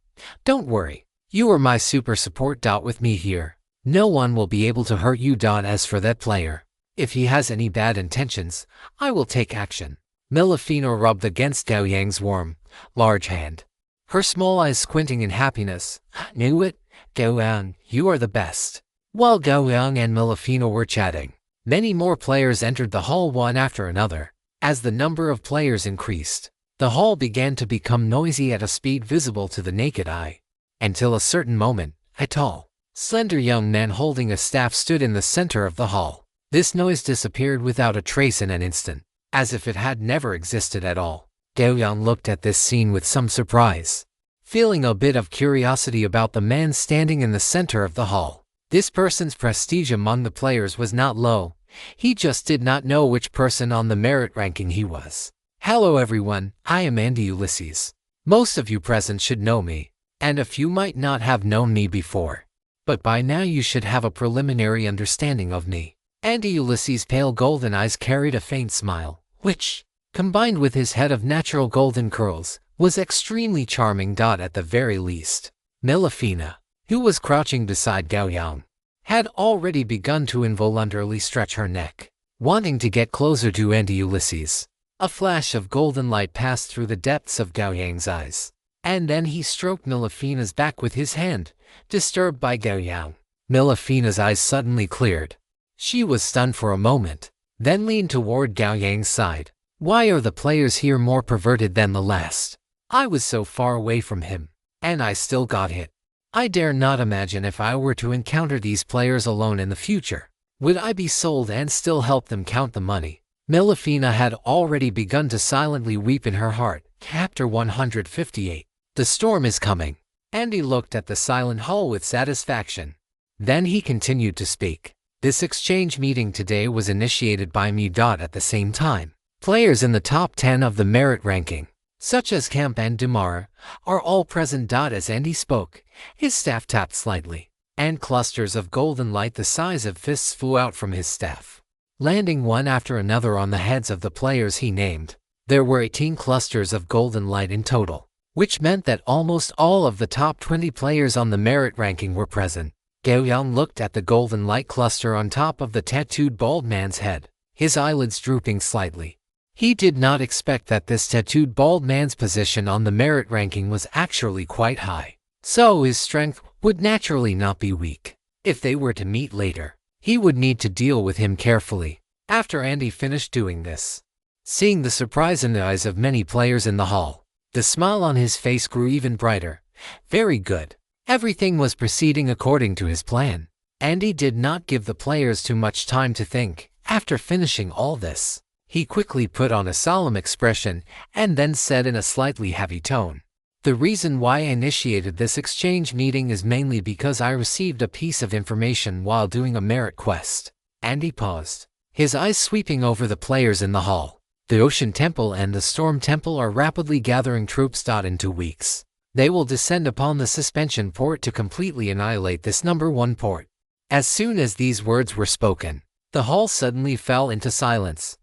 Don't worry, you are my super support. With me here, no one will be able to hurt you. As for that player, if he has any bad intentions, I will take action. Milafina rubbed against Gao Yang's warm, large hand, her small eyes squinting in happiness. Knew it, Gao Yang, you are the best. While Gao Yang and Milafina were chatting, many more players entered the hall one after another. As the number of players increased, the hall began to become noisy at a speed visible to the naked eye. Until a certain moment, a tall, slender young man holding a staff stood in the center of the hall. This noise disappeared without a trace in an instant, as if it had never existed at all. Gao Yang looked at this scene with some surprise, feeling a bit of curiosity about the man standing in the center of the hall. This person's prestige among the players was not low. He just did not know which person on the merit ranking he was. Hello everyone, I am Andy Ulysses. Most of you present should know me, and a few might not have known me before. But by now you should have a preliminary understanding of me. Andy Ulysses' pale golden eyes carried a faint smile, which, combined with his head of natural golden curls, was extremely charming. At the very least, Milafina, who was crouching beside Gao Yang, had already begun to involuntarily stretch her neck, wanting to get closer to Andy Ulysses. A flash of golden light passed through the depths of Gao Yang's eyes, and then he stroked Milafina's back with his hand, disturbed by Gao Yang. Milafina's eyes suddenly cleared. She was stunned for a moment, then leaned toward Gao Yang's side. Why are the players here more perverted than the last? I was so far away from him, and I still got hit. I dare not imagine if I were to encounter these players alone in the future. Would I be sold and still help them count the money? Milafina had already begun to silently weep in her heart. Chapter 158. The storm is coming. Andy looked at the silent hall with satisfaction. Then he continued to speak. This exchange meeting today was initiated by me. At the same time, players in the top 10 of the merit ranking, such as Camp and Dumara, are all present. As Andy spoke, his staff tapped slightly, and clusters of golden light the size of fists flew out from his staff, landing one after another on the heads of the players he named. There were 18 clusters of golden light in total, which meant that almost all of the top 20 players on the merit ranking were present. Gao Yang looked at the golden light cluster on top of the tattooed bald man's head, his eyelids drooping slightly. He did not expect that this tattooed bald man's position on the merit ranking was actually quite high, so his strength would naturally not be weak. If they were to meet later, he would need to deal with him carefully. After Andy finished doing this, seeing the surprise in the eyes of many players in the hall, the smile on his face grew even brighter. Very good. Everything was proceeding according to his plan. Andy did not give the players too much time to think. After finishing all this, he quickly put on a solemn expression and then said in a slightly heavy tone, "The reason why I initiated this exchange meeting is mainly because I received a piece of information while doing a merit quest." Andy paused, his eyes sweeping over the players in the hall. The Ocean Temple and the Storm Temple are rapidly gathering troops. In 2 weeks, they will descend upon the suspension port to completely annihilate this number 1 port. As soon as these words were spoken, the hall suddenly fell into silence.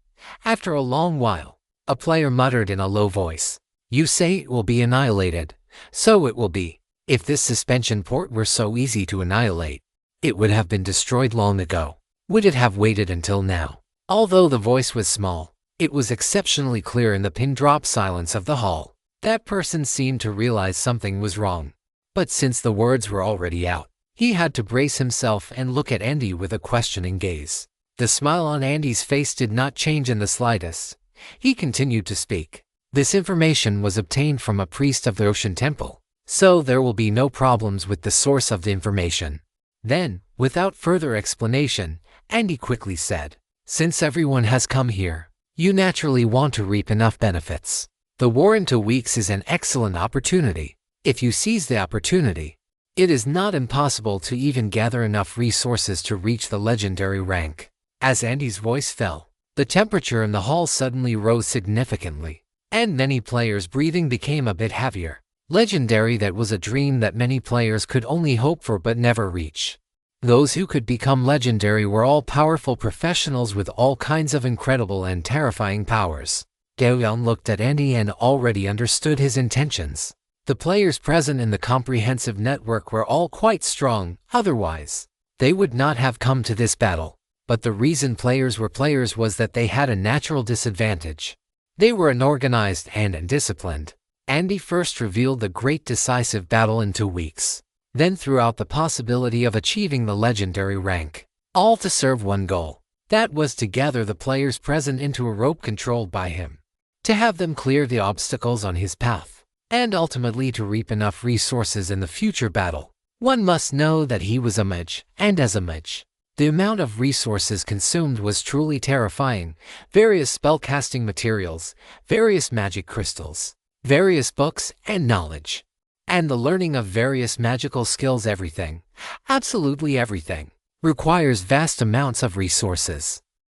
After a long while, a player muttered in a low voice, "You say it will be annihilated. So it will be. If this suspension port were so easy to annihilate, it would have been destroyed long ago. Would it have waited until now?" Although the voice was small, it was exceptionally clear in the pin-drop silence of the hall. That person seemed to realize something was wrong. But since the words were already out, he had to brace himself and look at Andy with a questioning gaze. The smile on Andy's face did not change in the slightest. He continued to speak. "This information was obtained from a priest of the Ocean Temple. so there will be no problems with the source of the information. Then, without further explanation, Andy quickly said, "Since everyone has come here, you naturally want to reap enough benefits. The war in 2 weeks is an excellent opportunity. If you seize the opportunity, it is not impossible to even gather enough resources to reach the legendary rank." As Andy's voice fell, the temperature in the hall suddenly rose significantly, and many players' breathing became a bit heavier. Legendary, that was a dream that many players could only hope for but never reach. Those who could become legendary were all powerful professionals with all kinds of incredible and terrifying powers. Gao Yang looked at Andy and already understood his intentions. The players present in the comprehensive network were all quite strong, otherwise they would not have come to this battle. But the reason players were players was that they had a natural disadvantage. They were unorganized and undisciplined. Andy first revealed the great decisive battle in 2 weeks, then threw out the possibility of achieving the legendary rank, all to serve one goal. That was to gather the players present into a rope controlled by him, to have them clear the obstacles on his path, and ultimately to reap enough resources in the future battle. One must know that he was a mage, and as a mage, the amount of resources consumed was truly terrifying. Various spellcasting materials, various magic crystals, various books and knowledge, and the learning of various magical skills. Everything, absolutely everything, requires vast amounts of resources.